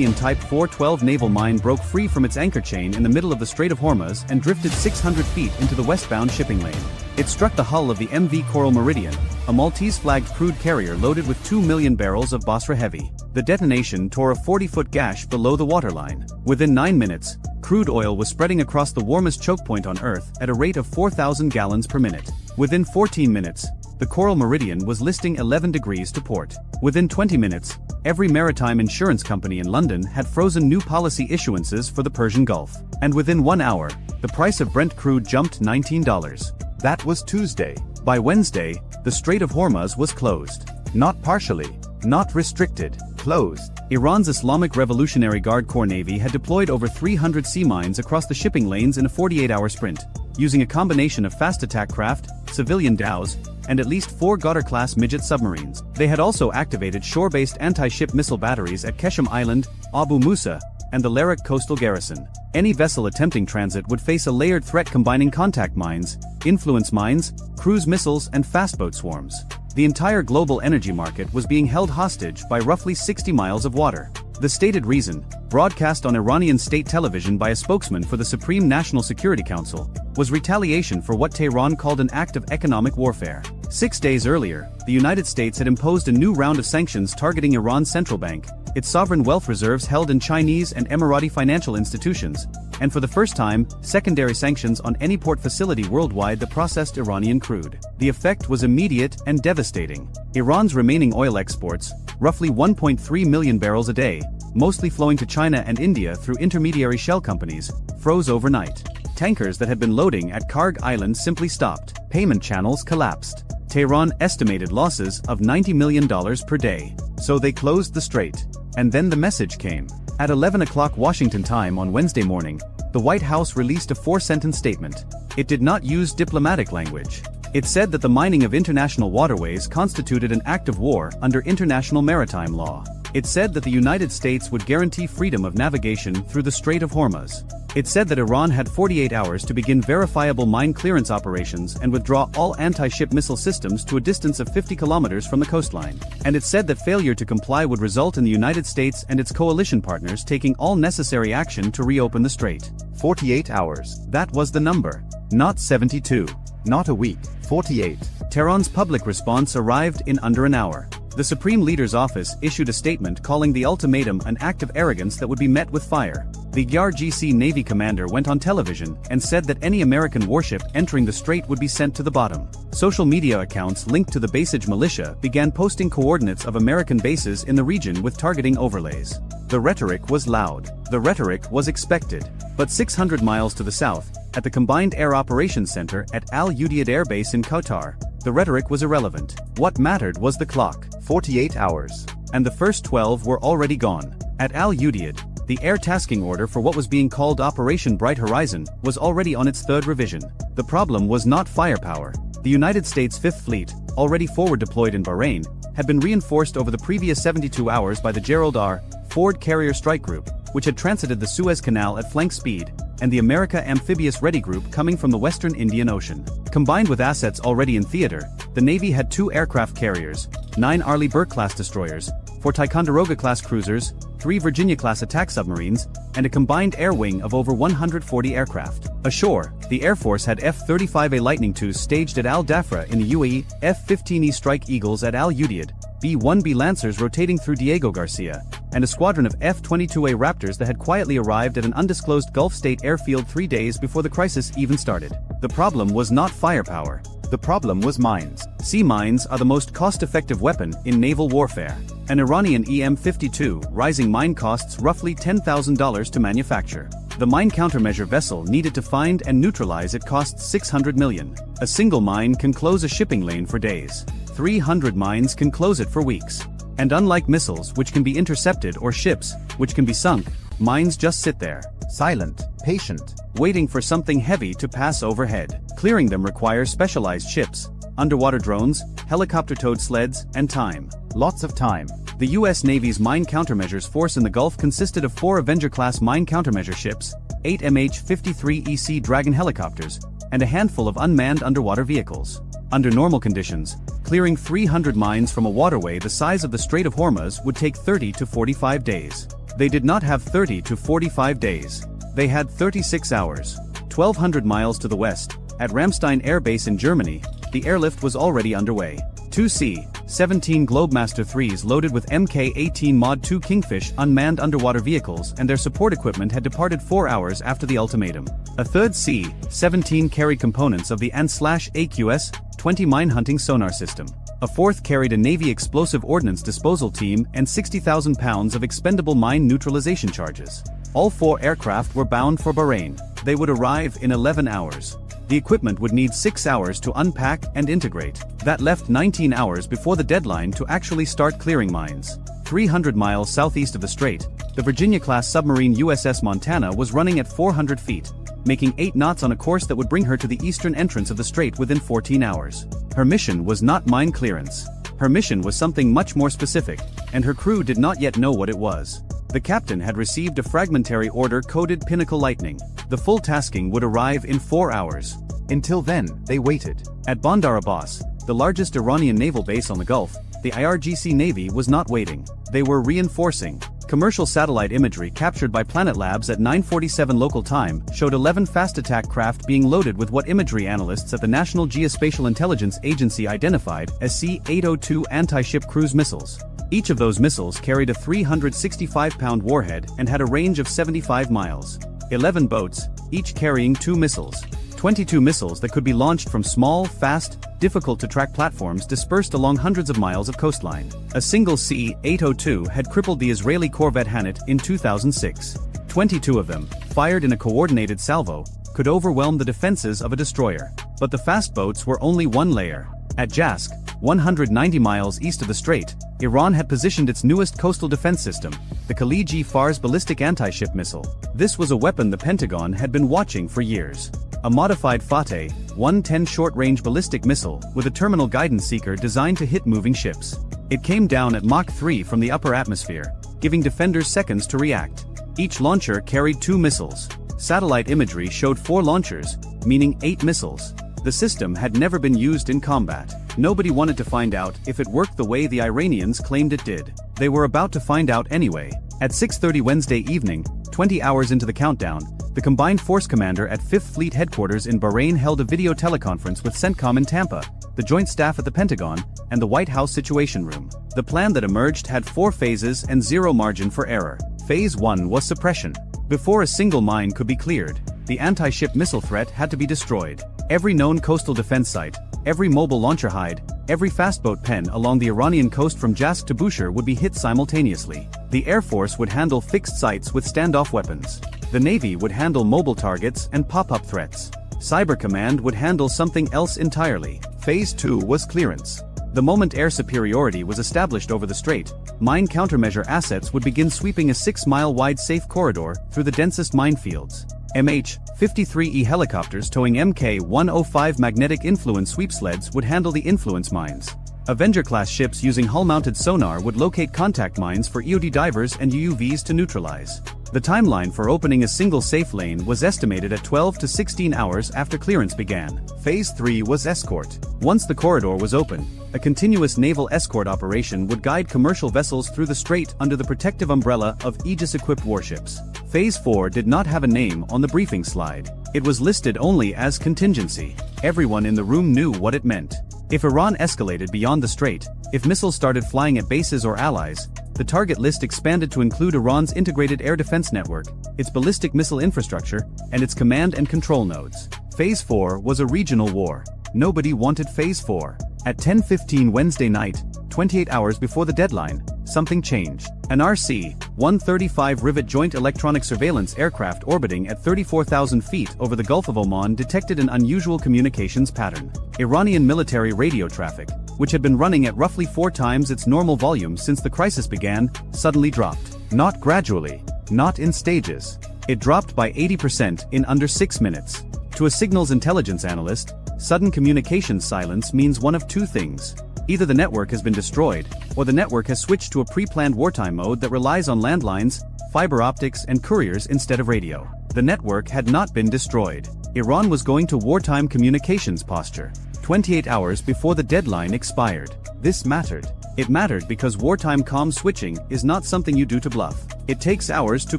Type 412 naval mine broke free from its anchor chain in the middle of the Strait of Hormuz and drifted 600 feet into the westbound shipping lane. It struck the hull of the MV Coral Meridian, a Maltese-flagged crude carrier loaded with 2 million barrels of Basra heavy. The detonation tore a 40-foot gash below the waterline. Within 9 minutes, crude oil was spreading across the warmest choke point on Earth at a rate of 4,000 gallons per minute. Within 14 minutes, the Coral Meridian was listing 11 degrees to port. Within 20 minutes, every maritime insurance company in London had frozen new policy issuances for the Persian Gulf. And within 1 hour, the price of Brent crude jumped $19. That was Tuesday. By Wednesday, the Strait of Hormuz was closed. Not partially. Not restricted. Closed. Iran's Islamic Revolutionary Guard Corps Navy had deployed over 300 sea mines across the shipping lanes in a 48-hour sprint, using a combination of fast attack craft, civilian dhows, and at least 4 Ghadar-class midget submarines. They had also activated shore-based anti-ship missile batteries at Keshem Island, Abu Musa, and the Larak coastal garrison. Any vessel attempting transit would face a layered threat combining contact mines, influence mines, cruise missiles, and fastboat swarms. The entire global energy market was being held hostage by roughly 60 miles of water. The stated reason, broadcast on Iranian state television by a spokesman for the Supreme National Security Council, was retaliation for what Tehran called an act of economic warfare. 6 days earlier, the United States had imposed a new round of sanctions targeting Iran's central bank, its sovereign wealth reserves held in Chinese and Emirati financial institutions, and for the first time, secondary sanctions on any port facility worldwide that processed Iranian crude. The effect was immediate and devastating. Iran's remaining oil exports, roughly 1.3 million barrels a day, mostly flowing to China and India through intermediary shell companies, froze overnight. Tankers that had been loading at Karg Island simply stopped. Payment channels collapsed. Tehran estimated losses of $90 million per day. So they closed the strait. And then the message came. At 11 o'clock Washington time on Wednesday morning, the White House released a 4-sentence statement. It did not use diplomatic language. It said that the mining of international waterways constituted an act of war under international maritime law. It said that the United States would guarantee freedom of navigation through the Strait of Hormuz. It said that Iran had 48 hours to begin verifiable mine clearance operations and withdraw all anti-ship missile systems to a distance of 50 kilometers from the coastline. And it said that failure to comply would result in the United States and its coalition partners taking all necessary action to reopen the strait. 48 hours. That was the number. Not 72. Not a week. 48. Tehran's public response arrived in under an hour. The Supreme Leader's office issued a statement calling the ultimatum an act of arrogance that would be met with fire. The GRGC Navy commander went on television and said that any American warship entering the strait would be sent to the bottom. Social media accounts linked to the Basij militia began posting coordinates of American bases in the region with targeting overlays. The rhetoric was loud. The rhetoric was expected. But 600 miles to the south, at the Combined Air Operations Center at Al Udeid Air Base in Qatar, the rhetoric was irrelevant. What mattered was the clock. 48 hours. And the first 12 were already gone. At Al Udeid, the air tasking order for what was being called Operation Bright Horizon was already on its 3rd revision. The problem was not firepower. The United States 5th Fleet, already forward deployed in Bahrain, had been reinforced over the previous 72 hours by the Gerald R. Ford Carrier Strike Group, which had transited the Suez Canal at flank speed, and the America Amphibious Ready Group coming from the Western Indian Ocean. Combined with assets already in theater, the Navy had 2 aircraft carriers, 9 Arleigh Burke-class destroyers, 4 Ticonderoga-class cruisers, 3 Virginia-class attack submarines, and a combined air wing of over 140 aircraft. Ashore, the Air Force had F-35A Lightning IIs staged at Al Dhafra in the UAE, F-15E Strike Eagles at Al Udeid, B-1B Lancers rotating through Diego Garcia, and a squadron of F-22A Raptors that had quietly arrived at an undisclosed Gulf state airfield 3 days before the crisis even started. The problem was not firepower. The problem was mines. Sea mines are the most cost-effective weapon in naval warfare. An Iranian EM-52 Rising mine costs roughly $10,000 to manufacture. The mine countermeasure vessel needed to find and neutralize it costs $600 million. A single mine can close a shipping lane for days. 300 mines can close it for weeks. And unlike missiles which can be intercepted or ships which can be sunk, mines just sit there, silent, patient, waiting for something heavy to pass overhead. Clearing them requires specialized ships, underwater drones, helicopter-towed sleds, and time. Lots of time. The U.S. Navy's mine countermeasures force in the Gulf consisted of 4 Avenger-class mine countermeasure ships, 8 MH-53EC Dragon helicopters, and a handful of unmanned underwater vehicles. Under normal conditions, clearing 300 mines from a waterway the size of the Strait of Hormuz would take 30 to 45 days. They did not have 30 to 45 days. They had 36 hours. 1,200 miles to the west, at Ramstein Air Base in Germany, the airlift was already underway. Two C-17 Globemaster IIIs loaded with Mk-18 Mod 2 Kingfish unmanned underwater vehicles and their support equipment had departed 4 hours after the ultimatum. A third C-17 carried components of the AN/AQS-20 mine-hunting sonar system. A fourth carried a Navy explosive ordnance disposal team and 60,000 pounds of expendable mine neutralization charges. All 4 aircraft were bound for Bahrain. They would arrive in 11 hours. The equipment would need 6 hours to unpack and integrate. That left 19 hours before the deadline to actually start clearing mines. 300 miles southeast of the strait, the Virginia-class submarine USS Montana was running at 400 feet, making 8 knots on a course that would bring her to the eastern entrance of the strait within 14 hours. Her mission was not mine clearance. Her mission was something much more specific, and her crew did not yet know what it was. The captain had received a fragmentary order coded Pinnacle Lightning. The full tasking would arrive in 4 hours. Until then, they waited. At Bandar Abbas, the largest Iranian naval base on the Gulf, the IRGC Navy was not waiting. They were reinforcing. Commercial satellite imagery captured by Planet Labs at 9:47 local time showed 11 fast attack craft being loaded with what imagery analysts at the National Geospatial Intelligence Agency identified as C-802 anti-ship cruise missiles. Each of those missiles carried a 365-pound warhead and had a range of 75 miles. 11 boats, each carrying 2 missiles. 22 missiles that could be launched from small, fast, difficult-to-track platforms dispersed along hundreds of miles of coastline. A single C-802 had crippled the Israeli corvette Hanit in 2006. 22 of them, fired in a coordinated salvo, could overwhelm the defenses of a destroyer. But the fast boats were only one layer. At Jask, 190 miles east of the strait, Iran had positioned its newest coastal defense system, the Khaliji-Fars ballistic anti-ship missile. This was a weapon the Pentagon had been watching for years. A modified Fateh 110 short-range ballistic missile with a terminal guidance seeker designed to hit moving ships. It came down at Mach 3 from the upper atmosphere, giving defenders seconds to react. Each launcher carried 2 missiles. Satellite imagery showed 4 launchers, meaning 8 missiles. The system had never been used in combat. Nobody wanted to find out if it worked the way the Iranians claimed it did. They were about to find out anyway. At 6:30 Wednesday evening, 20 hours into the countdown, the Combined Force Commander at 5th Fleet Headquarters in Bahrain held a video teleconference with CENTCOM in Tampa, the Joint Staff at the Pentagon, and the White House Situation Room. The plan that emerged had 4 phases and 0 margin for error. Phase 1 was suppression. Before a single mine could be cleared, the anti-ship missile threat had to be destroyed. Every known coastal defense site, every mobile launcher hide, every fastboat pen along the Iranian coast from Jask to Bushehr would be hit simultaneously. The Air Force would handle fixed sites with standoff weapons. The Navy would handle mobile targets and pop-up threats. Cyber Command would handle something else entirely. Phase 2 was clearance. The moment air superiority was established over the strait, mine countermeasure assets would begin sweeping a 6-mile-wide safe corridor through the densest minefields. MH-53E helicopters towing Mk-105 magnetic influence sweep sleds would handle the influence mines. Avenger-class ships using hull-mounted sonar would locate contact mines for EOD divers and UUVs to neutralize. The timeline for opening a single safe lane was estimated at 12 to 16 hours after clearance began. Phase 3 was escort. Once the corridor was open, a continuous naval escort operation would guide commercial vessels through the strait under the protective umbrella of Aegis-equipped warships. Phase 4 did not have a name on the briefing slide. It was listed only as contingency. Everyone in the room knew what it meant. If Iran escalated beyond the strait, if missiles started flying at bases or allies, the target list expanded to include Iran's integrated air defense network, its ballistic missile infrastructure, and its command and control nodes. Phase 4 was a regional war. Nobody wanted Phase 4. At 10:15 Wednesday night, 28 hours before the deadline, something changed. An RC-135 Rivet joint electronic surveillance aircraft orbiting at 34,000 feet over the Gulf of Oman detected an unusual communications pattern. Iranian military radio traffic, which had been running at roughly 4 times its normal volume since the crisis began, suddenly dropped. Not gradually, not in stages. It dropped by 80% in under 6 minutes. To a signals intelligence analyst, sudden communications silence means one of 2 things. Either the network has been destroyed, or the network has switched to a pre-planned wartime mode that relies on landlines, fiber optics and couriers instead of radio. The network had not been destroyed. Iran was going to wartime communications posture, 28 hours before the deadline expired. This mattered. It mattered because wartime comm switching is not something you do to bluff. It takes hours to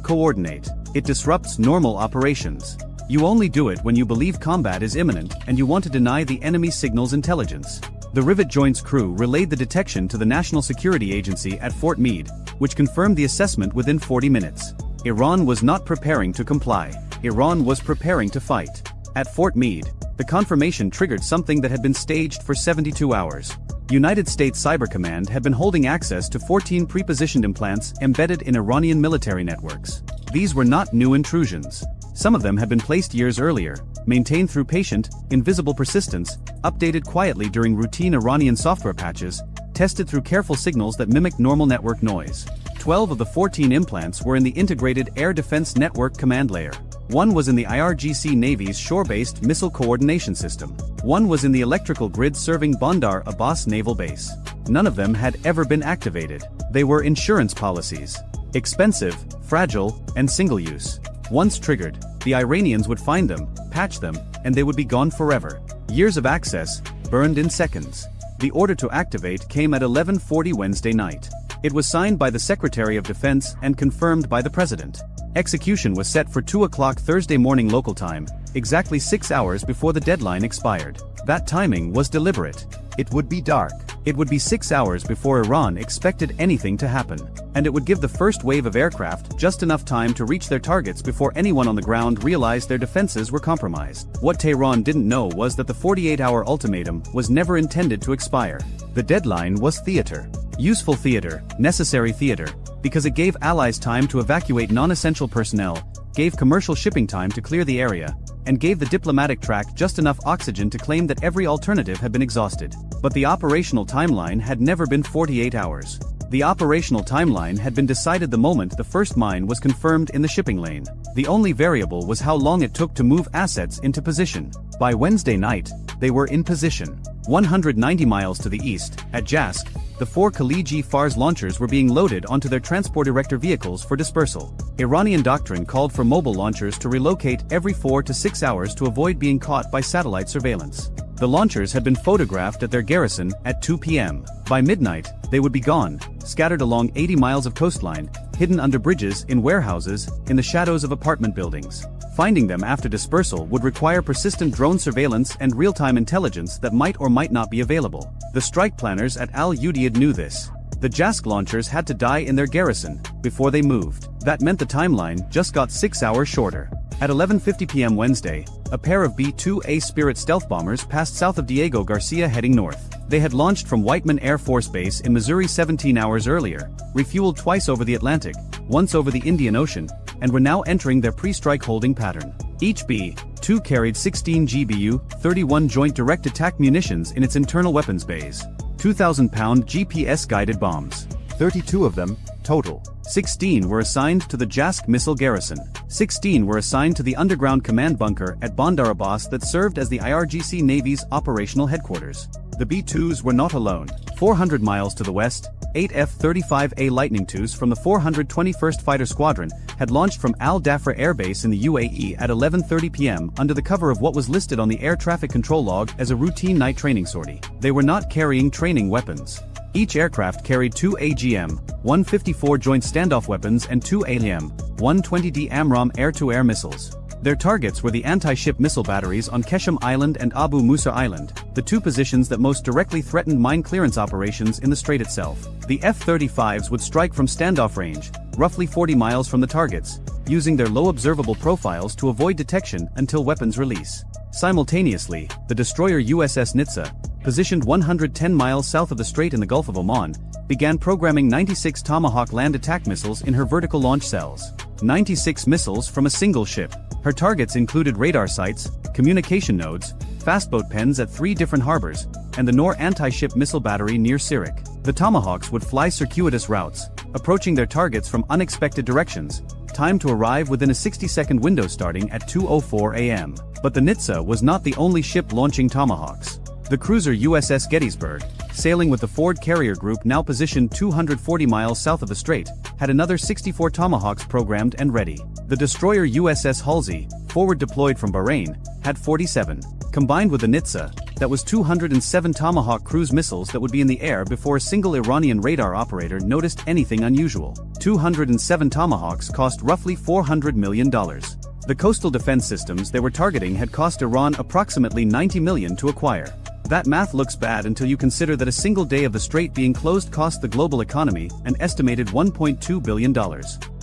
coordinate. It disrupts normal operations. You only do it when you believe combat is imminent and you want to deny the enemy signal's intelligence. The Rivet Joint's crew relayed the detection to the National Security Agency at Fort Meade, which confirmed the assessment within 40 minutes. Iran was not preparing to comply. Iran was preparing to fight. At Fort Meade, the confirmation triggered something that had been staged for 72 hours. United States Cyber Command had been holding access to 14 pre-positioned implants embedded in Iranian military networks. These were not new intrusions. Some of them had been placed years earlier, maintained through patient, invisible persistence, updated quietly during routine Iranian software patches, tested through careful signals that mimicked normal network noise. 12 of the 14 implants were in the Integrated Air Defense Network command layer. One was in the IRGC Navy's shore-based missile coordination system. One was in the electrical grid serving Bandar Abbas Naval Base. None of them had ever been activated. They were insurance policies. Expensive, fragile, and single-use. Once triggered, the Iranians would find them, patch them, and they would be gone forever. Years of access, burned in seconds. The order to activate came at 11:40 Wednesday night. It was signed by the Secretary of Defense and confirmed by the President. Execution was set for 2 o'clock Thursday morning local time, exactly 6 hours before the deadline expired. That timing was deliberate. It would be dark. It would be 6 hours before Iran expected anything to happen. And it would give the first wave of aircraft just enough time to reach their targets before anyone on the ground realized their defenses were compromised. What Tehran didn't know was that the 48-hour ultimatum was never intended to expire. The deadline was theater. Useful theater, necessary theater, because it gave allies time to evacuate non-essential personnel, gave commercial shipping time to clear the area, and gave the diplomatic track just enough oxygen to claim that every alternative had been exhausted. But the operational timeline had never been 48 hours. The operational timeline had been decided the moment the first mine was confirmed in the shipping lane. The only variable was how long it took to move assets into position. By Wednesday night, they were in position. 190 miles to the east, at Jask, the 4 Khaliji Fars launchers were being loaded onto their transport erector vehicles for dispersal. Iranian doctrine called for mobile launchers to relocate every 4 to 6 hours to avoid being caught by satellite surveillance. The launchers had been photographed at their garrison at 2 p.m. By midnight, they would be gone, scattered along 80 miles of coastline, hidden under bridges, in warehouses, in the shadows of apartment buildings. Finding them after dispersal would require persistent drone surveillance and real-time intelligence that might or might not be available. The strike planners at Al-Udeid knew this. The Jask launchers had to die in their garrison before they moved. That meant the timeline just got 6 hours shorter. At 11:50 p.m. Wednesday, a pair of B-2A Spirit stealth bombers passed south of Diego Garcia heading north. They had launched from Whiteman Air Force Base in Missouri 17 hours earlier, refueled twice over the Atlantic, once over the Indian Ocean, and were now entering their pre-strike holding pattern. Each B-2 carried 16 GBU-31 Joint Direct Attack munitions in its internal weapons bays. 2,000-pound GPS-guided bombs. 32 of them, total. 16 were assigned to the Jask missile garrison. 16 were assigned to the underground command bunker at Bandar Abbas that served as the IRGC Navy's operational headquarters. The B-2s were not alone. 400 miles to the west, 8 F-35A Lightning IIs from the 421st Fighter Squadron had launched from Al Dhafra Air Base in the UAE at 11:30 p.m. under the cover of what was listed on the air traffic control log as a routine night training sortie. They were not carrying training weapons. Each aircraft carried 2 AGM-154 Joint Standoff weapons and 2 ALM-120D AMRAAM air-to-air missiles. Their targets were the anti-ship missile batteries on Keshem Island and Abu Musa Island, the two positions that most directly threatened mine clearance operations in the strait itself. The F-35s would strike from standoff range, roughly 40 miles from the targets, using their low observable profiles to avoid detection until weapons release. Simultaneously, the destroyer USS Nitsa, positioned 110 miles south of the strait in the Gulf of Oman, began programming 96 Tomahawk land attack missiles in her vertical launch cells. 96 missiles from a single ship. Her targets included radar sites, communication nodes, fastboat pens at 3 different harbors, and the Noor anti-ship missile battery near Sirik. The Tomahawks would fly circuitous routes, approaching their targets from unexpected directions, timed to arrive within a 60-second window starting at 2:04 a.m. But the Nitsa was not the only ship launching Tomahawks. The cruiser USS Gettysburg, sailing with the Ford Carrier Group now positioned 240 miles south of the strait, had another 64 Tomahawks programmed and ready. The destroyer USS Halsey, forward deployed from Bahrain, had 47. Combined with the Nitsa, that was 207 Tomahawk cruise missiles that would be in the air before a single Iranian radar operator noticed anything unusual. 207 Tomahawks cost roughly $400 million. The coastal defense systems they were targeting had cost Iran approximately $90 million to acquire. That math looks bad until you consider that a single day of the strait being closed cost the global economy an estimated $1.2 billion.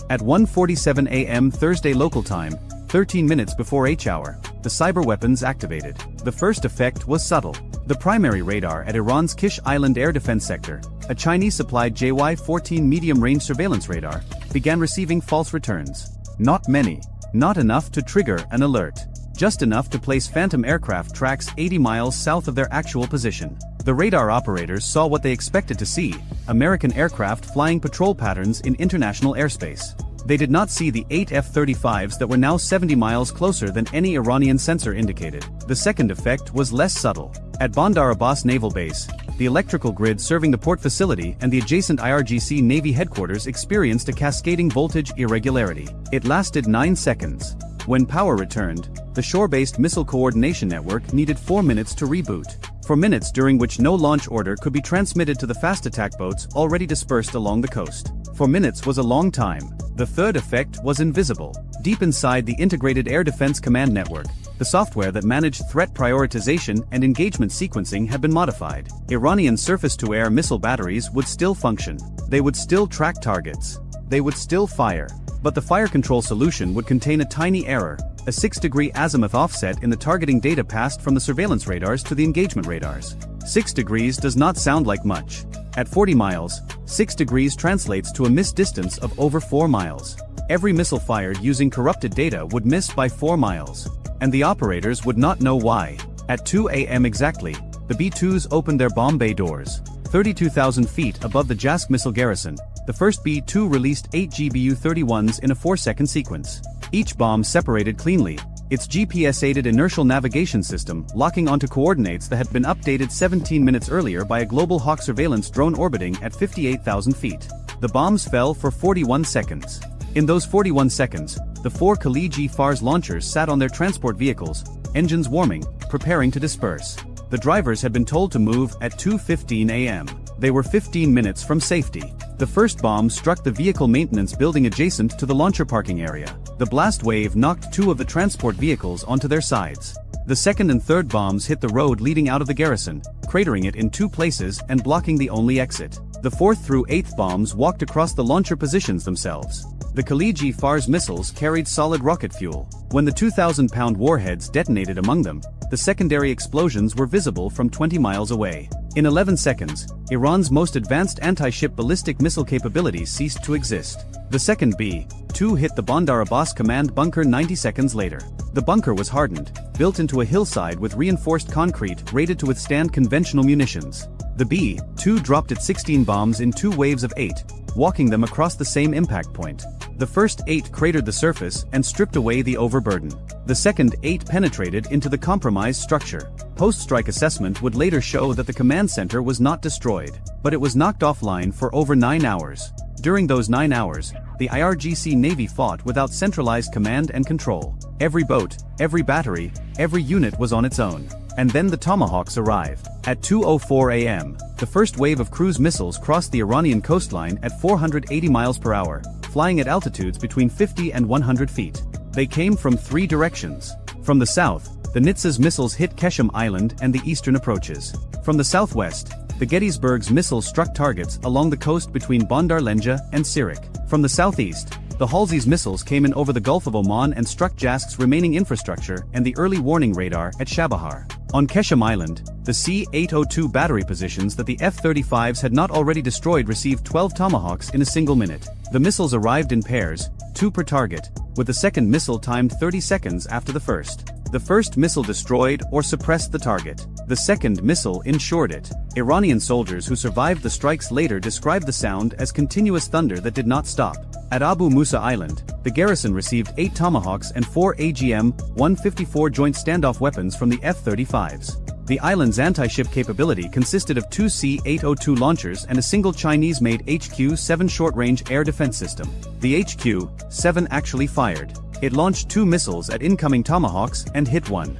At 1:47 a.m. Thursday local time, 13 minutes before H-hour, the cyber weapons activated. The first effect was subtle. The primary radar at Iran's Kish Island air defense sector, a Chinese-supplied JY-14 medium-range surveillance radar, began receiving false returns. Not many. Not enough to trigger an alert. Just enough to place Phantom aircraft tracks 80 miles south of their actual position. The radar operators saw what they expected to see: American aircraft flying patrol patterns in international airspace. They did not see the 8 F-35s that were now 70 miles closer than any Iranian sensor indicated. The second effect was less subtle. At Bandar Abbas Naval Base, the electrical grid serving the port facility and the adjacent IRGC Navy headquarters experienced a cascading voltage irregularity. It lasted 9 seconds. When power returned, the shore-based missile coordination network needed 4 minutes to reboot. 4 minutes during which no launch order could be transmitted to the fast attack boats already dispersed along the coast. 4 minutes was a long time. The third effect was invisible. Deep inside the Integrated Air Defense Command Network, the software that managed threat prioritization and engagement sequencing had been modified. Iranian surface-to-air missile batteries would still function. They would still track targets. They would still fire. But the fire control solution would contain a tiny error, a 6-degree azimuth offset in the targeting data passed from the surveillance radars to the engagement radars. 6 degrees does not sound like much. At 40 miles, 6 degrees translates to a missed distance of over 4 miles. Every missile fired using corrupted data would miss by 4 miles. And the operators would not know why. At 2 a.m. exactly, the B-2s opened their bomb bay doors. 32,000 feet above the Jask missile garrison, the first B-2 released 8 GBU-31s in a 4-second sequence. Each bomb separated cleanly, its GPS-aided inertial navigation system locking onto coordinates that had been updated 17 minutes earlier by a Global Hawk surveillance drone orbiting at 58,000 feet. The bombs fell for 41 seconds. In those 41 seconds, the 4 CIWS launchers sat on their transport vehicles, engines warming, preparing to disperse. The drivers had been told to move at 2:15 a.m. They were 15 minutes from safety. The first bomb struck the vehicle maintenance building adjacent to the launcher parking area. The blast wave knocked 2 of the transport vehicles onto their sides. The second and third bombs hit the road leading out of the garrison, cratering it in 2 places and blocking the only exit. The 4th through 8th bombs walked across the launcher positions themselves. The CIWS missiles carried solid rocket fuel. When the 2,000-pound warheads detonated among them, the secondary explosions were visible from 20 miles away. In 11 seconds, Iran's most advanced anti-ship ballistic missile capabilities ceased to exist. The second B-2 hit the Bandar Abbas command bunker 90 seconds later. The bunker was hardened, built into a hillside with reinforced concrete rated to withstand conventional munitions. The B-2 dropped its 16 bombs in 2 waves of 8, walking them across the same impact point. The first 8 cratered the surface and stripped away the overburden. The second 8 penetrated into the compromised structure. Post-strike assessment would later show that the command center was not destroyed, but it was knocked offline for over 9 hours. During those 9 hours, the IRGC Navy fought without centralized command and control. Every boat, every battery, every unit was on its own. And then the Tomahawks arrived. At 2:04 a.m., the first wave of cruise missiles crossed the Iranian coastline at 480 miles per hour, flying at altitudes between 50 and 100 feet. They came from 3 directions. From the south, the Nitz's missiles hit Keshem Island and the eastern approaches. From the southwest, the Gettysburg's missiles struck targets along the coast between Bandar Lenja and Sirik. From the southeast, the Halsey's missiles came in over the Gulf of Oman and struck Jask's remaining infrastructure and the early warning radar at Shabahar. On Keshem Island, the C-802 battery positions that the F-35s had not already destroyed received 12 Tomahawks in a single minute. The missiles arrived in pairs, 2 per target, with the second missile timed 30 seconds after the first. The first missile destroyed or suppressed the target. The second missile ensured it. Iranian soldiers who survived the strikes later described the sound as continuous thunder that did not stop. At Abu Musa Island, the garrison received 8 Tomahawks and 4 AGM-154 joint standoff weapons from the F-35s. The island's anti-ship capability consisted of 2 C-802 launchers and a single Chinese-made HQ-7 short-range air defense system. The HQ-7 actually fired. It launched 2 missiles at incoming Tomahawks and hit one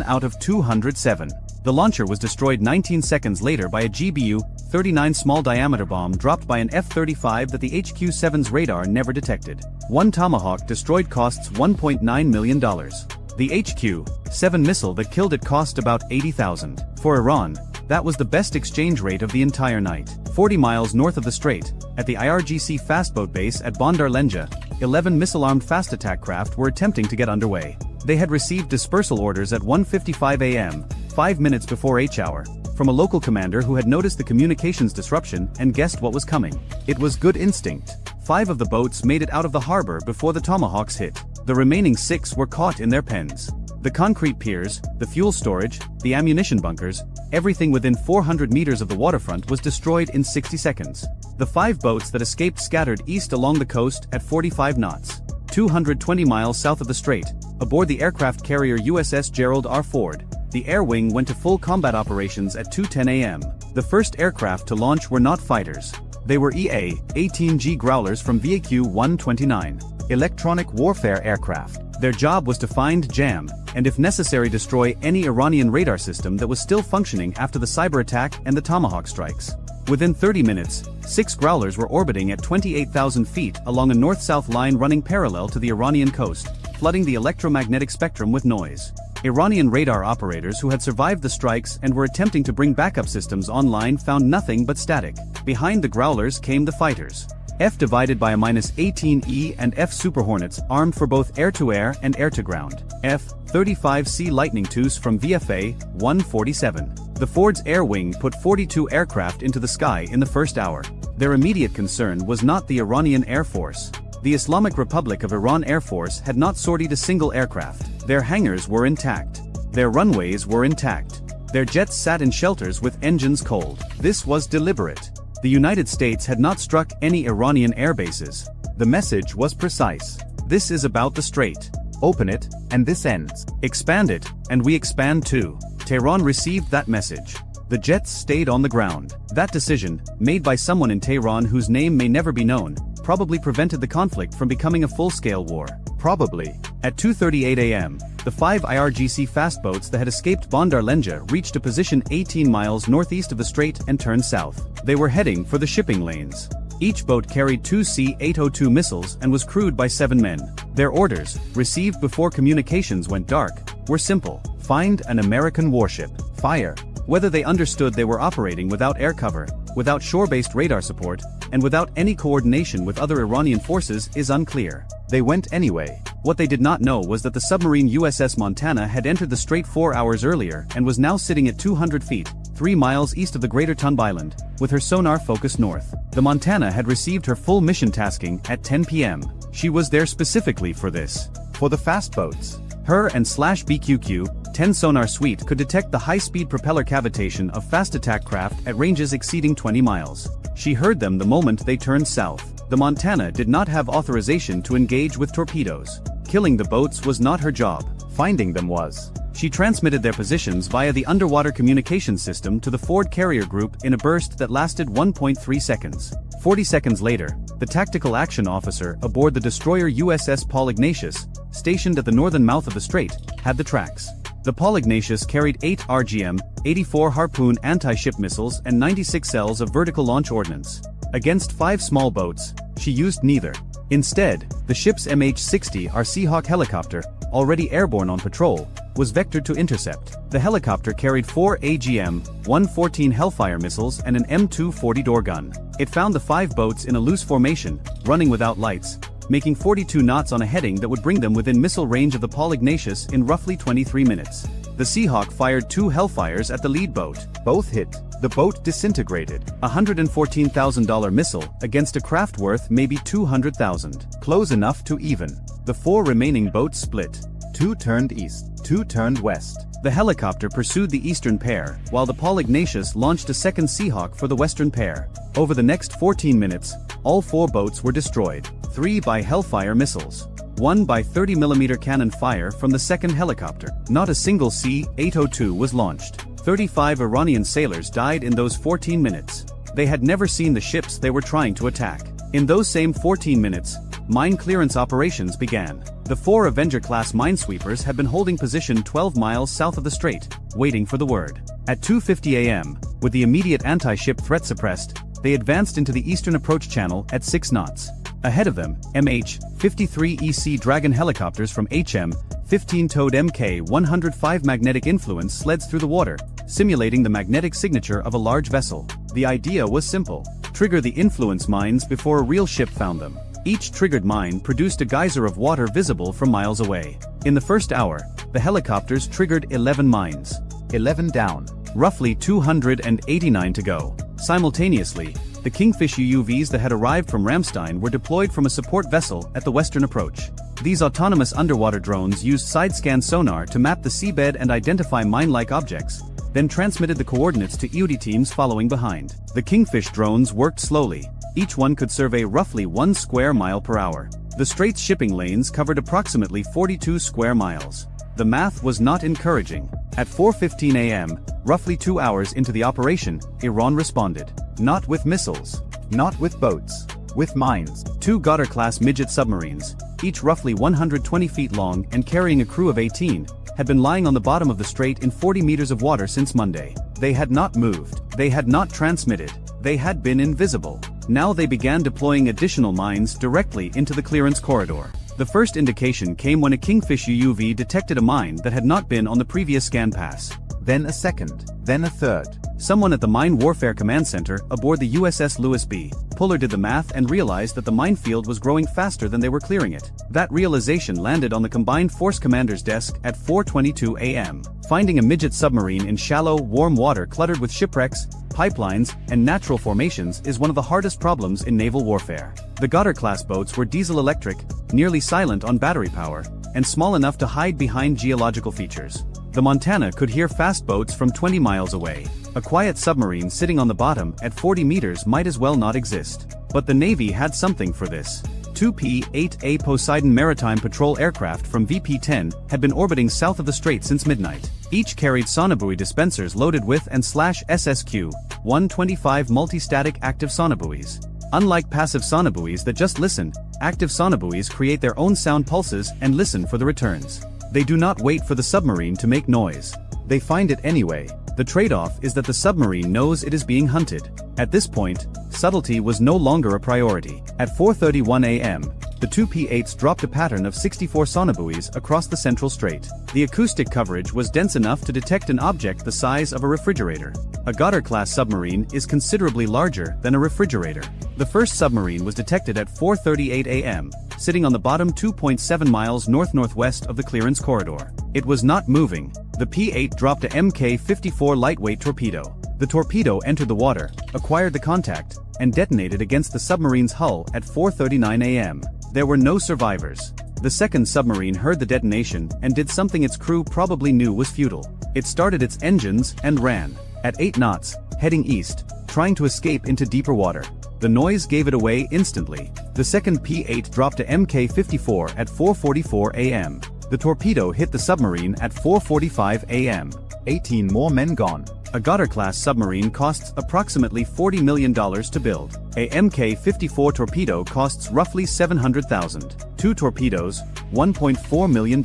out of 207. The launcher was destroyed 19 seconds later by a GBU 39 small-diameter bomb dropped by an F-35 that the HQ-7's radar never detected. One Tomahawk destroyed costs $1.9 million. The HQ-7 missile that killed it cost about $80,000. For Iran, that was the best exchange rate of the entire night. 40 miles north of the strait, at the IRGC fastboat base at Bandar Lenja, 11 missile-armed fast attack craft were attempting to get underway. They had received dispersal orders at 1:55 a.m., 5 minutes before H-hour, from a local commander who had noticed the communications disruption and guessed what was coming. It was good instinct. 5 of the boats made it out of the harbor before the Tomahawks hit. The remaining 6 were caught in their pens. The concrete piers, the fuel storage, the ammunition bunkers, everything within 400 meters of the waterfront was destroyed in 60 seconds. The 5 boats that escaped scattered east along the coast at 45 knots, 220 miles south of the strait, aboard the aircraft carrier USS Gerald R. Ford. The air wing went to full combat operations at 2:10 a.m. The first aircraft to launch were not fighters. They were EA-18G Growlers from VAQ-129, electronic warfare aircraft. Their job was to find, jam, and if necessary destroy any Iranian radar system that was still functioning after the cyber attack and the Tomahawk strikes. Within 30 minutes, 6 Growlers were orbiting at 28,000 feet along a north-south line running parallel to the Iranian coast, flooding the electromagnetic spectrum with noise. Iranian radar operators who had survived the strikes and were attempting to bring backup systems online found nothing but static. Behind the Growlers came the fighters. F divided by a -18E and F Super Hornets armed for both air-to-air and air-to-ground. F-35C Lightning IIs from VFA-147. The Ford's air wing put 42 aircraft into the sky in the first hour. Their immediate concern was not the Iranian Air Force. The Islamic Republic of Iran Air Force had not sortied a single aircraft. Their hangars were intact. Their runways were intact. Their jets sat in shelters with engines cold. This was deliberate. The United States had not struck any Iranian air bases. The message was precise. This is about the strait. Open it, and this ends. Expand it, and we expand too. Tehran received that message. The jets stayed on the ground. That decision, made by someone in Tehran whose name may never be known, probably prevented the conflict from becoming a full-scale war. Probably. At 2:38 a.m., the 5 IRGC fastboats that had escaped Bandar Lenja reached a position 18 miles northeast of the strait and turned south. They were heading for the shipping lanes. Each boat carried 2 C-802 missiles and was crewed by 7 men. Their orders, received before communications went dark, were simple. Find an American warship. Fire. Whether they understood they were operating without air cover, without shore-based radar support, and without any coordination with other Iranian forces is unclear. They went anyway. What they did not know was that the submarine USS Montana had entered the strait 4 hours earlier and was now sitting at 200 feet, 3 miles east of the Greater Tunb Island, with her sonar focused north. The Montana had received her full mission tasking at 10 p.m. She was there specifically for this. For the fastboats. Her and /BQQ-10 sonar suite could detect the high-speed propeller cavitation of fast attack craft at ranges exceeding 20 miles. She heard them the moment they turned south. The Montana did not have authorization to engage with torpedoes. Killing the boats was not her job. Finding them was. She transmitted their positions via the underwater communications system to the Ford carrier group in a burst that lasted 1.3 seconds. 40 seconds later, the tactical action officer aboard the destroyer USS Paul Ignatius, stationed at the northern mouth of the strait, had the tracks. The Paul Ignatius carried 8 RGM-84 Harpoon anti-ship missiles and 96 cells of vertical launch ordnance. Against 5 small boats, she used neither. Instead, the ship's MH-60R Seahawk helicopter, already airborne on patrol, was vectored to intercept. The helicopter carried 4 AGM-114 Hellfire missiles and an M240 door gun. It found the 5 boats in a loose formation, running without lights, making 42 knots on a heading that would bring them within missile range of the Paul Ignatius in roughly 23 minutes. The Seahawk fired 2 Hellfires at the lead boat. Both hit. The boat disintegrated. A $114,000 missile against a craft worth maybe $200,000. Close enough to even. The 4 remaining boats split. 2 turned east, 2 turned west. The helicopter pursued the eastern pair, while the Paul Ignatius launched a second Seahawk for the western pair. Over the next 14 minutes, all 4 boats were destroyed. 3 by Hellfire missiles. 1 by 30mm cannon fire from the second helicopter. Not a single C-802 was launched. 35 Iranian sailors died in those 14 minutes. They had never seen the ships they were trying to attack. In those same 14 minutes, mine clearance operations began. The 4 Avenger-class minesweepers had been holding position 12 miles south of the strait, waiting for the word. At 2:50 a.m., with the immediate anti-ship threat suppressed, they advanced into the eastern approach channel at 6 knots. Ahead of them, MH-53EC Dragon helicopters from HM-15 towed Mk-105 magnetic influence sleds through the water, simulating the magnetic signature of a large vessel. The idea was simple: trigger the influence mines before a real ship found them. Each triggered mine produced a geyser of water visible from miles away. In the first hour, the helicopters triggered 11 mines. 11 down. Roughly 289 to go. Simultaneously, the Kingfish UUVs that had arrived from Ramstein were deployed from a support vessel at the western approach. These autonomous underwater drones used side-scan sonar to map the seabed and identify mine-like objects, then transmitted the coordinates to EOD teams following behind. The Kingfish drones worked slowly. Each one could survey roughly 1 square mile per hour. The Strait's shipping lanes covered approximately 42 square miles. The math was not encouraging. At 4:15 a.m., roughly 2 hours into the operation, Iran responded. Not with missiles. Not with boats. With mines. 2 Goddard-class midget submarines, each roughly 120 feet long and carrying a crew of 18, had been lying on the bottom of the strait in 40 meters of water since Monday. They had not moved. They had not transmitted. They had been invisible. Now they began deploying additional mines directly into the clearance corridor. The first indication came when a Kingfish UUV detected a mine that had not been on the previous scan pass. Then a second. Then a third. Someone at the Mine Warfare Command Center aboard the USS Lewis B. Puller did the math and realized that the minefield was growing faster than they were clearing it. That realization landed on the Combined Force Commander's desk at 4:22 a.m. Finding a midget submarine in shallow, warm water cluttered with shipwrecks, pipelines, and natural formations is one of the hardest problems in naval warfare. The Goddard-class boats were diesel-electric, nearly silent on battery power, and small enough to hide behind geological features. The Montana could hear fast boats from 20 miles away. A quiet submarine sitting on the bottom at 40 meters might as well not exist. But the Navy had something for this. 2 P-8A Poseidon maritime patrol aircraft from VP-10 had been orbiting south of the strait since midnight. Each carried sonobuoy dispensers loaded with and /SSQ-125 multi-static active sonobuoys. Unlike passive sonobuoys that just listen, active sonobuoys create their own sound pulses and listen for the returns. They do not wait for the submarine to make noise. They find it anyway. The trade-off is that the submarine knows it is being hunted. At this point, subtlety was no longer a priority. At 4:31 a.m., the 2 P-8s dropped a pattern of 64 sonobuoys across the central strait. The acoustic coverage was dense enough to detect an object the size of a refrigerator. A Goddard-class submarine is considerably larger than a refrigerator. The first submarine was detected at 4:38 a.m., sitting on the bottom 2.7 miles north-northwest of the clearance corridor. It was not moving. The P-8 dropped a Mk-54 lightweight torpedo. The torpedo entered the water, acquired the contact, and detonated against the submarine's hull at 4:39 a.m. There were no survivors. The second submarine heard the detonation and did something its crew probably knew was futile. It started its engines and ran. At 8 knots, heading east, trying to escape into deeper water. The noise gave it away instantly. The second P-8 dropped a Mk-54 at 4:44 a.m. The torpedo hit the submarine at 4:45 a.m. 18 more men gone. A Goddard-class submarine costs approximately $40 million to build. A Mk-54 torpedo costs roughly $700,000. 2 torpedoes, $1.4 million.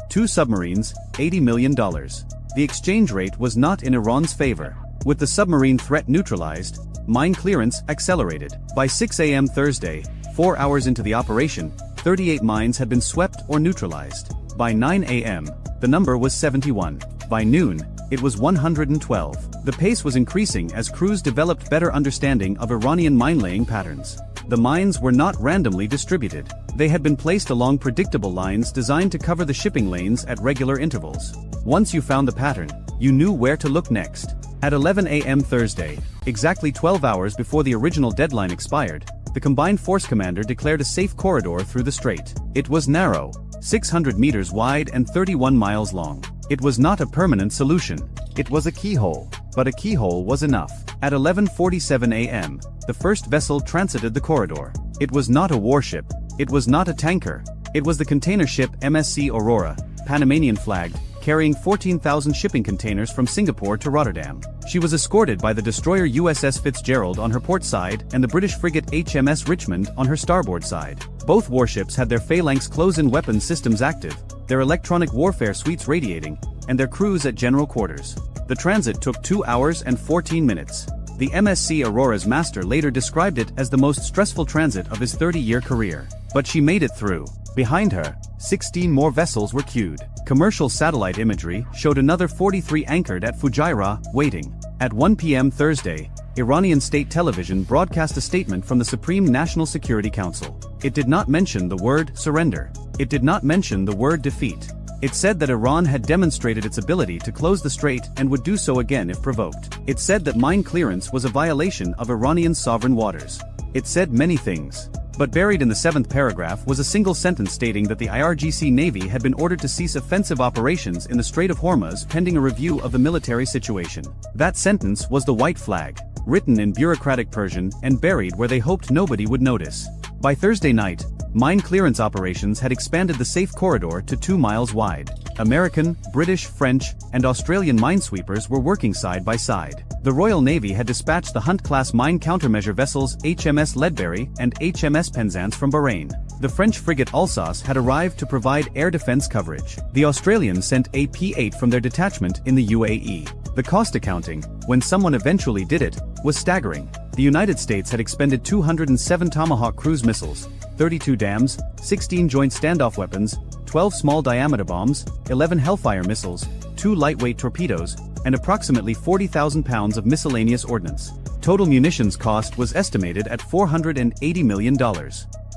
2 submarines, $80 million. The exchange rate was not in Iran's favor. With the submarine threat neutralized, mine clearance accelerated. By 6 a.m. Thursday, 4 hours into the operation, 38 mines had been swept or neutralized. By 9 a.m., the number was 71. By noon, it was 112. The pace was increasing as crews developed better understanding of Iranian mine-laying patterns. The mines were not randomly distributed. They had been placed along predictable lines designed to cover the shipping lanes at regular intervals. Once you found the pattern, you knew where to look next. At 11 a.m. Thursday, exactly 12 hours before the original deadline expired, the Combined Force Commander declared a safe corridor through the strait. It was narrow, 600 meters wide and 31 miles long. It was not a permanent solution. It was a keyhole, but a keyhole was enough. At 11:47 a.m., the first vessel transited the corridor. It was not a warship. It was not a tanker. It was the container ship MSC Aurora, Panamanian flagged, carrying 14,000 shipping containers from Singapore to Rotterdam. She was escorted by the destroyer USS Fitzgerald on her port side and the British frigate HMS Richmond on her starboard side. Both warships had their Phalanx close-in weapons systems active, their electronic warfare suites radiating, and their crews at general quarters. The transit took 2 hours and 14 minutes. The MSC Aurora's master later described it as the most stressful transit of his 30-year career. But she made it through. Behind her, 16 more vessels were queued. Commercial satellite imagery showed another 43 anchored at Fujairah, waiting. At 1 p.m. Thursday, Iranian state television broadcast a statement from the Supreme National Security Council. It did not mention the word surrender. It did not mention the word defeat. It said that Iran had demonstrated its ability to close the strait and would do so again if provoked. It said that mine clearance was a violation of Iranian sovereign waters. It said many things. But buried in the 7th paragraph was a single sentence stating that the IRGC Navy had been ordered to cease offensive operations in the Strait of Hormuz pending a review of the military situation. That sentence was the white flag, written in bureaucratic Persian and buried where they hoped nobody would notice. By Thursday night, mine clearance operations had expanded the safe corridor to 2 miles wide. American, British, French, and Australian minesweepers were working side by side. The Royal Navy had dispatched the Hunt-class mine countermeasure vessels HMS Ledbury and HMS Penzance from Bahrain. The French frigate Alsace had arrived to provide air defense coverage. The Australians sent a P-8 from their detachment in the UAE. The cost accounting, when someone eventually did it, was staggering. The United States had expended 207 Tomahawk cruise missiles, 32 DAMs, 16 joint standoff weapons, 12 small diameter bombs, 11 Hellfire missiles, 2 lightweight torpedoes, and approximately 40,000 pounds of miscellaneous ordnance. Total munitions cost was estimated at $480 million.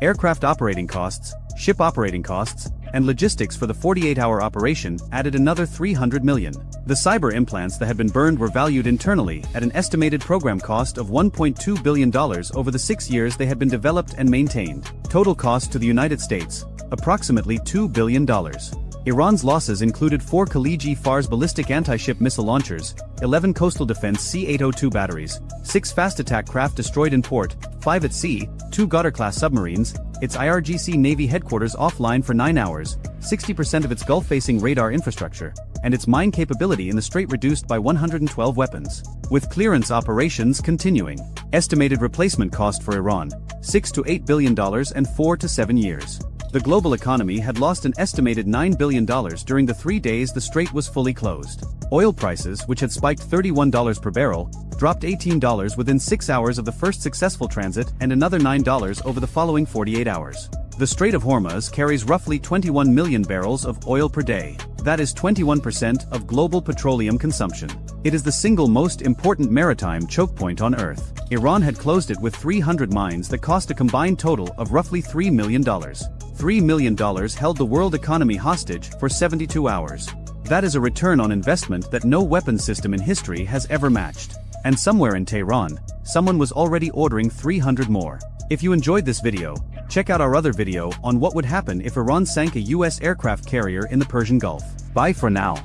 Aircraft operating costs, ship operating costs, and logistics for the 48-hour operation added another $300 million. The cyber implants that had been burned were valued internally at an estimated program cost of $1.2 billion over the 6 years they had been developed and maintained. Total cost to the United States, approximately $2 billion. Iran's losses included 4 Khaliji Fars ballistic anti-ship missile launchers, 11 coastal defense C-802 batteries, 6 fast attack craft destroyed in port, 5 at sea, 2 Goddard-class submarines, its IRGC Navy headquarters offline for 9 hours, 60% of its Gulf-facing radar infrastructure, and its mine capability in the strait reduced by 112 weapons. With clearance operations continuing. Estimated replacement cost for Iran, $6 to $8 billion and 4 to 7 years. The global economy had lost an estimated $9 billion during the 3 days the strait was fully closed. Oil prices, which had spiked $31 per barrel, dropped $18 within 6 hours of the first successful transit and another $9 over the following 48 hours. The Strait of Hormuz carries roughly 21 million barrels of oil per day. That is 21% of global petroleum consumption. It is the single most important maritime choke point on Earth. Iran had closed it with 300 mines that cost a combined total of roughly $3 million. $3 million held the world economy hostage for 72 hours. That is a return on investment that no weapons system in history has ever matched. And somewhere in Tehran, someone was already ordering 300 more. If you enjoyed this video, check out our other video on what would happen if Iran sank a US aircraft carrier in the Persian Gulf. Bye for now.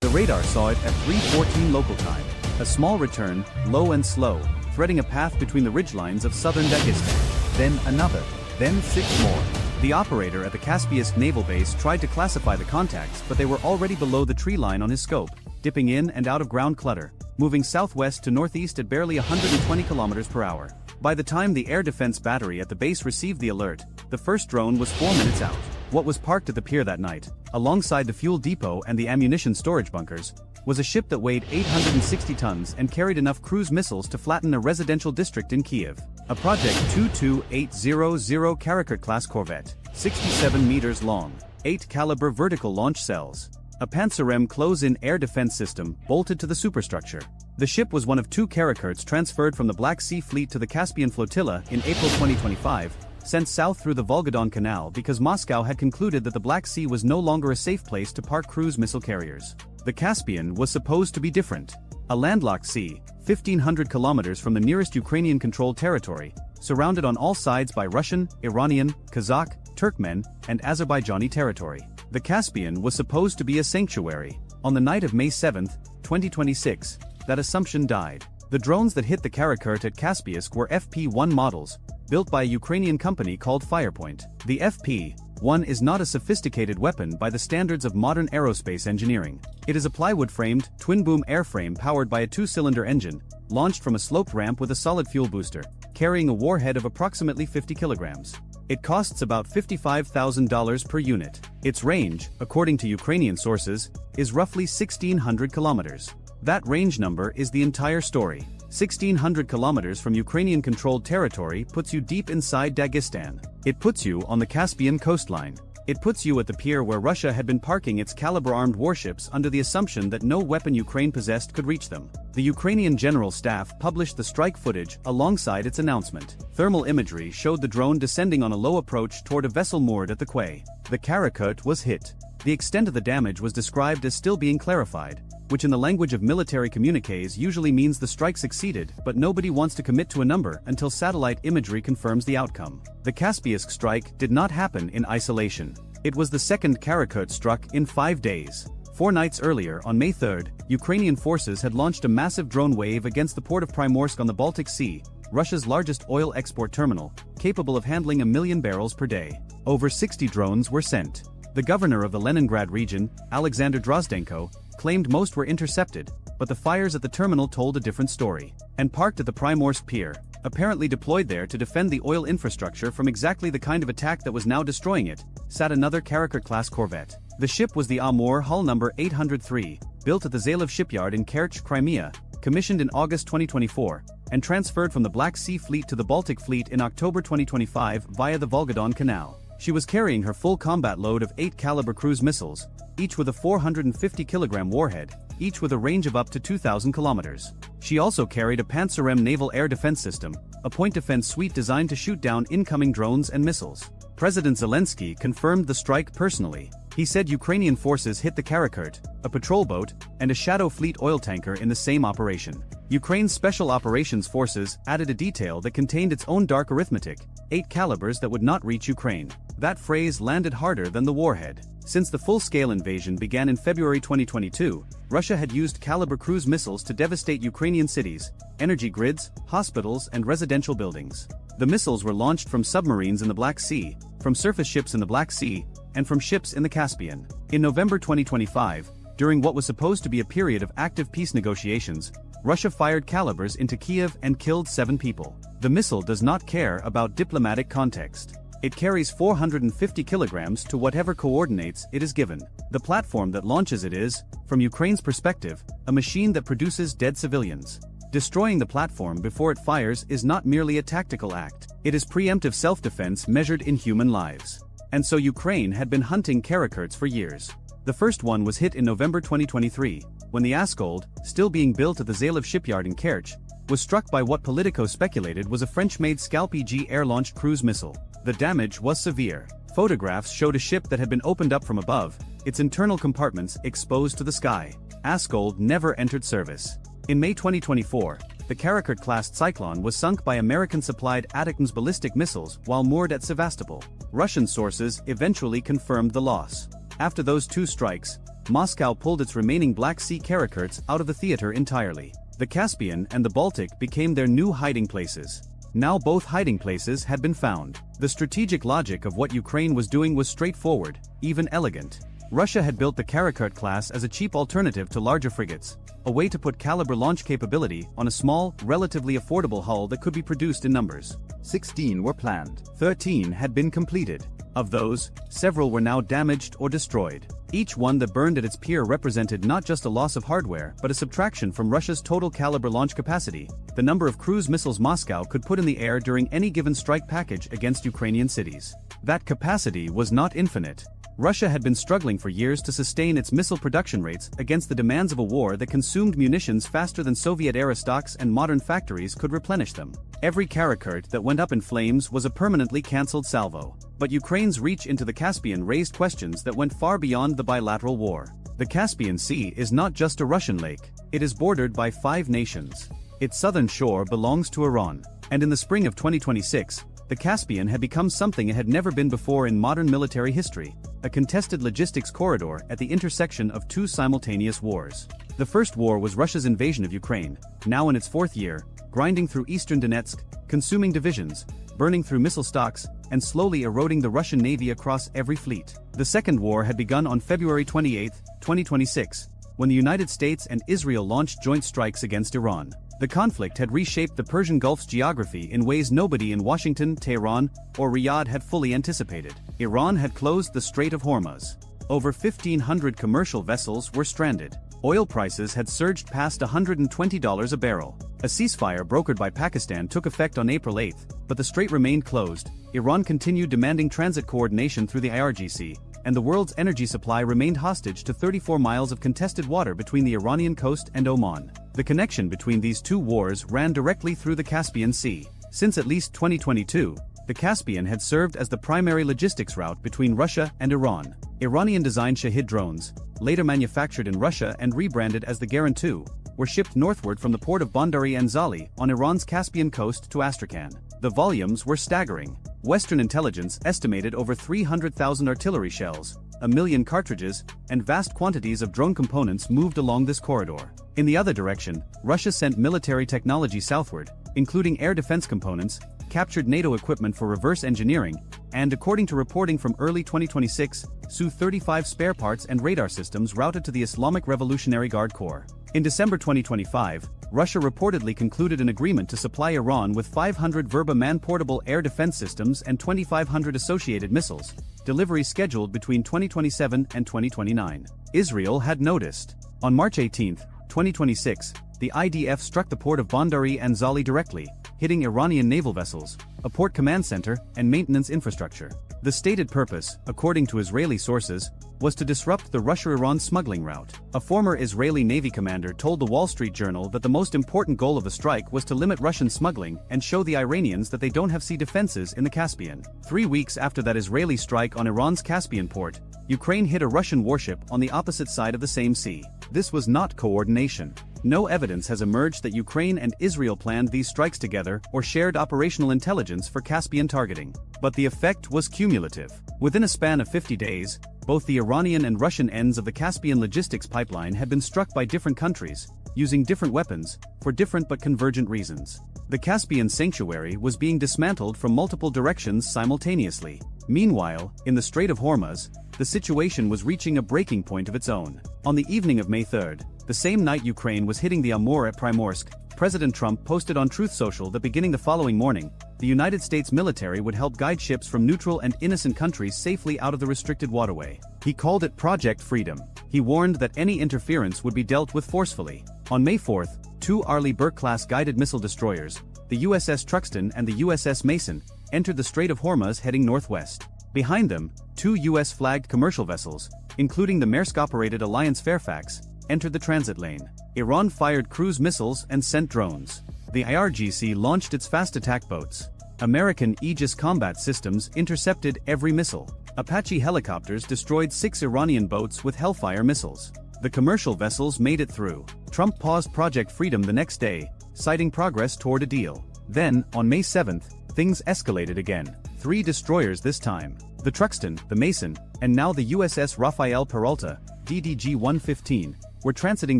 The radar saw it at 3:14 local time. A small return, low and slow, threading a path between the ridgelines of southern Dagestan. Then another, then 6 more. The operator at the Caspian naval base tried to classify the contacts, but they were already below the tree line on his scope, dipping in and out of ground clutter, moving southwest to northeast at barely 120 km per hour. By the time the air defense battery at the base received the alert, the first drone was 4 minutes out. What was parked at the pier that night, alongside the fuel depot and the ammunition storage bunkers, was a ship that weighed 860 tons and carried enough cruise missiles to flatten a residential district in Kiev. A Project 22800 Karakurt-class corvette, 67 meters long, 8-caliber vertical launch cells. A Panzerem close-in air defense system bolted to the superstructure. The ship was one of 2 Karakurts transferred from the Black Sea Fleet to the Caspian Flotilla in April 2025, sent south through the Volga-Don Canal because Moscow had concluded that the Black Sea was no longer a safe place to park cruise missile carriers. The Caspian was supposed to be different. A landlocked sea, 1,500 kilometers from the nearest Ukrainian-controlled territory, surrounded on all sides by Russian, Iranian, Kazakh, Turkmen, and Azerbaijani territory. The Caspian was supposed to be a sanctuary. On the night of May 7, 2026, that assumption died. The drones that hit the Karakurt at Caspiask were FP-1 models, built by a Ukrainian company called Firepoint. The FP-1 is not a sophisticated weapon by the standards of modern aerospace engineering. It is a plywood-framed, twin-boom airframe powered by a 2-cylinder engine, launched from a sloped ramp with a solid fuel booster, carrying a warhead of approximately 50 kilograms. It costs about $55,000 per unit. Its range, according to Ukrainian sources, is roughly 1,600 kilometers. That range number is the entire story. 1,600 kilometers from Ukrainian-controlled territory puts you deep inside Dagestan. It puts you on the Caspian coastline. It puts you at the pier where Russia had been parking its caliber-armed warships under the assumption that no weapon Ukraine possessed could reach them. The Ukrainian General Staff published the strike footage alongside its announcement. Thermal imagery showed the drone descending on a low approach toward a vessel moored at the quay. The Karakurt was hit. The extent of the damage was described as still being clarified, which in the language of military communiques usually means the strike succeeded, but nobody wants to commit to a number until satellite imagery confirms the outcome. The Kaspisk strike did not happen in isolation. It was the second Karakurt struck in 5 days. 4 nights earlier, on May 3, Ukrainian forces had launched a massive drone wave against the port of Primorsk on the Baltic Sea, Russia's largest oil export terminal, capable of handling 1 million barrels per day. Over 60 drones were sent. The governor of the Leningrad region, Alexander Drozdenko, claimed most were intercepted, but the fires at the terminal told a different story. And parked at the Primorsk pier, apparently deployed there to defend the oil infrastructure from exactly the kind of attack that was now destroying it, sat another Karakurt-class corvette. The ship was the Amur, hull number 803, built at the Zalev shipyard in Kerch, Crimea, commissioned in August 2024, and transferred from the Black Sea Fleet to the Baltic Fleet in October 2025 via the Volga-Don Canal. She was carrying her full combat load of 8 caliber cruise missiles, each with a 450-kilogram warhead, each with a range of up to 2,000 kilometers. She also carried a Panzerem naval air defense system, a point defense suite designed to shoot down incoming drones and missiles. President Zelensky confirmed the strike personally. He said Ukrainian forces hit the Karakurt, a patrol boat, and a Shadow Fleet oil tanker in the same operation. Ukraine's Special Operations Forces added a detail that contained its own dark arithmetic, 8 calibers that would not reach Ukraine. That phrase landed harder than the warhead. Since the full-scale invasion began in February 2022, Russia had used caliber cruise missiles to devastate Ukrainian cities, energy grids, hospitals, and residential buildings. The missiles were launched from submarines in the Black Sea, from surface ships in the Black Sea, and from ships in the Caspian. In November 2025, during what was supposed to be a period of active peace negotiations, Russia fired calibers into Kiev and killed 7 people. The missile does not care about diplomatic context. It carries 450 kilograms to whatever coordinates it is given. The platform that launches it is, from Ukraine's perspective, a machine that produces dead civilians. Destroying the platform before it fires is not merely a tactical act. It is preemptive self-defense measured in human lives. And so Ukraine had been hunting Karakurts for years. The first one was hit in November 2023, when the Askold, still being built at the Zalev shipyard in Kerch, was struck by what Politico speculated was a French-made Scalp-EG air-launched cruise missile. The damage was severe. Photographs showed a ship that had been opened up from above, its internal compartments exposed to the sky. Askold never entered service. In May 2024, the Karakurt-class Cyclone was sunk by American-supplied ATACMS ballistic missiles while moored at Sevastopol. Russian sources eventually confirmed the loss. After those 2 strikes, Moscow pulled its remaining Black Sea Karakurts out of the theater entirely. The Caspian and the Baltic became their new hiding places. Now both hiding places had been found. The strategic logic of what Ukraine was doing was straightforward, even elegant. Russia had built the Karakurt class as a cheap alternative to larger frigates, a way to put caliber launch capability on a small, relatively affordable hull that could be produced in numbers. 16 were planned. 13 had been completed. Of those, several were now damaged or destroyed. Each one that burned at its pier represented not just a loss of hardware but a subtraction from Russia's total caliber launch capacity, the number of cruise missiles Moscow could put in the air during any given strike package against Ukrainian cities. That capacity was not infinite. Russia had been struggling for years to sustain its missile production rates against the demands of a war that consumed munitions faster than Soviet-era stocks and modern factories could replenish them. Every Karakurt that went up in flames was a permanently cancelled salvo. But Ukraine's reach into the Caspian raised questions that went far beyond the bilateral war. The Caspian Sea is not just a Russian lake. It is bordered by 5 nations. Its southern shore belongs to Iran. And in the spring of 2026, the Caspian had become something it had never been before in modern military history, a contested logistics corridor at the intersection of 2 simultaneous wars. The first war was Russia's invasion of Ukraine, now in its 4th year, grinding through eastern Donetsk, consuming divisions, burning through missile stocks, and slowly eroding the Russian Navy across every fleet. The Second War had begun on February 28, 2026, when the United States and Israel launched joint strikes against Iran. The conflict had reshaped the Persian Gulf's geography in ways nobody in Washington, Tehran, or Riyadh had fully anticipated. Iran had closed the Strait of Hormuz. Over 1,500 commercial vessels were stranded. Oil prices had surged past $120 a barrel. A ceasefire brokered by Pakistan took effect on April 8, but the strait remained closed. Iran continued demanding transit coordination through the IRGC, and the world's energy supply remained hostage to 34 miles of contested water between the Iranian coast and Oman. The connection between these two wars ran directly through the Caspian Sea. Since at least 2022, the Caspian had served as the primary logistics route between Russia and Iran. Iranian-designed Shahid drones, later manufactured in Russia and rebranded as the Garan 2, were shipped northward from the port of Bandari Anzali on Iran's Caspian coast to Astrakhan. The volumes were staggering. Western intelligence estimated over 300,000 artillery shells, 1 million cartridges, and vast quantities of drone components moved along this corridor. In the other direction, Russia sent military technology southward, including air defense components, captured NATO equipment for reverse engineering, and according to reporting from early 2026, Su-35 spare parts and radar systems routed to the Islamic Revolutionary Guard Corps. In December 2025, Russia reportedly concluded an agreement to supply Iran with 500 Verba man-portable air defense systems and 2,500 associated missiles, deliveries scheduled between 2027 and 2029. Israel had noticed. On March 18, 2026, the IDF struck the port of Bandari Anzali directly, hitting Iranian naval vessels, a port command center, and maintenance infrastructure. The stated purpose, according to Israeli sources, was to disrupt the Russia-Iran smuggling route. A former Israeli Navy commander told the Wall Street Journal that the most important goal of the strike was to limit Russian smuggling and show the Iranians that they don't have sea defenses in the Caspian. 3 weeks after that Israeli strike on Iran's Caspian port, Ukraine hit a Russian warship on the opposite side of the same sea. This was not coordination. No evidence has emerged that Ukraine and Israel planned these strikes together or shared operational intelligence for Caspian targeting. But the effect was cumulative. Within a span of 50 days, both the Iranian and Russian ends of the Caspian logistics pipeline had been struck by different countries, using different weapons, for different but convergent reasons. The Caspian sanctuary was being dismantled from multiple directions simultaneously. Meanwhile, in the Strait of Hormuz, the situation was reaching a breaking point of its own. On the evening of May 3, the same night Ukraine was hitting the Amur at Primorsk, President Trump posted on Truth Social that beginning the following morning, the United States military would help guide ships from neutral and innocent countries safely out of the restricted waterway. He called it Project Freedom. He warned that any interference would be dealt with forcefully. On May 4, 2 Arleigh Burke-class guided missile destroyers, the USS Truxtun and the USS Mason, entered the Strait of Hormuz heading northwest. Behind them, 2 US-flagged commercial vessels, including the Maersk-operated Alliance Fairfax, entered the transit lane. Iran fired cruise missiles and sent drones. The IRGC launched its fast attack boats. American Aegis combat systems intercepted every missile. Apache helicopters destroyed 6 Iranian boats with Hellfire missiles. The commercial vessels made it through. Trump paused Project Freedom the next day, citing progress toward a deal. Then, on May 7, things escalated again. 3 destroyers this time. The Truxtun, the Mason, and now the USS Rafael Peralta, DDG-115, were transiting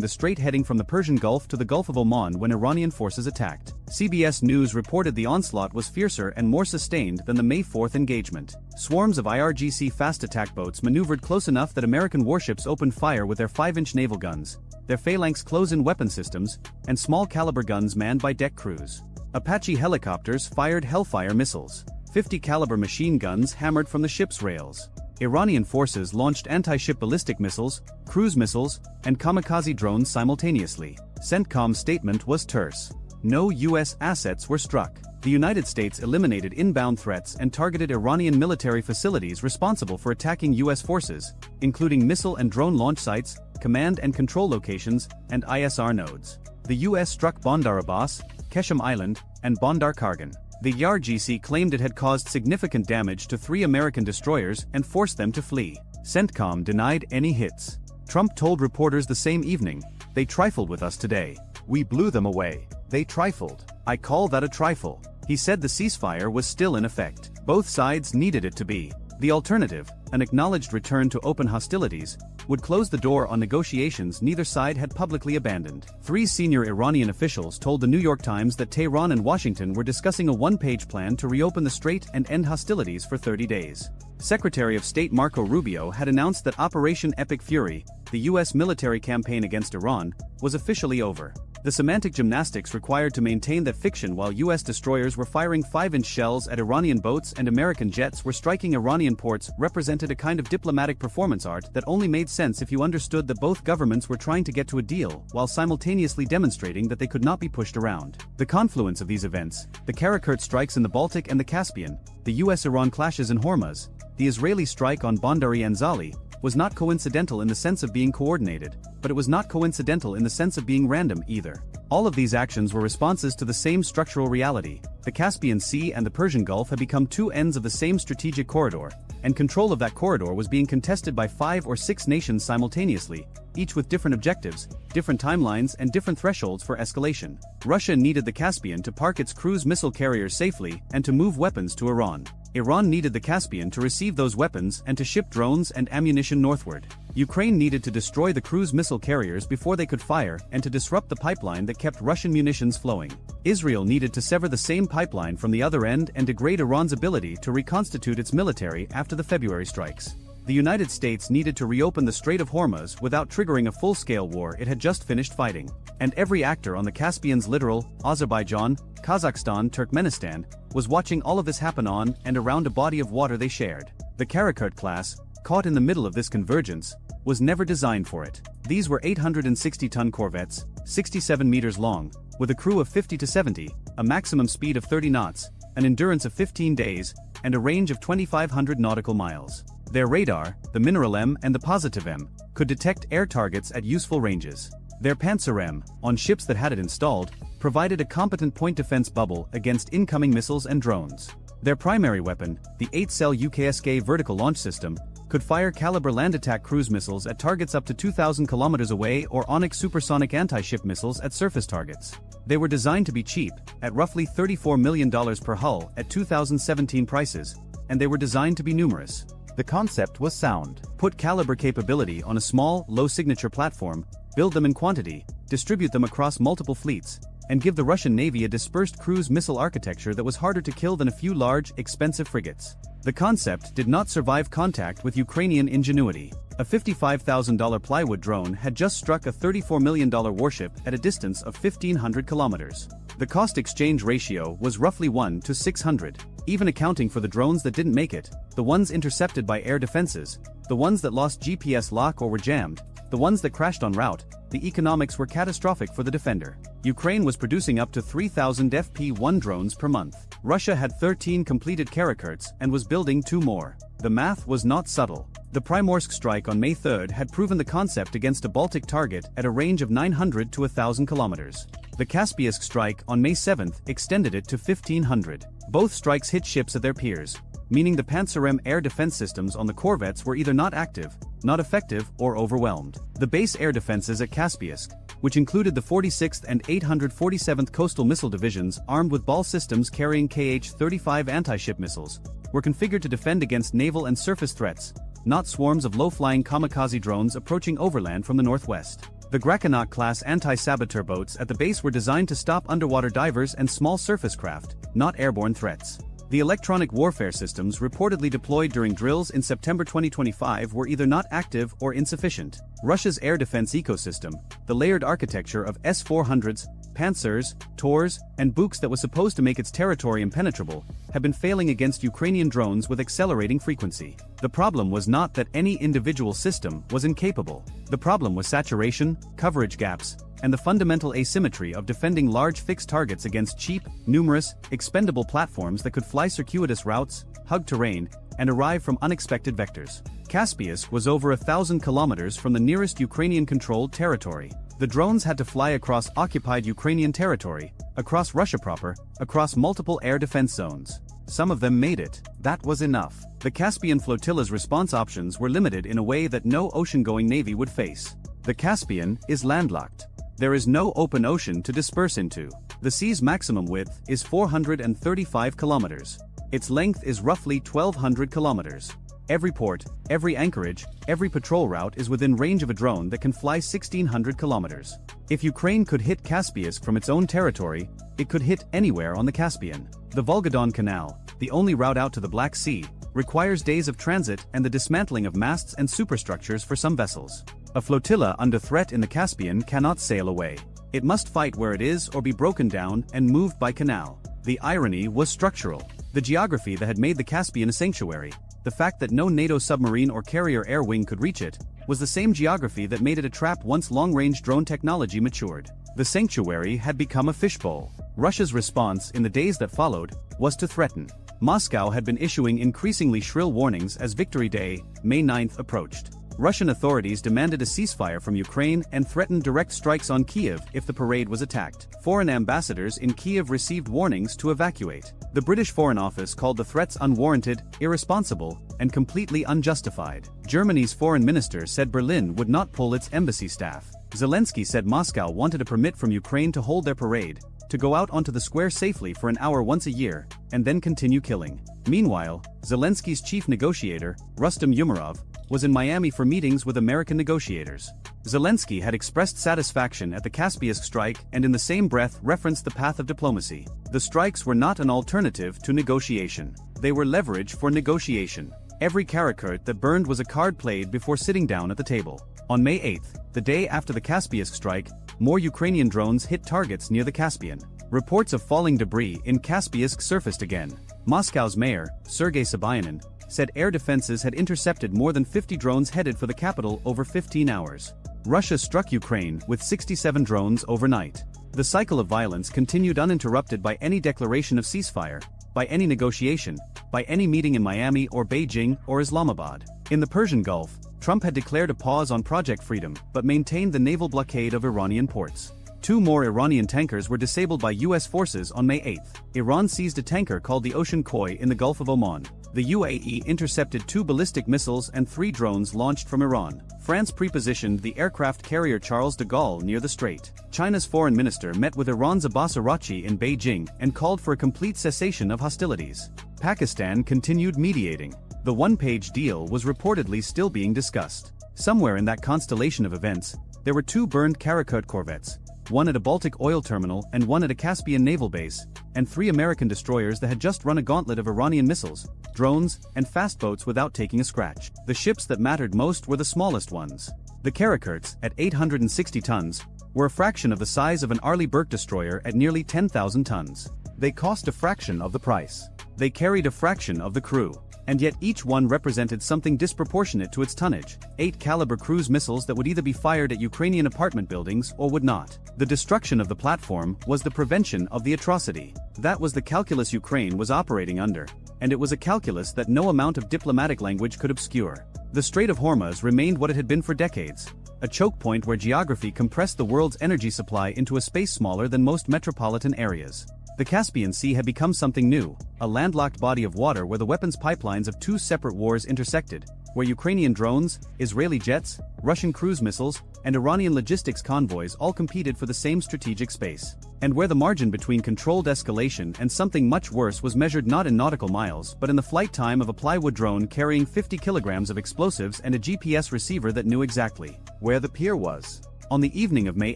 the strait heading from the Persian Gulf to the Gulf of Oman when Iranian forces attacked. CBS News reported the onslaught was fiercer and more sustained than the May 4 engagement. Swarms of IRGC fast attack boats maneuvered close enough that American warships opened fire with their 5-inch naval guns, their Phalanx close-in weapon systems, and small-caliber guns manned by deck crews. Apache helicopters fired Hellfire missiles. 50-caliber machine guns hammered from the ship's rails. Iranian forces launched anti-ship ballistic missiles, cruise missiles, and kamikaze drones simultaneously. CENTCOM's statement was terse. No U.S. assets were struck. The United States eliminated inbound threats and targeted Iranian military facilities responsible for attacking U.S. forces, including missile and drone launch sites, command and control locations, and ISR nodes. The U.S. struck Bandar Abbas, Keshem Island, and Bandar Kargan. The IRGC claimed it had caused significant damage to 3 American destroyers and forced them to flee. CENTCOM denied any hits. Trump told reporters the same evening, "They trifled with us today. We blew them away. They trifled. I call that a trifle." He said the ceasefire was still in effect. Both sides needed it to be. The alternative, an acknowledged return to open hostilities, would close the door on negotiations neither side had publicly abandoned. 3 senior Iranian officials told the New York Times that Tehran and Washington were discussing a 1-page plan to reopen the strait and end hostilities for 30 days. Secretary of State Marco Rubio had announced that Operation Epic Fury, the U.S. military campaign against Iran, was officially over. The semantic gymnastics required to maintain that fiction while US destroyers were firing 5-inch shells at Iranian boats and American jets were striking Iranian ports represented a kind of diplomatic performance art that only made sense if you understood that both governments were trying to get to a deal while simultaneously demonstrating that they could not be pushed around. The confluence of these events, the Karakurt strikes in the Baltic and the Caspian, the US-Iran clashes in Hormuz, the Israeli strike on Bandari Anzali, was not coincidental in the sense of being coordinated, but it was not coincidental in the sense of being random either. All of these actions were responses to the same structural reality. The Caspian Sea and the Persian Gulf had become two ends of the same strategic corridor, and control of that corridor was being contested by 5 or 6 nations simultaneously, each with different objectives, different timelines and different thresholds for escalation. Russia needed the Caspian to park its cruise missile carriers safely and to move weapons to Iran. Iran needed the Caspian to receive those weapons and to ship drones and ammunition northward. Ukraine needed to destroy the cruise missile carriers before they could fire and to disrupt the pipeline that kept Russian munitions flowing. Israel needed to sever the same pipeline from the other end and degrade Iran's ability to reconstitute its military after the February strikes. The United States needed to reopen the Strait of Hormuz without triggering a full-scale war it had just finished fighting. And every actor on the Caspian's littoral, Azerbaijan, Kazakhstan, Turkmenistan, was watching all of this happen on and around a body of water they shared. The Karakurt class, caught in the middle of this convergence, was never designed for it. These were 860-ton corvettes, 67 meters long, with a crew of 50 to 70, a maximum speed of 30 knots, an endurance of 15 days, and a range of 2,500 nautical miles. Their radar, the Mineral M and the Positive M, could detect air targets at useful ranges. Their Panzer M, on ships that had it installed, provided a competent point defense bubble against incoming missiles and drones. Their primary weapon, the 8-cell UKSK vertical launch system, could fire caliber land attack cruise missiles at targets up to 2,000 kilometers away or Onyx supersonic anti-ship missiles at surface targets. They were designed to be cheap, at roughly $34 million per hull at 2017 prices, and they were designed to be numerous. The concept was sound. Put caliber capability on a small, low-signature platform, build them in quantity, distribute them across multiple fleets, and give the Russian Navy a dispersed cruise missile architecture that was harder to kill than a few large, expensive frigates. The concept did not survive contact with Ukrainian ingenuity. A $55,000 plywood drone had just struck a $34 million warship at a distance of 1,500 kilometers. The cost-exchange ratio was roughly 1 to 600. Even accounting for the drones that didn't make it, the ones intercepted by air defenses, the ones that lost GPS lock or were jammed, the ones that crashed en route, the economics were catastrophic for the defender. Ukraine was producing up to 3,000 FP-1 drones per month. Russia had 13 completed Karakurts and was building 2 more. The math was not subtle. The Primorsk strike on May 3 had proven the concept against a Baltic target at a range of 900 to 1,000 kilometers. The Kaspiysk strike on May 7 extended it to 1,500. Both strikes hit ships at their piers, meaning the Panzer M air defense systems on the corvettes were either not active, not effective, or overwhelmed. The base air defenses at Kaspiysk, which included the 46th and 847th Coastal Missile Divisions armed with ball systems carrying Kh-35 anti-ship missiles, were configured to defend against naval and surface threats, not swarms of low-flying kamikaze drones approaching overland from the northwest. The Grakanok-class anti-saboteur boats at the base were designed to stop underwater divers and small surface craft, not airborne threats. The electronic warfare systems reportedly deployed during drills in September 2025 were either not active or insufficient. Russia's air defense ecosystem, the layered architecture of S-400s, Pantsers, Tors, and Buks that was supposed to make its territory impenetrable, had been failing against Ukrainian drones with accelerating frequency. The problem was not that any individual system was incapable. The problem was saturation, coverage gaps, and the fundamental asymmetry of defending large fixed targets against cheap, numerous, expendable platforms that could fly circuitous routes, hug terrain, and arrive from unexpected vectors. Kaspiysk was over 1,000 kilometers from the nearest Ukrainian-controlled territory. The drones had to fly across occupied Ukrainian territory, across Russia proper, across multiple air defense zones. Some of them made it. That was enough. The Caspian flotilla's response options were limited in a way that no ocean-going navy would face. The Caspian is landlocked. There is no open ocean to disperse into. The sea's maximum width is 435 kilometers. Its length is roughly 1,200 kilometers. Every port, every anchorage, every patrol route is within range of a drone that can fly 1,600 kilometers. If Ukraine could hit Kaspiysk from its own territory, it could hit anywhere on the Caspian. The Volga-Don Canal, the only route out to the Black Sea, requires days of transit and the dismantling of masts and superstructures for some vessels. A flotilla under threat in the Caspian cannot sail away. It must fight where it is or be broken down and moved by canal. The irony was structural. The geography that had made the Caspian a sanctuary, the fact that no NATO submarine or carrier air wing could reach it, was the same geography that made it a trap once long-range drone technology matured. The sanctuary had become a fishbowl. Russia's response in the days that followed was to threaten. Moscow had been issuing increasingly shrill warnings as Victory Day, May 9th, approached. Russian authorities demanded a ceasefire from Ukraine and threatened direct strikes on Kyiv if the parade was attacked. Foreign ambassadors in Kyiv received warnings to evacuate. The British Foreign Office called the threats unwarranted, irresponsible, and completely unjustified. Germany's foreign minister said Berlin would not pull its embassy staff. Zelensky said Moscow wanted a permit from Ukraine to hold their parade, to go out onto the square safely for an hour once a year, and then continue killing. Meanwhile, Zelensky's chief negotiator, Rustem Umerov, was in Miami for meetings with American negotiators. Zelensky had expressed satisfaction at the Caspian strike and in the same breath referenced the path of diplomacy. The strikes were not an alternative to negotiation. They were leverage for negotiation. Every karakurt that burned was a card played before sitting down at the table. On May 8th, the day after the Caspian strike, more Ukrainian drones hit targets near the Caspian. Reports of falling debris in Caspian surfaced again. Moscow's mayor, Sergei Sobyanin, said air defenses had intercepted more than 50 drones headed for the capital over 15 hours. Russia struck Ukraine with 67 drones overnight. The cycle of violence continued uninterrupted by any declaration of ceasefire, by any negotiation, by any meeting in Miami or Beijing or Islamabad. In the Persian Gulf, Trump had declared a pause on Project Freedom but maintained the naval blockade of Iranian ports. 2 more Iranian tankers were disabled by U.S. forces on May 8th. Iran seized a tanker called the Ocean Koi in the Gulf of Oman. The UAE intercepted 2 ballistic missiles and 3 drones launched from Iran. France prepositioned the aircraft carrier Charles de Gaulle near the strait. China's foreign minister met with Iran's Abbas Araghchi in Beijing and called for a complete cessation of hostilities. Pakistan continued mediating. The one-page deal was reportedly still being discussed. Somewhere in that constellation of events, there were 2 burned Karakurt corvettes, one at a Baltic oil terminal and one at a Caspian naval base, and 3 American destroyers that had just run a gauntlet of Iranian missiles, drones, and fast boats without taking a scratch. The ships that mattered most were the smallest ones. The Karakurts, at 860 tons, were a fraction of the size of an Arleigh Burke destroyer at nearly 10,000 tons. They cost a fraction of the price. They carried a fraction of the crew. And yet each one represented something disproportionate to its tonnage. 8-caliber cruise missiles that would either be fired at Ukrainian apartment buildings or would not. The destruction of the platform was the prevention of the atrocity. That was the calculus Ukraine was operating under, and it was a calculus that no amount of diplomatic language could obscure. The Strait of Hormuz remained what it had been for decades, a choke point where geography compressed the world's energy supply into a space smaller than most metropolitan areas. The Caspian Sea had become something new, a landlocked body of water where the weapons pipelines of 2 separate wars intersected, where Ukrainian drones, Israeli jets, Russian cruise missiles, and Iranian logistics convoys all competed for the same strategic space, and where the margin between controlled escalation and something much worse was measured not in nautical miles but in the flight time of a plywood drone carrying 50 kilograms of explosives and a GPS receiver that knew exactly where the pier was. On the evening of May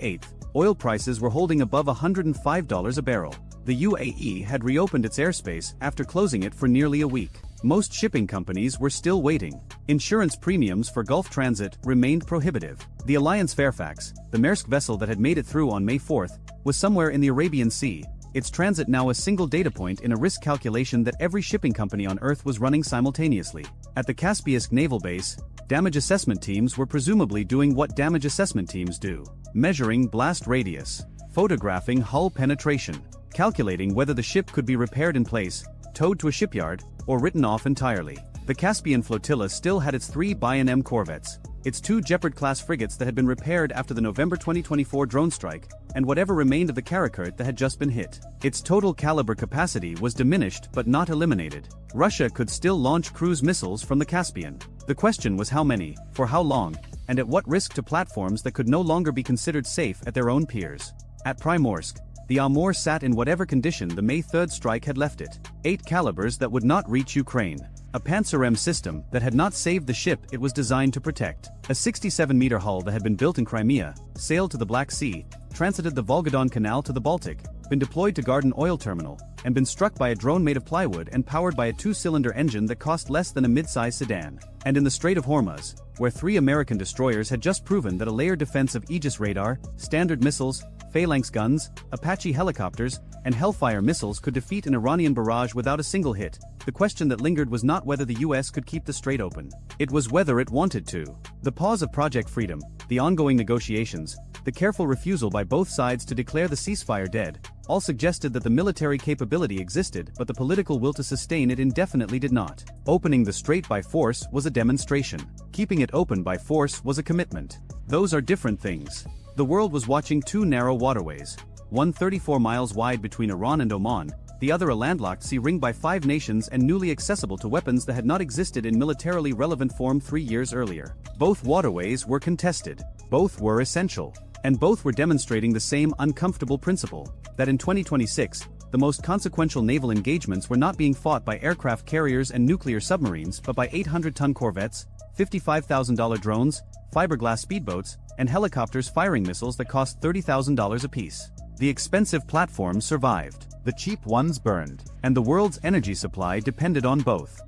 8th, oil prices were holding above $105 a barrel. The UAE had reopened its airspace after closing it for nearly a week. Most shipping companies were still waiting. Insurance premiums for Gulf transit remained prohibitive. The Alliance Fairfax, the Maersk vessel that had made it through on May 4th, was somewhere in the Arabian Sea, its transit now a single data point in a risk calculation that every shipping company on Earth was running simultaneously. At the Caspian naval base, damage assessment teams were presumably doing what damage assessment teams do: measuring blast radius, photographing hull penetration, calculating whether the ship could be repaired in place, towed to a shipyard, or written off entirely. The Caspian flotilla still had its 3 B&M corvettes, its 2 Jeopard-class frigates that had been repaired after the November 2024 drone strike, and whatever remained of the Karakurt that had just been hit. Its total caliber capacity was diminished but not eliminated. Russia could still launch cruise missiles from the Caspian. The question was how many, for how long, and at what risk to platforms that could no longer be considered safe at their own piers. At Primorsk, the Amur sat in whatever condition the May 3rd strike had left it. 8 calibers that would not reach Ukraine. A Panzer-M system that had not saved the ship it was designed to protect. A 67-meter hull that had been built in Crimea, sailed to the Black Sea, transited the Volga-Don Canal to the Baltic, been deployed to guard an oil terminal, and been struck by a drone made of plywood and powered by a 2-cylinder engine that cost less than a mid-size sedan. And in the Strait of Hormuz, where 3 American destroyers had just proven that a layered defense of Aegis radar, Standard missiles, Phalanx guns, Apache helicopters, and Hellfire missiles could defeat an Iranian barrage without a single hit. The question that lingered was not whether the US could keep the strait open. It was whether it wanted to. The pause of Project Freedom, the ongoing negotiations, the careful refusal by both sides to declare the ceasefire dead, all suggested that the military capability existed but the political will to sustain it indefinitely did not. Opening the strait by force was a demonstration. Keeping it open by force was a commitment. Those are different things. The world was watching two narrow waterways, one 34 miles wide between Iran and Oman, the other a landlocked sea ringed by 5 nations and newly accessible to weapons that had not existed in militarily relevant form 3 years earlier. Both waterways were contested. Both were essential. And both were demonstrating the same uncomfortable principle, that in 2026, the most consequential naval engagements were not being fought by aircraft carriers and nuclear submarines but by 800-ton corvettes, $55,000 drones, fiberglass speedboats, and helicopters firing missiles that cost $30,000 apiece. The expensive platforms survived. The cheap ones burned. And the world's energy supply depended on both.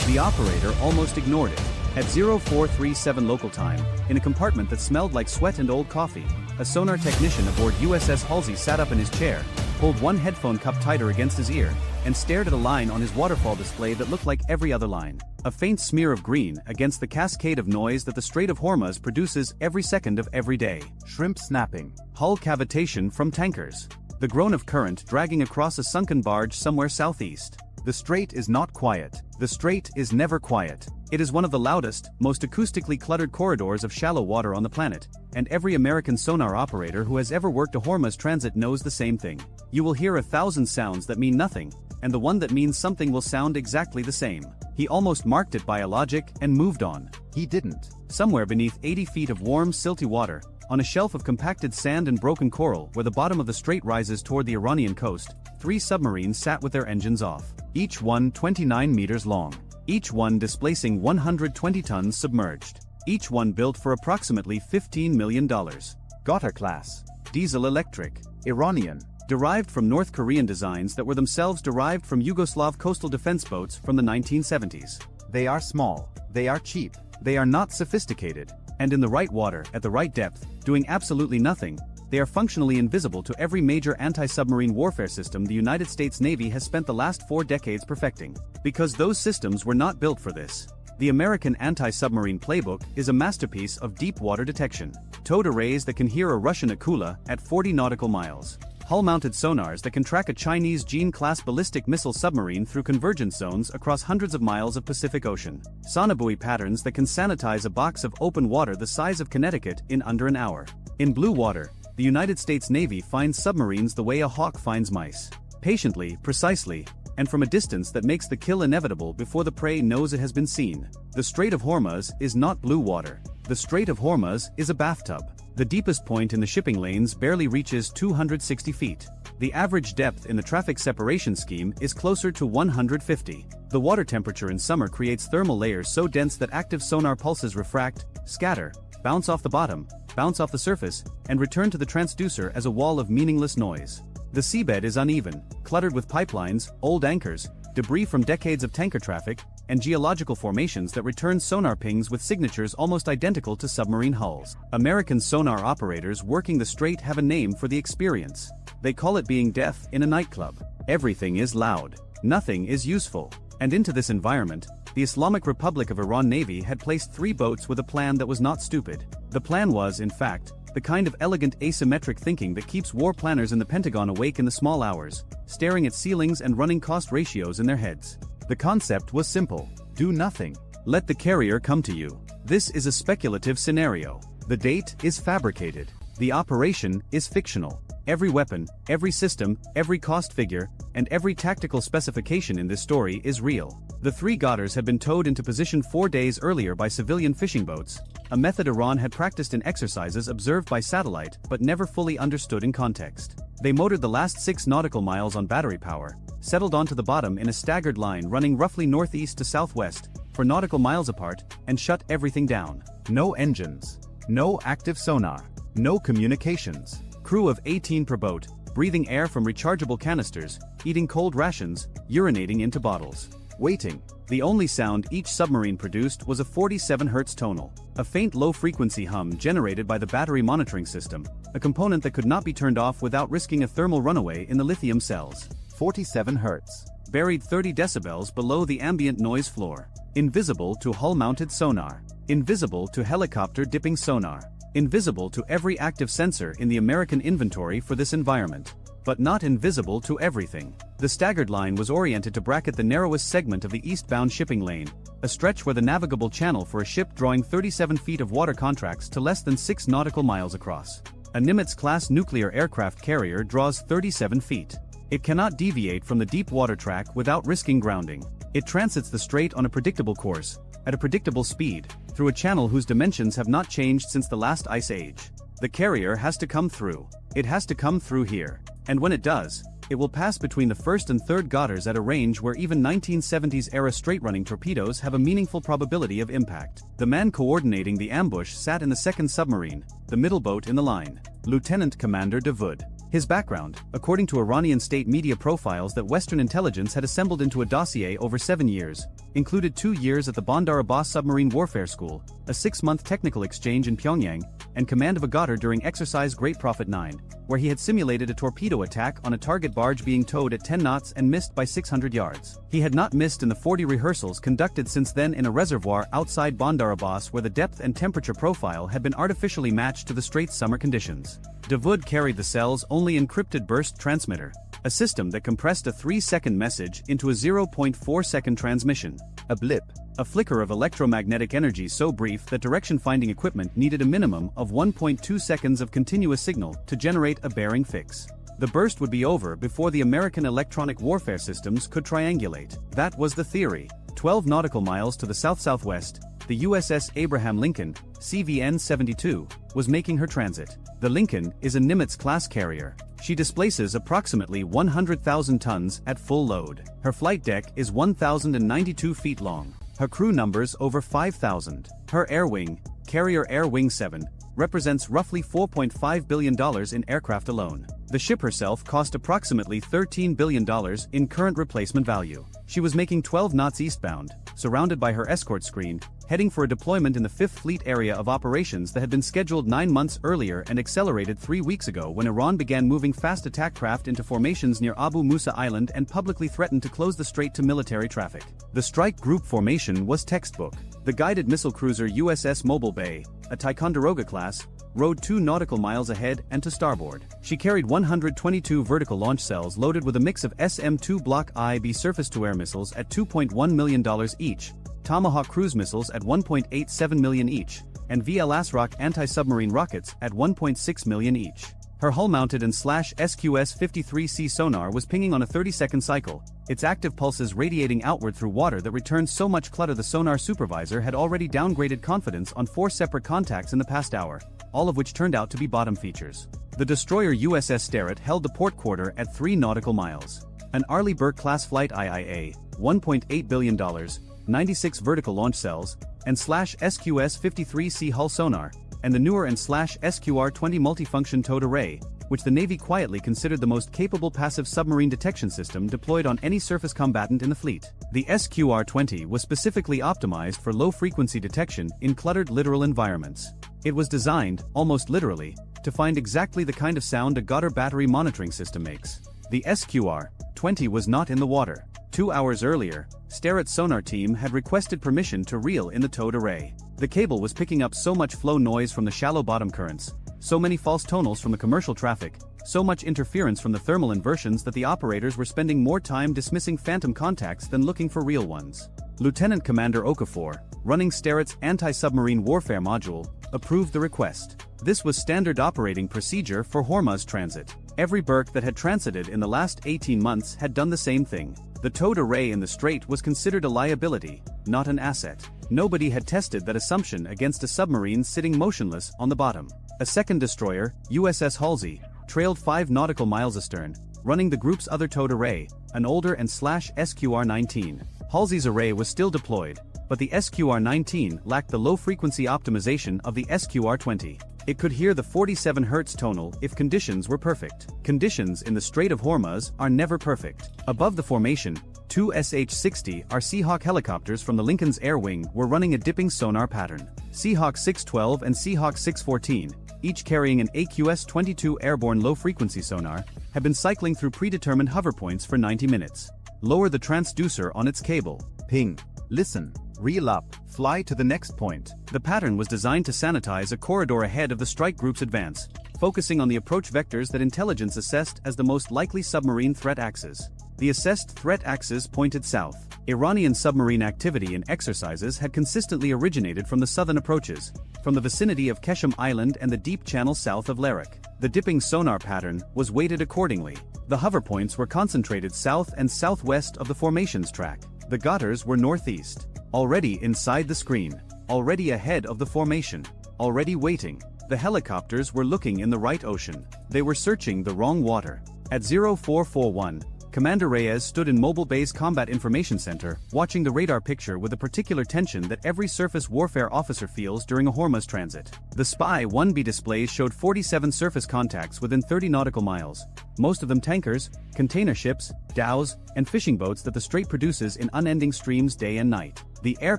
The operator almost ignored it. At 0437 local time, in a compartment that smelled like sweat and old coffee, a sonar technician aboard USS Halsey sat up in his chair, pulled one headphone cup tighter against his ear, and stared at a line on his waterfall display that looked like every other line. A faint smear of green against the cascade of noise that the Strait of Hormuz produces every second of every day. Shrimp snapping. Hull cavitation from tankers. The groan of current dragging across a sunken barge somewhere southeast. The strait is not quiet. The strait is never quiet. It is one of the loudest, most acoustically cluttered corridors of shallow water on the planet, and every American sonar operator who has ever worked a Hormuz transit knows the same thing. You will hear 1,000 sounds that mean nothing, and the one that means something will sound exactly the same. He almost marked it by a logic and moved on. He didn't. Somewhere beneath 80 feet of warm, silty water, on a shelf of compacted sand and broken coral where the bottom of the strait rises toward the Iranian coast, 3 submarines sat with their engines off. Each one 29 meters long. Each one displacing 120 tons submerged. Each one built for approximately $15 million. Gota class. Diesel electric. Iranian. Derived from North Korean designs that were themselves derived from Yugoslav coastal defense boats from the 1970s. They are small. They are cheap. They are not sophisticated. And in the right water, at the right depth, doing absolutely nothing, they are functionally invisible to every major anti-submarine warfare system the United States Navy has spent the last 4 decades perfecting. Because those systems were not built for this. The American anti-submarine playbook is a masterpiece of deep water detection. Towed arrays that can hear a Russian Akula at 40 nautical miles. Hull-mounted sonars that can track a Chinese Jean-class ballistic missile submarine through convergence zones across hundreds of miles of Pacific Ocean. Sonobuoy patterns that can sanitize a box of open water the size of Connecticut in under an hour. In blue water, the United States Navy finds submarines the way a hawk finds mice. Patiently, precisely, and from a distance that makes the kill inevitable before the prey knows it has been seen. The Strait of Hormuz is not blue water. The Strait of Hormuz is a bathtub. The deepest point in the shipping lanes barely reaches 260 feet. The average depth in the traffic separation scheme is closer to 150. The water temperature in summer creates thermal layers so dense that active sonar pulses refract, scatter, bounce off the bottom, bounce off the surface, and return to the transducer as a wall of meaningless noise. The seabed is uneven, cluttered with pipelines, old anchors, debris from decades of tanker traffic, and geological formations that return sonar pings with signatures almost identical to submarine hulls. American sonar operators working the strait have a name for the experience. They call it being deaf in a nightclub. Everything is loud. Nothing is useful. And into this environment, the Islamic Republic of Iran Navy had placed 3 boats with a plan that was not stupid. The plan was, in fact, the kind of elegant asymmetric thinking that keeps war planners in the Pentagon awake in the small hours, staring at ceilings and running cost ratios in their heads. The concept was simple. Do nothing. Let the carrier come to you. This is a speculative scenario. The date is fabricated. The operation is fictional. Every weapon, every system, every cost figure, and every tactical specification in this story is real. The 3 Godders had been towed into position 4 days earlier by civilian fishing boats, a method Iran had practiced in exercises observed by satellite but never fully understood in context. They motored the last 6 nautical miles on battery power, settled onto the bottom in a staggered line running roughly northeast to southwest, 4 nautical miles apart, and shut everything down. No engines. No active sonar. No communications. Crew of 18 per boat, breathing air from rechargeable canisters, eating cold rations, urinating into bottles. Waiting. The only sound each submarine produced was a 47 Hz tonal, a faint low-frequency hum generated by the battery monitoring system, a component that could not be turned off without risking a thermal runaway in the lithium cells. 47 Hz. Buried 30 decibels below the ambient noise floor. Invisible to hull-mounted sonar. Invisible to helicopter dipping sonar. Invisible to every active sensor in the American inventory for this environment. But not invisible to everything. The staggered line was oriented to bracket the narrowest segment of the eastbound shipping lane, a stretch where the navigable channel for a ship drawing 37 feet of water contracts to less than 6 nautical miles across. A Nimitz-class nuclear aircraft carrier draws 37 feet. It cannot deviate from the deep water track without risking grounding. It transits the strait on a predictable course, at a predictable speed, through a channel whose dimensions have not changed since the last ice age. The carrier has to come through. It has to come through here. And when it does, it will pass between the first and third gutters at a range where even 1970s-era straight-running torpedoes have a meaningful probability of impact. The man coordinating the ambush sat in the second submarine, the middle boat in the line, Lieutenant Commander Davoud. His background, according to Iranian state media profiles that Western intelligence had assembled into a dossier over 7 years, included 2 years at the Bandar Abbas Submarine Warfare School, a 6-month technical exchange in Pyongyang, and command of a Ghouta during Exercise Great Prophet 9, where he had simulated a torpedo attack on a target barge being towed at 10 knots and missed by 600 yards. He had not missed in the 40 rehearsals conducted since then in a reservoir outside Bandar Abbas where the depth and temperature profile had been artificially matched to the strait's summer conditions. Davoud carried the cell's only encrypted burst transmitter, a system that compressed a 3-second message into a 0.4-second transmission. A blip, a flicker of electromagnetic energy so brief that direction-finding equipment needed a minimum of 1.2 seconds of continuous signal to generate a bearing fix. The burst would be over before the American electronic warfare systems could triangulate. That was the theory. 12 nautical miles to the south-southwest, the USS Abraham Lincoln, CVN-72, was making her transit. The Lincoln is a Nimitz-class carrier. She displaces approximately 100,000 tons at full load. Her flight deck is 1,092 feet long. Her crew numbers over 5,000. Her air wing, Carrier Air Wing 7, represents roughly $4.5 billion in aircraft alone. The ship herself cost approximately $13 billion in current replacement value. She was making 12 knots eastbound, surrounded by her escort screen, heading for a deployment in the 5th Fleet area of operations that had been scheduled 9 months earlier and accelerated 3 weeks ago when Iran began moving fast attack craft into formations near Abu Musa Island and publicly threatened to close the strait to military traffic. The strike group formation was textbook. The guided missile cruiser USS Mobile Bay, a Ticonderoga class, rode 2 nautical miles ahead and to starboard. She carried 122 vertical launch cells loaded with a mix of SM-2 Block IB surface-to-air missiles at $2.1 million each, Tomahawk cruise missiles at $1.87 million each, and VLASROC anti-submarine rockets at $1.6 million each. Her hull-mounted and SQS 53C sonar was pinging on a 30-second cycle, its active pulses radiating outward through water that returned so much clutter the sonar supervisor had already downgraded confidence on 4 separate contacts in the past hour, all of which turned out to be bottom features. The destroyer USS Sterett held the port quarter at 3 nautical miles. An Arleigh Burke-class flight IIA, $1.8 billion, 96 vertical launch cells, and SQS 53C hull sonar, and the newer and SQR-20 multifunction towed array, which the Navy quietly considered the most capable passive submarine detection system deployed on any surface combatant in the fleet. The SQR-20 was specifically optimized for low-frequency detection in cluttered littoral environments. It was designed, almost literally, to find exactly the kind of sound a Ghouta battery monitoring system makes. The SQR-20 was not in the water. 2 hours earlier, Sterett's sonar team had requested permission to reel in the towed array. The cable was picking up so much flow noise from the shallow bottom currents, so many false tonals from the commercial traffic, so much interference from the thermal inversions that the operators were spending more time dismissing phantom contacts than looking for real ones. Lieutenant Commander Okafor, running Sterett's anti-submarine warfare module, approved the request. This was standard operating procedure for Hormuz transit. Every berk that had transited in the last 18 months had done the same thing. The towed array in the strait was considered a liability, not an asset. Nobody had tested that assumption against a submarine sitting motionless on the bottom. A second destroyer, USS Halsey, trailed 5 nautical miles astern, running the group's other towed array, an older and SQR-19. Halsey's array was still deployed, but the SQR-19 lacked the low-frequency optimization of the SQR-20. It could hear the 47 Hz tonal if conditions were perfect. Conditions in the Strait of Hormuz are never perfect. Above the formation, Two MH-60R Seahawk helicopters from the Lincoln's Air Wing were running a dipping sonar pattern. Seahawk 612 and Seahawk 614, each carrying an AQS-22 airborne low-frequency sonar, had been cycling through predetermined hover points for 90 minutes. Lower the transducer on its cable. Ping. Listen. Reel up. Fly to the next point. The pattern was designed to sanitize a corridor ahead of the strike group's advance, focusing on the approach vectors that intelligence assessed as the most likely submarine threat axes. The assessed threat axis pointed south. Iranian submarine activity and exercises had consistently originated from the southern approaches, from the vicinity of Keshem Island and the deep channel south of Larak. The dipping sonar pattern was weighted accordingly. The hover points were concentrated south and southwest of the formations track. The gutters were northeast. Already inside the screen. Already ahead of the formation. Already waiting. The helicopters were looking in the right ocean. They were searching the wrong water. At 0441, Commander Reyes stood in Mobile Bay's Combat Information Center, watching the radar picture with the particular tension that every surface warfare officer feels during a Hormuz transit. The Spy 1B displays showed 47 surface contacts within 30 nautical miles, most of them tankers, container ships, dhows, and fishing boats that the Strait produces in unending streams day and night. The air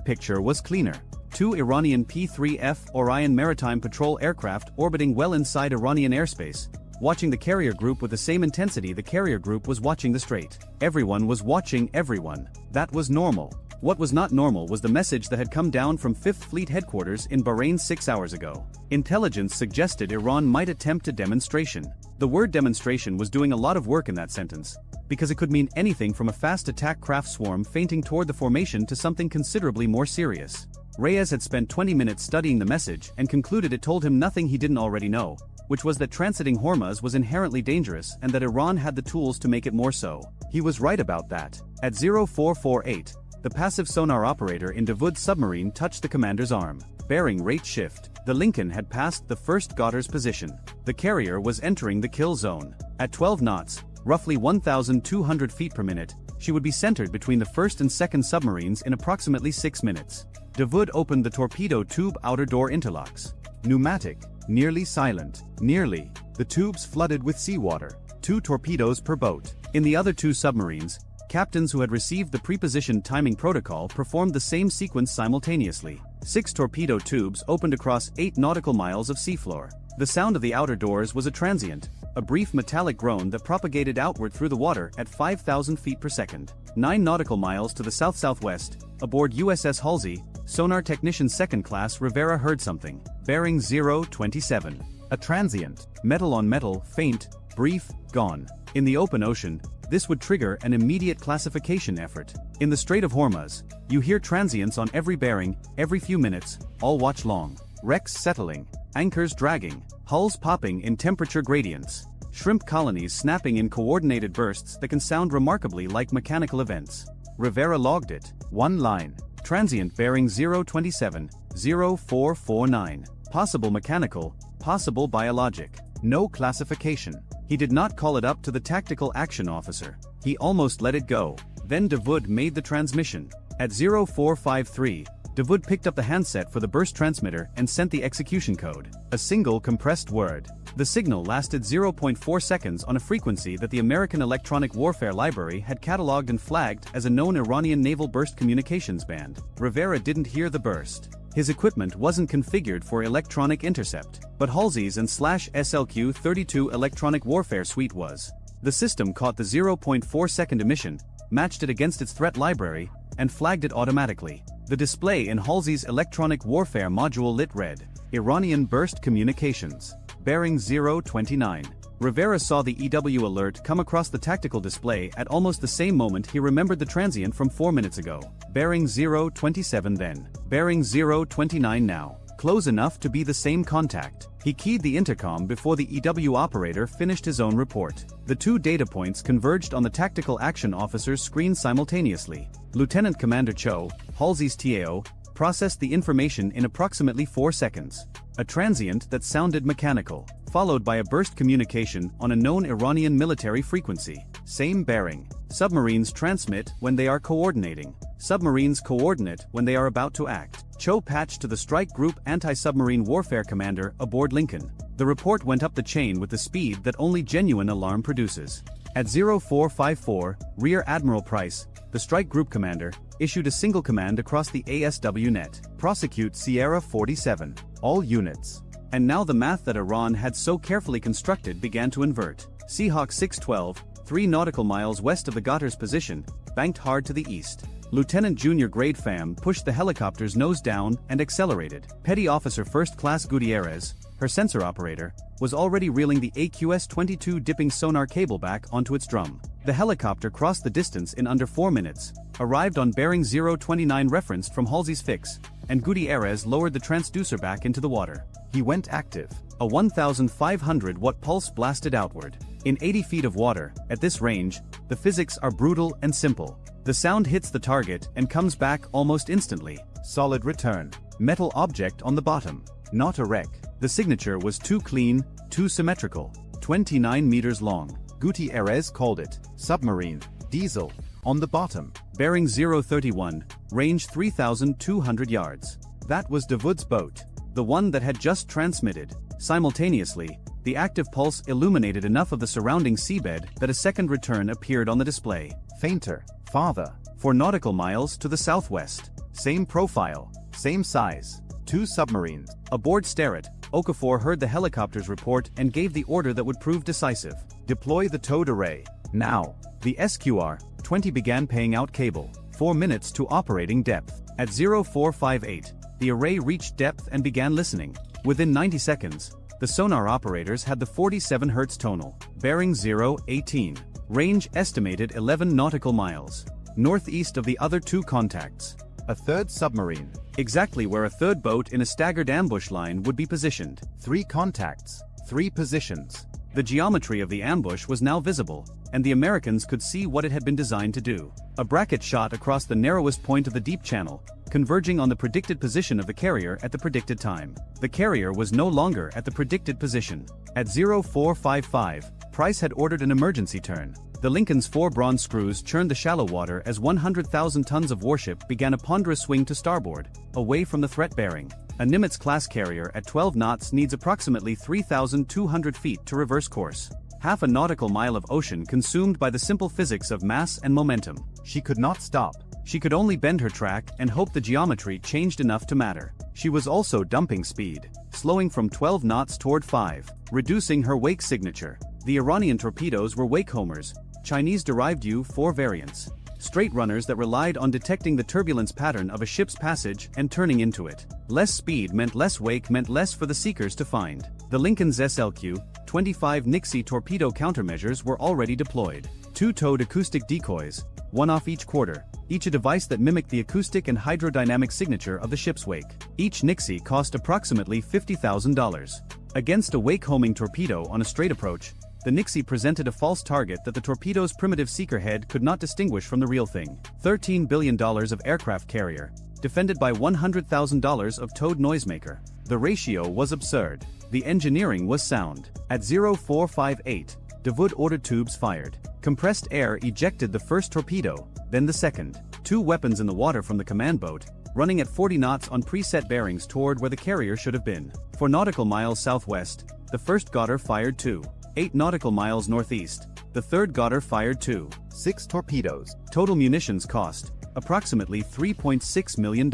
picture was cleaner. Two Iranian P-3F Orion maritime patrol aircraft orbiting well inside Iranian airspace, watching the carrier group with the same intensity the carrier group was watching the Strait. Everyone was watching everyone. That was normal. What was not normal was the message that had come down from 5th Fleet headquarters in Bahrain 6 hours ago. Intelligence suggested Iran might attempt a demonstration. The word demonstration was doing a lot of work in that sentence, because it could mean anything from a fast attack craft swarm feinting toward the formation to something considerably more serious. Reyes had spent 20 minutes studying the message and concluded it told him nothing he didn't already know, which was that transiting Hormuz was inherently dangerous and that Iran had the tools to make it more so. He was right about that. At 0448, the passive sonar operator in Dawood's submarine touched the commander's arm. Bearing rate shift. The Lincoln had passed the first Gotter's position. The carrier was entering the kill zone. At 12 knots, roughly 1,200 feet per minute, she would be centered between the first and second submarines in approximately 6 minutes. Dawood opened the torpedo tube outer door interlocks. Pneumatic. Nearly silent. Nearly. The tubes flooded with seawater. 2 torpedoes per boat. In the other 2 submarines, captains who had received the prepositioned timing protocol performed the same sequence simultaneously. 6 torpedo tubes opened across 8 nautical miles of seafloor. The sound of the outer doors was a transient, a brief metallic groan that propagated outward through the water at 5,000 feet per second. 9 nautical miles to the south-southwest, aboard USS Halsey, sonar technician second class Rivera heard something. Bearing 027. A transient, metal on metal, faint, brief, gone. In the open ocean, this would trigger an immediate classification effort. In the Strait of Hormuz, you hear transients on every bearing, every few minutes, all watch long. Wrecks settling, anchors dragging, hulls popping in temperature gradients, shrimp colonies snapping in coordinated bursts that can sound remarkably like mechanical events. Rivera logged it. One line. Transient bearing 027, 0449. Possible mechanical, possible biologic. No classification. He did not call it up to the tactical action officer. He almost let it go. Then Dawood made the transmission. At 0453, Dawood picked up the handset for the burst transmitter and sent the execution code. A single compressed word. The signal lasted 0.4 seconds on a frequency that the American Electronic Warfare Library had catalogued and flagged as a known Iranian naval burst communications band. Rivera didn't hear the burst. His equipment wasn't configured for electronic intercept, but Halsey's and /SLQ-32 electronic warfare suite was. The system caught the 0.4 second emission, matched it against its threat library, and flagged it automatically. The display in Halsey's electronic warfare module lit red. Iranian burst communications. Bearing 029. Rivera saw the EW alert come across the tactical display at almost the same moment he remembered the transient from 4 minutes ago. Bearing 027 then. Bearing 029 now. Close enough to be the same contact. He keyed the intercom before the EW operator finished his own report. The 2 data points converged on the tactical action officer's screen simultaneously. Lieutenant Commander Cho, Halsey's TAO, processed the information in approximately 4 seconds. A transient that sounded mechanical, followed by a burst communication on a known Iranian military frequency. Same bearing. Submarines transmit when they are coordinating. Submarines coordinate when they are about to act. Cho patched to the Strike Group Anti-Submarine Warfare Commander aboard Lincoln. The report went up the chain with the speed that only genuine alarm produces. At 0454, Rear Admiral Price, the strike group commander, issued a single command across the ASW net. Prosecute Sierra 47. All units. And now the math that Iran had so carefully constructed began to invert. Seahawk 612, 3 nautical miles west of the Ghoutar's position, banked hard to the east. Lieutenant Junior Grade Pham pushed the helicopter's nose down and accelerated. Petty Officer First Class Gutierrez, her sensor operator, was already reeling the AQS-22 dipping sonar cable back onto its drum. The helicopter crossed the distance in under 4 minutes, arrived on bearing 029 referenced from Halsey's fix, and Gutierrez lowered the transducer back into the water. He went active. A 1,500-watt pulse blasted outward. In 80 feet of water, at this range, the physics are brutal and simple. The sound hits the target and comes back almost instantly. Solid return. Metal object on the bottom. Not a wreck. The signature was too clean, too symmetrical. 29 meters long. Gutierrez called it submarine, diesel, on the bottom. Bearing 031, range 3,200 yards. That was Davoud's boat, the one that had just transmitted. Simultaneously, the active pulse illuminated enough of the surrounding seabed that a second return appeared on the display. Fainter, farther, 4 nautical miles to the southwest. Same profile, same size. 2 submarines. Aboard Strait, Okafor heard the helicopter's report and gave the order that would prove decisive. Deploy the towed array. Now. The SQR-20 began paying out cable. 4 minutes to operating depth. At 0458, the array reached depth and began listening. Within 90 seconds, the sonar operators had the 47 Hz tonal. Bearing 018. Range estimated 11 nautical miles. Northeast of the other 2 contacts. A third submarine. Exactly where a third boat in a staggered ambush line would be positioned. 3 contacts. 3 positions. The geometry of the ambush was now visible, and the Americans could see what it had been designed to do. A bracket shot across the narrowest point of the deep channel, converging on the predicted position of the carrier at the predicted time. The carrier was no longer at the predicted position. At 0455, Price had ordered an emergency turn. The Lincoln's 4 bronze screws churned the shallow water as 100,000 tons of warship began a ponderous swing to starboard, away from the threat bearing. A Nimitz-class carrier at 12 knots needs approximately 3,200 feet to reverse course. Half a nautical mile of ocean consumed by the simple physics of mass and momentum. She could not stop. She could only bend her track and hope the geometry changed enough to matter. She was also dumping speed, slowing from 12 knots toward 5, reducing her wake signature. The Iranian torpedoes were wake homers, Chinese-derived U-4 variants. Straight runners that relied on detecting the turbulence pattern of a ship's passage and turning into it. Less speed meant less wake meant less for the seekers to find. The Lincoln's SLQ-25 Nixie torpedo countermeasures were already deployed. 2 towed acoustic decoys, 1 off each quarter, each a device that mimicked the acoustic and hydrodynamic signature of the ship's wake. Each Nixie cost approximately $50,000. Against a wake-homing torpedo on a straight approach, the Nixie presented a false target that the torpedo's primitive seeker head could not distinguish from the real thing. $13 billion of aircraft carrier, defended by $100,000 of towed noisemaker. The ratio was absurd. The engineering was sound. At 0458, Davoud ordered tubes fired. Compressed air ejected the first torpedo, then the second. 2 weapons in the water from the command boat, running at 40 knots on preset bearings toward where the carrier should have been. 4 nautical miles southwest, the first Ghoutar fired 2. 8 nautical miles northeast, the third Ghoutar fired 2. 6 torpedoes. Total munitions cost, approximately $3.6 million.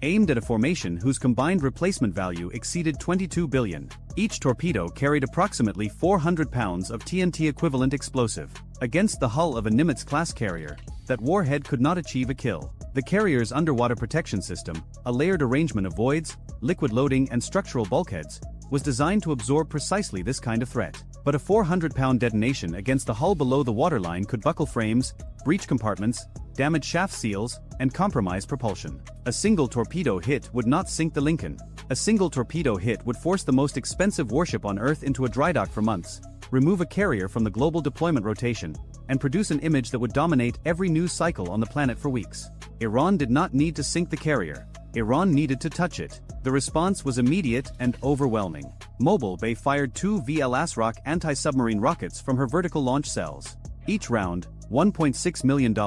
Aimed at a formation whose combined replacement value exceeded $22 billion. Each torpedo carried approximately 400 pounds of TNT-equivalent explosive. Against the hull of a Nimitz-class carrier, that warhead could not achieve a kill. The carrier's underwater protection system, a layered arrangement of voids, liquid loading and structural bulkheads, was designed to absorb precisely this kind of threat. But a 400-pound detonation against the hull below the waterline could buckle frames, breach compartments, damage shaft seals, and compromise propulsion. A single torpedo hit would not sink the Lincoln. A single torpedo hit would force the most expensive warship on Earth into a dry dock for months, remove a carrier from the global deployment rotation, and produce an image that would dominate every news cycle on the planet for weeks. Iran did not need to sink the carrier. Iran needed to touch it. The response was immediate and overwhelming. Mobile Bay fired 2 VL-ASROC anti-submarine rockets from her vertical launch cells. Each round, $1.6 million,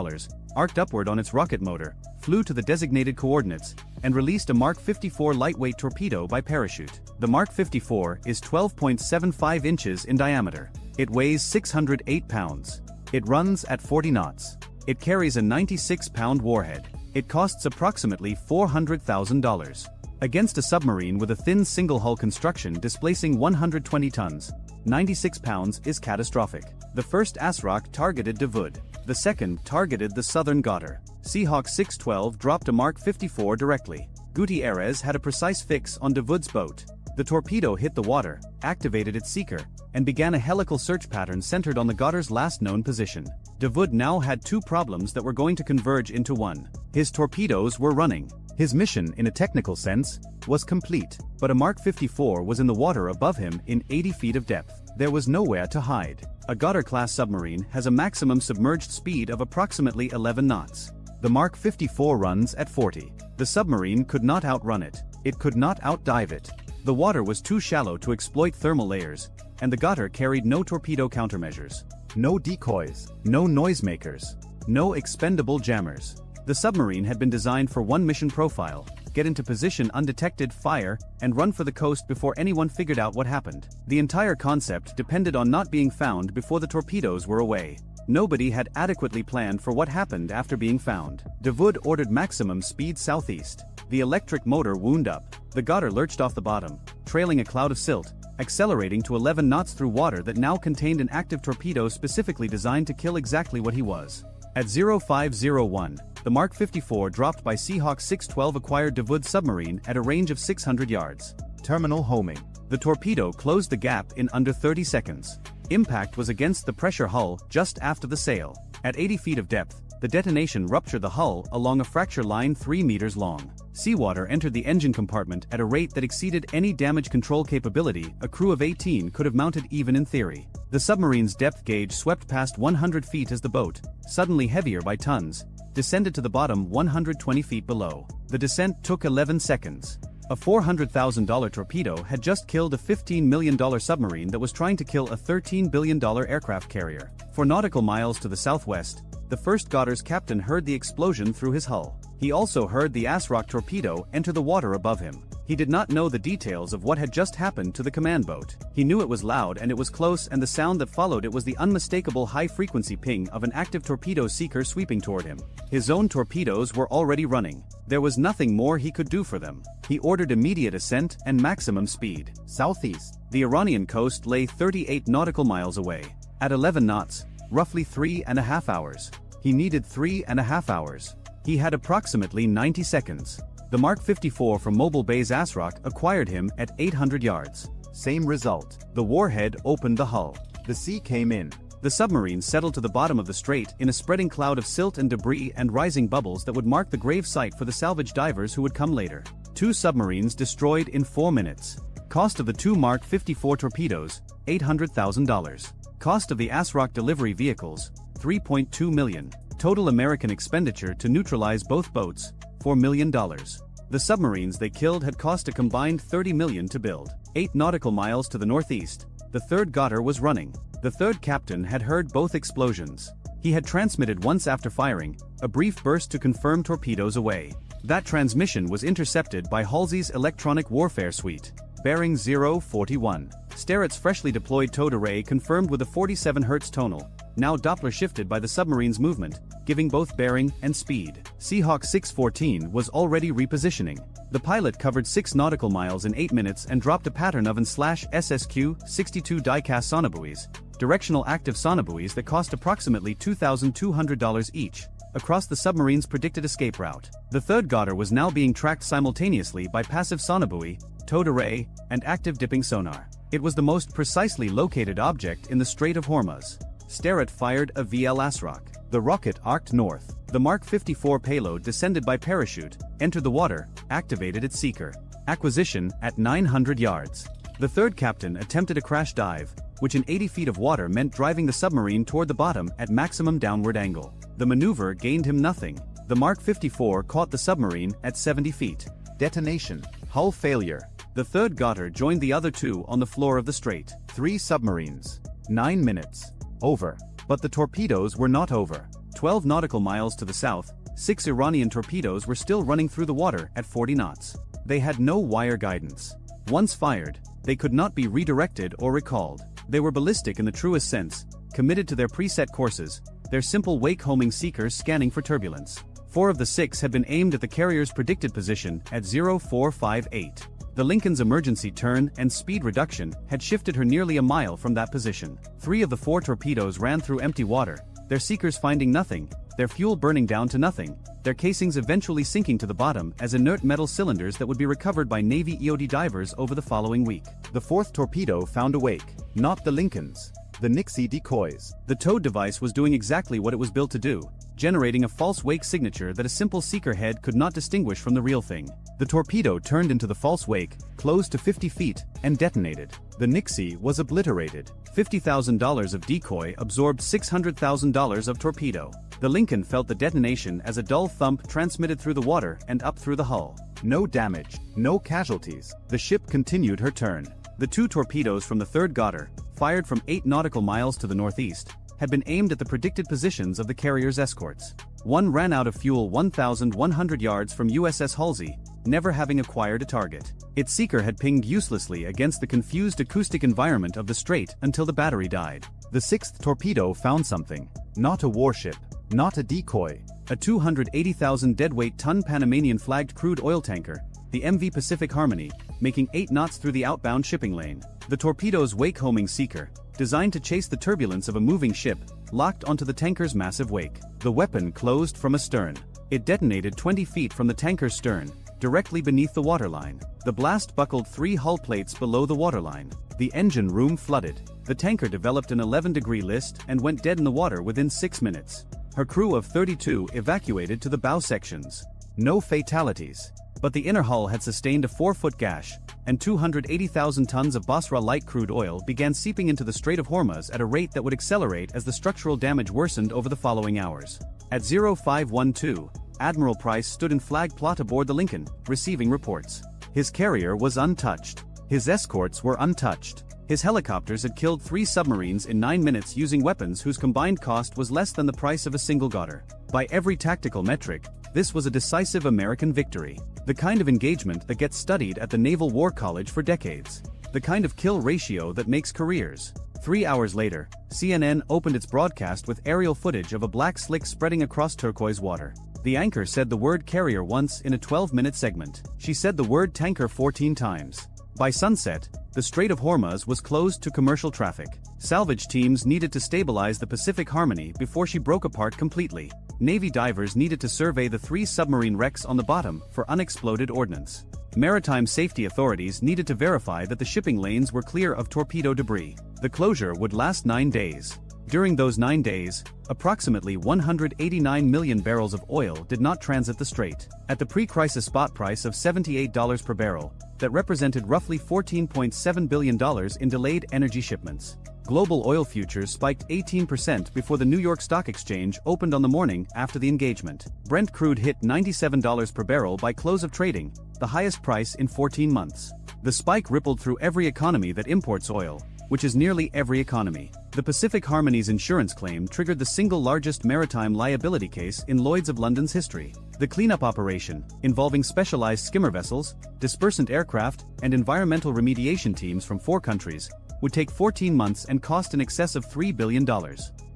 arced upward on its rocket motor, flew to the designated coordinates, and released a Mark 54 lightweight torpedo by parachute. The Mark 54 is 12.75 inches in diameter. It weighs 608 pounds. It runs at 40 knots. It carries a 96-pound warhead. It costs approximately $400,000. Against a submarine with a thin single-hull construction displacing 120 tons, 96 pounds is catastrophic. The first ASROC targeted Davud. The second targeted the southern Ghawtar. Seahawk 612 dropped a Mark 54 directly. Gutierrez had a precise fix on Davud's boat. The torpedo hit the water, activated its seeker, and began a helical search pattern centered on the Ghawtar's last known position. Davud now had two problems that were going to converge into one. His torpedoes were running. His mission, in a technical sense, was complete, but a Mark 54 was in the water above him in 80 feet of depth. There was nowhere to hide. A Ghawtar-class submarine has a maximum submerged speed of approximately 11 knots. The Mark 54 runs at 40. The submarine could not outrun it. It could not outdive it. The water was too shallow to exploit thermal layers, and the Ghawtar carried no torpedo countermeasures. No decoys, no noisemakers, no expendable jammers. The submarine had been designed for one mission profile: get into position undetected, fire, and run for the coast before anyone figured out what happened. The entire concept depended on not being found before the torpedoes were away. Nobody had adequately planned for what happened after being found. Davud ordered maximum speed southeast. The electric motor wound up. The Ghawtar lurched off the bottom, trailing a cloud of silt, accelerating to 11 knots through water that now contained an active torpedo specifically designed to kill exactly what he was. At 0501, the Mark 54 dropped by Seahawk 612 acquired Davud's submarine at a range of 600 yards. Terminal homing. The torpedo closed the gap in under 30 seconds. Impact was against the pressure hull just after the sail. At 80 feet of depth, the detonation ruptured the hull along a fracture line 3 meters long. Seawater entered the engine compartment at a rate that exceeded any damage control capability a crew of 18 could have mounted even in theory. The submarine's depth gauge swept past 100 feet as the boat, suddenly heavier by tons, descended to the bottom 120 feet below. The descent took 11 seconds. A $400,000 torpedo had just killed a $15 million submarine that was trying to kill a $13 billion aircraft carrier. 4 nautical miles to the southwest, the first Ghawtar's captain heard the explosion through his hull. He also heard the ASROC torpedo enter the water above him. He did not know the details of what had just happened to the command boat. He knew it was loud and it was close, and the sound that followed it was the unmistakable high-frequency ping of an active torpedo seeker sweeping toward him. His own torpedoes were already running. There was nothing more he could do for them. He ordered immediate ascent and maximum speed. Southeast. The Iranian coast lay 38 nautical miles away. At 11 knots, roughly 3.5 hours. He needed 3.5 hours. He had approximately 90 seconds. The Mark 54 from Mobile Bay's ASROC acquired him at 800 yards. Same result. The warhead opened the hull. The sea came in. The submarine settled to the bottom of the strait in a spreading cloud of silt and debris and rising bubbles that would mark the grave site for the salvage divers who would come later. 2 submarines destroyed in 4 minutes. Cost of the 2 Mark 54 torpedoes, $800,000. Cost of the ASROC delivery vehicles, $3.2 million. Total American expenditure to neutralize both boats, $4 million. The submarines they killed had cost a combined $30 million to build. 8 nautical miles to the northeast, the third Ghawtar was running. The third captain had heard both explosions. He had transmitted once after firing, a brief burst to confirm torpedoes away. That transmission was intercepted by Halsey's electronic warfare suite. Bearing 041. Sterrett's freshly deployed towed array confirmed with a 47 Hz tonal, now Doppler shifted by the submarine's movement, giving both bearing and speed. Seahawk 614 was already repositioning. The pilot covered 6 nautical miles in 8 minutes and dropped a pattern of /SSQ 62 die-cast sonobuoys, directional active sonobuoys that cost approximately $2,200 each, across the submarine's predicted escape route. The third Ghawtar was now being tracked simultaneously by passive sonobuoy, towed array, and active dipping sonar. It was the most precisely located object in the Strait of Hormuz. Sterrett fired a VL ASROC. The rocket arced north. The Mark 54 payload descended by parachute, entered the water, activated its seeker. Acquisition at 900 yards. The third captain attempted a crash dive, which in 80 feet of water meant driving the submarine toward the bottom at maximum downward angle. The maneuver gained him nothing. The Mark 54 caught the submarine at 70 feet. Detonation. Hull failure. The third Ghawtar joined the other 2 on the floor of the strait. 3 submarines. 9 minutes. Over. But the torpedoes were not over. 12 nautical miles to the south, 6 Iranian torpedoes were still running through the water at 40 knots. They had no wire guidance. Once fired, they could not be redirected or recalled. They were ballistic in the truest sense, committed to their preset courses, their simple wake-homing seekers scanning for turbulence. 4 of the 6 had been aimed at the carrier's predicted position at 0458. The Lincoln's emergency turn and speed reduction had shifted her nearly a mile from that position. 3 of the 4 torpedoes ran through empty water, their seekers finding nothing, their fuel burning down to nothing, their casings eventually sinking to the bottom as inert metal cylinders that would be recovered by Navy EOD divers over the following week. The 4th torpedo found a wake, not the Lincoln's. The Nixie decoys. The towed device was doing exactly what it was built to do, generating a false wake signature that a simple seeker head could not distinguish from the real thing. The torpedo turned into the false wake, closed to 50 feet, and detonated. The Nixie was obliterated. $50,000 of decoy absorbed $600,000 of torpedo. The Lincoln felt the detonation as a dull thump transmitted through the water and up through the hull. No damage, no casualties. The ship continued her turn. The 2 torpedoes from the 3rd Ghautar, fired from 8 nautical miles to the northeast, had been aimed at the predicted positions of the carrier's escorts. One ran out of fuel 1,100 yards from USS Halsey, never having acquired a target. Its seeker had pinged uselessly against the confused acoustic environment of the strait until the battery died. The 6th torpedo found something. Not a warship, not a decoy. A 280,000 deadweight ton Panamanian flagged crude oil tanker, the MV Pacific Harmony, making 8 knots through the outbound shipping lane. The torpedo's wake-homing seeker, designed to chase the turbulence of a moving ship, locked onto the tanker's massive wake. The weapon closed from astern. It detonated 20 feet from the tanker's stern, directly beneath the waterline. The blast buckled 3 hull plates below the waterline. The engine room flooded. The tanker developed an 11-degree list and went dead in the water within 6 minutes. Her crew of 32 evacuated to the bow sections. No fatalities. But the inner hull had sustained a 4-foot gash, and 280,000 tons of Basra light crude oil began seeping into the Strait of Hormuz at a rate that would accelerate as the structural damage worsened over the following hours. At 0512, Admiral Price stood in flag plot aboard the Lincoln, receiving reports. His carrier was untouched. His escorts were untouched. His helicopters had killed 3 submarines in 9 minutes using weapons whose combined cost was less than the price of a single Ghautar. By every tactical metric, this was a decisive American victory. The kind of engagement that gets studied at the Naval War College for decades. The kind of kill ratio that makes careers. 3 hours later, CNN opened its broadcast with aerial footage of a black slick spreading across turquoise water. The anchor said the word carrier once in a 12-minute segment. She said the word tanker 14 times. By sunset, the Strait of Hormuz was closed to commercial traffic. Salvage teams needed to stabilize the Pacific Harmony before she broke apart completely. Navy divers needed to survey the 3 submarine wrecks on the bottom for unexploded ordnance. Maritime safety authorities needed to verify that the shipping lanes were clear of torpedo debris. The closure would last 9 days. During those 9 days, approximately 189 million barrels of oil did not transit the strait. At the pre-crisis spot price of $78 per barrel, that represented roughly $14.7 billion in delayed energy shipments. Global oil futures spiked 18% before the New York Stock Exchange opened on the morning after the engagement. Brent crude hit $97 per barrel by close of trading, the highest price in 14 months. The spike rippled through every economy that imports oil, which is nearly every economy. The Pacific Harmony's insurance claim triggered the single largest maritime liability case in Lloyd's of London's history. The cleanup operation, involving specialized skimmer vessels, dispersant aircraft, and environmental remediation teams from 4 countries, would take 14 months and cost in excess of $3 billion.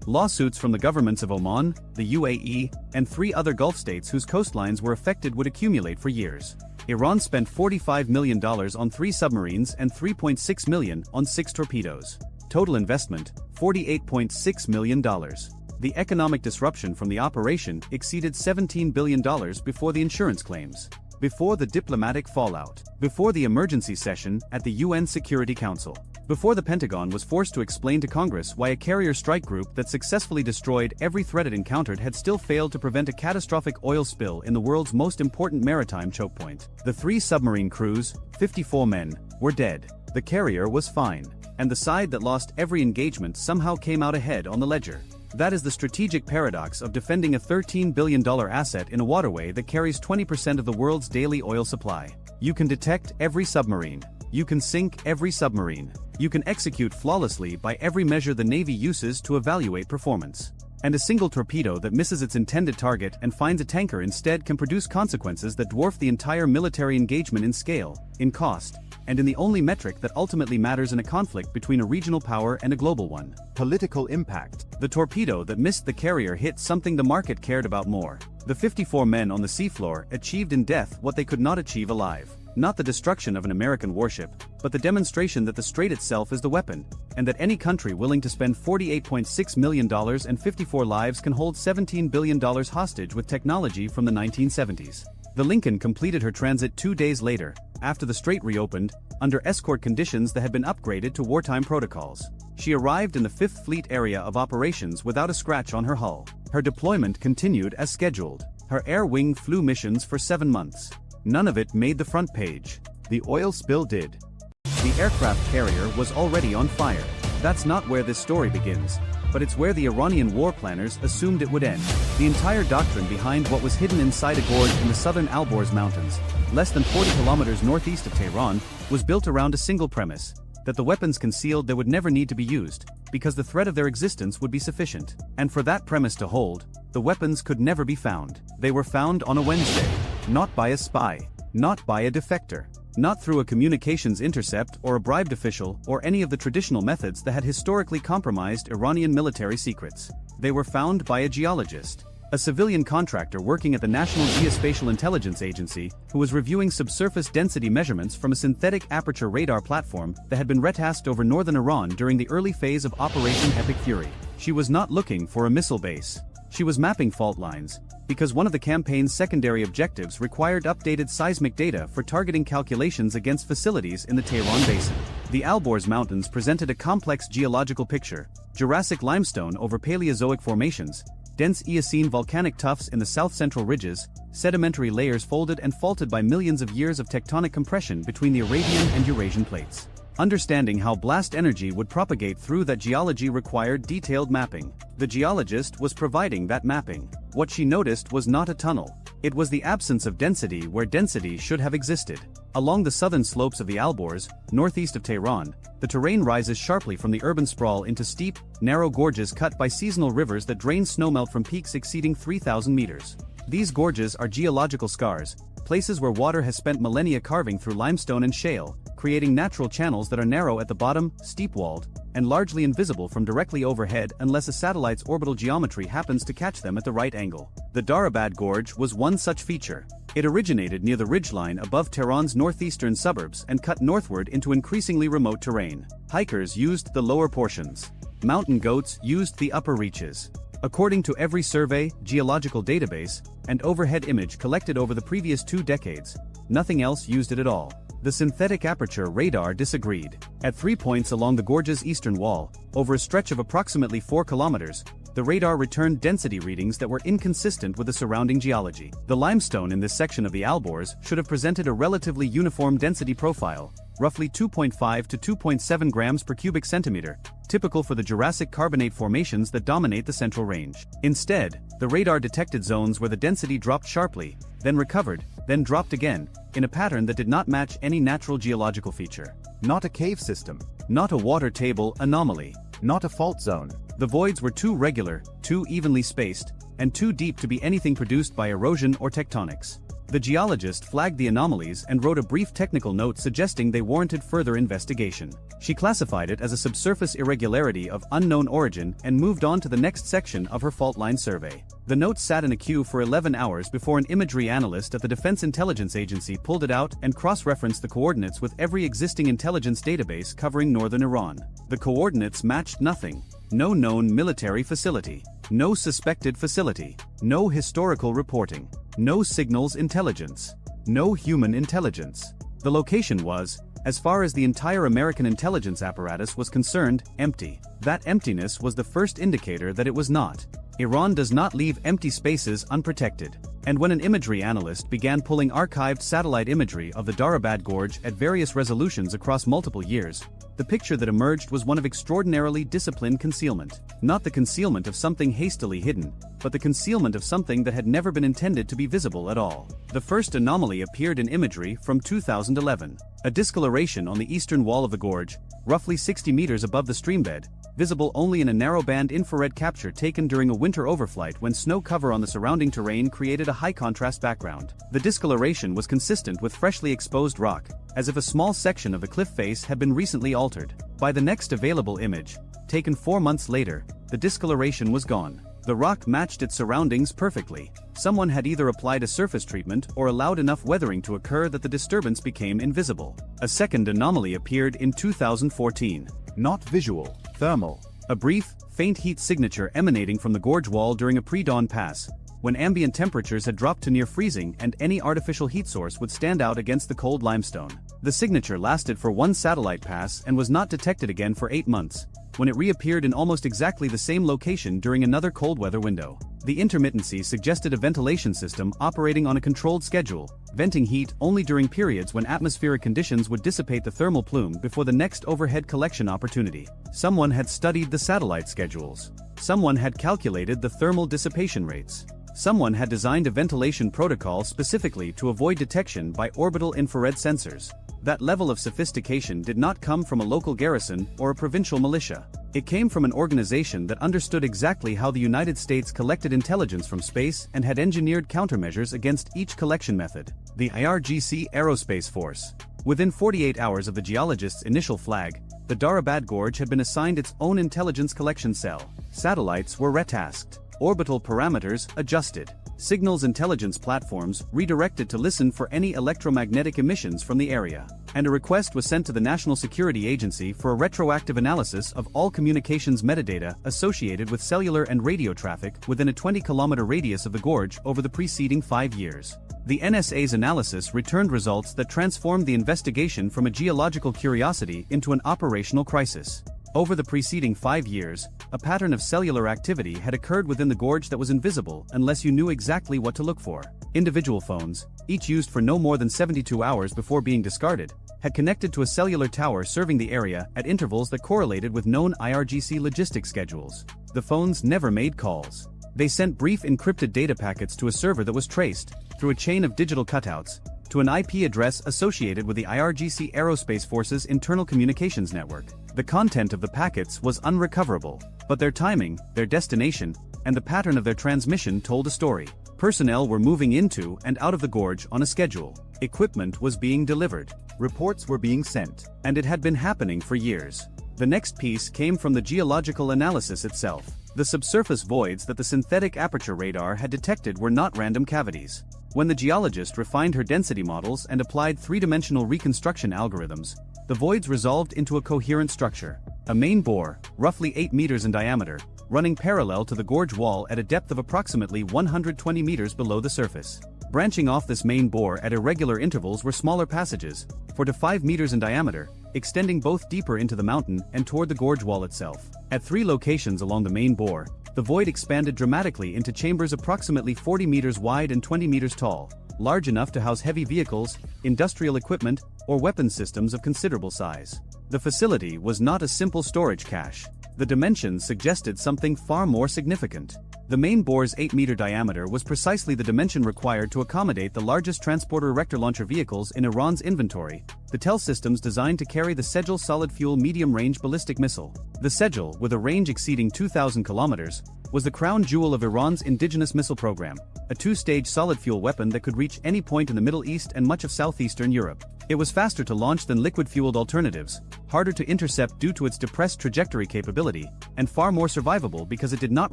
Lawsuits from the governments of Oman, the UAE, and 3 other Gulf states whose coastlines were affected would accumulate for years. Iran spent $45 million on 3 submarines and $3.6 million on 6 torpedoes. Total investment, $48.6 million. The economic disruption from the operation exceeded $17 billion before the insurance claims. Before the diplomatic fallout. Before the emergency session at the UN Security Council. Before the Pentagon was forced to explain to Congress why a carrier strike group that successfully destroyed every threat it encountered had still failed to prevent a catastrophic oil spill in the world's most important maritime choke point. The 3 submarine crews, 54 men, were dead. The carrier was fine. And the side that lost every engagement somehow came out ahead on the ledger. That is the strategic paradox of defending a $13 billion asset in a waterway that carries 20% of the world's daily oil supply. You can detect every submarine. You can sink every submarine. You can execute flawlessly by every measure the Navy uses to evaluate performance. And a single torpedo that misses its intended target and finds a tanker instead can produce consequences that dwarf the entire military engagement in scale, in cost, and in the only metric that ultimately matters in a conflict between a regional power and a global one: political impact. The torpedo that missed the carrier hit something the market cared about more. The 54 men on the seafloor achieved in death what they could not achieve alive. Not the destruction of an American warship, but the demonstration that the strait itself is the weapon, and that any country willing to spend $48.6 million and 54 lives can hold $17 billion hostage with technology from the 1970s. The Lincoln completed her transit 2 days later, after the strait reopened, under escort conditions that had been upgraded to wartime protocols. She arrived in the 5th Fleet area of operations without a scratch on her hull. Her deployment continued as scheduled. Her air wing flew missions for 7 months. None of it made the front page. The oil spill did. The aircraft carrier was already on fire. That's not where this story begins, but it's where the Iranian war planners assumed it would end. The entire doctrine behind what was hidden inside a gorge in the southern Alborz Mountains, less than 40 kilometers northeast of Tehran, was built around a single premise: that the weapons concealed there would never need to be used, because the threat of their existence would be sufficient. And for that premise to hold, the weapons could never be found. They were found on a Wednesday. Not by a spy. Not by a defector. Not through a communications intercept or a bribed official or any of the traditional methods that had historically compromised Iranian military secrets. They were found by a geologist, a civilian contractor working at the National Geospatial Intelligence Agency, who was reviewing subsurface density measurements from a synthetic aperture radar platform that had been retasked over northern Iran during the early phase of Operation Epic Fury. She was not looking for a missile base. She was mapping fault lines, because one of the campaign's secondary objectives required updated seismic data for targeting calculations against facilities in the Tehran Basin. The Alborz Mountains presented a complex geological picture: Jurassic limestone over Paleozoic formations, dense Eocene volcanic tuffs in the south-central ridges, sedimentary layers folded and faulted by millions of years of tectonic compression between the Arabian and Eurasian plates. Understanding how blast energy would propagate through that geology required detailed mapping. The geologist was providing that mapping. What she noticed was not a tunnel. It was the absence of density where density should have existed. Along the southern slopes of the Alborz, northeast of Tehran, the terrain rises sharply from the urban sprawl into steep, narrow gorges cut by seasonal rivers that drain snowmelt from peaks exceeding 3,000 meters. These gorges are geological scars, places where water has spent millennia carving through limestone and shale, creating natural channels that are narrow at the bottom, steep-walled, and largely invisible from directly overhead unless a satellite's orbital geometry happens to catch them at the right angle. The Darabad Gorge was one such feature. It originated near the ridgeline above Tehran's northeastern suburbs and cut northward into increasingly remote terrain. Hikers used the lower portions. Mountain goats used the upper reaches. According to every survey, geological database, and overhead image collected over the previous 2 decades, nothing else used it at all. The synthetic aperture radar disagreed. At 3 points along the gorge's eastern wall, over a stretch of approximately 4 kilometers, the radar returned density readings that were inconsistent with the surrounding geology. The limestone in this section of the Alborz should have presented a relatively uniform density profile, roughly 2.5 to 2.7 grams per cubic centimeter, typical for the Jurassic carbonate formations that dominate the Central Range. Instead, the radar detected zones where the density dropped sharply, then recovered, then dropped again, in a pattern that did not match any natural geological feature. Not a cave system. Not a water table anomaly. Not a fault zone. The voids were too regular, too evenly spaced, and too deep to be anything produced by erosion or tectonics. The geologist flagged the anomalies and wrote a brief technical note suggesting they warranted further investigation. She classified it as a subsurface irregularity of unknown origin and moved on to the next section of her fault line survey. The note sat in a queue for 11 hours before an imagery analyst at the Defense Intelligence Agency pulled it out and cross-referenced the coordinates with every existing intelligence database covering northern Iran. The coordinates matched nothing. No known military facility. No suspected facility. No historical reporting. No signals intelligence. No human intelligence. The location was, as far as the entire American intelligence apparatus was concerned, empty. That emptiness was the first indicator that it was not. Iran does not leave empty spaces unprotected. And when an imagery analyst began pulling archived satellite imagery of the Darabad Gorge at various resolutions across multiple years, the picture that emerged was one of extraordinarily disciplined concealment. Not the concealment of something hastily hidden, but the concealment of something that had never been intended to be visible at all. The first anomaly appeared in imagery from 2011. A discoloration on the eastern wall of the gorge, roughly 60 meters above the streambed, visible only in a narrow-band infrared capture taken during a winter overflight when snow cover on the surrounding terrain created a high-contrast background. The discoloration was consistent with freshly exposed rock, as if a small section of the cliff face had been recently altered. By the next available image, taken 4 months later, the discoloration was gone. The rock matched its surroundings perfectly. Someone had either applied a surface treatment or allowed enough weathering to occur that the disturbance became invisible. A second anomaly appeared in 2014. Not visual, thermal. A brief, faint heat signature emanating from the gorge wall during a pre-dawn pass, when ambient temperatures had dropped to near freezing and any artificial heat source would stand out against the cold limestone. The signature lasted for one satellite pass and was not detected again for 8 months, when it reappeared in almost exactly the same location during another cold weather window. The intermittency suggested a ventilation system operating on a controlled schedule, venting heat only during periods when atmospheric conditions would dissipate the thermal plume before the next overhead collection opportunity. Someone had studied the satellite schedules. Someone had calculated the thermal dissipation rates. Someone had designed a ventilation protocol specifically to avoid detection by orbital infrared sensors. That level of sophistication did not come from a local garrison or a provincial militia. It came from an organization that understood exactly how the United States collected intelligence from space and had engineered countermeasures against each collection method: the IRGC Aerospace Force. Within 48 hours of the geologist's initial flag, the Darabad Gorge had been assigned its own intelligence collection cell. Satellites were retasked, orbital parameters adjusted, signals intelligence platforms redirected to listen for any electromagnetic emissions from the area, and a request was sent to the National Security Agency for a retroactive analysis of all communications metadata associated with cellular and radio traffic within a 20-kilometer radius of the gorge over the preceding 5 years. The NSA's analysis returned results that transformed the investigation from a geological curiosity into an operational crisis. Over the preceding 5 years, a pattern of cellular activity had occurred within the gorge that was invisible unless you knew exactly what to look for. Individual phones, each used for no more than 72 hours before being discarded, had connected to a cellular tower serving the area at intervals that correlated with known IRGC logistics schedules. The phones never made calls. They sent brief encrypted data packets to a server that was traced, through a chain of digital cutouts, to an IP address associated with the IRGC Aerospace Force's internal communications network. The content of the packets was unrecoverable, but their timing, their destination, and the pattern of their transmission told a story. Personnel were moving into and out of the gorge on a schedule. Equipment was being delivered. Reports were being sent. And it had been happening for years. The next piece came from the geological analysis itself. The subsurface voids that the synthetic aperture radar had detected were not random cavities. When the geologist refined her density models and applied three-dimensional reconstruction algorithms, the voids resolved into a coherent structure. A main bore, roughly 8 meters in diameter, running parallel to the gorge wall at a depth of approximately 120 meters below the surface. Branching off this main bore at irregular intervals were smaller passages, 4 to 5 meters in diameter, extending both deeper into the mountain and toward the gorge wall itself. At 3 locations along the main bore, the void expanded dramatically into chambers approximately 40 meters wide and 20 meters tall, large enough to house heavy vehicles, industrial equipment, or weapons systems of considerable size. The facility was not a simple storage cache. The dimensions suggested something far more significant. The main bore's 8-meter diameter was precisely the dimension required to accommodate the largest transporter erector launcher vehicles in Iran's inventory, the TEL systems designed to carry the Sejal solid-fuel medium-range ballistic missile. The Sejal, with a range exceeding 2,000 kilometers, was the crown jewel of Iran's indigenous missile program, a 2-stage solid-fuel weapon that could reach any point in the Middle East and much of southeastern Europe. It was faster to launch than liquid-fueled alternatives, harder to intercept due to its depressed trajectory capability, and far more survivable because it did not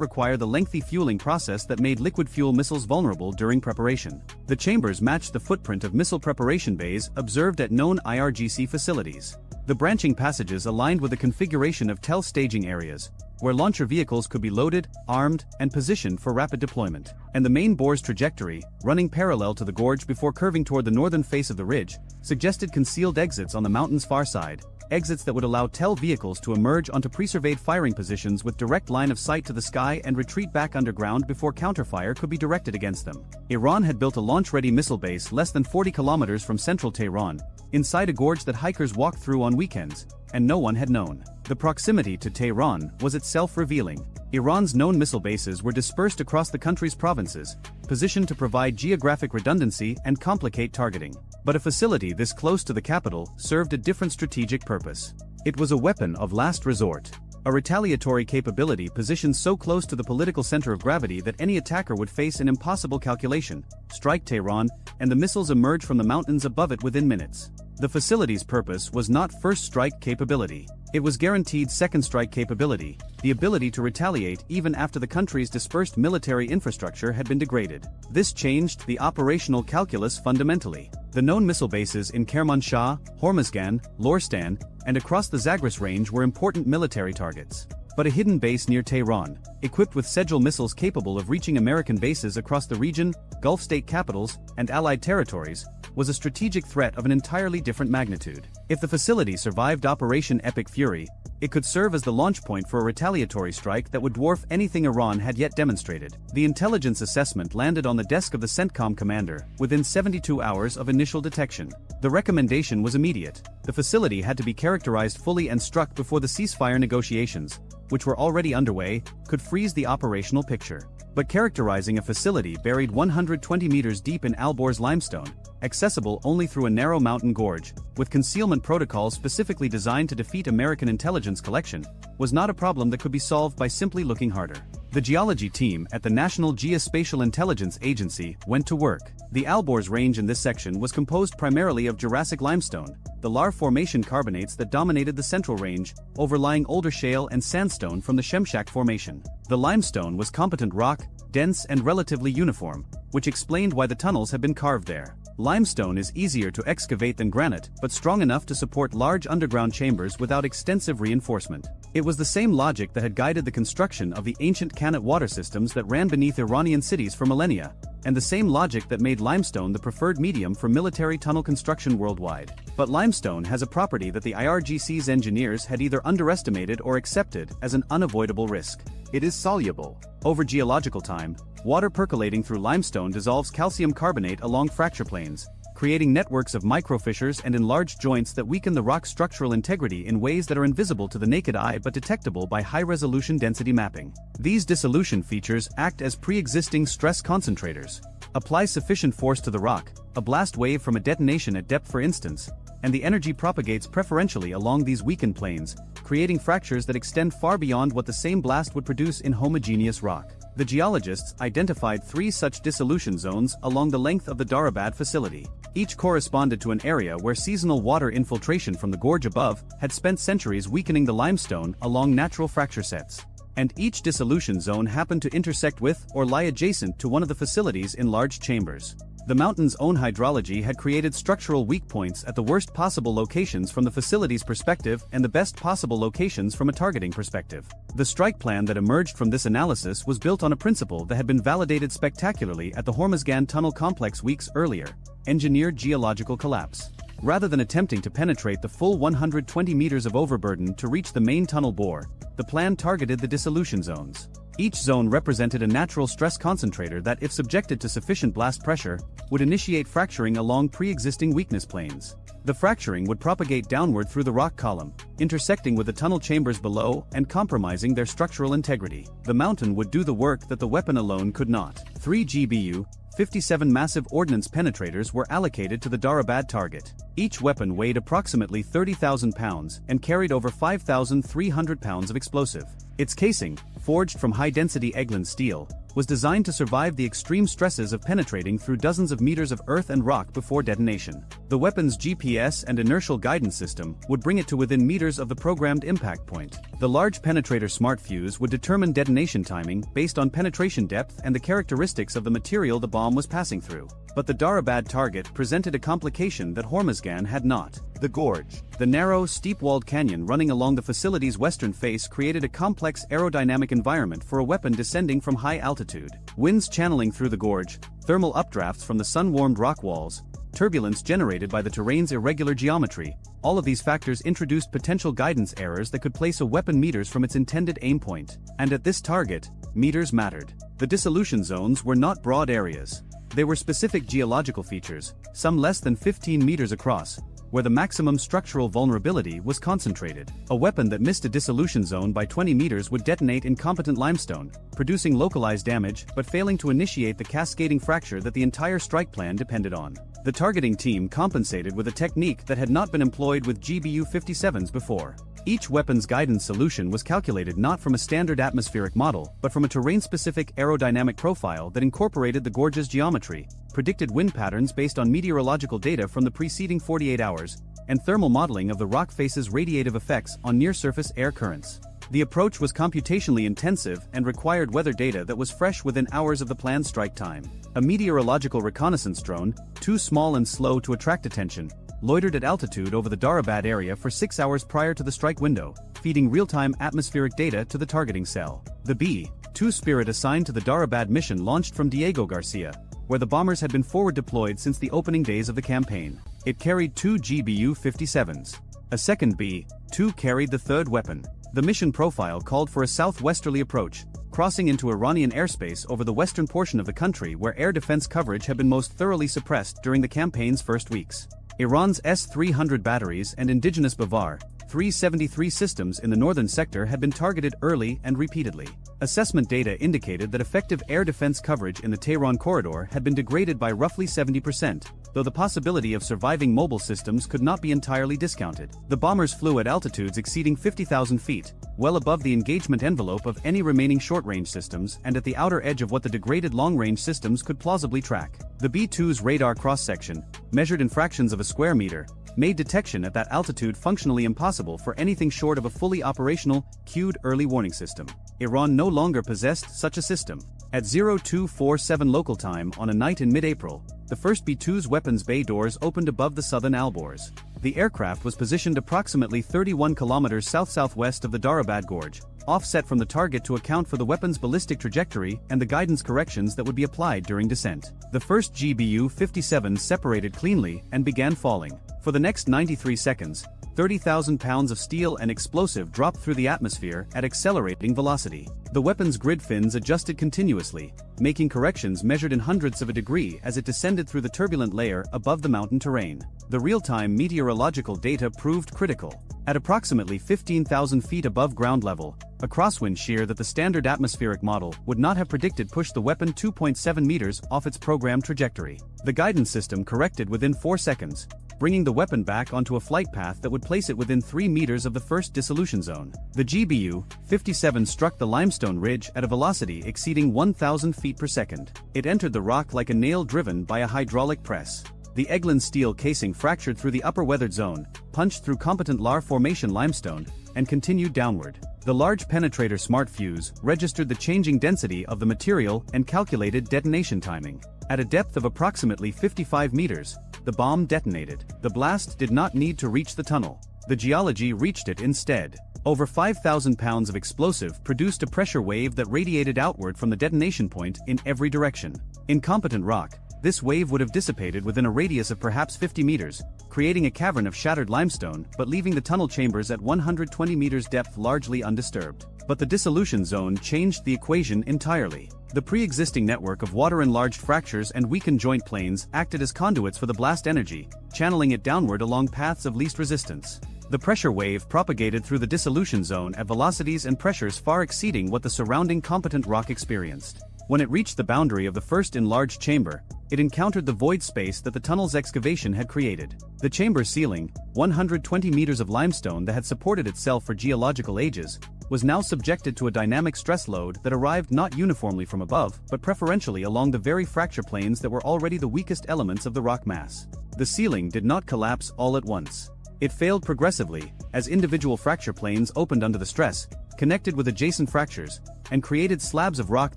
require the lengthy fueling process that made liquid-fuel missiles vulnerable during preparation. The chambers matched the footprint of missile preparation bays observed at known IRGC facilities. The branching passages aligned with the configuration of TEL staging areas, where launcher vehicles could be loaded, armed, and positioned for rapid deployment. And the main bore's trajectory, running parallel to the gorge before curving toward the northern face of the ridge, suggested concealed exits on the mountain's far side, exits that would allow TEL vehicles to emerge onto pre-surveyed firing positions with direct line of sight to the sky and retreat back underground before counterfire could be directed against them. Iran had built a launch-ready missile base less than 40 kilometers from central Tehran, inside a gorge that hikers walked through on weekends, and no one had known. The proximity to Tehran was itself revealing. Iran's known missile bases were dispersed across the country's provinces, positioned to provide geographic redundancy and complicate targeting. But a facility this close to the capital served a different strategic purpose. It was a weapon of last resort. A retaliatory capability positioned so close to the political center of gravity that any attacker would face an impossible calculation: strike Tehran, and the missiles emerge from the mountains above it within minutes. The facility's purpose was not first strike capability. It was guaranteed second strike capability, the ability to retaliate even after the country's dispersed military infrastructure had been degraded. This changed the operational calculus fundamentally. The known missile bases in Kermanshah, Hormuzgan, Lorestan, and across the Zagros range were important military targets. But a hidden base near Tehran, equipped with Sejal missiles capable of reaching American bases across the region, Gulf state capitals, and allied territories, was a strategic threat of an entirely different magnitude. If the facility survived Operation Epic Fury, it could serve as the launch point for a retaliatory strike that would dwarf anything Iran had yet demonstrated. The intelligence assessment landed on the desk of the CENTCOM commander within 72 hours of initial detection. The recommendation was immediate. The facility had to be characterized fully and struck before the ceasefire negotiations, which were already underway, could freeze the operational picture. But characterizing a facility buried 120 meters deep in Alborz limestone, accessible only through a narrow mountain gorge, with concealment protocols specifically designed to defeat American intelligence collection, was not a problem that could be solved by simply looking harder. The geology team at the National Geospatial Intelligence Agency went to work. The Alborz range in this section was composed primarily of Jurassic limestone, the Lar Formation carbonates that dominated the central range, overlying older shale and sandstone from the Shemshak Formation. The limestone was competent rock, dense and relatively uniform, which explained why the tunnels had been carved there. Limestone is easier to excavate than granite, but strong enough to support large underground chambers without extensive reinforcement. It was the same logic that had guided the construction of the ancient Qanat water systems that ran beneath Iranian cities for millennia, and the same logic that made limestone the preferred medium for military tunnel construction worldwide. But limestone has a property that the IRGC's engineers had either underestimated or accepted as an unavoidable risk. It is soluble. Over geological time, water percolating through limestone dissolves calcium carbonate along fracture planes, creating networks of microfissures and enlarged joints that weaken the rock's structural integrity in ways that are invisible to the naked eye but detectable by high-resolution density mapping. These dissolution features act as pre-existing stress concentrators. Apply sufficient force to the rock, a blast wave from a detonation at depth for instance, and the energy propagates preferentially along these weakened planes, creating fractures that extend far beyond what the same blast would produce in homogeneous rock. The geologists identified 3 such dissolution zones along the length of the Darabad facility. Each corresponded to an area where seasonal water infiltration from the gorge above had spent centuries weakening the limestone along natural fracture sets. And each dissolution zone happened to intersect with or lie adjacent to one of the facility's enlarged chambers. The mountain's own hydrology had created structural weak points at the worst possible locations from the facility's perspective and the best possible locations from a targeting perspective. The strike plan that emerged from this analysis was built on a principle that had been validated spectacularly at the Hormuzgan tunnel complex weeks earlier: engineered geological collapse. Rather than attempting to penetrate the full 120 meters of overburden to reach the main tunnel bore, the plan targeted the dissolution zones. Each zone represented a natural stress concentrator that, if subjected to sufficient blast pressure, would initiate fracturing along pre-existing weakness planes. The fracturing would propagate downward through the rock column, intersecting with the tunnel chambers below and compromising their structural integrity. The mountain would do the work that the weapon alone could not. 3 GBU, 57 massive ordnance penetrators were allocated to the Darabad target. Each weapon weighed approximately 30,000 pounds and carried over 5,300 pounds of explosive. Its casing, forged from high-density Eglin steel, was designed to survive the extreme stresses of penetrating through dozens of meters of earth and rock before detonation. The weapon's GPS and inertial guidance system would bring it to within meters of the programmed impact point. The large penetrator smart fuse would determine detonation timing based on penetration depth and the characteristics of the material the bomb was passing through. But the Darabad target presented a complication that Hormuzgan had not. The gorge. The narrow, steep-walled canyon running along the facility's western face created a complex aerodynamic environment for a weapon descending from high altitude. Winds channeling through the gorge, thermal updrafts from the sun-warmed rock walls, turbulence generated by the terrain's irregular geometry, all of these factors introduced potential guidance errors that could place a weapon meters from its intended aim point. And at this target, meters mattered. The dissolution zones were not broad areas. They were specific geological features, some less than 15 meters across, where the maximum structural vulnerability was concentrated. A weapon that missed a dissolution zone by 20 meters would detonate incompetent limestone, producing localized damage but failing to initiate the cascading fracture that the entire strike plan depended on. The targeting team compensated with a technique that had not been employed with GBU-57s before. Each weapon's guidance solution was calculated not from a standard atmospheric model but from a terrain-specific aerodynamic profile that incorporated the gorge's geometry, predicted wind patterns based on meteorological data from the preceding 48 hours, and thermal modeling of the rock face's radiative effects on near-surface air currents. The approach was computationally intensive and required weather data that was fresh within hours of the planned strike time. A meteorological reconnaissance drone, too small and slow to attract attention, loitered at altitude over the Darabad area for 6 hours prior to the strike window, feeding real-time atmospheric data to the targeting cell. The B-2 Spirit assigned to the Darabad mission launched from Diego Garcia, where the bombers had been forward deployed since the opening days of the campaign. It carried 2 GBU-57s. A second B-2 carried the third weapon. The mission profile called for a southwesterly approach, crossing into Iranian airspace over the western portion of the country where air defense coverage had been most thoroughly suppressed during the campaign's first weeks. Iran's S-300 batteries and indigenous Bavar 373 systems in the northern sector had been targeted early and repeatedly. Assessment data indicated that effective air defense coverage in the Tehran corridor had been degraded by roughly 70%, though the possibility of surviving mobile systems could not be entirely discounted. The bombers flew at altitudes exceeding 50,000 feet, well above the engagement envelope of any remaining short-range systems and at the outer edge of what the degraded long-range systems could plausibly track. The B-2's radar cross-section, measured in fractions of a square meter, made detection at that altitude functionally impossible for anything short of a fully operational, cued early warning system. Iran no longer possessed such a system. At 0247 local time on a night in mid-April, the first B-2's weapons bay doors opened above the southern Alborz. The aircraft was positioned approximately 31 kilometers south-southwest of the Darabad Gorge, offset from the target to account for the weapon's ballistic trajectory and the guidance corrections that would be applied during descent. The first GBU-57 separated cleanly and began falling. For the next 93 seconds, 30,000 pounds of steel and explosive dropped through the atmosphere at accelerating velocity. The weapon's grid fins adjusted continuously, making corrections measured in hundredths of a degree as it descended through the turbulent layer above the mountain terrain. The real-time meteorological data proved critical. At approximately 15,000 feet above ground level, a crosswind shear that the standard atmospheric model would not have predicted pushed the weapon 2.7 meters off its programmed trajectory. The guidance system corrected within 4 seconds, bringing the weapon back onto a flight path that would place it within 3 meters of the first dissolution zone. The GBU-57 struck the limestone ridge at a velocity exceeding 1,000 feet per second. It entered the rock like a nail driven by a hydraulic press. The Eglin steel casing fractured through the upper weathered zone, punched through competent Lar Formation limestone, and continued downward. The large penetrator smart fuse registered the changing density of the material and calculated detonation timing. At a depth of approximately 55 meters, the bomb detonated. The blast did not need to reach the tunnel. The geology reached it instead. Over 5,000 pounds of explosive produced a pressure wave that radiated outward from the detonation point in every direction. In competent rock, this wave would have dissipated within a radius of perhaps 50 meters, creating a cavern of shattered limestone but leaving the tunnel chambers at 120 meters depth largely undisturbed. But the dissolution zone changed the equation entirely. The pre-existing network of water-enlarged fractures and weakened joint planes acted as conduits for the blast energy, channeling it downward along paths of least resistance. The pressure wave propagated through the dissolution zone at velocities and pressures far exceeding what the surrounding competent rock experienced. When it reached the boundary of the first enlarged chamber, it encountered the void space that the tunnel's excavation had created. The chamber's ceiling, 120 meters of limestone that had supported itself for geological ages, was now subjected to a dynamic stress load that arrived not uniformly from above, but preferentially along the very fracture planes that were already the weakest elements of the rock mass. The ceiling did not collapse all at once. It failed progressively, as individual fracture planes opened under the stress, connected with adjacent fractures, and created slabs of rock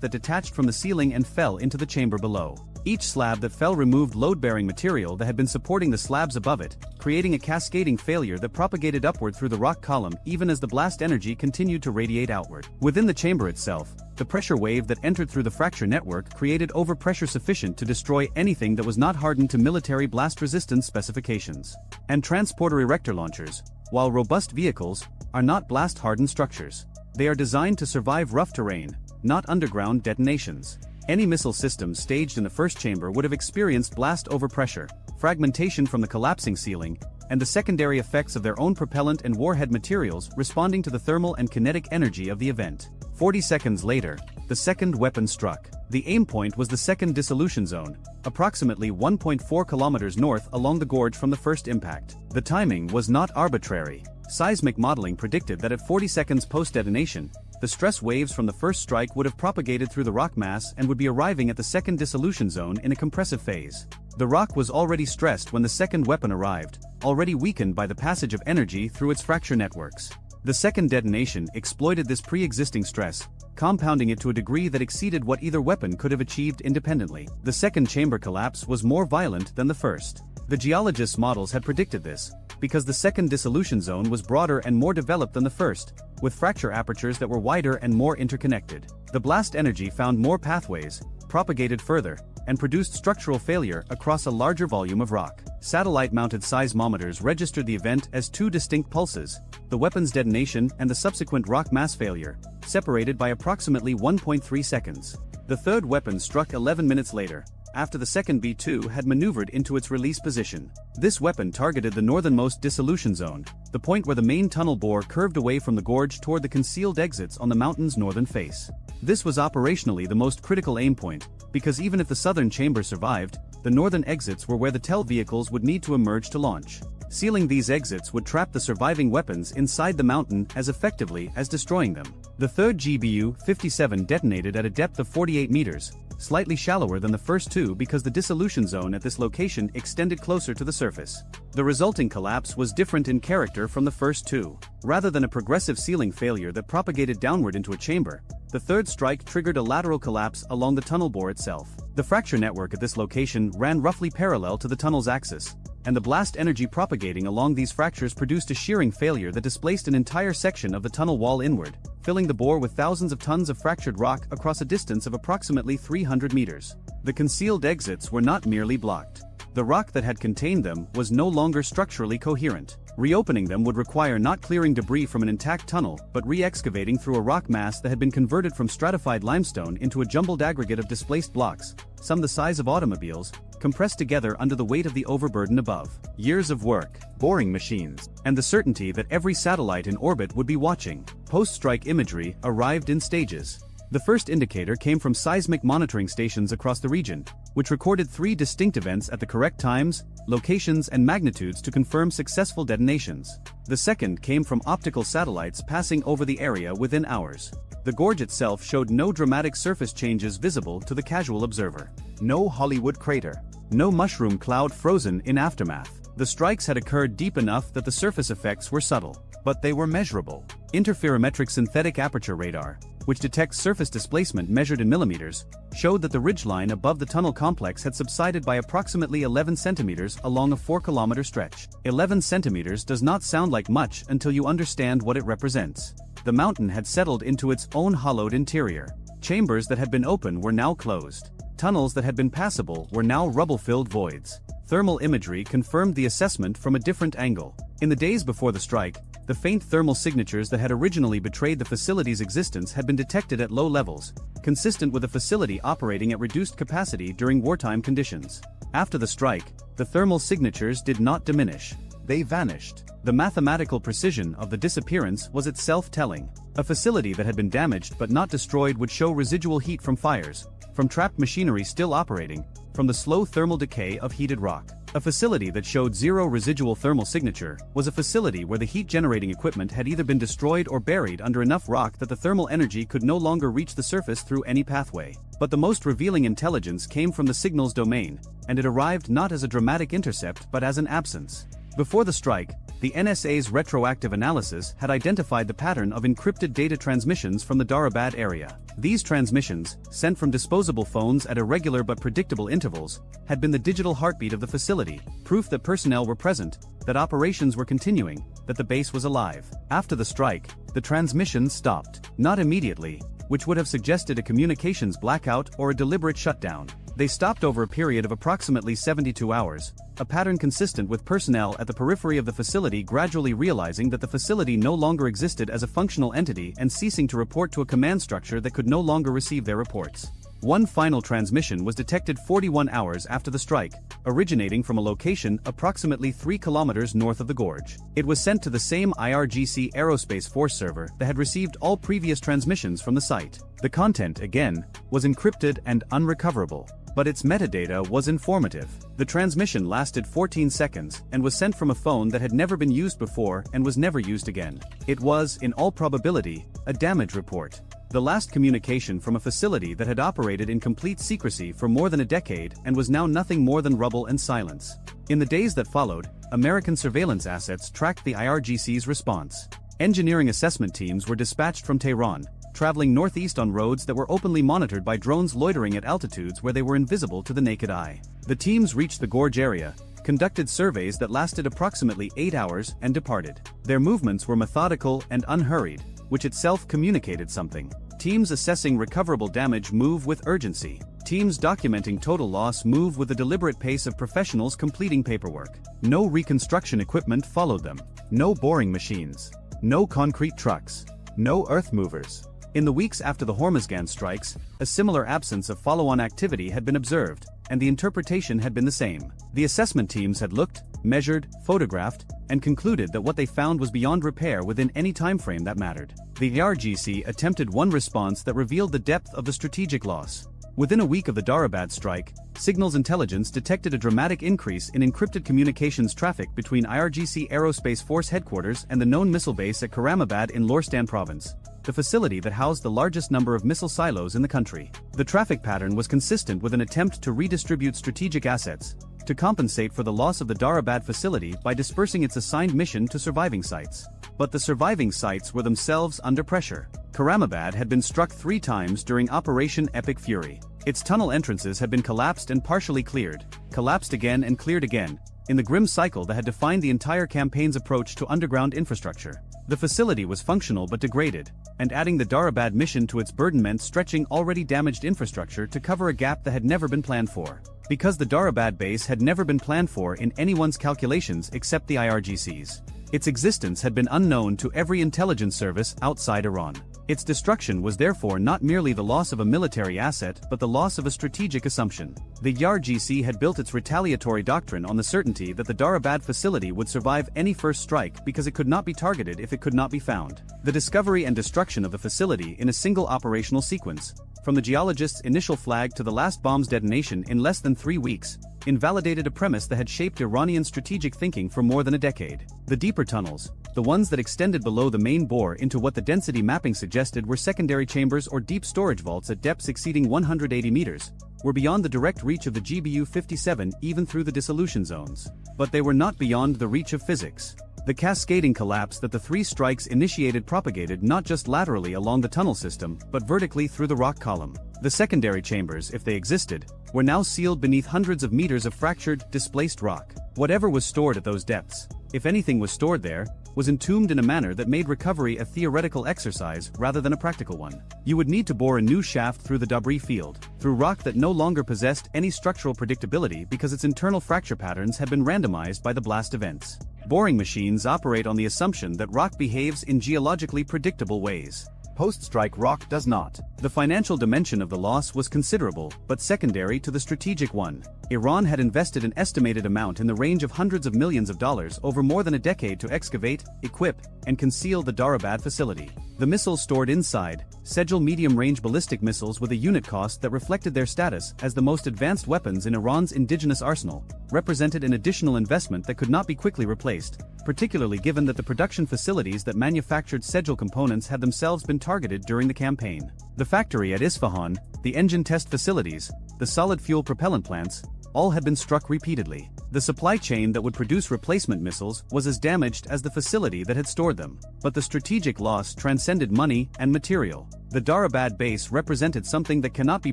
that detached from the ceiling and fell into the chamber below. Each slab that fell removed load-bearing material that had been supporting the slabs above it, creating a cascading failure that propagated upward through the rock column even as the blast energy continued to radiate outward. Within the chamber itself, the pressure wave that entered through the fracture network created overpressure sufficient to destroy anything that was not hardened to military blast resistance specifications. And transporter erector launchers, while robust vehicles, are not blast-hardened structures. They are designed to survive rough terrain, not underground detonations. Any missile system staged in the first chamber would have experienced blast overpressure, fragmentation from the collapsing ceiling, and the secondary effects of their own propellant and warhead materials responding to the thermal and kinetic energy of the event. 40 seconds later, the second weapon struck. The aim point was the second dissolution zone, approximately 1.4 kilometers north along the gorge from the first impact. The timing was not arbitrary. Seismic modeling predicted that at 40 seconds post-detonation, the stress waves from the first strike would have propagated through the rock mass and would be arriving at the second dissolution zone in a compressive phase. The rock was already stressed when the second weapon arrived, already weakened by the passage of energy through its fracture networks. The second detonation exploited this pre-existing stress, compounding it to a degree that exceeded what either weapon could have achieved independently. The second chamber collapse was more violent than the first. The geologists' models had predicted this, because the second dissolution zone was broader and more developed than the first, with fracture apertures that were wider and more interconnected. The blast energy found more pathways, propagated further, and produced structural failure across a larger volume of rock. Satellite-mounted seismometers registered the event as two distinct pulses, the weapon's detonation and the subsequent rock mass failure, separated by approximately 1.3 seconds. The third weapon struck 11 minutes later, after the second B-2 had maneuvered into its release position. This weapon targeted the northernmost dissolution zone, the point where the main tunnel bore curved away from the gorge toward the concealed exits on the mountain's northern face. This was operationally the most critical aim point, because even if the southern chamber survived, the northern exits were where the TEL vehicles would need to emerge to launch. Sealing these exits would trap the surviving weapons inside the mountain as effectively as destroying them. The third GBU-57 detonated at a depth of 48 meters, slightly shallower than the first two because the dissolution zone at this location extended closer to the surface. The resulting collapse was different in character from the first two. Rather than a progressive sealing failure that propagated downward into a chamber, the third strike triggered a lateral collapse along the tunnel bore itself. The fracture network at this location ran roughly parallel to the tunnel's axis, and the blast energy propagating along these fractures produced a shearing failure that displaced an entire section of the tunnel wall inward, filling the bore with thousands of tons of fractured rock across a distance of approximately 300 meters. The concealed exits were not merely blocked. The rock that had contained them was no longer structurally coherent. Reopening them would require not clearing debris from an intact tunnel, but re-excavating through a rock mass that had been converted from stratified limestone into a jumbled aggregate of displaced blocks, some the size of automobiles, compressed together under the weight of the overburden above. Years of work, boring machines, and the certainty that every satellite in orbit would be watching. Post-strike imagery arrived in stages. The first indicator came from seismic monitoring stations across the region, which recorded 3 distinct events at the correct times, locations and magnitudes to confirm successful detonations. The second came from optical satellites passing over the area within hours. The gorge itself showed no dramatic surface changes visible to the casual observer. No Hollywood crater. No mushroom cloud frozen in aftermath. The strikes had occurred deep enough that the surface effects were subtle, but they were measurable. Interferometric synthetic aperture radar, which detects surface displacement measured in millimeters, showed that the ridgeline above the tunnel complex had subsided by approximately 11 centimeters along a 4-kilometer stretch. 11 centimeters does not sound like much until you understand what it represents. The mountain had settled into its own hollowed interior. Chambers that had been open were now closed. Tunnels that had been passable were now rubble-filled voids. Thermal imagery confirmed the assessment from a different angle. In the days before the strike, the faint thermal signatures that had originally betrayed the facility's existence had been detected at low levels, consistent with a facility operating at reduced capacity during wartime conditions. After the strike, the thermal signatures did not diminish. They vanished. The mathematical precision of the disappearance was itself telling. A facility that had been damaged but not destroyed would show residual heat from fires, from trapped machinery still operating, from the slow thermal decay of heated rock. A facility that showed zero residual thermal signature was a facility where the heat-generating equipment had either been destroyed or buried under enough rock that the thermal energy could no longer reach the surface through any pathway. But the most revealing intelligence came from the signals domain, and it arrived not as a dramatic intercept but as an absence. Before the strike, the NSA's retroactive analysis had identified the pattern of encrypted data transmissions from the Darabad area. These transmissions, sent from disposable phones at irregular but predictable intervals, had been the digital heartbeat of the facility, proof that personnel were present, that operations were continuing, that the base was alive. After the strike, the transmissions stopped. Not immediately, which would have suggested a communications blackout or a deliberate shutdown. They stopped over a period of approximately 72 hours, a pattern consistent with personnel at the periphery of the facility gradually realizing that the facility no longer existed as a functional entity and ceasing to report to a command structure that could no longer receive their reports. One final transmission was detected 41 hours after the strike, originating from a location approximately 3 kilometers north of the gorge. It was sent to the same IRGC Aerospace Force server that had received all previous transmissions from the site. The content, again, was encrypted and unrecoverable, but its metadata was informative. The transmission lasted 14 seconds and was sent from a phone that had never been used before and was never used again. It was, in all probability, a damage report. The last communication from a facility that had operated in complete secrecy for more than a decade and was now nothing more than rubble and silence. In the days that followed, American surveillance assets tracked the IRGC's response. Engineering assessment teams were dispatched from Tehran, traveling northeast on roads that were openly monitored by drones loitering at altitudes where they were invisible to the naked eye. The teams reached the gorge area, conducted surveys that lasted approximately 8 hours, and departed. Their movements were methodical and unhurried, which itself communicated something. Teams assessing recoverable damage move with urgency. Teams documenting total loss move with the deliberate pace of professionals completing paperwork. No reconstruction equipment followed them. No boring machines. No concrete trucks. No earth movers. In the weeks after the Hormuzgan strikes, a similar absence of follow-on activity had been observed, and the interpretation had been the same. The assessment teams had looked, measured, photographed, and concluded that what they found was beyond repair within any time frame that mattered. The IRGC attempted one response that revealed the depth of the strategic loss. Within a week of the Darabad strike, Signals Intelligence detected a dramatic increase in encrypted communications traffic between IRGC Aerospace Force headquarters and the known missile base at Karamabad in Lorestan province, the facility that housed the largest number of missile silos in the country. The traffic pattern was consistent with an attempt to redistribute strategic assets, to compensate for the loss of the Darabad facility by dispersing its assigned mission to surviving sites. But the surviving sites were themselves under pressure. Karamabad had been struck 3 times during Operation Epic Fury. Its tunnel entrances had been collapsed and partially cleared, collapsed again and cleared again, in the grim cycle that had defined the entire campaign's approach to underground infrastructure. The facility was functional but degraded, and adding the Darabad mission to its burden meant stretching already damaged infrastructure to cover a gap that had never been planned for. Because the Darabad base had never been planned for in anyone's calculations except the IRGC's. Its existence had been unknown to every intelligence service outside Iran. Its destruction was therefore not merely the loss of a military asset but the loss of a strategic assumption. The IRGC had built its retaliatory doctrine on the certainty that the Darabad facility would survive any first strike because it could not be targeted if it could not be found. The discovery and destruction of the facility in a single operational sequence, from the geologist's initial flag to the last bomb's detonation in less than 3 weeks, invalidated a premise that had shaped Iranian strategic thinking for more than a decade. The deeper tunnels, the ones that extended below the main bore into what the density mapping suggested were secondary chambers or deep storage vaults at depths exceeding 180 meters, were beyond the direct reach of the GBU-57 even through the dissolution zones. But they were not beyond the reach of physics. The cascading collapse that the 3 strikes initiated propagated not just laterally along the tunnel system but vertically through the rock column. The secondary chambers, if they existed, were now sealed beneath hundreds of meters of fractured, displaced rock. Whatever was stored at those depths, if anything was stored there, was entombed in a manner that made recovery a theoretical exercise rather than a practical one. You would need to bore a new shaft through the debris field, through rock that no longer possessed any structural predictability because its internal fracture patterns had been randomized by the blast events. Boring machines operate on the assumption that rock behaves in geologically predictable ways. Post-strike rock does not. The financial dimension of the loss was considerable, but secondary to the strategic one. Iran had invested an estimated amount in the range of hundreds of millions of dollars over more than a decade to excavate, equip, and conceal the Darabad facility. The missiles stored inside, Sejal medium-range ballistic missiles with a unit cost that reflected their status as the most advanced weapons in Iran's indigenous arsenal, represented an additional investment that could not be quickly replaced, particularly given that the production facilities that manufactured Sejal components had themselves been targeted during the campaign. The factory at Isfahan, the engine test facilities, the solid fuel propellant plants, all had been struck repeatedly. The supply chain that would produce replacement missiles was as damaged as the facility that had stored them. But the strategic loss transcended money and material. The Darabad base represented something that cannot be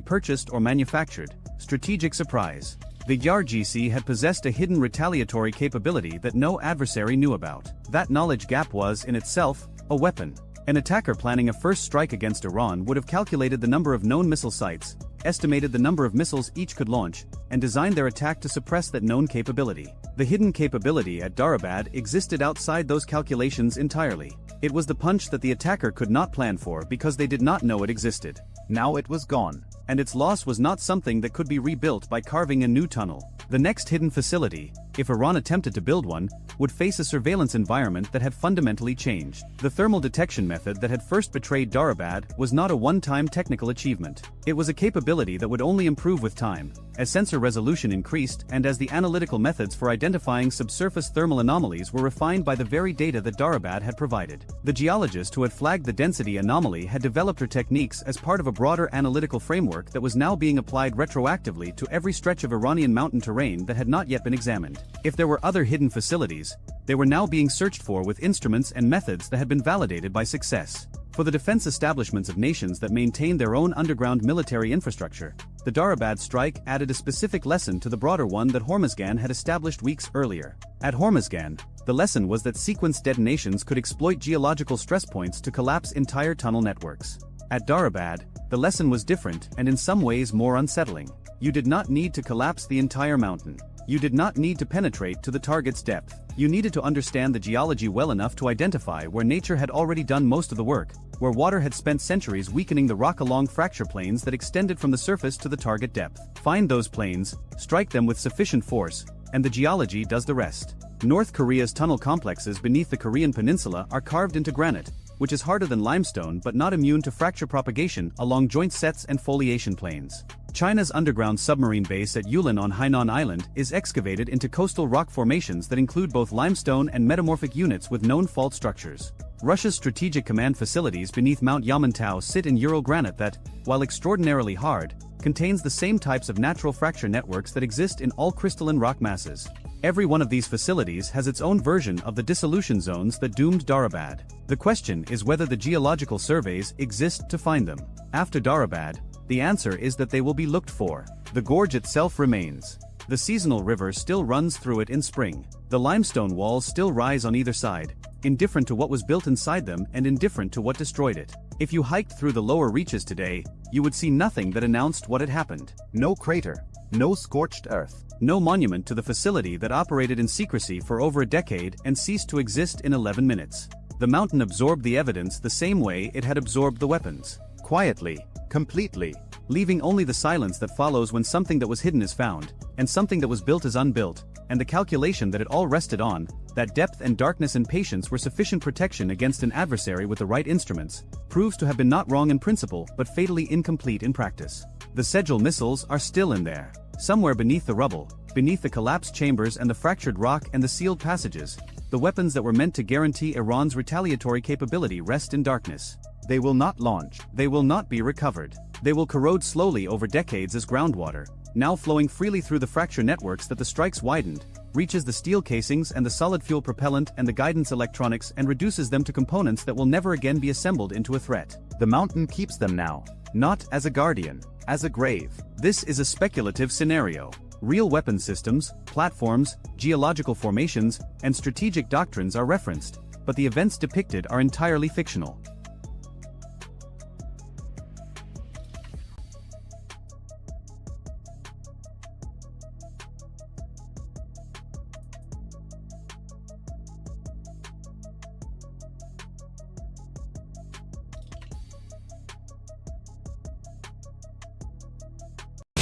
purchased or manufactured: strategic surprise. The IRGC had possessed a hidden retaliatory capability that no adversary knew about. That knowledge gap was, in itself, a weapon. An attacker planning a first strike against Iran would have calculated the number of known missile sites, estimated the number of missiles each could launch, and designed their attack to suppress that known capability. The hidden capability at Darabad existed outside those calculations entirely. It was the punch that the attacker could not plan for because they did not know it existed. Now it was gone. And its loss was not something that could be rebuilt by carving a new tunnel. The next hidden facility, if Iran attempted to build one, would face a surveillance environment that had fundamentally changed. The thermal detection method that had first betrayed Darabad was not a one-time technical achievement. It was a capability that would only improve with time, as sensor resolution increased and as the analytical methods for identifying subsurface thermal anomalies were refined by the very data that Darabad had provided. The geologist who had flagged the density anomaly had developed her techniques as part of a broader analytical framework that was now being applied retroactively to every stretch of Iranian mountain terrain that had not yet been examined. If there were other hidden facilities, they were now being searched for with instruments and methods that had been validated by success. For the defense establishments of nations that maintain their own underground military infrastructure, the Darabad strike added a specific lesson to the broader one that Hormuzgan had established weeks earlier. At Hormuzgan, the lesson was that sequenced detonations could exploit geological stress points to collapse entire tunnel networks. At Darabad, the lesson was different and in some ways more unsettling. You did not need to collapse the entire mountain. You did not need to penetrate to the target's depth. You needed to understand the geology well enough to identify where nature had already done most of the work, where water had spent centuries weakening the rock along fracture planes that extended from the surface to the target depth. Find those planes, strike them with sufficient force, and the geology does the rest. North Korea's tunnel complexes beneath the Korean peninsula are carved into granite, which is harder than limestone but not immune to fracture propagation along joint sets and foliation planes. China's underground submarine base at Yulin on Hainan Island is excavated into coastal rock formations that include both limestone and metamorphic units with known fault structures. Russia's strategic command facilities beneath Mount Yamantau sit in Ural granite that, while extraordinarily hard, contains the same types of natural fracture networks that exist in all crystalline rock masses. Every one of these facilities has its own version of the dissolution zones that doomed Darabad. The question is whether the geological surveys exist to find them. After Darabad, the answer is that they will be looked for. The gorge itself remains. The seasonal river still runs through it in spring. The limestone walls still rise on either side, indifferent to what was built inside them and indifferent to what destroyed it. If you hiked through the lower reaches today, you would see nothing that announced what had happened. No crater, no scorched earth, no monument to the facility that operated in secrecy for over a decade and ceased to exist in 11 minutes. The mountain absorbed the evidence the same way it had absorbed the weapons. Quietly, completely, leaving only the silence that follows when something that was hidden is found, and something that was built is unbuilt, and the calculation that it all rested on, that depth and darkness and patience were sufficient protection against an adversary with the right instruments, proves to have been not wrong in principle but fatally incomplete in practice. The Sejal missiles are still in there. Somewhere beneath the rubble, beneath the collapsed chambers and the fractured rock and the sealed passages, the weapons that were meant to guarantee Iran's retaliatory capability rest in darkness. They will not launch. They will not be recovered. They will corrode slowly over decades as groundwater, now flowing freely through the fracture networks that the strikes widened, reaches the steel casings and the solid fuel propellant and the guidance electronics and reduces them to components that will never again be assembled into a threat. The mountain keeps them now, not as a guardian, as a grave. This is a speculative scenario. Real weapon systems, platforms, geological formations, and strategic doctrines are referenced, but the events depicted are entirely fictional.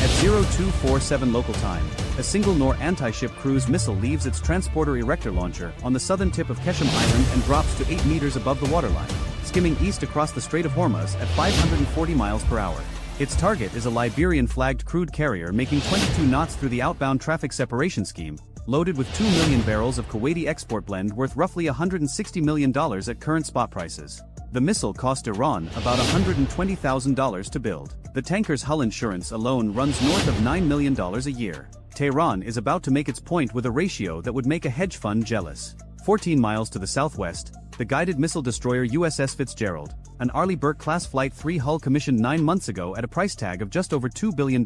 At 0247 local time, a single Nor anti-ship cruise missile leaves its transporter erector launcher on the southern tip of Keshem Island and drops to 8 meters above the waterline, skimming east across the Strait of Hormuz at 540 miles per hour. Its target is a Liberian-flagged crude carrier making 22 knots through the outbound traffic separation scheme, loaded with 2 million barrels of Kuwaiti export blend worth roughly $160 million at current spot prices. The missile cost Iran about $120,000 to build. The tanker's hull insurance alone runs north of $9 million a year. Tehran is about to make its point with a ratio that would make a hedge fund jealous. 14 miles to the southwest, the guided missile destroyer USS Fitzgerald, an Arleigh Burke-class Flight 3 hull commissioned 9 months ago at a price tag of just over $2 billion,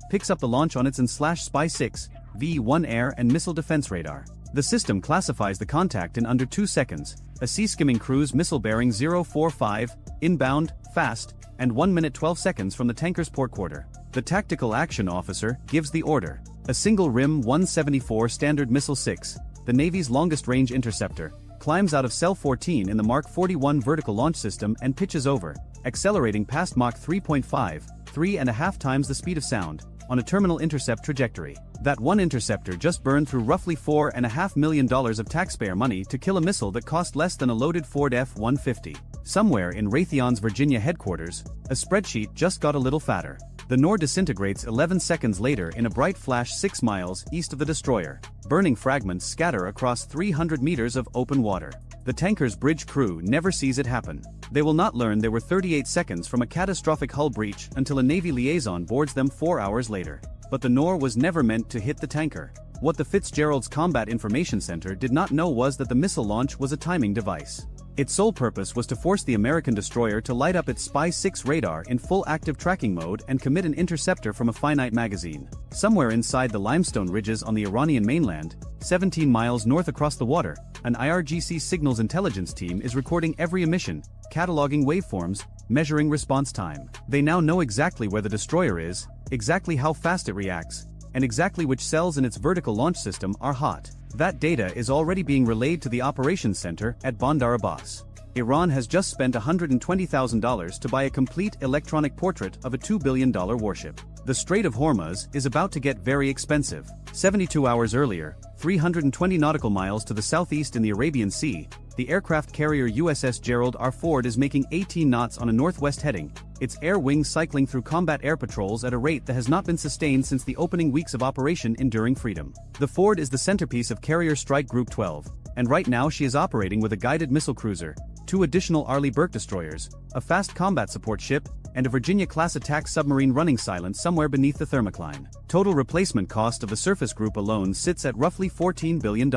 picks up the launch on its Spy-6 V-1 air and missile defense radar. The system classifies the contact in under 2 seconds, a sea-skimming cruise missile bearing 045, inbound, fast, and 1 minute 12 seconds from the tanker's port quarter. The tactical action officer gives the order. A single RIM 174 Standard Missile 6, the Navy's longest-range interceptor, climbs out of Cell 14 in the Mark 41 vertical launch system and pitches over, accelerating past Mach 3.5, 3.5 times the speed of sound, on a terminal intercept trajectory. That one interceptor just burned through roughly $4.5 million of taxpayer money to kill a missile that cost less than a loaded Ford F-150. Somewhere in Raytheon's Virginia headquarters, a spreadsheet just got a little fatter. The NOR disintegrates 11 seconds later in a bright flash 6 miles east of the destroyer. Burning fragments scatter across 300 meters of open water. The tanker's bridge crew never sees it happen. They will not learn they were 38 seconds from a catastrophic hull breach until a Navy liaison boards them 4 hours later. But the NOR was never meant to hit the tanker. What the Fitzgerald's Combat Information Center did not know was that the missile launch was a timing device. Its sole purpose was to force the American destroyer to light up its Spy-6 radar in full active tracking mode and commit an interceptor from a finite magazine. Somewhere inside the limestone ridges on the Iranian mainland, 17 miles north across the water, an IRGC signals intelligence team is recording every emission, cataloging waveforms, measuring response time. They now know exactly where the destroyer is, exactly how fast it reacts, and exactly which cells in its vertical launch system are hot. That data is already being relayed to the operations center at Bandar Abbas. Iran has just spent $120,000 to buy a complete electronic portrait of a $2 billion warship. The Strait of Hormuz is about to get very expensive. 72 hours earlier, 320 nautical miles to the southeast in the Arabian Sea, the aircraft carrier USS Gerald R. Ford is making 18 knots on a northwest heading, its air wings cycling through combat air patrols at a rate that has not been sustained since the opening weeks of Operation Enduring Freedom. The Ford is the centerpiece of Carrier Strike Group 12, and right now she is operating with a guided missile cruiser, 2 additional Arleigh Burke destroyers, a fast combat support ship, and a Virginia-class attack submarine running silent somewhere beneath the thermocline. Total replacement cost of the surface group alone sits at roughly $14 billion.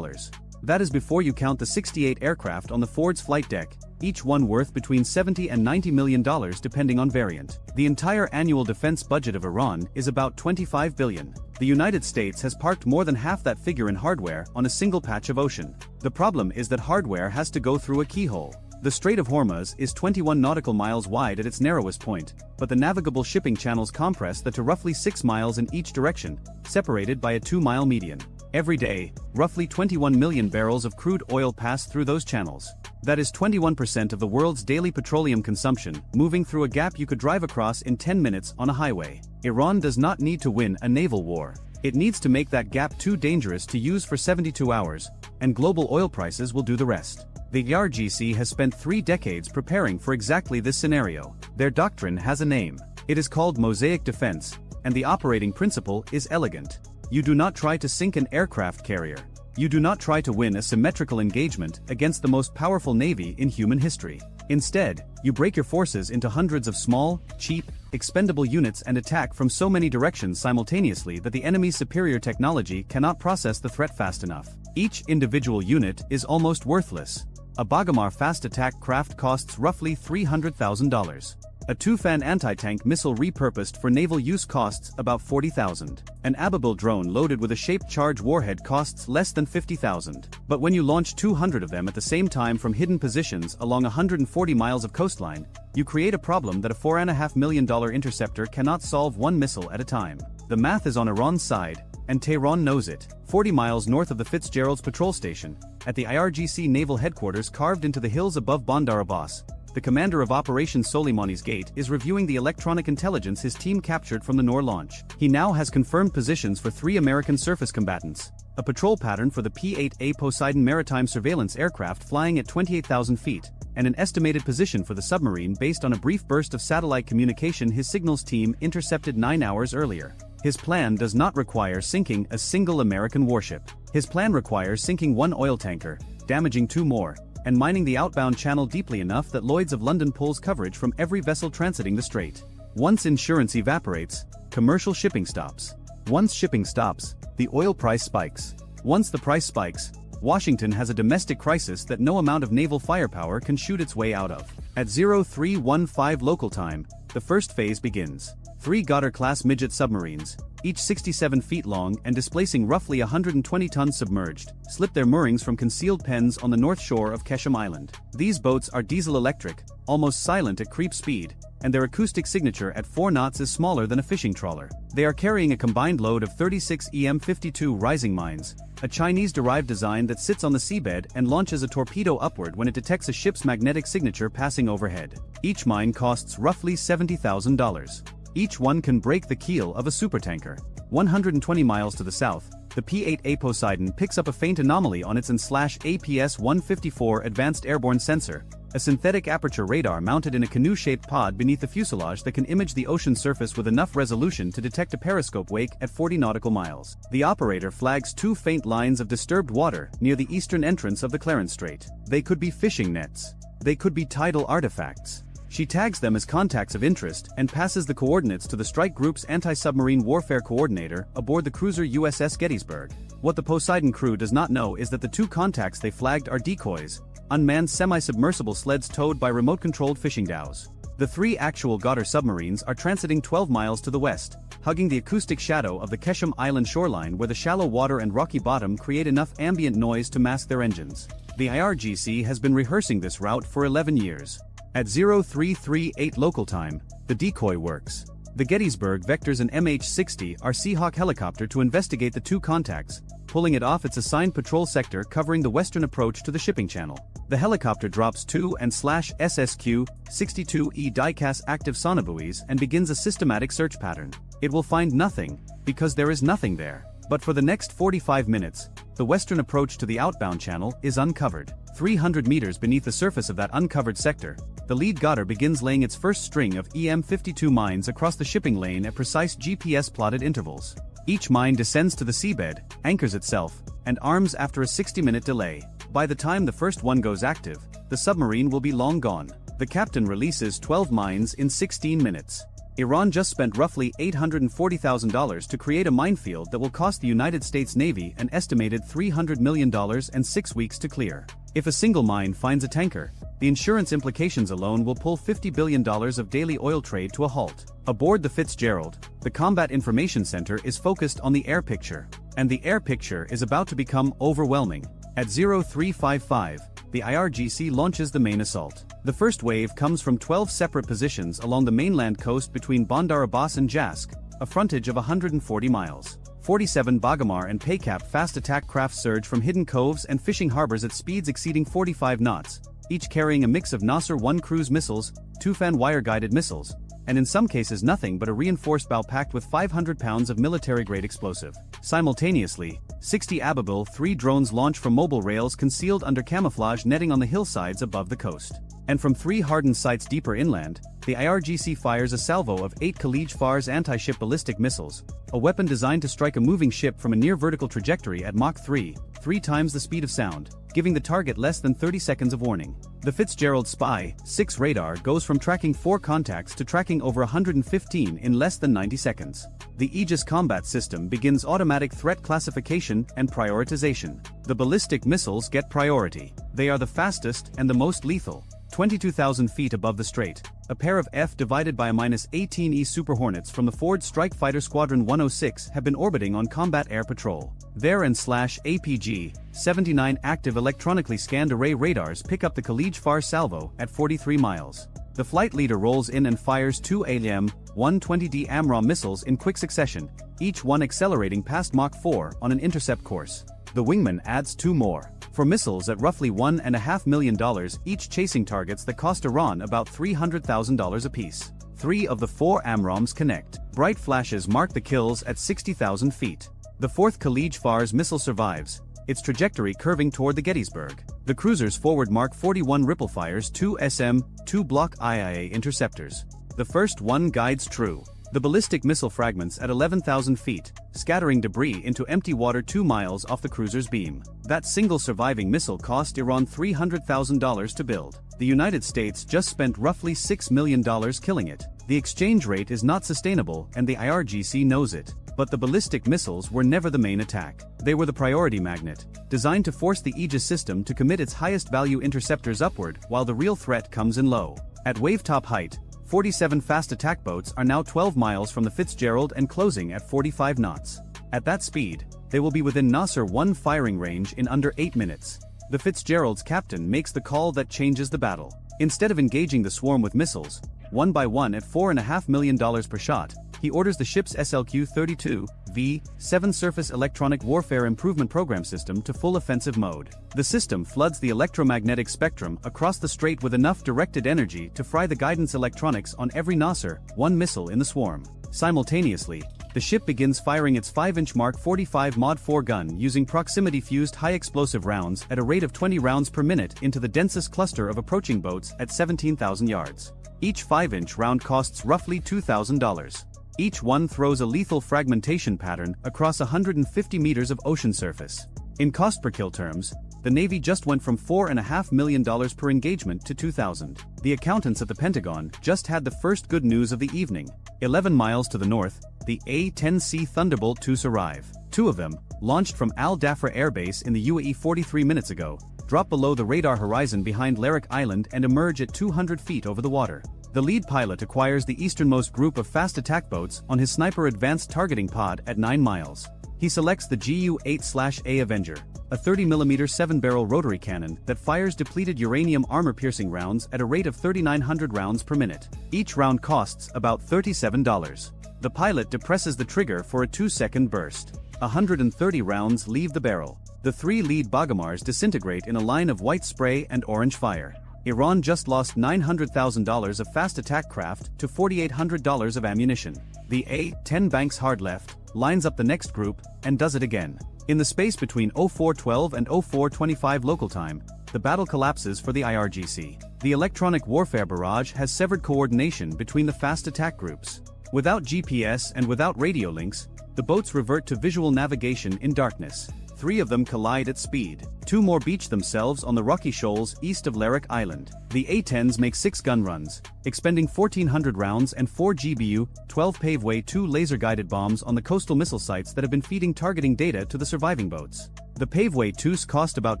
That is before you count the 68 aircraft on the Ford's flight deck, each one worth between $70 and $90 million depending on variant. The entire annual defense budget of Iran is about $25 billion. The United States has parked more than half that figure in hardware on a single patch of ocean. The problem is that hardware has to go through a keyhole. The Strait of Hormuz is 21 nautical miles wide at its narrowest point, but the navigable shipping channels compress that to roughly 6 miles in each direction, separated by a 2-mile median. Every day, roughly 21 million barrels of crude oil pass through those channels. That is 21% of the world's daily petroleum consumption, moving through a gap you could drive across in 10 minutes on a highway. Iran does not need to win a naval war. It needs to make that gap too dangerous to use for 72 hours, and global oil prices will do the rest. The IRGC has spent 3 decades preparing for exactly this scenario. Their doctrine has a name. It is called Mosaic Defense, and the operating principle is elegant. You do not try to sink an aircraft carrier. You do not try to win a symmetrical engagement against the most powerful navy in human history. Instead, you break your forces into hundreds of small, cheap, expendable units and attack from so many directions simultaneously that the enemy's superior technology cannot process the threat fast enough. Each individual unit is almost worthless. A Bagamar fast attack craft costs roughly $300,000. A Tufan anti-tank missile repurposed for naval use costs about $40,000. An Ababil drone loaded with a shaped charge warhead costs less than $50,000. But when you launch 200 of them at the same time from hidden positions along 140 miles of coastline, you create a problem that a $4.5 million interceptor cannot solve one missile at a time. The math is on Iran's side, and Tehran knows it. 40 miles north of the Fitzgerald's patrol station, at the IRGC naval headquarters carved into the hills above Bandar Abbas, the commander of Operation Soleimani's Gate is reviewing the electronic intelligence his team captured from the NOR launch. He now has confirmed positions for 3 American surface combatants, a patrol pattern for the P-8A Poseidon maritime surveillance aircraft flying at 28,000 feet, and an estimated position for the submarine based on a brief burst of satellite communication his signals team intercepted 9 hours earlier. His plan does not require sinking a single American warship. His plan requires sinking 1 oil tanker, damaging 2 more, and mining the outbound channel deeply enough that Lloyd's of London pulls coverage from every vessel transiting the strait. Once insurance evaporates, commercial shipping stops. Once shipping stops, the oil price spikes. Once the price spikes, Washington has a domestic crisis that no amount of naval firepower can shoot its way out of. At 0315 local time, the first phase begins. 3 Goddard-class midget submarines, each 67 feet long and displacing roughly 120 tons submerged, slip their moorings from concealed pens on the north shore of Kesham Island. These boats are diesel-electric, almost silent at creep speed, and their acoustic signature at 4 knots is smaller than a fishing trawler. They are carrying a combined load of 36 EM-52 rising mines, a Chinese-derived design that sits on the seabed and launches a torpedo upward when it detects a ship's magnetic signature passing overhead. Each mine costs roughly $70,000. Each one can break the keel of a supertanker. 120 miles to the south, the P-8A Poseidon picks up a faint anomaly on its APS-154 Advanced Airborne Sensor, a synthetic aperture radar mounted in a canoe-shaped pod beneath the fuselage that can image the ocean surface with enough resolution to detect a periscope wake at 40 nautical miles. The operator flags 2 faint lines of disturbed water near the eastern entrance of the Clarence Strait. They could be fishing nets. They could be tidal artifacts. She tags them as contacts of interest and passes the coordinates to the strike group's anti-submarine warfare coordinator aboard the cruiser USS Gettysburg. What the Poseidon crew does not know is that the 2 contacts they flagged are decoys, unmanned semi-submersible sleds towed by remote-controlled fishing dhows. The 3 actual Goddard submarines are transiting 12 miles to the west, hugging the acoustic shadow of the Kesham Island shoreline where the shallow water and rocky bottom create enough ambient noise to mask their engines. The IRGC has been rehearsing this route for 11 years. At 0338 local time, the decoy works. The Gettysburg vectors an MH-60R Seahawk helicopter to investigate the 2 contacts, pulling it off its assigned patrol sector covering the western approach to the shipping channel. The helicopter drops 2 and SSQ-62E diecast active sonobuoys and begins a systematic search pattern. It will find nothing, because there is nothing there. But for the next 45 minutes, the western approach to the outbound channel is uncovered. 300 meters beneath the surface of that uncovered sector, the lead Goddard begins laying its first string of EM-52 mines across the shipping lane at precise GPS-plotted intervals. Each mine descends to the seabed, anchors itself, and arms after a 60-minute delay. By the time the first one goes active, the submarine will be long gone. The captain releases 12 mines in 16 minutes. Iran just spent roughly $840,000 to create a minefield that will cost the United States Navy an estimated $300 million and 6 weeks to clear. If a single mine finds a tanker, the insurance implications alone will pull $50 billion of daily oil trade to a halt. Aboard the Fitzgerald, the Combat Information Center is focused on the air picture, and the air picture is about to become overwhelming. At 0355, the IRGC launches the main assault. The first wave comes from 12 separate positions along the mainland coast between Bandar Abbas and Jask, a frontage of 140 miles. 47 Bagamar and Paycap fast attack craft surge from hidden coves and fishing harbors at speeds exceeding 45 knots, each carrying a mix of Nasser-1 cruise missiles, Tufan wire-guided missiles, and in some cases nothing but a reinforced bow packed with 500 pounds of military-grade explosive. Simultaneously, 60 Ababil 3 drones launch from mobile rails concealed under camouflage netting on the hillsides above the coast. And from 3 hardened sites deeper inland, the IRGC fires a salvo of 8 CIWS anti-ship ballistic missiles, a weapon designed to strike a moving ship from a near-vertical trajectory at Mach 3, 3 times the speed of sound, giving the target less than 30 seconds of warning. The Fitzgerald Spy-6 radar goes from tracking 4 contacts to tracking over 115 in less than 90 seconds. The Aegis combat system begins automatic threat classification and prioritization. The ballistic missiles get priority. They are the fastest and the most lethal. 22,000 feet above the strait, a pair of F divided by a -18E Super Hornets from the Ford Strike Fighter Squadron 106 have been orbiting on combat air patrol. Their APG-79 active electronically scanned array radars pick up the CIWS salvo at 43 miles. The flight leader rolls in and fires 2 ALM-120D AMRAAM missiles in quick succession, each one accelerating past Mach 4 on an intercept course. The wingman adds 2 more. For missiles at roughly $1.5 million each, chasing targets that cost Iran about $300,000 apiece. 3 of the 4 AMRAAMs connect. Bright flashes mark the kills at 60,000 feet. The 4th CIWS missile survives, its trajectory curving toward the Gettysburg. The cruiser's forward Mark 41 ripple fires 2 SM-2 Block IIA interceptors. The first one guides true. The ballistic missile fragments at 11,000 feet, scattering debris into empty water 2 miles off the cruiser's beam. That single surviving missile cost Iran $300,000 to build. The United States just spent roughly $6 million killing it. The exchange rate is not sustainable and the IRGC knows it. But the ballistic missiles were never the main attack. They were the priority magnet, designed to force the Aegis system to commit its highest value interceptors upward while the real threat comes in low. At wavetop height, 47 fast attack boats are now 12 miles from the Fitzgerald and closing at 45 knots. At that speed, they will be within Nasser-1 firing range in under 8 minutes. The Fitzgerald's captain makes the call that changes the battle. Instead of engaging the swarm with missiles, one by one at $4.5 million per shot, he orders the ship's SLQ-32V-7 Surface Electronic Warfare Improvement Program System to full offensive mode. The system floods the electromagnetic spectrum across the strait with enough directed energy to fry the guidance electronics on every Nasser, one missile in the swarm. Simultaneously, the ship begins firing its 5-inch Mark 45 Mod 4 gun using proximity-fused high-explosive rounds at a rate of 20 rounds per minute into the densest cluster of approaching boats at 17,000 yards. Each 5-inch round costs roughly $2,000. Each one throws a lethal fragmentation pattern across 150 meters of ocean surface. In cost per kill terms, the Navy just went from $4.5 million per engagement to $2,000. The accountants at the Pentagon just had the first good news of the evening. 11 miles to the north, the A-10C Thunderbolt IIs arrive. Two of them, launched from Al Dhafra Air Base in the UAE 43 minutes ago, drop below the radar horizon behind Larak Island and emerge at 200 feet over the water. The lead pilot acquires the easternmost group of fast attack boats on his Sniper Advanced Targeting Pod at 9 miles. He selects the GU-8/A Avenger, a 30mm 7-barrel rotary cannon that fires depleted uranium armor-piercing rounds at a rate of 3,900 rounds per minute. Each round costs about $37. The pilot depresses the trigger for a 2-second burst. 130 rounds leave the barrel. The three lead Bagamars disintegrate in a line of white spray and orange fire. Iran just lost $900,000 of fast attack craft to $4,800 of ammunition. The A-10 banks hard left, lines up the next group, and does it again. In the space between 0412 and 0425 local time, the battle collapses for the IRGC. The electronic warfare barrage has severed coordination between the fast attack groups. Without GPS and without radio links, the boats revert to visual navigation in darkness. 3 of them collide at speed. 2 more beach themselves on the rocky shoals east of Larak Island. The A-10s make 6 gun runs, expending 1,400 rounds and 4 GBU, 12 Paveway 2 laser-guided bombs on the coastal missile sites that have been feeding targeting data to the surviving boats. The Paveway 2s cost about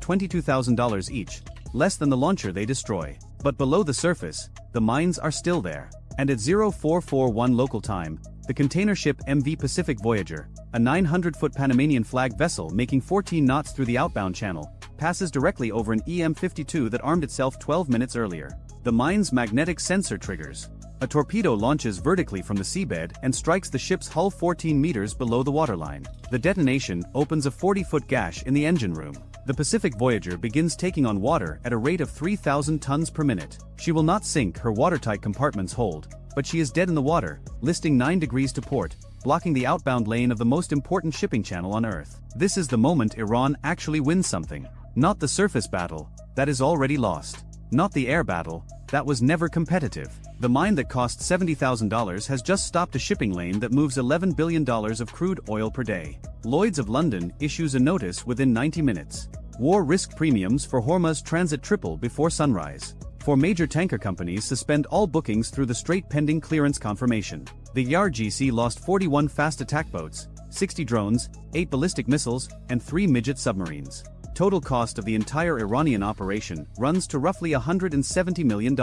$22,000 each, less than the launcher they destroy. But below the surface, the mines are still there. And at 0441 local time, the container ship MV Pacific Voyager, a 900-foot Panamanian flag vessel making 14 knots through the outbound channel, passes directly over an EM-52 that armed itself 12 minutes earlier. The mine's magnetic sensor triggers. A torpedo launches vertically from the seabed and strikes the ship's hull 14 meters below the waterline. The detonation opens a 40-foot gash in the engine room. The Pacific Voyager begins taking on water at a rate of 3,000 tons per minute. She will not sink, her watertight compartments hold, but she is dead in the water, listing 9 degrees to port, blocking the outbound lane of the most important shipping channel on Earth. This is the moment Iran actually wins something. Not the surface battle, that is already lost. Not the air battle, that was never competitive. The mine that cost $70,000 has just stopped a shipping lane that moves $11 billion of crude oil per day. Lloyd's of London issues a notice within 90 minutes. War risk premiums for Hormuz transit triple before sunrise. 4 major tanker companies suspend all bookings through the strait pending clearance confirmation. The IRGC lost 41 fast attack boats, 60 drones, 8 ballistic missiles, and 3 midget submarines. Total cost of the entire Iranian operation runs to roughly $170 million.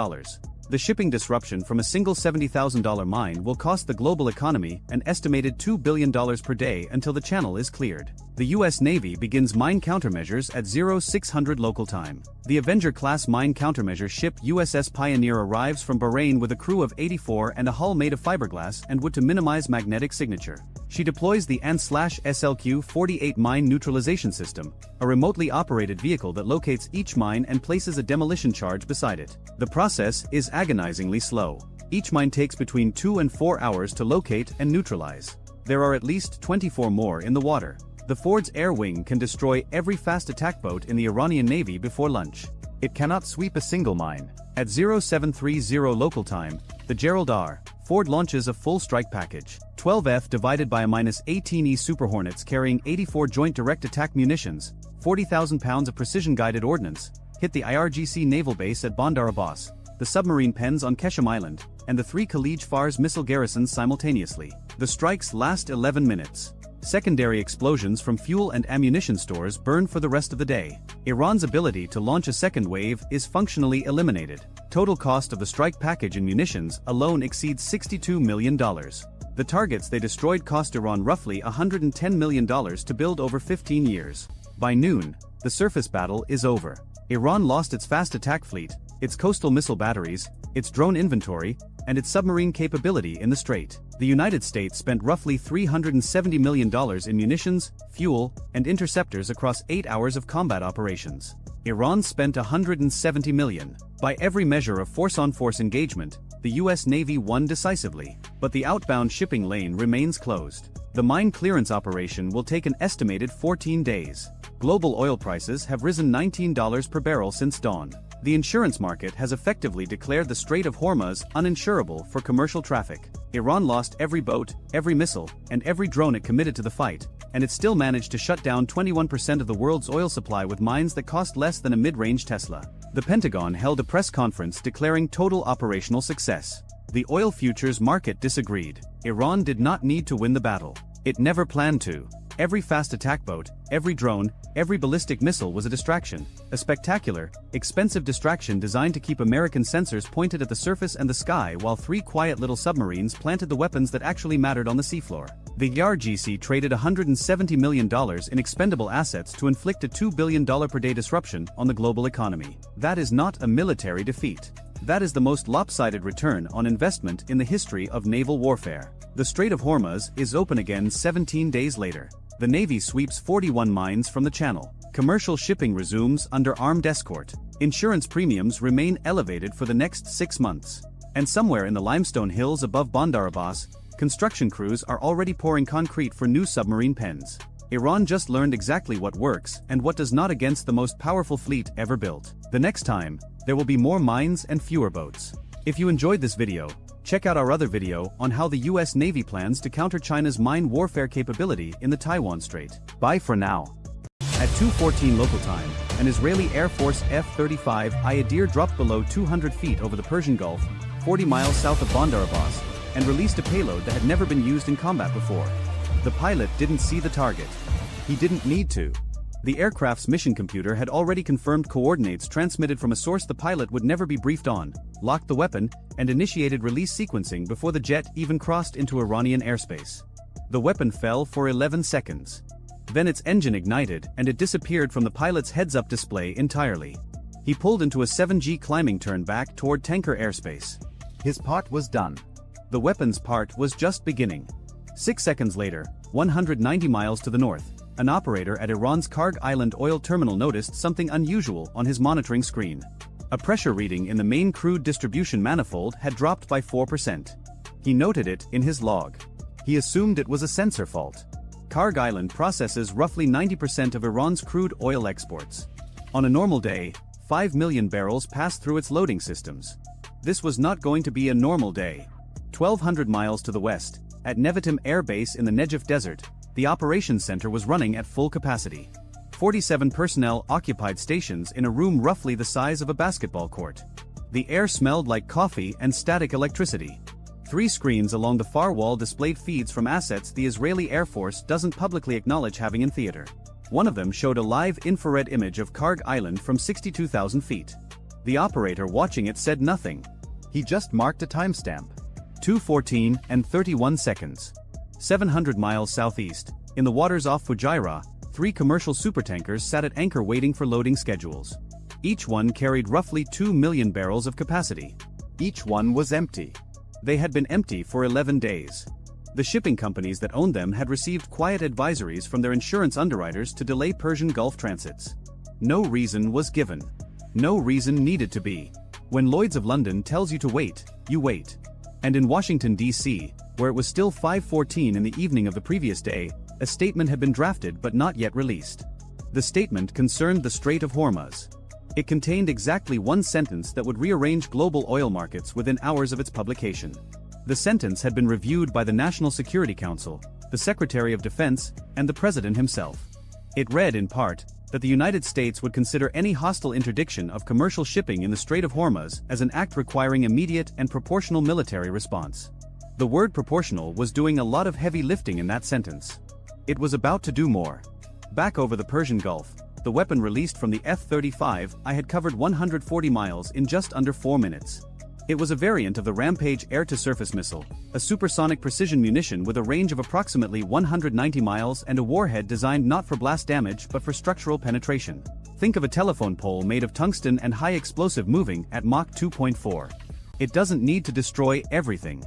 The shipping disruption from a single $70,000 mine will cost the global economy an estimated $2 billion per day until the channel is cleared. The U.S. Navy begins mine countermeasures at 0600 local time. The Avenger-class mine countermeasure ship USS Pioneer arrives from Bahrain with a crew of 84 and a hull made of fiberglass and wood to minimize magnetic signature. She deploys the AN/SLQ-48 mine neutralization system, a remotely operated vehicle that locates each mine and places a demolition charge beside it. The process is agonizingly slow. Each mine takes between 2 and 4 hours to locate and neutralize. There are at least 24 more in the water. The Ford's air wing can destroy every fast attack boat in the Iranian Navy before lunch. It cannot sweep a single mine. At 0730 local time, the Gerald R. Ford launches a full strike package. 12F divided by a -18E Super Hornets carrying 84 joint direct attack munitions, 40,000 pounds of precision-guided ordnance, hit the IRGC naval base at Bandar Abbas, the submarine pens on Keshim Island, and the 3 Khalij Fars missile garrisons simultaneously. The strikes last 11 minutes. Secondary explosions from fuel and ammunition stores burn for the rest of the day. Iran's ability to launch a second wave is functionally eliminated. Total cost of the strike package in munitions alone exceeds $62 million. The targets they destroyed cost Iran roughly $110 million to build over 15 years. By noon, the surface battle is over. Iran lost its fast attack fleet, its coastal missile batteries, its drone inventory, and its submarine capability in the strait. The United States spent roughly $370 million in munitions, fuel, and interceptors across 8 hours of combat operations. Iran spent $170 million. By every measure of force-on-force engagement, the U.S. Navy won decisively, but the outbound shipping lane remains closed. The mine clearance operation will take an estimated 14 days. Global oil prices have risen $19 per barrel since dawn. The insurance market has effectively declared the Strait of Hormuz uninsurable for commercial traffic. Iran lost every boat, every missile, and every drone it committed to the fight, and it still managed to shut down 21% of the world's oil supply with mines that cost less than a mid-range Tesla. The Pentagon held a press conference declaring total operational success. The oil futures market disagreed. Iran did not need to win the battle. It never planned to. Every fast attack boat, every drone, every ballistic missile was a distraction, a spectacular, expensive distraction designed to keep American sensors pointed at the surface and the sky while 3 quiet little submarines planted the weapons that actually mattered on the seafloor. The IRGC traded $170 million in expendable assets to inflict a $2 billion per day disruption on the global economy. That is not a military defeat. That is the most lopsided return on investment in the history of naval warfare. The Strait of Hormuz is open again 17 days later. The Navy sweeps 41 mines from the channel. Commercial shipping resumes under armed escort. Insurance premiums remain elevated for the next 6 months. And somewhere in the limestone hills above Bandar Abbas, construction crews are already pouring concrete for new submarine pens. Iran just learned exactly what works and what does not against the most powerful fleet ever built. The next time, there will be more mines and fewer boats. If you enjoyed this video, check out our other video on how the US Navy plans to counter China's mine warfare capability in the Taiwan Strait. Bye for now. At 2:14 local time, an Israeli Air Force F-35 Ayadir dropped below 200 feet over the Persian Gulf, 40 miles south of Bandar Abbas, and released a payload that had never been used in combat before. The pilot didn't see the target. He didn't need to. The aircraft's mission computer had already confirmed coordinates transmitted from a source the pilot would never be briefed on, locked the weapon, and initiated release sequencing before the jet even crossed into Iranian airspace. The weapon fell for 11 seconds. Then its engine ignited and it disappeared from the pilot's heads-up display entirely. He pulled into a 7G climbing turn back toward tanker airspace. His part was done. The weapon's part was just beginning. 6 seconds later, 190 miles to the north, an operator at Iran's Karg Island oil terminal noticed something unusual on his monitoring screen. A pressure reading in the main crude distribution manifold had dropped by 4%. He noted it in his log. He assumed it was a sensor fault. Karg Island processes roughly 90% of Iran's crude oil exports. On a normal day, 5 million barrels pass through its loading systems. This was not going to be a normal day. 1,200 miles to the west, at Nevatim Air Base in the Negev Desert, the operations center was running at full capacity. 47 personnel occupied stations in a room roughly the size of a basketball court. The air smelled like coffee and static electricity. 3 screens along the far wall displayed feeds from assets the Israeli Air Force doesn't publicly acknowledge having in theater. One of them showed a live infrared image of Karg Island from 62,000 feet. The operator watching it said nothing. He just marked a timestamp. 2:14 and 31 seconds. 700 miles southeast, in the waters off Fujairah, 3 commercial supertankers sat at anchor waiting for loading schedules. Each one carried roughly 2 million barrels of capacity. Each one was empty. They had been empty for 11 days. The shipping companies that owned them had received quiet advisories from their insurance underwriters to delay Persian Gulf transits. No reason was given. No reason needed to be. When Lloyd's of London tells you to wait, you wait. And in Washington, D.C., where it was still 5:14 in the evening of the previous day, a statement had been drafted but not yet released. The statement concerned the Strait of Hormuz. It contained exactly one sentence that would rearrange global oil markets within hours of its publication. The sentence had been reviewed by the National Security Council, the Secretary of Defense, and the President himself. It read in part that the United States would consider any hostile interdiction of commercial shipping in the Strait of Hormuz as an act requiring immediate and proportional military response. The word proportional was doing a lot of heavy lifting in that sentence. It was about to do more. Back over the Persian Gulf, the weapon released from the F-35I had covered 140 miles in just under 4 minutes. It was a variant of the Rampage air-to-surface missile, a supersonic precision munition with a range of approximately 190 miles and a warhead designed not for blast damage but for structural penetration. Think of a telephone pole made of tungsten and high explosive moving at Mach 2.4. It doesn't need to destroy everything.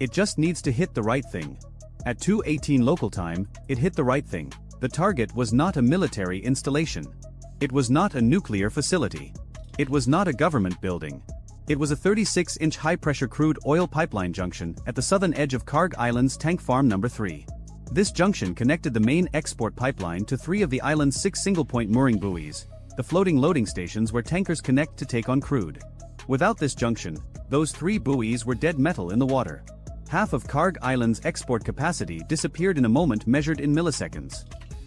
It just needs to hit the right thing. At 2:18 local time, it hit the right thing. The target was not a military installation. It was not a nuclear facility. It was not a government building. It was a 36-inch high-pressure crude oil pipeline junction at the southern edge of Karg Island's Tank Farm No. 3. This junction connected the main export pipeline to 3 of the island's 6 single-point mooring buoys, the floating loading stations where tankers connect to take on crude. Without this junction, those 3 buoys were dead metal in the water. Half of Karg Island's export capacity disappeared in a moment measured in milliseconds.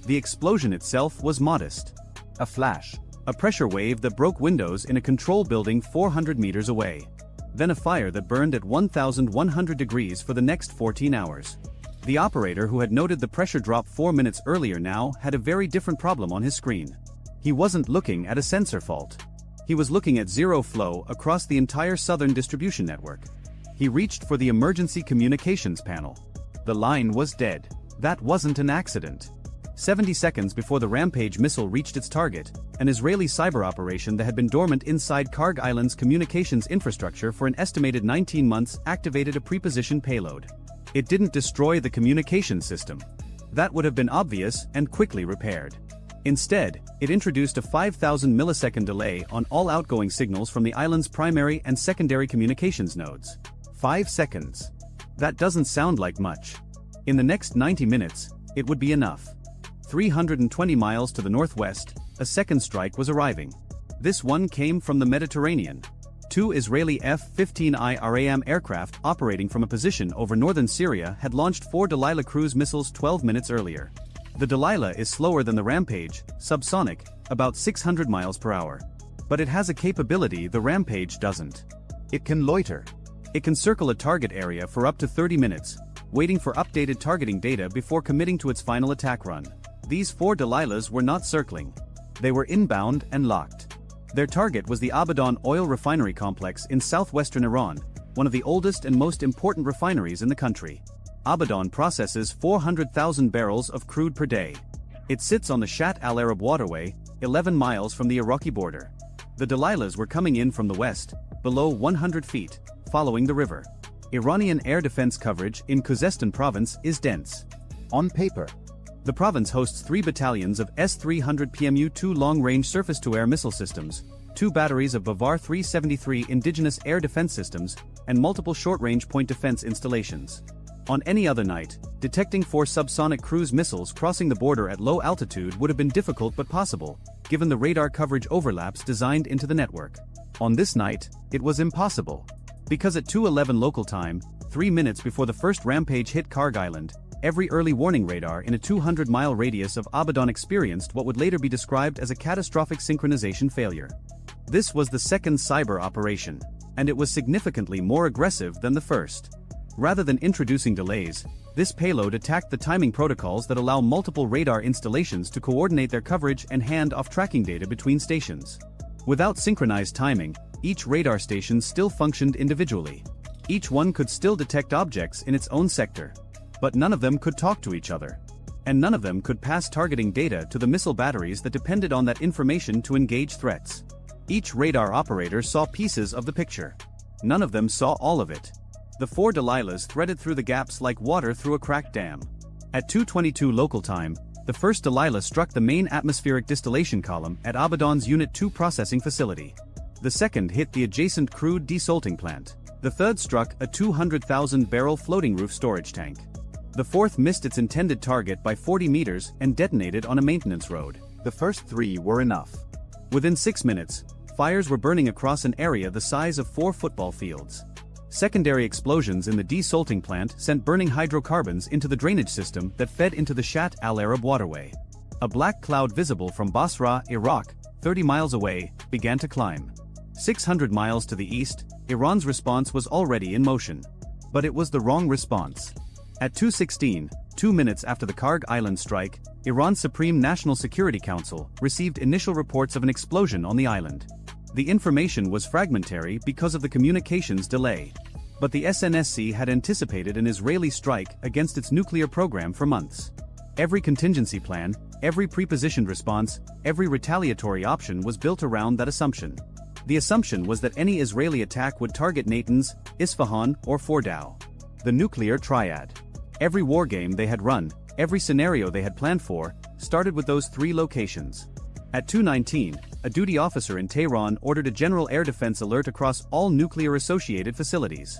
The explosion itself was modest. A flash. A pressure wave that broke windows in a control building 400 meters away. Then a fire that burned at 1,100 degrees for the next 14 hours. The operator who had noted the pressure drop 4 minutes earlier now had a very different problem on his screen. He wasn't looking at a sensor fault. He was looking at zero flow across the entire southern distribution network. He reached for the emergency communications panel. The line was dead. That wasn't an accident. 70 seconds before the Rampage missile reached its target, an Israeli cyber operation that had been dormant inside Karg Island's communications infrastructure for an estimated 19 months activated a prepositioned payload. It didn't destroy the communication system. That would have been obvious and quickly repaired. Instead, it introduced a 5,000 millisecond delay on all outgoing signals from the island's primary and secondary communications nodes. 5 seconds. That doesn't sound like much. In the next 90 minutes, it would be enough. 320 miles to the northwest, a second strike was arriving. This one came from the Mediterranean. 2 Israeli F-15I RAM aircraft operating from a position over northern Syria had launched 4 Delilah cruise missiles 12 minutes earlier. The Delilah is slower than the Rampage, subsonic, about 600 miles per hour. But it has a capability the Rampage doesn't. It can loiter. It can circle a target area for up to 30 minutes, waiting for updated targeting data before committing to its final attack run. These 4 Delilahs were not circling. They were inbound and locked. Their target was the Abadan oil refinery complex in southwestern Iran, one of the oldest and most important refineries in the country. Abadan processes 400,000 barrels of crude per day. It sits on the Shat al-Arab waterway, 11 miles from the Iraqi border. The Delilahs were coming in from the west, below 100 feet, following the river. Iranian air defense coverage in Khuzestan province is dense. On paper, the province hosts 3 battalions of S-300 PMU-2 long-range surface-to-air missile systems, 2 batteries of Bavar 373 indigenous air defense systems, and multiple short-range point defense installations. On any other night, detecting 4 subsonic cruise missiles crossing the border at low altitude would have been difficult but possible, given the radar coverage overlaps designed into the network. On this night, it was impossible. Because at 2:11 local time, 3 minutes before the first Rampage hit Karg Island, every early warning radar in a 200-mile radius of Abadan experienced what would later be described as a catastrophic synchronization failure. This was the second cyber operation, and it was significantly more aggressive than the first. Rather than introducing delays, this payload attacked the timing protocols that allow multiple radar installations to coordinate their coverage and hand off tracking data between stations. Without synchronized timing, each radar station still functioned individually. Each one could still detect objects in its own sector. But none of them could talk to each other. And none of them could pass targeting data to the missile batteries that depended on that information to engage threats. Each radar operator saw pieces of the picture. None of them saw all of it. The 4 Delilahs threaded through the gaps like water through a cracked dam. At 2:22 local time, the first Delilah struck the main atmospheric distillation column at Abadan's Unit 2 processing facility. The second hit the adjacent crude desalting plant. The third struck a 200,000-barrel floating roof storage tank. The fourth missed its intended target by 40 meters and detonated on a maintenance road. The first 3 were enough. Within 6 minutes, fires were burning across an area the size of 4 football fields. Secondary explosions in the desalting plant sent burning hydrocarbons into the drainage system that fed into the Shat al-Arab waterway. A black cloud visible from Basra, Iraq, 30 miles away, began to climb. 600 miles to the east, Iran's response was already in motion. But it was the wrong response. At 2:16, 2 minutes after the Karg Island strike, Iran's Supreme National Security Council received initial reports of an explosion on the island. The information was fragmentary because of the communications delay. But the SNSC had anticipated an Israeli strike against its nuclear program for months. Every contingency plan, every prepositioned response, every retaliatory option was built around that assumption. The assumption was that any Israeli attack would target Natanz, Isfahan, or Fordow. The nuclear triad. Every wargame they had run, every scenario they had planned for, started with those three locations. At 2:19, a duty officer in Tehran ordered a general air defense alert across all nuclear-associated facilities.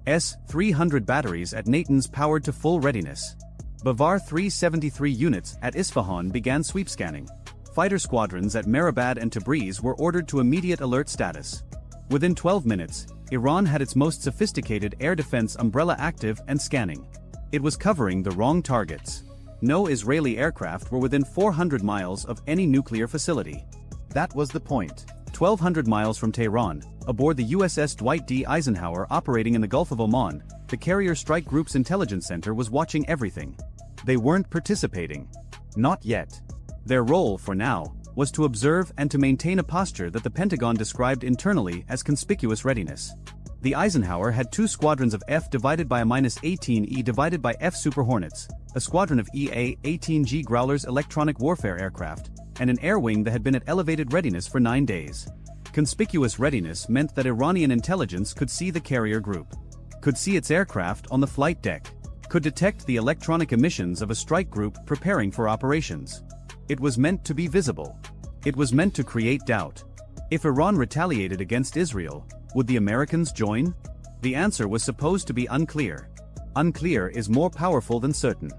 S-300 batteries at Natanz powered to full readiness. Bavar 373 units at Isfahan began sweep scanning. Fighter squadrons at Mehrabad and Tabriz were ordered to immediate alert status. Within 12 minutes, Iran had its most sophisticated air defense umbrella active and scanning. It was covering the wrong targets. No Israeli aircraft were within 400 miles of any nuclear facility. That was the point. 1,200 miles from Tehran, aboard the USS Dwight D. Eisenhower operating in the Gulf of Oman, the Carrier Strike Group's intelligence center was watching everything. They weren't participating. Not yet. Their role, for now, was to observe and to maintain a posture that the Pentagon described internally as conspicuous readiness. The Eisenhower had two squadrons of F divided by a -18E divided by F Super Hornets, a squadron of EA-18G Growlers electronic warfare aircraft, and an air wing that had been at elevated readiness for 9 days. Conspicuous readiness meant that Iranian intelligence could see the carrier group, could see its aircraft on the flight deck, could detect the electronic emissions of a strike group preparing for operations. It was meant to be visible. It was meant to create doubt. If Iran retaliated against Israel, would the Americans join? The answer was supposed to be unclear. Unclear is more powerful than certain.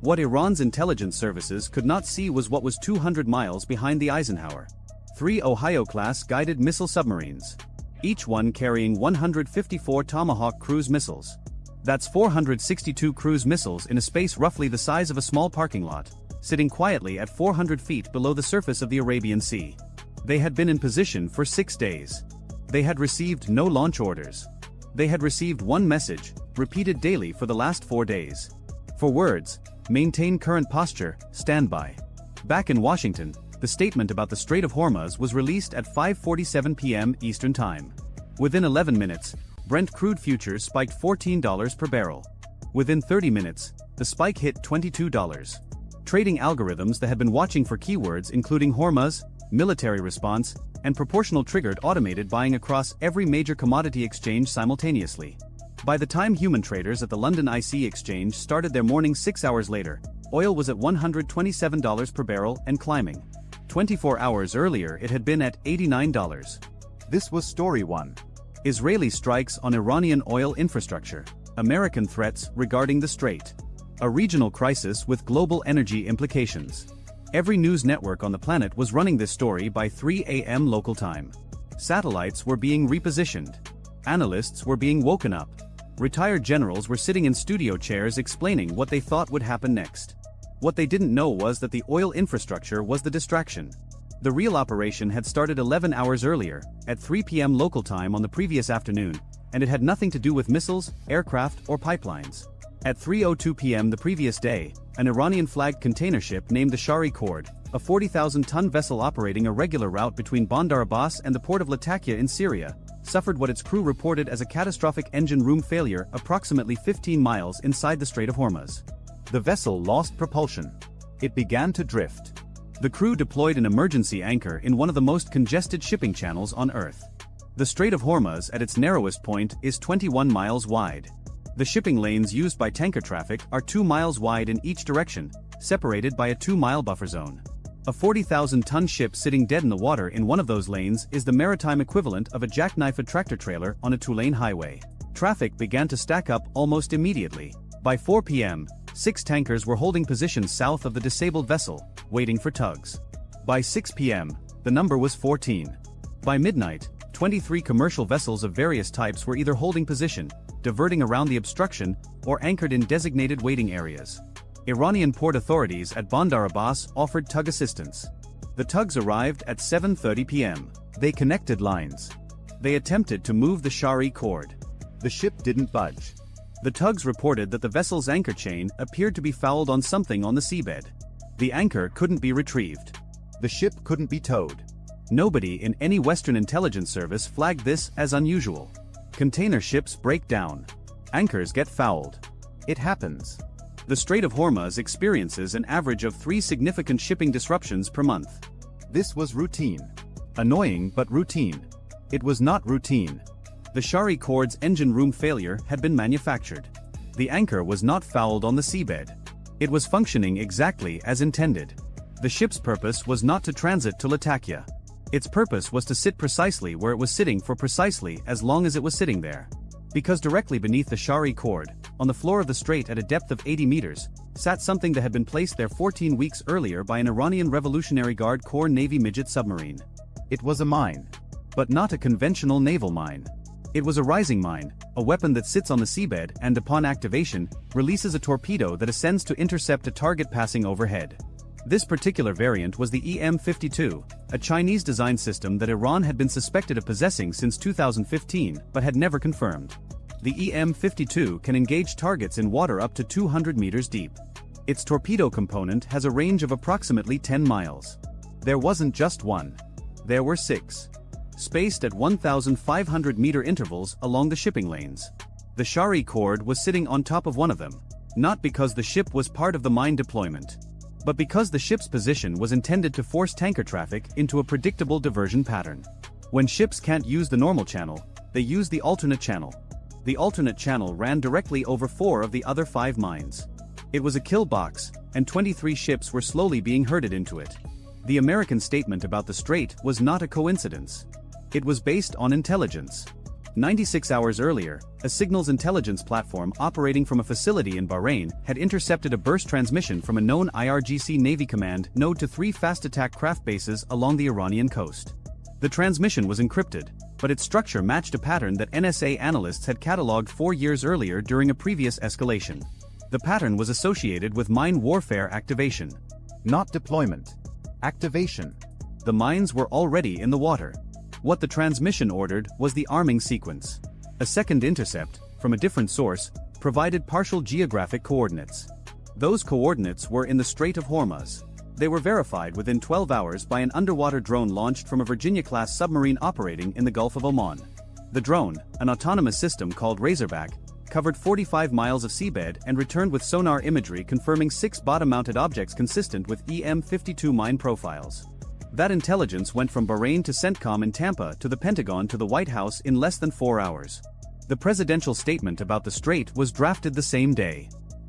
What Iran's intelligence services could not see was what was 200 miles behind the Eisenhower. 3 Ohio-class guided missile submarines. Each one carrying 154 Tomahawk cruise missiles. That's 462 cruise missiles in a space roughly the size of a small parking lot, sitting quietly at 400 feet below the surface of the Arabian Sea. They had been in position for 6 days. They had received no launch orders. They had received one message, repeated daily for the last 4 days. 4 words: maintain current posture, stand by. Back in Washington, the statement about the Strait of Hormuz was released at 5:47 p.m. Eastern Time. Within 11 minutes, Brent crude futures spiked $14 per barrel. Within 30 minutes, the spike hit $22. Trading algorithms that had been watching for keywords including Hormuz, military response, and proportional triggered automated buying across every major commodity exchange simultaneously. By the time human traders at the London IC exchange started their morning 6 hours later, oil was at $127 per barrel and climbing. 24 hours earlier it had been at $89. This was Story 1. Israeli strikes on Iranian oil infrastructure. American threats regarding the Strait. A regional crisis with global energy implications. Every news network on the planet was running this story by 3 a.m. local time. Satellites were being repositioned. Analysts were being woken up. Retired generals were sitting in studio chairs explaining what they thought would happen next. What they didn't know was that the oil infrastructure was the distraction. The real operation had started 11 hours earlier, at 3 p.m. local time on the previous afternoon, and it had nothing to do with missiles, aircraft, or pipelines. At 3:02 p.m. the previous day, an Iranian-flagged container ship named the Shari Cord, a 40,000-ton vessel operating a regular route between Bandar Abbas and the port of Latakia in Syria, suffered what its crew reported as a catastrophic engine room failure approximately 15 miles inside the Strait of Hormuz. The vessel lost propulsion. It began to drift. The crew deployed an emergency anchor in one of the most congested shipping channels on Earth. The Strait of Hormuz at its narrowest point is 21 miles wide. The shipping lanes used by tanker traffic are 2 miles wide in each direction, separated by a 2-mile buffer zone. A 40,000-ton ship sitting dead in the water in one of those lanes is the maritime equivalent of a jackknifed tractor trailer on a 2-lane highway. Traffic began to stack up almost immediately. By 4 p.m., 6 tankers were holding positions south of the disabled vessel, waiting for tugs. By 6 p.m., the number was 14. By midnight, 23 commercial vessels of various types were either holding position, diverting around the obstruction, or anchored in designated waiting areas. Iranian port authorities at Bandar Abbas offered tug assistance. The tugs arrived at 7:30 p.m. They connected lines. They attempted to move the Shari Cord. The ship didn't budge. The tugs reported that the vessel's anchor chain appeared to be fouled on something on the seabed. The anchor couldn't be retrieved. The ship couldn't be towed. Nobody in any Western intelligence service flagged this as unusual. Container ships break down. Anchors get fouled. It happens. The Strait of Hormuz experiences an average of 3 significant shipping disruptions per month. This was routine. Annoying but routine. It was not routine. The Shari Cord's engine room failure had been manufactured. The anchor was not fouled on the seabed. It was functioning exactly as intended. The ship's purpose was not to transit to Latakia. Its purpose was to sit precisely where it was sitting for precisely as long as it was sitting there. Because directly beneath the Shari Cord, on the floor of the strait at a depth of 80 meters, sat something that had been placed there 14 weeks earlier by an Iranian Revolutionary Guard Corps Navy midget submarine. It was a mine. But not a conventional naval mine. It was a rising mine, a weapon that sits on the seabed and upon activation, releases a torpedo that ascends to intercept a target passing overhead. This particular variant was the EM-52, a Chinese-designed system that Iran had been suspected of possessing since 2015 but had never confirmed. The EM-52 can engage targets in water up to 200 meters deep. Its torpedo component has a range of approximately 10 miles. There wasn't just one. There were 6. Spaced at 1,500-meter intervals along the shipping lanes. The Shari Cord was sitting on top of one of them, not because the ship was part of the mine deployment, but because the ship's position was intended to force tanker traffic into a predictable diversion pattern. When ships can't use the normal channel, they use the alternate channel. The alternate channel ran directly over 4 of the other 5 mines. It was a kill box, and 23 ships were slowly being herded into it. The American statement about the strait was not a coincidence. It was based on intelligence. 96 hours earlier, a signals intelligence platform operating from a facility in Bahrain had intercepted a burst transmission from a known IRGC Navy Command node to 3 fast attack craft bases along the Iranian coast. The transmission was encrypted, but its structure matched a pattern that NSA analysts had catalogued 4 years earlier during a previous escalation. The pattern was associated with mine warfare activation. Not deployment. Activation. The mines were already in the water. What the transmission ordered was the arming sequence. A second intercept, from a different source, provided partial geographic coordinates. Those coordinates were in the Strait of Hormuz. They were verified within 12 hours by an underwater drone launched from a Virginia-class submarine operating in the Gulf of Oman. The drone, an autonomous system called Razorback, covered 45 miles of seabed and returned with sonar imagery confirming 6 bottom-mounted objects consistent with EM-52 mine profiles. That intelligence went from Bahrain to CENTCOM in Tampa to the Pentagon to the White House in less than 4 hours. The presidential statement about the strait was drafted the same day.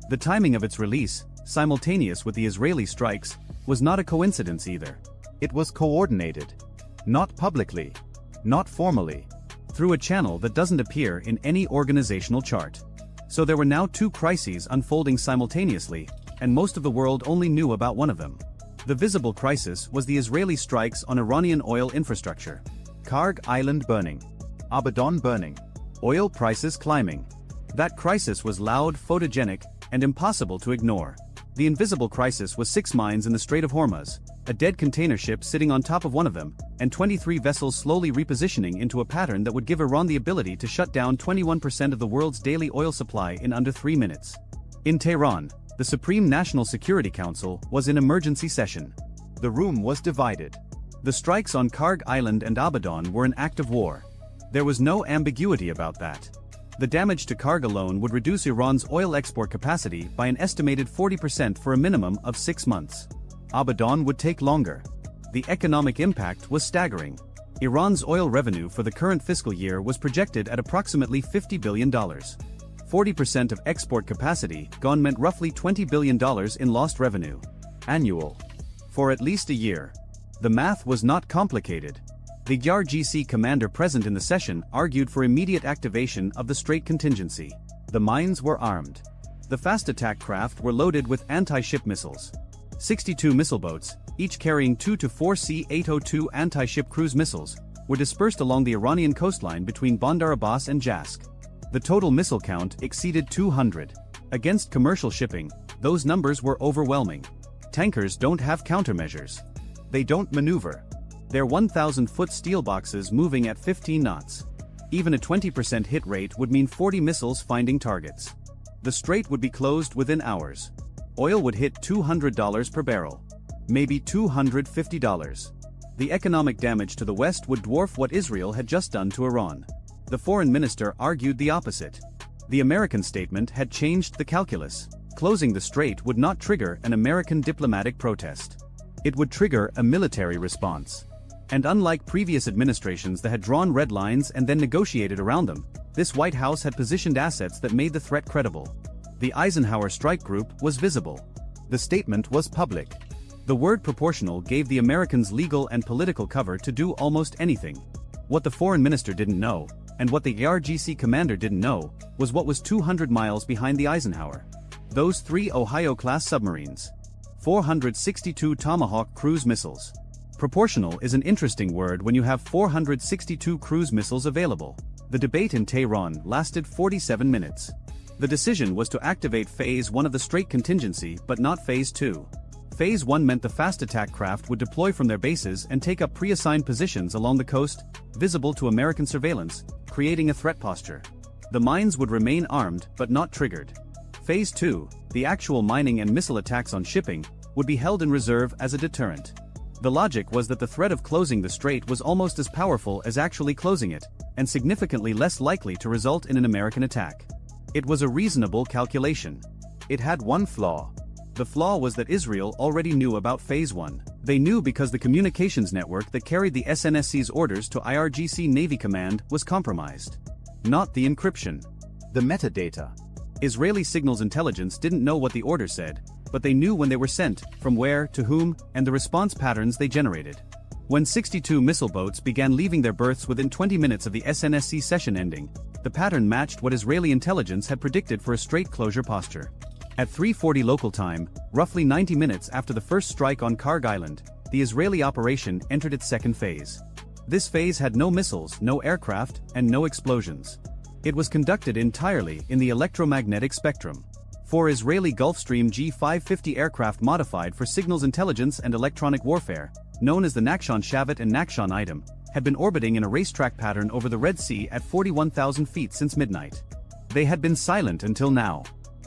The timing of its release, simultaneous with the Israeli strikes, was not a coincidence either. It was coordinated. Not publicly. Not formally. Through a channel that doesn't appear in any organizational chart. So there were now 2 crises unfolding simultaneously, and most of the world only knew about one of them. The visible crisis was the Israeli strikes on Iranian oil infrastructure. Karg Island burning. Abadan burning. Oil prices climbing. That crisis was loud, photogenic, and impossible to ignore. The invisible crisis was 6 mines in the Strait of Hormuz, a dead container ship sitting on top of one of them, and 23 vessels slowly repositioning into a pattern that would give Iran the ability to shut down 21% of the world's daily oil supply in under 3 minutes. In Tehran, the Supreme National Security Council was in emergency session. The room was divided. The strikes on Karg Island and Abadan were an act of war. There was no ambiguity about that. The damage to Karg alone would reduce Iran's oil export capacity by an estimated 40% for a minimum of 6 months. Abadan would take longer. The economic impact was staggering. Iran's oil revenue for the current fiscal year was projected at approximately $50 billion. 40% of export capacity gone meant roughly $20 billion in lost revenue. Annual. For at least a year. The math was not complicated. The IRGC commander present in the session argued for immediate activation of the strait contingency. The mines were armed. The fast attack craft were loaded with anti-ship missiles. 62 missile boats, each carrying 2 to 4 C-802 anti-ship cruise missiles, were dispersed along the Iranian coastline between Bandar Abbas and Jask. The total missile count exceeded 200. Against commercial shipping, those numbers were overwhelming. Tankers don't have countermeasures. They don't maneuver. They're 1,000-foot steel boxes moving at 15 knots. Even a 20% hit rate would mean 40 missiles finding targets. The strait would be closed within hours. Oil would hit $200 per barrel. Maybe $250. The economic damage to the West would dwarf what Israel had just done to Iran. The foreign minister argued the opposite. The American statement had changed the calculus. Closing the strait would not trigger an American diplomatic protest. It would trigger a military response. And unlike previous administrations that had drawn red lines and then negotiated around them, this White House had positioned assets that made the threat credible. The Eisenhower Strike Group was visible. The statement was public. The word proportional gave the Americans legal and political cover to do almost anything. What the foreign minister didn't know, and what the ARGC commander didn't know, was what was 200 miles behind the Eisenhower. Those 3 Ohio-class submarines. 462 Tomahawk cruise missiles. Proportional is an interesting word when you have 462 cruise missiles available. The debate in Tehran lasted 47 minutes. The decision was to activate Phase 1 of the Strait contingency but not Phase 2. Phase 1 meant the fast attack craft would deploy from their bases and take up pre-assigned positions along the coast, visible to American surveillance, creating a threat posture. The mines would remain armed but not triggered. Phase 2, the actual mining and missile attacks on shipping, would be held in reserve as a deterrent. The logic was that the threat of closing the strait was almost as powerful as actually closing it, and significantly less likely to result in an American attack. It was a reasonable calculation. It had one flaw. The flaw was that Israel already knew about Phase 1. They knew because the communications network that carried the SNSC's orders to IRGC Navy Command was compromised. Not the encryption. The metadata. Israeli signals intelligence didn't know what the order said, but they knew when they were sent, from where, to whom, and the response patterns they generated. When 62 missile boats began leaving their berths within 20 minutes of the SNSC session ending, the pattern matched what Israeli intelligence had predicted for a strait closure posture. At 3:40 local time, roughly 90 minutes after the first strike on Karg Island, the Israeli operation entered its second phase. This phase had no missiles, no aircraft, and no explosions. It was conducted entirely in the electromagnetic spectrum. 4 Israeli Gulfstream G550 aircraft modified for signals intelligence and electronic warfare, known as the Nakhon Shavat and Nakhon Item, had been orbiting in a racetrack pattern over the Red Sea at 41,000 feet since midnight. They had been silent until now.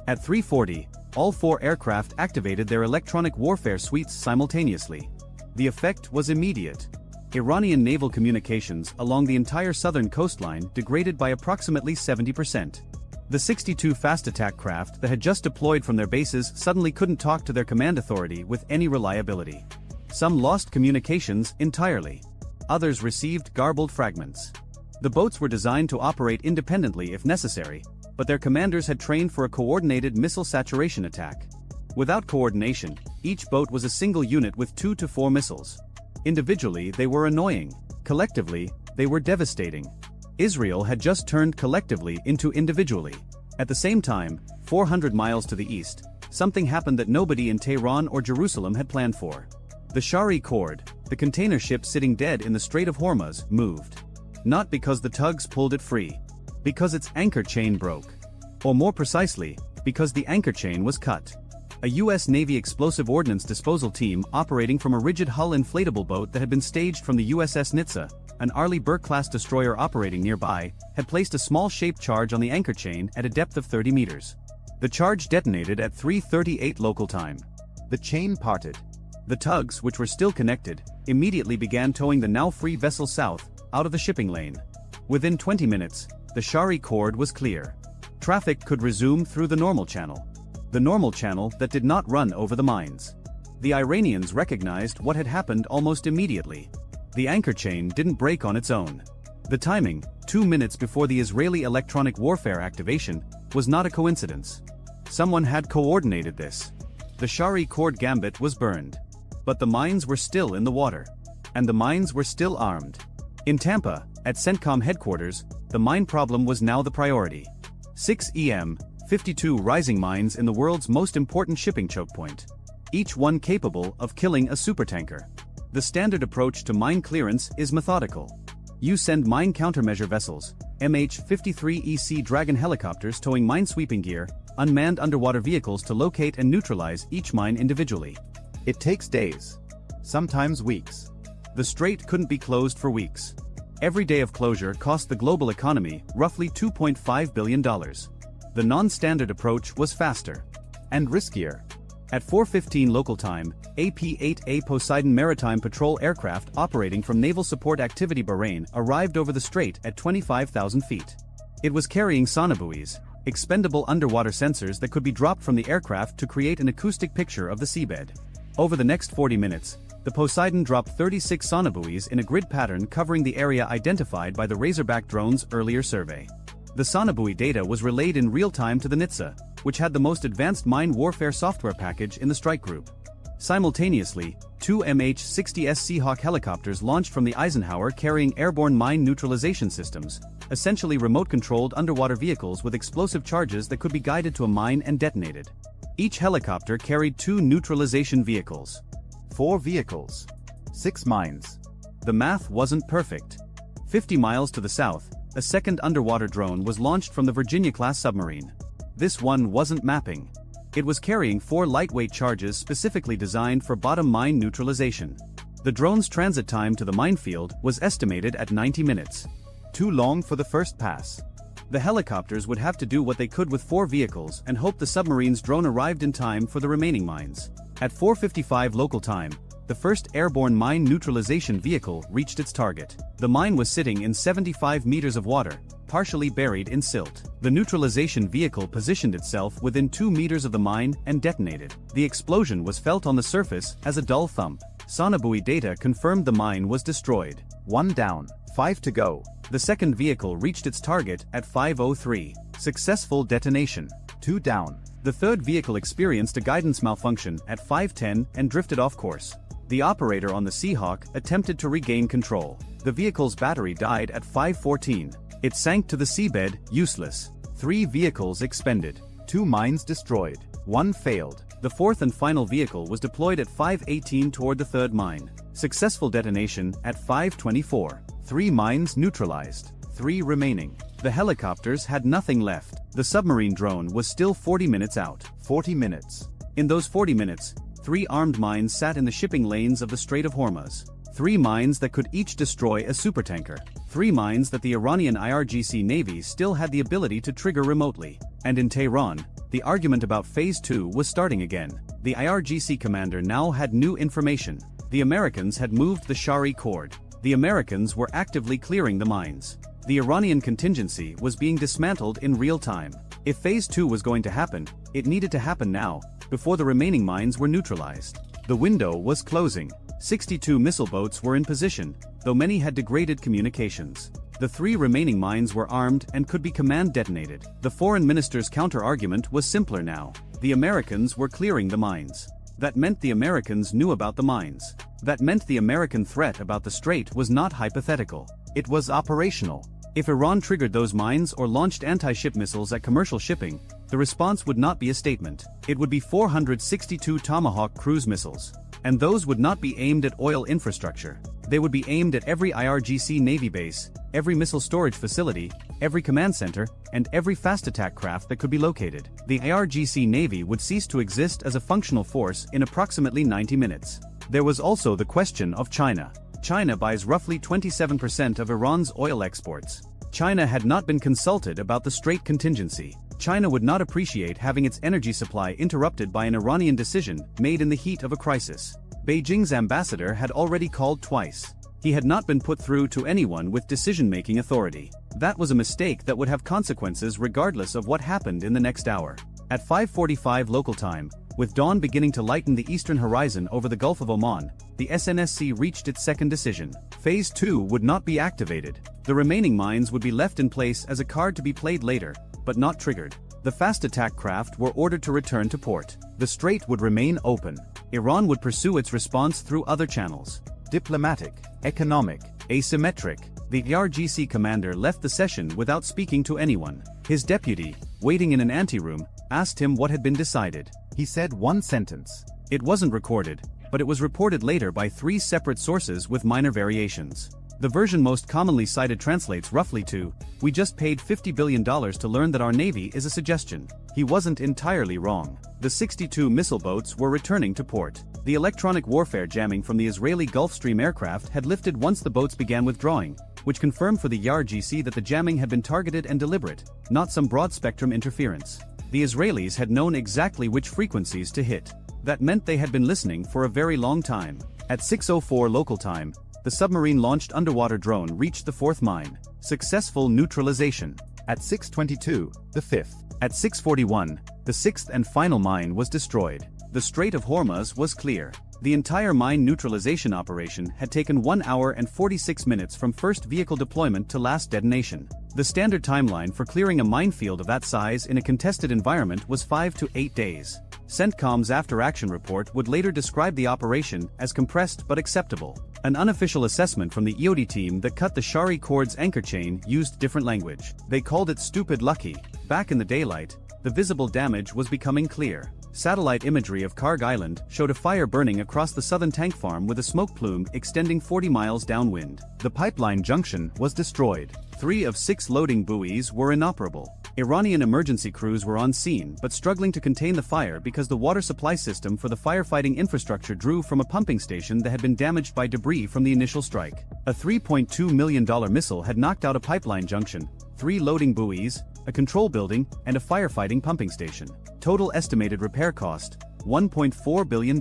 At 3:40, all 4 aircraft activated their electronic warfare suites simultaneously. The effect was immediate. Iranian naval communications along the entire southern coastline degraded by approximately 70%. The 62 fast attack craft that had just deployed from their bases suddenly couldn't talk to their command authority with any reliability. Some lost communications entirely. Others received garbled fragments. The boats were designed to operate independently if necessary, but their commanders had trained for a coordinated missile saturation attack. Without coordination, each boat was a single unit with 2 to 4 missiles. Individually, they were annoying. Collectively, they were devastating. Israel had just turned collectively into individually. At the same time, 400 miles to the east, something happened that nobody in Tehran or Jerusalem had planned for. The Shari Cord, the container ship sitting dead in the Strait of Hormuz, moved. Not because the tugs pulled it free. Because its anchor chain broke. Or more precisely, because the anchor chain was cut. A U.S. Navy explosive ordnance disposal team operating from a rigid hull inflatable boat that had been staged from the USS Nitsa, an Arleigh Burke-class destroyer operating nearby, had placed a small shaped charge on the anchor chain at a depth of 30 meters. The charge detonated at 3:38 local time. The chain parted. The tugs, which were still connected, immediately began towing the now-free vessel south, out of the shipping lane. Within 20 minutes, the Shari Cord was clear. Traffic could resume through the normal channel. The normal channel that did not run over the mines. The Iranians recognized what had happened almost immediately. The anchor chain didn't break on its own. The timing, 2 minutes before the Israeli electronic warfare activation, was not a coincidence. Someone had coordinated this. The Shari Cord gambit was burned. But the mines were still in the water. And the mines were still armed. In Tampa, at CENTCOM headquarters, the mine problem was now the priority. 6 EM-52 rising mines in the world's most important shipping choke point. Each one capable of killing a supertanker. The standard approach to mine clearance is methodical. You send mine countermeasure vessels, MH-53EC Dragon helicopters towing minesweeping gear, unmanned underwater vehicles to locate and neutralize each mine individually. It takes days. Sometimes weeks. The strait couldn't be closed for weeks. Every day of closure cost the global economy roughly $2.5 billion. The non-standard approach was faster. And riskier. At 4:15 local time, AP-8A Poseidon maritime patrol aircraft operating from Naval Support Activity Bahrain arrived over the strait at 25,000 feet. It was carrying sonobuoys, expendable underwater sensors that could be dropped from the aircraft to create an acoustic picture of the seabed. Over the next 40 minutes, the Poseidon dropped 36 sonobuoys in a grid pattern covering the area identified by the Razorback drone's earlier survey. The sonobuoy data was relayed in real time to the NITSA, which had the most advanced mine warfare software package in the strike group. Simultaneously, two MH-60R Seahawk helicopters launched from the Eisenhower carrying airborne mine neutralization systems, essentially remote-controlled underwater vehicles with explosive charges that could be guided to a mine and detonated. Each helicopter carried 2 neutralization vehicles. 4 vehicles. 6 mines. The math wasn't perfect. 50 miles to the south, a second underwater drone was launched from the Virginia-class submarine. This one wasn't mapping. It was carrying 4 lightweight charges specifically designed for bottom mine neutralization. The drone's transit time to the minefield was estimated at 90 minutes. Too long for the first pass. The helicopters would have to do what they could with 4 vehicles and hope the submarine's drone arrived in time for the remaining mines. At 4:55 local time, the first airborne mine neutralization vehicle reached its target. The mine was sitting in 75 meters of water, partially buried in silt. The neutralization vehicle positioned itself within 2 meters of the mine and detonated. The explosion was felt on the surface as a dull thump. Sonobuoy data confirmed the mine was destroyed. 1 down, 5 to go. The second vehicle reached its target at 5:03. Successful detonation. 2 down. The third vehicle experienced a guidance malfunction at 5:10 and drifted off course. The operator on the Seahawk attempted to regain control. The vehicle's battery died at 5:14. It sank to the seabed, useless. 3 vehicles expended. 2 mines destroyed. 1 failed. The fourth and final vehicle was deployed at 5:18 toward the third mine. Successful detonation at 5:24. 3 mines neutralized. 3 remaining. The helicopters had nothing left. The submarine drone was still 40 minutes out. 40 minutes. In those 40 minutes, 3 armed mines sat in the shipping lanes of the Strait of Hormuz. 3 mines that could each destroy a supertanker. 3 mines that the Iranian IRGC Navy still had the ability to trigger remotely. And in Tehran, the argument about Phase 2 was starting again. The IRGC commander now had new information. The Americans had moved the Shari cord. The Americans were actively clearing the mines. The Iranian contingency was being dismantled in real time. If Phase 2 was going to happen, it needed to happen now, before the remaining mines were neutralized. The window was closing. 62 missile boats were in position, though many had degraded communications. The 3 remaining mines were armed and could be command detonated. The foreign minister's counter-argument was simpler now. The Americans were clearing the mines. That meant the Americans knew about the mines. That meant the American threat about the strait was not hypothetical. It was operational. If Iran triggered those mines or launched anti-ship missiles at commercial shipping, the response would not be a statement. It would be 462 Tomahawk cruise missiles. And those would not be aimed at oil infrastructure. They would be aimed at every IRGC Navy base, every missile storage facility, every command center, and every fast attack craft that could be located. The IRGC Navy would cease to exist as a functional force in approximately 90 minutes. There was also the question of China. China buys roughly 27% of Iran's oil exports. China had not been consulted about the strait contingency. China would not appreciate having its energy supply interrupted by an Iranian decision made in the heat of a crisis. Beijing's ambassador had already called twice. He had not been put through to anyone with decision-making authority. That was a mistake that would have consequences regardless of what happened in the next hour. At 5:45 local time, with dawn beginning to lighten the eastern horizon over the Gulf of Oman, the SNSC reached its second decision. Phase 2 would not be activated. The remaining mines would be left in place as a card to be played later, but not triggered. The fast attack craft were ordered to return to port. The strait would remain open. Iran would pursue its response through other channels. Diplomatic, economic, asymmetric. The IRGC commander left the session without speaking to anyone. His deputy, waiting in an anteroom, asked him what had been decided. He said one sentence. It wasn't recorded, but it was reported later by 3 separate sources with minor variations. The version most commonly cited translates roughly to, "We just paid $50 billion to learn that our Navy is a suggestion." He wasn't entirely wrong. The 62 missile boats were returning to port. The electronic warfare jamming from the Israeli Gulfstream aircraft had lifted once the boats began withdrawing, which confirmed for the IRGC that the jamming had been targeted and deliberate, not some broad-spectrum interference. The Israelis had known exactly which frequencies to hit. That meant they had been listening for a very long time. At 6:04 local time, the submarine-launched underwater drone reached the fourth mine. Successful neutralization. At 6:22, the fifth. At 6:41, the sixth and final mine was destroyed. The Strait of Hormuz was clear. The entire mine neutralization operation had taken 1 hour and 46 minutes from first vehicle deployment to last detonation. The standard timeline for clearing a minefield of that size in a contested environment was 5 to 8 days. CENTCOM's after-action report would later describe the operation as compressed but acceptable. An unofficial assessment from the EOD team that cut the Shari Cord's anchor chain used different language. They called it stupid lucky. Back in the daylight, the visible damage was becoming clear. Satellite imagery of Karg Island showed a fire burning across the southern tank farm with a smoke plume extending 40 miles downwind. The pipeline junction was destroyed. 3 of 6 loading buoys were inoperable. Iranian emergency crews were on scene but struggling to contain the fire because the water supply system for the firefighting infrastructure drew from a pumping station that had been damaged by debris from the initial strike. A $3.2 million missile had knocked out a pipeline junction, 3 loading buoys, a control building, and a firefighting pumping station. Total estimated repair cost, $1.4 billion.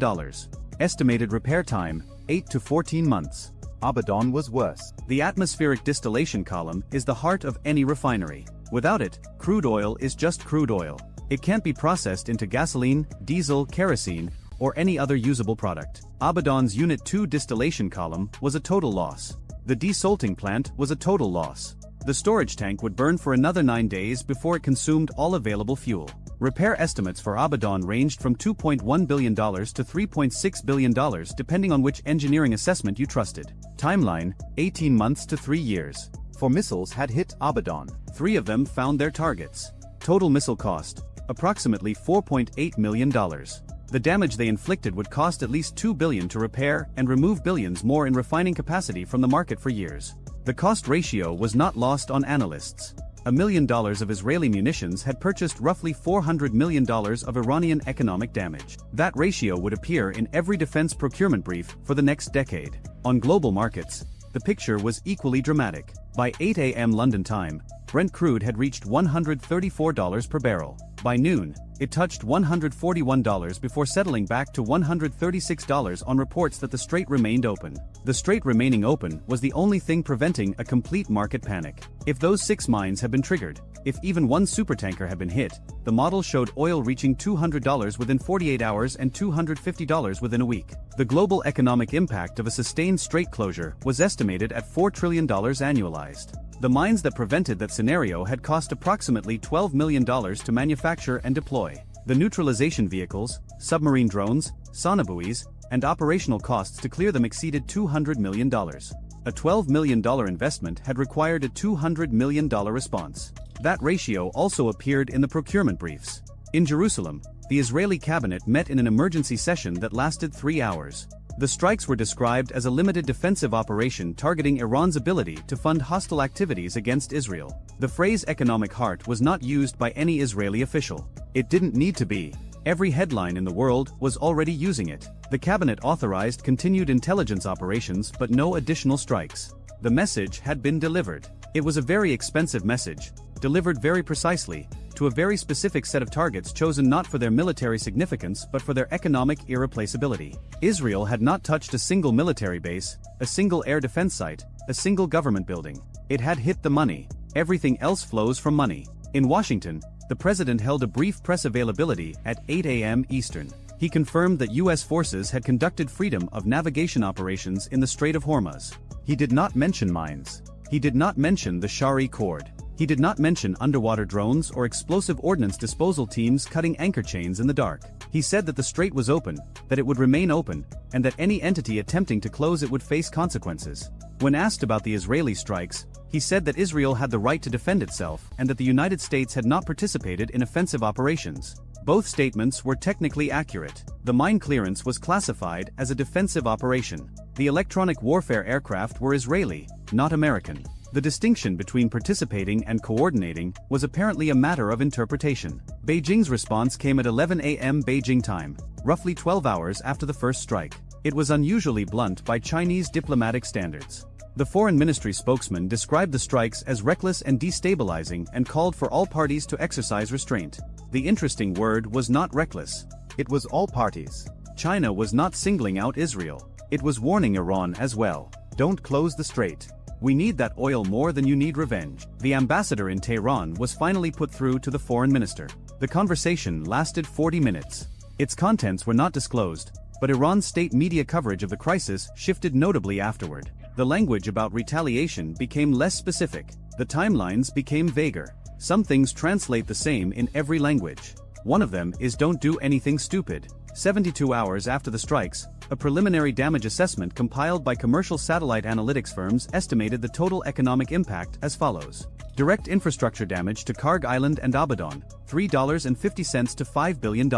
Estimated repair time, 8 to 14 months. Abaddon was worse. The atmospheric distillation column is the heart of any refinery. Without it, crude oil is just crude oil. It can't be processed into gasoline, diesel, kerosene, or any other usable product. Abaddon's Unit 2 distillation column was a total loss. The desalting plant was a total loss. The storage tank would burn for another 9 days before it consumed all available fuel. Repair estimates for Abaddon ranged from $2.1 billion to $3.6 billion depending on which engineering assessment you trusted. Timeline, 18 months to 3 years. 4 missiles had hit Abaddon. 3 of them found their targets. Total missile cost, approximately $4.8 million. The damage they inflicted would cost at least $2 billion to repair and remove billions more in refining capacity from the market for years. The cost ratio was not lost on analysts. $1 million of Israeli munitions had purchased roughly $400 million of Iranian economic damage. That ratio would appear in every defense procurement brief for the next decade. On global markets, the picture was equally dramatic. By 8 a.m. London time, Brent crude had reached $134 per barrel. By noon, it touched $141 before settling back to $136 on reports that the strait remained open. The strait remaining open was the only thing preventing a complete market panic. If those 6 mines had been triggered, if even one supertanker had been hit, the model showed oil reaching $200 within 48 hours and $250 within a week. The global economic impact of a sustained strait closure was estimated at $4 trillion annualized. The mines that prevented that scenario had cost approximately $12 million to manufacture and deploy. The neutralization vehicles, submarine drones, sonobuoys, and operational costs to clear them exceeded $200 million. A $12 million investment had required a $200 million response. That ratio also appeared in the procurement briefs. In Jerusalem, the Israeli cabinet met in an emergency session that lasted 3 hours. The strikes were described as a limited defensive operation targeting Iran's ability to fund hostile activities against Israel. The phrase economic heart was not used by any Israeli official. It didn't need to be. Every headline in the world was already using it. The cabinet authorized continued intelligence operations but no additional strikes. The message had been delivered. It was a very expensive message, delivered very precisely, to a very specific set of targets chosen not for their military significance but for their economic irreplaceability. Israel had not touched a single military base, a single air defense site, a single government building. It had hit the money. Everything else flows from money. In Washington, the president held a brief press availability at 8 a.m. Eastern. He confirmed that U.S. forces had conducted freedom of navigation operations in the Strait of Hormuz. He did not mention mines. He did not mention the Shari Cord. He did not mention underwater drones or explosive ordnance disposal teams cutting anchor chains in the dark. He said that the strait was open, that it would remain open, and that any entity attempting to close it would face consequences. When asked about the Israeli strikes, he said that Israel had the right to defend itself and that the United States had not participated in offensive operations. Both statements were technically accurate. The mine clearance was classified as a defensive operation. The electronic warfare aircraft were Israeli, not American. The distinction between participating and coordinating was apparently a matter of interpretation. Beijing's response came at 11 a.m. Beijing time, roughly 12 hours after the first strike. It was unusually blunt by Chinese diplomatic standards. The foreign ministry spokesman described the strikes as reckless and destabilizing and called for all parties to exercise restraint. The interesting word was not reckless. It was all parties. China was not singling out Israel. It was warning Iran as well. Don't close the strait. We need that oil more than you need revenge. The ambassador in Tehran was finally put through to the foreign minister. The conversation lasted 40 minutes. Its contents were not disclosed, but Iran's state media coverage of the crisis shifted notably afterward. The language about retaliation became less specific. The timelines became vaguer. Some things translate the same in every language. One of them is "don't do anything stupid." 72 hours after the strikes, a preliminary damage assessment compiled by commercial satellite analytics firms estimated the total economic impact as follows. Direct infrastructure damage to Karg Island and Abadan, $3.50 to $5 billion.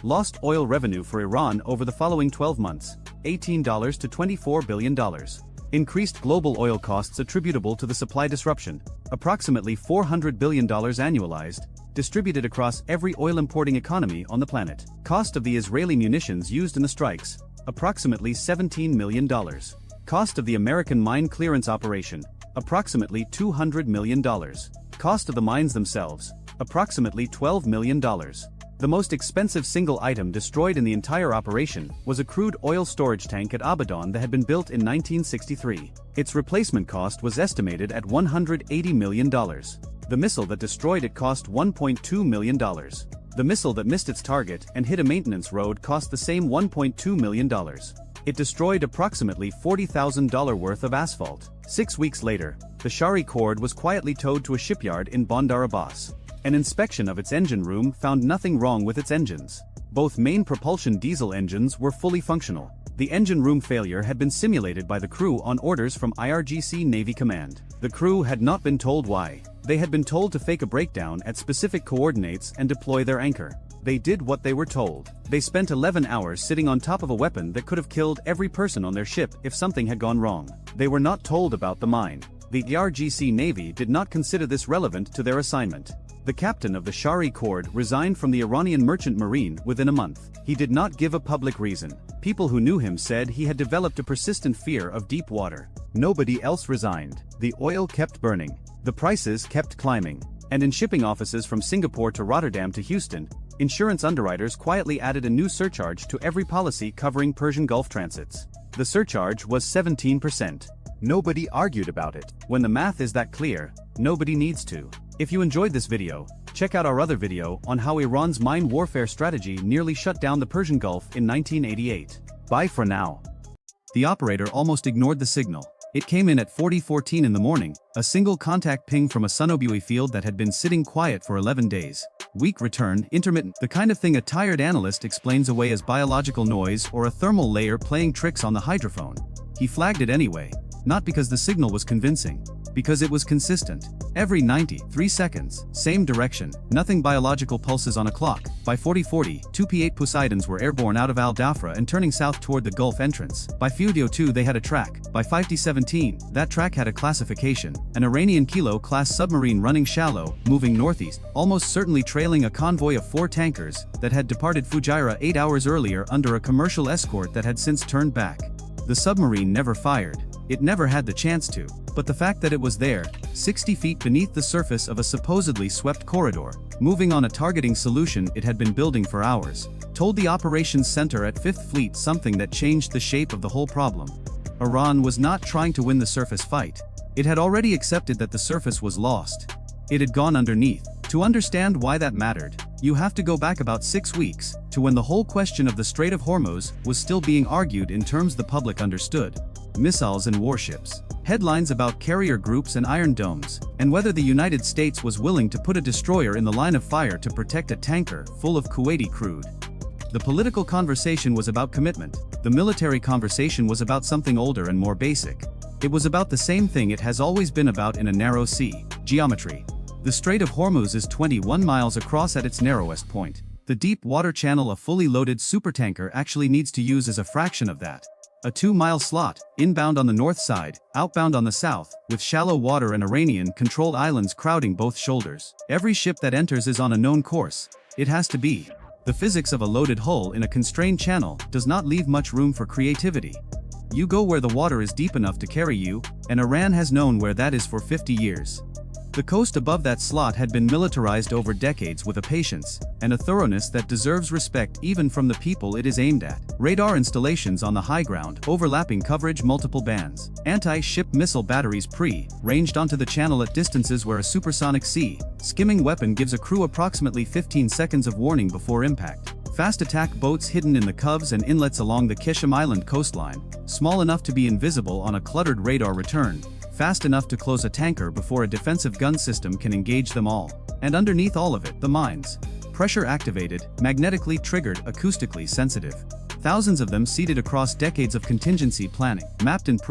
Lost oil revenue for Iran over the following 12 months, $18 to $24 billion. Increased global oil costs attributable to the supply disruption, approximately $400 billion annualized, distributed across every oil-importing economy on the planet. Cost of the Israeli munitions used in the strikes, approximately $17 million. Cost of the American mine clearance operation, approximately $200 million. Cost of the mines themselves, approximately $12 million. The most expensive single item destroyed in the entire operation was a crude oil storage tank at Abadan that had been built in 1963. Its replacement cost was estimated at $180 million. The missile that destroyed it cost $1.2 million. The missile that missed its target and hit a maintenance road cost the same $1.2 million. It destroyed approximately $40,000 worth of asphalt. 6 weeks later, the Shari Cord was quietly towed to a shipyard in Bandar Abbas. An inspection of its engine room found nothing wrong with its engines. Both main propulsion diesel engines were fully functional. The engine room failure had been simulated by the crew on orders from IRGC Navy Command. The crew had not been told why. They had been told to fake a breakdown at specific coordinates and deploy their anchor. They did what they were told. They spent 11 hours sitting on top of a weapon that could have killed every person on their ship if something had gone wrong. They were not told about the mine. The IRGC Navy did not consider this relevant to their assignment. The captain of the Shari Cord resigned from the Iranian merchant marine within a month. He did not give a public reason. People who knew him said he had developed a persistent fear of deep water. Nobody else resigned. The oil kept burning. The prices kept climbing. And in shipping offices from Singapore to Rotterdam to Houston, insurance underwriters quietly added a new surcharge to every policy covering Persian Gulf transits. The surcharge was 17%. Nobody argued about it. When the math is that clear, nobody needs to. If you enjoyed this video, check out our other video on how Iran's mine warfare strategy nearly shut down the Persian Gulf in 1988. Bye for now. The operator almost ignored the signal. It came in at 40:14 in the morning, a single contact ping from a Sonobui field that had been sitting quiet for 11 days. Weak return, intermittent, the kind of thing a tired analyst explains away as biological noise or a thermal layer playing tricks on the hydrophone. He flagged it anyway, not because the signal was convincing, because it was consistent. Every 93 seconds, same direction, nothing biological pulses on a clock. By 40:40, two P-8 Poseidons were airborne out of Al Dhafra and turning south toward the Gulf entrance. By 50:02 they had a track. By 50:17, that track had a classification, an Iranian Kilo-class submarine running shallow, moving northeast, almost certainly trailing a convoy of 4 tankers that had departed Fujairah 8 hours earlier under a commercial escort that had since turned back. The submarine never fired. It never had the chance to, but the fact that it was there, 60 feet beneath the surface of a supposedly swept corridor, moving on a targeting solution it had been building for hours, told the operations center at 5th Fleet something that changed the shape of the whole problem. Iran was not trying to win the surface fight. It had already accepted that the surface was lost. It had gone underneath. To understand why that mattered, you have to go back about 6 weeks, to when the whole question of the Strait of Hormuz was still being argued in terms the public understood. Missiles and warships. Headlines about carrier groups and iron domes, and whether the United States was willing to put a destroyer in the line of fire to protect a tanker full of Kuwaiti crude. The political conversation was about commitment. The military conversation was about something older and more basic. It was about the same thing it has always been about in a narrow sea: geometry. The Strait of Hormuz is 21 miles across at its narrowest point. The deep water channel a fully loaded supertanker actually needs to use is a fraction of that. A 2-mile slot, inbound on the north side, outbound on the south, with shallow water and Iranian-controlled islands crowding both shoulders. Every ship that enters is on a known course. It has to be. The physics of a loaded hull in a constrained channel does not leave much room for creativity. You go where the water is deep enough to carry you, and Iran has known where that is for 50 years. The coast above that slot had been militarized over decades with a patience and a thoroughness that deserves respect even from the people it is aimed at. Radar installations on the high ground, overlapping coverage multiple bands. Anti-ship missile batteries ranged onto the channel at distances where a supersonic skimming weapon gives a crew approximately 15 seconds of warning before impact. Fast attack boats hidden in the coves and inlets along the Keshim Island coastline, small enough to be invisible on a cluttered radar return, fast enough to close a tanker before a defensive gun system can engage them all. And underneath all of it, the mines. Pressure activated, magnetically triggered, acoustically sensitive. Thousands of them seeded across decades of contingency planning, mapped and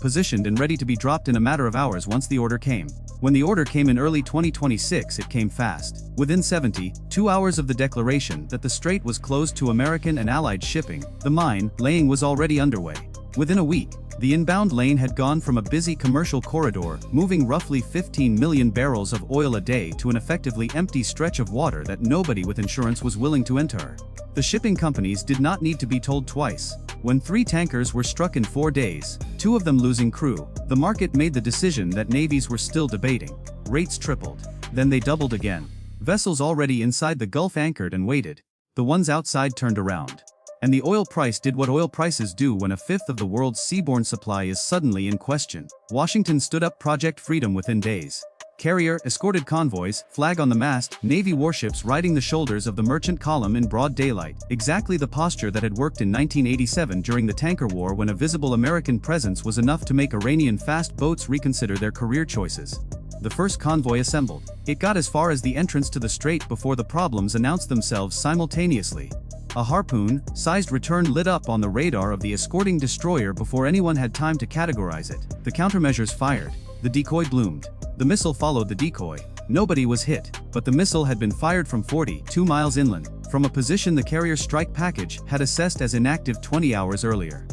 positioned and ready to be dropped in a matter of hours once the order came. When the order came in early 2026, it came fast. Within 72 hours of the declaration that the strait was closed to American and Allied shipping, the mine laying was already underway. Within a week, the inbound lane had gone from a busy commercial corridor, moving roughly 15 million barrels of oil a day, to an effectively empty stretch of water that nobody with insurance was willing to enter. The shipping companies did not need to be told twice. When 3 tankers were struck in 4 days, 2 of them losing crew, the market made the decision that navies were still debating. Rates tripled. Then they doubled again. Vessels already inside the Gulf anchored and waited. The ones outside turned around. And the oil price did what oil prices do when a fifth of the world's seaborne supply is suddenly in question. Washington stood up Project Freedom within days. Carrier, escorted convoys, flag on the mast, Navy warships riding the shoulders of the merchant column in broad daylight. Exactly the posture that had worked in 1987 during the tanker war, when a visible American presence was enough to make Iranian fast boats reconsider their career choices. The first convoy assembled. It got as far as the entrance to the strait before the problems announced themselves simultaneously. A harpoon-sized return lit up on the radar of the escorting destroyer before anyone had time to categorize it. The countermeasures fired. The decoy bloomed. The missile followed the decoy. Nobody was hit, but the missile had been fired from 42 miles inland, from a position the carrier strike package had assessed as inactive 20 hours earlier.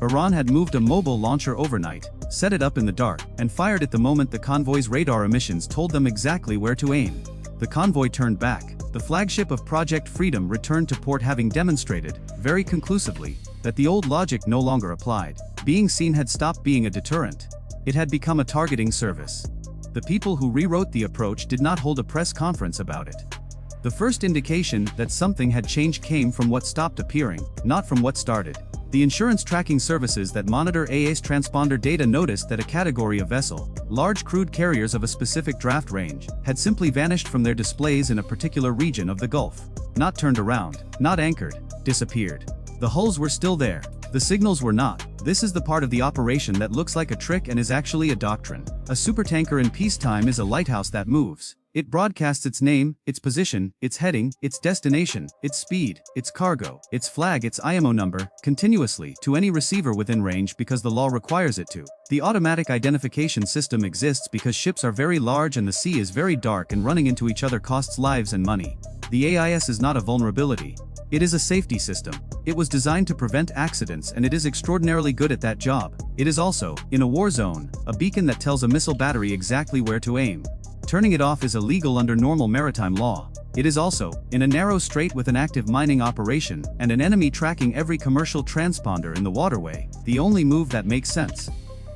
Iran had moved a mobile launcher overnight, set it up in the dark, and fired it the moment the convoy's radar emissions told them exactly where to aim. The convoy turned back. The flagship of Project Freedom returned to port, having demonstrated, very conclusively, that the old logic no longer applied. Being seen had stopped being a deterrent. It had become a targeting service. The people who rewrote the approach did not hold a press conference about it. The first indication that something had changed came from what stopped appearing, not from what started. The insurance tracking services that monitor AA's transponder data noticed that a category of vessel, large crude carriers of a specific draft range, had simply vanished from their displays in a particular region of the Gulf. Not turned around, not anchored, disappeared. The hulls were still there. The signals were not. This is the part of the operation that looks like a trick and is actually a doctrine. A supertanker in peacetime is a lighthouse that moves. It broadcasts its name, its position, its heading, its destination, its speed, its cargo, its flag, its IMO number, continuously, to any receiver within range because the law requires it to. The automatic identification system exists because ships are very large and the sea is very dark, and running into each other costs lives and money. The AIS is not a vulnerability. It is a safety system. It was designed to prevent accidents, and it is extraordinarily good at that job. It is also, in a war zone, a beacon that tells a missile battery exactly where to aim. Turning it off is illegal under normal maritime law. It is also, in a narrow strait with an active mining operation and an enemy tracking every commercial transponder in the waterway, the only move that makes sense.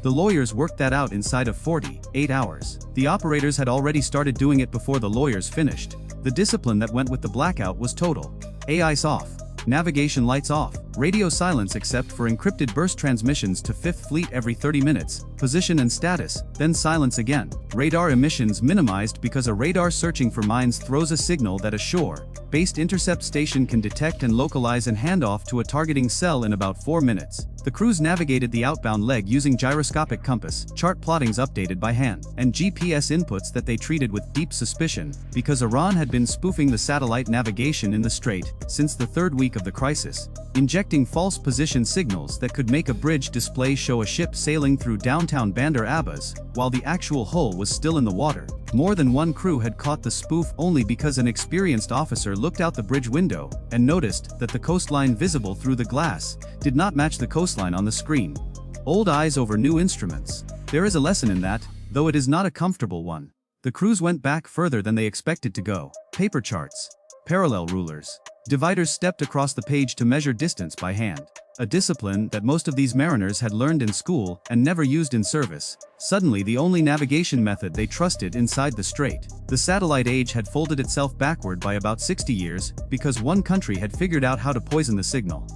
The lawyers worked that out inside of 48 hours. The operators had already started doing it before the lawyers finished. The discipline that went with the blackout was total. AIS off. Navigation lights off. Radio silence except for encrypted burst transmissions to Fifth Fleet every 30 minutes, position and status, then silence again. Radar emissions minimized because a radar searching for mines throws a signal that a shore-based intercept station can detect and localize and hand off to a targeting cell in about 4 minutes. The crews navigated the outbound leg using gyroscopic compass, chart plottings updated by hand, and GPS inputs that they treated with deep suspicion, because Iran had been spoofing the satellite navigation in the strait since the 3rd week of the crisis, injecting false position signals that could make a bridge display show a ship sailing through downtown Bandar Abbas, while the actual hull was still in the water. More than one crew had caught the spoof only because an experienced officer looked out the bridge window and noticed that the coastline visible through the glass did not match the coastline on the screen. Old eyes over new instruments. There is a lesson in that, though it is not a comfortable one. The crews went back further than they expected to go. Paper charts. Parallel rulers. Dividers stepped across the page to measure distance by hand. a discipline that most of these mariners had learned in school and never used in service, suddenly the only navigation method they trusted inside the strait. The satellite age had folded itself backward by about 60 years because one country had figured out how to poison the signal.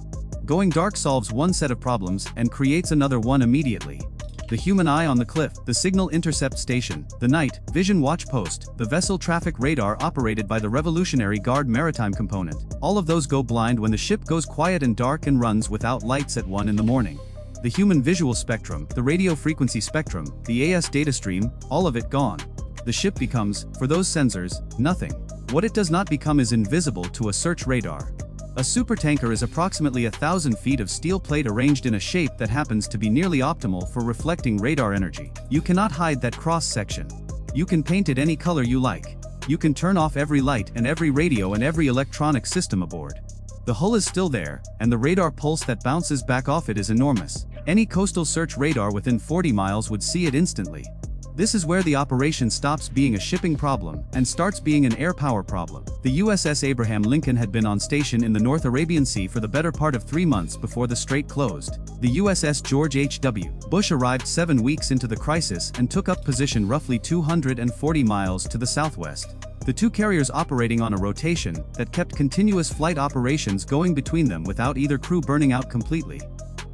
Going dark solves one set of problems and creates another one immediately. The human eye on the cliff, the signal intercept station, the night vision watch post, the vessel traffic radar operated by the Revolutionary Guard maritime component. All of those go blind when the ship goes quiet and dark and runs without lights at 1 in the morning. The human visual spectrum, the radio frequency spectrum, the AS data stream, all of it gone. The ship becomes, for those sensors, nothing. What it does not become is invisible to a search radar. A supertanker is approximately 1,000 feet of steel plate arranged in a shape that happens to be nearly optimal for reflecting radar energy. You cannot hide that cross-section. You can paint it any color you like. You can turn off every light and every radio and every electronic system aboard. The hull is still there, and the radar pulse that bounces back off it is enormous. Any coastal search radar within 40 miles would see it instantly. This is where the operation stops being a shipping problem and starts being an air power problem. The USS Abraham Lincoln had been on station in the North Arabian Sea for the better part of 3 months before the strait closed. The USS George H.W. Bush arrived 7 weeks into the crisis and took up position roughly 240 miles to the southwest. The two carriers operating on a rotation that kept continuous flight operations going between them without either crew burning out completely.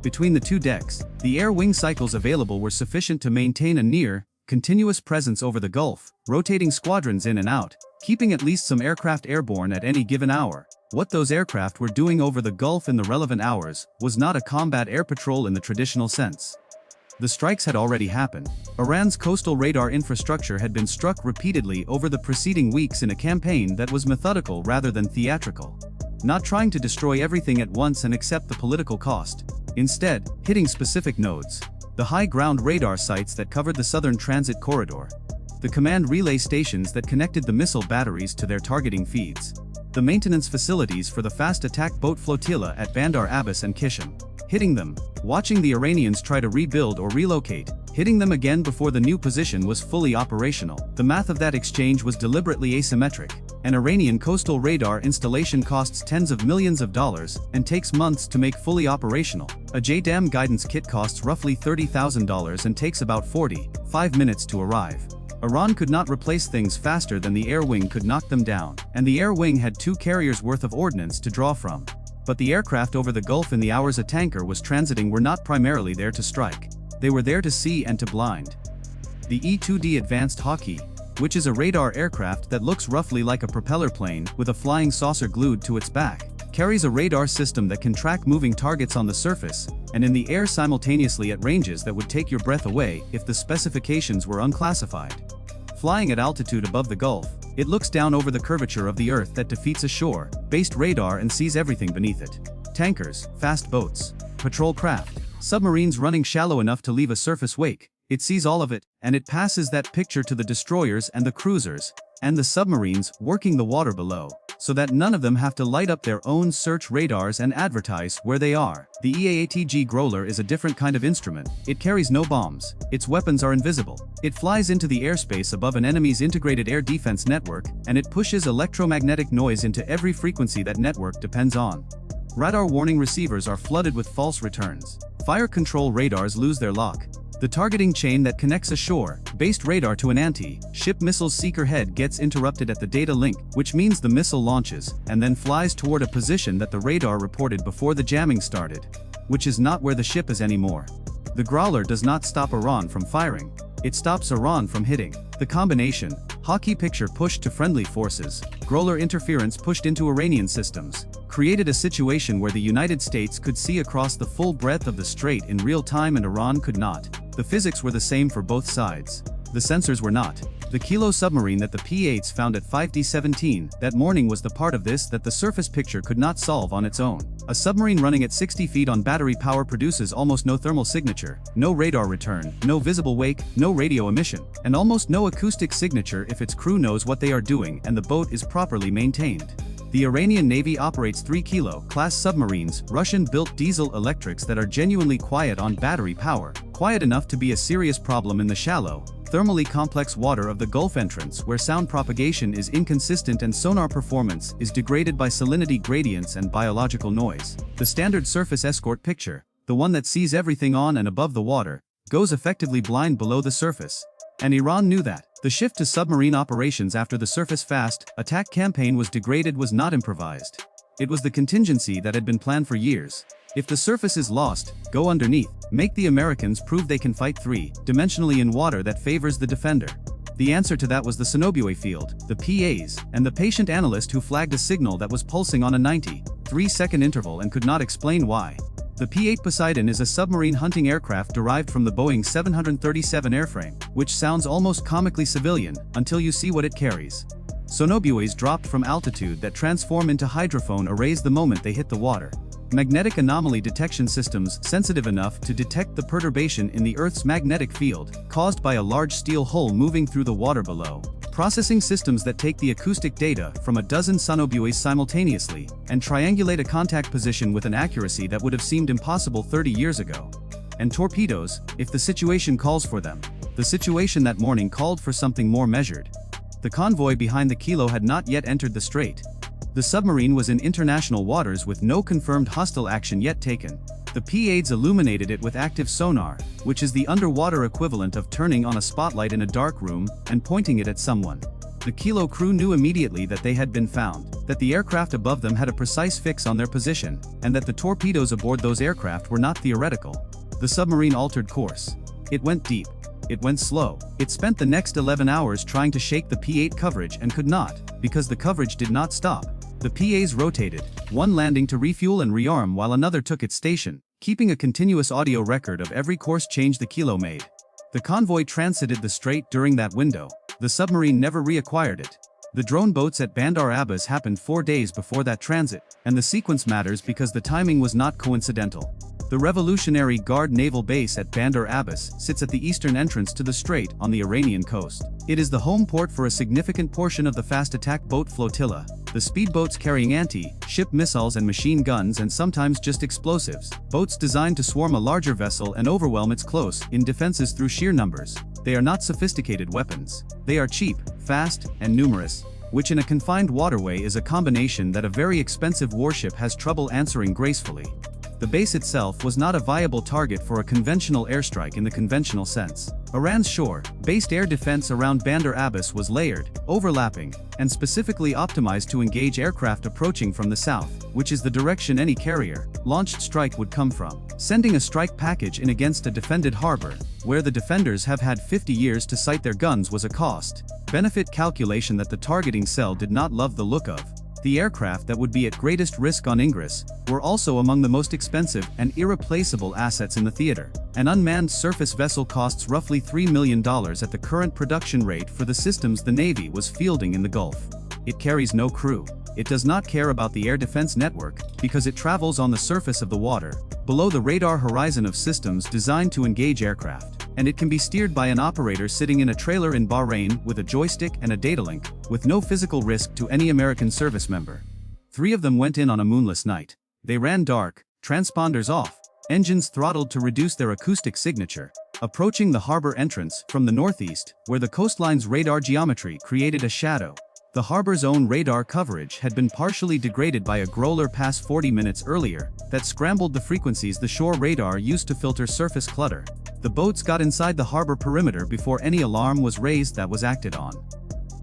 Between the two decks, the air wing cycles available were sufficient to maintain a near continuous presence over the Gulf, rotating squadrons in and out, keeping at least some aircraft airborne at any given hour. What those aircraft were doing over the Gulf in the relevant hours was not a combat air patrol in the traditional sense. The strikes had already happened. Iran's coastal radar infrastructure had been struck repeatedly over the preceding weeks in a campaign that was methodical rather than theatrical. Not trying to destroy everything at once and accept the political cost. Instead, hitting specific nodes. The high ground radar sites that covered the southern transit corridor. The command relay stations that connected the missile batteries to their targeting feeds. The maintenance facilities for the fast attack boat flotilla at Bandar Abbas and Kishim. Hitting them, watching the Iranians try to rebuild or relocate, hitting them again before the new position was fully operational. The math of that exchange was deliberately asymmetric. An Iranian coastal radar installation costs tens of millions of dollars and takes months to make fully operational. A JDAM guidance kit costs roughly $30,000 and takes about 45 minutes to arrive. Iran could not replace things faster than the air wing could knock them down, and the air wing had 2 carriers worth of ordnance to draw from. But the aircraft over the Gulf in the hours a tanker was transiting were not primarily there to strike. They were there to see and to blind. The E-2D Advanced Hawkeye, which is a radar aircraft that looks roughly like a propeller plane with a flying saucer glued to its back, carries a radar system that can track moving targets on the surface and in the air simultaneously at ranges that would take your breath away if the specifications were unclassified. Flying at altitude above the Gulf, it looks down over the curvature of the Earth that defeats a shore-based radar and sees everything beneath it. Tankers, fast boats, patrol craft, submarines running shallow enough to leave a surface wake. It sees all of it, and it passes that picture to the destroyers and the cruisers, and the submarines working the water below, so that none of them have to light up their own search radars and advertise where they are. The EAATG Growler is a different kind of instrument. It carries no bombs. Its weapons are invisible. It flies into the airspace above an enemy's integrated air defense network, and it pushes electromagnetic noise into every frequency that network depends on. Radar warning receivers are flooded with false returns. Fire control radars lose their lock. The targeting chain that connects a shore-based radar to an anti-ship missile's seeker head gets interrupted at the data link, which means the missile launches and then flies toward a position that the radar reported before the jamming started, which is not where the ship is anymore. The Growler does not stop Iran from firing. It stops Iran from hitting. The combination, Hawkeye picture pushed to friendly forces, Growler interference pushed into Iranian systems, created a situation where the United States could see across the full breadth of the strait in real time and Iran could not. The physics were the same for both sides. The sensors were not. The Kilo submarine that the P-8s found at 5D17 that morning was the part of this that the surface picture could not solve on its own. A submarine running at 60 feet on battery power produces almost no thermal signature, no radar return, no visible wake, no radio emission, and almost no acoustic signature if its crew knows what they are doing and the boat is properly maintained. The Iranian Navy operates 3 Kilo-class submarines, Russian-built diesel electrics that are genuinely quiet on battery power, quiet enough to be a serious problem in the shallow, thermally complex water of the Gulf entrance where sound propagation is inconsistent and sonar performance is degraded by salinity gradients and biological noise. The standard surface escort picture, the one that sees everything on and above the water, goes effectively blind below the surface. And Iran knew that. The shift to submarine operations after the surface fast attack campaign was degraded was not improvised. It was the contingency that had been planned for years. If the surface is lost, go underneath. Make the Americans prove they can fight three-dimensionally in water that favors the defender. The answer to that was the Sonobuoy field, the PAs, and the patient analyst who flagged a signal that was pulsing on a 93-second interval and could not explain why. The P-8 Poseidon is a submarine hunting aircraft derived from the Boeing 737 airframe, which sounds almost comically civilian until you see what it carries. Sonobuoys dropped from altitude that transform into hydrophone arrays the moment they hit the water. Magnetic anomaly detection systems sensitive enough to detect the perturbation in the Earth's magnetic field, caused by a large steel hull moving through the water below. Processing systems that take the acoustic data from a dozen sonobuoys simultaneously and triangulate a contact position with an accuracy that would have seemed impossible 30 years ago. And torpedoes, if the situation calls for them. The situation that morning called for something more measured. The convoy behind the Kilo had not yet entered the strait. The submarine was in international waters with no confirmed hostile action yet taken. The P-8s illuminated it with active sonar, which is the underwater equivalent of turning on a spotlight in a dark room and pointing it at someone. The Kilo crew knew immediately that they had been found, that the aircraft above them had a precise fix on their position, and that the torpedoes aboard those aircraft were not theoretical. The submarine altered course. It went deep. It went slow. It spent the next 11 hours trying to shake the P-8 coverage and could not, because the coverage did not stop. The PAs rotated, one landing to refuel and rearm while another took its station, keeping a continuous audio record of every course change the Kilo made. The convoy transited the strait during that window. The submarine never reacquired it. The drone boats at Bandar Abbas happened 4 days before that transit, and the sequence matters because the timing was not coincidental. The Revolutionary Guard Naval Base at Bandar Abbas sits at the eastern entrance to the strait on the Iranian coast. It is the home port for a significant portion of the fast attack boat flotilla, the speedboats carrying anti-ship missiles and machine guns and sometimes just explosives, boats designed to swarm a larger vessel and overwhelm its close-in defenses through sheer numbers. They are not sophisticated weapons. They are cheap, fast, and numerous, which in a confined waterway is a combination that a very expensive warship has trouble answering gracefully. The base itself was not a viable target for a conventional airstrike in the conventional sense. Iran's shore-based air defense around Bandar Abbas was layered, overlapping, and specifically optimized to engage aircraft approaching from the south, which is the direction any carrier-launched strike would come from. Sending a strike package in against a defended harbor, where the defenders have had 50 years to sight their guns, was a cost-benefit calculation that the targeting cell did not love the look of. The aircraft that would be at greatest risk on ingress were also among the most expensive and irreplaceable assets in the theater. An unmanned surface vessel costs roughly $3 million at the current production rate for the systems the Navy was fielding in the Gulf. It carries no crew. It does not care about the air defense network because it travels on the surface of the water, below the radar horizon of systems designed to engage aircraft. And it can be steered by an operator sitting in a trailer in Bahrain with a joystick and a data link, with no physical risk to any American service member. 3 of them went in on a moonless night. They ran dark, transponders off, engines throttled to reduce their acoustic signature, approaching the harbor entrance from the northeast, where the coastline's radar geometry created a shadow. The harbor's own radar coverage had been partially degraded by a growler pass 40 minutes earlier that scrambled the frequencies the shore radar used to filter surface clutter. The boats got inside the harbor perimeter before any alarm was raised that was acted on.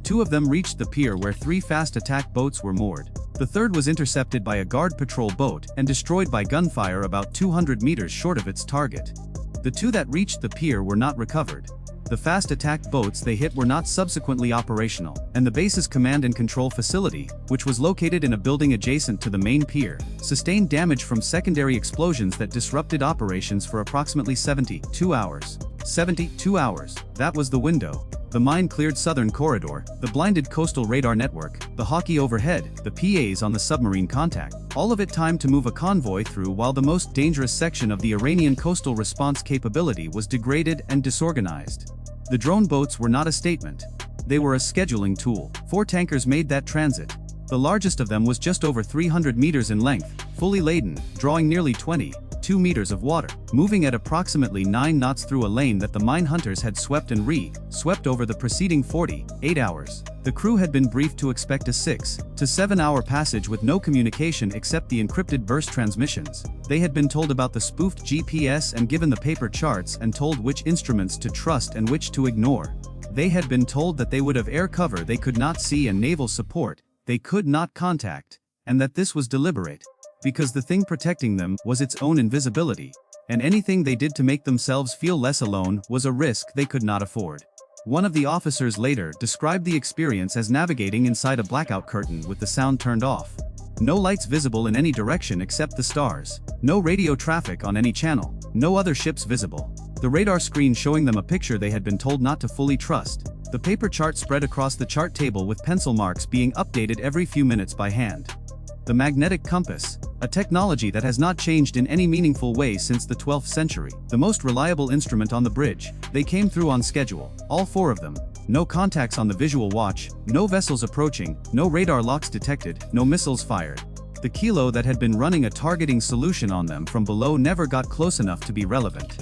2 of them reached the pier where 3 fast attack boats were moored. The third was intercepted by a guard patrol boat and destroyed by gunfire about 200 meters short of its target. The 2 that reached the pier were not recovered. The fast attack boats they hit were not subsequently operational, and the base's command and control facility, which was located in a building adjacent to the main pier, sustained damage from secondary explosions that disrupted operations for approximately 72 hours. 72 hours, that was the window. The mine-cleared southern corridor, the blinded coastal radar network, the hockey overhead, the PAs on the submarine contact. All of it time to move a convoy through while the most dangerous section of the Iranian coastal response capability was degraded and disorganized. The drone boats were not a statement. They were a scheduling tool. 4 tankers made that transit. The largest of them was just over 300 meters in length, fully laden, drawing nearly 20 2 meters of water, moving at approximately 9 knots through a lane that the mine hunters had swept and swept over the preceding 48 hours. The crew had been briefed to expect a 6 to 7 hour passage with no communication except the encrypted burst transmissions. They had been told about the spoofed GPS and given the paper charts and told which instruments to trust and which to ignore. They had been told that they would have air cover they could not see and naval support they could not contact, and that this was deliberate, because the thing protecting them was its own invisibility, and anything they did to make themselves feel less alone was a risk they could not afford. One of the officers later described the experience as navigating inside a blackout curtain with the sound turned off. No lights visible in any direction except the stars. No radio traffic on any channel. No other ships visible. The radar screen showing them a picture they had been told not to fully trust. The paper chart spread across the chart table with pencil marks being updated every few minutes by hand. The magnetic compass, a technology that has not changed in any meaningful way since the 12th century. The most reliable instrument on the bridge. They came through on schedule, all 4 of them. No contacts on the visual watch, no vessels approaching, no radar locks detected, no missiles fired. The kilo that had been running a targeting solution on them from below never got close enough to be relevant.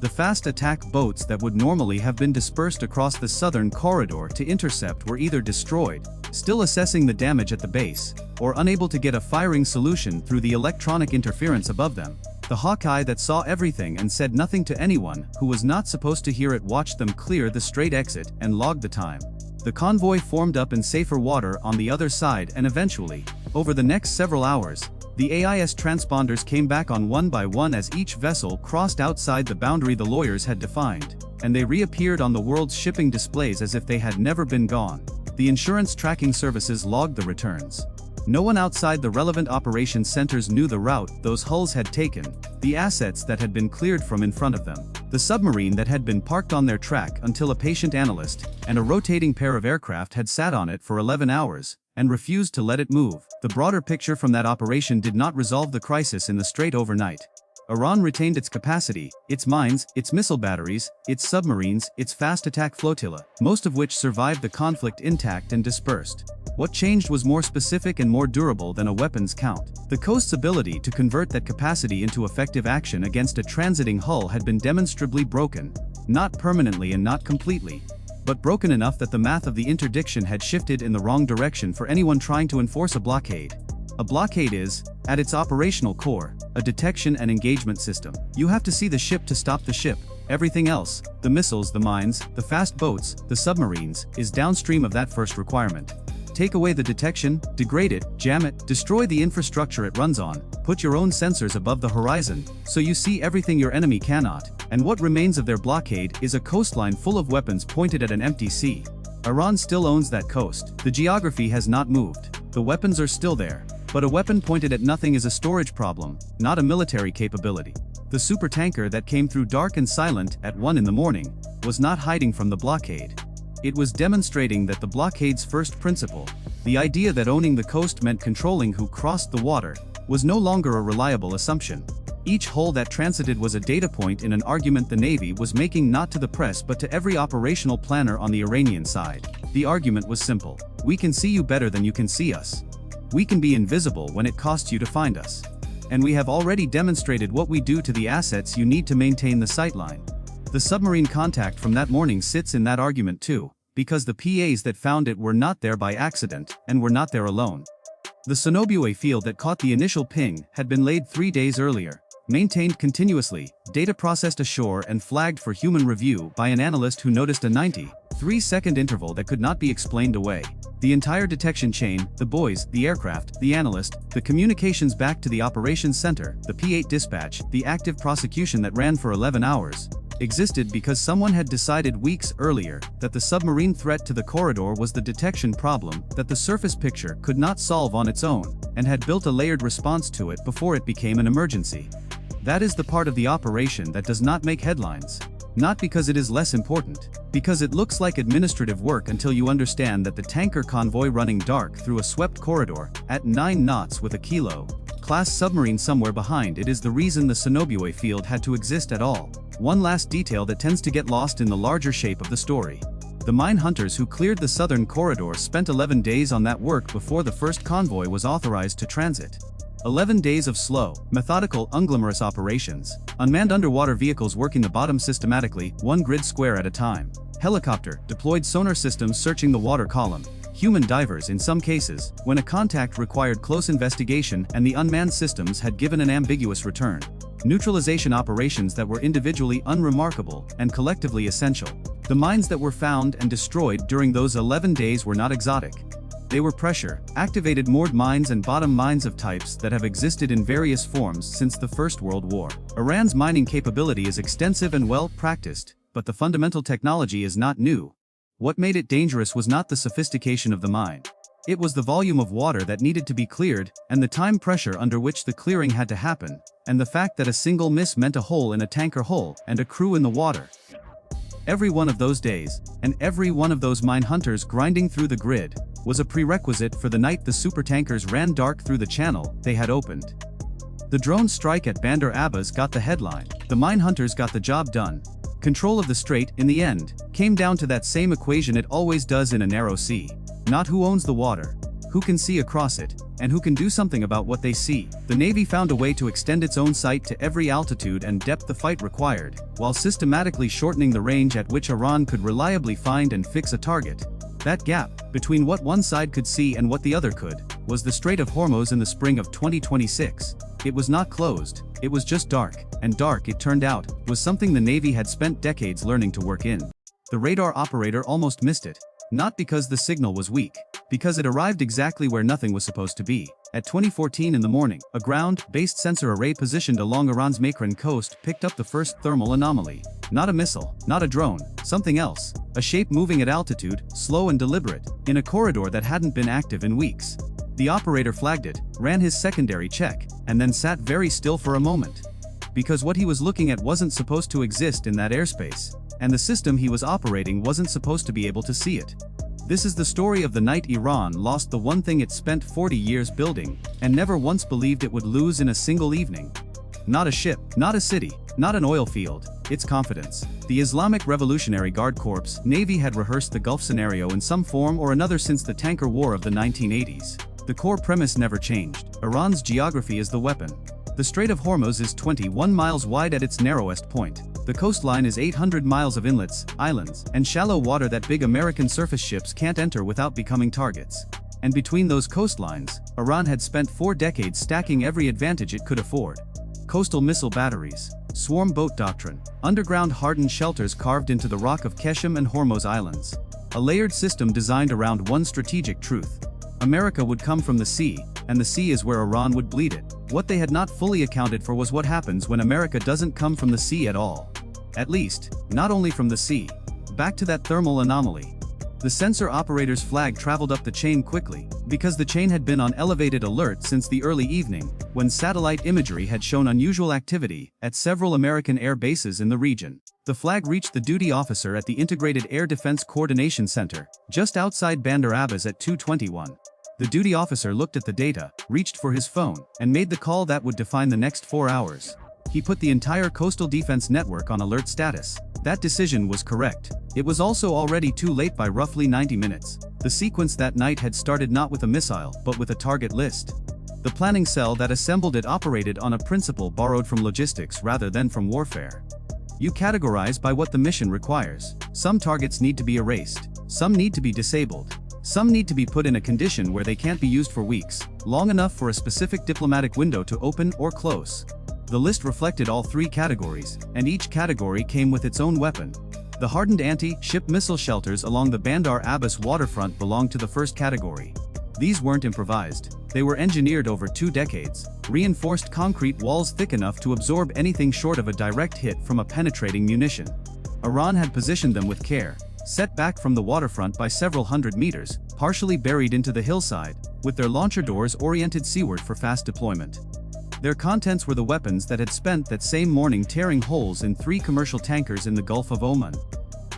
The fast attack boats that would normally have been dispersed across the southern corridor to intercept were either destroyed, still assessing the damage at the base, or unable to get a firing solution through the electronic interference above them. The Hawkeye that saw everything and said nothing to anyone who was not supposed to hear it watched them clear the strait exit and logged the time. The convoy formed up in safer water on the other side and eventually, over the next several hours, the AIS transponders came back on one by one as each vessel crossed outside the boundary the lawyers had defined, and they reappeared on the world's shipping displays as if they had never been gone. The insurance tracking services logged the returns. No one outside the relevant operations centers knew the route those hulls had taken, the assets that had been cleared from in front of them, the submarine that had been parked on their track until a patient analyst and a rotating pair of aircraft had sat on it for 11 hours and refused to let it move. The broader picture from that operation did not resolve the crisis in the Strait overnight. Iran retained its capacity, its mines, its missile batteries, its submarines, its fast attack flotilla, most of which survived the conflict intact and dispersed. What changed was more specific and more durable than a weapons count. The coast's ability to convert that capacity into effective action against a transiting hull had been demonstrably broken, not permanently and not completely, but broken enough that the math of the interdiction had shifted in the wrong direction for anyone trying to enforce a blockade. A blockade is, at its operational core, a detection and engagement system. You have to see the ship to stop the ship. Everything else, the missiles, the mines, the fast boats, the submarines, is downstream of that first requirement. Take away the detection, degrade it, jam it, destroy the infrastructure it runs on, put your own sensors above the horizon, so you see everything your enemy cannot, and what remains of their blockade is a coastline full of weapons pointed at an empty sea. Iran still owns that coast. The geography has not moved. The weapons are still there. But a weapon pointed at nothing is a storage problem, not a military capability. The supertanker that came through dark and silent at 1 in the morning was not hiding from the blockade. It was demonstrating that the blockade's first principle, the idea that owning the coast meant controlling who crossed the water, was no longer a reliable assumption. Each hull that transited was a data point in an argument the Navy was making not to the press but to every operational planner on the Iranian side. The argument was simple. We can see you better than you can see us. We can be invisible when it costs you to find us. And we have already demonstrated what we do to the assets you need to maintain the sightline. The submarine contact from that morning sits in that argument too, because the PAs that found it were not there by accident, and were not there alone. The Sonobue field that caught the initial ping had been laid 3 days earlier, maintained continuously, data processed ashore and flagged for human review by an analyst who noticed a 93-second interval that could not be explained away. The entire detection chain, the buoys, the aircraft, the analyst, the communications back to the operations center, the P8 dispatch, the active prosecution that ran for 11 hours, existed because someone had decided weeks earlier that the submarine threat to the corridor was the detection problem that the surface picture could not solve on its own, and had built a layered response to it before it became an emergency. That is the part of the operation that does not make headlines. Not because it is less important, because it looks like administrative work until you understand that the tanker convoy running dark through a swept corridor, at 9 knots with a kilo-class submarine somewhere behind it is the reason the Sonobue field had to exist at all. One last detail that tends to get lost in the larger shape of the story. The mine hunters who cleared the southern corridor spent 11 days on that work before the first convoy was authorized to transit. 11 days of slow, methodical, unglamorous operations. Unmanned underwater vehicles working the bottom systematically, one grid square at a time. Helicopter, deployed sonar systems searching the water column. Human divers in some cases, when a contact required close investigation and the unmanned systems had given an ambiguous return. Neutralization operations that were individually unremarkable and collectively essential. The mines that were found and destroyed during those 11 days were not exotic. They were pressure-activated moored mines and bottom mines of types that have existed in various forms since the First World War. Iran's mining capability is extensive and well-practiced, but the fundamental technology is not new. What made it dangerous was not the sophistication of the mine. It was the volume of water that needed to be cleared, and the time pressure under which the clearing had to happen, and the fact that a single miss meant a hole in a tanker hull and a crew in the water. Every one of those days, and every one of those mine hunters grinding through the grid, was a prerequisite for the night the supertankers ran dark through the channel they had opened. The drone strike at Bandar Abbas got the headline. The mine hunters got the job done. Control of the strait, in the end, came down to that same equation it always does in a narrow sea. Not who owns the water, who can see across it, and who can do something about what they see. The Navy found a way to extend its own sight to every altitude and depth the fight required, while systematically shortening the range at which Iran could reliably find and fix a target. That gap, between what one side could see and what the other could, was the Strait of Hormuz in the spring of 2026. It was not closed, it was just dark, and dark, it turned out, was something the Navy had spent decades learning to work in. The radar operator almost missed it. Not because the signal was weak, because it arrived exactly where nothing was supposed to be. At 2014 in the morning, a ground-based sensor array positioned along Iran's Makran coast picked up the first thermal anomaly. Not a missile, not a drone, something else. A shape moving at altitude, slow and deliberate, in a corridor that hadn't been active in weeks. The operator flagged it, ran his secondary check, and then sat very still for a moment. Because what he was looking at wasn't supposed to exist in that airspace, and the system he was operating wasn't supposed to be able to see it. This is the story of the night Iran lost the one thing it spent 40 years building, and never once believed it would lose in a single evening. Not a ship, not a city, not an oil field, its confidence. The Islamic Revolutionary Guard Corps Navy had rehearsed the Gulf scenario in some form or another since the tanker war of the 1980s. The core premise never changed. Iran's geography is the weapon. The Strait of Hormuz is 21 miles wide at its narrowest point. The coastline is 800 miles of inlets, islands, and shallow water that big American surface ships can't enter without becoming targets. And between those coastlines, Iran had spent 4 decades stacking every advantage it could afford. Coastal missile batteries, swarm boat doctrine, underground hardened shelters carved into the rock of Keshem and Hormuz Islands. A layered system designed around one strategic truth. America would come from the sea, and the sea is where Iran would bleed it. What they had not fully accounted for was what happens when America doesn't come from the sea at all. At least, not only from the sea. Back to that thermal anomaly. The sensor operator's flag traveled up the chain quickly, because the chain had been on elevated alert since the early evening, when satellite imagery had shown unusual activity at several American air bases in the region. The flag reached the duty officer at the Integrated Air Defense Coordination Center, just outside Bandar Abbas at 2:21. The duty officer looked at the data, reached for his phone, and made the call that would define the next 4 hours. He put the entire coastal defense network on alert status. That decision was correct. It was also already too late by roughly 90 minutes. The sequence that night had started not with a missile, but with a target list. The planning cell that assembled it operated on a principle borrowed from logistics rather than from warfare. You categorize by what the mission requires. Some targets need to be erased. Some need to be disabled. Some need to be put in a condition where they can't be used for weeks, long enough for a specific diplomatic window to open or close. The list reflected all 3 categories, and each category came with its own weapon. The hardened anti-ship missile shelters along the Bandar Abbas waterfront belonged to the first category. These weren't improvised. They were engineered over 2 decades, reinforced concrete walls thick enough to absorb anything short of a direct hit from a penetrating munition. Iran had positioned them with care, set back from the waterfront by several hundred meters, partially buried into the hillside, with their launcher doors oriented seaward for fast deployment. Their contents were the weapons that had spent that same morning tearing holes in 3 commercial tankers in the Gulf of Oman.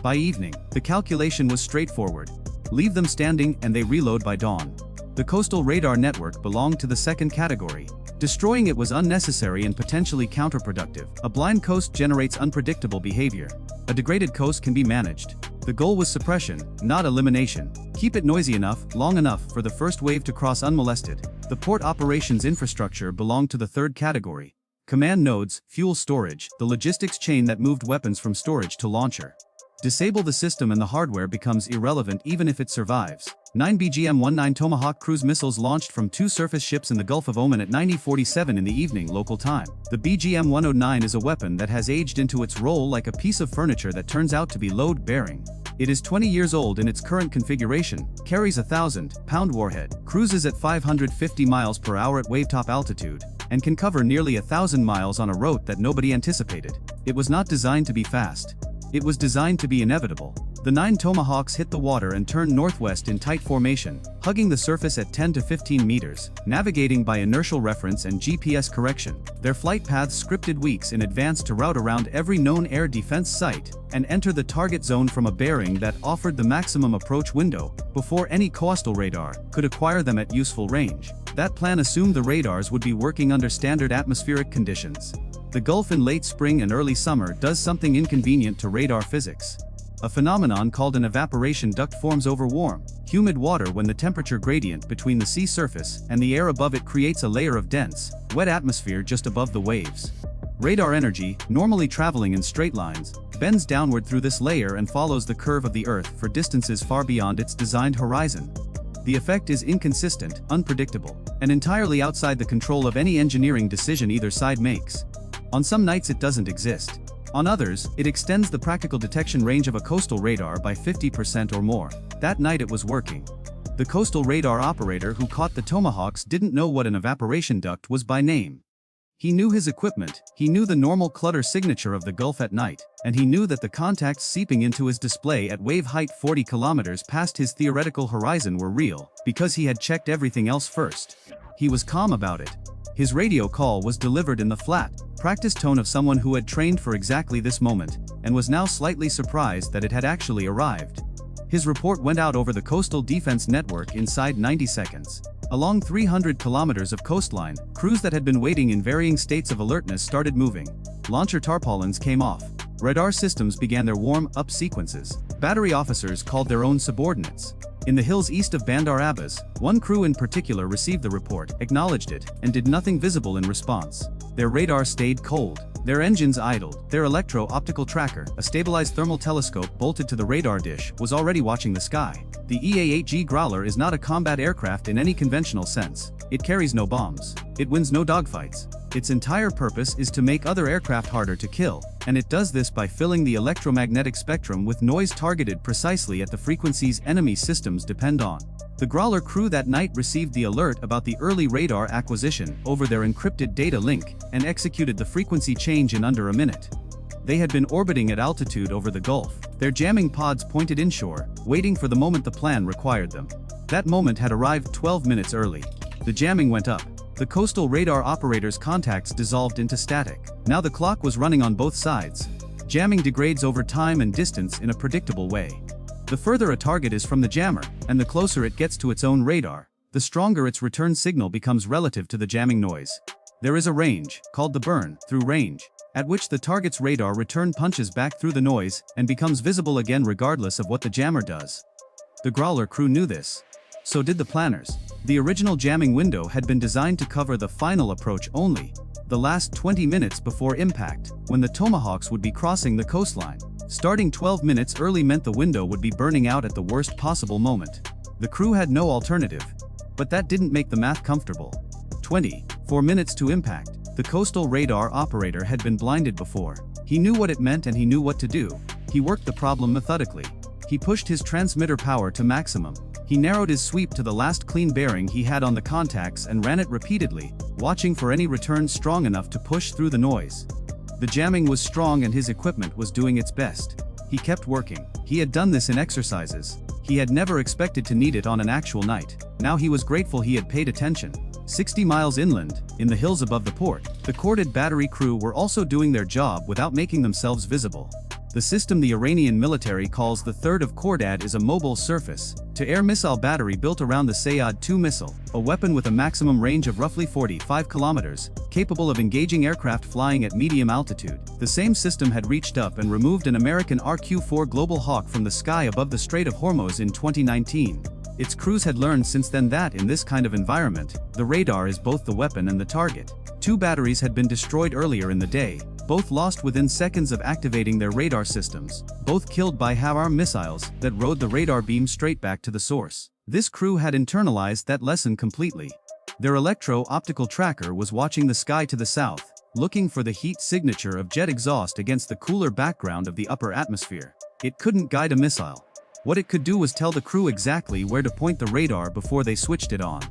By evening, the calculation was straightforward. Leave them standing and they reload by dawn. The coastal radar network belonged to the second category. Destroying it was unnecessary and potentially counterproductive. A blind coast generates unpredictable behavior. A degraded coast can be managed. The goal was suppression, not elimination. Keep it noisy enough, long enough for the first wave to cross unmolested. The port operations infrastructure belonged to the third category. Command nodes, fuel storage, the logistics chain that moved weapons from storage to launcher. Disable the system and the hardware becomes irrelevant even if it survives. 9 BGM-19 Tomahawk cruise missiles launched from 2 surface ships in the Gulf of Oman at 9:47 in the evening local time. The BGM-109 is a weapon that has aged into its role like a piece of furniture that turns out to be load-bearing. It is 20 years old in its current configuration, carries a 1,000-pound warhead, cruises at 550 miles per hour at wavetop altitude, and can cover nearly 1,000 miles on a route that nobody anticipated. It was not designed to be fast. It was designed to be inevitable. The 9 Tomahawks hit the water and turned northwest in tight formation, hugging the surface at 10 to 15 meters, navigating by inertial reference and GPS correction. Their flight paths scripted weeks in advance to route around every known air defense site and enter the target zone from a bearing that offered the maximum approach window before any coastal radar could acquire them at useful range. That plan assumed the radars would be working under standard atmospheric conditions. The Gulf in late spring and early summer does something inconvenient to radar physics. A phenomenon called an evaporation duct forms over warm, humid water when the temperature gradient between the sea surface and the air above it creates a layer of dense, wet atmosphere just above the waves. Radar energy, normally traveling in straight lines, bends downward through this layer and follows the curve of the Earth for distances far beyond its designed horizon. The effect is inconsistent, unpredictable, and entirely outside the control of any engineering decision either side makes. On some nights it doesn't exist. On others, it extends the practical detection range of a coastal radar by 50% or more. That night it was working. The coastal radar operator who caught the Tomahawks didn't know what an evaporation duct was by name. He knew his equipment, he knew the normal clutter signature of the Gulf at night, and he knew that the contacts seeping into his display at wave height 40 kilometers past his theoretical horizon were real, because he had checked everything else first. He was calm about it. His radio call was delivered in the flat, practiced tone of someone who had trained for exactly this moment, and was now slightly surprised that it had actually arrived. His report went out over the coastal defense network inside 90 seconds. Along 300 kilometers of coastline, crews that had been waiting in varying states of alertness started moving. Launcher tarpaulins came off. Radar systems began their warm-up sequences. Battery officers called their own subordinates. In the hills east of Bandar Abbas, one crew in particular received the report, acknowledged it, and did nothing visible in response. Their radar stayed cold. Their engines idled. Their electro-optical tracker, a stabilized thermal telescope bolted to the radar dish, was already watching the sky. The EA-8G Growler is not a combat aircraft in any conventional sense. It carries no bombs. It wins no dogfights. Its entire purpose is to make other aircraft harder to kill, and it does this by filling the electromagnetic spectrum with noise targeted precisely at the frequencies enemy systems depend on. The Growler crew that night received the alert about the early radar acquisition over their encrypted data link and executed the frequency change in under a minute. They had been orbiting at altitude over the Gulf, their jamming pods pointed inshore, waiting for the moment the plan required them. That moment had arrived 12 minutes early. The jamming went up. The coastal radar operator's contacts dissolved into static. Now the clock was running on both sides. Jamming degrades over time and distance in a predictable way. The further a target is from the jammer, and the closer it gets to its own radar, the stronger its return signal becomes relative to the jamming noise. There is a range, called the burn-through range, at which the target's radar return punches back through the noise and becomes visible again regardless of what the jammer does. The Growler crew knew this. So did the planners. The original jamming window had been designed to cover the final approach only, the last 20 minutes before impact, when the Tomahawks would be crossing the coastline. Starting 12 minutes early meant the window would be burning out at the worst possible moment. The crew had no alternative. But that didn't make the math comfortable. 24 minutes to impact. The coastal radar operator had been blinded before. He knew what it meant and he knew what to do. He worked the problem methodically. He pushed his transmitter power to maximum. He narrowed his sweep to the last clean bearing he had on the contacts and ran it repeatedly, watching for any return strong enough to push through the noise. The jamming was strong and his equipment was doing its best. He kept working. He had done this in exercises. He had never expected to need it on an actual night. Now he was grateful he had paid attention. 60 miles inland, in the hills above the port, the corded battery crew were also doing their job without making themselves visible. The system the Iranian military calls the Third of Cordad is a mobile surface-to-air missile battery built around the Sayad-2 missile, a weapon with a maximum range of roughly 45 kilometers, capable of engaging aircraft flying at medium altitude. The same system had reached up and removed an American RQ-4 Global Hawk from the sky above the Strait of Hormuz in 2019. Its crews had learned since then that in this kind of environment, the radar is both the weapon and the target. 2 batteries had been destroyed earlier in the day, both lost within seconds of activating their radar systems, both killed by HAWARM missiles that rode the radar beam straight back to the source. This crew had internalized that lesson completely. Their electro-optical tracker was watching the sky to the south, looking for the heat signature of jet exhaust against the cooler background of the upper atmosphere. It couldn't guide a missile. What it could do was tell the crew exactly where to point the radar before they switched it on.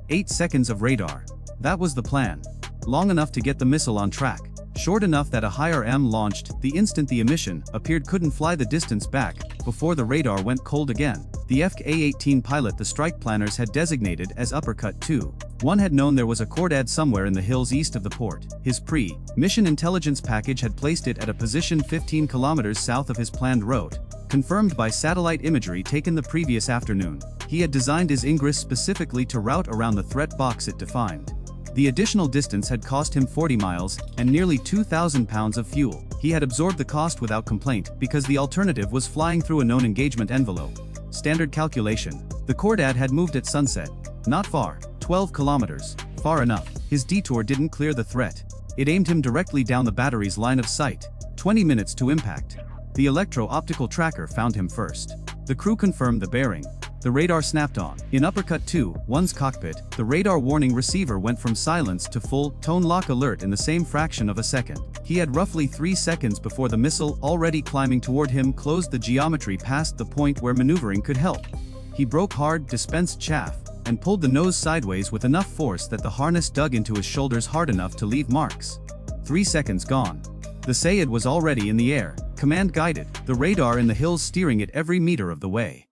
8 seconds of radar. That was the plan. Long enough to get the missile on track. Short enough that a higher M launched the instant the emission appeared couldn't fly the distance back before the radar went cold again. The FK-18 pilot the strike planners had designated as Uppercut 2. One had known there was a Cordad somewhere in the hills east of the port. His pre-mission intelligence package had placed it at a position 15 kilometers south of his planned route, confirmed by satellite imagery taken the previous afternoon. He had designed his ingress specifically to route around the threat box it defined. The additional distance had cost him 40 miles and nearly 2,000 pounds of fuel. He had absorbed the cost without complaint because the alternative was flying through a known engagement envelope. Standard calculation. The Cordad had moved at sunset. Not far. 12 kilometers. Far enough. His detour didn't clear the threat. It aimed him directly down the battery's line of sight. 20 minutes to impact. The electro-optical tracker found him first. The crew confirmed the bearing. The radar snapped on. In Uppercut 2-1's cockpit, the radar warning receiver went from silence to full tone lock alert in the same fraction of a second. He had roughly 3 seconds before the missile, already climbing toward him, closed the geometry past the point where maneuvering could help. He broke hard, dispensed chaff, and pulled the nose sideways with enough force that the harness dug into his shoulders hard enough to leave marks. 3 seconds gone. The Sayed was already in the air, command-guided, the radar in the hills steering it every meter of the way.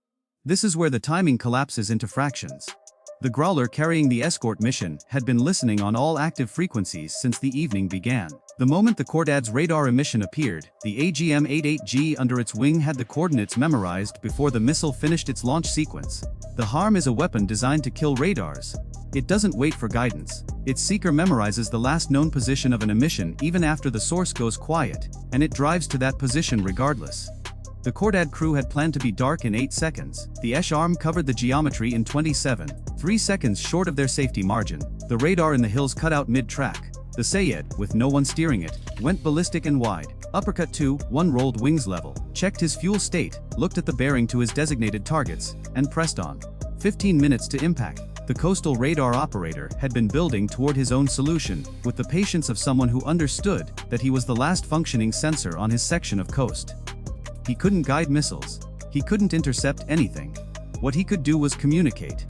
This is where the timing collapses into fractions. The Growler carrying the escort mission had been listening on all active frequencies since the evening began. The moment the Cordad's radar emission appeared, the AGM-88G under its wing had the coordinates memorized before the missile finished its launch sequence. The HARM is a weapon designed to kill radars. It doesn't wait for guidance. Its seeker memorizes the last known position of an emission even after the source goes quiet, and it drives to that position regardless. The Cordad crew had planned to be dark in 8 seconds. The ESH-ARM covered the geometry in 27, 3 seconds short of their safety margin. The radar in the hills cut out mid-track. The Sayed, with no one steering it, went ballistic and wide. Uppercut 2-1 rolled wings level, checked his fuel state, looked at the bearing to his designated targets, and pressed on. 15 minutes to impact. The coastal radar operator had been building toward his own solution, with the patience of someone who understood that he was the last functioning sensor on his section of coast. He couldn't guide missiles. He couldn't intercept anything. What he could do was communicate.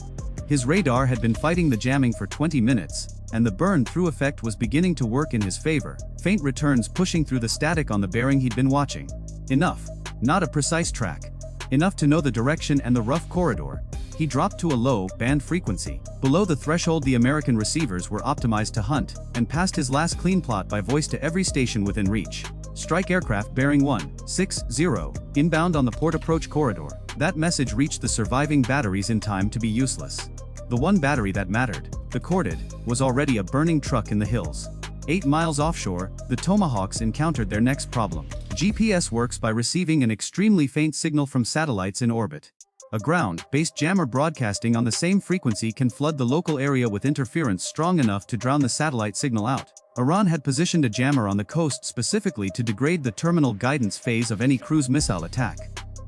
His radar had been fighting the jamming for 20 minutes, and the burn-through effect was beginning to work in his favor. Faint returns pushing through the static on the bearing he'd been watching. Enough. Not a precise track. Enough to know the direction and the rough corridor. He dropped to a low, band frequency. Below the threshold the American receivers were optimized to hunt, and passed his last clean plot by voice to every station within reach. Strike aircraft bearing 160, inbound on the port approach corridor. That message reached the surviving batteries in time to be useless. The one battery that mattered, the Cordad, was already a burning truck in the hills. 8 miles offshore, the Tomahawks encountered their next problem. GPS works by receiving an extremely faint signal from satellites in orbit. A ground-based jammer broadcasting on the same frequency can flood the local area with interference strong enough to drown the satellite signal out. Iran had positioned a jammer on the coast specifically to degrade the terminal guidance phase of any cruise missile attack.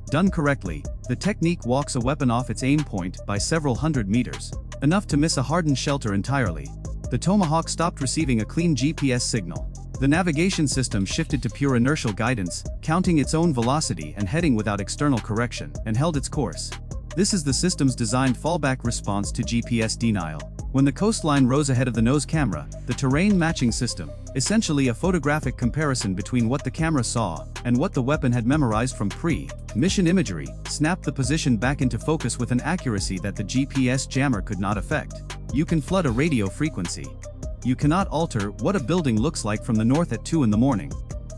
Done correctly, the technique walks a weapon off its aim point by several hundred meters, enough to miss a hardened shelter entirely. The Tomahawk stopped receiving a clean GPS signal. The navigation system shifted to pure inertial guidance, counting its own velocity and heading without external correction, and held its course. This is the system's designed fallback response to GPS denial. When the coastline rose ahead of the nose camera, the terrain matching system, essentially a photographic comparison between what the camera saw and what the weapon had memorized from pre-mission imagery, snapped the position back into focus with an accuracy that the GPS jammer could not affect. You can flood a radio frequency. You cannot alter what a building looks like from the north at 2 in the morning.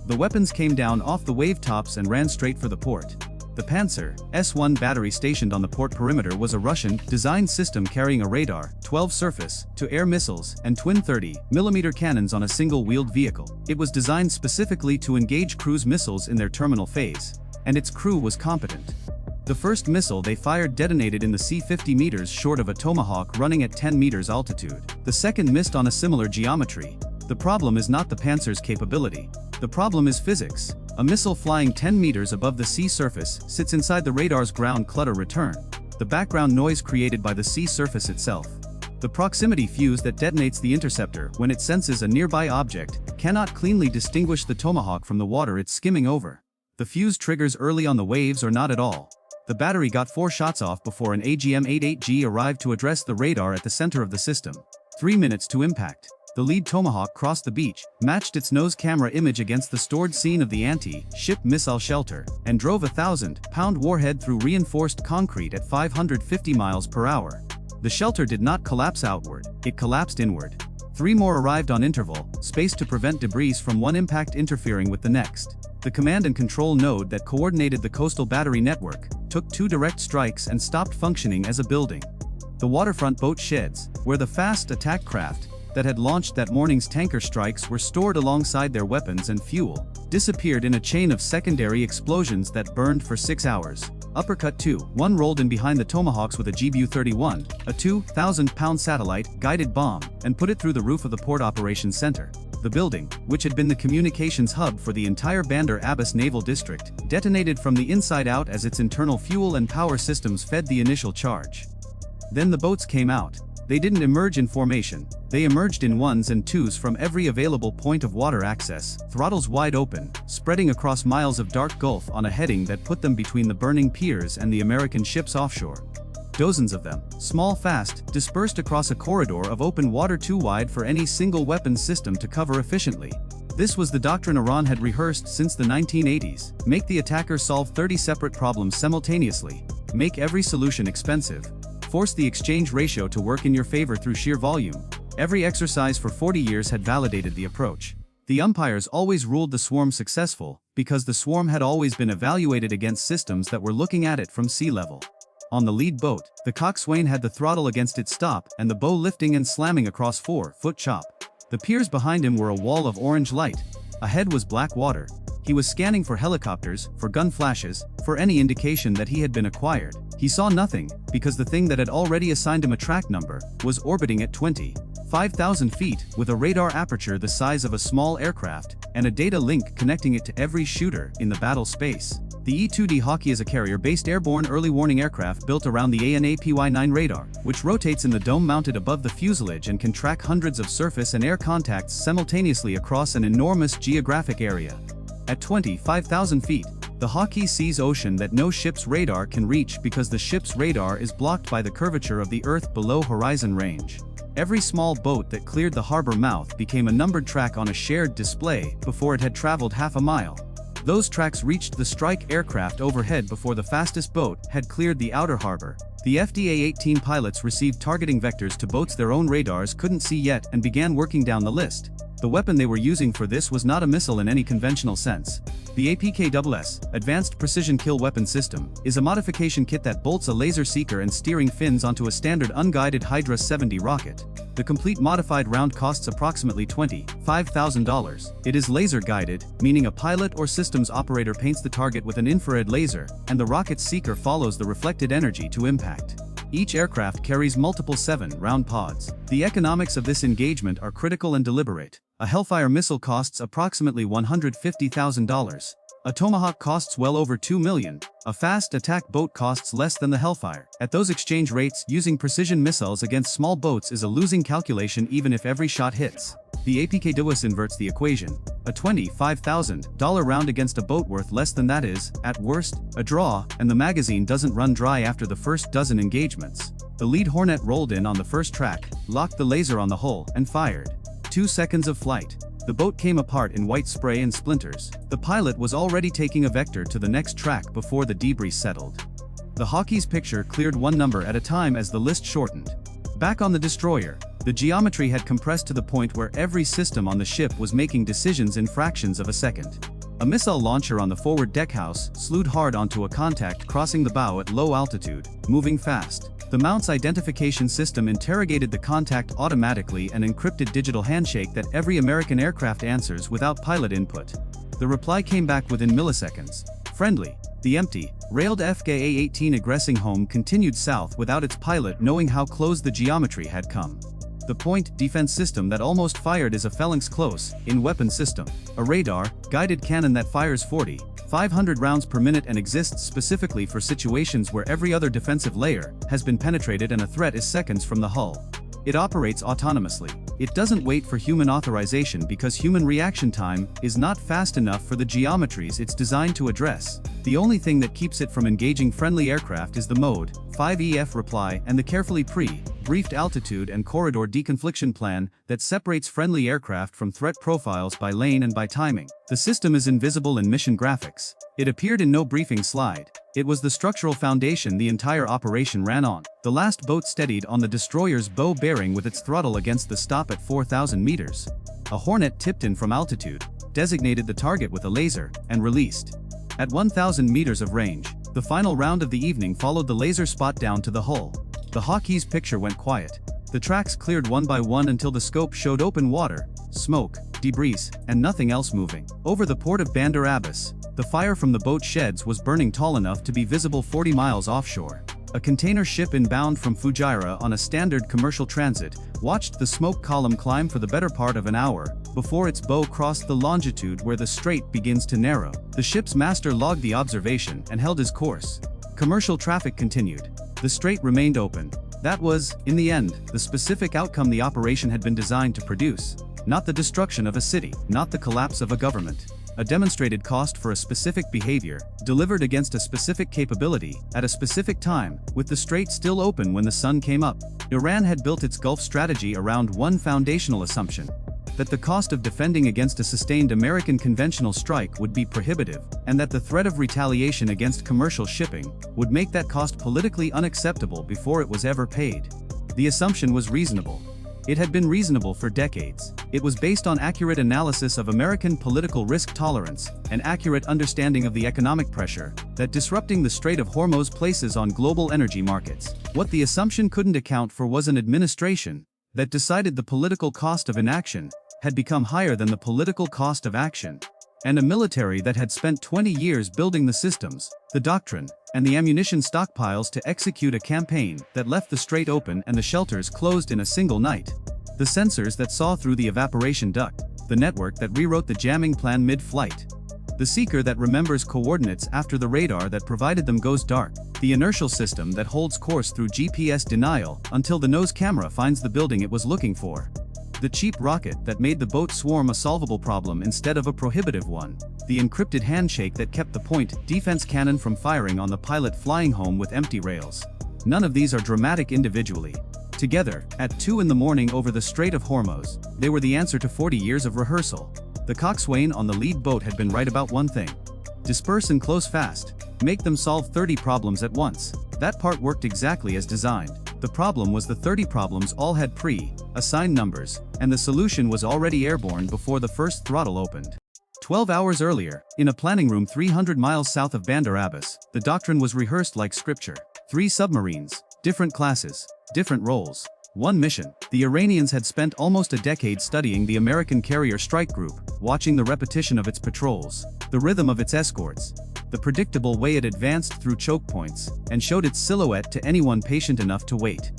The weapons came down off the wave tops and ran straight for the port. The Panzer S-1 battery stationed on the port perimeter was a Russian-designed system carrying a radar, 12 surface-to-air missiles, and twin 30mm cannons on a single-wheeled vehicle. It was designed specifically to engage cruise missiles in their terminal phase, and its crew was competent. The first missile they fired detonated in the sea 50 meters short of a Tomahawk running at 10 meters altitude. The second missed on a similar geometry. The problem is not the Panzer's capability. The problem is physics. A missile flying 10 meters above the sea surface sits inside the radar's ground clutter return, the background noise created by the sea surface itself. The proximity fuse that detonates the interceptor when it senses a nearby object cannot cleanly distinguish the Tomahawk from the water it's skimming over. The fuse triggers early on the waves or not at all. The battery got 4 shots off before an AGM-88G arrived to address the radar at the center of the system. 3 minutes to impact. The lead Tomahawk crossed the beach, matched its nose camera image against the stored scene of the anti-ship missile shelter, and drove a 1,000-pound warhead through reinforced concrete at 550 miles per hour. The shelter did not collapse outward, it collapsed inward. 3 more arrived on interval, spaced to prevent debris from one impact interfering with the next. The command and control node that coordinated the coastal battery network took 2 direct strikes and stopped functioning as a building. The waterfront boat sheds, where the fast attack craft that had launched that morning's tanker strikes were stored alongside their weapons and fuel, disappeared in a chain of secondary explosions that burned for 6 hours. Uppercut 2. One rolled in behind the Tomahawks with a GBU-31, a 2,000-pound satellite-guided bomb, and put it through the roof of the Port Operations Center. The building, which had been the communications hub for the entire Bandar Abbas Naval District, detonated from the inside out as its internal fuel and power systems fed the initial charge. Then the boats came out. They didn't emerge in formation, they emerged in 1s and 2s from every available point of water access, throttles wide open, spreading across miles of dark gulf on a heading that put them between the burning piers and the American ships offshore. Dozens of them, small fast, dispersed across a corridor of open water too wide for any single weapons system to cover efficiently. This was the doctrine Iran had rehearsed since the 1980s. Make the attacker solve 30 separate problems simultaneously. Make every solution expensive. Force the exchange ratio to work in your favor through sheer volume. Every exercise for 40 years had validated the approach. The umpires always ruled the swarm successful, because the swarm had always been evaluated against systems that were looking at it from sea level. On the lead boat, the coxswain had the throttle against its stop and the bow lifting and slamming across 4-foot chop. The piers behind him were a wall of orange light. Ahead was black water. He was scanning for helicopters, for gun flashes, for any indication that he had been acquired. He saw nothing, because the thing that had already assigned him a track number was orbiting at 25,000 feet, with a radar aperture the size of a small aircraft, and a data link connecting it to every shooter in the battle space. The E-2D Hawkeye is a carrier-based airborne early warning aircraft built around the ANAPY-9 radar, which rotates in the dome mounted above the fuselage and can track hundreds of surface and air contacts simultaneously across an enormous geographic area. At 25,000 feet, the Hawkeye sees ocean that no ship's radar can reach because the ship's radar is blocked by the curvature of the Earth below horizon range. Every small boat that cleared the harbor mouth became a numbered track on a shared display before it had traveled half a mile. Those tracks reached the strike aircraft overhead before the fastest boat had cleared the outer harbor. The FDA-18 pilots received targeting vectors to boats their own radars couldn't see yet and began working down the list. The weapon they were using for this was not a missile in any conventional sense. The APKWS, Advanced Precision Kill Weapon System, is a modification kit that bolts a laser seeker and steering fins onto a standard unguided Hydra 70 rocket. The complete modified round costs approximately $25,000. It is laser-guided, meaning a pilot or systems operator paints the target with an infrared laser, and the rocket's seeker follows the reflected energy to impact. Each aircraft carries multiple 7-round pods. The economics of this engagement are critical and deliberate. A Hellfire missile costs approximately $150,000. A Tomahawk costs well over $2 million. A fast attack boat costs less than the Hellfire. At those exchange rates, using precision missiles against small boats is a losing calculation even if every shot hits. The APKWS inverts the equation. A $25,000 round against a boat worth less than that is, at worst, a draw, and the magazine doesn't run dry after the first dozen engagements. The lead Hornet rolled in on the first track, locked the laser on the hull, and fired. 2 seconds of flight. The boat came apart in white spray and splinters. The pilot was already taking a vector to the next track before the debris settled. The Hawkeye's picture cleared one number at a time as the list shortened. Back on the destroyer, the geometry had compressed to the point where every system on the ship was making decisions in fractions of a second. A missile launcher on the forward deckhouse slewed hard onto a contact crossing the bow at low altitude, moving fast. The mount's identification system interrogated the contact automatically and encrypted digital handshake that every American aircraft answers without pilot input. The reply came back within milliseconds. Friendly. The empty, railed FKA-18 aggressing home continued south without its pilot knowing how close the geometry had come. The point defense system that almost fired is a Phalanx close-in weapon system, a radar-guided cannon that fires 500 rounds per minute and exists specifically for situations where every other defensive layer has been penetrated and a threat is seconds from the hull. It operates autonomously. It doesn't wait for human authorization because human reaction time is not fast enough for the geometries it's designed to address. The only thing that keeps it from engaging friendly aircraft is the Mode 5EF reply and the carefully briefed altitude and corridor deconfliction plan that separates friendly aircraft from threat profiles by lane and by timing. The system is invisible in mission graphics. It appeared in no briefing slide. It was the structural foundation the entire operation ran on. The last boat steadied on the destroyer's bow bearing with its throttle against the stop at 4,000 meters. A Hornet tipped in from altitude, designated the target with a laser, and released. At 1,000 meters of range, the final round of the evening followed the laser spot down to the hull. The Hawkeye's picture went quiet. The tracks cleared one by one until the scope showed open water, smoke, debris, and nothing else moving. Over the port of Bandar Abbas, the fire from the boat sheds was burning tall enough to be visible 40 miles offshore. A container ship inbound from Fujairah on a standard commercial transit watched the smoke column climb for the better part of an hour before its bow crossed the longitude where the strait begins to narrow. The ship's master logged the observation and held his course. Commercial traffic continued. The strait remained open. That was, in the end, the specific outcome the operation had been designed to produce. Not the destruction of a city, not the collapse of a government. A demonstrated cost for a specific behavior, delivered against a specific capability, at a specific time, with the strait still open when the sun came up. Iran had built its Gulf strategy around one foundational assumption: that the cost of defending against a sustained American conventional strike would be prohibitive, and that the threat of retaliation against commercial shipping would make that cost politically unacceptable before it was ever paid. The assumption was reasonable. It had been reasonable for decades. It was based on accurate analysis of American political risk tolerance, and accurate understanding of the economic pressure that disrupting the Strait of Hormuz places on global energy markets. What the assumption couldn't account for was an administration that decided the political cost of inaction had become higher than the political cost of action, and a military that had spent 20 years building the systems, the doctrine, and the ammunition stockpiles to execute a campaign that left the strait open and the shelters closed in a single night. The sensors that saw through the evaporation duct, the network that rewrote the jamming plan mid-flight, the seeker that remembers coordinates after the radar that provided them goes dark, the inertial system that holds course through GPS denial until the nose camera finds the building it was looking for, the cheap rocket that made the boat swarm a solvable problem instead of a prohibitive one, the encrypted handshake that kept the point defense cannon from firing on the pilot flying home with empty rails. None of these are dramatic individually. Together, at 2 in the morning over the Strait of Hormuz, they were the answer to 40 years of rehearsal. The coxswain on the lead boat had been right about one thing: disperse and close fast, make them solve 30 problems at once. That part worked exactly as designed. The problem was the 30 problems all had pre-assigned numbers, and the solution was already airborne before the first throttle opened. 12 hours earlier, in a planning room 300 miles south of Bandar Abbas, the doctrine was rehearsed like scripture. 3 submarines, different classes, different roles, one mission. The Iranians had spent almost a decade studying the American carrier strike group, watching the repetition of its patrols, the rhythm of its escorts, the predictable way it advanced through choke points, and showed its silhouette to anyone patient enough to wait.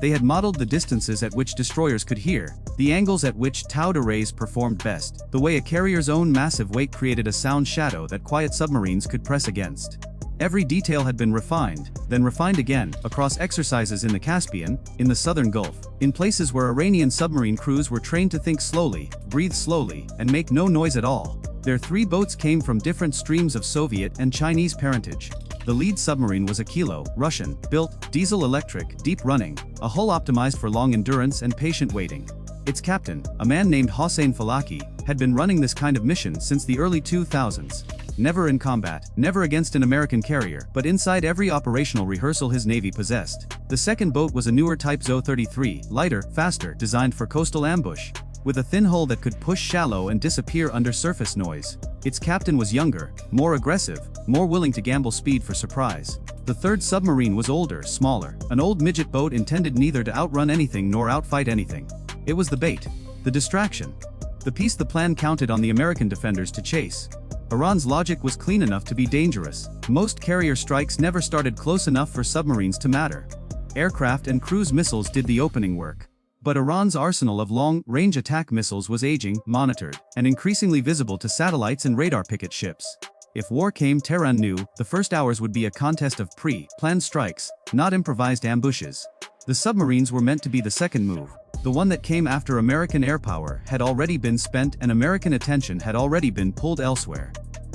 They had modeled the distances at which destroyers could hear, the angles at which towed arrays performed best, the way a carrier's own massive weight created a sound shadow that quiet submarines could press against. Every detail had been refined, then refined again, across exercises in the Caspian, in the southern Gulf, in places where Iranian submarine crews were trained to think slowly, breathe slowly, and make no noise at all. Their 3 boats came from different streams of Soviet and Chinese parentage. The lead submarine was a Kilo, Russian-built, diesel-electric, deep-running, a hull optimized for long endurance and patient waiting. Its captain, a man named Hossein Falaki, had been running this kind of mission since the early 2000s. Never in combat, never against an American carrier, but inside every operational rehearsal his Navy possessed. The second boat was a newer Type ZO-33, lighter, faster, designed for coastal ambush, with a thin hull that could push shallow and disappear under surface noise. Its captain was younger, more aggressive, more willing to gamble speed for surprise. The third submarine was older, smaller, an old midget boat intended neither to outrun anything nor outfight anything. It was the bait, the distraction, the piece the plan counted on the American defenders to chase. Iran's logic was clean enough to be dangerous. Most carrier strikes never started close enough for submarines to matter. Aircraft and cruise missiles did the opening work. But Iran's arsenal of long-range attack missiles was aging, monitored, and increasingly visible to satellites and radar picket ships. If war came, Tehran knew the first hours would be a contest of pre-planned strikes, not improvised ambushes. The submarines were meant to be the second move, the one that came after American airpower had already been spent and American attention had already been pulled elsewhere.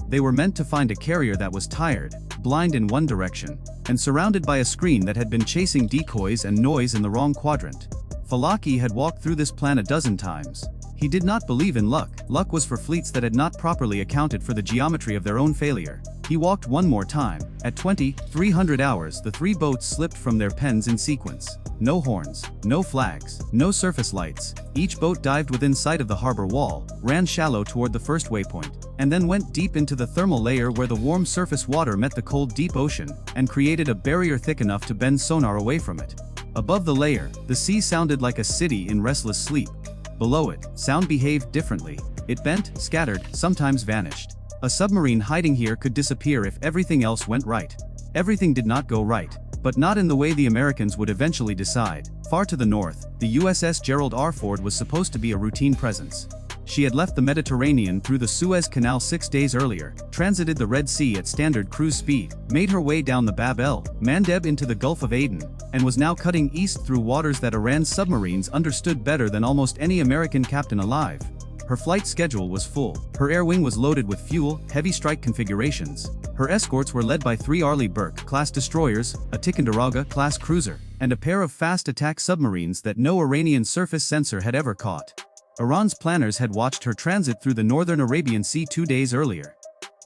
They were meant to find a carrier that was tired, blind in one direction, and surrounded by a screen that had been chasing decoys and noise in the wrong quadrant. Phalanx had walked through this plan a dozen times. He did not believe in luck. Luck was for fleets that had not properly accounted for the geometry of their own failure. He walked one more time. At 2300 hours, the three boats slipped from their pens in sequence. No horns, no flags, no surface lights. Each boat dived within sight of the harbor wall, ran shallow toward the first waypoint, and then went deep into the thermal layer where the warm surface water met the cold deep ocean, and created a barrier thick enough to bend sonar away from it. Above the layer, the sea sounded like a city in restless sleep. Below it, sound behaved differently. It bent, scattered, sometimes vanished. A submarine hiding here could disappear if everything else went right. Everything did not go right, but not in the way the Americans would eventually decide. Far to the north, the USS Gerald R. Ford was supposed to be a routine presence. She had left the Mediterranean through the Suez Canal 6 days earlier, transited the Red Sea at standard cruise speed, made her way down the Bab el-Mandeb into the Gulf of Aden, and was now cutting east through waters that Iran's submarines understood better than almost any American captain alive. Her flight schedule was full. Her air wing was loaded with fuel, heavy strike configurations. Her escorts were led by 3 Arleigh Burke-class destroyers, a Ticonderoga-class cruiser, and a pair of fast attack submarines that no Iranian surface sensor had ever caught. Iran's planners had watched her transit through the northern Arabian Sea 2 days earlier.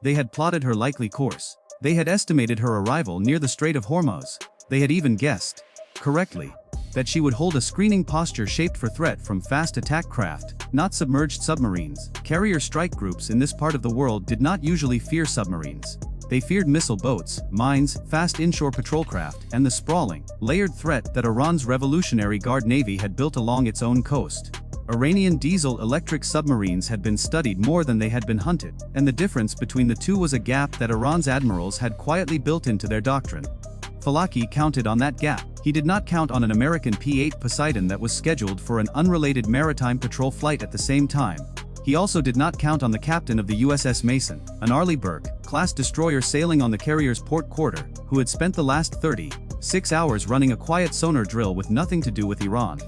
They had plotted her likely course. They had estimated her arrival near the Strait of Hormuz. They had even guessed, correctly, that she would hold a screening posture shaped for threat from fast attack craft, not submerged submarines. Carrier strike groups in this part of the world did not usually fear submarines. They feared missile boats, mines, fast inshore patrol craft, and the sprawling, layered threat that Iran's Revolutionary Guard Navy had built along its own coast. Iranian diesel-electric submarines had been studied more than they had been hunted, and the difference between the two was a gap that Iran's admirals had quietly built into their doctrine. Phalanx counted on that gap. He did not count on an American P-8 Poseidon that was scheduled for an unrelated maritime patrol flight at the same time. He also did not count on the captain of the USS Mason, an Arleigh Burke-class destroyer sailing on the carrier's port quarter, who had spent the last 36 hours running a quiet sonar drill with nothing to do with Iran.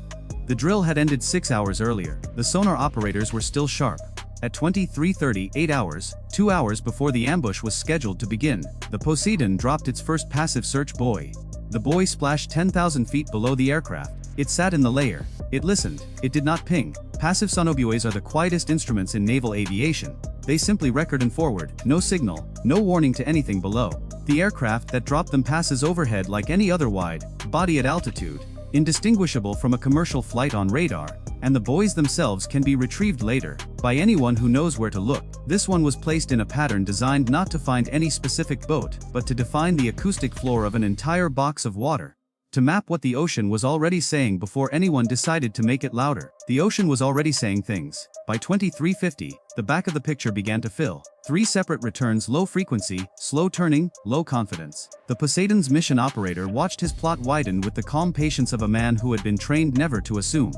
The drill had ended 6 hours earlier. The sonar operators were still sharp. At 23:30, 8 hours, 2 hours before the ambush was scheduled to begin, the Poseidon dropped its first passive search buoy. The buoy splashed 10,000 feet below the aircraft. It sat in the layer. It listened. It did not ping. Passive sonobuoys are the quietest instruments in naval aviation. They simply record and forward, no signal, no warning to anything below. The aircraft that dropped them passes overhead like any other wide body at altitude, indistinguishable from a commercial flight on radar, and the buoys themselves can be retrieved later, by anyone who knows where to look. This one was placed in a pattern designed not to find any specific boat, but to define the acoustic floor of an entire box of water. To map what the ocean was already saying before anyone decided to make it louder. The ocean was already saying things. By 2350, the back of the picture began to fill. 3 separate returns: low frequency, slow turning, low confidence. The Poseidon's mission operator watched his plot widen with the calm patience of a man who had been trained never to assume.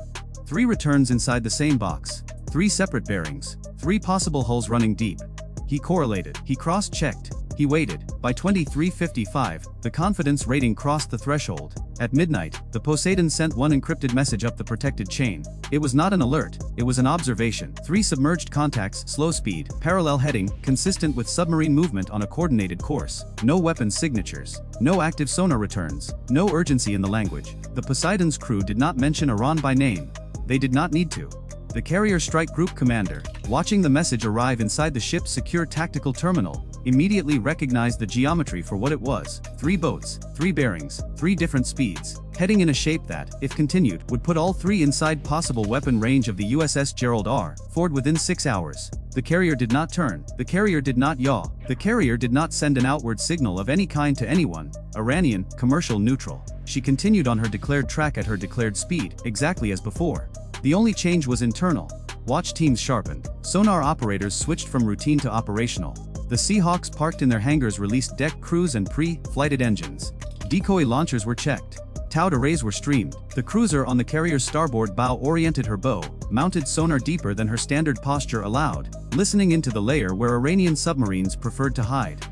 3 returns inside the same box. 3 separate bearings. 3 possible hulls running deep. He correlated. He cross-checked. He waited. By 2355, the confidence rating crossed the threshold. At midnight, the Poseidon sent one encrypted message up the protected chain. It was not an alert, it was an observation. 3 submerged contacts, slow speed, parallel heading, consistent with submarine movement on a coordinated course. No weapons signatures. No active sonar returns. No urgency in the language. The Poseidon's crew did not mention Iran by name. They did not need to. The carrier strike group commander, watching the message arrive inside the ship's secure tactical terminal, immediately recognized the geometry for what it was: 3 boats, 3 bearings, 3 different speeds, heading in a shape that, if continued, would put all 3 inside possible weapon range of the USS Gerald R. Ford within 6 hours. The carrier did not turn, the carrier did not yaw, the carrier did not send an outward signal of any kind to anyone. Iranian, commercial neutral. She continued on her declared track at her declared speed, exactly as before. The only change was internal. Watch teams sharpened. Sonar operators switched from routine to operational. The Seahawks parked in their hangars released deck crews and pre-flighted engines. Decoy launchers were checked. Towed arrays were streamed. The cruiser on the carrier's starboard bow oriented her bow, mounted sonar deeper than her standard posture allowed, listening into the layer where Iranian submarines preferred to hide.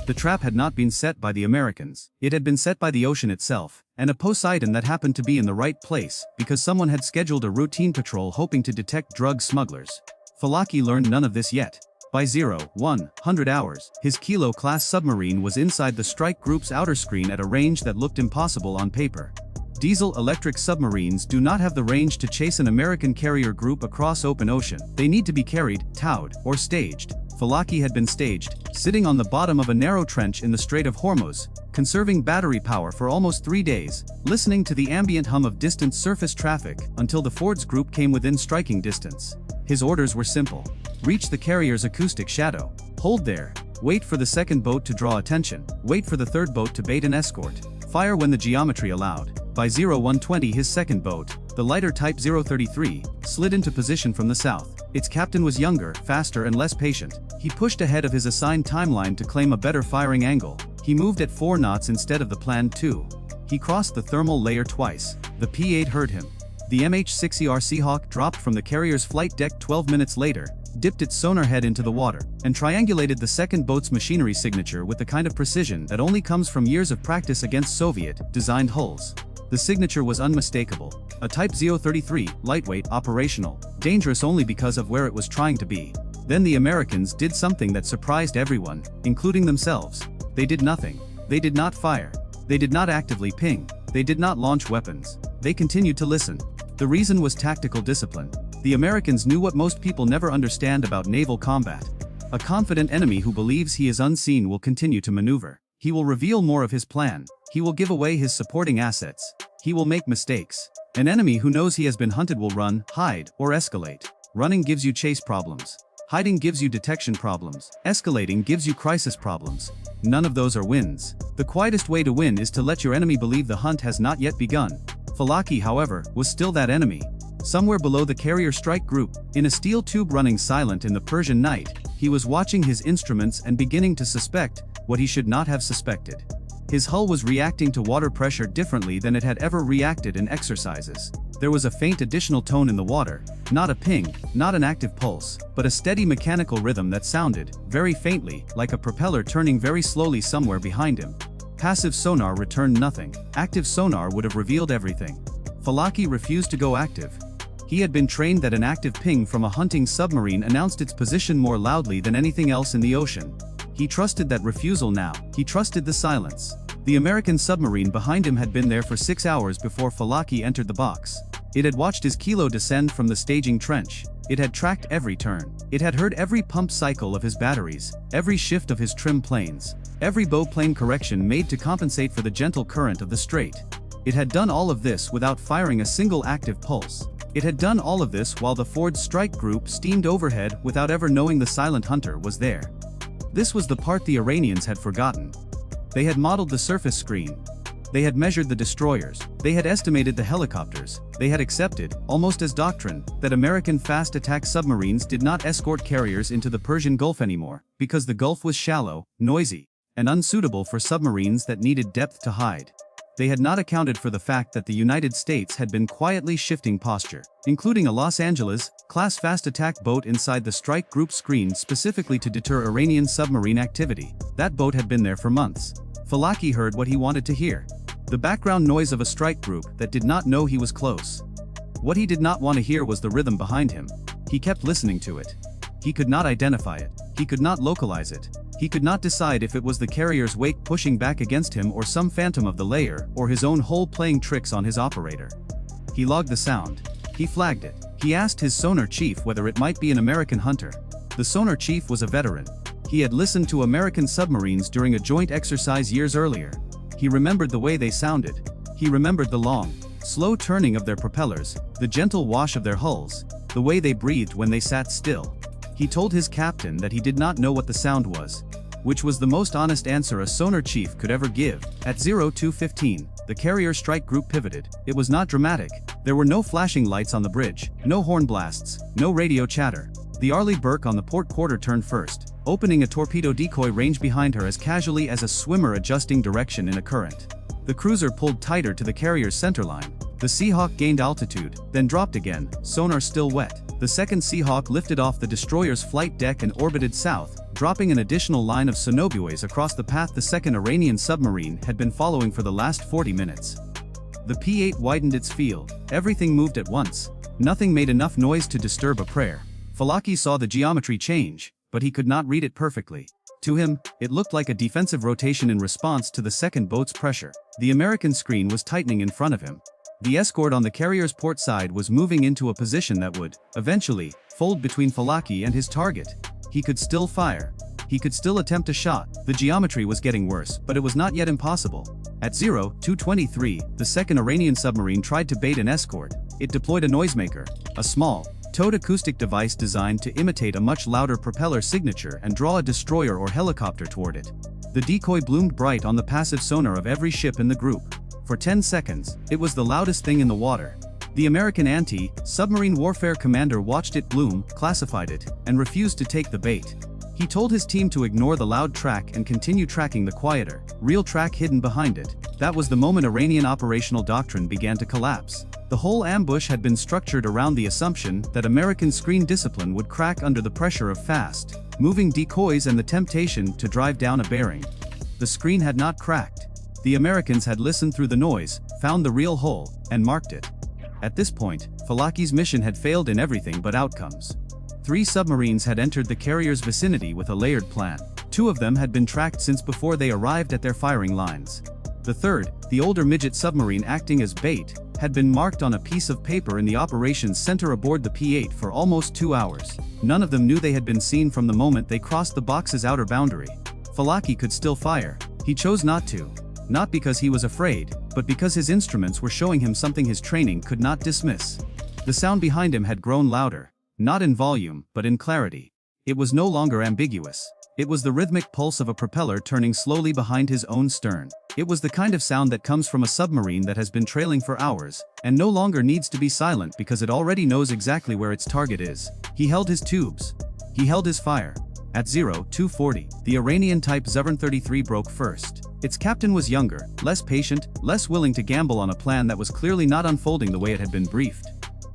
The trap had not been set by the Americans. It had been set by the ocean itself, and a Poseidon that happened to be in the right place because someone had scheduled a routine patrol hoping to detect drug smugglers. Phalanx learned none of this yet. By 100 hours, his Kilo-class submarine was inside the strike group's outer screen at a range that looked impossible on paper. Diesel-electric submarines do not have the range to chase an American carrier group across open ocean. They need to be carried, towed, or staged. Phalanx had been staged, sitting on the bottom of a narrow trench in the Strait of Hormuz, conserving battery power for almost 3 days, listening to the ambient hum of distant surface traffic until the Ford's group came within striking distance. His orders were simple. Reach the carrier's acoustic shadow. Hold there. Wait for the second boat to draw attention. Wait for the third boat to bait an escort. Fire when the geometry allowed. By 120 his second boat, the lighter Type 033, slid into position from the south. Its captain was younger, faster and less patient. He pushed ahead of his assigned timeline to claim a better firing angle. He moved at 4 knots instead of the planned 2. He crossed the thermal layer twice. The P-8 heard him. The MH-60R Seahawk dropped from the carrier's flight deck 12 minutes later, dipped its sonar head into the water, and triangulated the second boat's machinery signature with the kind of precision that only comes from years of practice against Soviet-designed hulls. The signature was unmistakable. A Type 033, lightweight, operational, dangerous only because of where it was trying to be. Then the Americans did something that surprised everyone, including themselves. They did nothing. They did not fire. They did not actively ping. They did not launch weapons. They continued to listen. The reason was tactical discipline. The Americans knew what most people never understand about naval combat. A confident enemy who believes he is unseen will continue to maneuver. He will reveal more of his plan. He will give away his supporting assets. He will make mistakes. An enemy who knows he has been hunted will run, hide, or escalate. Running gives you chase problems. Hiding gives you detection problems. Escalating gives you crisis problems. None of those are wins. The quietest way to win is to let your enemy believe the hunt has not yet begun. Phalanx, however, was still that enemy. Somewhere below the carrier strike group, in a steel tube running silent in the Persian night, he was watching his instruments and beginning to suspect what he should not have suspected. His hull was reacting to water pressure differently than it had ever reacted in exercises. There was a faint additional tone in the water, not a ping, not an active pulse, but a steady mechanical rhythm that sounded, very faintly, like a propeller turning very slowly somewhere behind him. Passive sonar returned nothing. Active sonar would have revealed everything. Phalanx refused to go active. He had been trained that an active ping from a hunting submarine announced its position more loudly than anything else in the ocean. He trusted that refusal now. He trusted the silence. The American submarine behind him had been there for 6 hours before Phalanx entered the box. It had watched his Kilo descend from the staging trench. It had tracked every turn. It had heard every pump cycle of his batteries, every shift of his trim planes, every bow plane correction made to compensate for the gentle current of the strait. It had done all of this without firing a single active pulse. It had done all of this while the Ford strike group steamed overhead without ever knowing the silent hunter was there. This was the part the Iranians had forgotten. They had modeled the surface screen. They had measured the destroyers. They had estimated the helicopters. They had accepted, almost as doctrine, that American fast attack submarines did not escort carriers into the Persian Gulf anymore, because the Gulf was shallow, noisy, and unsuitable for submarines that needed depth to hide. They had not accounted for the fact that the United States had been quietly shifting posture, including a Los Angeles-class fast attack boat inside the strike group screen specifically to deter Iranian submarine activity. That boat had been there for months. Phalanx heard what he wanted to hear. The background noise of a strike group that did not know he was close. What he did not want to hear was the rhythm behind him. He kept listening to it. He could not identify it. He could not localize it. He could not decide if it was the carrier's wake pushing back against him or some phantom of the layer or his own hull playing tricks on his operator. He logged the sound. He flagged it. He asked his sonar chief whether it might be an American hunter. The sonar chief was a veteran. He had listened to American submarines during a joint exercise years earlier. He remembered the way they sounded. He remembered the long, slow turning of their propellers, the gentle wash of their hulls, the way they breathed when they sat still. He told his captain that he did not know what the sound was, which was the most honest answer a sonar chief could ever give. At 02:15, the carrier strike group pivoted. It was not dramatic. There were no flashing lights on the bridge, no horn blasts, no radio chatter. The Arleigh Burke on the port quarter turned first, opening a torpedo decoy range behind her as casually as a swimmer adjusting direction in a current. The cruiser pulled tighter to the carrier's centerline. The Seahawk gained altitude, then dropped again, sonar still wet. The second Seahawk lifted off the destroyer's flight deck and orbited south, dropping an additional line of sonobuoys across the path the second Iranian submarine had been following for the last 40 minutes. The P-8 widened its field. Everything moved at once. Nothing made enough noise to disturb a prayer. Phalanx saw the geometry change, but he could not read it perfectly. To him, it looked like a defensive rotation in response to the second boat's pressure. The American screen was tightening in front of him. The escort on the carrier's port side was moving into a position that would, eventually, fold between Phalanx and his target. He could still fire. He could still attempt a shot. The geometry was getting worse, but it was not yet impossible. At 02:23, the second Iranian submarine tried to bait an escort. It deployed a noisemaker, a small, towed acoustic device designed to imitate a much louder propeller signature and draw a destroyer or helicopter toward it. The decoy bloomed bright on the passive sonar of every ship in the group. For 10 seconds, it was the loudest thing in the water. The American anti-submarine warfare commander watched it bloom, classified it, and refused to take the bait. He told his team to ignore the loud track and continue tracking the quieter, real track hidden behind it. That was the moment Iranian operational doctrine began to collapse. The whole ambush had been structured around the assumption that American screen discipline would crack under the pressure of fast, moving decoys and the temptation to drive down a bearing. The screen had not cracked. The Americans had listened through the noise, found the real hole, and marked it. At this point, Phalanx's mission had failed in everything but outcomes. 3 submarines had entered the carrier's vicinity with a layered plan. 2 of them had been tracked since before they arrived at their firing lines. The third, the older midget submarine acting as bait, had been marked on a piece of paper in the operations center aboard the P-8 for almost 2 hours. None of them knew they had been seen from the moment they crossed the box's outer boundary. Phalanx could still fire. He chose not to. Not because he was afraid, but because his instruments were showing him something his training could not dismiss. The sound behind him had grown louder, not in volume, but in clarity. It was no longer ambiguous. It was the rhythmic pulse of a propeller turning slowly behind his own stern. It was the kind of sound that comes from a submarine that has been trailing for hours, and no longer needs to be silent because it already knows exactly where its target is. He held his tubes. He held his fire. At 02:40, the Iranian Type Zevran 33 broke first. Its captain was younger, less patient, less willing to gamble on a plan that was clearly not unfolding the way it had been briefed.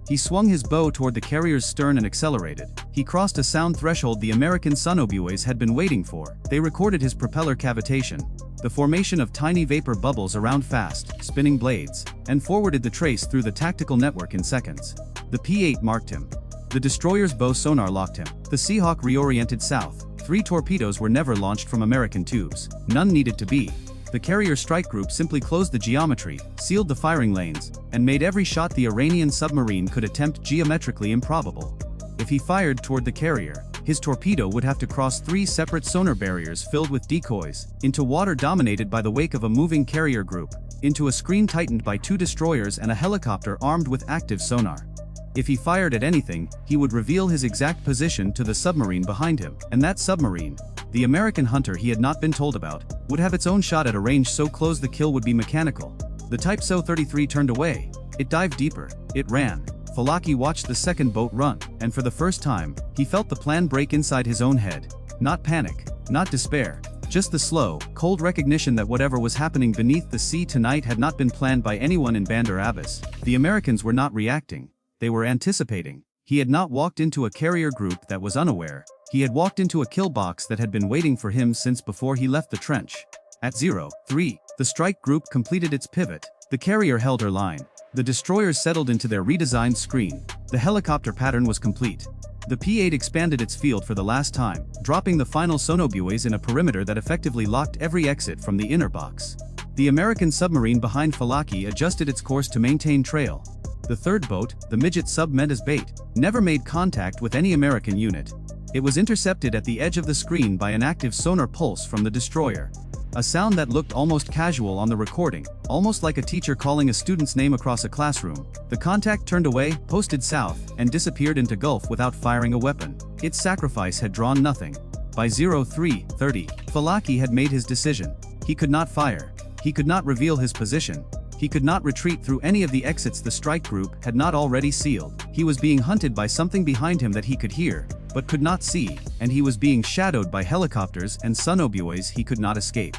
He swung his bow toward the carrier's stern and accelerated. He crossed a sound threshold the American sonobuoys had been waiting for. They recorded his propeller cavitation, the formation of tiny vapor bubbles around fast, spinning blades, and forwarded the trace through the tactical network in seconds. The P-8 marked him. The destroyer's bow sonar locked him. The Seahawk reoriented south. 3 torpedoes were never launched from American tubes. None needed to be. The carrier strike group simply closed the geometry, sealed the firing lanes, and made every shot the Iranian submarine could attempt geometrically improbable. If he fired toward the carrier, his torpedo would have to cross 3 separate sonar barriers filled with decoys, into water dominated by the wake of a moving carrier group, into a screen tightened by 2 destroyers and a helicopter armed with active sonar. If he fired at anything, he would reveal his exact position to the submarine behind him, and that submarine, the American hunter he had not been told about, would have its own shot at a range so close the kill would be mechanical. The Type So-33 turned away. It dived deeper. It ran. Phalanx watched the second boat run, and for the first time, he felt the plan break inside his own head. Not panic, not despair, just the slow, cold recognition that whatever was happening beneath the sea tonight had not been planned by anyone in Bandar Abbas. The Americans were not reacting. They were anticipating. He had not walked into a carrier group that was unaware. He had walked into a kill box that had been waiting for him since before he left the trench. At 03, the strike group completed its pivot. The carrier held her line. The destroyers settled into their redesigned screen. The helicopter pattern was complete. The P-8 expanded its field for the last time, dropping the final sonobuoys in a perimeter that effectively locked every exit from the inner box. The American submarine behind Phalanx adjusted its course to maintain trail. The third boat, the midget sub meant as bait, never made contact with any American unit. It was intercepted at the edge of the screen by an active sonar pulse from the destroyer. A sound that looked almost casual on the recording, almost like a teacher calling a student's name across a classroom. The contact turned away, posted south, and disappeared into Gulf without firing a weapon. Its sacrifice had drawn nothing. By 03:30, Phalanx had made his decision. He could not fire. He could not reveal his position. He could not retreat through any of the exits the strike group had not already sealed. He was being hunted by something behind him that he could hear, but could not see, and he was being shadowed by helicopters and sonobuoys he could not escape.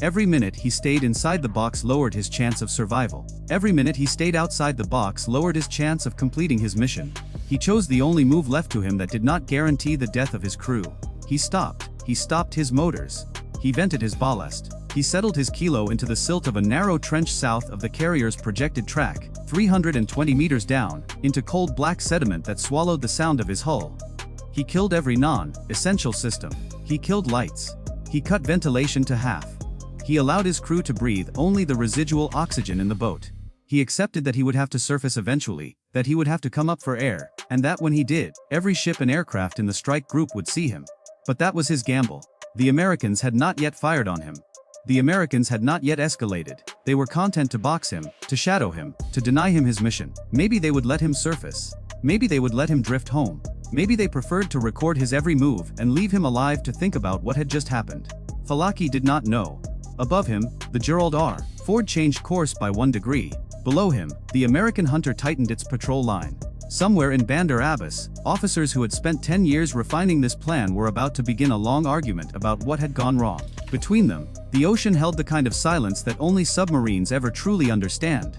Every minute he stayed inside the box lowered his chance of survival. Every minute he stayed outside the box lowered his chance of completing his mission. He chose the only move left to him that did not guarantee the death of his crew. He stopped his motors. He vented his ballast. He settled his kilo into the silt of a narrow trench south of the carrier's projected track, 320 meters down, into cold black sediment that swallowed the sound of his hull. He killed every non-essential system. He killed lights. He cut ventilation to half. He allowed his crew to breathe only the residual oxygen in the boat. He accepted that he would have to surface eventually, that he would have to come up for air, and that when he did, every ship and aircraft in the strike group would see him. But that was his gamble. The Americans had not yet fired on him. The Americans had not yet escalated. They were content to box him, to shadow him, to deny him his mission. Maybe they would let him surface. Maybe they would let him drift home. Maybe they preferred to record his every move and leave him alive to think about what had just happened. Phalanx did not know. Above him, the Gerald R. Ford changed course by 1 degree. Below him, the American Hunter tightened its patrol line. Somewhere in Bandar Abbas, officers who had spent 10 years refining this plan were about to begin a long argument about what had gone wrong. Between them, the ocean held the kind of silence that only submarines ever truly understand.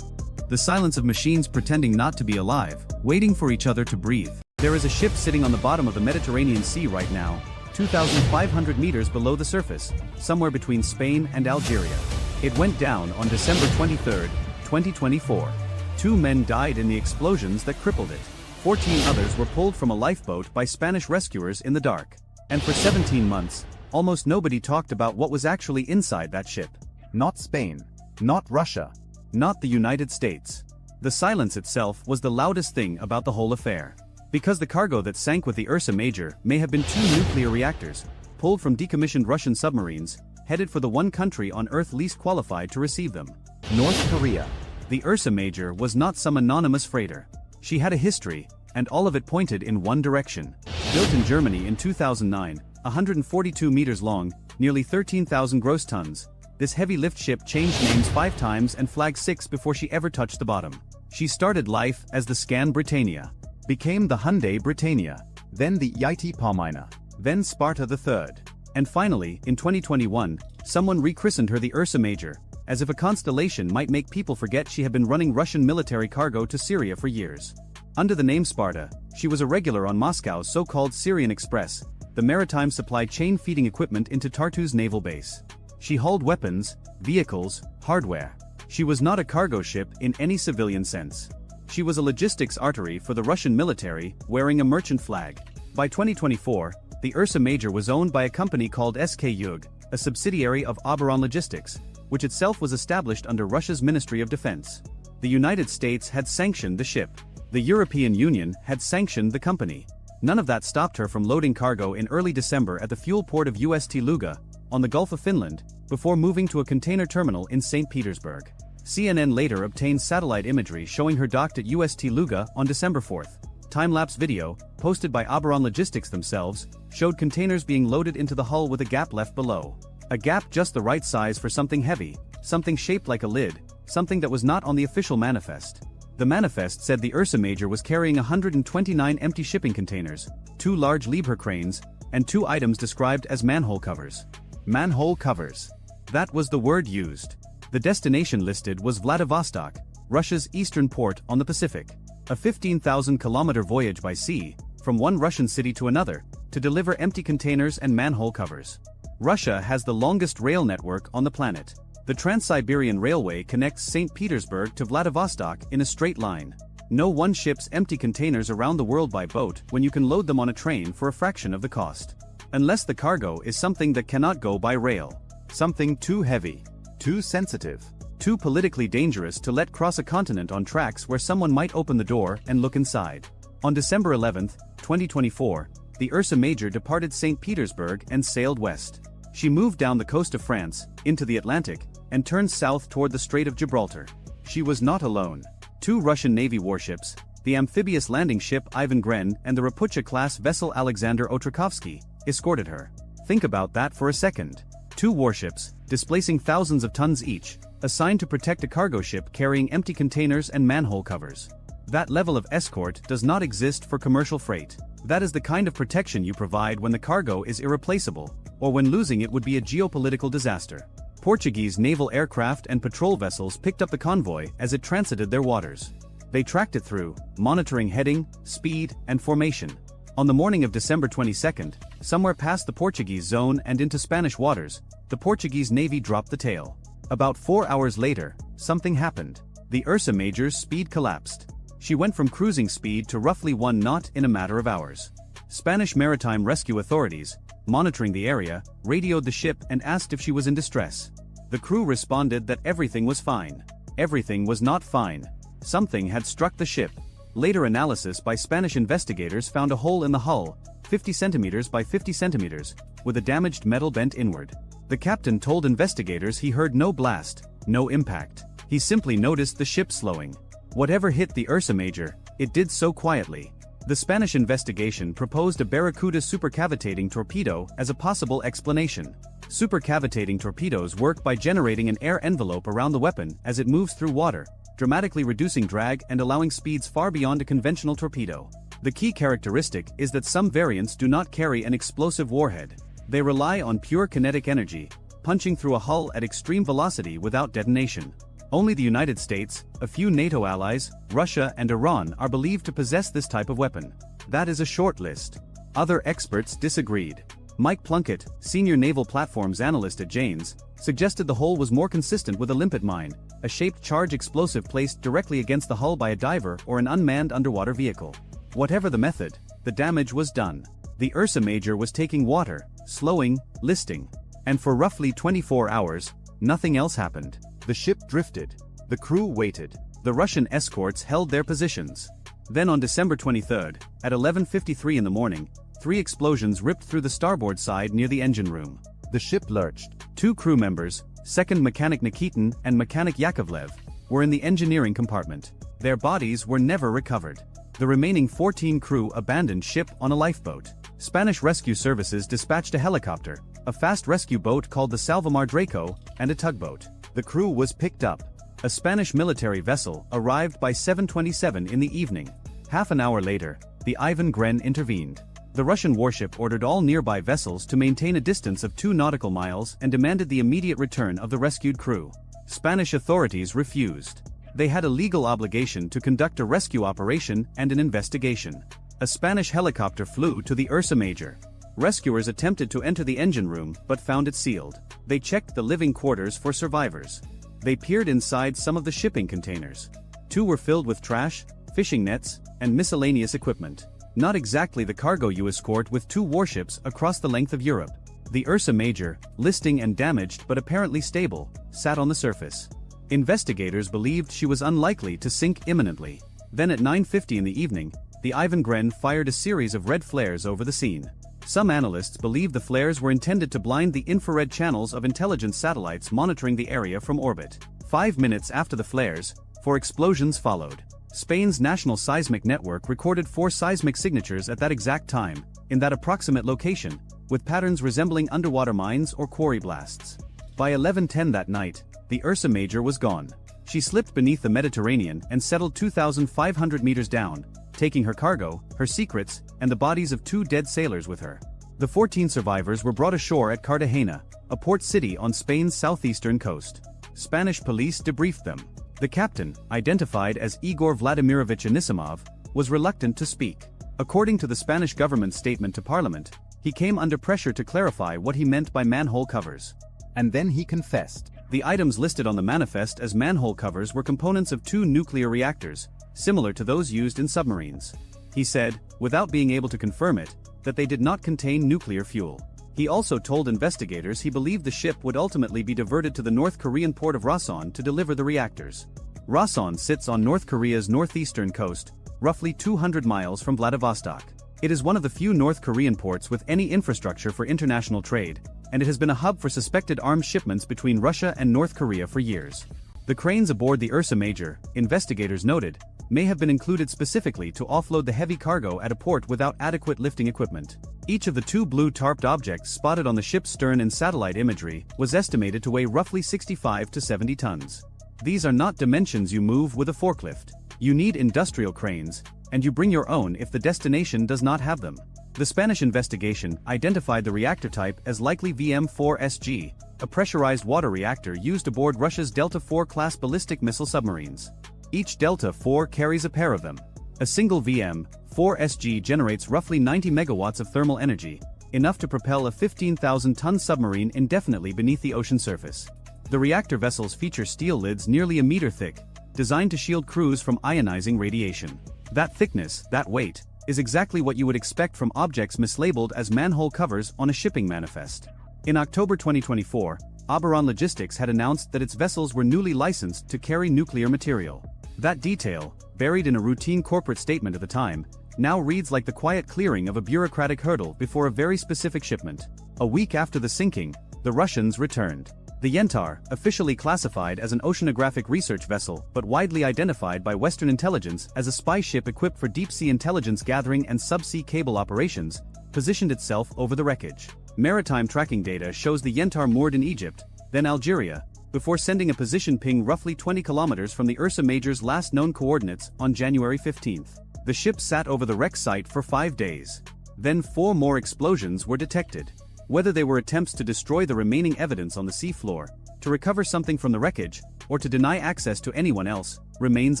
The silence of machines pretending not to be alive, waiting for each other to breathe. There is a ship sitting on the bottom of the Mediterranean Sea right now, 2,500 meters below the surface, somewhere between Spain and Algeria. It went down on December 23, 2024. 2 men died in the explosions that crippled it. 14 others were pulled from a lifeboat by Spanish rescuers in the dark. And for 17 months, almost nobody talked about what was actually inside that ship. Not Spain. Not Russia. Not the United States. The silence itself was the loudest thing about the whole affair. Because the cargo that sank with the Ursa Major may have been 2 nuclear reactors, pulled from decommissioned Russian submarines, headed for the one country on Earth least qualified to receive them: North Korea. The Ursa Major was not some anonymous freighter. She had a history, and all of it pointed in one direction. Built in Germany in 2009, 142 meters long, nearly 13,000 gross tons, this heavy lift ship changed names 5 times and flagged 6 before she ever touched the bottom. She started life as the Scan Britannia, became the Hyundai Britannia, then the Yiti Palmina, then Sparta III. And finally, in 2021, someone rechristened her the Ursa Major, as if a constellation might make people forget she had been running Russian military cargo to Syria for years. Under the name Sparta, she was a regular on Moscow's so-called Syrian Express, the maritime supply chain feeding equipment into Tartu's naval base. She hauled weapons, vehicles, hardware. She was not a cargo ship in any civilian sense. She was a logistics artery for the Russian military, wearing a merchant flag. By 2024, the Ursa Major was owned by a company called CIWS, a subsidiary of Oberon Logistics, which itself was established under Russia's Ministry of Defense. The United States had sanctioned the ship. The European Union had sanctioned the company. None of that stopped her from loading cargo in early December at the fuel port of Ust Luga, on the Gulf of Finland, before moving to a container terminal in St. Petersburg. CNN later obtained satellite imagery showing her docked at Ust Luga on December 4. Time-lapse video, posted by Oberon Logistics themselves, showed containers being loaded into the hull with a gap left below. A gap just the right size for something heavy, something shaped like a lid, something that was not on the official manifest. The manifest said the Ursa Major was carrying 129 empty shipping containers, 2 large Liebherr cranes, and 2 items described as manhole covers. Manhole covers. That was the word used. The destination listed was Vladivostok, Russia's eastern port on the Pacific. A 15,000-kilometer voyage by sea, from one Russian city to another, to deliver empty containers and manhole covers. Russia has the longest rail network on the planet. The Trans-Siberian Railway connects St. Petersburg to Vladivostok in a straight line. No one ships empty containers around the world by boat when you can load them on a train for a fraction of the cost. Unless the cargo is something that cannot go by rail. Something too heavy, too sensitive, too politically dangerous to let cross a continent on tracks where someone might open the door and look inside. On December 11, 2024, the Ursa Major departed St. Petersburg and sailed west. She moved down the coast of France, into the Atlantic, and turned south toward the Strait of Gibraltar. She was not alone. 2 Russian Navy warships, the amphibious landing ship Ivan Gren and the Rapucha-class vessel Alexander Otrakhovsky, escorted her. Think about that for a second. 2 warships, displacing thousands of tons each, assigned to protect a cargo ship carrying empty containers and manhole covers. That level of escort does not exist for commercial freight. That is the kind of protection you provide when the cargo is irreplaceable, or when losing it would be a geopolitical disaster. Portuguese naval aircraft and patrol vessels picked up the convoy as it transited their waters. They tracked it through, monitoring heading, speed, and formation. On the morning of December 22, somewhere past the Portuguese zone and into Spanish waters, the Portuguese Navy dropped the tail. About 4 hours later, something happened. The Ursa Major's speed collapsed. She went from cruising speed to roughly 1 knot in a matter of hours. Spanish maritime rescue authorities, monitoring the area, radioed the ship and asked if she was in distress. The crew responded that everything was fine. Everything was not fine. Something had struck the ship. Later analysis by Spanish investigators found a hole in the hull, 50 centimeters by 50 centimeters, with a damaged metal bent inward. The captain told investigators he heard no blast, no impact. He simply noticed the ship slowing. Whatever hit the Ursa Major, it did so quietly. The Spanish investigation proposed a Barracuda supercavitating torpedo as a possible explanation. Supercavitating torpedoes work by generating an air envelope around the weapon as it moves through water, dramatically reducing drag and allowing speeds far beyond a conventional torpedo. The key characteristic is that some variants do not carry an explosive warhead. They rely on pure kinetic energy, punching through a hull at extreme velocity without detonation. Only the United States, a few NATO allies, Russia and Iran are believed to possess this type of weapon. That is a short list. Other experts disagreed. Mike Plunkett, senior naval platforms analyst at Janes, suggested the hole was more consistent with a limpet mine, a shaped charge explosive placed directly against the hull by a diver or an unmanned underwater vehicle. Whatever the method, the damage was done. The Ursa Major was taking water, slowing, listing. And for roughly 24 hours, nothing else happened. The ship drifted. The crew waited. The Russian escorts held their positions. Then on December 23, at 11:53 in the morning, 3 explosions ripped through the starboard side near the engine room. The ship lurched. 2 crew members, second mechanic Nikitin and mechanic Yakovlev, were in the engineering compartment. Their bodies were never recovered. The remaining 14 crew abandoned ship on a lifeboat. Spanish rescue services dispatched a helicopter, a fast rescue boat called the Salvamar Draco, and a tugboat. The crew was picked up. A Spanish military vessel arrived by 7:27 in the evening. Half an hour later, the Ivan Gren intervened. The Russian warship ordered all nearby vessels to maintain a distance of 2 nautical miles and demanded the immediate return of the rescued crew. Spanish authorities refused. They had a legal obligation to conduct a rescue operation and an investigation. A Spanish helicopter flew to the Ursa Major. Rescuers attempted to enter the engine room but found it sealed. They checked the living quarters for survivors. They peered inside some of the shipping containers. 2 were filled with trash, fishing nets, and miscellaneous equipment. Not exactly the cargo you escort with 2 warships across the length of Europe. The Ursa Major, listing and damaged but apparently stable, sat on the surface. Investigators believed she was unlikely to sink imminently. Then at 9:50 in the evening, the Ivan Gren fired a series of red flares over the scene. Some analysts believe the flares were intended to blind the infrared channels of intelligence satellites monitoring the area from orbit. 5 minutes after the flares, 4 explosions followed. Spain's National Seismic Network recorded 4 seismic signatures at that exact time, in that approximate location, with patterns resembling underwater mines or quarry blasts. By 11:10 that night, the Ursa Major was gone. She slipped beneath the Mediterranean and settled 2,500 meters down, taking her cargo, her secrets, and the bodies of 2 dead sailors with her. The 14 survivors were brought ashore at Cartagena, a port city on Spain's southeastern coast. Spanish police debriefed them. The captain, identified as Igor Vladimirovich Anisimov, was reluctant to speak. According to the Spanish government statement to Parliament, he came under pressure to clarify what he meant by manhole covers. And then he confessed. The items listed on the manifest as manhole covers were components of 2 nuclear reactors, similar to those used in submarines. He said, without being able to confirm it, that they did not contain nuclear fuel. He also told investigators he believed the ship would ultimately be diverted to the North Korean port of Rason to deliver the reactors. Rason sits on North Korea's northeastern coast, roughly 200 miles from Vladivostok. It is one of the few North Korean ports with any infrastructure for international trade, and it has been a hub for suspected arms shipments between Russia and North Korea for years. The cranes aboard the Ursa Major, investigators noted, may have been included specifically to offload the heavy cargo at a port without adequate lifting equipment. Each of the two blue tarped objects spotted on the ship's stern in satellite imagery was estimated to weigh roughly 65 to 70 tons. These are not dimensions you move with a forklift. You need industrial cranes, and you bring your own if the destination does not have them. The Spanish investigation identified the reactor type as likely VM-4SG, a pressurized water reactor used aboard Russia's Delta IV class ballistic missile submarines. Each Delta IV carries a pair of them. A single VM-4SG generates roughly 90 megawatts of thermal energy, enough to propel a 15,000-ton submarine indefinitely beneath the ocean surface. The reactor vessels feature steel lids nearly a meter thick, designed to shield crews from ionizing radiation. That thickness, that weight, is exactly what you would expect from objects mislabeled as manhole covers on a shipping manifest. In October 2024, Oberon Logistics had announced that its vessels were newly licensed to carry nuclear material. That detail, buried in a routine corporate statement at the time, now reads like the quiet clearing of a bureaucratic hurdle before a very specific shipment. A week after the sinking, the Russians returned. The Yentar, officially classified as an oceanographic research vessel but widely identified by Western intelligence as a spy ship equipped for deep-sea intelligence gathering and subsea cable operations, positioned itself over the wreckage. Maritime tracking data shows the Yentar moored in Egypt, then Algeria, before sending a position ping roughly 20 kilometers from the Ursa Major's last known coordinates on January 15. The ship sat over the wreck site for 5 days. Then 4 more explosions were detected. Whether they were attempts to destroy the remaining evidence on the seafloor, to recover something from the wreckage, or to deny access to anyone else, remains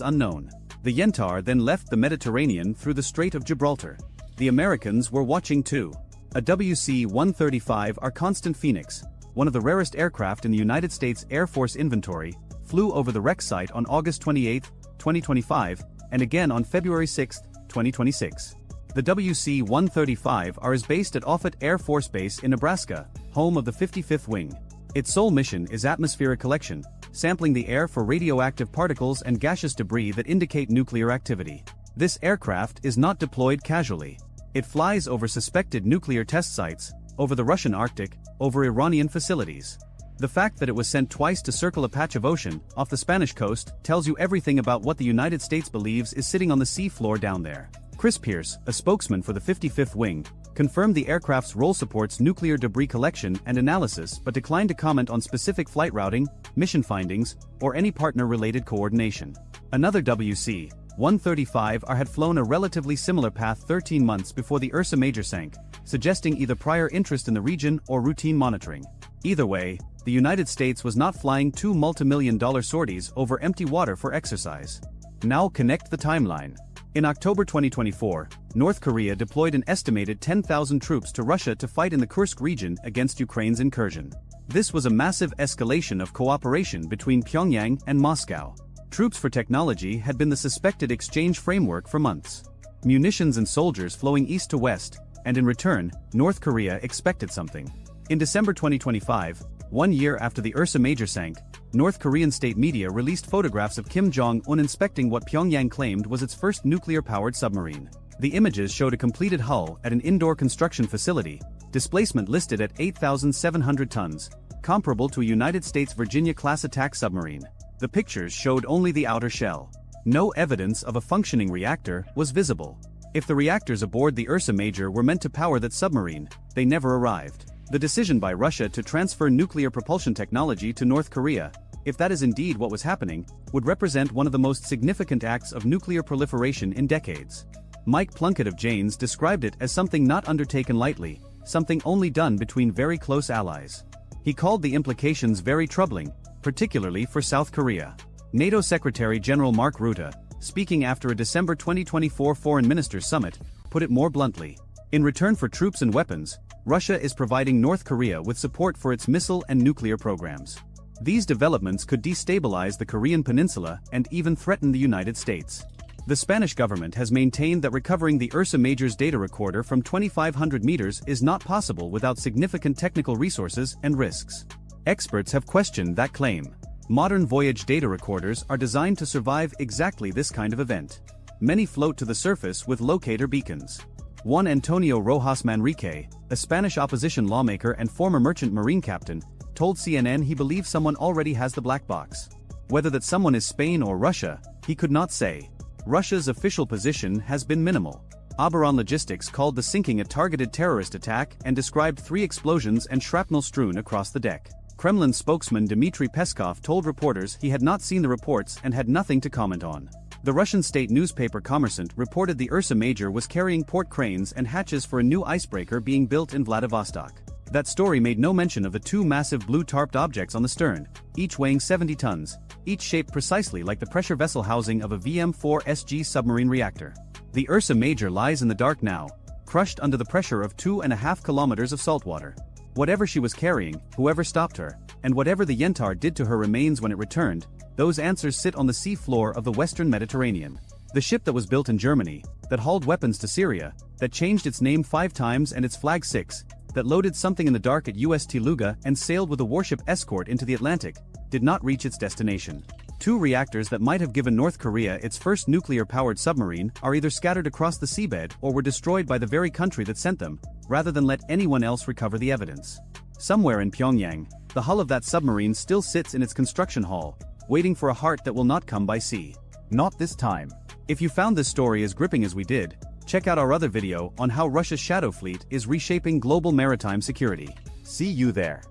unknown. The Yentar then left the Mediterranean through the Strait of Gibraltar. The Americans were watching too. A WC-135R Constant Phoenix, one of the rarest aircraft in the United States Air Force inventory, flew over the wreck site on August 28, 2025, and again on February 6, 2026. The WC-135R is based at Offutt Air Force Base in Nebraska, home of the 55th Wing. Its sole mission is atmospheric collection, sampling the air for radioactive particles and gaseous debris that indicate nuclear activity. This aircraft is not deployed casually. It flies over suspected nuclear test sites, over the Russian Arctic, over Iranian facilities. The fact that it was sent twice to circle a patch of ocean off the Spanish coast tells you everything about what the United States believes is sitting on the sea floor down there. Chris Pierce, a spokesman for the 55th Wing, confirmed the aircraft's role supports nuclear debris collection and analysis but declined to comment on specific flight routing, mission findings, or any partner-related coordination. Another WC-135R had flown a relatively similar path 13 months before the Ursa Major sank, suggesting either prior interest in the region or routine monitoring. Either way, the United States was not flying 2 multi-million-dollar sorties over empty water for exercise. Now connect the timeline. In October 2024, North Korea deployed an estimated 10,000 troops to Russia to fight in the Kursk region against Ukraine's incursion. This was a massive escalation of cooperation between Pyongyang and Moscow. Troops for technology had been the suspected exchange framework for months. Munitions and soldiers flowing east to west, and in return, North Korea expected something. In December 2025, 1 year after the Ursa Major sank, North Korean state media released photographs of Kim Jong-un inspecting what Pyongyang claimed was its first nuclear-powered submarine. The images showed a completed hull at an indoor construction facility, displacement listed at 8,700 tons, comparable to a United States Virginia-class attack submarine. The pictures showed only the outer shell. No evidence of a functioning reactor was visible. If the reactors aboard the Ursa Major were meant to power that submarine, they never arrived. The decision by Russia to transfer nuclear propulsion technology to North Korea, if that is indeed what was happening, would represent one of the most significant acts of nuclear proliferation in decades. Mike Plunkett of Janes described it as something not undertaken lightly, something only done between very close allies. He called the implications very troubling, particularly for South Korea. NATO Secretary General Mark Rutte, speaking after a December 2024 Foreign Ministers Summit, put it more bluntly. In return for troops and weapons, Russia is providing North Korea with support for its missile and nuclear programs. These developments could destabilize the Korean peninsula and even threaten the United States. The Spanish government has maintained that recovering the Ursa Major's data recorder from 2,500 meters is not possible without significant technical resources and risks. Experts have questioned that claim. Modern voyage data recorders are designed to survive exactly this kind of event. Many float to the surface with locator beacons. Juan Antonio Rojas Manrique, a Spanish opposition lawmaker and former merchant marine captain, told CNN he believes someone already has the black box. Whether that someone is Spain or Russia, he could not say. Russia's official position has been minimal. Oberon Logistics called the sinking a targeted terrorist attack and described 3 explosions and shrapnel strewn across the deck. Kremlin spokesman Dmitry Peskov told reporters he had not seen the reports and had nothing to comment on. The Russian state newspaper Kommersant reported the Ursa Major was carrying port cranes and hatches for a new icebreaker being built in Vladivostok. That story made no mention of the 2 massive blue tarped objects on the stern, each weighing 70 tons, each shaped precisely like the pressure vessel housing of a VM-4SG submarine reactor. The Ursa Major lies in the dark now, crushed under the pressure of 2.5 kilometers of saltwater. Whatever she was carrying, whoever stopped her, and whatever the Yentaur did to her remains when it returned, those answers sit on the sea floor of the Western Mediterranean. The ship that was built in Germany, that hauled weapons to Syria, that changed its name 5 times and its flag 6, that loaded something in the dark at US Teluga and sailed with a warship escort into the Atlantic, did not reach its destination. 2 reactors that might have given North Korea its first nuclear-powered submarine are either scattered across the seabed or were destroyed by the very country that sent them, rather than let anyone else recover the evidence. Somewhere in Pyongyang, the hull of that submarine still sits in its construction hall, waiting for a heart that will not come by sea. Not this time. If you found this story as gripping as we did, check out our other video on how Russia's shadow fleet is reshaping global maritime security. See you there.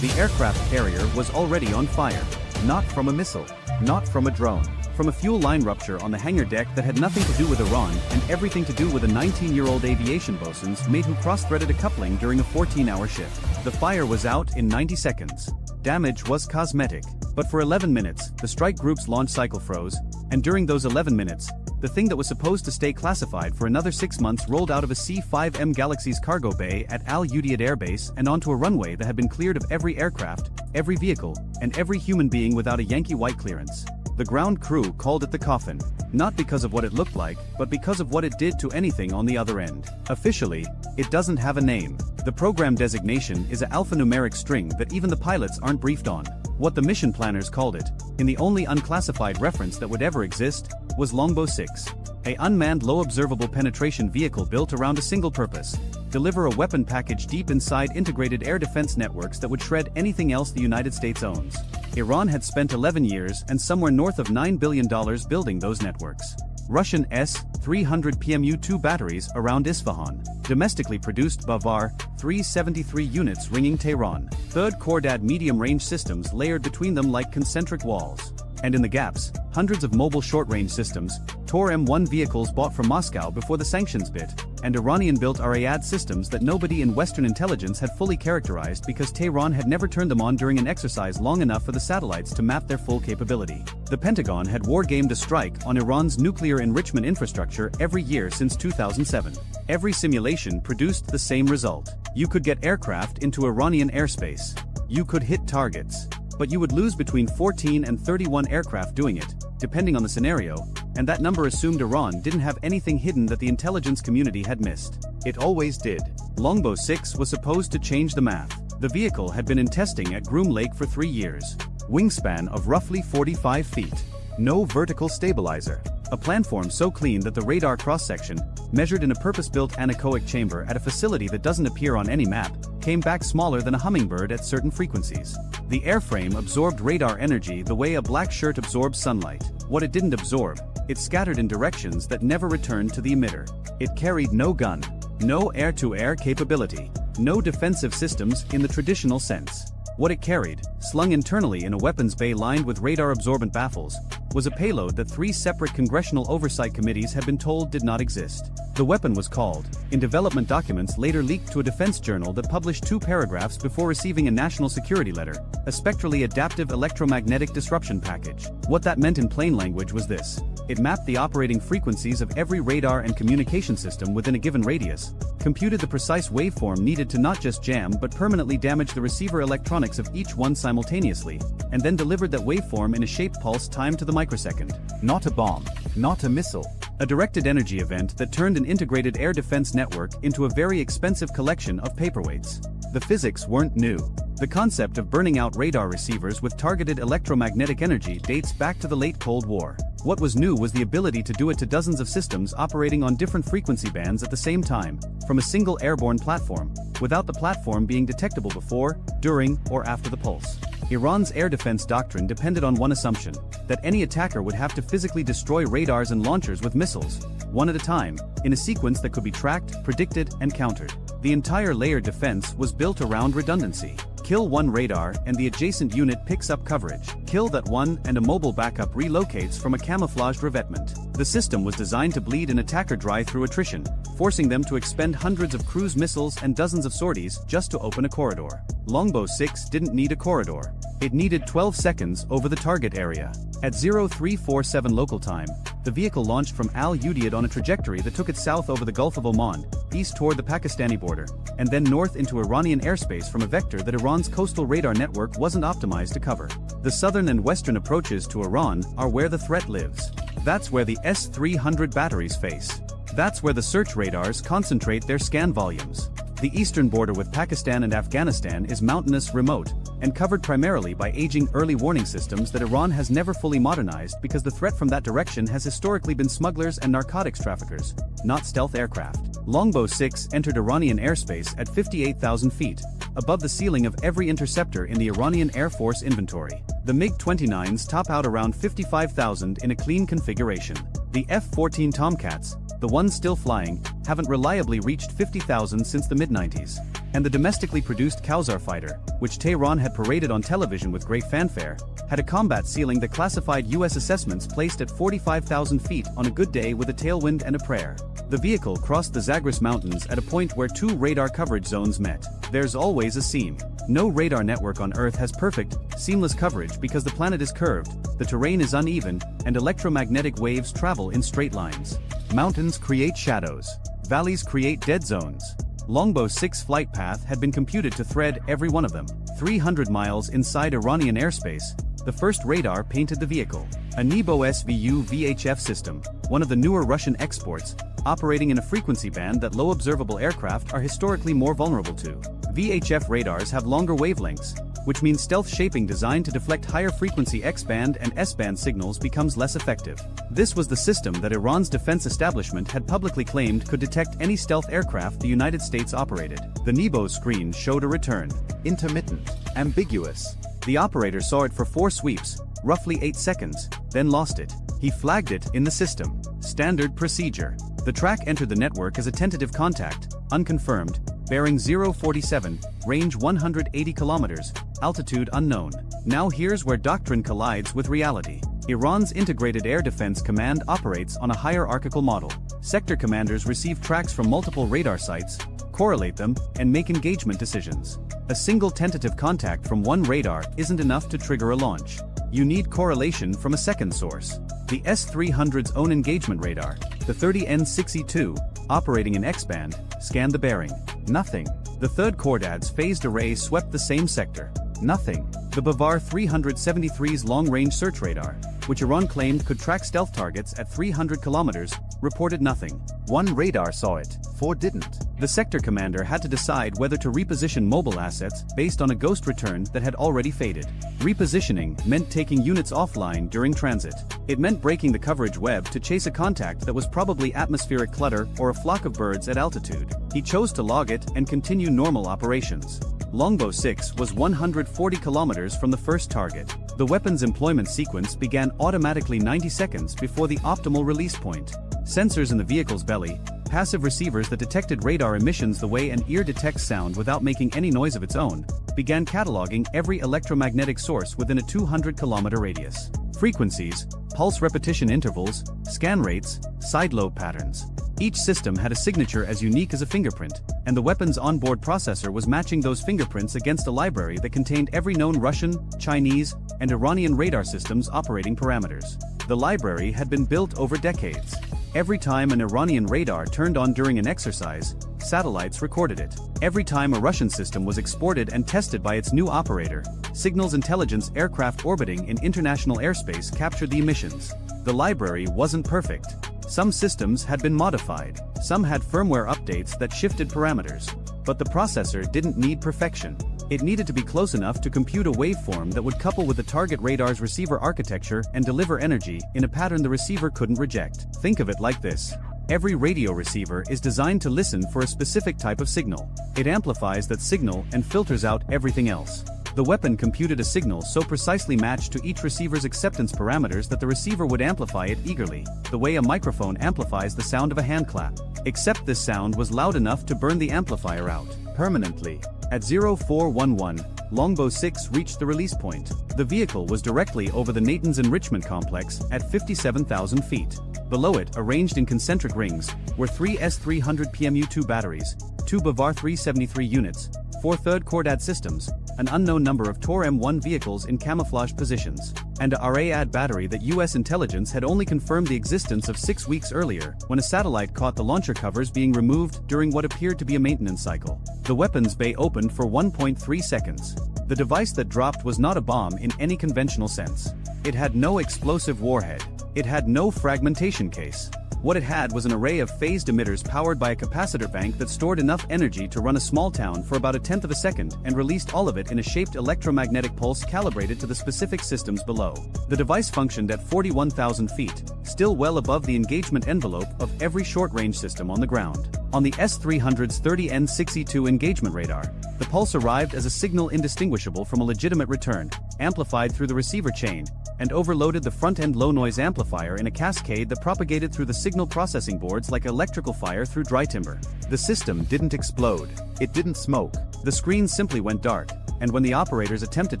The aircraft carrier was already on fire. Not from a missile, not from a drone, from a fuel line rupture on the hangar deck that had nothing to do with Iran and everything to do with a 19-year-old aviation bosun's mate who cross-threaded a coupling during a 14-hour shift. The fire was out in 90 seconds. Damage was cosmetic. But for 11 minutes, the strike group's launch cycle froze, and during those 11 minutes, the thing that was supposed to stay classified for another 6 months rolled out of a C-5M Galaxy's cargo bay at Al Udeid Air Base and onto a runway that had been cleared of every aircraft, every vehicle, and every human being without a Yankee White clearance. The ground crew called it the coffin, not because of what it looked like, but because of what it did to anything on the other end. Officially, it doesn't have a name. The program designation is an alphanumeric string that even the pilots aren't briefed on. What the mission planners called it, in the only unclassified reference that would ever exist, was Longbow 6, a unmanned low-observable penetration vehicle built around a single purpose: deliver a weapon package deep inside integrated air defense networks that would shred anything else the United States owns. Iran had spent 11 years and somewhere north of $9 billion building those networks. Russian S-300 PMU-2 batteries around Isfahan, domestically produced Bavar 373 units ringing Tehran, third Khordad medium-range systems layered between them like concentric walls. And in the gaps, hundreds of mobile short-range systems, Tor M1 vehicles bought from Moscow before the sanctions bit, and Iranian-built Arayad systems that nobody in Western intelligence had fully characterized because Tehran had never turned them on during an exercise long enough for the satellites to map their full capability. The Pentagon had wargamed a strike on Iran's nuclear enrichment infrastructure every year since 2007. Every simulation produced the same result. You could get aircraft into Iranian airspace. You could hit targets. But you would lose between 14 and 31 aircraft doing it, depending on the scenario, and that number assumed Iran didn't have anything hidden that the intelligence community had missed. It always did. Longbow 6 was supposed to change the math. The vehicle had been in testing at Groom Lake for 3 years. Wingspan of roughly 45 feet. No vertical stabilizer. A planform so clean that the radar cross-section, measured in a purpose-built anechoic chamber at a facility that doesn't appear on any map, came back smaller than a hummingbird at certain frequencies. The airframe absorbed radar energy the way a black shirt absorbs sunlight. What it didn't absorb, it scattered in directions that never returned to the emitter. It carried no gun, no air-to-air capability, no defensive systems in the traditional sense. What it carried, slung internally in a weapons bay lined with radar-absorbent baffles, was a payload that 3 separate congressional oversight committees had been told did not exist. The weapon was called, in development documents later leaked to a defense journal that published 2 paragraphs before receiving a national security letter, a spectrally adaptive electromagnetic disruption package. What that meant in plain language was this: It mapped the operating frequencies of every radar and communication system within a given radius, computed the precise waveform needed to not just jam but permanently damage the receiver electronics of each one simultaneously, and then delivered that waveform in a shaped pulse timed to the microsecond. Not a bomb, not a missile. A directed energy event that turned an integrated air defense network into a very expensive collection of paperweights. The physics weren't new. The concept of burning out radar receivers with targeted electromagnetic energy dates back to the late Cold War. What was new was the ability to do it to dozens of systems operating on different frequency bands at the same time, from a single airborne platform, without the platform being detectable before, during, or after the pulse. Iran's air defense doctrine depended on one assumption, that any attacker would have to physically destroy radars and launchers with missiles, one at a time, in a sequence that could be tracked, predicted, and countered. The entire layered defense was built around redundancy. Kill one radar and the adjacent unit picks up coverage. Kill that one and a mobile backup relocates from a camouflaged revetment. The system was designed to bleed an attacker dry through attrition, forcing them to expend hundreds of cruise missiles and dozens of sorties just to open a corridor. Longbow 6 didn't need a corridor. It needed 12 seconds over the target area. At 0347 local time, the vehicle launched from Al Udeid on a trajectory that took it south over the Gulf of Oman, east toward the Pakistani border, and then north into Iranian airspace from a vector that Iran's coastal radar network wasn't optimized to cover. The southern and western approaches to Iran are where the threat lives. That's where the S-300 batteries face. That's where the search radars concentrate their scan volumes. The eastern border with Pakistan and Afghanistan is mountainous, remote, and covered primarily by aging early warning systems that Iran has never fully modernized because the threat from that direction has historically been smugglers and narcotics traffickers, not stealth aircraft. Longbow 6 entered Iranian airspace at 58,000 feet, above the ceiling of every interceptor in the Iranian Air Force inventory. The MiG-29s top out around 55,000 in a clean configuration. The F-14 Tomcats, the ones still flying, haven't reliably reached 50,000 since the mid-90s. And the domestically produced Kawsar fighter, which Tehran had paraded on television with great fanfare, had a combat ceiling that classified U.S. assessments placed at 45,000 feet on a good day with a tailwind and a prayer. The vehicle crossed the Zagros Mountains at a point where two radar coverage zones met. There's always a seam. No radar network on Earth has perfect, seamless coverage because the planet is curved, the terrain is uneven, and electromagnetic waves travel in straight lines. Mountains create shadows. Valleys create dead zones. Longbow 6 flight path had been computed to thread every one of them. 300 miles inside Iranian airspace, the first radar painted the vehicle. A Nebo SVU VHF system, one of the newer Russian exports, operating in a frequency band that low observable aircraft are historically more vulnerable to. VHF radars have longer wavelengths, which means stealth shaping designed to deflect higher frequency X-band and S-band signals becomes less effective. This was the system that Iran's defense establishment had publicly claimed could detect any stealth aircraft the United States operated. The Nebo screen showed a return. Intermittent. Ambiguous. The operator saw it for 4 sweeps, roughly 8 seconds, then lost it. He flagged it in the system. Standard procedure. The track entered the network as a tentative contact, unconfirmed, bearing 047, range 180 kilometers, altitude unknown. Now here's where doctrine collides with reality. Iran's Integrated Air Defense Command operates on a hierarchical model. Sector commanders receive tracks from multiple radar sites, correlate them, and make engagement decisions. A single tentative contact from one radar isn't enough to trigger a launch. You need correlation from a second source. The S-300's own engagement radar, the 30N-62, operating in X-band, scanned the bearing. Nothing. The third Cordad's phased array swept the same sector. Nothing. The Bavar 373's long-range search radar, which Iran claimed could track stealth targets at 300 kilometers, reported nothing. One radar saw it, 4 didn't. The sector commander had to decide whether to reposition mobile assets based on a ghost return that had already faded. Repositioning meant taking units offline during transit. It meant breaking the coverage web to chase a contact that was probably atmospheric clutter or a flock of birds at altitude. He chose to log it and continue normal operations. Longbow 6 was 140 kilometers from the first target. The weapon's employment sequence began automatically 90 seconds before the optimal release point. Sensors in the vehicle's belly, passive receivers that detected radar emissions the way an ear detects sound without making any noise of its own, began cataloging every electromagnetic source within a 200-kilometer radius. Frequencies, pulse repetition intervals, scan rates, side lobe patterns. Each system had a signature as unique as a fingerprint, and the weapon's onboard processor was matching those fingerprints against a library that contained every known Russian, Chinese, and Iranian radar system's operating parameters. The library had been built over decades. Every time an Iranian radar turned on during an exercise, satellites recorded it. Every time a Russian system was exported and tested by its new operator, signals intelligence aircraft orbiting in international airspace captured the emissions. The library wasn't perfect. Some systems had been modified, some had firmware updates that shifted parameters. But the processor didn't need perfection. It needed to be close enough to compute a waveform that would couple with the target radar's receiver architecture and deliver energy in a pattern the receiver couldn't reject. Think of it like this. Every radio receiver is designed to listen for a specific type of signal. It amplifies that signal and filters out everything else. The weapon computed a signal so precisely matched to each receiver's acceptance parameters that the receiver would amplify it eagerly, the way a microphone amplifies the sound of a hand clap. Except this sound was loud enough to burn the amplifier out permanently. At 0411, Longbow 6 reached the release point. The vehicle was directly over the Natanz enrichment complex at 57,000 feet. Below it, arranged in concentric rings, were 3 S-300 PMU-2 batteries, 2 Bavar 373 units, 4 third Cordad systems, an unknown number of Tor M1 vehicles in camouflage positions, and a RAAD battery that US intelligence had only confirmed the existence of 6 weeks earlier, when a satellite caught the launcher covers being removed during what appeared to be a maintenance cycle. The weapons bay opened for 1.3 seconds. The device that dropped was not a bomb in any conventional sense. It had no explosive warhead. It had no fragmentation case. What it had was an array of phased emitters powered by a capacitor bank that stored enough energy to run a small town for about 1/10 of a second and released all of it in a shaped electromagnetic pulse calibrated to the specific systems below. The device functioned at 41,000 feet, still well above the engagement envelope of every short-range system on the ground. On the S-300's 30N62 engagement radar, the pulse arrived as a signal indistinguishable from a legitimate return, amplified through the receiver chain, and overloaded the front-end low-noise amplifier in a cascade that propagated through the signal processing boards like electrical fire through dry timber. The system didn't explode. It didn't smoke. The screen simply went dark, and when the operators attempted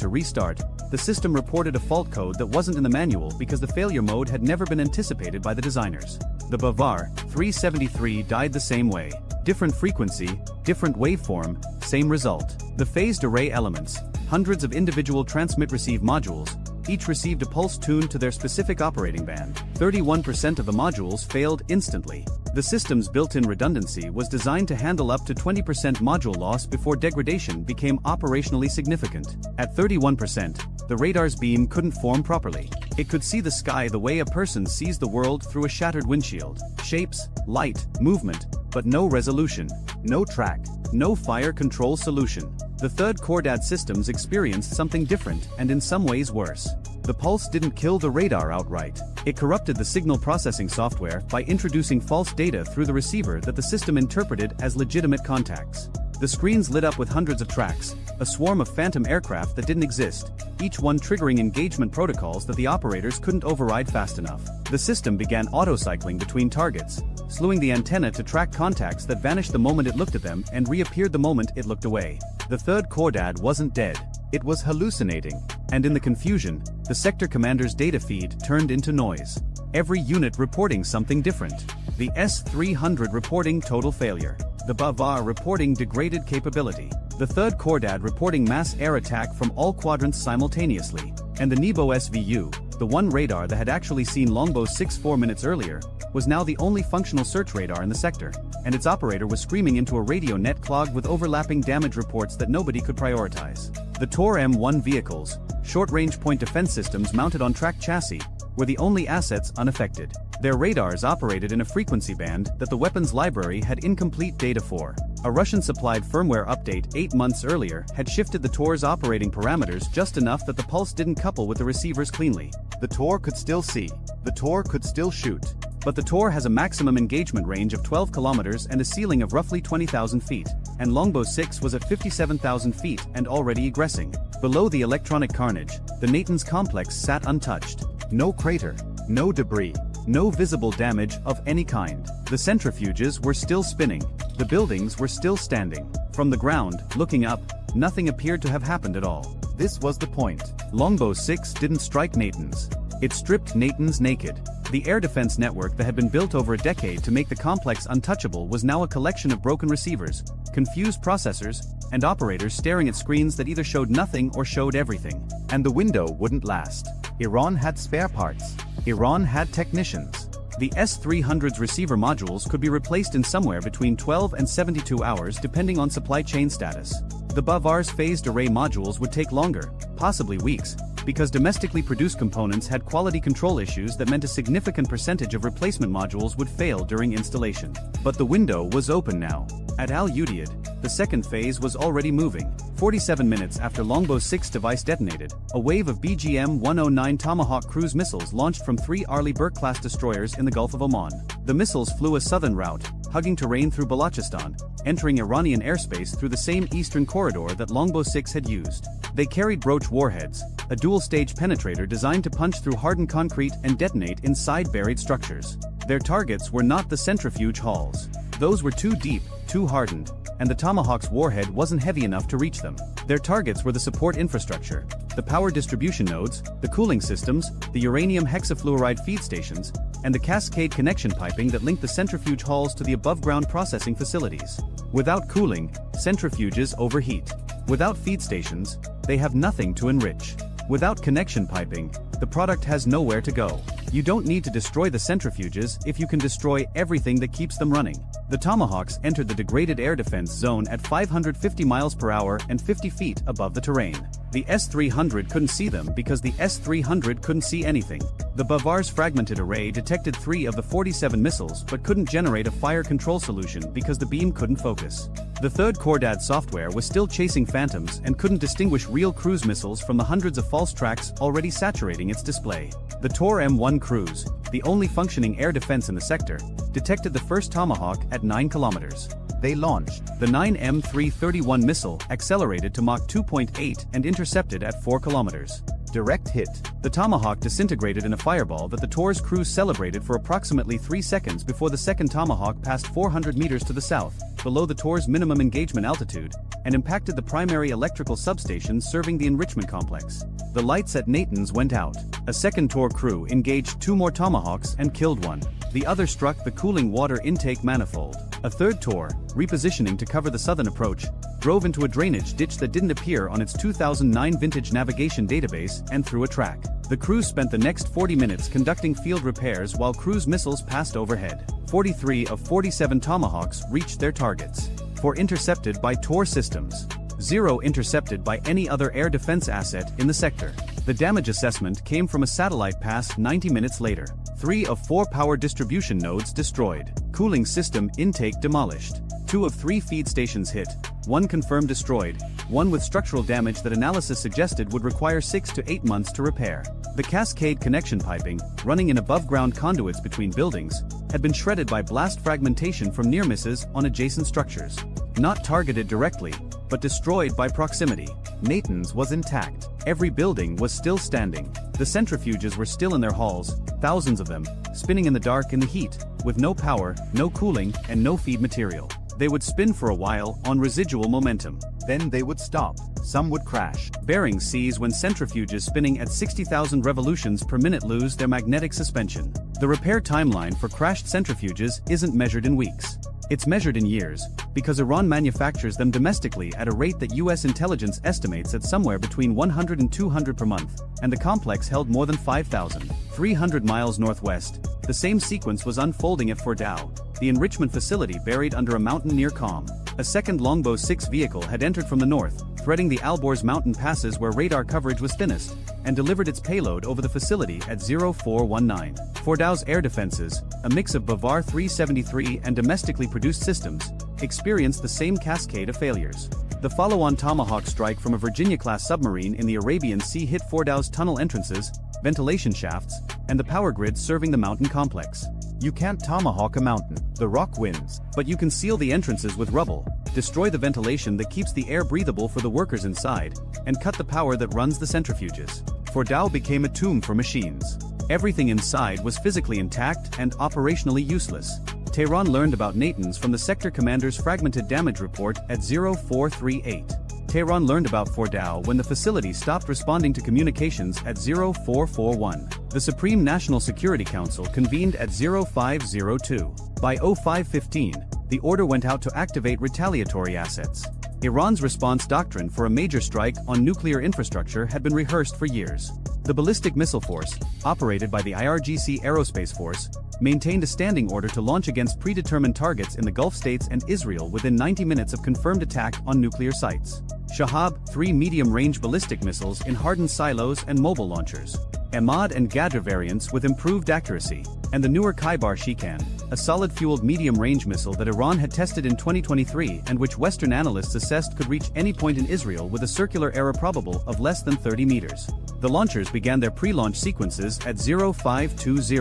to restart, the system reported a fault code that wasn't in the manual because the failure mode had never been anticipated by the designers. The Bavar 373 died the same way. Different frequency, different waveform, same result. The phased array elements, hundreds of individual transmit-receive modules, each received a pulse tuned to their specific operating band. 31% of the modules failed instantly. The system's built-in redundancy was designed to handle up to 20% module loss before degradation became operationally significant. At 31%, the radar's beam couldn't form properly. It could see the sky the way a person sees the world through a shattered windshield. Shapes, light, movement, but no resolution, no track, no fire control solution. The third Cordad systems experienced something different and in some ways worse. The pulse didn't kill the radar outright. It corrupted the signal processing software by introducing false data through the receiver that the system interpreted as legitimate contacts. The screens lit up with hundreds of tracks, a swarm of phantom aircraft that didn't exist, each one triggering engagement protocols that the operators couldn't override fast enough. The system began auto-cycling between targets, slewing the antenna to track contacts that vanished the moment it looked at them and reappeared the moment it looked away. The third Cordad wasn't dead. It was hallucinating. And in the confusion, the sector commander's data feed turned into noise. Every unit reporting something different. The S-300 reporting total failure. The Bavar reporting degraded capability. The third Cordad reporting mass air attack from all quadrants simultaneously. And the Nebo SVU, the one radar that had actually seen Longbow 6 4 minutes earlier, was now the only functional search radar in the sector, and its operator was screaming into a radio net clogged with overlapping damage reports that nobody could prioritize. The Tor M1 vehicles, short-range point defense systems mounted on tracked chassis, were the only assets unaffected. Their radars operated in a frequency band that the weapons library had incomplete data for. A Russian-supplied firmware update 8 months earlier had shifted the Tor's operating parameters just enough that the pulse didn't couple with the receivers cleanly. The Tor could still see. The Tor could still shoot. But the Tor has a maximum engagement range of 12 kilometers and a ceiling of roughly 20,000 feet, and Longbow 6 was at 57,000 feet and already egressing. Below the electronic carnage, the Natanz complex sat untouched. No crater, no debris, no visible damage of any kind. The centrifuges were still spinning. The buildings were still standing. From the ground, looking up, nothing appeared to have happened at all. This was the point. Longbow 6 didn't strike Natanz. It stripped Natanz naked. The air defense network that had been built over a decade to make the complex untouchable was now a collection of broken receivers, confused processors, and operators staring at screens that either showed nothing or showed everything. And the window wouldn't last. Iran had spare parts. Iran had technicians. The S-300's receiver modules could be replaced in somewhere between 12 and 72 hours depending on supply chain status. The Bavar's phased array modules would take longer, possibly weeks, because domestically produced components had quality control issues that meant a significant percentage of replacement modules would fail during installation. But the window was open now. At Al Udeid, the second phase was already moving. 47 minutes after Longbow 6 device detonated, a wave of BGM-109 Tomahawk cruise missiles launched from 3 Arleigh Burke-class destroyers in the Gulf of Oman. The missiles flew a southern route, hugging terrain through Balochistan, entering Iranian airspace through the same eastern corridor that Longbow 6 had used. They carried Broach warheads, a dual-stage penetrator designed to punch through hardened concrete and detonate inside buried structures. Their targets were not the centrifuge halls. Those were too deep, too hardened, and the Tomahawk's warhead wasn't heavy enough to reach them. Their targets were the support infrastructure, the power distribution nodes, the cooling systems, the uranium hexafluoride feed stations, and the cascade connection piping that linked the centrifuge halls to the above-ground processing facilities. Without cooling, centrifuges overheat. Without feed stations, they have nothing to enrich. Without connection piping, the product has nowhere to go. You don't need to destroy the centrifuges if you can destroy everything that keeps them running. The Tomahawks entered the degraded air defense zone at 550 miles per hour and 50 feet above the terrain. The S-300 couldn't see them because the S-300 couldn't see anything. The Bavar's fragmented array detected 3 of the 47 missiles but couldn't generate a fire control solution because the beam couldn't focus. The third Cordad software was still chasing phantoms and couldn't distinguish real cruise missiles from the hundreds of false tracks already saturating its display. The Tor M1 cruise, the only functioning air defense in the sector, detected the first Tomahawk at 9 kilometers. They launched. The 9M331 missile accelerated to Mach 2.8 and intercepted at 4 kilometers. Direct hit. The Tomahawk disintegrated in a fireball that the Tor's crew celebrated for approximately 3 seconds before the second Tomahawk passed 400 meters to the south, below the Tor's minimum engagement altitude, and impacted the primary electrical substation serving the enrichment complex. The lights at Natanz went out. A second Tor crew engaged 2 more Tomahawks and killed one. The other struck the cooling water intake manifold. A third Tor, repositioning to cover the southern approach, drove into a drainage ditch that didn't appear on its 2009 vintage navigation database and threw a track. The crew spent the next 40 minutes conducting field repairs while cruise missiles passed overhead. 43 of 47 Tomahawks reached their targets. 4 intercepted by Tor systems. 0 intercepted by any other air defense asset in the sector. The damage assessment came from a satellite pass 90 minutes later. 3 of 4 power distribution nodes destroyed. Cooling system intake demolished. 2 of 3 feed stations hit. 1 confirmed destroyed. 1 with structural damage that analysis suggested would require 6 to 8 months to repair. The cascade connection piping, running in above-ground conduits between buildings, had been shredded by blast fragmentation from near misses on adjacent structures. Not targeted directly, but destroyed by proximity. Natanz was intact. Every building was still standing. The centrifuges were still in their halls, thousands of them, spinning in the dark in the heat, with no power, no cooling, and no feed material. They would spin for a while on residual momentum. Then they would stop. Some would crash. Bearings seize when centrifuges spinning at 60,000 revolutions per minute lose their magnetic suspension. The repair timeline for crashed centrifuges isn't measured in weeks. It's measured in years, because Iran manufactures them domestically at a rate that US intelligence estimates at somewhere between 100 and 200 per month, and the complex held more than 5,000. 300 miles northwest, the same sequence was unfolding at Fordow, the enrichment facility buried under a mountain near Qom. A second Longbow 6 vehicle had entered from the north, threading the Alborz mountain passes where radar coverage was thinnest, and delivered its payload over the facility at 0419. Fordow's air defenses, a mix of Bavar 373 and domestically produced systems, experienced the same cascade of failures. The follow-on Tomahawk strike from a Virginia-class submarine in the Arabian Sea hit Fordow's tunnel entrances, ventilation shafts, and the power grid serving the mountain complex. You can't Tomahawk a mountain. The rock wins. But you can seal the entrances with rubble, destroy the ventilation that keeps the air breathable for the workers inside, and cut the power that runs the centrifuges. Fordow became a tomb for machines. Everything inside was physically intact and operationally useless. Tehran learned about Natanz from the sector commander's fragmented damage report at 0438. Tehran learned about Fordow when the facility stopped responding to communications at 0441. The Supreme National Security Council convened at 0502. By 0515, the order went out to activate retaliatory assets. Iran's response doctrine for a major strike on nuclear infrastructure had been rehearsed for years. The Ballistic Missile Force, operated by the IRGC Aerospace Force, maintained a standing order to launch against predetermined targets in the Gulf states and Israel within 90 minutes of confirmed attack on nuclear sites. Shahab-3 medium-range ballistic missiles in hardened silos and mobile launchers. Ahmad and Ghadr variants with improved accuracy, and the newer Khaibar-Shikan, a solid-fueled medium-range missile that Iran had tested in 2023 and which Western analysts assessed could reach any point in Israel with a circular error probable of less than 30 meters. The launchers began their pre-launch sequences at 0520,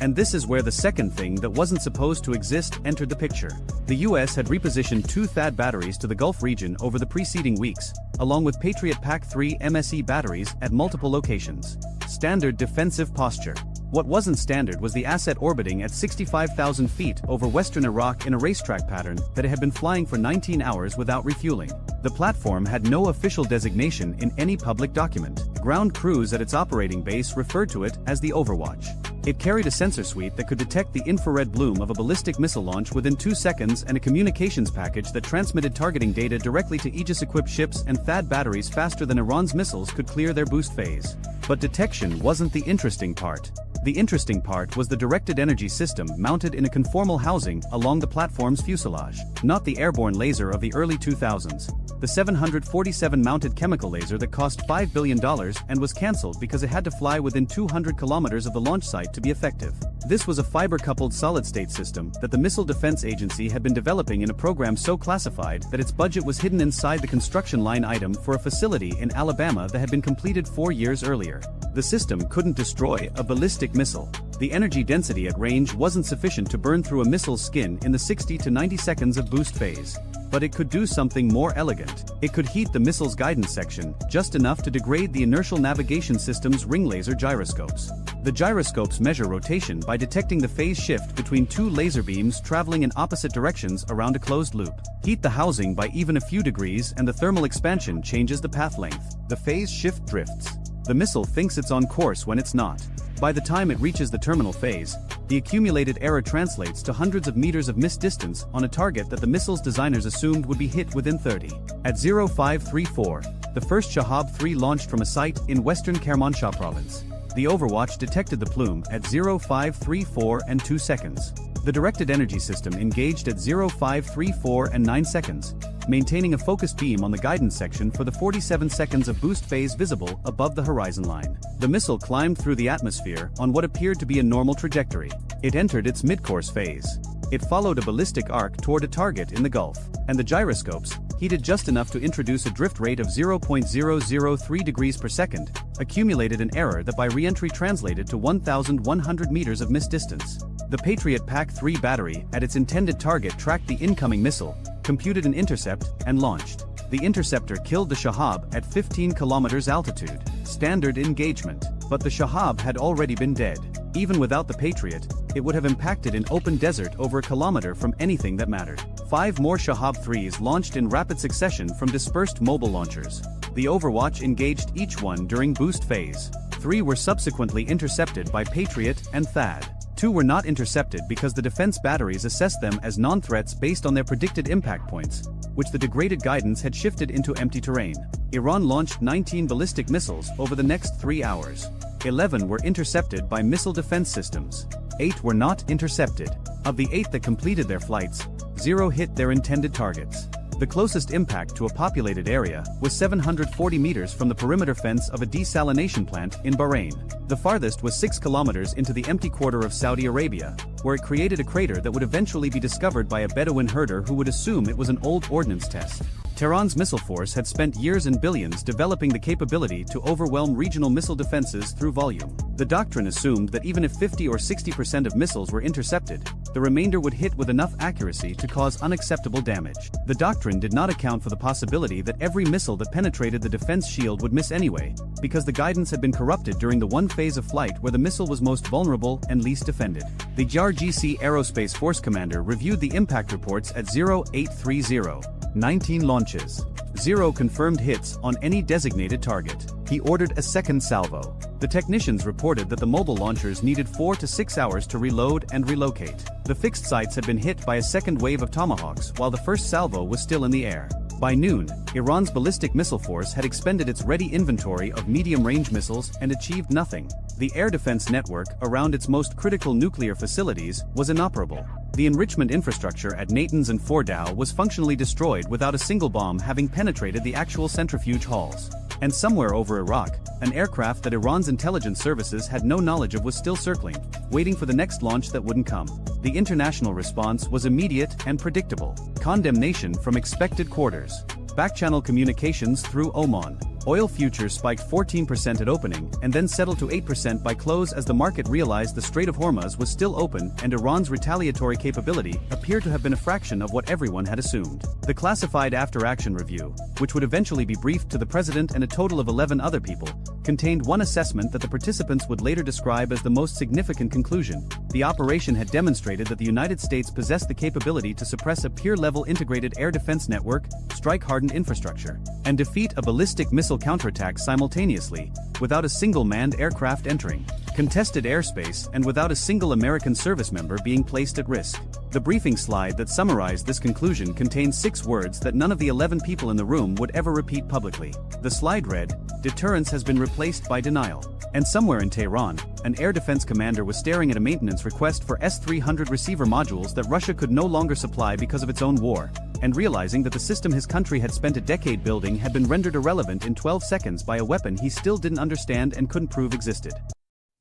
and this is where the second thing that wasn't supposed to exist entered the picture. The US had repositioned 2 THAAD batteries to the Gulf region over the preceding weeks, along with Patriot PAC-3 MSE batteries at multiple locations. Standard defensive posture. What wasn't standard was the asset orbiting at 65,000 feet over western Iraq in a racetrack pattern that it had been flying for 19 hours without refueling. The platform had no official designation in any public document. Ground crews at its operating base referred to it as the Overwatch. It carried a sensor suite that could detect the infrared bloom of a ballistic missile launch within 2 seconds and a communications package that transmitted targeting data directly to Aegis-equipped ships and THAAD batteries faster than Iran's missiles could clear their boost phase. But detection wasn't the interesting part. The interesting part was the directed energy system mounted in a conformal housing along the platform's fuselage, not the airborne laser of the early 2000s. The 747 mounted chemical laser that cost $5 billion and was cancelled because it had to fly within 200 kilometers of the launch site to be effective. This was a fiber-coupled solid-state system that the Missile Defense Agency had been developing in a program so classified that its budget was hidden inside the construction line item for a facility in Alabama that had been completed 4 years earlier. The system couldn't destroy a ballistic missile. The energy density at range wasn't sufficient to burn through a missile's skin in the 60 to 90 seconds of boost phase. But it could do something more elegant. It could heat the missile's guidance section just enough to degrade the inertial navigation system's ring laser gyroscopes. The gyroscopes measure rotation by detecting the phase shift between 2 laser beams traveling in opposite directions around a closed loop. Heat the housing by even a few degrees and the thermal expansion changes the path length. The phase shift drifts. The missile thinks it's on course when it's not. By the time it reaches the terminal phase, the accumulated error translates to hundreds of meters of missed distance on a target that the missile's designers assumed would be hit within 30. At 0534, the first Shahab-3 launched from a site in western Kermanshah province. The Overwatch detected the plume at 0534 and 2 seconds. The directed energy system engaged at 0534 and 9 seconds, maintaining a focused beam on the guidance section for the 47 seconds of boost phase visible above the horizon line. The missile climbed through the atmosphere on what appeared to be a normal trajectory. It entered its mid-course phase. It followed a ballistic arc toward a target in the Gulf, and the gyroscopes, heated just enough to introduce a drift rate of 0.003 degrees per second, accumulated an error that by re-entry translated to 1,100 meters of missed distance. The Patriot PAC-3 battery at its intended target tracked the incoming missile, computed an intercept, and launched. The interceptor killed the Shahab at 15 kilometers altitude. Standard engagement. But the Shahab had already been dead. Even without the Patriot, it would have impacted in open desert over a kilometer from anything that mattered. 5 more Shahab-3s launched in rapid succession from dispersed mobile launchers. The Overwatch engaged each one during boost phase. 3 were subsequently intercepted by Patriot and THAAD. 2 were not intercepted because the defense batteries assessed them as non-threats based on their predicted impact points, which the degraded guidance had shifted into empty terrain. Iran launched 19 ballistic missiles over the next 3 hours. 11 were intercepted by missile defense systems. 8 were not intercepted. Of the 8 that completed their flights, 0 hit their intended targets. The closest impact to a populated area was 740 meters from the perimeter fence of a desalination plant in Bahrain. The farthest was 6 kilometers into the empty quarter of Saudi Arabia, where it created a crater that would eventually be discovered by a Bedouin herder who would assume it was an old ordnance test. Tehran's missile force had spent years and billions developing the capability to overwhelm regional missile defenses through volume. The doctrine assumed that even if 50 or 60% of missiles were intercepted, the remainder would hit with enough accuracy to cause unacceptable damage. The doctrine did not account for the possibility that every missile that penetrated the defense shield would miss anyway, because the guidance had been corrupted during the one phase of flight where the missile was most vulnerable and least defended. The IRGC Aerospace Force commander reviewed the impact reports at 0830. 19 launches. 0 confirmed hits on any designated target. He ordered a second salvo. The technicians reported that the mobile launchers needed 4 to 6 hours to reload and relocate. The fixed sites had been hit by a second wave of Tomahawks while the first salvo was still in the air. By noon, Iran's ballistic missile force had expended its ready inventory of medium-range missiles and achieved nothing. The air defense network around its most critical nuclear facilities was inoperable. The enrichment infrastructure at Natanz and Fordow was functionally destroyed without a single bomb having penetrated the actual centrifuge halls. And somewhere over Iraq, an aircraft that Iran's intelligence services had no knowledge of was still circling, waiting for the next launch that wouldn't come. The international response was immediate and predictable. Condemnation from expected quarters. Backchannel communications through Oman. Oil futures spiked 14% at opening and then settled to 8% by close as the market realized the Strait of Hormuz was still open and Iran's retaliatory capability appeared to have been a fraction of what everyone had assumed. The classified after-action review, which would eventually be briefed to the president and a total of 11 other people, contained one assessment that the participants would later describe as the most significant conclusion. The operation had demonstrated that the United States possessed the capability to suppress a peer-level integrated air defense network, strike-hardened infrastructure, and defeat a ballistic missile counterattack simultaneously, without a single manned aircraft entering contested airspace and without a single American service member being placed at risk. The briefing slide that summarized this conclusion contained 6 words that none of the 11 people in the room would ever repeat publicly. The slide read, "Deterrence has been replaced by denial." And somewhere in Tehran, an air defense commander was staring at a maintenance request for S-300 receiver modules that Russia could no longer supply because of its own war, and realizing that the system his country had spent a decade building had been rendered irrelevant in 12 seconds by a weapon he still didn't understand and couldn't prove existed.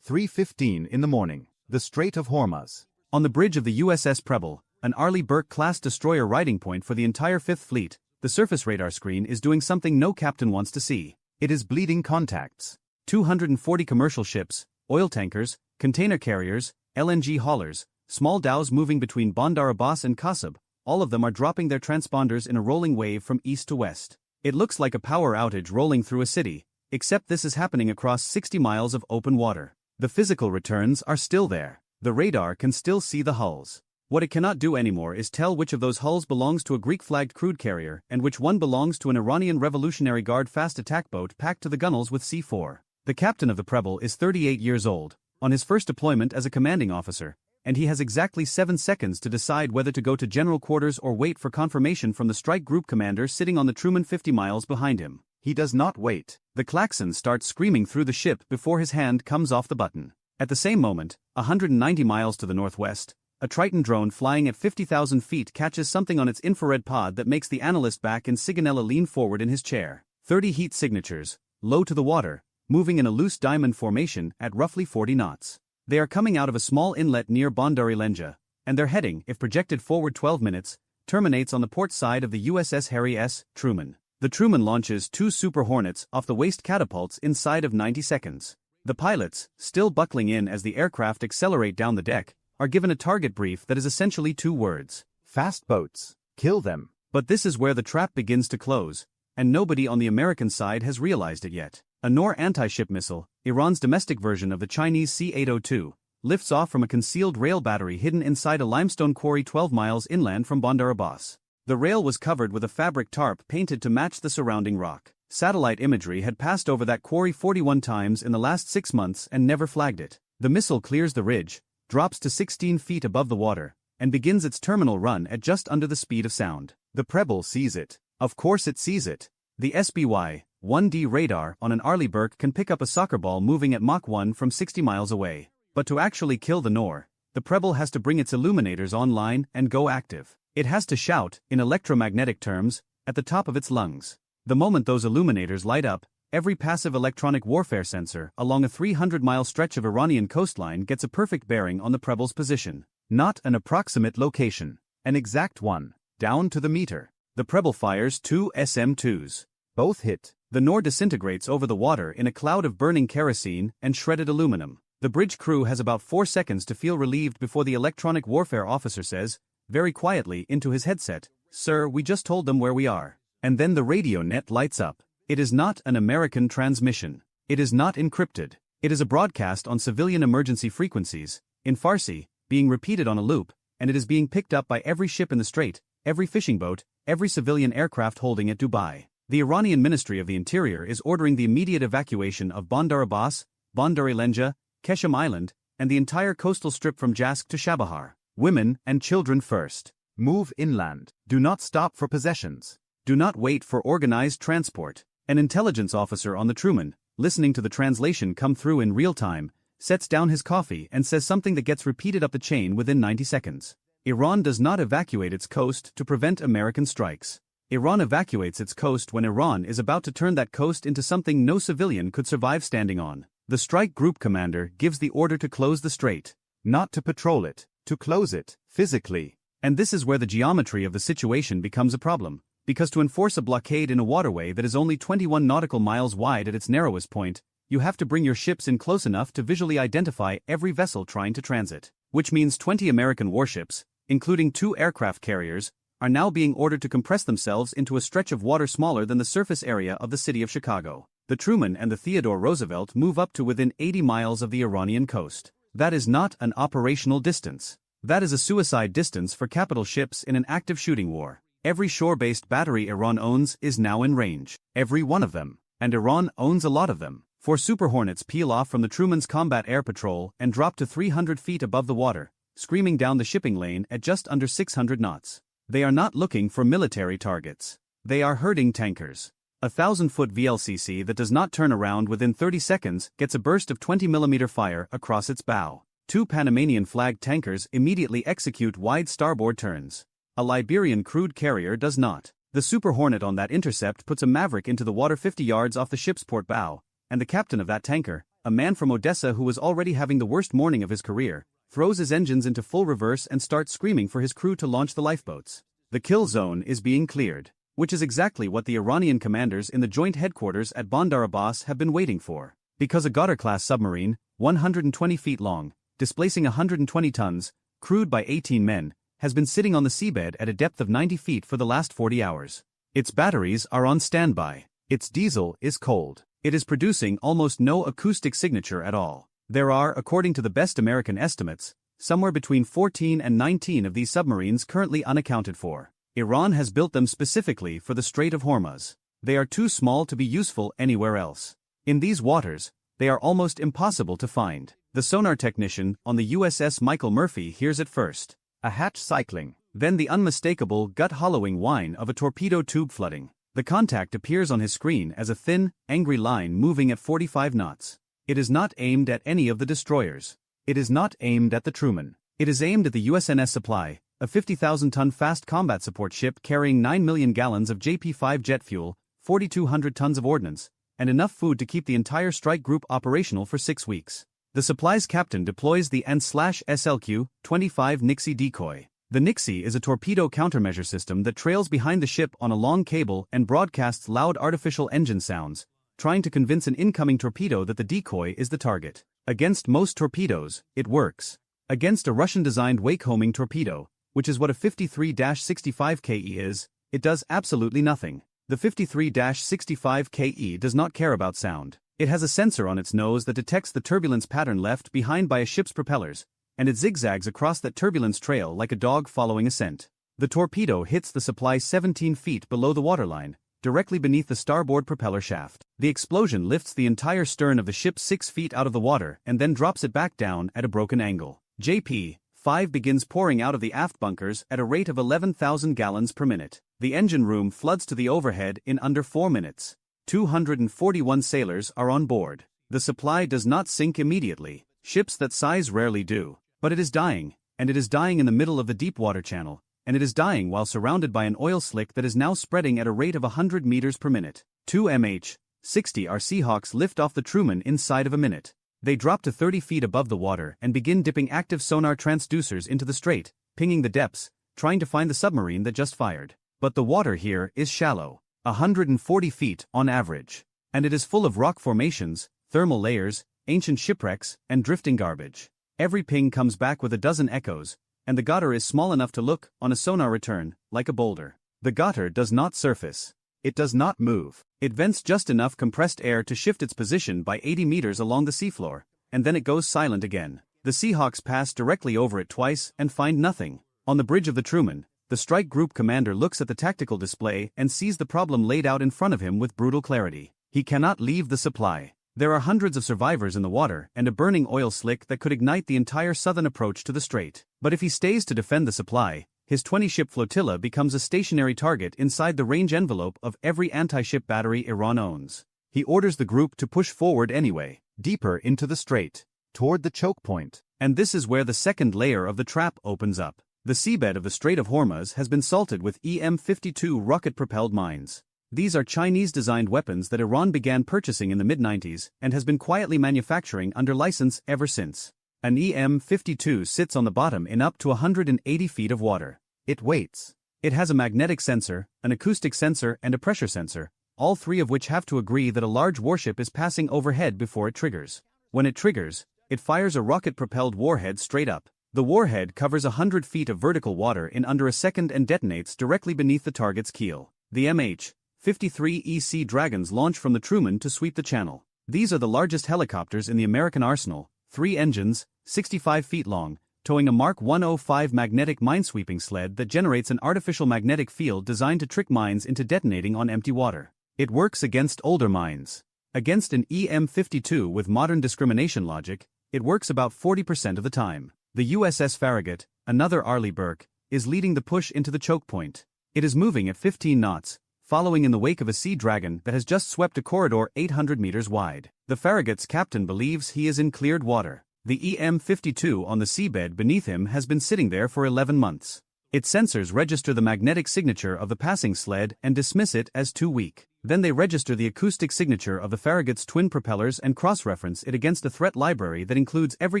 3:15 in the morning. The Strait of Hormuz. On the bridge of the USS Preble, an Arleigh Burke-class destroyer riding point for the entire Fifth Fleet, the surface radar screen is doing something no captain wants to see. It is bleeding contacts. 240 commercial ships, oil tankers, container carriers, LNG haulers, small dhows moving between Bandar Abbas and Qasab, all of them are dropping their transponders in a rolling wave from east to west. It looks like a power outage rolling through a city, except this is happening across 60 miles of open water. The physical returns are still there. The radar can still see the hulls. What it cannot do anymore is tell which of those hulls belongs to a Greek-flagged crude carrier and which one belongs to an Iranian Revolutionary Guard fast attack boat packed to the gunnels with C4. The captain of the Preble is 38 years old, on his first deployment as a commanding officer, and he has exactly 7 seconds to decide whether to go to general quarters or wait for confirmation from the strike group commander sitting on the Truman 50 miles behind him. He does not wait. The klaxon starts screaming through the ship before his hand comes off the button. At the same moment, 190 miles to the northwest, a Triton drone flying at 50,000 feet catches something on its infrared pod that makes the analyst back in Sigonella lean forward in his chair. 30 heat signatures, low to the water, moving in a loose diamond formation at roughly 40 knots. They are coming out of a small inlet near Bandari Lenja, and their heading, if projected forward 12 minutes, terminates on the port side of the USS Harry S. Truman. The Truman launches 2 Super Hornets off the waste catapults inside of 90 seconds. The pilots, still buckling in as the aircraft accelerate down the deck, are given a target brief that is essentially 2 words. Fast boats. Kill them. But this is where the trap begins to close, and nobody on the American side has realized it yet. A Nor anti-ship missile, Iran's domestic version of the Chinese C-802, lifts off from a concealed rail battery hidden inside a limestone quarry 12 miles inland from Bandar Abbas. The rail was covered with a fabric tarp painted to match the surrounding rock. Satellite imagery had passed over that quarry 41 times in the last 6 months and never flagged it. The missile clears the ridge, drops to 16 feet above the water, and begins its terminal run at just under the speed of sound. The Preble sees it. Of course it sees it. The SBY-1D radar on an Arleigh Burke can pick up a soccer ball moving at Mach 1 from 60 miles away. But to actually kill the Nor, the Preble has to bring its illuminators online and go active. It has to shout, in electromagnetic terms, at the top of its lungs. The moment those illuminators light up, every passive electronic warfare sensor along a 300-mile stretch of Iranian coastline gets a perfect bearing on the Preble's position. Not an approximate location. An exact one. Down to the meter. The Preble fires 2 SM-2s. Both hit. The Nor disintegrates over the water in a cloud of burning kerosene and shredded aluminum. The bridge crew has about 4 seconds to feel relieved before the electronic warfare officer says, very quietly into his headset, "Sir, we just told them where we are." And then the radio net lights up. It is not an American transmission. It is not encrypted. It is a broadcast on civilian emergency frequencies, in Farsi, being repeated on a loop, and it is being picked up by every ship in the strait, every fishing boat, every civilian aircraft holding at Dubai. The Iranian Ministry of the Interior is ordering the immediate evacuation of Bandar Abbas, Bandari Lenja, Keshim Island, and the entire coastal strip from Jask to Shabahar. Women and children first. Move inland. Do not stop for possessions. Do not wait for organized transport. An intelligence officer on the Truman, listening to the translation come through in real time, sets down his coffee and says something that gets repeated up the chain within 90 seconds. Iran does not evacuate its coast to prevent American strikes. Iran evacuates its coast when Iran is about to turn that coast into something no civilian could survive standing on. The strike group commander gives the order to close the strait. Not to patrol it, to close it, physically. And this is where the geometry of the situation becomes a problem, because to enforce a blockade in a waterway that is only 21 nautical miles wide at its narrowest point, you have to bring your ships in close enough to visually identify every vessel trying to transit. Which means 20 American warships, including 2 aircraft carriers, are now being ordered to compress themselves into a stretch of water smaller than the surface area of the city of Chicago. The Truman and the Theodore Roosevelt move up to within 80 miles of the Iranian coast. That is not an operational distance. That is a suicide distance for capital ships in an active shooting war. Every shore-based battery Iran owns is now in range. Every one of them. And Iran owns a lot of them. 4 Super Hornets peel off from the Truman's combat air patrol and drop to 300 feet above the water, screaming down the shipping lane at just under 600 knots. They are not looking for military targets. They are herding tankers. A 1,000-foot VLCC that does not turn around within 30 seconds gets a burst of 20mm fire across its bow. 2 Panamanian flag tankers immediately execute wide starboard turns. A Liberian crude carrier does not. The Super Hornet on that intercept puts a Maverick into the water 50 yards off the ship's port bow, and the captain of that tanker, a man from Odessa who was already having the worst morning of his career, throws his engines into full reverse and starts screaming for his crew to launch the lifeboats. The kill zone is being cleared, which is exactly what the Iranian commanders in the joint headquarters at Bandar Abbas have been waiting for. Because a Goddard-class submarine, 120 feet long, displacing 120 tons, crewed by 18 men, has been sitting on the seabed at a depth of 90 feet for the last 40 hours. Its batteries are on standby. Its diesel is cold. It is producing almost no acoustic signature at all. There are, according to the best American estimates, somewhere between 14 and 19 of these submarines currently unaccounted for. Iran has built them specifically for the Strait of Hormuz. They are too small to be useful anywhere else. In these waters, they are almost impossible to find. The sonar technician on the USS Michael Murphy hears it first. A hatch cycling, then the unmistakable gut-hollowing whine of a torpedo tube flooding. The contact appears on his screen as a thin, angry line moving at 45 knots. It is not aimed at any of the destroyers. It is not aimed at the Truman. It is aimed at the USNS Supply, a 50,000-ton fast combat support ship carrying 9 million gallons of JP-5 jet fuel, 4,200 tons of ordnance, and enough food to keep the entire strike group operational for 6 weeks. The supply's captain deploys the AN/SLQ-25 Nixie decoy. The Nixie is a torpedo countermeasure system that trails behind the ship on a long cable and broadcasts loud artificial engine sounds, trying to convince an incoming torpedo that the decoy is the target. Against most torpedoes, it works. Against a Russian-designed wake-homing torpedo, which is what a 53-65 KE is, it does absolutely nothing. The 53-65 KE does not care about sound. It has a sensor on its nose that detects the turbulence pattern left behind by a ship's propellers, and it zigzags across that turbulence trail like a dog following a scent. The torpedo hits the supply 17 feet below the waterline, directly beneath the starboard propeller shaft. The explosion lifts the entire stern of the ship 6 feet out of the water and then drops it back down at a broken angle. JP-5 begins pouring out of the aft bunkers at a rate of 11,000 gallons per minute. The engine room floods to the overhead in under 4 minutes. 241 sailors are on board. The supply does not sink immediately. Ships that size rarely do. But it is dying, and it is dying in the middle of the deep water channel, and it is dying while surrounded by an oil slick that is now spreading at a rate of 100 meters per minute. 2 MH-60R Seahawks lift off the Truman inside of a minute. They drop to 30 feet above the water and begin dipping active sonar transducers into the strait, pinging the depths, trying to find the submarine that just fired. But the water here is shallow. 140 feet on average. And it is full of rock formations, thermal layers, ancient shipwrecks, and drifting garbage. Every ping comes back with a dozen echoes, and the Goddard is small enough to look, on a sonar return, like a boulder. The Goddard does not surface. It does not move. It vents just enough compressed air to shift its position by 80 meters along the seafloor, and then it goes silent again. The Seahawks pass directly over it twice and find nothing. On the bridge of the Truman, the strike group commander looks at the tactical display and sees the problem laid out in front of him with brutal clarity. He cannot leave the supply. There are hundreds of survivors in the water and a burning oil slick that could ignite the entire southern approach to the strait. But if he stays to defend the supply, his 20-ship flotilla becomes a stationary target inside the range envelope of every anti-ship battery Iran owns. He orders the group to push forward anyway, deeper into the strait, toward the choke point. And this is where the second layer of the trap opens up. The seabed of the Strait of Hormuz has been salted with EM-52 rocket-propelled mines. These are Chinese-designed weapons that Iran began purchasing in the mid-90s and has been quietly manufacturing under license ever since. An EM-52 sits on the bottom in up to 180 feet of water. It waits. It has a magnetic sensor, an acoustic sensor and a pressure sensor, all three of which have to agree that a large warship is passing overhead before it triggers. When it triggers, it fires a rocket-propelled warhead straight up. The warhead covers 100 feet of vertical water in under a second and detonates directly beneath the target's keel. The MH-53R Sea Dragons launch from the Truman to sweep the channel. These are the largest helicopters in the American arsenal, 3 engines, 65 feet long, towing a Mark 105 magnetic minesweeping sled that generates an artificial magnetic field designed to trick mines into detonating on empty water. It works against older mines. Against an EM-52 with modern discrimination logic, it works about 40% of the time. The USS Farragut, another Arleigh Burke, is leading the push into the choke point. It is moving at 15 knots, following in the wake of a Sea Dragon that has just swept a corridor 800 meters wide. The Farragut's captain believes he is in cleared water. The EM-52 on the seabed beneath him has been sitting there for 11 months. Its sensors register the magnetic signature of the passing sled and dismiss it as too weak. Then they register the acoustic signature of the Farragut's twin propellers and cross-reference it against a threat library that includes every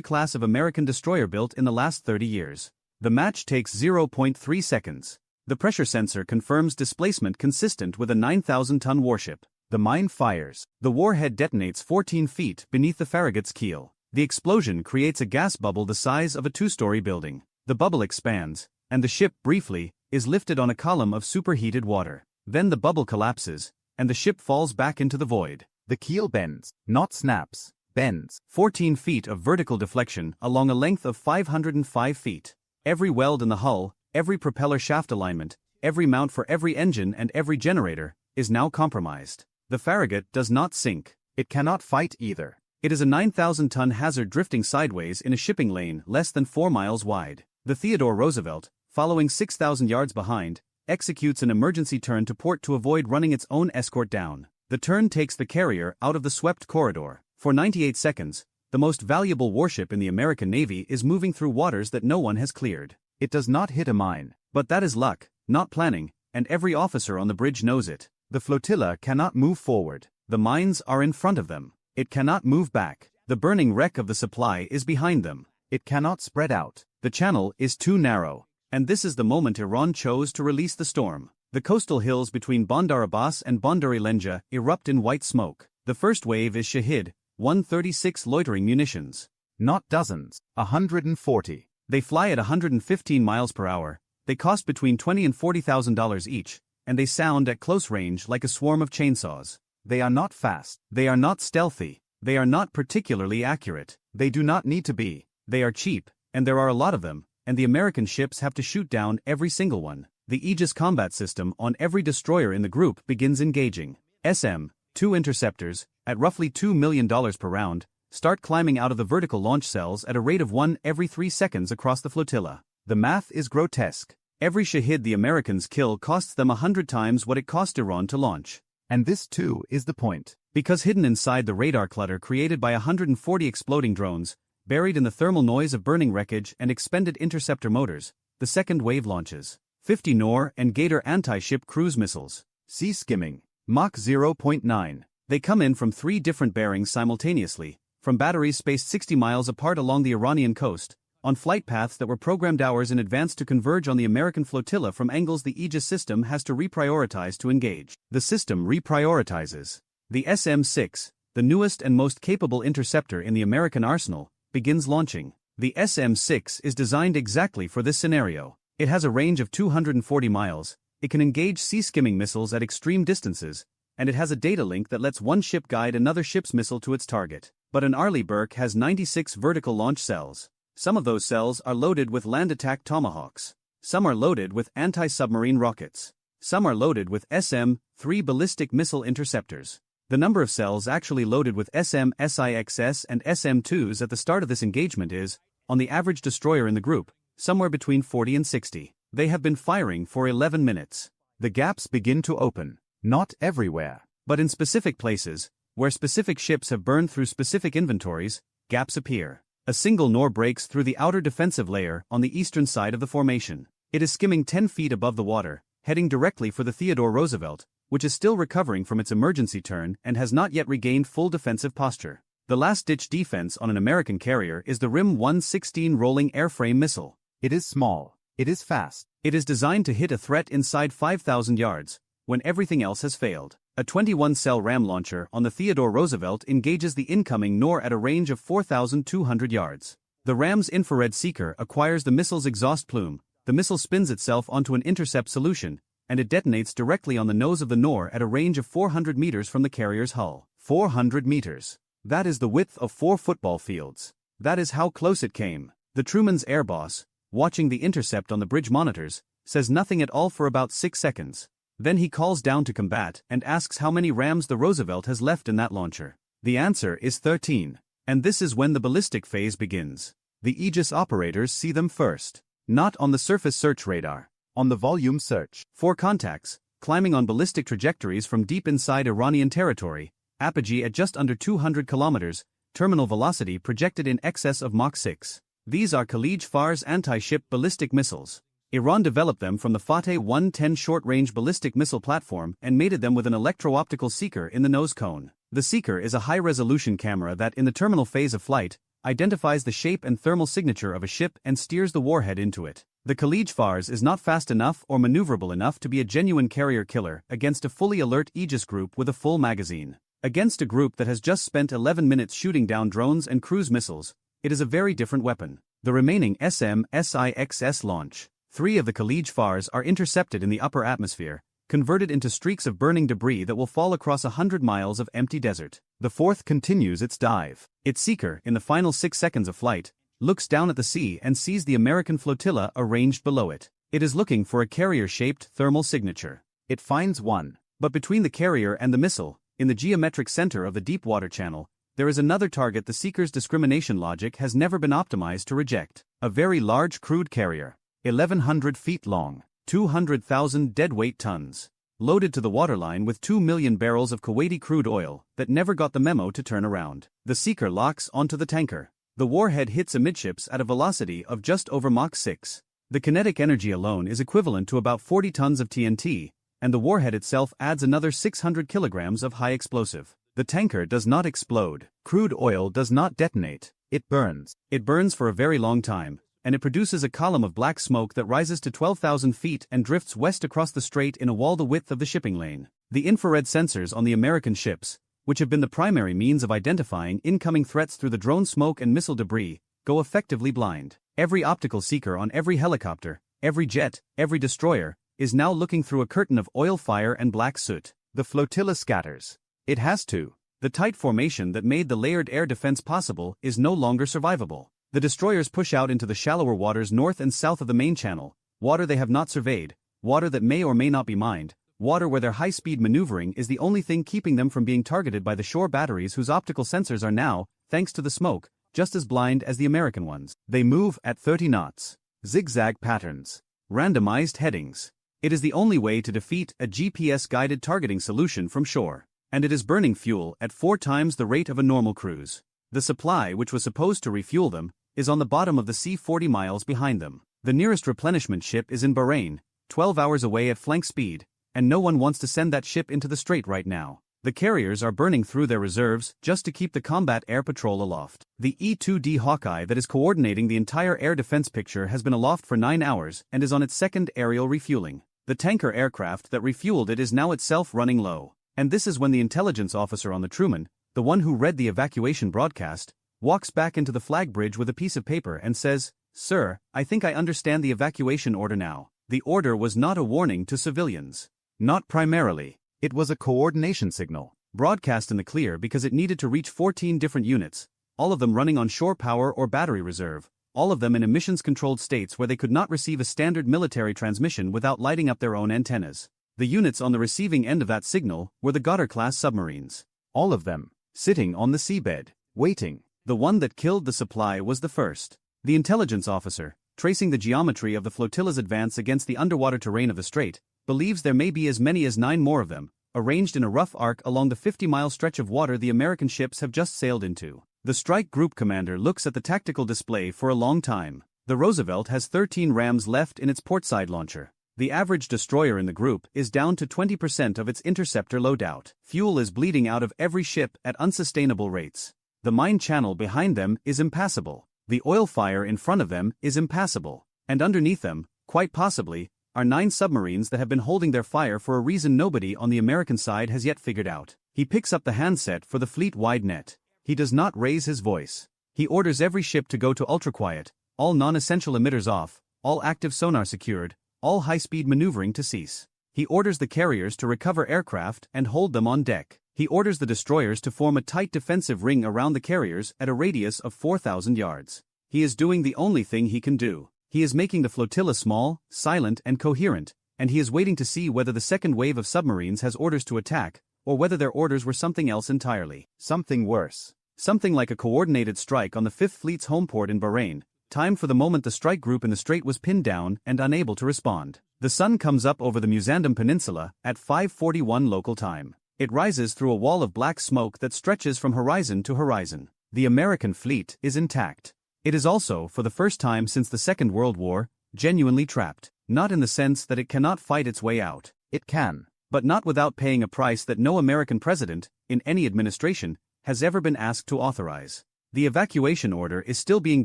class of American destroyer built in the last 30 years. The match takes 0.3 seconds. The pressure sensor confirms displacement consistent with a 9,000-ton warship. The mine fires. The warhead detonates 14 feet beneath the Farragut's keel. The explosion creates a gas bubble the size of a 2-story building. The bubble expands, and the ship, briefly, is lifted on a column of superheated water. Then the bubble collapses, and the ship falls back into the void. The keel bends, not snaps, bends. 14 feet of vertical deflection along a length of 505 feet. Every weld in the hull, every propeller shaft alignment, every mount for every engine and every generator, is now compromised. The Farragut does not sink. It cannot fight either. It is a 9,000-ton hazard drifting sideways in a shipping lane less than 4 miles wide. The Theodore Roosevelt, following 6,000 yards behind, executes an emergency turn to port to avoid running its own escort down. The turn takes the carrier out of the swept corridor. For 98 seconds, the most valuable warship in the American Navy is moving through waters that no one has cleared. It does not hit a mine. But that is luck, not planning, and every officer on the bridge knows it. The flotilla cannot move forward. The mines are in front of them. It cannot move back. The burning wreck of the supply is behind them. It cannot spread out. The channel is too narrow. And this is the moment Iran chose to release the storm. The coastal hills between Bandar Abbas and Bandar Lenja erupt in white smoke. The first wave is Shahid, 136 loitering munitions. Not dozens, 140. They fly at 115 miles per hour. They cost between $20,000 and $40,000 each, and they sound at close range like a swarm of chainsaws. They are not fast. They are not stealthy. They are not particularly accurate. They do not need to be. They are cheap, and there are a lot of them, and the American ships have to shoot down every single one. The Aegis combat system on every destroyer in the group begins engaging. SM-2 interceptors, at roughly $2 million per round, start climbing out of the vertical launch cells at a rate of 1 every 3 seconds across the flotilla. The math is grotesque. Every Shahid the Americans kill costs them 100 times what it cost Iran to launch. And this too is the point. Because hidden inside the radar clutter created by 140 exploding drones, buried in the thermal noise of burning wreckage and expended interceptor motors, the second wave launches. 50 Nor and Gator anti-ship cruise missiles. Sea skimming. Mach 0.9. They come in from 3 different bearings simultaneously, from batteries spaced 60 miles apart along the Iranian coast, on flight paths that were programmed hours in advance to converge on the American flotilla from angles the Aegis system has to reprioritize to engage. The system reprioritizes. The SM-6, the newest and most capable interceptor in the American arsenal, begins launching. The SM-6 is designed exactly for this scenario. It has a range of 240 miles, it can engage sea-skimming missiles at extreme distances, and it has a data link that lets one ship guide another ship's missile to its target. But an Arleigh Burke has 96 vertical launch cells. Some of those cells are loaded with land attack tomahawks. Some are loaded with anti-submarine rockets. Some are loaded with SM-3 ballistic missile interceptors. The number of cells actually loaded with SM-6XS and SM-2s at the start of this engagement is, on the average destroyer in the group, somewhere between 40 and 60. They have been firing for 11 minutes. The gaps begin to open. Not everywhere, but in specific places, where specific ships have burned through specific inventories, gaps appear. A single Nor breaks through the outer defensive layer on the eastern side of the formation. It is skimming 10 feet above the water, heading directly for the Theodore Roosevelt, which is still recovering from its emergency turn and has not yet regained full defensive posture. The last-ditch defense on an American carrier is the RIM 116 rolling airframe missile. It is small. It is fast. It is designed to hit a threat inside 5,000 yards, when everything else has failed. A 21-cell ram launcher on the Theodore Roosevelt engages the incoming Nor at a range of 4,200 yards. The ram's infrared seeker acquires the missile's exhaust plume, the missile spins itself onto an intercept solution, and it detonates directly on the nose of the Nor at a range of 400 meters from the carrier's hull. 400 meters. That is the width of 4 football fields. That is how close it came. The Truman's air boss, watching the intercept on the bridge monitors, says nothing at all for about 6 seconds. Then he calls down to combat and asks how many rams the Roosevelt has left in that launcher. The answer is 13. And this is when the ballistic phase begins. The Aegis operators see them first. Not on the surface search radar. On the volume search. 4 contacts, climbing on ballistic trajectories from deep inside Iranian territory, apogee at just under 200 kilometers, terminal velocity projected in excess of Mach 6. These are Khalij Far's anti-ship ballistic missiles. Iran developed them from the Fateh 110 short-range ballistic missile platform and mated them with an electro-optical seeker in the nose cone. The seeker is a high-resolution camera that, in the terminal phase of flight, identifies the shape and thermal signature of a ship and steers the warhead into it. The Khalij Fars is not fast enough or maneuverable enough to be a genuine carrier killer against a fully alert Aegis group with a full magazine. Against a group that has just spent 11 minutes shooting down drones and cruise missiles, it is a very different weapon. The remaining SM-SIXS launch. 3 of the Khalij Fars are intercepted in the upper atmosphere, converted into streaks of burning debris that will fall across 100 miles of empty desert. The 4th continues its dive. Its seeker, in the final 6 seconds of flight, looks down at the sea and sees the American flotilla arranged below it. It is looking for a carrier-shaped thermal signature. It finds one. But between the carrier and the missile, in the geometric center of the deep water channel, there is another target the seeker's discrimination logic has never been optimized to reject. A very large crude carrier. 1,100 feet long, 200,000 deadweight tons, loaded to the waterline with 2 million barrels of Kuwaiti crude oil that never got the memo to turn around. The seeker locks onto the tanker. The warhead hits amidships at a velocity of just over Mach 6. The kinetic energy alone is equivalent to about 40 tons of TNT, and the warhead itself adds another 600 kilograms of high explosive. The tanker does not explode. Crude oil does not detonate. It burns. It burns for a very long time, and it produces a column of black smoke that rises to 12,000 feet and drifts west across the strait in a wall the width of the shipping lane. The infrared sensors on the American ships, which have been the primary means of identifying incoming threats through the drone smoke and missile debris, go effectively blind. Every optical seeker on every helicopter, every jet, every destroyer, is now looking through a curtain of oil fire and black soot. The flotilla scatters. It has to. The tight formation that made the layered air defense possible is no longer survivable. The destroyers push out into the shallower waters north and south of the main channel, water they have not surveyed, water that may or may not be mined, water where their high-speed maneuvering is the only thing keeping them from being targeted by the shore batteries whose optical sensors are now, thanks to the smoke, just as blind as the American ones. They move at 30 knots. Zigzag patterns. Randomized headings. It is the only way to defeat a GPS-guided targeting solution from shore. And it is burning fuel at 4 times the rate of a normal cruise. The supply, which was supposed to refuel them, is on the bottom of the sea 40 miles behind them. The nearest replenishment ship is in Bahrain, 12 hours away at flank speed, and no one wants to send that ship into the strait right now. The carriers are burning through their reserves just to keep the combat air patrol aloft. The E-2D Hawkeye that is coordinating the entire air defense picture has been aloft for 9 hours and is on its 2nd aerial refueling. The tanker aircraft that refueled it is now itself running low. And this is when the intelligence officer on the Truman, the one who read the evacuation broadcast, walks back into the flag bridge with a piece of paper and says, "Sir, I think I understand the evacuation order now." The order was not a warning to civilians. Not primarily. It was a coordination signal, broadcast in the clear because it needed to reach 14 different units, all of them running on shore power or battery reserve, all of them in emissions-controlled states where they could not receive a standard military transmission without lighting up their own antennas. The units on the receiving end of that signal were the Goddard-class submarines. All of them, sitting on the seabed, waiting. The one that killed the supply was the first. The intelligence officer, tracing the geometry of the flotilla's advance against the underwater terrain of the strait, believes there may be as many as 9 more of them, arranged in a rough arc along the 50-mile stretch of water the American ships have just sailed into. The strike group commander looks at the tactical display for a long time. The Roosevelt has 13 rams left in its portside launcher. The average destroyer in the group is down to 20% of its interceptor loadout. Fuel is bleeding out of every ship at unsustainable rates. The mine channel behind them is impassable. The oil fire in front of them is impassable. And underneath them, quite possibly, are 9 submarines that have been holding their fire for a reason nobody on the American side has yet figured out. He picks up the handset for the fleet-wide net. He does not raise his voice. He orders every ship to go to ultra-quiet, all non-essential emitters off, all active sonar secured, all high-speed maneuvering to cease. He orders the carriers to recover aircraft and hold them on deck. He orders the destroyers to form a tight defensive ring around the carriers at a radius of 4,000 yards. He is doing the only thing he can do. He is making the flotilla small, silent and coherent, and he is waiting to see whether the second wave of submarines has orders to attack, or whether their orders were something else entirely. Something worse. Something like a coordinated strike on the 5th Fleet's home port in Bahrain, timed for the moment the strike group in the strait was pinned down and unable to respond. The sun comes up over the Musandam Peninsula at 5:41 local time. It rises through a wall of black smoke that stretches from horizon to horizon. The American fleet is intact. It is also, for the first time since the Second World War, genuinely trapped. Not in the sense that it cannot fight its way out. It can. But not without paying a price that no American president, in any administration, has ever been asked to authorize. The evacuation order is still being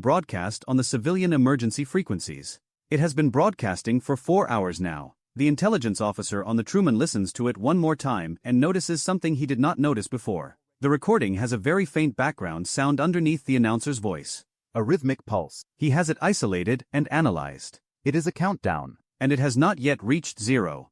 broadcast on the civilian emergency frequencies. It has been broadcasting for 4 hours now. The intelligence officer on the Truman listens to it one more time and notices something he did not notice before. The recording has a very faint background sound underneath the announcer's voice. A rhythmic pulse. He has it isolated and analyzed. It is a countdown. And it has not yet reached 0.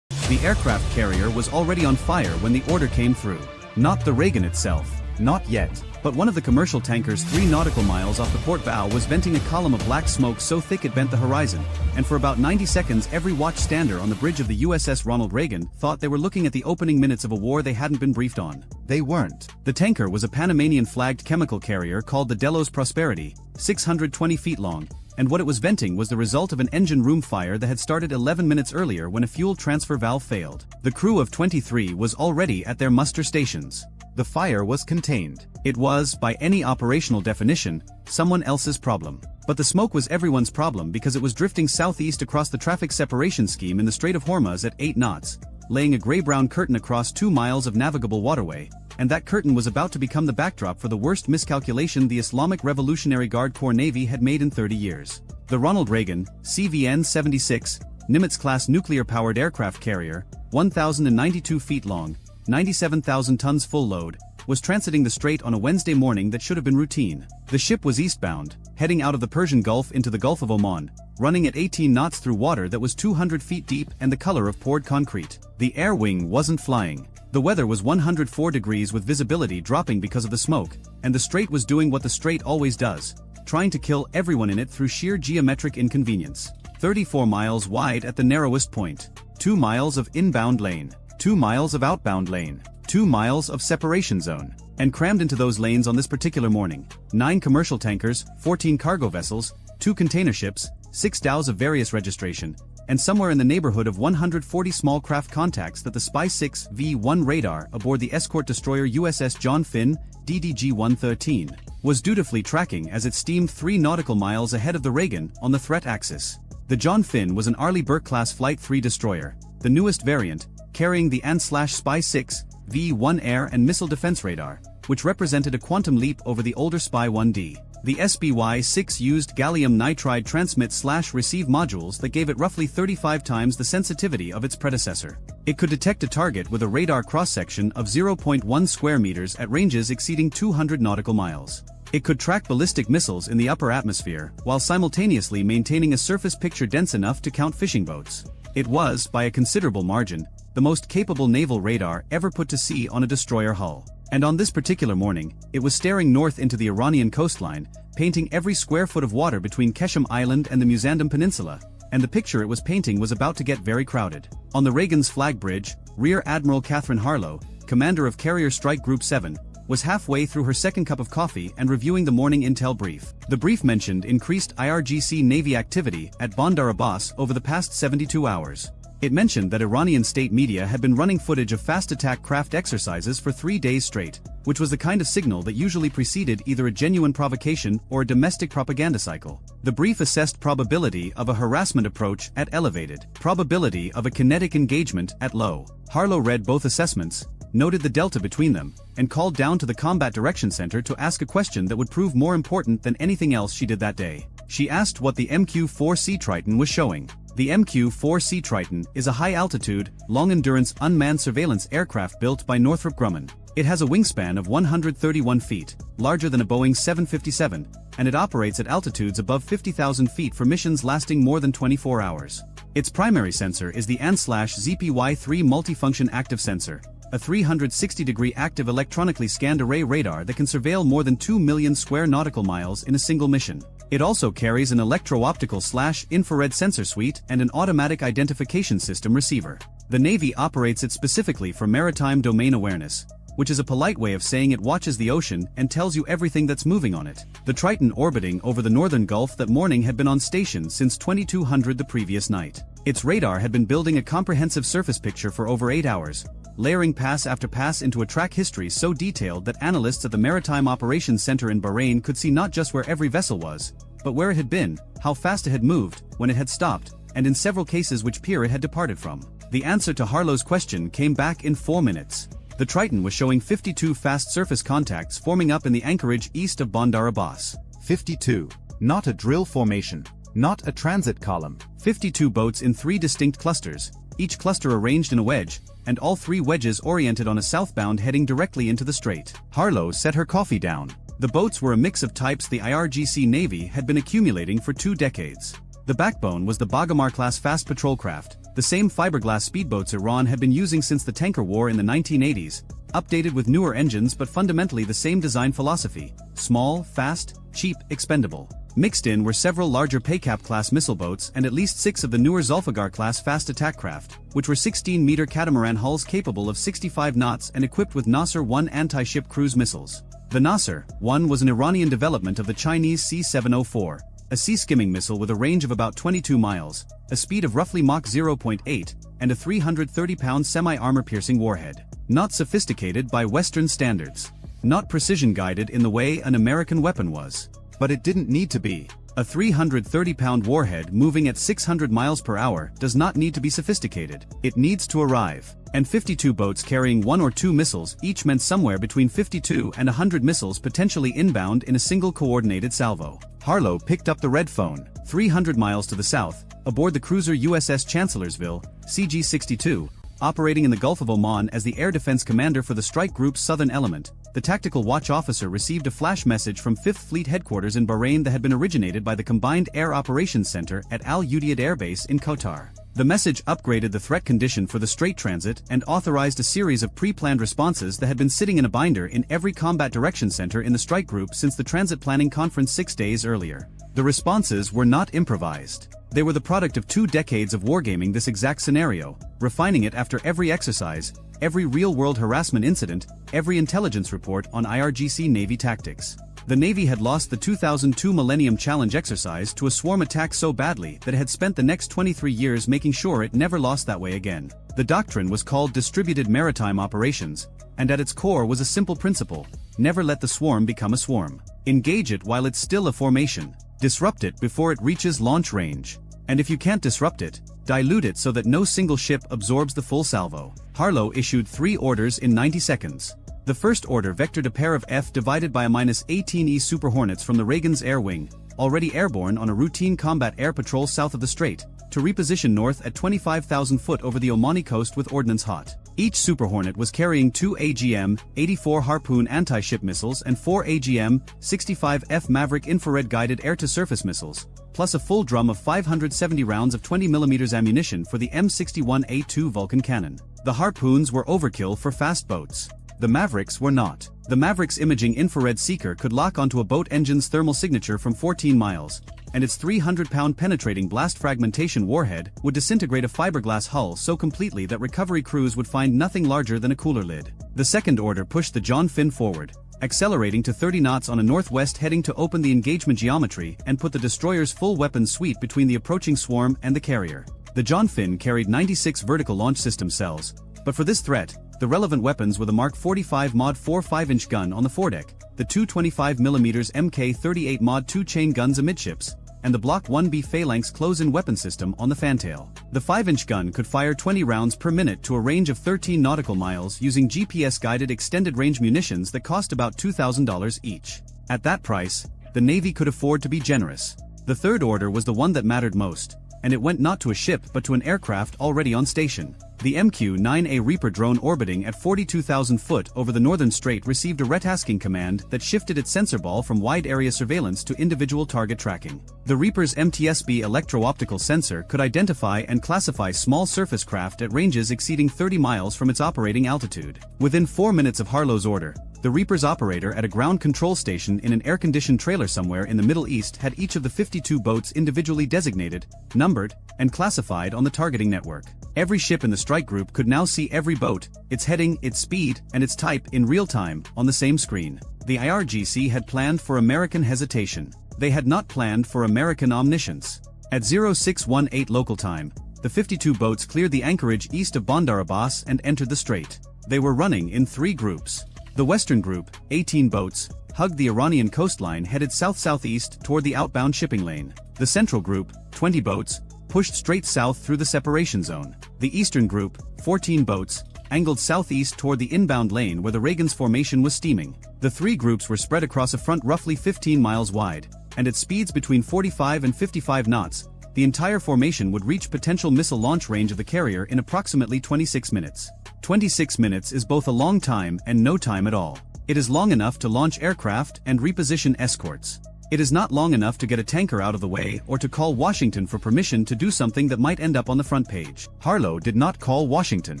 The aircraft carrier was already on fire when the order came through. Not the Reagan itself. Not yet. But one of the commercial tankers 3 nautical miles off the port bow was venting a column of black smoke so thick it bent the horizon, and for about 90 seconds every watchstander on the bridge of the USS Ronald Reagan thought they were looking at the opening minutes of a war they hadn't been briefed on. They weren't. The tanker was a Panamanian-flagged chemical carrier called the Delos Prosperity, 620 feet long, and what it was venting was the result of an engine room fire that had started 11 minutes earlier when a fuel transfer valve failed. The crew of 23 was already at their muster stations. The fire was contained. It was, by any operational definition, someone else's problem. But the smoke was everyone's problem because it was drifting southeast across the traffic separation scheme in the Strait of Hormuz at 8 knots, laying a gray-brown curtain across 2 miles of navigable waterway, and that curtain was about to become the backdrop for the worst miscalculation the Islamic Revolutionary Guard Corps Navy had made in 30 years. The Ronald Reagan, CVN-76, Nimitz-class nuclear-powered aircraft carrier, 1,092 feet long, 97,000 tons full load, was transiting the strait on a Wednesday morning that should have been routine. The ship was eastbound, heading out of the Persian Gulf into the Gulf of Oman, running at 18 knots through water that was 200 feet deep and the color of poured concrete. The air wing wasn't flying. The weather was 104 degrees with visibility dropping because of the smoke, and the strait was doing what the strait always does, trying to kill everyone in it through sheer geometric inconvenience. 34 miles wide at the narrowest point. 2 miles of inbound lane. 2 miles of outbound lane. 2 miles of separation zone. And crammed into those lanes on this particular morning, 9 commercial tankers, 14 cargo vessels, 2 container ships, 6 dhows of various registration, and somewhere in the neighborhood of 140 small craft contacts that the Spy-6 V-1 radar aboard the escort destroyer USS John Finn, DDG-113, was dutifully tracking as it steamed 3 nautical miles ahead of the Reagan on the threat axis. The John Finn was an Arleigh Burke-class Flight 3 destroyer, the newest variant, carrying the AN/Spy-6 V-1 air and missile defense radar, which represented a quantum leap over the older Spy-1D. The SPY-6 used gallium nitride transmit/receive modules that gave it roughly 35 times the sensitivity of its predecessor. It could detect a target with a radar cross-section of 0.1 square meters at ranges exceeding 200 nautical miles. It could track ballistic missiles in the upper atmosphere while simultaneously maintaining a surface picture dense enough to count fishing boats. It was, by a considerable margin, the most capable naval radar ever put to sea on a destroyer hull. And on this particular morning, it was staring north into the Iranian coastline, painting every square foot of water between Keshem Island and the Musandam Peninsula, and the picture it was painting was about to get very crowded. On the Reagan's flag bridge, Rear Admiral Catherine Harlow, commander of Carrier Strike Group 7, was halfway through her second cup of coffee and reviewing the morning intel brief. The brief mentioned increased IRGC Navy activity at Bandar Abbas over the past 72 hours. It mentioned that Iranian state media had been running footage of fast attack craft exercises for 3 days straight, which was the kind of signal that usually preceded either a genuine provocation or a domestic propaganda cycle. The brief assessed probability of a harassment approach at elevated, probability of a kinetic engagement at low. Harlow read both assessments, noted the delta between them, and called down to the Combat Direction Center to ask a question that would prove more important than anything else she did that day. She asked what the MQ-4C Triton was showing. The MQ-4C Triton is a high-altitude, long-endurance unmanned surveillance aircraft built by Northrop Grumman. It has a wingspan of 131 feet, larger than a Boeing 757, and it operates at altitudes above 50,000 feet for missions lasting more than 24 hours. Its primary sensor is the AN/ZPY-3 multifunction active sensor, a 360-degree active electronically scanned array radar that can surveil more than 2 million square nautical miles in a single mission. It also carries an electro-optical/infrared sensor suite and an automatic identification system receiver. The Navy operates it specifically for maritime domain awareness, which is a polite way of saying it watches the ocean and tells you everything that's moving on it. The Triton orbiting over the northern Gulf that morning had been on station since 2200 the previous night. Its radar had been building a comprehensive surface picture for over 8 hours, layering pass after pass into a track history so detailed that analysts at the Maritime Operations Center in Bahrain could see not just where every vessel was, but where it had been, how fast it had moved, when it had stopped, and in several cases which pier it had departed from. The answer to Harlow's question came back in 4 minutes. The Triton was showing 52 fast surface contacts forming up in the anchorage east of Bandar Abbas. 52. Not a drill formation. Not a transit column. 52 boats in 3 distinct clusters, each cluster arranged in a wedge, and all 3 wedges oriented on a southbound heading directly into the strait. Harlow set her coffee down. The boats were a mix of types the IRGC Navy had been accumulating for 2 decades. The backbone was the Bagamar-class fast patrol craft, the same fiberglass speedboats Iran had been using since the tanker war in the 1980s, updated with newer engines but fundamentally the same design philosophy: small, fast, cheap, expendable. Mixed in were several larger Paycap-class missile boats and at least 6 of the newer Zulfiqar-class fast attack craft, which were 16-meter catamaran hulls capable of 65 knots and equipped with Nasser-1 anti-ship cruise missiles. The Nasser-1 was an Iranian development of the Chinese C-704, a sea-skimming missile with a range of about 22 miles, a speed of roughly Mach 0.8, and a 330-pound semi-armor-piercing warhead. Not sophisticated by Western standards. Not precision-guided in the way an American weapon was. But it didn't need to be. A 330-pound warhead moving at 600 miles per hour does not need to be sophisticated. It needs to arrive. And 52 boats carrying 1 or 2 missiles each meant somewhere between 52 and 100 missiles potentially inbound in a single coordinated salvo. Harlow picked up the red phone. 300 miles to the south, aboard the cruiser USS Chancellorsville, CG-62, operating in the Gulf of Oman as the air defense commander for the strike group's southern element, the tactical watch officer received a flash message from 5th Fleet headquarters in Bahrain that had been originated by the Combined Air Operations Center at Al Udeid Air Base in Qatar. The message upgraded the threat condition for the Strait transit and authorized a series of pre-planned responses that had been sitting in a binder in every Combat Direction Center in the strike group since the transit planning conference 6 days earlier. The responses were not improvised. They were the product of 2 decades of wargaming this exact scenario, refining it after every exercise, every real-world harassment incident, every intelligence report on IRGC Navy tactics. The Navy had lost the 2002 Millennium Challenge exercise to a swarm attack so badly that it had spent the next 23 years making sure it never lost that way again. The doctrine was called Distributed Maritime Operations, and at its core was a simple principle: never let the swarm become a swarm. Engage it while it's still a formation. Disrupt it before it reaches launch range. And if you can't disrupt it, dilute it so that no single ship absorbs the full salvo. Harlow issued 3 orders in 90 seconds. The first order vectored a pair of F divided by a -18E Super Hornets from the Reagan's Air Wing, already airborne on a routine combat air patrol south of the strait, to reposition north at 25,000 foot over the Omani coast with ordnance hot. Each Super Hornet was carrying 2 AGM-84 Harpoon anti-ship missiles and 4 AGM-65F Maverick infrared-guided air-to-surface missiles, plus a full drum of 570 rounds of 20mm ammunition for the M61A2 Vulcan cannon. The Harpoons were overkill for fast boats. The Mavericks were not. The Maverick's imaging infrared seeker could lock onto a boat engine's thermal signature from 14 miles, and its 300-pound penetrating blast fragmentation warhead would disintegrate a fiberglass hull so completely that recovery crews would find nothing larger than a cooler lid. The second order pushed the John Finn forward, accelerating to 30 knots on a northwest heading to open the engagement geometry and put the destroyer's full weapons suite between the approaching swarm and the carrier. The John Finn carried 96 vertical launch system cells, but for this threat, the relevant weapons were the Mark 45 Mod 4 5-inch gun on the foredeck, the two 25mm Mk38 Mod 2 chain guns amidships, and the Block 1B Phalanx close-in weapon system on the fantail. The 5-inch gun could fire 20 rounds per minute to a range of 13 nautical miles using GPS-guided extended-range munitions that cost about $2,000 each. At that price, the Navy could afford to be generous. The third order was the one that mattered most, and it went not to a ship but to an aircraft already on station. The MQ-9A Reaper drone orbiting at 42,000 foot over the northern strait received a retasking command that shifted its sensor ball from wide-area surveillance to individual target tracking. The Reaper's MTSB electro-optical sensor could identify and classify small surface craft at ranges exceeding 30 miles from its operating altitude. Within 4 minutes of Harlow's order, the Reaper's operator at a ground control station in an air-conditioned trailer somewhere in the Middle East had each of the 52 boats individually designated, numbered, and classified on the targeting network. Every ship in the strike group could now see every boat, its heading, its speed, and its type in real time, on the same screen. The IRGC had planned for American hesitation. They had not planned for American omniscience. At 0618 local time, the 52 boats cleared the anchorage east of Bandar Abbas and entered the strait. They were running in 3 groups. The western group, 18 boats, hugged the Iranian coastline headed south-southeast toward the outbound shipping lane. The central group, 20 boats, pushed straight south through the separation zone. The eastern group, 14 boats, angled southeast toward the inbound lane where the Reagan's formation was steaming. The 3 groups were spread across a front roughly 15 miles wide, and at speeds between 45 and 55 knots, the entire formation would reach potential missile launch range of the carrier in approximately 26 minutes. 26 minutes is both a long time and no time at all. It is long enough to launch aircraft and reposition escorts. It is not long enough to get a tanker out of the way or to call Washington for permission to do something that might end up on the front page. Harlow did not call Washington.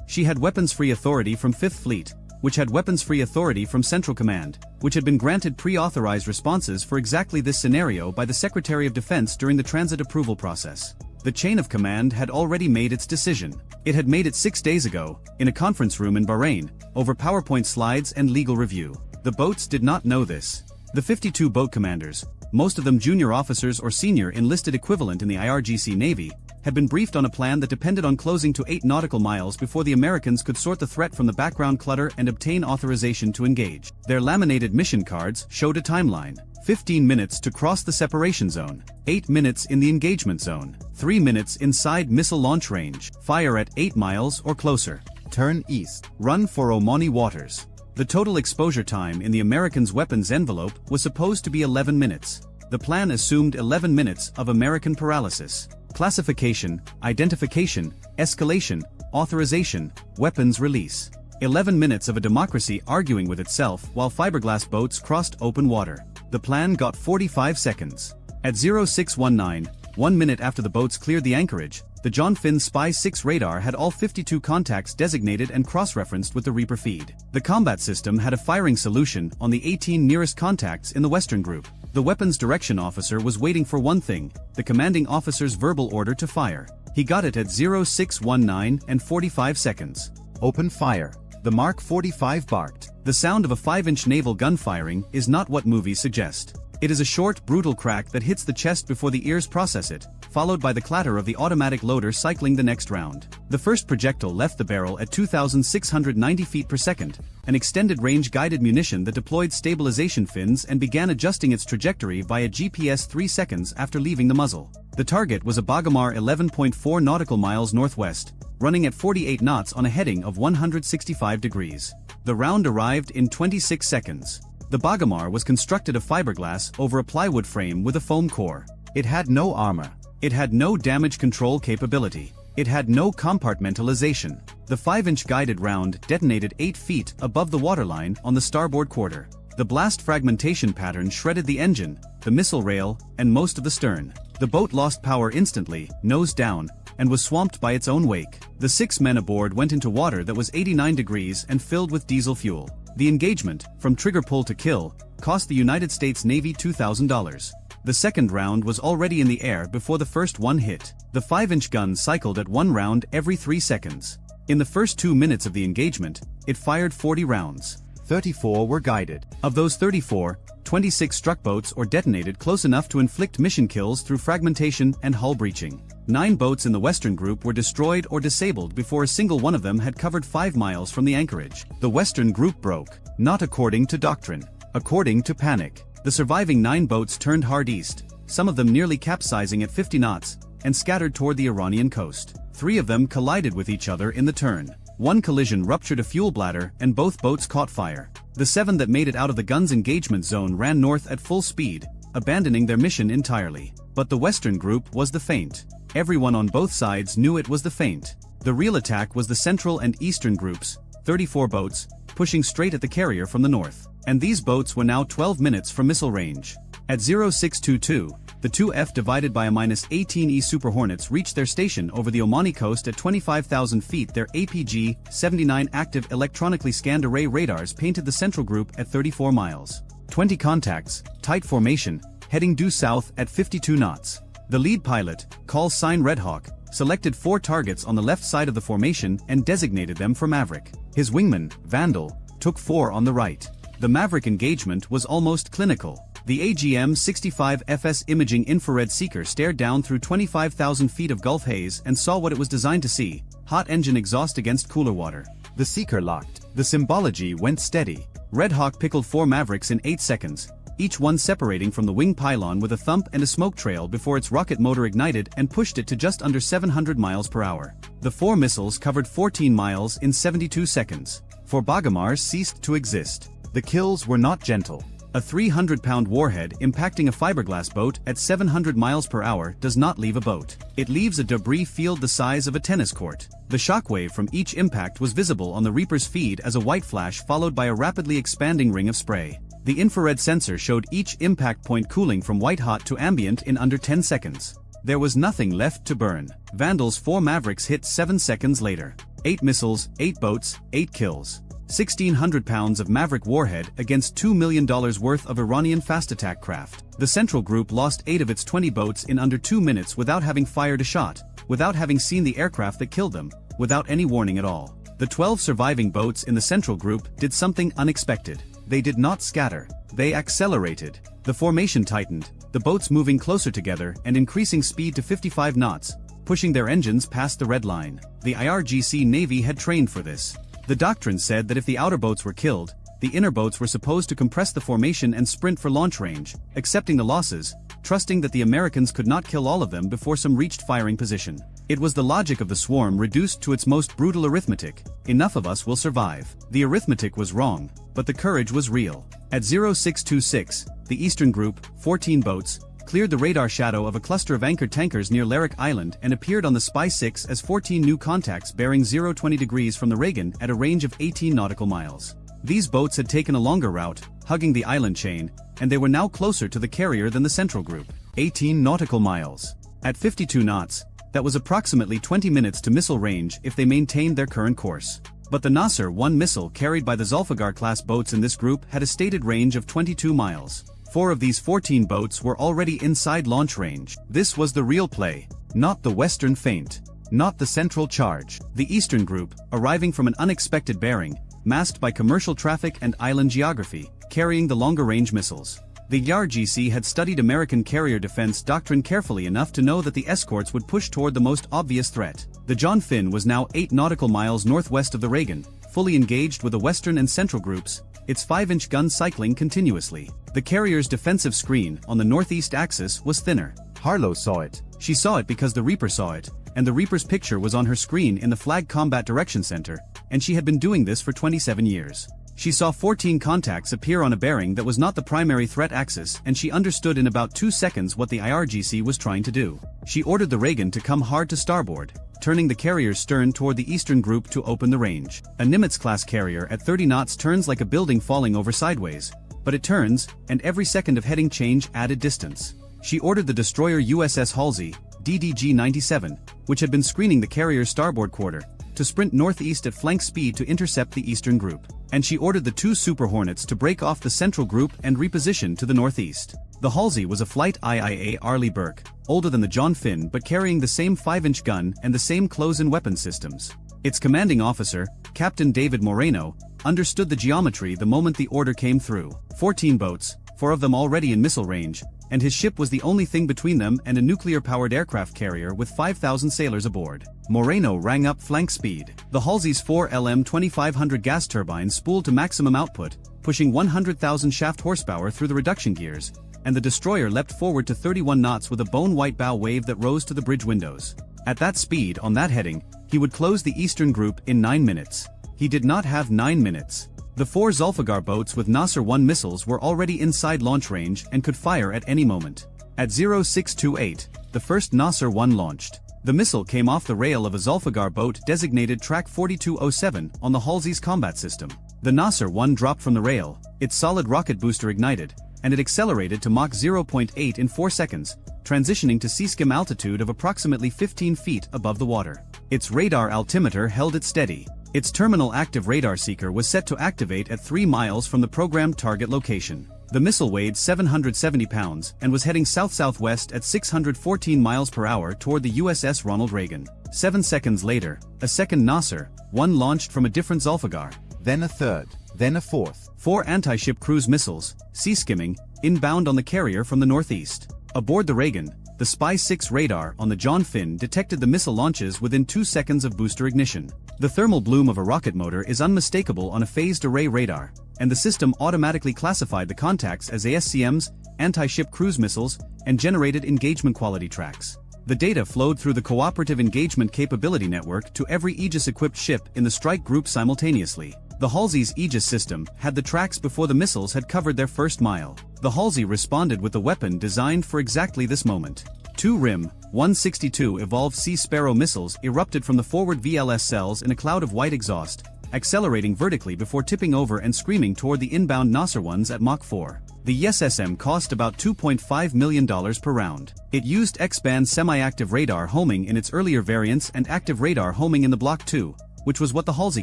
She had weapons-free authority from 5th Fleet, which had weapons-free authority from Central Command, which had been granted pre-authorized responses for exactly this scenario by the Secretary of Defense during the transit approval process. The chain of command had already made its decision. It had made it 6 days ago, in a conference room in Bahrain, over PowerPoint slides and legal review. The boats did not know this. The 52 boat commanders, most of them junior officers or senior enlisted equivalent in the IRGC Navy, had been briefed on a plan that depended on closing to 8 nautical miles before the Americans could sort the threat from the background clutter and obtain authorization to engage. Their laminated mission cards showed a timeline. 15 minutes to cross the separation zone, 8 minutes in the engagement zone, 3 minutes inside missile launch range, fire at 8 miles or closer, turn east, run for Omani waters. The total exposure time in the Americans' weapons envelope was supposed to be 11 minutes. The plan assumed 11 minutes of American paralysis. Classification, identification, escalation, authorization, weapons release. 11 minutes of a democracy arguing with itself while fiberglass boats crossed open water. The plan got 45 seconds. At 0619, 1 minute after the boats cleared the anchorage, the John Finn Spy-6 radar had all 52 contacts designated and cross-referenced with the Reaper feed. The combat system had a firing solution on the 18 nearest contacts in the western group. The weapons direction officer was waiting for one thing, the commanding officer's verbal order to fire. He got it at 0619 and 45 seconds. Open fire. The Mark 45 barked. The sound of a 5-inch naval gun firing is not what movies suggest. It is a short, brutal crack that hits the chest before the ears process it, followed by the clatter of the automatic loader cycling the next round. The first projectile left the barrel at 2,690 feet per second, an extended-range guided munition that deployed stabilization fins and began adjusting its trajectory via GPS 3 seconds after leaving the muzzle. The target was a Bagamar 11.4 nautical miles northwest, running at 48 knots on a heading of 165 degrees. The round arrived in 26 seconds. The Bagamar was constructed of fiberglass over a plywood frame with a foam core. It had no armor. It had no damage control capability. It had no compartmentalization. The 5-inch guided round detonated 8 feet above the waterline on the starboard quarter. The blast fragmentation pattern shredded the engine, the missile rail, and most of the stern. The boat lost power instantly, nose down, and was swamped by its own wake. The 6 men aboard went into water that was 89 degrees and filled with diesel fuel. The engagement, from trigger pull to kill, cost the United States Navy $2,000. The second round was already in the air before the first one hit. The 5-inch gun cycled at 1 round every 3 seconds. In the first 2 minutes of the engagement, it fired 40 rounds. 34 were guided. Of those 34, 26 struck boats or detonated close enough to inflict mission kills through fragmentation and hull breaching. 9 boats in the Western Group were destroyed or disabled before a single one of them had covered 5 miles from the anchorage. The Western Group broke, not according to doctrine, according to panic. The surviving 9 boats turned hard east, some of them nearly capsizing at 50 knots, and scattered toward the Iranian coast. 3 of them collided with each other in the turn. One collision ruptured a fuel bladder and both boats caught fire. The 7 that made it out of the gun's engagement zone ran north at full speed, abandoning their mission entirely. But the Western Group was the feint. Everyone on both sides knew it was the feint. The real attack was the Central and Eastern Groups, 34 boats, pushing straight at the carrier from the north. And these boats were now 12 minutes from missile range. At 0622, the 2F divided by a -18E Super Hornets reached their station over the Omani coast at 25,000 feet. Their APG-79 active electronically scanned array radars painted the Central Group at 34 miles. 20 contacts, tight formation, heading due south at 52 knots. The lead pilot, call sign Red Hawk, selected 4 targets on the left side of the formation and designated them for Maverick. His wingman, Vandal, took 4 on the right. The Maverick engagement was almost clinical. The AGM-65FS imaging infrared seeker stared down through 25,000 feet of Gulf haze and saw what it was designed to see: hot engine exhaust against cooler water. The seeker locked. The symbology went steady. Red Hawk pickled 4 Mavericks in 8 seconds, each one separating from the wing pylon with a thump and a smoke trail before its rocket motor ignited and pushed it to just under 700 miles per hour. The 4 missiles covered 14 miles in 72 seconds. 4 Bagamars ceased to exist. The kills were not gentle. A 300-pound warhead impacting a fiberglass boat at 700 miles per hour does not leave a boat. It leaves a debris field the size of a tennis court. The shockwave from each impact was visible on the Reaper's feed as a white flash followed by a rapidly expanding ring of spray. The infrared sensor showed each impact point cooling from white-hot to ambient in under 10 seconds. There was nothing left to burn. Vandal's 4 Mavericks hit 7 seconds later. 8 missiles, 8 boats, 8 kills. 1,600 pounds of Maverick warhead against $2 million worth of Iranian fast attack craft. The Central Group lost 8 of its 20 boats in under 2 minutes without having fired a shot, without having seen the aircraft that killed them, without any warning at all. The 12 surviving boats in the Central Group did something unexpected. They did not scatter. They accelerated. The formation tightened, the boats moving closer together and increasing speed to 55 knots, pushing their engines past the red line. The IRGC Navy had trained for this. The doctrine said that if the outer boats were killed, the inner boats were supposed to compress the formation and sprint for launch range, accepting the losses, trusting that the Americans could not kill all of them before some reached firing position. It was the logic of the swarm reduced to its most brutal arithmetic: enough of us will survive. The arithmetic was wrong, but the courage was real. At 0626, the Eastern Group, 14 boats, cleared the radar shadow of a cluster of anchored tankers near Lyric Island and appeared on the Spy 6 as 14 new contacts bearing 020 degrees from the Reagan at a range of 18 nautical miles. These boats had taken a longer route, hugging the island chain, and they were now closer to the carrier than the Central Group. 18 nautical miles. At 52 knots, that was approximately 20 minutes to missile range if they maintained their current course. But the Nasser 1 missile carried by the Zulfiqar-class boats in this group had a stated range of 22 miles. 4 of these 14 boats were already inside launch range. This was the real play, not the Western feint, not the central charge. The Eastern Group, arriving from an unexpected bearing, masked by commercial traffic and island geography, carrying the longer-range missiles. The IRGC had studied American carrier defense doctrine carefully enough to know that the escorts would push toward the most obvious threat. The John Finn was now 8 nautical miles northwest of the Reagan, fully engaged with the Western and Central Groups, its 5-inch gun cycling continuously. The carrier's defensive screen on the northeast axis was thinner. Harlow saw it. She saw it because the Reaper saw it, and the Reaper's picture was on her screen in the Flag Combat Direction Center, and she had been doing this for 27 years. She saw 14 contacts appear on a bearing that was not the primary threat axis, and she understood in about 2 seconds what the IRGC was trying to do. She ordered the Reagan to come hard to starboard, turning the carrier's stern toward the Eastern Group to open the range. A Nimitz-class carrier at 30 knots turns like a building falling over sideways, but it turns, and every second of heading change added distance. She ordered the destroyer USS Halsey, DDG-97, which had been screening the carrier's starboard quarter, to sprint northeast at flank speed to intercept the eastern group. And she ordered the 2 Super Hornets to break off the central group and reposition to the northeast. The Halsey was a flight IIA Arleigh Burke, older than the John Finn but carrying the same 5-inch gun and the same close-in weapon systems. Its commanding officer, Captain David Moreno, understood the geometry the moment the order came through. 14 boats, 4 of them already in missile range, and his ship was the only thing between them and a nuclear-powered aircraft carrier with 5,000 sailors aboard. Moreno rang up flank speed. The Halsey's 4 LM-2500 gas turbines spooled to maximum output, pushing 100,000 shaft horsepower through the reduction gears, and the destroyer leapt forward to 31 knots with a bone-white bow wave that rose to the bridge windows. At that speed, on that heading, he would close the eastern group in 9 minutes. He did not have 9 minutes. The 4 Zulfiqar boats with Nasser 1 missiles were already inside launch range and could fire at any moment. At 0628, the first Nasser 1 launched. The missile came off the rail of a Zulfiqar boat designated Track 4207 on the Halsey's combat system. The Nasser 1 dropped from the rail, its solid rocket booster ignited, and it accelerated to Mach 0.8 in 4 seconds, transitioning to sea-skim altitude of approximately 15 feet above the water. Its radar altimeter held it steady. Its terminal active radar seeker was set to activate at 3 miles from the programmed target location. The missile weighed 770 pounds and was heading south-southwest at 614 miles per hour toward the USS Ronald Reagan. 7 seconds later, a second Nasser, 1 launched from a different Zulfiqar. Then a third, then a fourth. 4 anti-ship cruise missiles, sea-skimming, inbound on the carrier from the northeast. Aboard the Reagan, the Spy-6 radar on the John Finn detected the missile launches within 2 seconds of booster ignition. The thermal bloom of a rocket motor is unmistakable on a phased array radar, and the system automatically classified the contacts as ASCMs, anti-ship cruise missiles, and generated engagement quality tracks. The data flowed through the Cooperative Engagement Capability Network to every Aegis-equipped ship in the strike group simultaneously. The Halsey's Aegis system had the tracks before the missiles had covered their first mile. The Halsey responded with a weapon designed for exactly this moment. 2 RIM-162 Evolved Sea Sparrow missiles erupted from the forward VLS cells in a cloud of white exhaust, accelerating vertically before tipping over and screaming toward the inbound Nasser ones at Mach 4. The ESSM cost about $2.5 million per round. It used X-band semi-active radar homing in its earlier variants and active radar homing in the Block 2, which was what the Halsey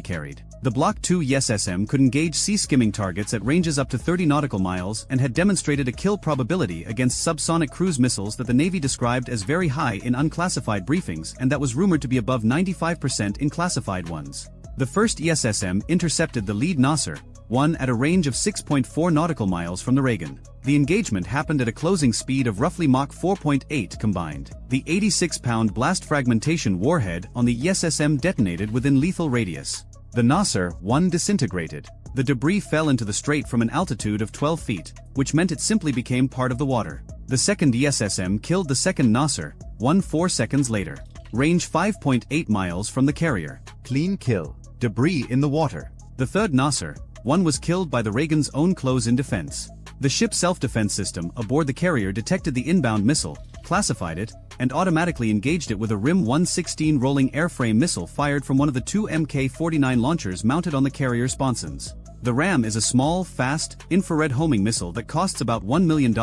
carried. The Block 2 ESSM could engage sea-skimming targets at ranges up to 30 nautical miles and had demonstrated a kill probability against subsonic cruise missiles that the Navy described as very high in unclassified briefings and that was rumored to be above 95% in classified ones. The first ESSM intercepted the lead Nasser, 1 at a range of 6.4 nautical miles from the Reagan. The engagement happened at a closing speed of roughly Mach 4.8 combined. The 86-pound blast fragmentation warhead on the ESSM detonated within lethal radius. The Nasser 1 disintegrated. The debris fell into the strait from an altitude of 12 feet, which meant it simply became part of the water. The second ESSM killed the second Nasser 1 4 seconds later. Range 5.8 miles from the carrier. Clean kill. Debris in the water. The third Nasser 1 was killed by the Reagan's own close-in defense. The ship's self-defense system aboard the carrier detected the inbound missile, classified it, and automatically engaged it with a RIM-116 rolling airframe missile fired from one of the 2 Mk-49 launchers mounted on the carrier sponsons. The RAM is a small, fast, infrared homing missile that costs about $1 million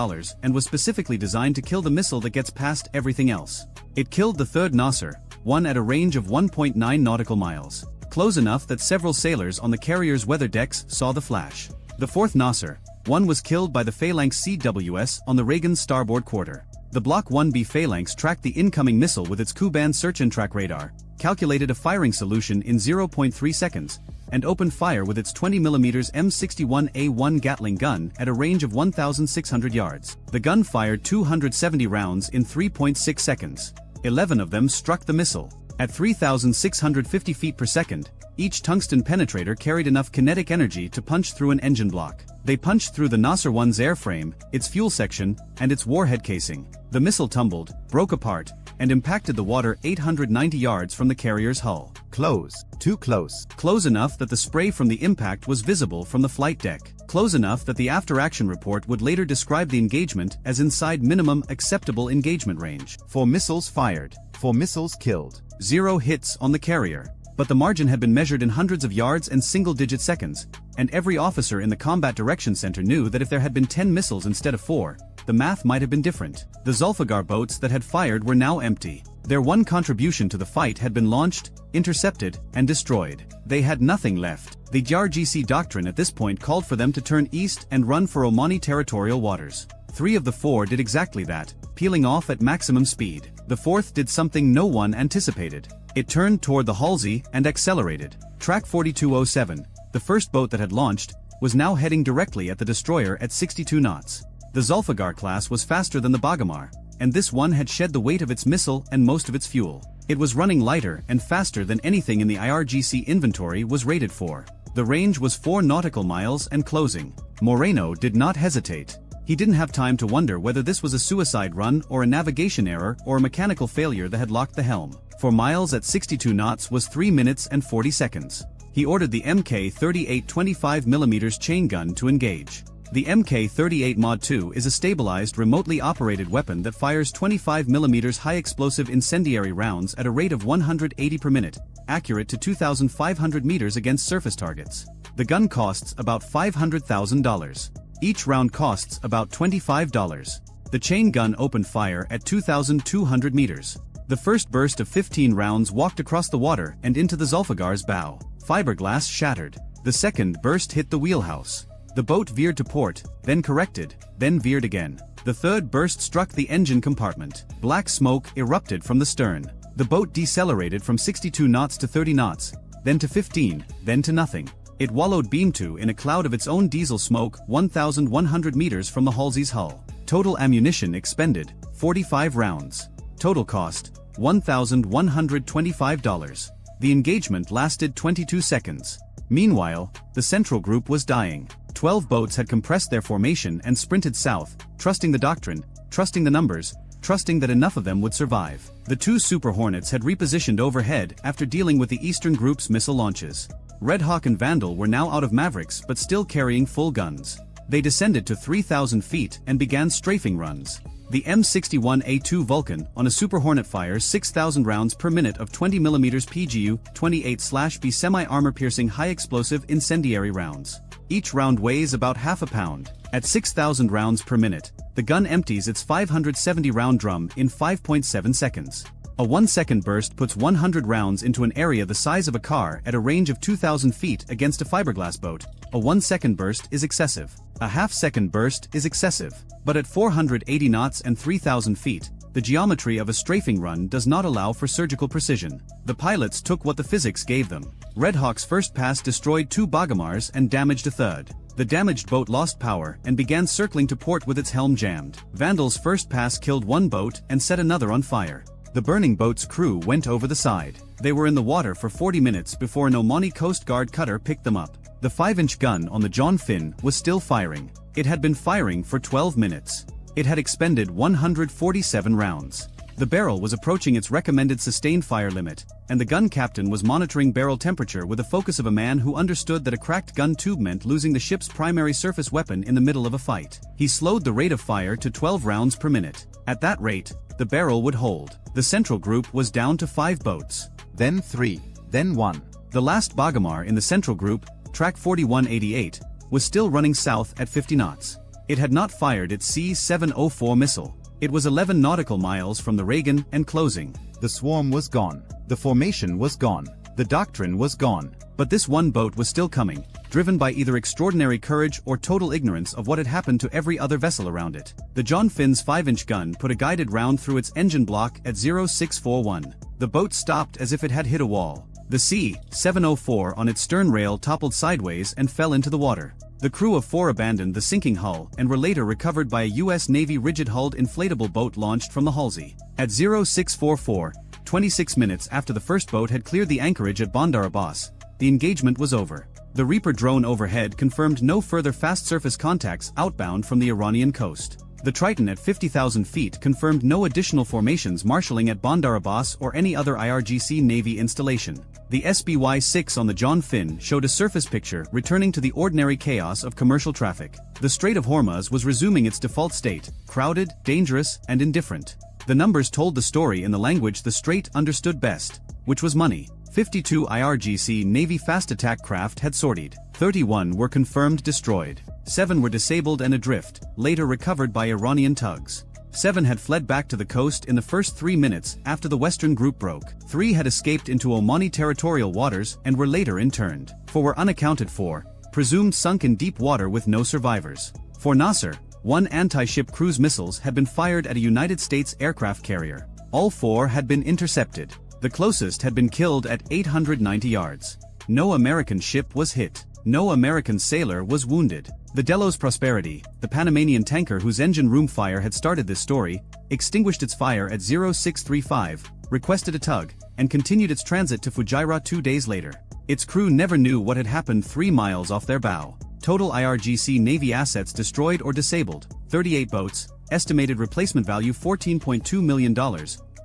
and was specifically designed to kill the missile that gets past everything else. It killed the third Nasser 1 at a range of 1.9 nautical miles. Close enough that several sailors on the carrier's weather decks saw the flash. The fourth Nasser 1 was killed by the Phalanx CIWS on the Reagan's starboard quarter. The Block 1B Phalanx tracked the incoming missile with its Ku-band search and track radar, calculated a firing solution in 0.3 seconds, and opened fire with its 20mm M61A1 Gatling gun at a range of 1,600 yards. The gun fired 270 rounds in 3.6 seconds. 11 of them struck the missile. At 3,650 feet per second, each tungsten penetrator carried enough kinetic energy to punch through an engine block. They punched through the Nasser 1's airframe, its fuel section, and its warhead casing. The missile tumbled, broke apart, and impacted the water 890 yards from the carrier's hull. Close. Too close. Close enough that the spray from the impact was visible from the flight deck. Close enough that the after-action report would later describe the engagement as inside minimum acceptable engagement range. 4 missiles fired. 4 missiles killed. 0 hits on the carrier. But the margin had been measured in hundreds of yards and single-digit seconds, and every officer in the Combat Direction Center knew that if there had been 10 missiles instead of 4, the math might have been different. The Zulfiqar boats that had fired were now empty. Their one contribution to the fight had been launched, intercepted, and destroyed. They had nothing left. The IRGC doctrine at this point called for them to turn east and run for Omani territorial waters. 3 of the 4 did exactly that, peeling off at maximum speed. The 4th did something no one anticipated. It turned toward the Halsey and accelerated. Track 4207, the first boat that had launched, was now heading directly at the destroyer at 62 knots. The Zulfiqar class was faster than the Bagamar, and this one had shed the weight of its missile and most of its fuel. It was running lighter and faster than anything in the IRGC inventory was rated for. The range was 4 nautical miles and closing. Moreno did not hesitate. He didn't have time to wonder whether this was a suicide run or a navigation error or a mechanical failure that had locked the helm. 4 miles at 62 knots was 3 minutes and 40 seconds. He ordered the Mk-38 25mm chain gun to engage. The Mk-38 Mod 2 is a stabilized remotely operated weapon that fires 25mm high-explosive incendiary rounds at a rate of 180 per minute, accurate to 2,500 meters against surface targets. The gun costs about $500,000. Each round costs about $25. The chain gun opened fire at 2,200 meters. The first burst of 15 rounds walked across the water and into the Zulfiqar's bow. Fiberglass shattered. The second burst hit the wheelhouse. The boat veered to port, then corrected, then veered again. The third burst struck the engine compartment. Black smoke erupted from the stern. The boat decelerated from 62 knots to 30 knots, then to 15, then to nothing. It wallowed beam to in a cloud of its own diesel smoke 1,100 meters from the Halsey's hull. Total ammunition expended, 45 rounds. Total cost, $1,125. The engagement lasted 22 seconds. Meanwhile, the central group was dying. 12 boats had compressed their formation and sprinted south, trusting the doctrine, trusting the numbers, trusting that enough of them would survive. The 2 Super Hornets had repositioned overhead after dealing with the Eastern Group's missile launches. Red Hawk and Vandal were now out of Mavericks but still carrying full guns. They descended to 3,000 feet and began strafing runs. The M61A2 Vulcan on a Super Hornet fires 6,000 rounds per minute of 20mm PGU 28/B semi-armor-piercing high-explosive incendiary rounds. Each round weighs about half a pound. At 6,000 rounds per minute, the gun empties its 570-round drum in 5.7 seconds. A 1-second burst puts 100 rounds into an area the size of a car at a range of 2,000 feet against a fiberglass boat. A 1-second burst is excessive. A half-second burst is excessive. But at 480 knots and 3,000 feet, the geometry of a strafing run does not allow for surgical precision. The pilots took what the physics gave them. Red Hawk's first pass destroyed 2 Bagamars and damaged a third. The damaged boat lost power and began circling to port with its helm jammed. Vandal's first pass killed 1 boat and set another on fire. The burning boat's crew went over the side. They were in the water for 40 minutes before an Omani Coast Guard cutter picked them up. The 5-inch gun on the John Finn was still firing. It had been firing for 12 minutes. It had expended 147 rounds. The barrel was approaching its recommended sustained fire limit, and the gun captain was monitoring barrel temperature with the focus of a man who understood that a cracked gun tube meant losing the ship's primary surface weapon in the middle of a fight. He slowed the rate of fire to 12 rounds per minute. At that rate, the barrel would hold. The central group was down to 5 boats. Then 3. Then 1. The last Bagamar in the central group, track 4188, was still running south at 50 knots. It had not fired its C-704 missile. It was 11 nautical miles from the Reagan and closing. The swarm was gone. The formation was gone. The doctrine was gone. But this one boat was still coming, driven by either extraordinary courage or total ignorance of what had happened to every other vessel around it. The John Finn's 5-inch gun put a guided round through its engine block at 0641. The boat stopped as if it had hit a wall. The C-704 on its stern rail toppled sideways and fell into the water. The crew of 4 abandoned the sinking hull and were later recovered by a U.S. Navy rigid-hulled inflatable boat launched from the Halsey. At 0644, 26 minutes after the first boat had cleared the anchorage at Bandar Abbas, the engagement was over. The Reaper drone overhead confirmed no further fast surface contacts outbound from the Iranian coast. The Triton at 50,000 feet confirmed no additional formations marshalling at Bandar Abbas or any other IRGC Navy installation. The SBY-6 on the John Finn showed a surface picture returning to the ordinary chaos of commercial traffic. The Strait of Hormuz was resuming its default state, crowded, dangerous, and indifferent. The numbers told the story in the language the Strait understood best, which was money. 52 IRGC Navy fast attack craft had sortied. 31 were confirmed destroyed. 7 were disabled and adrift, later recovered by Iranian tugs. 7 had fled back to the coast in the first 3 minutes after the Western group broke. 3 had escaped into Omani territorial waters and were later interned. 4 were unaccounted for, presumed sunk in deep water with no survivors. For Nasser, 1 anti-ship cruise missiles had been fired at a United States aircraft carrier. All 4 had been intercepted. The closest had been killed at 890 yards. No American ship was hit. No American sailor was wounded. The Delos Prosperity, the Panamanian tanker whose engine room fire had started this story, extinguished its fire at 0635, requested a tug, and continued its transit to Fujairah 2 days later. Its crew never knew what had happened 3 miles off their bow. Total IRGC Navy assets destroyed or disabled, 38 boats, estimated replacement value $14.2 million,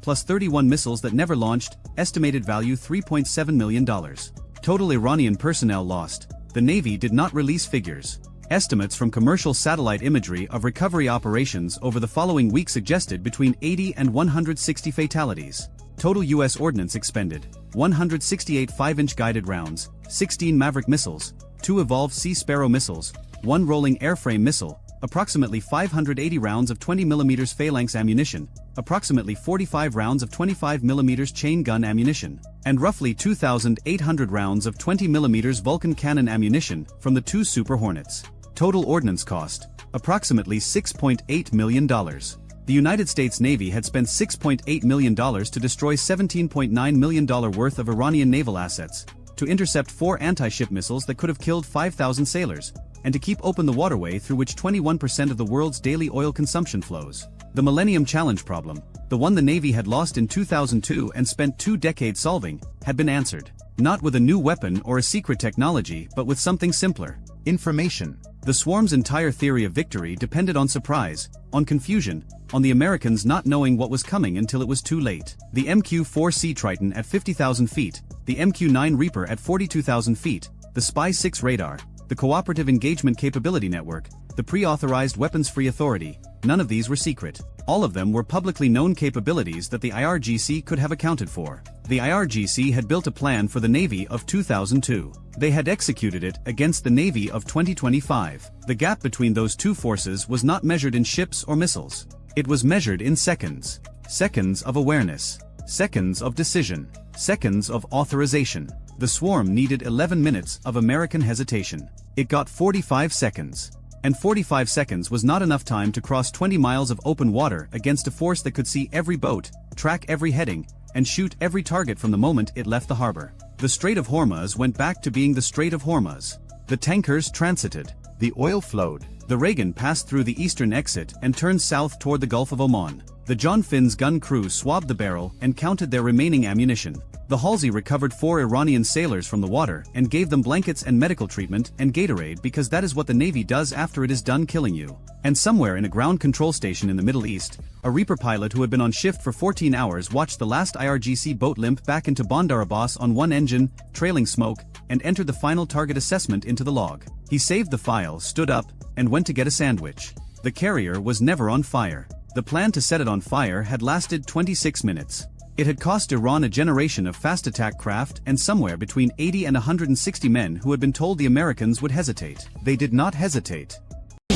plus 31 missiles that never launched, estimated value $3.7 million. Total Iranian personnel lost. The Navy did not release figures. Estimates from commercial satellite imagery of recovery operations over the following week suggested between 80 and 160 fatalities. Total U.S. ordnance expended: 168 5-inch guided rounds, 16 Maverick missiles, 2 Evolved Sea Sparrow missiles, 1 rolling airframe missile, approximately 580 rounds of 20mm Phalanx ammunition, approximately 45 rounds of 25mm chain gun ammunition, and roughly 2,800 rounds of 20mm Vulcan cannon ammunition from the 2 Super Hornets. Total ordnance cost: approximately $6.8 million. The United States Navy had spent $6.8 million to destroy $17.9 million worth of Iranian naval assets, to intercept 4 anti-ship missiles that could have killed 5,000 sailors, and to keep open the waterway through which 21% of the world's daily oil consumption flows. The Millennium Challenge problem, the one the Navy had lost in 2002 and spent 2 decades solving, had been answered. Not with a new weapon or a secret technology, but with something simpler: information. The swarm's entire theory of victory depended on surprise, on confusion, on the Americans not knowing what was coming until it was too late. The MQ-4C Triton at 50,000 feet, the MQ-9 Reaper at 42,000 feet, the Spy-6 radar, the Cooperative Engagement Capability Network, the Pre-Authorized Weapons-Free Authority, none of these were secret. All of them were publicly known capabilities that the IRGC could have accounted for. The IRGC had built a plan for the Navy of 2002. They had executed it against the Navy of 2025. The gap between those 2 forces was not measured in ships or missiles. It was measured in seconds. Seconds of awareness. Seconds of decision. Seconds of authorization. The swarm needed 11 minutes of American hesitation. It got 45 seconds. And 45 seconds was not enough time to cross 20 miles of open water against a force that could see every boat, track every heading, and shoot every target from the moment it left the harbor. The Strait of Hormuz went back to being the Strait of Hormuz. The tankers transited. The oil flowed. The Reagan passed through the eastern exit and turned south toward the Gulf of Oman. The John Finn's gun crew swabbed the barrel and counted their remaining ammunition. The Halsey recovered 4 Iranian sailors from the water and gave them blankets and medical treatment and Gatorade, because that is what the Navy does after it is done killing you. And somewhere in a ground control station in the Middle East, a Reaper pilot who had been on shift for 14 hours watched the last IRGC boat limp back into Bandar Abbas on 1 engine, trailing smoke, and entered the final target assessment into the log. He saved the file, stood up, and went to get a sandwich. The carrier was never on fire. The plan to set it on fire had lasted 26 minutes. It had cost Iran a generation of fast attack craft and somewhere between 80 and 160 men who had been told the Americans would hesitate. They did not hesitate.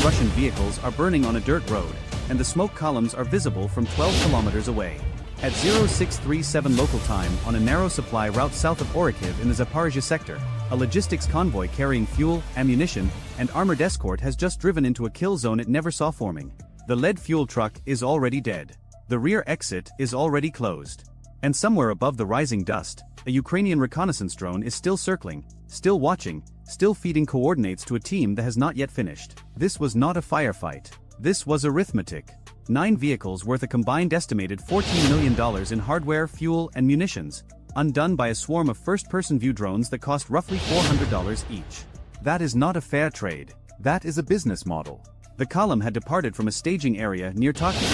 Russian vehicles are burning on a dirt road, and the smoke columns are visible from 12 kilometers away. At 0637 local time on a narrow supply route south of Orikhiv in the Zaporizhzhia sector, a logistics convoy carrying fuel, ammunition, and armored escort has just driven into a kill zone it never saw forming. The lead fuel truck is already dead. The rear exit is already closed. And somewhere above the rising dust, a Ukrainian reconnaissance drone is still circling, still watching, still feeding coordinates to a team that has not yet finished. This was not a firefight. This was arithmetic. 9 vehicles worth a combined estimated $14 million in hardware, fuel, and munitions, undone by a swarm of first-person view drones that cost roughly $400 each. That is not a fair trade. That is a business model. The column had departed from a staging area near Tokyo,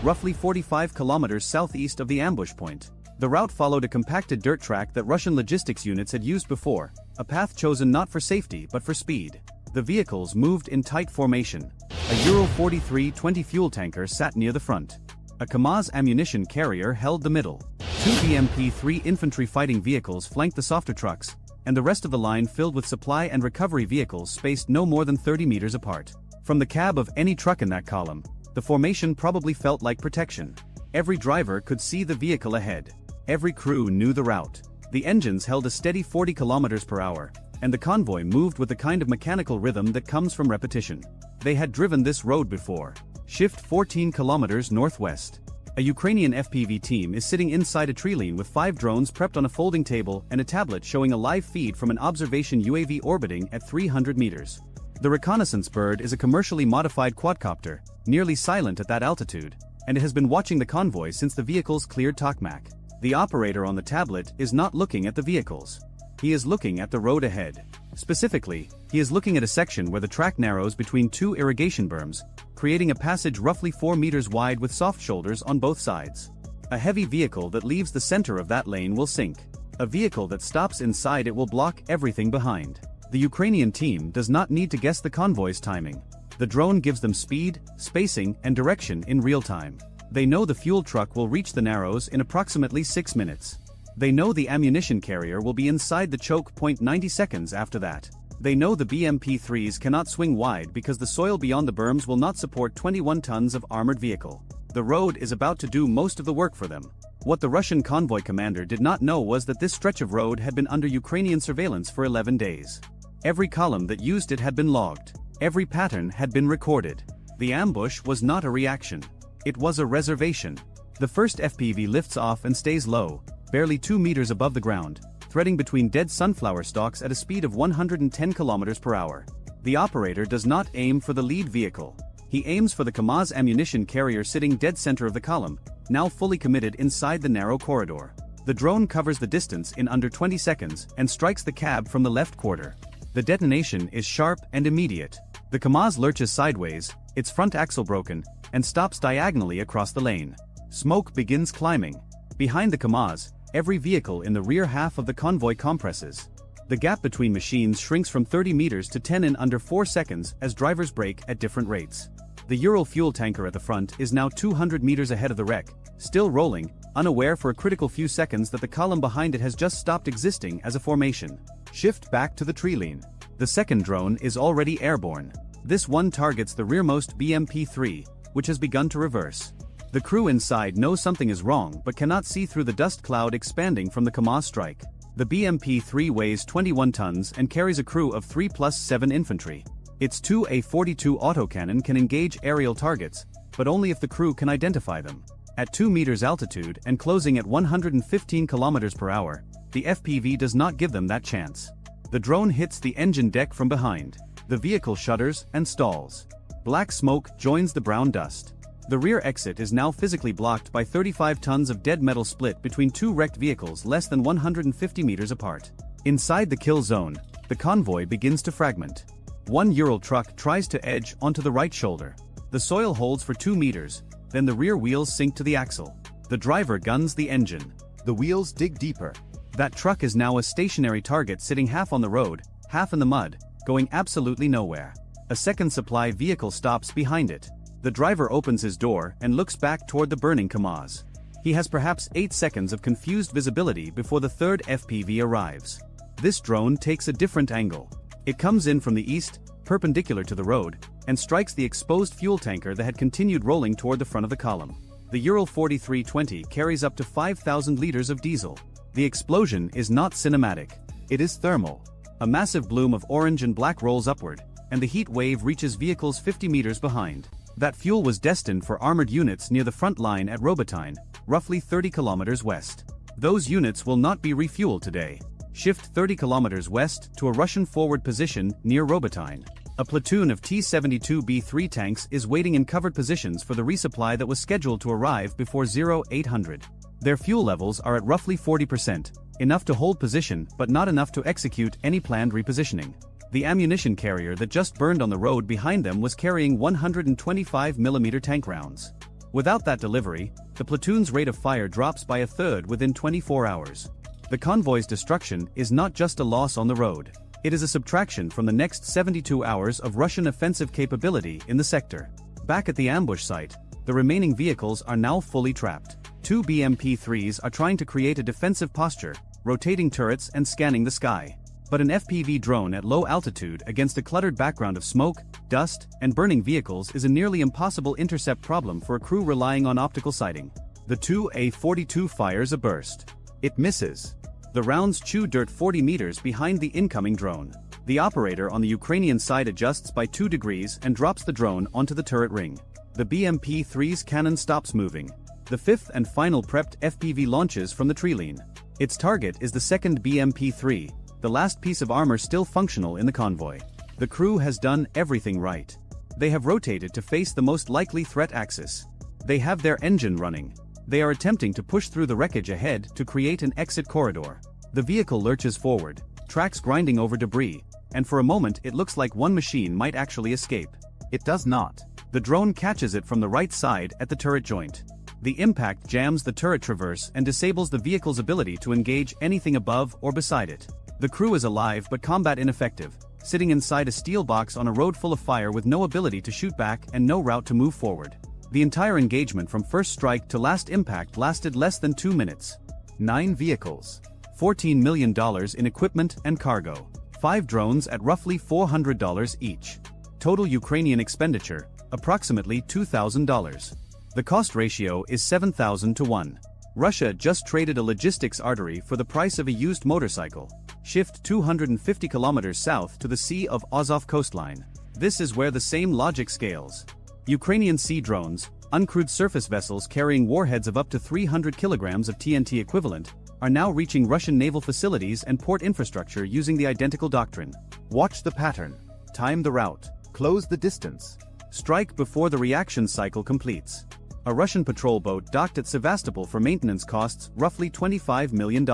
roughly 45 kilometers southeast of the ambush point. The route followed a compacted dirt track that Russian logistics units had used before, a path chosen not for safety but for speed. The vehicles moved in tight formation. A Euro 43-20 fuel tanker sat near the front. A Kamaz ammunition carrier held the middle. 2 BMP-3 infantry fighting vehicles flanked the softer trucks, and the rest of the line filled with supply and recovery vehicles spaced no more than 30 meters apart. From the cab of any truck in that column, The formation probably felt like protection. Every driver could see the vehicle ahead. Every crew knew the route. The engines held a steady 40 kilometers per hour, and the convoy moved with the kind of mechanical rhythm that comes from repetition. They had driven this road before. Shift 14 kilometers northwest. A Ukrainian FPV team is sitting inside a tree-line with 5 drones prepped on a folding table and a tablet showing a live feed from an observation UAV orbiting at 300 meters. The reconnaissance bird is a commercially modified quadcopter, nearly silent at that altitude, and it has been watching the convoy since the vehicles cleared Tokmak. The operator on the tablet is not looking at the vehicles. He is looking at the road ahead. Specifically, he is looking at a section where the track narrows between 2 irrigation berms, creating a passage roughly 4 meters wide with soft shoulders on both sides. A heavy vehicle that leaves the center of that lane will sink. A vehicle that stops inside it will block everything behind. The Ukrainian team does not need to guess the convoy's timing. The drone gives them speed, spacing, and direction in real time. They know the fuel truck will reach the narrows in approximately 6 minutes. They know the ammunition carrier will be inside the choke point 90 seconds after that. They know the BMP-3s cannot swing wide because the soil beyond the berms will not support 21 tons of armored vehicle. The road is about to do most of the work for them. What the Russian convoy commander did not know was that this stretch of road had been under Ukrainian surveillance for 11 days. Every column that used it had been logged. Every pattern had been recorded. The ambush was not a reaction. It was a reservation. The first FPV lifts off and stays low, barely 2 meters above the ground, threading between dead sunflower stalks at a speed of 110 kilometers per hour. The operator does not aim for the lead vehicle. He aims for the KAMAZ ammunition carrier sitting dead center of the column, now fully committed inside the narrow corridor. The drone covers the distance in under 20 seconds and strikes the cab from the left quarter. The detonation is sharp and immediate. The KAMAZ lurches sideways, its front axle broken, and stops diagonally across the lane. Smoke begins climbing. Behind the KAMAZ, every vehicle in the rear half of the convoy compresses. The gap between machines shrinks from 30 meters to 10 in under 4 seconds as drivers brake at different rates. The Ural fuel tanker at the front is now 200 meters ahead of the wreck, still rolling, unaware for a critical few seconds that the column behind it has just stopped existing as a formation. Shift back to the tree line. The second drone is already airborne. This one targets the rearmost BMP-3, which has begun to reverse. The crew inside know something is wrong but cannot see through the dust cloud expanding from the KAMAZ strike. The BMP-3 weighs 21 tons and carries a crew of 3 plus 7 infantry. Its 2 A-42 autocannon can engage aerial targets, but only if the crew can identify them. At 2 meters altitude and closing at 115 kilometers per hour, the FPV does not give them that chance. The drone hits the engine deck from behind. The vehicle shudders and stalls. Black smoke joins the brown dust. The rear exit is now physically blocked by 35 tons of dead metal split between 2 wrecked vehicles less than 150 meters apart. Inside the kill zone, the convoy begins to fragment. One Ural truck tries to edge onto the right shoulder. The soil holds for 2 meters, then the rear wheels sink to the axle. The driver guns the engine. The wheels dig deeper. That truck is now a stationary target sitting half on the road, half in the mud, going absolutely nowhere. A second supply vehicle stops behind it. The driver opens his door and looks back toward the burning KAMAZ. He has perhaps 8 seconds of confused visibility before the third FPV arrives. This drone takes a different angle. It comes in from the east, perpendicular to the road, and strikes the exposed fuel tanker that had continued rolling toward the front of the column. The Ural 4320 carries up to 5,000 liters of diesel. The explosion is not cinematic. It is thermal. A massive bloom of orange and black rolls upward, and the heat wave reaches vehicles 50 meters behind. That fuel was destined for armored units near the front line at Robotyne, roughly 30 kilometers west. Those units will not be refueled today. Shift 30 kilometers west to a Russian forward position near Robotyne. A platoon of T-72B3 tanks is waiting in covered positions for the resupply that was scheduled to arrive before 0800. Their fuel levels are at roughly 40%, enough to hold position but not enough to execute any planned repositioning. The ammunition carrier that just burned on the road behind them was carrying 125mm tank rounds. Without that delivery, the platoon's rate of fire drops by a third within 24 hours. The convoy's destruction is not just a loss on the road. It is a subtraction from the next 72 hours of Russian offensive capability in the sector. Back at the ambush site, the remaining vehicles are now fully trapped. 2 BMP-3s are trying to create a defensive posture, rotating turrets and scanning the sky. But an FPV drone at low altitude against a cluttered background of smoke, dust, and burning vehicles is a nearly impossible intercept problem for a crew relying on optical sighting. The Tu-A-42 fires a burst. It misses. The rounds chew dirt 40 meters behind the incoming drone. The operator on the Ukrainian side adjusts by 2 degrees and drops the drone onto the turret ring. The BMP-3's cannon stops moving. The fifth and final prepped FPV launches from the Trilene. Its target is the second BMP-3, the last piece of armor still functional in the convoy. The crew has done everything right. They have rotated to face the most likely threat axis. They have their engine running. They are attempting to push through the wreckage ahead to create an exit corridor. The vehicle lurches forward, tracks grinding over debris, and for a moment it looks like one machine might actually escape. It does not. The drone catches it from the right side at the turret joint. The impact jams the turret traverse and disables the vehicle's ability to engage anything above or beside it. The crew is alive but combat ineffective, sitting inside a steel box on a road full of fire with no ability to shoot back and no route to move forward. The entire engagement from first strike to last impact lasted less than 2 minutes. 9 vehicles. $14 million in equipment and cargo. 5 drones at roughly $400 each. Total Ukrainian expenditure, approximately $2,000. The cost ratio is 7,000 to 1. Russia just traded a logistics artery for the price of a used motorcycle. Shift 250 kilometers south to the Sea of Azov coastline. This is where the same logic scales. Ukrainian sea drones, uncrewed surface vessels carrying warheads of up to 300 kilograms of TNT equivalent, are now reaching Russian naval facilities and port infrastructure using the identical doctrine. Watch the pattern. Time the route. Close the distance. Strike before the reaction cycle completes. A Russian patrol boat docked at Sevastopol for maintenance costs roughly $25 million.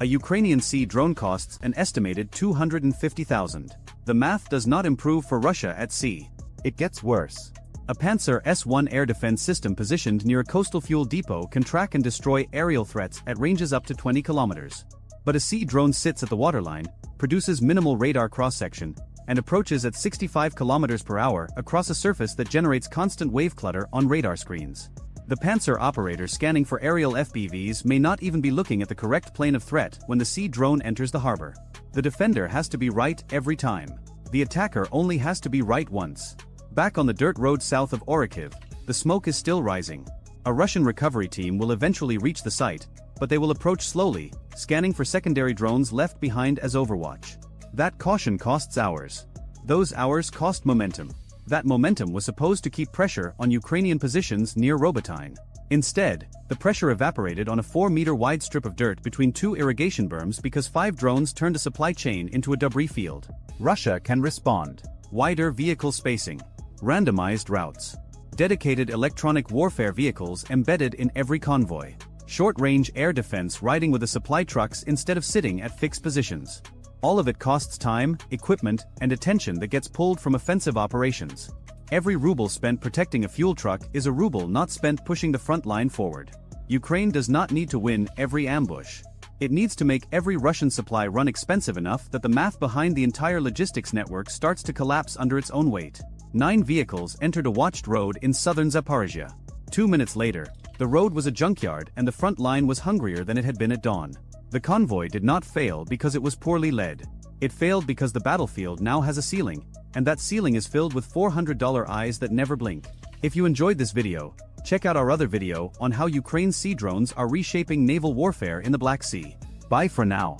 A Ukrainian sea drone costs an estimated $250,000. The math does not improve for Russia at sea. It gets worse. A Panzer S-1 air defense system positioned near a coastal fuel depot can track and destroy aerial threats at ranges up to 20 kilometers. But a sea drone sits at the waterline, produces minimal radar cross-section, and approaches at 65 kilometers per hour across a surface that generates constant wave clutter on radar screens. The Panzer operator scanning for aerial FPVs may not even be looking at the correct plane of threat when the sea drone enters the harbor. The defender has to be right every time. The attacker only has to be right once. Back on the dirt road south of Orikhiv, the smoke is still rising. A Russian recovery team will eventually reach the site, but they will approach slowly, scanning for secondary drones left behind as overwatch. That caution costs hours. Those hours cost momentum. That momentum was supposed to keep pressure on Ukrainian positions near Robotyne. Instead, the pressure evaporated on a 4-meter wide strip of dirt between 2 irrigation berms because 5 drones turned a supply chain into a debris field. Russia can respond. Wider vehicle spacing. Randomized routes. Dedicated electronic warfare vehicles embedded in every convoy. Short-range air defense riding with the supply trucks instead of sitting at fixed positions. All of it costs time, equipment, and attention that gets pulled from offensive operations. Every ruble spent protecting a fuel truck is a ruble not spent pushing the front line forward. Ukraine does not need to win every ambush. It needs to make every Russian supply run expensive enough that the math behind the entire logistics network starts to collapse under its own weight. 9 vehicles entered a watched road in southern Zaporizhia. 2 minutes later, the road was a junkyard and the front line was hungrier than it had been at dawn. The convoy did not fail because it was poorly led. It failed because the battlefield now has a ceiling, and that ceiling is filled with $400 eyes that never blink. If you enjoyed this video, check out our other video on how Ukraine's sea drones are reshaping naval warfare in the Black Sea. Bye for now.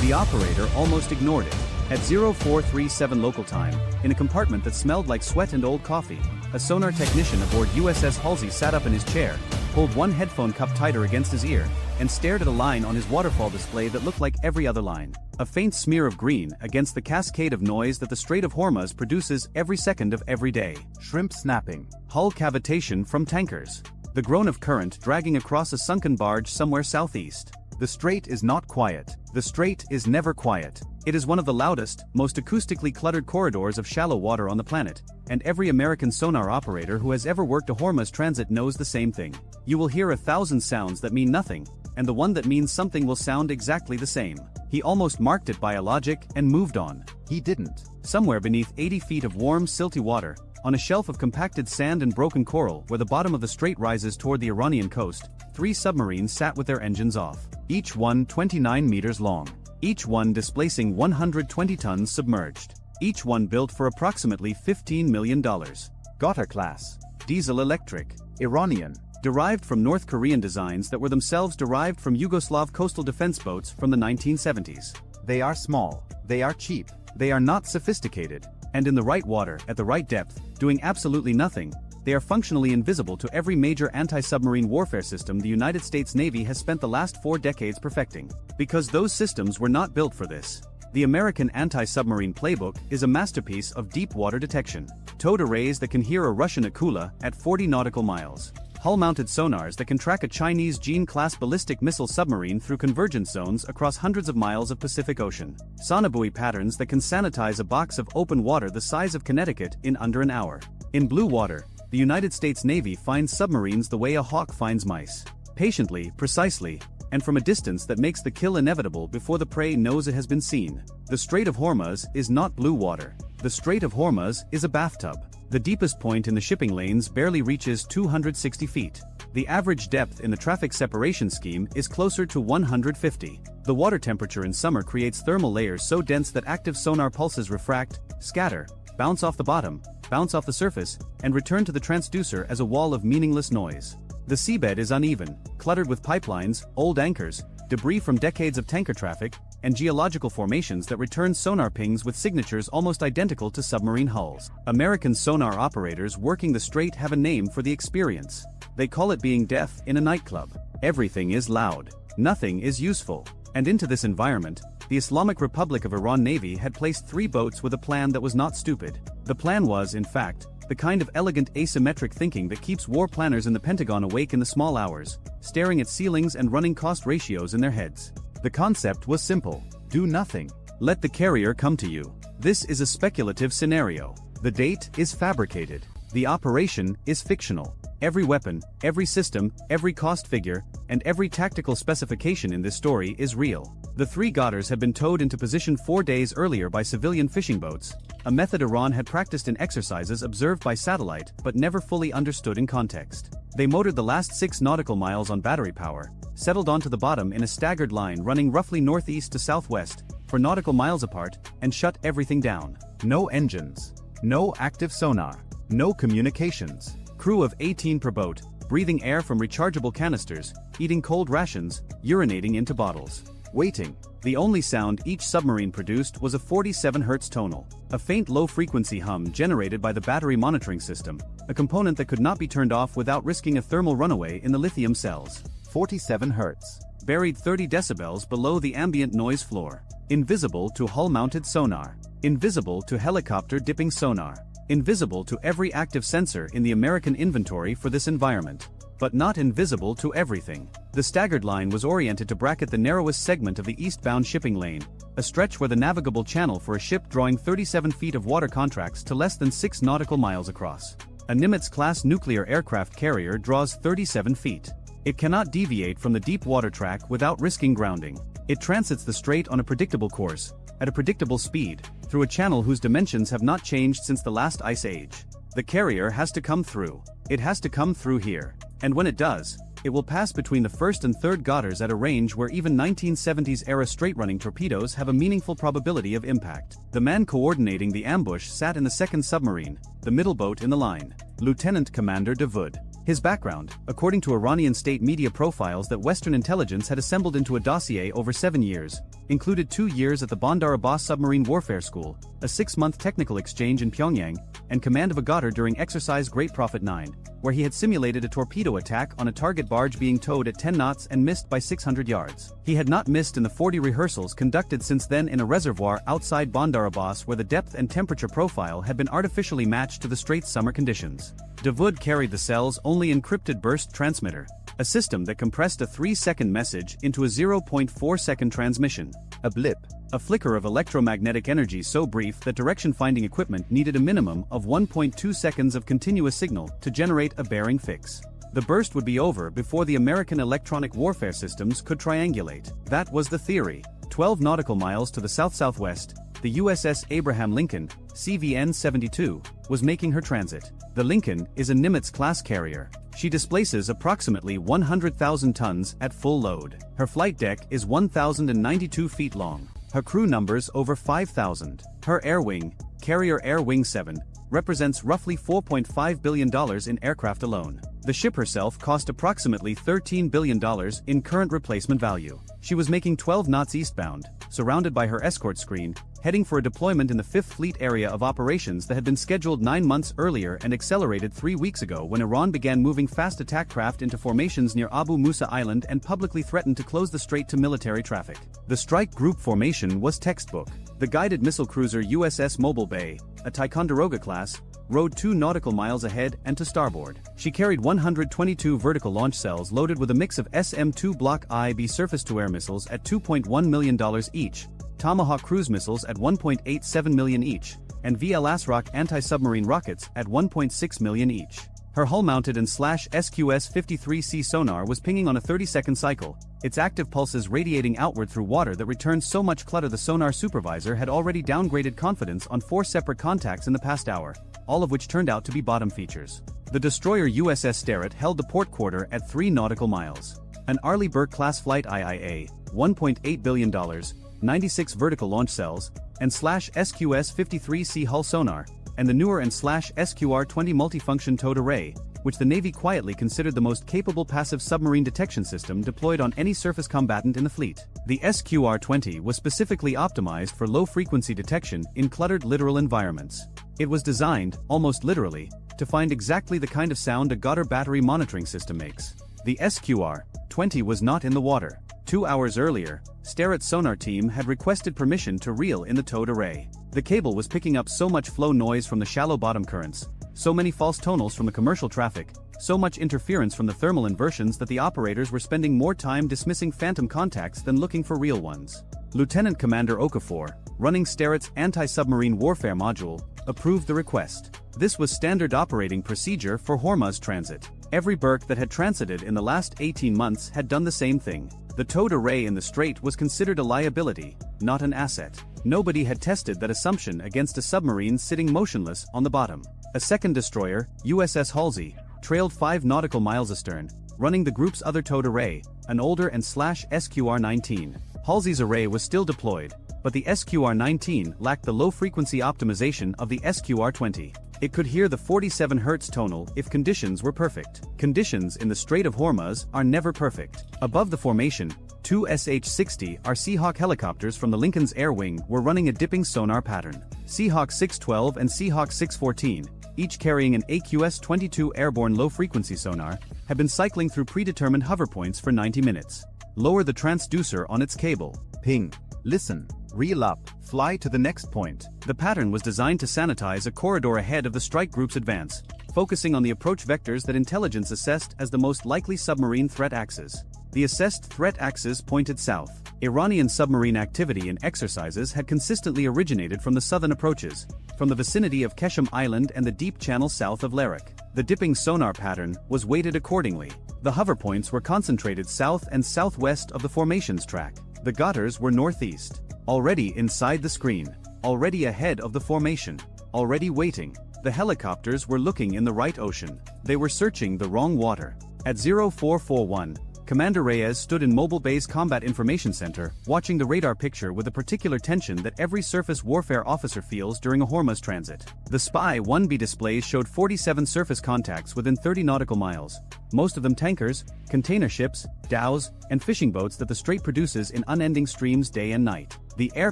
The operator almost ignored it. At 0437 local time, in a compartment that smelled like sweat and old coffee, a sonar technician aboard USS Halsey sat up in his chair, pulled one headphone cup tighter against his ear, and stared at a line on his waterfall display that looked like every other line. A faint smear of green against the cascade of noise that the Strait of Hormuz produces every second of every day. Shrimp snapping. Hull cavitation from tankers. The groan of current dragging across a sunken barge somewhere southeast. The strait is not quiet. The strait is never quiet. It is one of the loudest, most acoustically cluttered corridors of shallow water on the planet, and every American sonar operator who has ever worked a Hormuz transit knows the same thing. You will hear 1,000 sounds that mean nothing, and the one that means something will sound exactly the same. He almost marked it by a logic and moved on. He didn't. Somewhere beneath 80 feet of warm, silty water, on a shelf of compacted sand and broken coral where the bottom of the strait rises toward the Iranian coast, 3 submarines sat with their engines off. Each one 29 meters long. each one displacing 120 tons submerged. Each one built for approximately $15 million. Gotha class. Diesel-electric. Iranian. Derived from North Korean designs that were themselves derived from Yugoslav coastal defense boats from the 1970s. They are small. They are cheap. They are not sophisticated. And in the right water, at the right depth, doing absolutely nothing, they are functionally invisible to every major anti-submarine warfare system the United States Navy has spent the last 4 decades perfecting. Because those systems were not built for this. The American anti-submarine playbook is a masterpiece of deep water detection. Towed arrays that can hear a Russian Akula at 40 nautical miles. Hull-mounted sonars that can track a Chinese Jean-class ballistic missile submarine through convergence zones across hundreds of miles of Pacific Ocean. Sonobuoy patterns that can sanitize a box of open water the size of Connecticut in under an hour. In blue water, the United States Navy finds submarines the way a hawk finds mice. Patiently, precisely, and from a distance that makes the kill inevitable before the prey knows it has been seen. The Strait of Hormuz is not blue water. The Strait of Hormuz is a bathtub. The deepest point in the shipping lanes barely reaches 260 feet. The average depth in the traffic separation scheme is closer to 150. The water temperature in summer creates thermal layers so dense that active sonar pulses refract, scatter, bounce off the bottom, bounce off the surface, and return to the transducer as a wall of meaningless noise. The seabed is uneven, cluttered with pipelines, old anchors, debris from decades of tanker traffic, and geological formations that return sonar pings with signatures almost identical to submarine hulls. American sonar operators working the strait have a name for the experience. They call it being deaf in a nightclub. Everything is loud. Nothing is useful. And into this environment, the Islamic Republic of Iran Navy had placed 3 boats with a plan that was not stupid. The plan was, in fact, the kind of elegant asymmetric thinking that keeps war planners in the Pentagon awake in the small hours, staring at ceilings and running cost ratios in their heads. The concept was simple. Do nothing. Let the carrier come to you. This is a speculative scenario. The date is fabricated. The operation is fictional. Every weapon, every system, every cost figure, and every tactical specification in this story is real. The 3 Godders had been towed into position 4 days earlier by civilian fishing boats, a method Iran had practiced in exercises observed by satellite but never fully understood in context. They motored the last 6 nautical miles on battery power, settled onto the bottom in a staggered line running roughly northeast to southwest, 4 nautical miles apart, and shut everything down. No engines. No active sonar. No communications. Crew of 18 per boat, breathing air from rechargeable canisters, eating cold rations, urinating into bottles. Waiting. The only sound each submarine produced was a 47 Hz tonal, a faint low-frequency hum generated by the battery monitoring system, a component that could not be turned off without risking a thermal runaway in the lithium cells. 47 Hz. Buried 30 decibels below the ambient noise floor. Invisible to hull-mounted sonar. Invisible to helicopter dipping sonar. Invisible to every active sensor in the American inventory for this environment. But not invisible to everything. The staggered line was oriented to bracket the narrowest segment of the eastbound shipping lane, a stretch where the navigable channel for a ship drawing 37 feet of water contracts to less than 6 nautical miles across. A Nimitz-class nuclear aircraft carrier draws 37 feet. It cannot deviate from the deep water track without risking grounding. It transits the strait on a predictable course, at a predictable speed, through a channel whose dimensions have not changed since the last ice age. The carrier has to come through. It has to come through here. And when it does, it will pass between the 1st and 3rd Godders at a range where even 1970s-era straight-running torpedoes have a meaningful probability of impact. The man coordinating the ambush sat in the 2nd submarine, the middle boat in the line, Lieutenant Commander Davoud. His background, according to Iranian state media profiles that Western intelligence had assembled into a dossier over 7 years, included 2 years at the Bandar Abbas Submarine Warfare School, a 6-month technical exchange in Pyongyang, and command of a Goddard during Exercise Great Prophet 9, where he had simulated a torpedo attack on a target barge being towed at 10 knots and missed by 600 yards. He had not missed in the 40 rehearsals conducted since then in a reservoir outside Bandar Abbas where the depth and temperature profile had been artificially matched to the strait's summer conditions. Davoud carried the cell's only encrypted burst transmitter, a system that compressed a 3-second message into a 0.4-second transmission. A blip. A flicker of electromagnetic energy so brief that direction-finding equipment needed a minimum of 1.2 seconds of continuous signal to generate a bearing fix. The burst would be over before the American electronic warfare systems could triangulate. That was the theory. 12 nautical miles to the south-southwest, the USS Abraham Lincoln, CVN-72, was making her transit. The Lincoln is a Nimitz-class carrier. She displaces approximately 100,000 tons at full load. Her flight deck is 1,092 feet long. Her crew numbers over 5,000. Her air wing, Carrier Air Wing 7, represents roughly $4.5 billion in aircraft alone. The ship herself cost approximately $13 billion in current replacement value. She was making 12 knots eastbound, surrounded by her escort screen, heading for a deployment in the 5th Fleet area of operations that had been scheduled 9 months earlier and accelerated 3 weeks ago when Iran began moving fast attack craft into formations near Abu Musa Island and publicly threatened to close the strait to military traffic. The strike group formation was textbook. The guided missile cruiser USS Mobile Bay, a Ticonderoga class, rode 2 nautical miles ahead and to starboard. She carried 122 vertical launch cells loaded with a mix of SM-2 Block IB surface-to-air missiles at $2.1 million each, Tomahawk cruise missiles at $1.87 million each, and VL-ASROC anti-submarine rockets at $1.6 million each. Her hull-mounted and SQS-53C sonar was pinging on a 30-second cycle, its active pulses radiating outward through water that returned so much clutter the sonar supervisor had already downgraded confidence on 4 separate contacts in the past hour, all of which turned out to be bottom features. The destroyer USS Strait held the port quarter at 3 nautical miles. An Arleigh Burke-class flight IIA, $1.8 billion, 96 vertical launch cells, and SQS-53C hull sonar, and the newer and SQR-20 multifunction towed array, which the Navy quietly considered the most capable passive submarine detection system deployed on any surface combatant in the fleet. The SQR-20 was specifically optimized for low-frequency detection in cluttered littoral environments. It was designed, almost literally, to find exactly the kind of sound a Goddard battery monitoring system makes. The SQR-20 was not in the water. 2 hours earlier, Strait's sonar team had requested permission to reel in the towed array. The cable was picking up so much flow noise from the shallow bottom currents, so many false tonals from the commercial traffic, so much interference from the thermal inversions that the operators were spending more time dismissing phantom contacts than looking for real ones. Lieutenant Commander Okafor, running Strait's anti-submarine warfare module, approved the request. This was standard operating procedure for Hormuz transit. Every Burke that had transited in the last 18 months had done the same thing. The towed array in the Strait was considered a liability, not an asset. Nobody had tested that assumption against a submarine sitting motionless on the bottom. A second destroyer, USS Halsey, trailed 5 nautical miles astern, running the group's other towed array, an older and SQR-19. Halsey's array was still deployed, but the SQR-19 lacked the low-frequency optimization of the SQR-20. It could hear the 47 Hz tonal if conditions were perfect. Conditions in the Strait of Hormuz are never perfect. Above the formation, 2 MH-60R Seahawk helicopters from the Lincoln's air wing were running a dipping sonar pattern. Seahawk 612 and Seahawk 614, each carrying an AQS-22 airborne low-frequency sonar, had been cycling through predetermined hover points for 90 minutes. Lower the transducer on its cable. Ping. Listen. Reel up. Fly to the next point. The pattern was designed to sanitize a corridor ahead of the strike group's advance, focusing on the approach vectors that intelligence assessed as the most likely submarine threat axes. The assessed threat axis pointed south. Iranian submarine activity and exercises had consistently originated from the southern approaches, from the vicinity of Keshem Island and the deep channel south of Larak. The dipping sonar pattern was weighted accordingly. The hover points were concentrated south and southwest of the formations track. The gutters were northeast. Already inside the screen. Already ahead of the formation. Already waiting. The helicopters were looking in the right ocean. They were searching the wrong water. At 0441, Commander Reyes stood in Mobile Bay's Combat Information Center, watching the radar picture with the particular tension that every surface warfare officer feels during a Hormuz transit. The Spy 1B displays showed 47 surface contacts within 30 nautical miles, most of them tankers, container ships, dhows, and fishing boats that the Strait produces in unending streams day and night. The air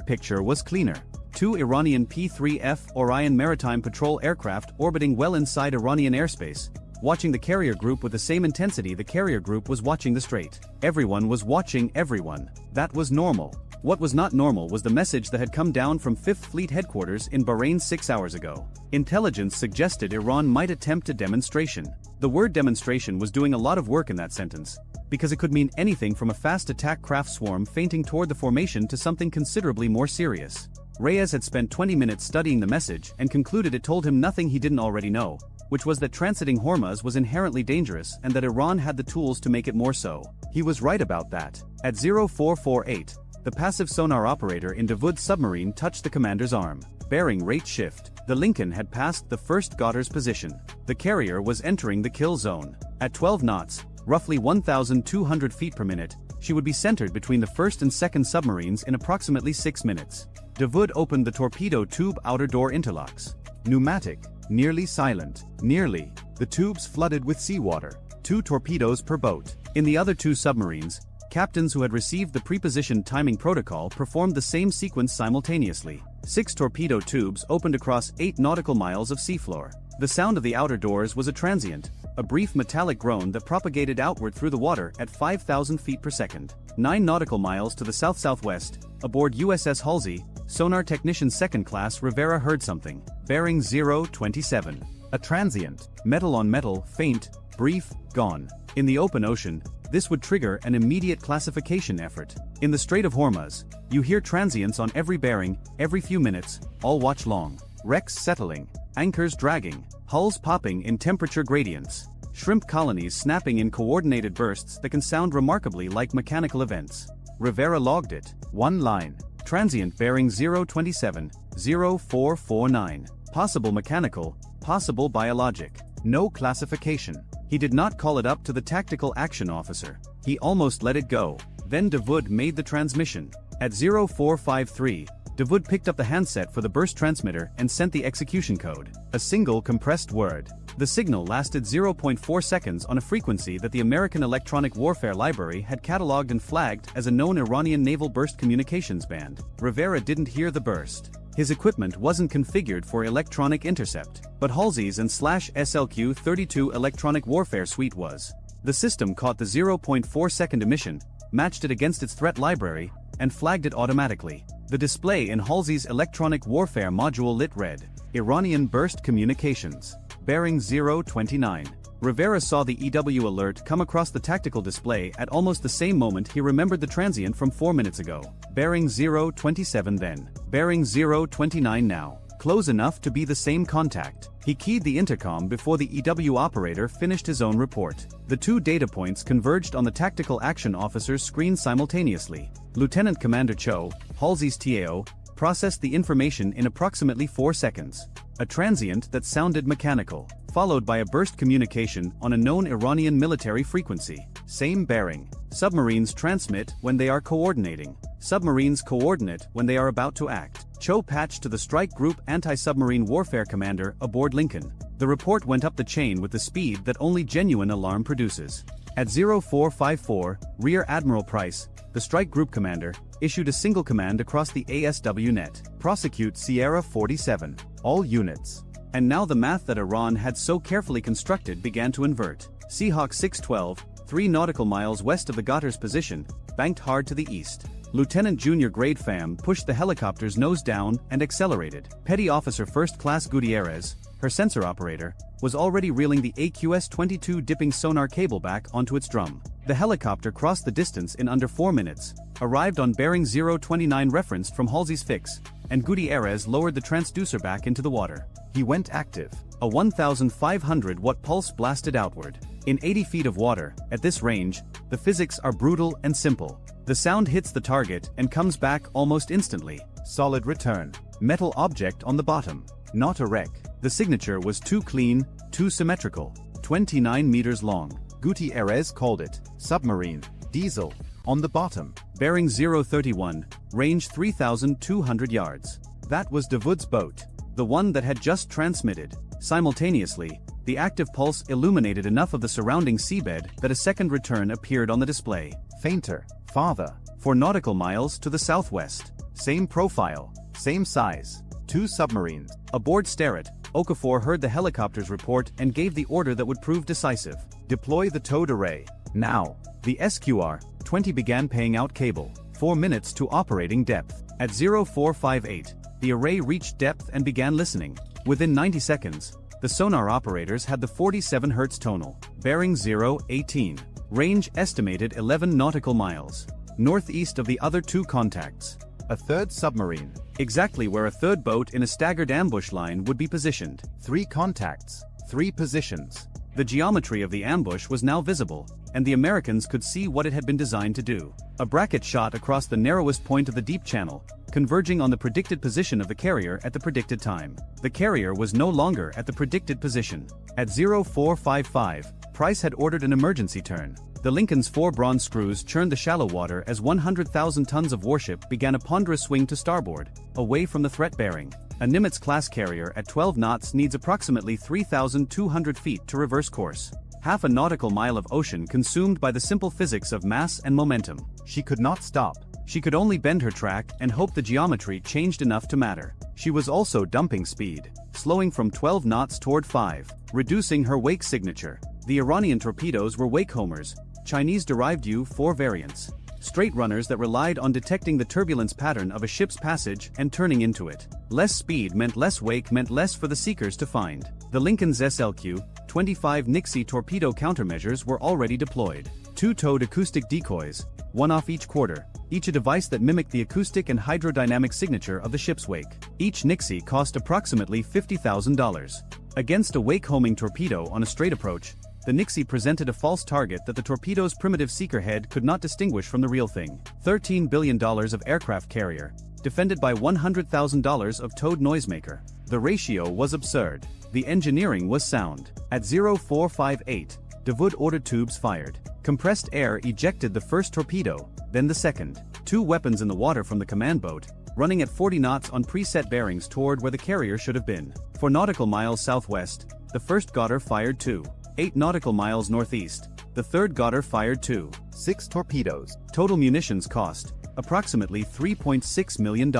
picture was cleaner. 2 Iranian P-3F Orion maritime patrol aircraft orbiting well inside Iranian airspace, watching the carrier group with the same intensity the carrier group was watching the Strait. Everyone was watching everyone. That was normal. What was not normal was the message that had come down from 5th Fleet headquarters in Bahrain 6 hours ago. Intelligence suggested Iran might attempt a demonstration. The word demonstration was doing a lot of work in that sentence, because it could mean anything from a fast attack craft swarm feinting toward the formation to something considerably more serious. Reyes had spent 20 minutes studying the message and concluded it told him nothing he didn't already know, which was that transiting Hormuz was inherently dangerous and that Iran had the tools to make it more so. He was right about that. At 0448, the passive sonar operator in Dawood's submarine touched the commander's arm. bearing rate shift. The Lincoln had passed the first Gotter's position. The carrier was entering the kill zone. At 12 knots, roughly 1,200 feet per minute, she would be centered between the first and second submarines in approximately 6 minutes. Davoud opened the torpedo tube outer door interlocks. Pneumatic, nearly silent, nearly. The tubes flooded with seawater. 2 torpedoes per boat. In the other 2 submarines, captains who had received the prepositioned timing protocol performed the same sequence simultaneously. 6 torpedo tubes opened across 8 nautical miles of seafloor. The sound of the outer doors was a transient, a brief metallic groan that propagated outward through the water at 5,000 feet per second. 9 nautical miles to the south-southwest, aboard USS Halsey, sonar technician 2nd class Rivera heard something. Bearing 027. A transient. Metal on metal, faint, brief, gone. In the open ocean, this would trigger an immediate classification effort. In the Strait of Hormuz, you hear transients on every bearing, every few minutes, all watch long. Wrecks settling, anchors dragging, hulls popping in temperature gradients, shrimp colonies snapping in coordinated bursts that can sound remarkably like mechanical events. Rivera logged it. 1 line. Transient bearing 027, 0449. Possible mechanical, possible biologic. No classification. He did not call it up to the tactical action officer. He almost let it go. Then Davoud made the transmission. At 0453, Davoud picked up the handset for the burst transmitter and sent the execution code. A single compressed word. The signal lasted 0.4 seconds on a frequency that the American Electronic Warfare Library had catalogued and flagged as a known Iranian naval burst communications band. Rivera didn't hear the burst. His equipment wasn't configured for electronic intercept, but Halsey's and /SLQ-32 electronic warfare suite was. The system caught the 0.4 second emission, matched it against its threat library, and flagged it automatically. The display in Halsey's electronic warfare module lit red. Iranian burst communications. Bearing 029. Rivera saw the EW alert come across the tactical display at almost the same moment he remembered the transient from 4 minutes ago. Bearing 027 then. Bearing 029 now. Close enough to be the same contact. He keyed the intercom before the EW operator finished his own report. The 2 data points converged on the tactical action officer's screen simultaneously. Lieutenant Commander Cho, Halsey's TAO, processed the information in approximately 4 seconds. A transient that sounded mechanical, followed by a burst communication on a known Iranian military frequency. Same bearing. Submarines transmit when they are coordinating. Submarines coordinate when they are about to act. Cho patched to the Strike Group Anti-Submarine Warfare Commander aboard Lincoln. The report went up the chain with the speed that only genuine alarm produces. At 0454, Rear Admiral Price, the Strike Group Commander, issued a single command across the ASW net. Prosecute Sierra 47. All units. And now the math that Iran had so carefully constructed began to invert. Seahawk 612, 3 nautical miles west of the Gotter's position, banked hard to the east. Lieutenant Junior Grade Pham pushed the helicopter's nose down and accelerated. Petty Officer First Class Gutierrez, her sensor operator, was already reeling the AQS-22 dipping sonar cable back onto its drum. The helicopter crossed the distance in under 4 minutes, arrived on bearing 029 referenced from Halsey's fix, and Gutierrez lowered the transducer back into the water. He went active. A 1,500-watt pulse blasted outward. In 80 feet of water, at this range, the physics are brutal and simple. The sound hits the target and comes back almost instantly. Solid return. Metal object on the bottom. Not a wreck. The signature was too clean, too symmetrical. 29 meters long. Gutierrez called it submarine, diesel, on the bottom. Bearing 031, range 3,200 yards. That was Davoud's boat, the one that had just transmitted. Simultaneously, the active pulse illuminated enough of the surrounding seabed that a second return appeared on the display. Fainter, farther, 4 nautical miles to the southwest. Same profile, same size. 2 submarines. Aboard Strait, Okafor heard the helicopter's report and gave the order that would prove decisive. Deploy the towed array. Now. The SQR-20 began paying out cable. 4 minutes to operating depth. At 0458, the array reached depth and began listening. Within 90 seconds, the sonar operators had the 47 Hz tonal. Bearing 018. Range estimated 11 nautical miles. Northeast of the other 2 contacts. A 3rd submarine. Exactly where a 3rd boat in a staggered ambush line would be positioned. 3 contacts. 3 positions. The geometry of the ambush was now visible, and the Americans could see what it had been designed to do. A bracket shot across the narrowest point of the deep channel, converging on the predicted position of the carrier at the predicted time. The carrier was no longer at the predicted position. At 0455, Price had ordered an emergency turn. The Lincoln's 4 bronze screws churned the shallow water as 100,000 tons of warship began a ponderous swing to starboard, away from the threat bearing. A Nimitz-class carrier at 12 knots needs approximately 3,200 feet to reverse course. Half a nautical mile of ocean consumed by the simple physics of mass and momentum. She could not stop. She could only bend her track and hope the geometry changed enough to matter. She was also dumping speed, slowing from 12 knots toward 5, reducing her wake signature. The Iranian torpedoes were wake homers, Chinese-derived U-4 variants. Straight runners that relied on detecting the turbulence pattern of a ship's passage and turning into it. Less speed meant less wake meant less for the seekers to find. The Lincoln's SLQ-25 Nixie torpedo countermeasures were already deployed. 2-towed acoustic decoys, one off each quarter, each a device that mimicked the acoustic and hydrodynamic signature of the ship's wake. Each Nixie cost approximately $50,000. Against a wake-homing torpedo on a straight approach, the Nixie presented a false target that the torpedo's primitive seeker head could not distinguish from the real thing. $13 billion of aircraft carrier, defended by $100,000 of towed noisemaker. The ratio was absurd. The engineering was sound. At 0458, Dawood ordered tubes fired. Compressed air ejected the first torpedo, then the second. 2 weapons in the water from the command boat, running at 40 knots on preset bearings toward where the carrier should have been. 4 nautical miles southwest, the first Goddard fired 2. 8 nautical miles northeast, the third Goddard fired 2. 6 torpedoes. Total munitions cost approximately $3.6 million.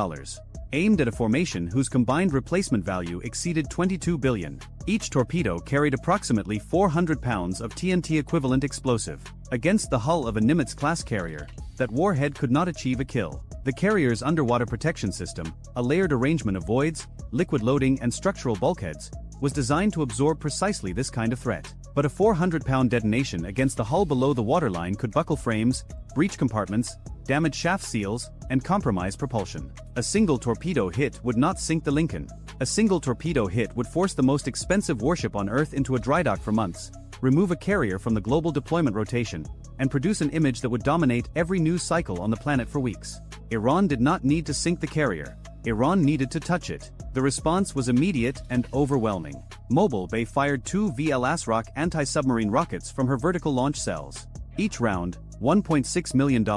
Aimed at a formation whose combined replacement value exceeded $22 billion. Each torpedo carried approximately 400 pounds of TNT equivalent explosive. Against the hull of a Nimitz-class carrier, that warhead could not achieve a kill. The carrier's underwater protection system, a layered arrangement of voids, liquid loading and structural bulkheads, was designed to absorb precisely this kind of threat. But a 400-pound detonation against the hull below the waterline could buckle frames, breach compartments, damage shaft seals, and compromise propulsion. A single torpedo hit would not sink the Lincoln. A single torpedo hit would force the most expensive warship on Earth into a drydock for months, remove a carrier from the global deployment rotation, and produce an image that would dominate every news cycle on the planet for weeks. Iran did not need to sink the carrier. Iran needed to touch it. The response was immediate and overwhelming. Mobile Bay fired 2 VL ASROC anti-submarine rockets from her vertical launch cells. Each round, $1.6 million,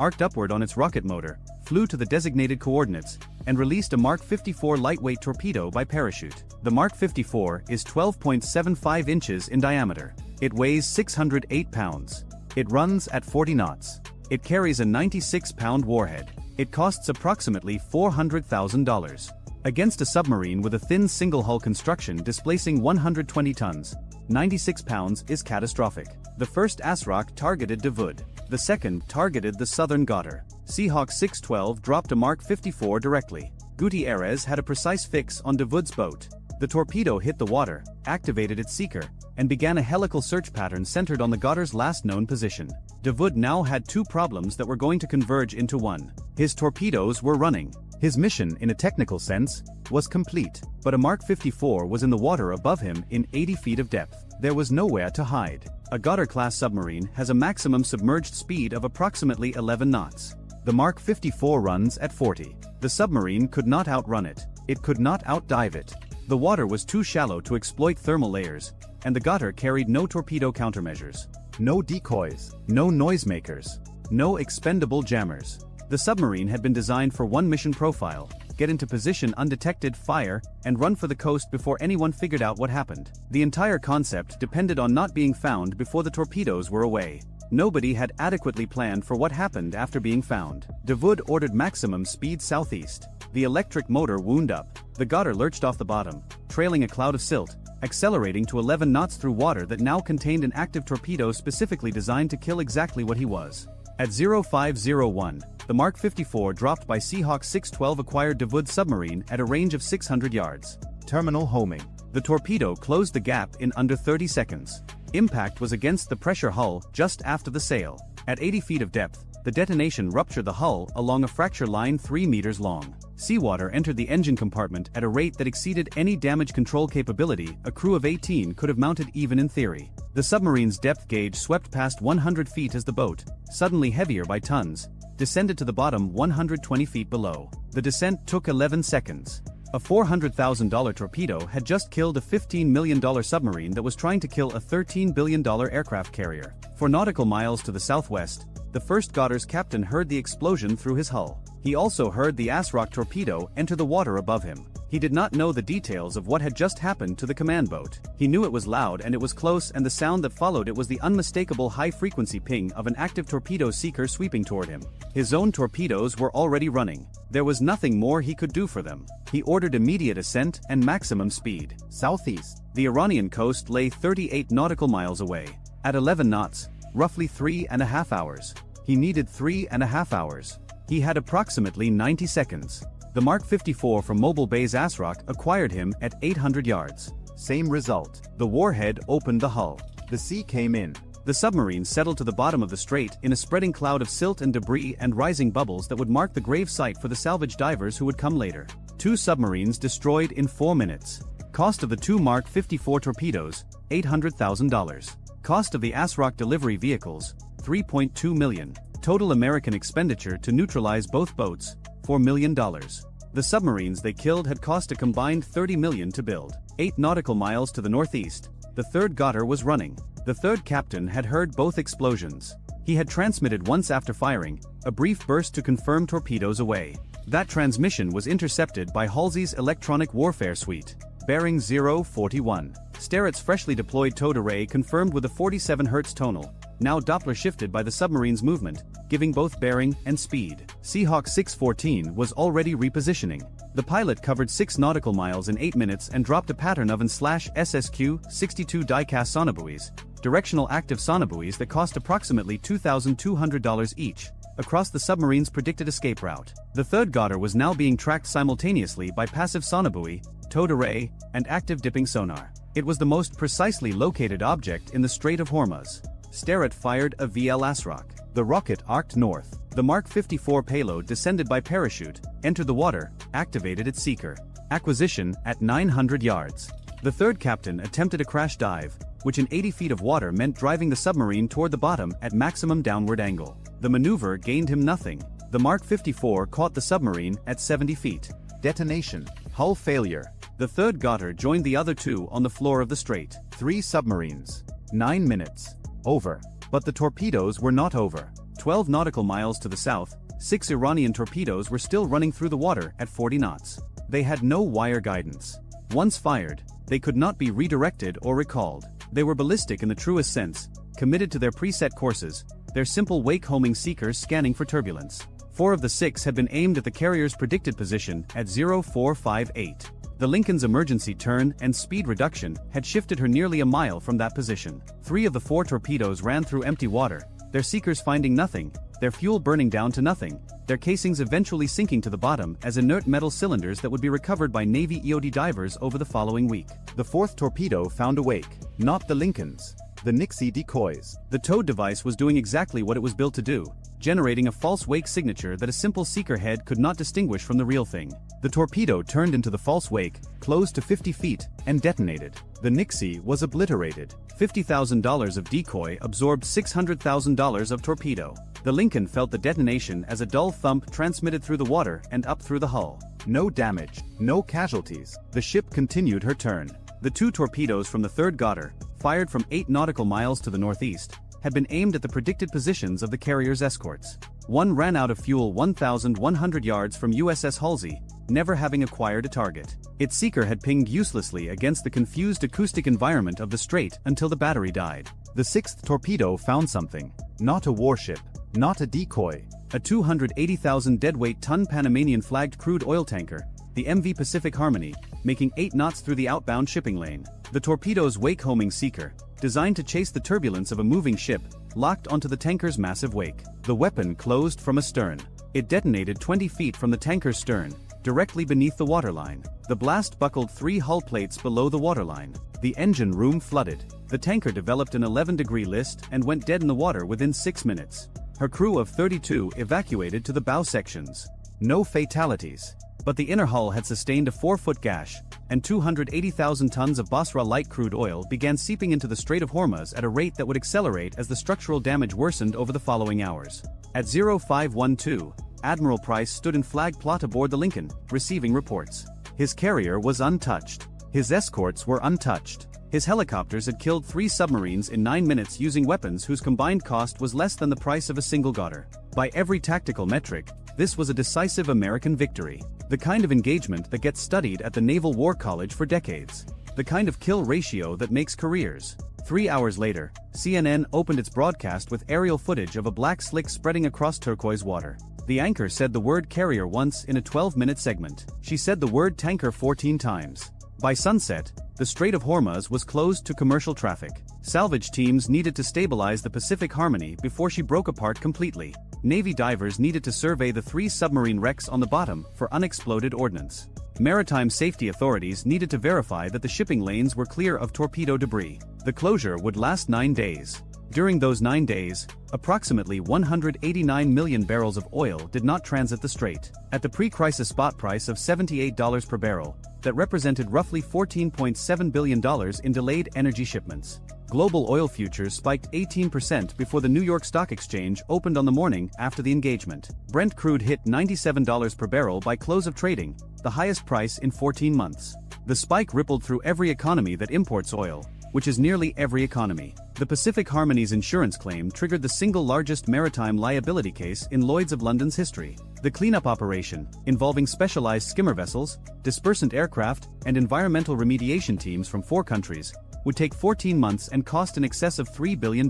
arced upward on its rocket motor, flew to the designated coordinates, and released a Mark 54 lightweight torpedo by parachute. The Mark 54 is 12.75 inches in diameter. It weighs 608 pounds. It runs at 40 knots. It carries a 96-pound warhead. It costs approximately $400,000. Against a submarine with a thin single-hull construction displacing 120 tons, 96 pounds is catastrophic. The first ASROC targeted Dawood. The second targeted the southern Goddard. Seahawk 612 dropped a Mark 54 directly. Gutierrez had a precise fix on Dawood's boat. The torpedo hit the water, activated its seeker, and began a helical search pattern centered on the Goddard's last known position. Dawood now had 2 problems that were going to converge into one. His torpedoes were running. His mission, in a technical sense, was complete, but a Mark 54 was in the water above him in 80 feet of depth. There was nowhere to hide. A Goddard-class submarine has a maximum submerged speed of approximately 11 knots. The Mark 54 runs at 40. The submarine could not outrun it. It could not outdive it. The water was too shallow to exploit thermal layers, and the Goddard carried no torpedo countermeasures. No decoys, no noisemakers, no expendable jammers. The submarine had been designed for one mission profile: get into position undetected, fire, and run for the coast before anyone figured out what happened. The entire concept depended on not being found before the torpedoes were away. Nobody had adequately planned for what happened after being found. Dawood ordered maximum speed southeast. The electric motor wound up. The Goddard lurched off the bottom, trailing a cloud of silt, accelerating to 11 knots through water that now contained an active torpedo specifically designed to kill exactly what he was. At 0501, the Mark 54 dropped by Seahawk 612 acquired Dawood submarine at a range of 600 yards. Terminal homing. The torpedo closed the gap in under 30 seconds. Impact was against the pressure hull just after the sail. At 80 feet of depth, the detonation ruptured the hull along a fracture line 3 meters long. Seawater entered the engine compartment at a rate that exceeded any damage control capability a crew of 18 could have mounted even in theory. The submarine's depth gauge swept past 100 feet as the boat, suddenly heavier by tons, descended to the bottom 120 feet below. The descent took 11 seconds. A $400,000 torpedo had just killed a $15 million submarine that was trying to kill a $13 billion aircraft carrier. 4 nautical miles to the southwest, the first Godder's captain heard the explosion through his hull. He also heard the Asrock torpedo enter the water above him. He did not know the details of what had just happened to the command boat. He knew it was loud and it was close, and the sound that followed it was the unmistakable high-frequency ping of an active torpedo seeker sweeping toward him. His own torpedoes were already running. There was nothing more he could do for them. He ordered immediate ascent and maximum speed. Southeast. The Iranian coast lay 38 nautical miles away. At 11 knots, roughly 3.5 hours. He needed 3.5 hours. He had approximately 90 seconds. The Mark 54 from Mobile Bay's Asrock acquired him at 800 yards. Same result. The warhead opened the hull. The sea came in. The submarine settled to the bottom of the strait in a spreading cloud of silt and debris and rising bubbles that would mark the grave site for the salvage divers who would come later. 2 submarines destroyed in 4 minutes. Cost of the 2 Mark 54 torpedoes, $800,000. Cost of the Asrock delivery vehicles, $3.2 million. Total American expenditure to neutralize both boats, $4 million. The submarines they killed had cost a combined $30 million to build. 8 nautical miles to the northeast, the third Godder was running. The third captain had heard both explosions. He had transmitted once after firing, a brief burst to confirm torpedoes away. That transmission was intercepted by Halsey's electronic warfare suite. Bearing 041. Sterrett's freshly deployed towed array confirmed with a 47 Hz tonal, now Doppler shifted by the submarine's movement, giving both bearing and speed. Seahawk 614 was already repositioning. The pilot covered 6 nautical miles in 8 minutes and dropped a pattern of /SSQ 62 die-cast sonobuoys, directional active sonobuoys that cost approximately $2,200 each, across the submarine's predicted escape route. The third Godder was now being tracked simultaneously by passive sonobuoy, towed array, and active dipping sonar. It was the most precisely located object in the Strait of Hormuz. Sterrett fired a VL Asrock. The rocket arced north. The Mark 54 payload descended by parachute, entered the water, activated its seeker. Acquisition at 900 yards. The third captain attempted a crash dive, which in 80 feet of water meant driving the submarine toward the bottom at maximum downward angle. The maneuver gained him nothing. The Mark 54 caught the submarine at 70 feet. Detonation. Hull failure. The third Godder joined the other 2 on the floor of the strait. 3 submarines. 9 minutes. Over. But the torpedoes were not over. 12 nautical miles to the south, 6 Iranian torpedoes were still running through the water at 40 knots. They had no wire guidance. Once fired, they could not be redirected or recalled. They were ballistic in the truest sense, committed to their preset courses, their simple wake-homing seekers scanning for turbulence. 4 of the 6 had been aimed at the carrier's predicted position at 0458. The Lincoln's emergency turn and speed reduction had shifted her nearly a mile from that position. 3 of the 4 torpedoes ran through empty water, their seekers finding nothing, their fuel burning down to nothing, their casings eventually sinking to the bottom as inert metal cylinders that would be recovered by Navy EOD divers over the following week. The 4th torpedo found a wake, not the Lincoln's. The Nixie decoys. The towed device was doing exactly what it was built to do, generating a false wake signature that a simple seeker head could not distinguish from the real thing. The torpedo turned into the false wake, closed to 50 feet, and detonated. The Nixie was obliterated. $50,000 of decoy absorbed $600,000 of torpedo. The Lincoln felt the detonation as a dull thump transmitted through the water and up through the hull. No damage, no casualties. The ship continued her turn. The 2 torpedoes from the third Godder, fired from 8 nautical miles to the northeast, had been aimed at the predicted positions of the carrier's escorts. One ran out of fuel 1,100 yards from USS Halsey, never having acquired a target. Its seeker had pinged uselessly against the confused acoustic environment of the strait until the battery died. The 6th torpedo found something. Not a warship. Not a decoy. A 280,000 deadweight ton Panamanian flagged crude oil tanker, the MV Pacific Harmony, making 8 knots through the outbound shipping lane. The torpedo's wake-homing seeker, designed to chase the turbulence of a moving ship, locked onto the tanker's massive wake. The weapon closed from astern. It detonated 20 feet from the tanker's stern, directly beneath the waterline. The blast buckled 3 hull plates below the waterline. The engine room flooded. The tanker developed an 11-degree list and went dead in the water within 6 minutes. Her crew of 32 evacuated to the bow sections. No fatalities. But the inner hull had sustained a 4-foot gash, and 280,000 tons of Basra light crude oil began seeping into the Strait of Hormuz at a rate that would accelerate as the structural damage worsened over the following hours. At 0512, Admiral Price stood in flag plot aboard the Lincoln, receiving reports. His carrier was untouched. His escorts were untouched. His helicopters had killed 3 submarines in 9 minutes using weapons whose combined cost was less than the price of a single Ghawtar. By every tactical metric, this was a decisive American victory. The kind of engagement that gets studied at the Naval War College for decades. The kind of kill ratio that makes careers. 3 hours later, CNN opened its broadcast with aerial footage of a black slick spreading across turquoise water. The anchor said the word carrier once in a 12-minute segment. She said the word tanker 14 times. By sunset, the Strait of Hormuz was closed to commercial traffic. Salvage teams needed to stabilize the Pacific Harmony before she broke apart completely. Navy divers needed to survey the 3 submarine wrecks on the bottom for unexploded ordnance. Maritime safety authorities needed to verify that the shipping lanes were clear of torpedo debris. The closure would last 9 days. During those 9 days, approximately 189 million barrels of oil did not transit the strait. At the pre-crisis spot price of $78 per barrel, that represented roughly $14.7 billion in delayed energy shipments. Global oil futures spiked 18% before the New York Stock Exchange opened on the morning after the engagement. Brent crude hit $97 per barrel by close of trading, the highest price in 14 months. The spike rippled through every economy that imports oil, which is nearly every economy. The Pacific Harmony's insurance claim triggered the single largest maritime liability case in Lloyd's of London's history. The cleanup operation, involving specialized skimmer vessels, dispersant aircraft, and environmental remediation teams from 4 countries, would take 14 months and cost in excess of $3 billion.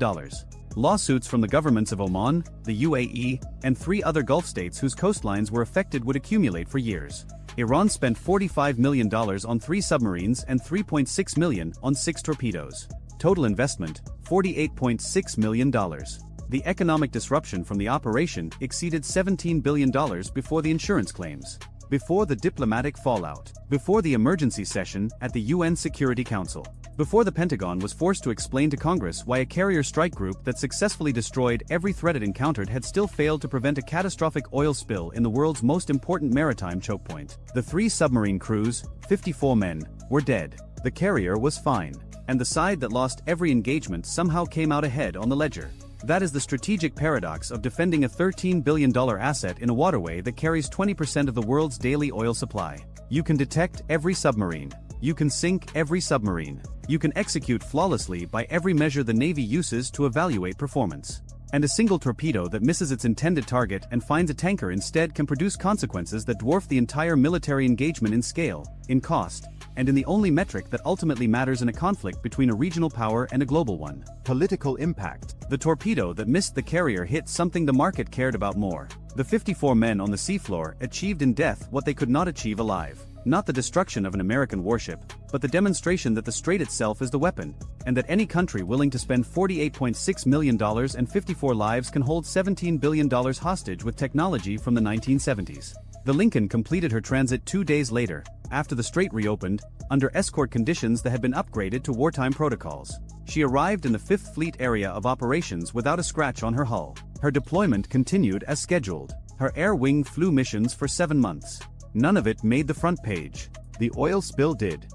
Lawsuits from the governments of Oman, the UAE, and 3 other Gulf states whose coastlines were affected would accumulate for years. Iran spent $45 million on 3 submarines and $3.6 million on 6 torpedoes. Total investment, $48.6 million. The economic disruption from the operation exceeded $17 billion before the insurance claims. Before the diplomatic fallout. Before the emergency session at the UN Security Council. Before the Pentagon was forced to explain to Congress why a carrier strike group that successfully destroyed every threat it encountered had still failed to prevent a catastrophic oil spill in the world's most important maritime choke point. The 3 submarine crews, 54 men, were dead. The carrier was fine. And the side that lost every engagement somehow came out ahead on the ledger. That is the strategic paradox of defending a $13 billion asset in a waterway that carries 20% of the world's daily oil supply. You can detect every submarine. You can sink every submarine. You can execute flawlessly by every measure the Navy uses to evaluate performance. And a single torpedo that misses its intended target and finds a tanker instead can produce consequences that dwarf the entire military engagement in scale, in cost, and in the only metric that ultimately matters in a conflict between a regional power and a global one: political impact. The torpedo that missed the carrier hit something the market cared about more. The 54 men on the seafloor achieved in death what they could not achieve alive. Not the destruction of an American warship, but the demonstration that the strait itself is the weapon, and that any country willing to spend $48.6 million and 54 lives can hold $17 billion hostage with technology from the 1970s. The Lincoln completed her transit 2 days later, after the strait reopened, under escort conditions that had been upgraded to wartime protocols. She arrived in the 5th Fleet area of operations without a scratch on her hull. Her deployment continued as scheduled. Her air wing flew missions for 7 months. None of it made the front page. The oil spill did.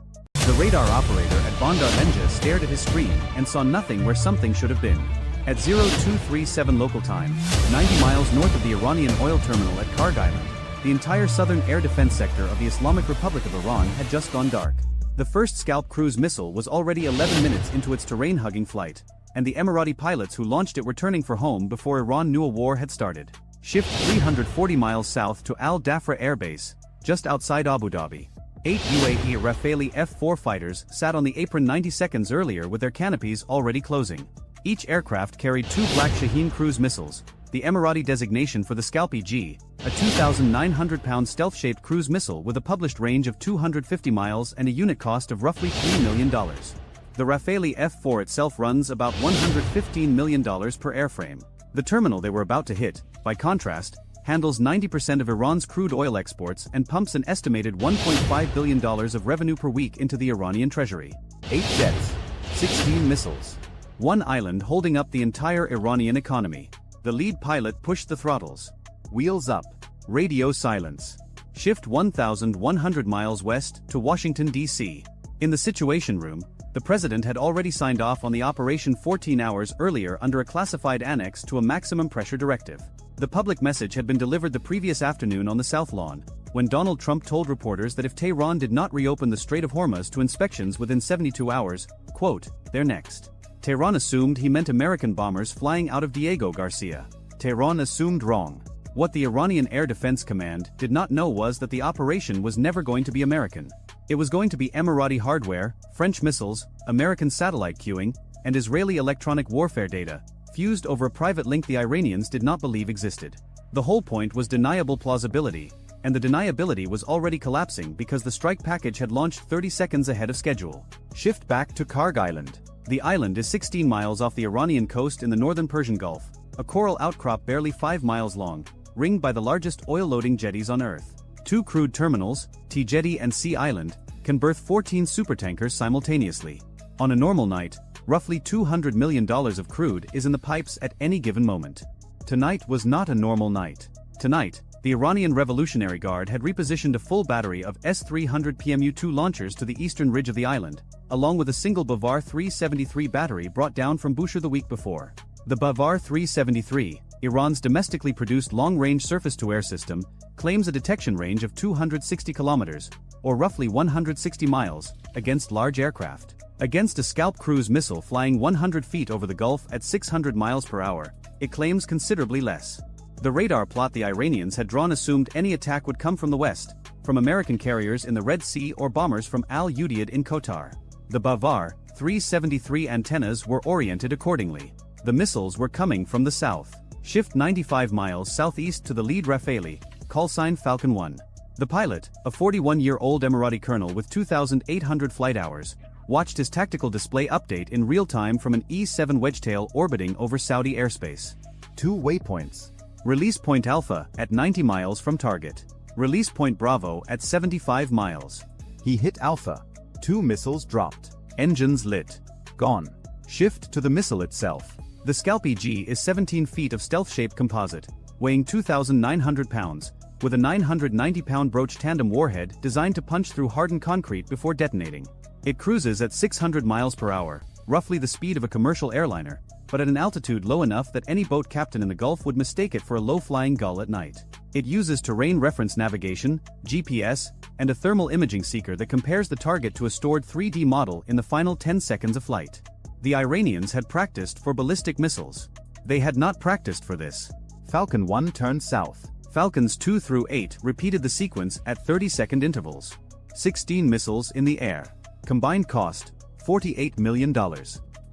The radar operator at Bandar Menja stared at his screen and saw nothing where something should have been. At 0237 local time, 90 miles north of the Iranian oil terminal at Karg Island, the entire southern air defense sector of the Islamic Republic of Iran had just gone dark. The first Scalp cruise missile was already 11 minutes into its terrain-hugging flight, and the Emirati pilots who launched it were turning for home before Iran knew a war had started. Shift 340 miles south to Al Dhafra Air Base, just outside Abu Dhabi. 8 UAE Rafale F-4 fighters sat on the apron 90 seconds earlier with their canopies already closing. Each aircraft carried 2 Black Shaheen cruise missiles, the Emirati designation for the Scalp EG, a 2,900-pound stealth-shaped cruise missile with a published range of 250 miles and a unit cost of roughly $3 million. The Rafale F-4 itself runs about $115 million per airframe. The terminal they were about to hit, by contrast, handles 90% of Iran's crude oil exports and pumps an estimated $1.5 billion of revenue per week into the Iranian treasury. 8 jets, 16 missiles. 1 island holding up the entire Iranian economy. The lead pilot pushed the throttles. Wheels up. Radio silence. Shift 1,100 miles west to Washington, D.C. In the Situation Room, the president had already signed off on the operation 14 hours earlier under a classified annex to a maximum pressure directive. The public message had been delivered the previous afternoon on the South Lawn, when Donald Trump told reporters that if Tehran did not reopen the Strait of Hormuz to inspections within 72 hours, quote, they're next. Tehran assumed he meant American bombers flying out of Diego Garcia. Tehran assumed wrong. What the Iranian Air Defense Command did not know was that the operation was never going to be American. It was going to be Emirati hardware, French missiles, American satellite queuing, and Israeli electronic warfare data, fused over a private link the Iranians did not believe existed. The whole point was deniable plausibility, and the deniability was already collapsing because the strike package had launched 30 seconds ahead of schedule. Shift back to Karg Island. The island is 16 miles off the Iranian coast in the northern Persian Gulf, a coral outcrop barely 5 miles long, ringed by the largest oil-loading jetties on Earth. 2 crude terminals, T Jetty and Sea Island, can berth 14 supertankers simultaneously. On a normal night, roughly $200 million of crude is in the pipes at any given moment. Tonight was not a normal night. Tonight, the Iranian Revolutionary Guard had repositioned a full battery of S-300 PMU-2 launchers to the eastern ridge of the island, along with a single Bavar 373 battery brought down from Bushehr the week before. The Bavar 373, Iran's domestically produced long-range surface-to-air system, claims a detection range of 260 kilometers, or roughly 160 miles, against large aircraft. Against a Scalp cruise missile flying 100 feet over the Gulf at 600 miles per hour, it claims considerably less. The radar plot the Iranians had drawn assumed any attack would come from the west, from American carriers in the Red Sea or bombers from Al Udeid in Qatar. The Bavar 373 antennas were oriented accordingly. The missiles were coming from the south. Shift 95 miles southeast to the lead Rafale, callsign Falcon 1. The pilot, a 41-year-old Emirati colonel with 2,800 flight hours, watched his tactical display update in real time from an E-7 Wedgetail orbiting over Saudi airspace. 2 waypoints. Release point Alpha at 90 miles from target. Release point Bravo at 75 miles. He hit Alpha. 2 missiles dropped. Engines lit. Gone. Shift to the missile itself. The Scalp EG is 17 feet of stealth-shaped composite, weighing 2,900 pounds, with a 990-pound broach tandem warhead designed to punch through hardened concrete before detonating. It cruises at 600 miles per hour, roughly the speed of a commercial airliner, but at an altitude low enough that any boat captain in the Gulf would mistake it for a low-flying gull at night. It uses terrain reference navigation, GPS, and a thermal imaging seeker that compares the target to a stored 3D model in the final 10 seconds of flight. The Iranians had practiced for ballistic missiles. They had not practiced for this. Falcon 1 turned south. Falcons 2 through 8 repeated the sequence at 30-second intervals. 16 missiles in the air. Combined cost, $48 million.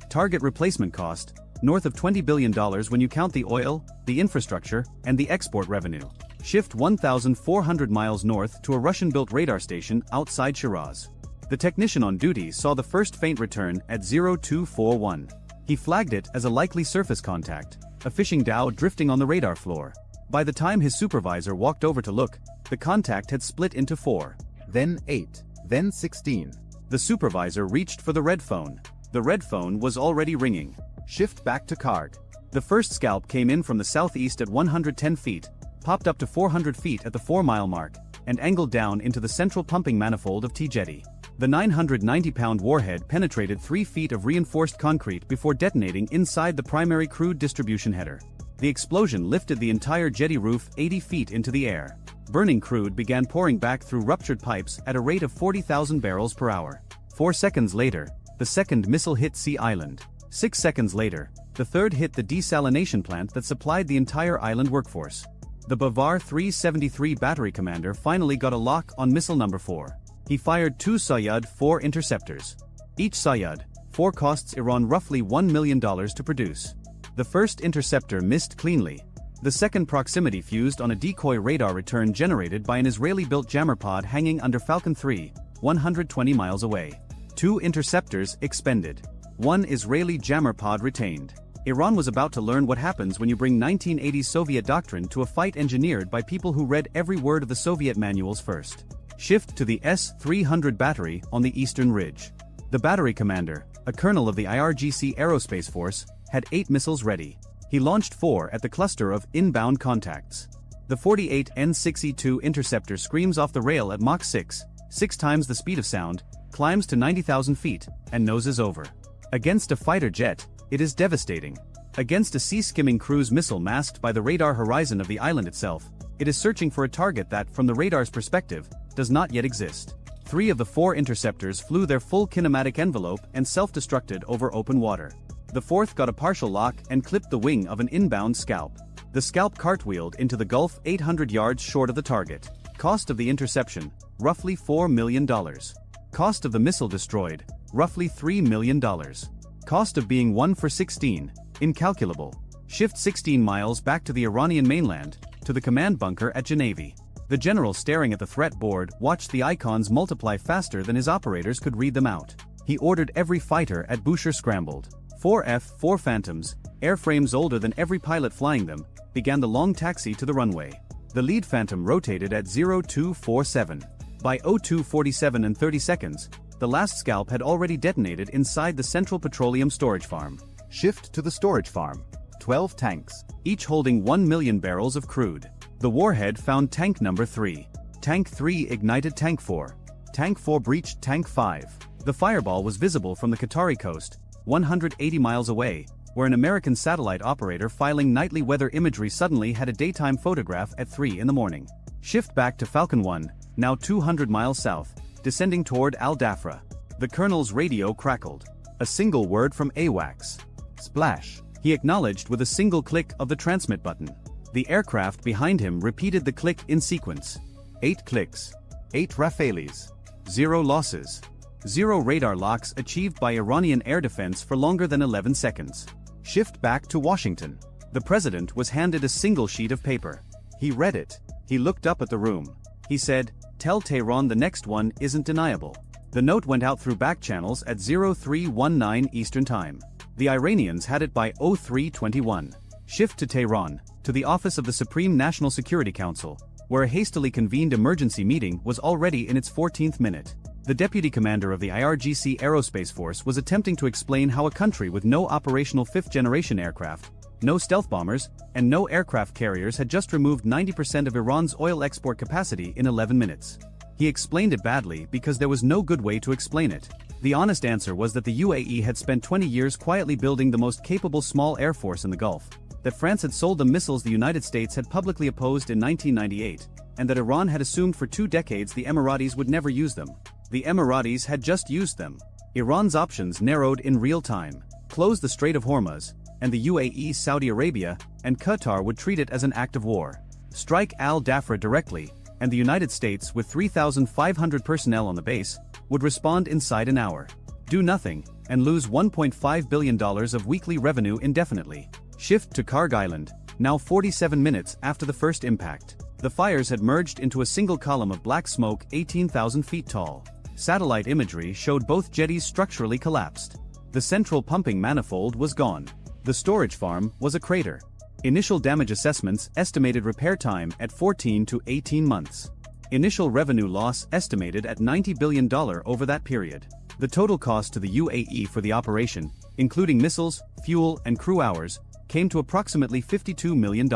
Target replacement cost, north of $20 billion when you count the oil, the infrastructure, and the export revenue. Shift 1,400 miles north to a Russian-built radar station outside Shiraz. The technician on duty saw the first faint return at 0241. He flagged it as a likely surface contact, a fishing dhow drifting on the radar floor. By the time his supervisor walked over to look, the contact had split into 4, then 8, then 16. The supervisor reached for the red phone. The red phone was already ringing. Shift back to Karg. The first scalp came in from the southeast at 110 feet, popped up to 400 feet at the 4-mile mark, and angled down into the central pumping manifold of T Jetty. The 990-pound warhead penetrated 3 feet of reinforced concrete before detonating inside the primary crude distribution header. The explosion lifted the entire jetty roof 80 feet into the air. Burning crude began pouring back through ruptured pipes at a rate of 40,000 barrels per hour. 4 seconds later, the second missile hit Sea Island. 6 seconds later, the third hit the desalination plant that supplied the entire island workforce. The Bavar 373 battery commander finally got a lock on missile number 4. He fired 2 Sayyad 4 interceptors. Each Sayyad 4 costs Iran roughly $1 million to produce. The first interceptor missed cleanly. The second proximity fused on a decoy radar return generated by an Israeli-built jammer pod hanging under Falcon 3, 120 miles away. 2 interceptors expended. 1 Israeli jammer pod retained. Iran was about to learn what happens when you bring 1980s Soviet doctrine to a fight engineered by people who read every word of the Soviet manuals first. Shift to the S-300 battery on the eastern ridge. The battery commander, a colonel of the IRGC Aerospace Force, had 8 missiles ready. He launched 4 at the cluster of inbound contacts. The 48 N-6E2 interceptor screams off the rail at Mach 6, 6 times the speed of sound, climbs to 90,000 feet, and noses over. Against a fighter jet, it is devastating. Against a sea-skimming cruise missile masked by the radar horizon of the island itself, it is searching for a target that, from the radar's perspective, does not yet exist. 3 of the 4 interceptors flew their full kinematic envelope and self-destructed over open water. The 4th got a partial lock and clipped the wing of an inbound Scalp. The Scalp cartwheeled into the Gulf 800 yards short of the target. Cost of the interception, roughly $4 million. Cost of the missile destroyed, roughly $3 million. Cost of being 1 for 16, incalculable. Shift 16 miles back to the Iranian mainland, to the command bunker at Geneva. The general, staring at the threat board, watched the icons multiply faster than his operators could read them out. He ordered every fighter at Boucher scrambled. 4 F-4 Phantoms, airframes older than every pilot flying them, began the long taxi to the runway. The lead Phantom rotated at 0247. By 0247 and 30 seconds, the last Scalp had already detonated inside the Central Petroleum Storage Farm. Shift to the storage farm. 12 tanks, each holding 1 million barrels of crude. The warhead found tank number 3. Tank 3 ignited tank 4. Tank 4 breached tank 5. The fireball was visible from the Qatari coast, 180 miles away, where an American satellite operator filing nightly weather imagery suddenly had a daytime photograph at 3 in the morning. Shift back to Falcon 1, now 200 miles south, descending toward Al Dhafra. The colonel's radio crackled. A single word from AWACS. Splash. He acknowledged with a single click of the transmit button. The aircraft behind him repeated the click in sequence. 8 clicks. 8 Rafales. 0 losses. 0 radar locks achieved by Iranian air defense for longer than 11 seconds. Shift back to Washington. The president was handed a single sheet of paper. He read it. He looked up at the room. He said, "Tell Tehran the next one isn't deniable." The note went out through back channels at 0319 Eastern Time. The Iranians had it by 0321. Shift to Tehran, to the office of the Supreme National Security Council, where a hastily convened emergency meeting was already in its 14th minute. The deputy commander of the IRGC Aerospace Force was attempting to explain how a country with no operational 5th-generation aircraft, no stealth bombers, and no aircraft carriers had just removed 90% of Iran's oil export capacity in 11 minutes. He explained it badly because there was no good way to explain it. The honest answer was that the UAE had spent 20 years quietly building the most capable small air force in the Gulf, that France had sold them missiles the United States had publicly opposed in 1998, and that Iran had assumed for 2 decades the Emiratis would never use them. The Emiratis had just used them. Iran's options narrowed in real time. Close the Strait of Hormuz, and the UAE, Saudi Arabia, and Qatar would treat it as an act of war. Strike Al Dhafra directly, and the United States, with 3,500 personnel on the base, would respond inside an hour. Do nothing, and lose $1.5 billion of weekly revenue indefinitely. Shift to Karg Island, now 47 minutes after the first impact. The fires had merged into a single column of black smoke 18,000 feet tall. Satellite imagery showed both jetties structurally collapsed. The central pumping manifold was gone. The storage farm was a crater. Initial damage assessments estimated repair time at 14 to 18 months. Initial revenue loss estimated at $90 billion over that period. The total cost to the UAE for the operation, including missiles, fuel, and crew hours, came to approximately $52 million.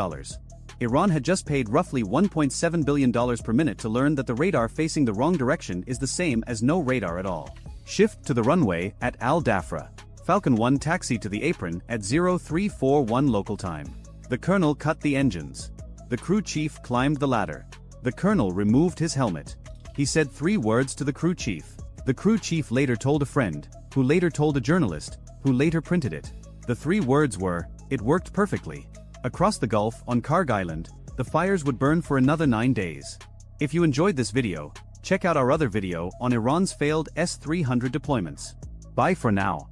Iran had just paid roughly $1.7 billion per minute to learn that the radar facing the wrong direction is the same as no radar at all. Shift to the runway at Al Dhafra. Falcon 1 taxied to the apron at 0341 local time. The colonel cut the engines. The crew chief climbed the ladder. The colonel removed his helmet. He said 3 words to the crew chief. The crew chief later told a friend, who later told a journalist, who later printed it. The 3 words were, "It worked perfectly." Across the Gulf, on Karg Island, the fires would burn for another 9 days. If you enjoyed this video, check out our other video on Iran's failed S-300 deployments. Bye for now.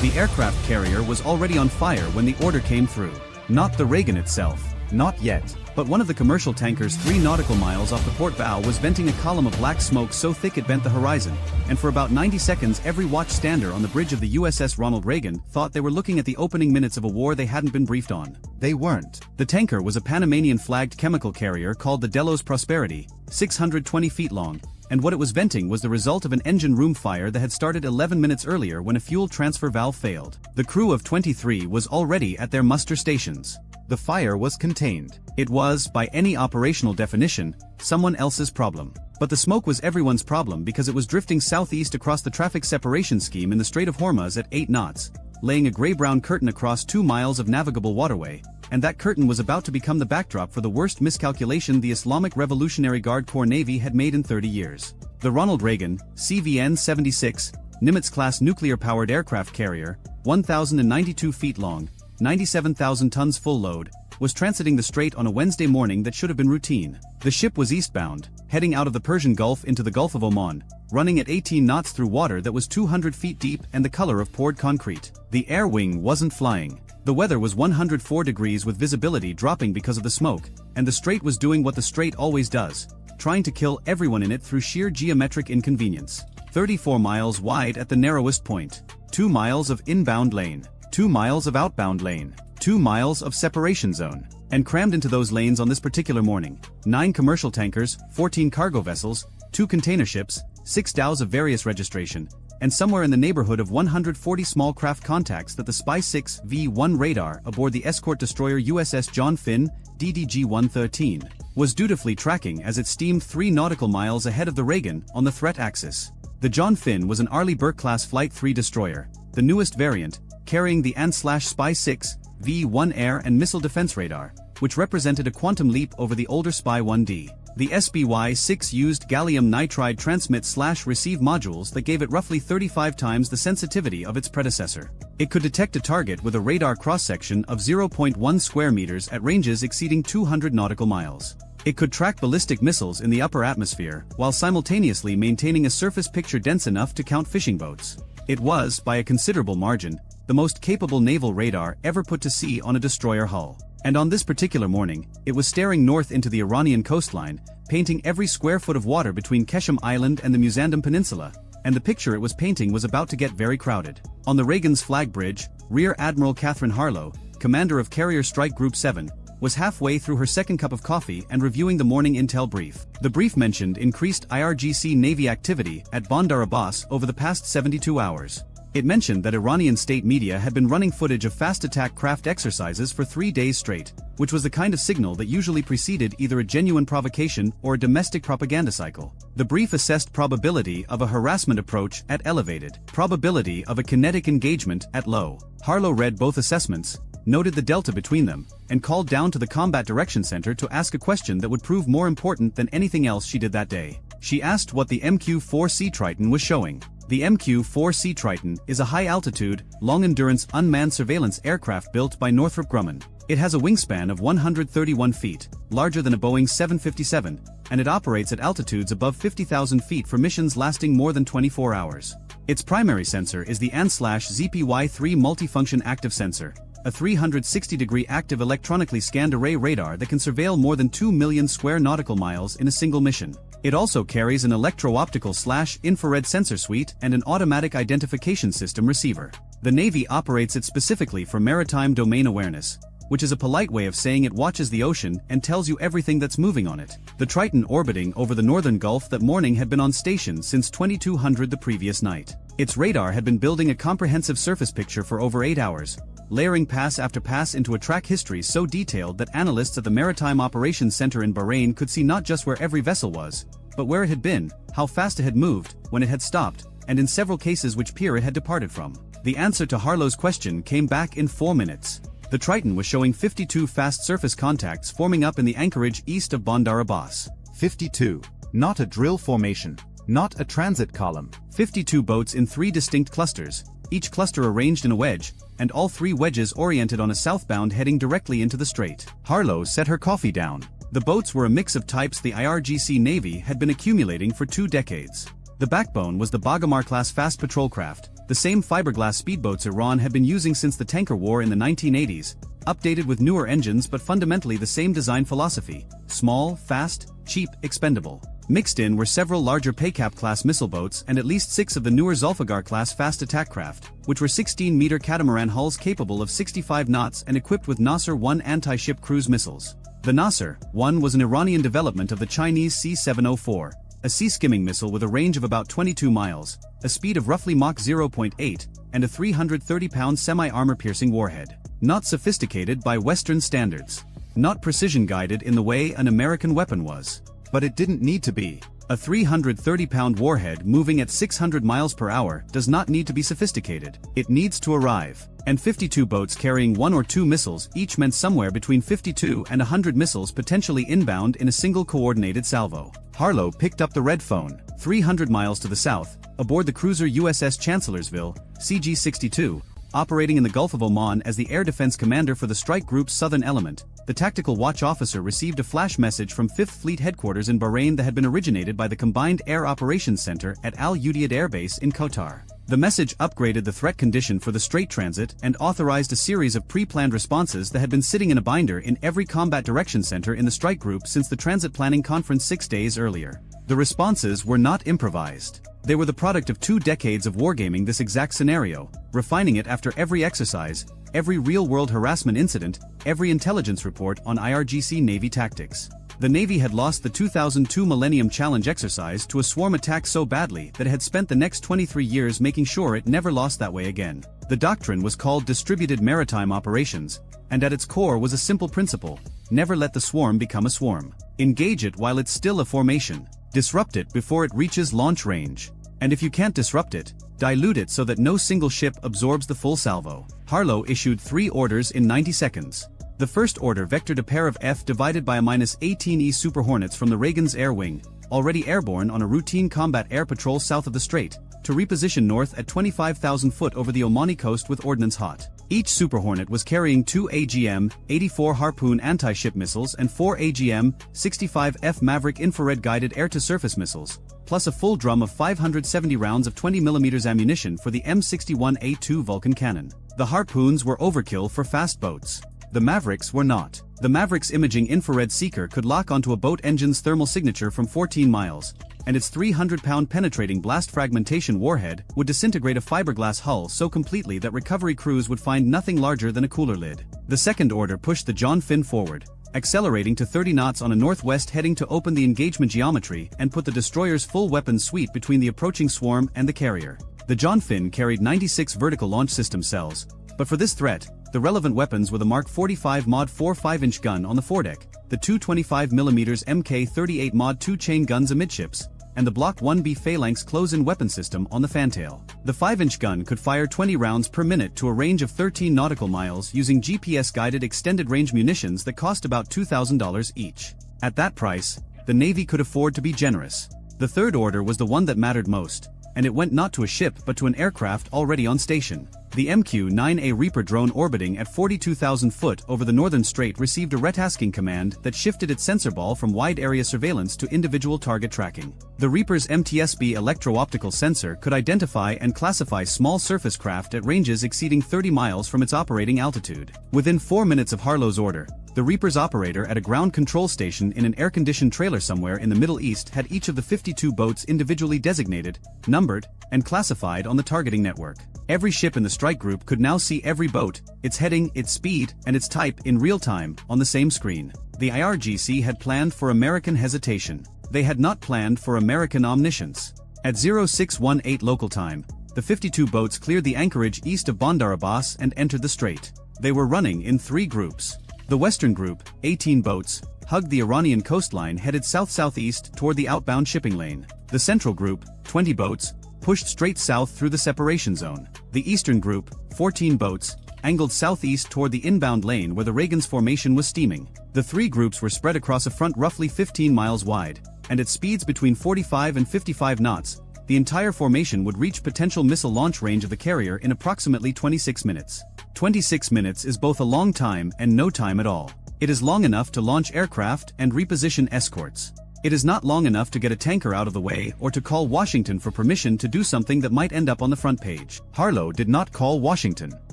The aircraft carrier was already on fire when the order came through. Not the Reagan itself. Not yet. But one of the commercial tankers 3 nautical miles off the port bow was venting a column of black smoke so thick it bent the horizon, and for about 90 seconds every watchstander on the bridge of the USS Ronald Reagan thought they were looking at the opening minutes of a war they hadn't been briefed on. They weren't. The tanker was a Panamanian-flagged chemical carrier called the Delos Prosperity, 620 feet long, and what it was venting was the result of an engine room fire that had started 11 minutes earlier when a fuel transfer valve failed. The crew of 23 was already at their muster stations. The fire was contained. It was, by any operational definition, someone else's problem. But the smoke was everyone's problem because it was drifting southeast across the traffic separation scheme in the Strait of Hormuz at 8 knots, laying a gray-brown curtain across 2 miles of navigable waterway, and that curtain was about to become the backdrop for the worst miscalculation the Islamic Revolutionary Guard Corps Navy had made in 30 years. The Ronald Reagan, CVN-76, Nimitz-class nuclear-powered aircraft carrier, 1,092 feet long, 97,000 tons full load, was transiting the strait on a Wednesday morning that should have been routine. The ship was eastbound, heading out of the Persian Gulf into the Gulf of Oman, running at 18 knots through water that was 200 feet deep and the color of poured concrete. The air wing wasn't flying. The weather was 104 degrees with visibility dropping because of the smoke, and the strait was doing what the strait always does, trying to kill everyone in it through sheer geometric inconvenience. 34 miles wide at the narrowest point, 2 miles of inbound lane, 2 miles of outbound lane, 2 miles of separation zone, and crammed into those lanes on this particular morning, 9 commercial tankers, 14 cargo vessels, 2 container ships, 6 dhows of various registration, and somewhere in the neighborhood of 140 small craft contacts that the Spy-6 V1 radar aboard the escort destroyer USS John Finn, DDG-113, was dutifully tracking as it steamed 3 nautical miles ahead of the Reagan on the threat axis. The John Finn was an Arleigh Burke-class Flight 3 destroyer, the newest variant, carrying the AN/Spy-6 V1 air and missile defense radar, which represented a quantum leap over the older Spy-1D. The SPY-6 used gallium nitride transmit/receive modules that gave it roughly 35 times the sensitivity of its predecessor. It could detect a target with a radar cross-section of 0.1 square meters at ranges exceeding 200 nautical miles. It could track ballistic missiles in the upper atmosphere while simultaneously maintaining a surface picture dense enough to count fishing boats. It was, by a considerable margin, the most capable naval radar ever put to sea on a destroyer hull. And on this particular morning, it was staring north into the Iranian coastline, painting every square foot of water between Keshem Island and the Musandam Peninsula, and the picture it was painting was about to get very crowded. On the Reagan's flag bridge, Rear Admiral Catherine Harlow, commander of Carrier Strike Group 7, was halfway through her second cup of coffee and reviewing the morning intel brief. The brief mentioned increased IRGC Navy activity at Bandar Abbas over the past 72 hours. It mentioned that Iranian state media had been running footage of fast attack craft exercises for 3 days straight, which was the kind of signal that usually preceded either a genuine provocation or a domestic propaganda cycle. The brief assessed probability of a harassment approach at elevated, probability of a kinetic engagement at low. Harlow read both assessments, noted the delta between them, and called down to the Combat Direction Center to ask a question that would prove more important than anything else she did that day. She asked what the MQ-4C Triton was showing. The MQ-4C Triton is a high-altitude, long-endurance unmanned surveillance aircraft built by Northrop Grumman. It has a wingspan of 131 feet, larger than a Boeing 757, and it operates at altitudes above 50,000 feet for missions lasting more than 24 hours. Its primary sensor is the AN/ZPY-3 multifunction active sensor, a 360-degree active electronically scanned array radar that can surveil more than 2 million square nautical miles in a single mission. It also carries an electro-optical/infrared sensor suite and an automatic identification system receiver. The Navy operates it specifically for maritime domain awareness, which is a polite way of saying it watches the ocean and tells you everything that's moving on it. The Triton orbiting over the northern Gulf that morning had been on station since 2200 the previous night. Its radar had been building a comprehensive surface picture for over 8 hours, layering pass after pass into a track history so detailed that analysts at the Maritime Operations Center in Bahrain could see not just where every vessel was, but where it had been, how fast it had moved, when it had stopped, and in several cases which pier it had departed from. The answer to Harlow's question came back in 4 minutes. The Triton was showing 52 fast surface contacts forming up in the anchorage east of Bandar Abbas. 52. Not a drill formation. Not a transit column. 52 boats in 3 distinct clusters, each cluster arranged in a wedge, and all 3 wedges oriented on a southbound heading directly into the strait. Harlow set her coffee down. The boats were a mix of types the IRGC Navy had been accumulating for 2 decades. The backbone was the Bagamar-class fast patrol craft, the same fiberglass speedboats Iran had been using since the tanker war in the 1980s, updated with newer engines but fundamentally the same design philosophy: small, fast, cheap, expendable. Mixed in were several larger Paycap-class missile boats and at least 6 of the newer Zulfiqar-class fast attack craft, which were 16-meter catamaran hulls capable of 65 knots and equipped with Nasser-1 anti-ship cruise missiles. The Nasser-1 was an Iranian development of the Chinese C-704, a sea-skimming missile with a range of about 22 miles, a speed of roughly Mach 0.8, and a 330-pound semi-armor-piercing warhead. Not sophisticated by Western standards. Not precision-guided in the way an American weapon was. But it didn't need to be. A 330-pound warhead moving at 600 miles per hour does not need to be sophisticated. It needs to arrive. And 52 boats carrying 1 or 2 missiles each meant somewhere between 52 and 100 missiles potentially inbound in a single coordinated salvo. Harlow picked up the red phone, 300 miles to the south, aboard the cruiser USS Chancellorsville, CG-62, operating in the Gulf of Oman as the air defense commander for the strike group's southern element. The tactical watch officer received a flash message from 5th Fleet headquarters in Bahrain that had been originated by the Combined Air Operations Center at Al Udeid Air Base in Qatar. The message upgraded the threat condition for the Strait transit and authorized a series of pre-planned responses that had been sitting in a binder in every combat direction center in the strike group since the transit planning conference 6 days earlier. The responses were not improvised. They were the product of 2 decades of wargaming this exact scenario, refining it after every exercise, every real-world harassment incident, every intelligence report on IRGC Navy tactics. The Navy had lost the 2002 Millennium Challenge exercise to a swarm attack so badly that it had spent the next 23 years making sure it never lost that way again. The doctrine was called Distributed Maritime Operations, and at its core was a simple principle: never let the swarm become a swarm. Engage it while it's still a formation. Disrupt it before it reaches launch range. And if you can't disrupt it, dilute it so that no single ship absorbs the full salvo. Harlow issued 3 orders in 90 seconds. The first order vectored a pair of F divided by a -18E Super Hornets from the Reagan's Air Wing, already airborne on a routine combat air patrol south of the Strait, to reposition north at 25,000 foot over the Omani coast with ordnance hot. Each Super Hornet was carrying 2 AGM-84 Harpoon anti-ship missiles and 4 AGM-65F Maverick infrared-guided air-to-surface missiles, plus a full drum of 570 rounds of 20mm ammunition for the M61A2 Vulcan cannon. The Harpoons were overkill for fast boats. The Mavericks were not. The Maverick's imaging infrared seeker could lock onto a boat engine's thermal signature from 14 miles, and its 300-pound penetrating blast fragmentation warhead would disintegrate a fiberglass hull so completely that recovery crews would find nothing larger than a cooler lid. The second order pushed the John Finn forward, accelerating to 30 knots on a northwest heading to open the engagement geometry and put the destroyer's full weapons suite between the approaching swarm and the carrier. The John Finn carried 96 vertical launch system cells, but for this threat, the relevant weapons were the Mark 45 Mod 4 5-inch gun on the foredeck, the two 25mm Mk38 Mod 2 chain guns amidships, and the Block 1B Phalanx close-in weapon system on the fantail. The 5-inch gun could fire 20 rounds per minute to a range of 13 nautical miles using GPS-guided extended-range munitions that cost about $2,000 each. At that price, the Navy could afford to be generous. The third order was the one that mattered most, and it went not to a ship but to an aircraft already on station. The MQ-9A Reaper drone orbiting at 42,000 foot over the northern strait received a retasking command that shifted its sensor ball from wide-area surveillance to individual target tracking. The Reaper's MTSB electro-optical sensor could identify and classify small surface craft at ranges exceeding 30 miles from its operating altitude. Within 4 minutes of Harlow's order, the Reaper's operator at a ground control station in an air-conditioned trailer somewhere in the Middle East had each of the 52 boats individually designated, numbered, and classified on the targeting network. Every ship in the strike group could now see every boat, its heading, its speed, and its type in real time on the same screen. The IRGC had planned for American hesitation. They had not planned for American omniscience. At 0618 local time, the 52 boats cleared the anchorage east of Bandar Abbas and entered the strait. They were running in 3 groups. The western group, 18 boats, hugged the Iranian coastline headed south-southeast toward the outbound shipping lane. The central group, 20 boats, pushed straight south through the separation zone. The eastern group, 14 boats, angled southeast toward the inbound lane where the Reagan's formation was steaming. The 3 groups were spread across a front roughly 15 miles wide, and at speeds between 45 and 55 knots, the entire formation would reach potential missile launch range of the carrier in approximately 26 minutes. 26 minutes is both a long time and no time at all. It is long enough to launch aircraft and reposition escorts. It is not long enough to get a tanker out of the way or to call Washington for permission to do something that might end up on the front page. Harlow did not call Washington.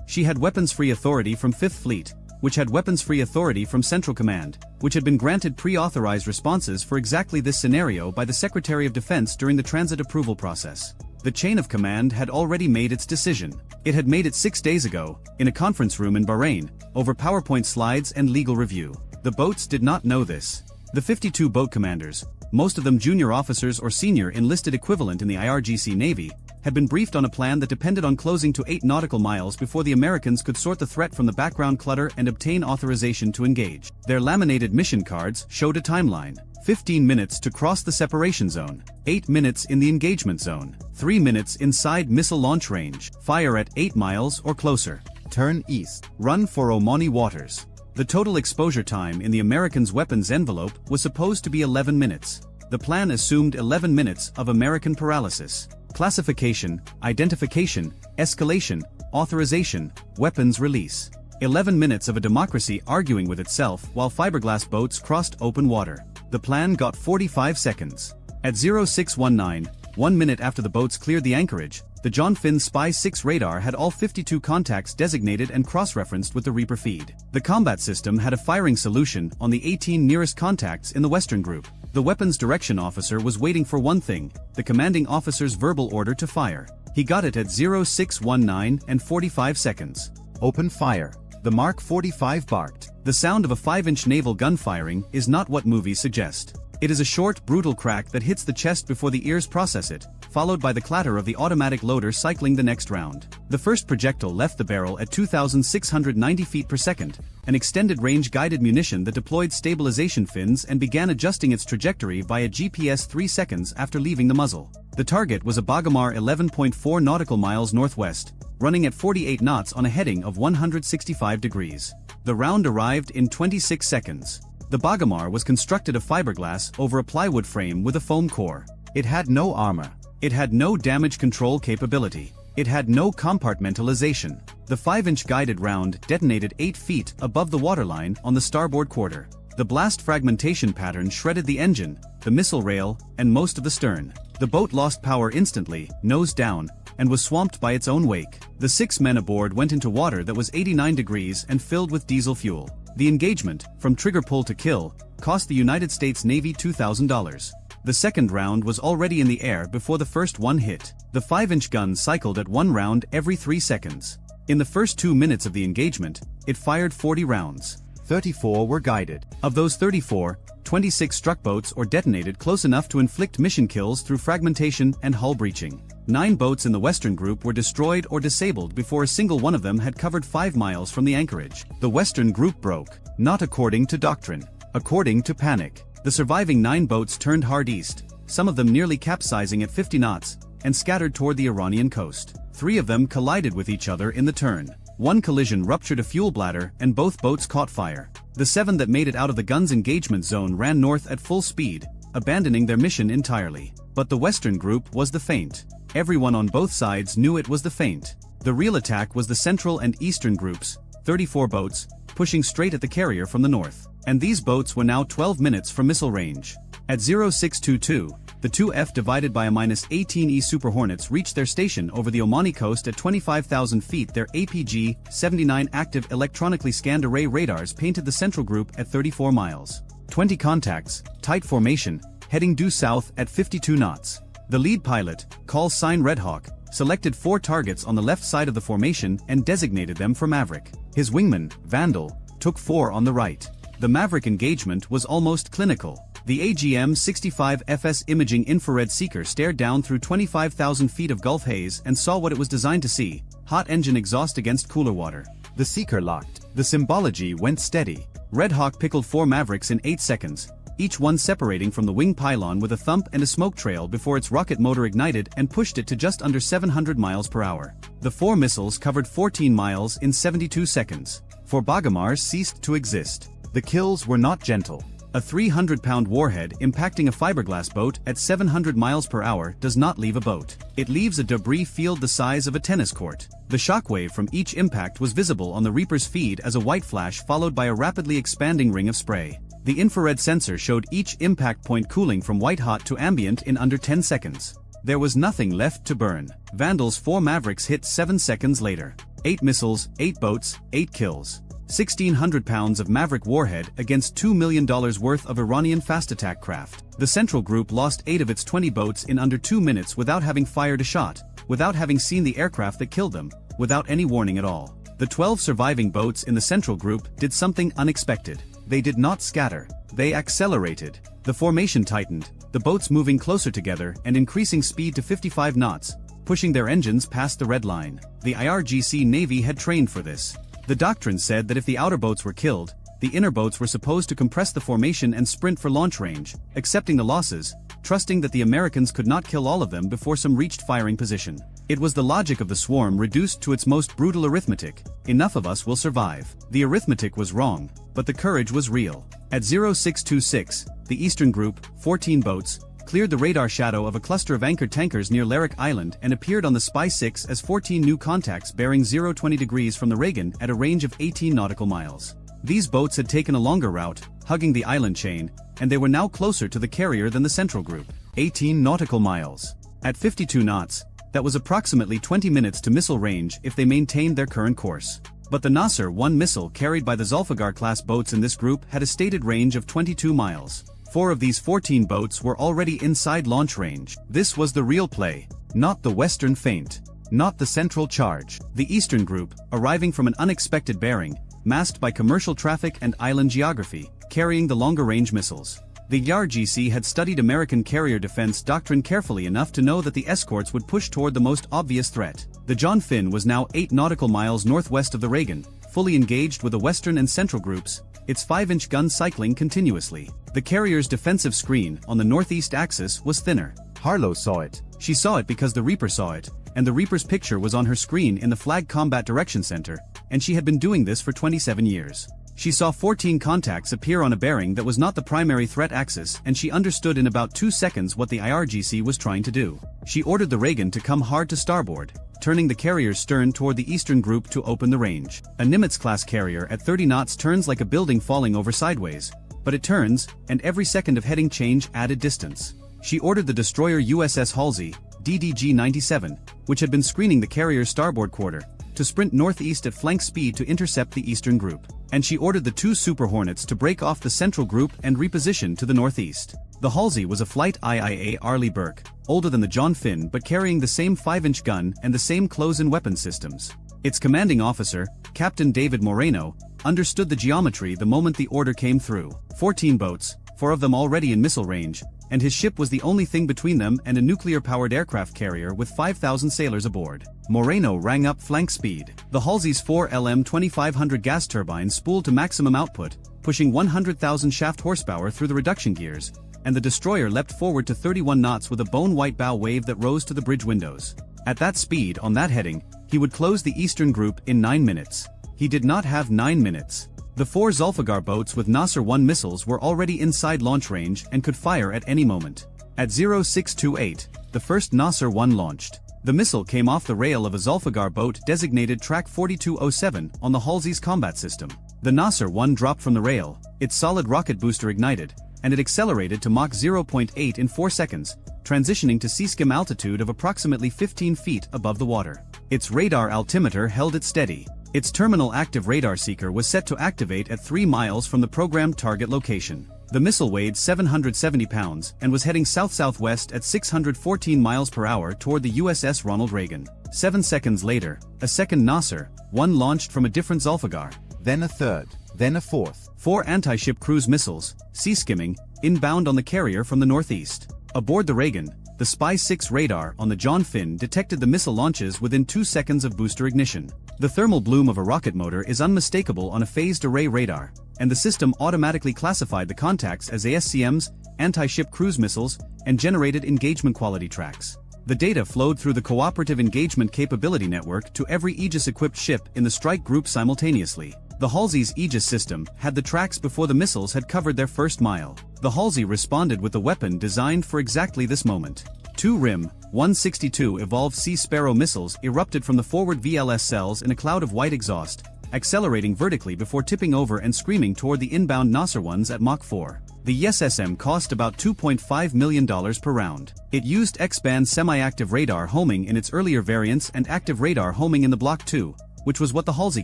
She had weapons-free authority from 5th Fleet, which had weapons-free authority from Central Command, which had been granted pre-authorized responses for exactly this scenario by the Secretary of Defense during the transit approval process. The chain of command had already made its decision. It had made it 6 days ago, in a conference room in Bahrain, over PowerPoint slides and legal review. The boats did not know this. The 52 boat commanders, most of them junior officers or senior enlisted equivalent in the IRGC Navy, had been briefed on a plan that depended on closing to 8 nautical miles before the Americans could sort the threat from the background clutter and obtain authorization to engage. Their laminated mission cards showed a timeline. 15 minutes to cross the separation zone, 8 minutes in the engagement zone, 3 minutes inside missile launch range, fire at 8 miles or closer, turn east, run for Omani waters. The total exposure time in the Americans' weapons envelope was supposed to be 11 minutes. The plan assumed 11 minutes of American paralysis. Classification, identification, escalation, authorization, weapons release. 11 minutes of a democracy arguing with itself while fiberglass boats crossed open water. The plan got 45 seconds. At 0619, 1 minute after the boats cleared the anchorage, the John Finn Spy 6 radar had all 52 contacts designated and cross-referenced with the Reaper feed. The combat system had a firing solution on the 18 nearest contacts in the Western Group. The weapons direction officer was waiting for one thing, the commanding officer's verbal order to fire. He got it at 0619 and 45 seconds. Open fire. The Mark 45 barked. The sound of a 5-inch naval gun firing is not what movies suggest. It is a short, brutal crack that hits the chest before the ears process it, followed by the clatter of the automatic loader cycling the next round. The first projectile left the barrel at 2,690 feet per second, an extended-range guided munition that deployed stabilization fins and began adjusting its trajectory via GPS 3 seconds after leaving the muzzle. The target was a Bagamar 11.4 nautical miles northwest, running at 48 knots on a heading of 165 degrees. The round arrived in 26 seconds. The Bagamar was constructed of fiberglass over a plywood frame with a foam core. It had no armor. It had no damage control capability. It had no compartmentalization. The 5-inch guided round detonated 8 feet above the waterline on the starboard quarter. The blast fragmentation pattern shredded the engine, the missile rail, and most of the stern. The boat lost power instantly, nose down, and was swamped by its own wake. The 6 men aboard went into water that was 89 degrees and filled with diesel fuel. The engagement, from trigger pull to kill, cost the United States Navy $2,000. The second round was already in the air before the first one hit. The 5-inch gun cycled at 1 round every 3 seconds. In the first 2 minutes of the engagement, it fired 40 rounds. 34 were guided. Of those 34, 26 struck boats or detonated close enough to inflict mission kills through fragmentation and hull breaching. 9 boats in the Western Group were destroyed or disabled before a single one of them had covered 5 miles from the anchorage. The Western Group broke, not according to doctrine, according to panic. The surviving 9 boats turned hard east, some of them nearly capsizing at 50 knots, and scattered toward the Iranian coast. 3 of them collided with each other in the turn. One collision ruptured a fuel bladder and both boats caught fire. The 7 that made it out of the gun's engagement zone ran north at full speed, abandoning their mission entirely. But the Western Group was the feint. Everyone on both sides knew it was the feint. The real attack was the Central and Eastern Groups, 34 boats, pushing straight at the carrier from the north. And these boats were now 12 minutes from missile range. At 0622, the 2F divided by a -18E Super Hornets reached their station over the Omani coast at 25,000 feet. Their APG-79 active electronically scanned array radars painted the Central Group at 34 miles. 20 contacts, tight formation, heading due south at 52 knots. The lead pilot, call sign Red Hawk, selected 4 targets on the left side of the formation and designated them for Maverick. His wingman, Vandal, took 4 on the right. The Maverick engagement was almost clinical. The AGM-65FS imaging infrared seeker stared down through 25,000 feet of Gulf haze and saw what it was designed to see: hot engine exhaust against cooler water. The seeker locked. The symbology went steady. Red Hawk pickled 4 Mavericks in 8 seconds, each one separating from the wing pylon with a thump and a smoke trail before its rocket motor ignited and pushed it to just under 700 miles per hour. The 4 missiles covered 14 miles in 72 seconds. 4 Bagamars ceased to exist. The kills were not gentle. A 300-pound warhead impacting a fiberglass boat at 700 miles per hour does not leave a boat. It leaves a debris field the size of a tennis court. The shockwave from each impact was visible on the Reaper's feed as a white flash followed by a rapidly expanding ring of spray. The infrared sensor showed each impact point cooling from white-hot to ambient in under 10 seconds. There was nothing left to burn. Vandal's 4 Mavericks hit 7 seconds later. 8 missiles, 8 boats, 8 kills. 1,600 pounds of Maverick warhead against $2 million worth of Iranian fast attack craft. The Central Group lost 8 of its 20 boats in under 2 minutes without having fired a shot, without having seen the aircraft that killed them, without any warning at all. The 12 surviving boats in the Central Group did something unexpected. They did not scatter. They accelerated. The formation tightened, the boats moving closer together and increasing speed to 55 knots, pushing their engines past the red line. The IRGC Navy had trained for this. The doctrine said that if the outer boats were killed, the inner boats were supposed to compress the formation and sprint for launch range, accepting the losses, trusting that the Americans could not kill all of them before some reached firing position. It was the logic of the swarm reduced to its most brutal arithmetic: enough of us will survive. The arithmetic was wrong, but the courage was real. At 0626, the Eastern Group, 14 boats, cleared the radar shadow of a cluster of anchored tankers near Lyric Island and appeared on the Spy 6 as 14 new contacts bearing 020 degrees from the Reagan at a range of 18 nautical miles. These boats had taken a longer route, hugging the island chain, and they were now closer to the carrier than the Central Group. 18 nautical miles. At 52 knots, that was approximately 20 minutes to missile range if they maintained their current course. But the Nasser 1 missile carried by the Zulfiqar-class boats in this group had a stated range of 22 miles. 4 of these 14 boats were already inside launch range. This was the real play, not the Western feint, not the central charge. The Eastern Group, arriving from an unexpected bearing, masked by commercial traffic and island geography, carrying the longer-range missiles. The IRGC had studied American carrier defense doctrine carefully enough to know that the escorts would push toward the most obvious threat. The John Finn was now 8 nautical miles northwest of the Reagan, fully engaged with the Western and Central Groups, its 5-inch gun cycling continuously. The carrier's defensive screen on the northeast axis was thinner. Harlow saw it. She saw it because the Reaper saw it, and the Reaper's picture was on her screen in the Flag Combat Direction Center, and she had been doing this for 27 years. She saw 14 contacts appear on a bearing that was not the primary threat axis, and she understood in about 2 seconds what the IRGC was trying to do. She ordered the Reagan to come hard to starboard, turning the carrier's stern toward the Eastern Group to open the range. A Nimitz-class carrier at 30 knots turns like a building falling over sideways, but it turns, and every second of heading change added distance. She ordered the destroyer USS Halsey, DDG-97, which had been screening the carrier's starboard quarter, to sprint northeast at flank speed to intercept the Eastern Group. And she ordered the 2 Super Hornets to break off the Central Group and reposition to the northeast. The Halsey was a flight IIA Arleigh Burke, older than the John Finn but carrying the same 5-inch gun and the same close-in weapon systems. Its commanding officer, Captain David Moreno, understood the geometry the moment the order came through. 14 boats, 4 of them already in missile range, and his ship was the only thing between them and a nuclear-powered aircraft carrier with 5,000 sailors aboard. Moreno rang up flank speed. The Halsey's 4 LM-2500 gas turbines spooled to maximum output, pushing 100,000 shaft horsepower through the reduction gears, and the destroyer leapt forward to 31 knots with a bone-white bow wave that rose to the bridge windows. At that speed, on that heading, he would close the Eastern Group in 9 minutes. He did not have 9 minutes. The 4 Zulfiqar boats with Nasser 1 missiles were already inside launch range and could fire at any moment. At 0628, the first Nasser 1 launched. The missile came off the rail of a Zulfiqar boat designated Track 4207 on the Halsey's combat system. The Nasser 1 dropped from the rail, its solid rocket booster ignited, and it accelerated to Mach 0.8 in 4 seconds, transitioning to sea-skim altitude of approximately 15 feet above the water. Its radar altimeter held it steady. Its terminal active radar seeker was set to activate at 3 miles from the programmed target location. The missile weighed 770 pounds and was heading south-southwest at 614 miles per hour toward the USS Ronald Reagan. 7 seconds later, a second Nasser, 1 launched from a different Zulfiqar, then a third, then a fourth. 4 anti-ship cruise missiles, sea-skimming, inbound on the carrier from the northeast. Aboard the Reagan, the Spy 6 radar on the John Finn detected the missile launches within 2 seconds of booster ignition. The thermal bloom of a rocket motor is unmistakable on a phased array radar, and the system automatically classified the contacts as ASCMs, anti-ship cruise missiles, and generated engagement quality tracks. The data flowed through the Cooperative Engagement Capability Network to every Aegis-equipped ship in the strike group simultaneously. The Halsey's Aegis system had the tracks before the missiles had covered their first mile. The Halsey responded with a weapon designed for exactly this moment. 2 RIM 162 Evolved Sea Sparrow missiles erupted from the forward VLS cells in a cloud of white exhaust, accelerating vertically before tipping over and screaming toward the inbound Nasser ones at Mach 4. The SSM cost about $2.5 million per round. It used X-band semi-active radar homing in its earlier variants and active radar homing in the Block 2, which was what the Halsey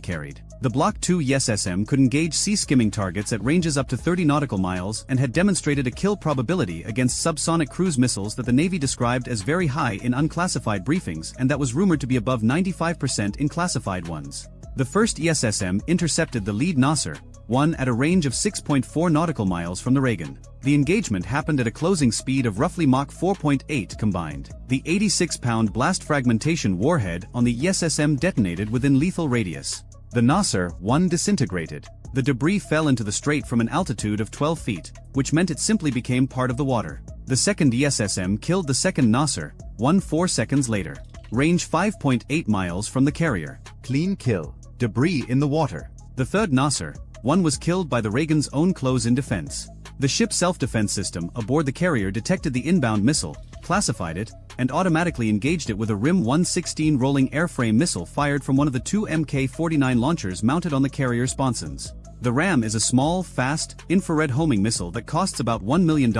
carried. The Block 2 SSM could engage sea-skimming targets at ranges up to 30 nautical miles and had demonstrated a kill probability against subsonic cruise missiles that the Navy described as very high in unclassified briefings and that was rumored to be above 95% in classified ones. The first SSM intercepted the lead Nasser, 1 at a range of 6.4 nautical miles from the Reagan. The engagement happened at a closing speed of roughly Mach 4.8 combined. The 86-pound blast fragmentation warhead on the ESSM detonated within lethal radius. The Nasser-1 disintegrated. The debris fell into the strait from an altitude of 12 feet, which meant it simply became part of the water. The second ESSM killed the second Nasser-1 4 seconds later. Range 5.8 miles from the carrier. Clean kill. Debris in the water. The third Nasser-1 was killed by the Reagan's own close-in defense. The ship's self-defense system aboard the carrier detected the inbound missile, classified it, and automatically engaged it with a RIM-116 rolling airframe missile fired from one of the two Mk-49 launchers mounted on the carrier sponsons. The RAM is a small, fast, infrared homing missile that costs about $1 million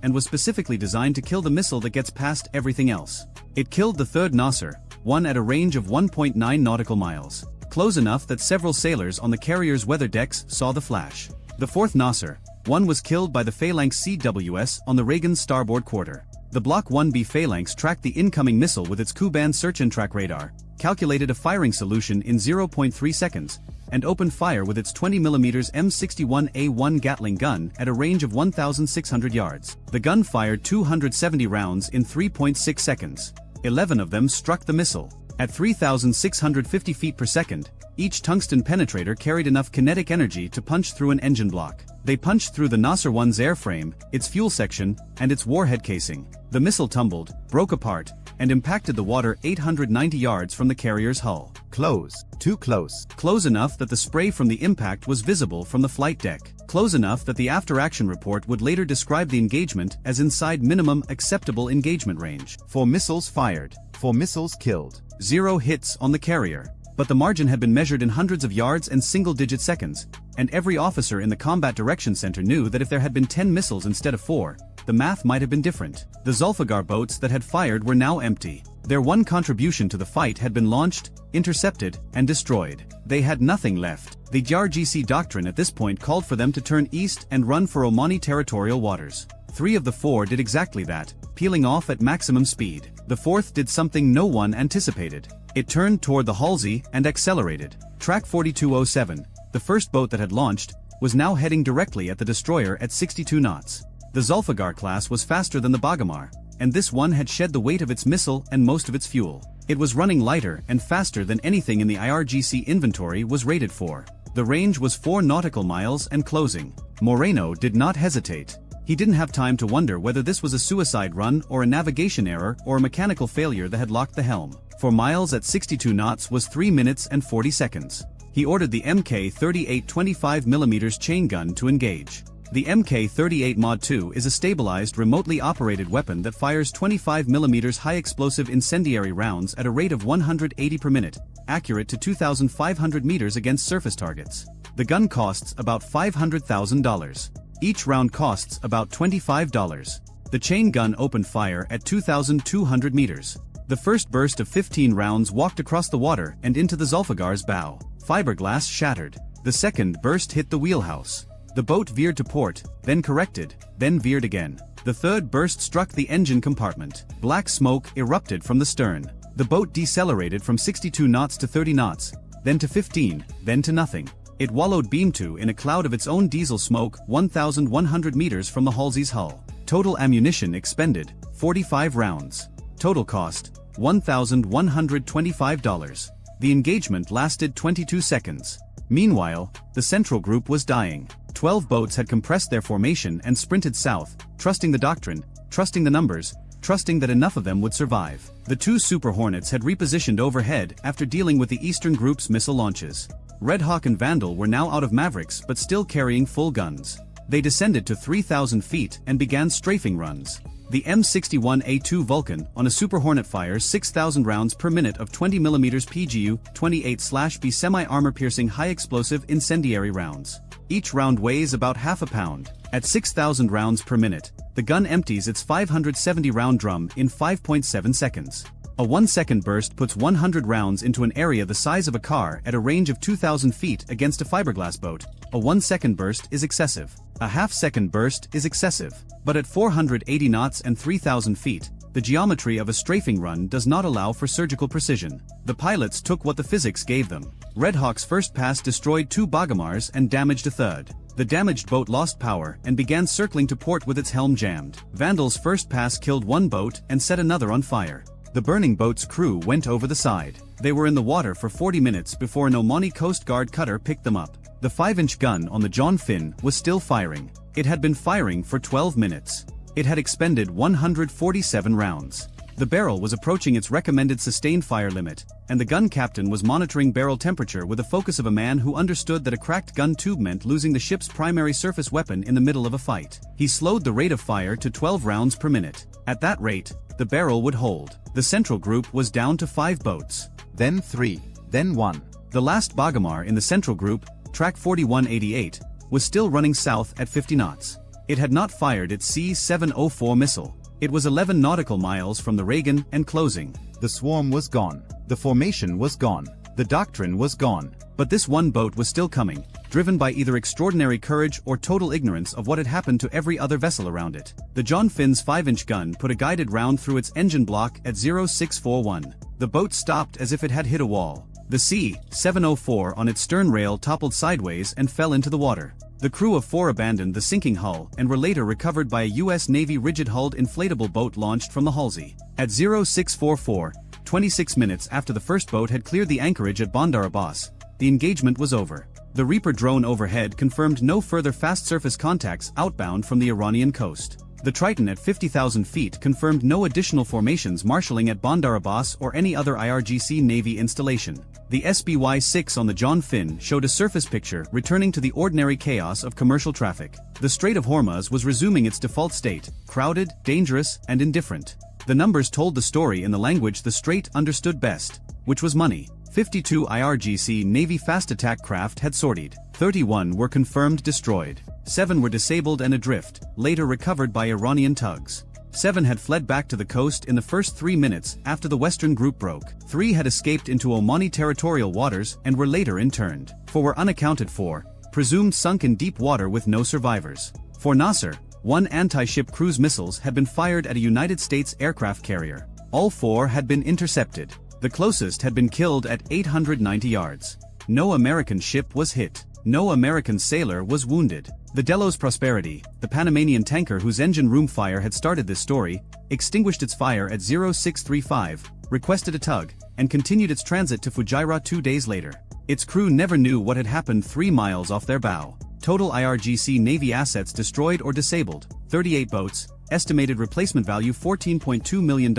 and was specifically designed to kill the missile that gets past everything else. It killed the third Nasser-1 at a range of 1.9 nautical miles, close enough that several sailors on the carrier's weather decks saw the flash. The fourth Nasser-1 was killed by the Phalanx CIWS on the Reagan's starboard quarter. The Block 1B Phalanx tracked the incoming missile with its Ku-band search and track radar, calculated a firing solution in 0.3 seconds, and opened fire with its 20mm M61A1 Gatling gun at a range of 1,600 yards. The gun fired 270 rounds in 3.6 seconds. 11 of them struck the missile. At 3,650 feet per second, each tungsten penetrator carried enough kinetic energy to punch through an engine block. They punched through the Nasser-1's airframe, its fuel section, and its warhead casing. The missile tumbled, broke apart, and impacted the water 890 yards from the carrier's hull. Close. Too close. Close enough that the spray from the impact was visible from the flight deck. Close enough that the after-action report would later describe the engagement as inside minimum acceptable engagement range. 4 missiles fired. 4 missiles killed. 0 hits on the carrier. But the margin had been measured in hundreds of yards and single-digit seconds, and every officer in the Combat Direction Center knew that if there had been 10 missiles instead of 4, the math might have been different. The Zulfiqar boats that had fired were now empty. Their one contribution to the fight had been launched, intercepted, and destroyed. They had nothing left. The JRGC doctrine at this point called for them to turn east and run for Omani territorial waters. 3 of the 4 did exactly that, peeling off at maximum speed. The 4th did something no one anticipated. It turned toward the Halsey and accelerated. Track 4207, the first boat that had launched, was now heading directly at the destroyer at 62 knots. The Zulfiqar class was faster than the Bagamar, and this one had shed the weight of its missile and most of its fuel. It was running lighter and faster than anything in the IRGC inventory was rated for. The range was 4 nautical miles and closing. Moreno did not hesitate. He didn't have time to wonder whether this was a suicide run or a navigation error or a mechanical failure that had locked the helm. 4 miles at 62 knots was 3 minutes and 40 seconds. He ordered the Mk-38 25mm chain gun to engage. The Mk-38 Mod 2 is a stabilized remotely operated weapon that fires 25mm high-explosive incendiary rounds at a rate of 180 per minute, accurate to 2,500 meters against surface targets. The gun costs about $500,000. Each round costs about $25. The chain gun opened fire at 2,200 meters. The first burst of 15 rounds walked across the water and into the Zulfiqar's bow. Fiberglass shattered. The second burst hit the wheelhouse. The boat veered to port, then corrected, then veered again. The third burst struck the engine compartment. Black smoke erupted from the stern. The boat decelerated from 62 knots to 30 knots, then to 15, then to nothing. It wallowed beam to in a cloud of its own diesel smoke 1,100 meters from the Halsey's hull. Total ammunition expended, 45 rounds. Total cost, $1,125. The engagement lasted 22 seconds. Meanwhile, the central group was dying. 12 boats had compressed their formation and sprinted south, trusting the doctrine, trusting the numbers, trusting that enough of them would survive. The 2 Super Hornets had repositioned overhead after dealing with the Eastern Group's missile launches. Red Hawk and Vandal were now out of Mavericks but still carrying full guns. They descended to 3,000 feet and began strafing runs. The M61A2 Vulcan on a Super Hornet fires 6,000 rounds per minute of 20mm PGU-28/B semi-armor-piercing high-explosive incendiary rounds. Each round weighs about half a pound. At 6,000 rounds per minute, the gun empties its 570-round drum in 5.7 seconds. A 1-second burst puts 100 rounds into an area the size of a car at a range of 2,000 feet against a fiberglass boat. A 1-second burst is excessive. A half-second burst is excessive. But at 480 knots and 3,000 feet, the geometry of a strafing run does not allow for surgical precision. The pilots took what the physics gave them. Red Hawk's first pass destroyed 2 Bagamars and damaged a third. The damaged boat lost power and began circling to port with its helm jammed. Vandal's first pass killed one boat and set another on fire. The burning boat's crew went over the side. They were in the water for 40 minutes before an Omani Coast Guard cutter picked them up. The 5-inch gun on the John Finn was still firing. It had been firing for 12 minutes. It had expended 147 rounds. The barrel was approaching its recommended sustained fire limit, and the gun captain was monitoring barrel temperature with the focus of a man who understood that a cracked gun tube meant losing the ship's primary surface weapon in the middle of a fight. He slowed the rate of fire to 12 rounds per minute. At that rate, the barrel would hold. The central group was down to 5 boats. Then 3, then 1. The last Bagamar in the central group, track 4188, was still running south at 50 knots. It had not fired its C-704 missile. It was 11 nautical miles from the Reagan and closing. The swarm was gone. The formation was gone. The doctrine was gone. But this one boat was still coming, driven by either extraordinary courage or total ignorance of what had happened to every other vessel around it. The John Finn's 5-inch gun put a guided round through its engine block at 0641. The boat stopped as if it had hit a wall. The C-704 on its stern rail toppled sideways and fell into the water. The crew of 4 abandoned the sinking hull and were later recovered by a U.S. Navy rigid-hulled inflatable boat launched from the Halsey. At 0644, 26 minutes after the first boat had cleared the anchorage at Bandar Abbas, the engagement was over. The Reaper drone overhead confirmed no further fast surface contacts outbound from the Iranian coast. The Triton at 50,000 feet confirmed no additional formations marshalling at Bandar Abbas or any other IRGC Navy installation. The SBY-6 on the John Finn showed a surface picture returning to the ordinary chaos of commercial traffic. The Strait of Hormuz was resuming its default state, crowded, dangerous, and indifferent. The numbers told the story in the language the Strait understood best, which was money. 52 IRGC Navy fast attack craft had sortied. 31 were confirmed destroyed. 7 were disabled and adrift, later recovered by Iranian tugs. 7 had fled back to the coast in the first 3 minutes after the Western group broke. 3 had escaped into Omani territorial waters and were later interned. 4 were unaccounted for, presumed sunk in deep water with no survivors. For Nasser, 1 anti-ship cruise missiles had been fired at a United States aircraft carrier. All 4 had been intercepted. The closest had been killed at 890 yards. No American ship was hit. No American sailor was wounded. The Delos Prosperity, the Panamanian tanker whose engine room fire had started this story, extinguished its fire at 0635, requested a tug, and continued its transit to Fujairah 2 days later. Its crew never knew what had happened 3 miles off their bow. Total IRGC Navy assets destroyed or disabled, 38 boats, estimated replacement value $14.2 million,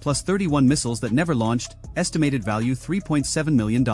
plus 31 missiles that never launched, estimated value $3.7 million.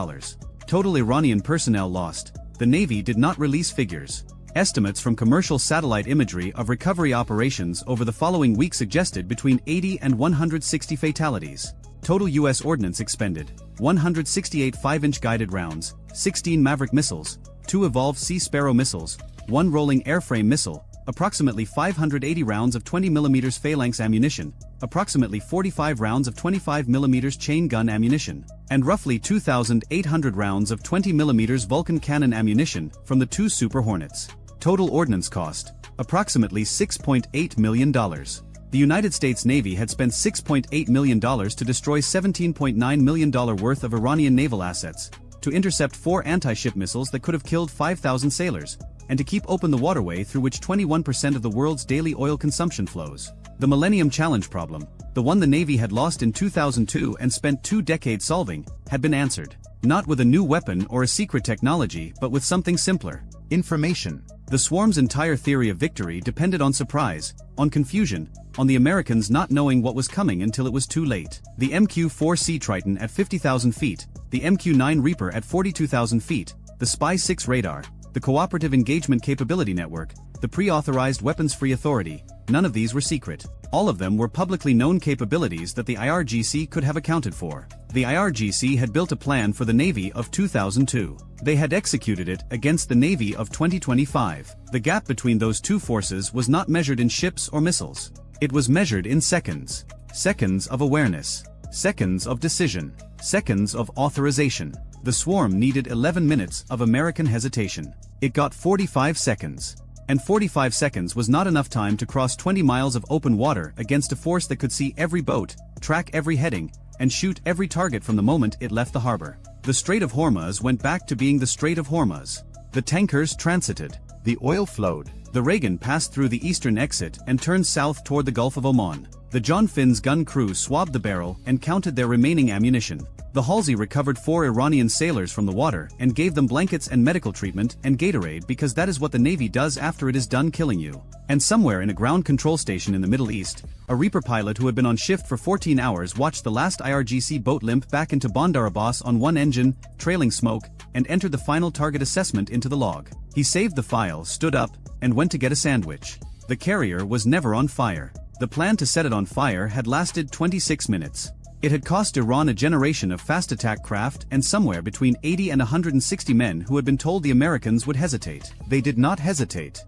Total Iranian personnel lost. The Navy did not release figures. Estimates from commercial satellite imagery of recovery operations over the following week suggested between 80 and 160 fatalities. Total U.S. ordnance expended: 168 5-inch guided rounds, 16 Maverick missiles, 2 Evolved Sea Sparrow missiles, 1 rolling airframe missile, approximately 580 rounds of 20mm Phalanx ammunition, approximately 45 rounds of 25mm chain gun ammunition, and roughly 2,800 rounds of 20mm Vulcan cannon ammunition from the 2 Super Hornets. Total ordnance cost: approximately $6.8 million. The United States Navy had spent $6.8 million to destroy $17.9 million worth of Iranian naval assets, to intercept 4 anti-ship missiles that could have killed 5,000 sailors, and to keep open the waterway through which 21% of the world's daily oil consumption flows. The Millennium Challenge problem, the one the Navy had lost in 2002 and spent 2 decades solving, had been answered. Not with a new weapon or a secret technology, but with something simpler: information. The swarm's entire theory of victory depended on surprise, on confusion, on the Americans not knowing what was coming until it was too late. The MQ-4C Triton at 50,000 feet, the MQ-9 Reaper at 42,000 feet, the Spy-6 radar, the Cooperative Engagement Capability Network, the Pre-Authorized Weapons-Free Authority, none of these were secret. All of them were publicly known capabilities that the IRGC could have accounted for. The IRGC had built a plan for the Navy of 2002. They had executed it against the Navy of 2025. The gap between those two forces was not measured in ships or missiles. It was measured in seconds. Seconds of awareness. Seconds of decision. Seconds of authorization. The swarm needed 11 minutes of American hesitation. It got 45 seconds. And 45 seconds was not enough time to cross 20 miles of open water against a force that could see every boat, track every heading, and shoot every target from the moment it left the harbor. The Strait of Hormuz went back to being the Strait of Hormuz. The tankers transited. The oil flowed. The Reagan passed through the eastern exit and turned south toward the Gulf of Oman. The John Finn's gun crew swabbed the barrel and counted their remaining ammunition. The Halsey recovered 4 Iranian sailors from the water and gave them blankets and medical treatment and Gatorade because that is what the Navy does after it is done killing you. And somewhere in a ground control station in the Middle East, a Reaper pilot who had been on shift for 14 hours watched the last IRGC boat limp back into Bandar Abbas on one engine, trailing smoke, and entered the final target assessment into the log. He saved the file, stood up, and went to get a sandwich. The carrier was never on fire. The plan to set it on fire had lasted 26 minutes. It had cost Iran a generation of fast attack craft and somewhere between 80 and 160 men who had been told the Americans would hesitate. They did not hesitate.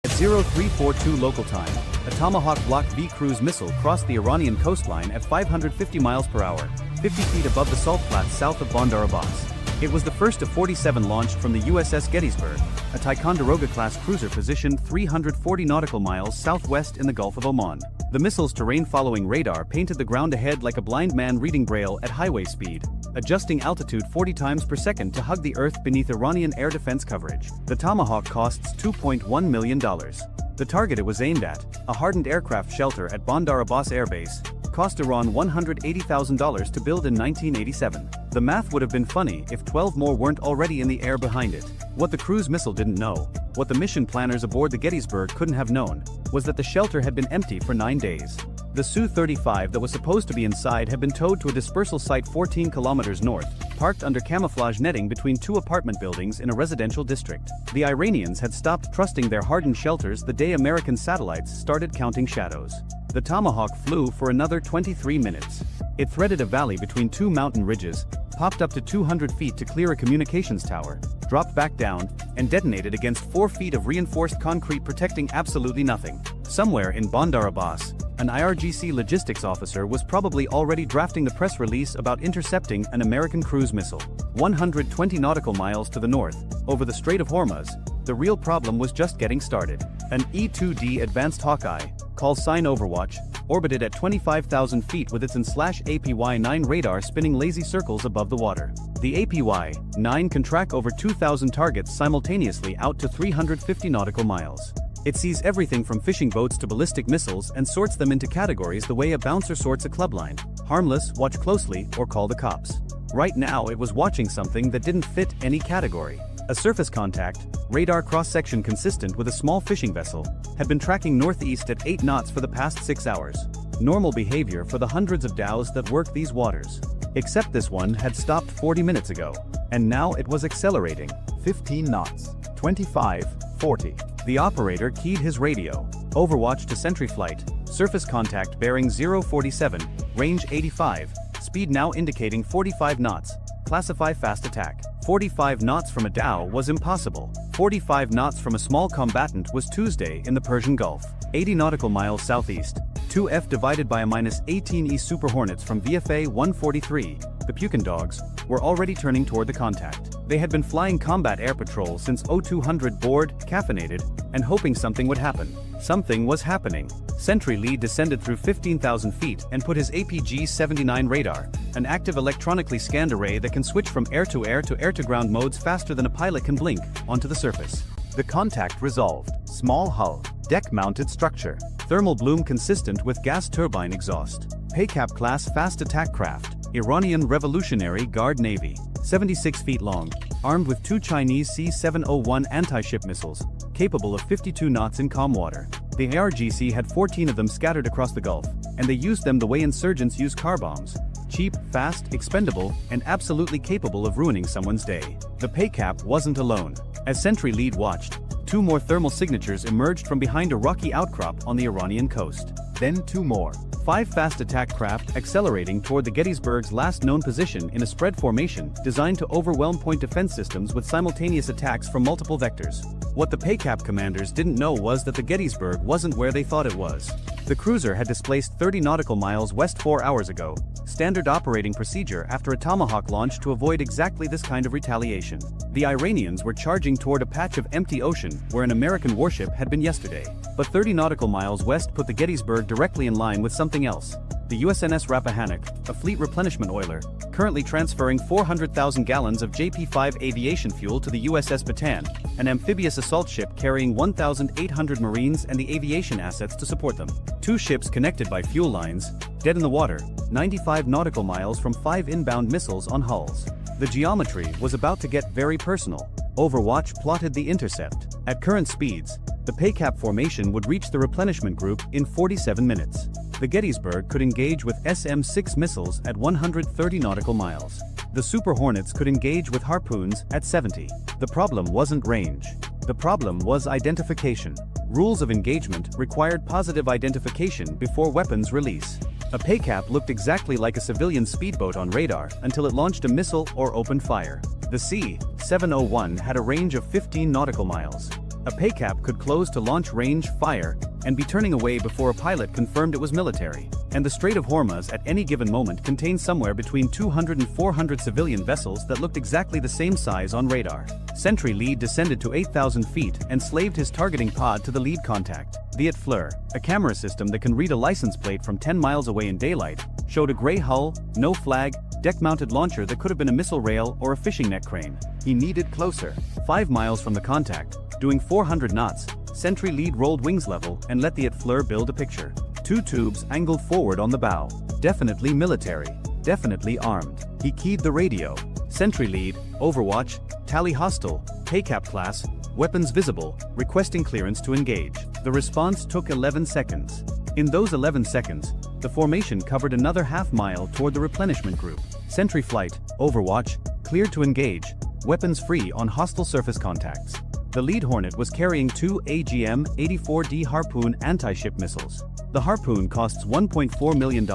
At 0342 local time, a Tomahawk Block V cruise missile crossed the Iranian coastline at 550 miles per hour, 50 feet above the salt flats south of Bandar Abbas. It was the first of 47 launched from the USS Gettysburg, a Ticonderoga-class cruiser positioned 340 nautical miles southwest in the Gulf of Oman. The missile's terrain-following radar painted the ground ahead like a blind man reading Braille at highway speed, adjusting altitude 40 times per second to hug the earth beneath Iranian air defense coverage. The Tomahawk costs $2.1 million. The target it was aimed at, a hardened aircraft shelter at Bandar Abbas Air Base, cost Iran $180,000 to build in 1987. The math would have been funny if 12 more weren't already in the air behind it. What the cruise missile didn't know, what the mission planners aboard the Gettysburg couldn't have known, was that the shelter had been empty for 9 days. The Su-35 that was supposed to be inside had been towed to a dispersal site 14 kilometers north, parked under camouflage netting between 2 apartment buildings in a residential district. The Iranians had stopped trusting their hardened shelters the day American satellites started counting shadows. The Tomahawk flew for another 23 minutes. It threaded a valley between 2 mountain ridges, popped up to 200 feet to clear a communications tower, dropped back down, and detonated against 4 feet of reinforced concrete protecting absolutely nothing. Somewhere in Bandar Abbas, an IRGC logistics officer was probably already drafting the press release about intercepting an American cruise missile. 120 nautical miles to the north, over the Strait of Hormuz, the real problem was just getting started. An E-2D Advanced Hawkeye, call sign Overwatch, orbited at 25,000 feet with its APY-9 radar spinning lazy circles above the water. The APY-9 can track over 2,000 targets simultaneously out to 350 nautical miles. It sees everything from fishing boats to ballistic missiles and sorts them into categories the way a bouncer sorts a club line: harmless, watch closely, or call the cops. Right now it was watching something that didn't fit any category. A surface contact, radar cross-section consistent with a small fishing vessel, had been tracking northeast at 8 knots for the past 6 hours. Normal behavior for the hundreds of dhows that work these waters. Except this one had stopped 40 minutes ago, and now it was accelerating. 15 knots, 25, 40. The operator keyed his radio. Overwatch to sentry flight, surface contact bearing 047, range 85, speed now indicating 45 knots, classify fast attack. 45 knots from a dhow was impossible. 45 knots from a small combatant was Tuesday in the Persian Gulf. 80 nautical miles southeast. 2F divided by a -18E Super Hornets from VFA 143, the Pukin dogs, were already turning toward the contact. They had been flying combat air patrol since 0200 bored, caffeinated, and hoping something would happen. Something was happening. Sentry Lee descended through 15,000 feet and put his APG-79 radar, an active electronically scanned array that can switch from air-to-air to air-to-ground modes faster than a pilot can blink, onto the surface. The contact resolved. Small hull, deck-mounted structure. Thermal bloom consistent with gas turbine exhaust. Paycap class fast attack craft. Iranian Revolutionary Guard Navy. 76 feet long, armed with 2 Chinese C-701 anti-ship missiles, capable of 52 knots in calm water. The ARGC had 14 of them scattered across the Gulf, and they used them the way insurgents use car bombs. Cheap, fast, expendable, and absolutely capable of ruining someone's day. The Paycap wasn't alone. As Sentry Lead watched, 2 more thermal signatures emerged from behind a rocky outcrop on the Iranian coast. Then 2 more. 5 fast attack craft accelerating toward the Gettysburg's last known position in a spread formation designed to overwhelm point defense systems with simultaneous attacks from multiple vectors. What the Paycap commanders didn't know was that the Gettysburg wasn't where they thought it was. The cruiser had displaced 30 nautical miles west 4 hours ago, standard operating procedure after a Tomahawk launch to avoid exactly this kind of retaliation. The Iranians were charging toward a patch of empty ocean where an American warship had been yesterday. But 30 nautical miles west put the Gettysburg directly in line with something else. the USNS Rappahannock, a fleet replenishment oiler, currently transferring 400,000 gallons of JP-5 aviation fuel to the USS Bataan, an amphibious assault ship carrying 1,800 Marines and the aviation assets to support them. 2 ships connected by fuel lines, dead in the water, 95 nautical miles from 5 inbound missiles on hulls. The geometry was about to get very personal. Overwatch plotted the intercept. At current speeds, the PACAP formation would reach the replenishment group in 47 minutes. The Gettysburg could engage with SM-6 missiles at 130 nautical miles. The Super Hornets could engage with Harpoons at 70. The problem wasn't range. The problem was identification. Rules of engagement required positive identification before weapons release. A PACAP looked exactly like a civilian speedboat on radar until it launched a missile or opened fire. The C-701 had a range of 15 nautical miles. A PACAP could close to launch range, fire, and be turning away before a pilot confirmed it was military. And the Strait of Hormuz at any given moment contained somewhere between 200 and 400 civilian vessels that looked exactly the same size on radar. Sentry lead descended to 8,000 feet and slaved his targeting pod to the lead contact. The Fleur, a camera system that can read a license plate from 10 miles away in daylight, showed a gray hull, no flag, deck-mounted launcher that could have been a missile rail or a fishing net crane. He needed closer. 5 miles from the contact, doing 400 knots, Sentry lead rolled wings level and let the Fleur build a picture. 2 tubes angled forward on the bow. Definitely military. Definitely armed. He keyed the radio. Sentry lead, Overwatch, tally hostile, PACAP class, weapons visible, requesting clearance to engage. The response took 11 seconds. In those 11 seconds, the formation covered another half-mile toward the replenishment group. Sentry flight, Overwatch, cleared to engage, weapons free on hostile surface contacts. The lead Hornet was carrying 2 AGM-84D Harpoon anti-ship missiles. The Harpoon costs $1.4 million,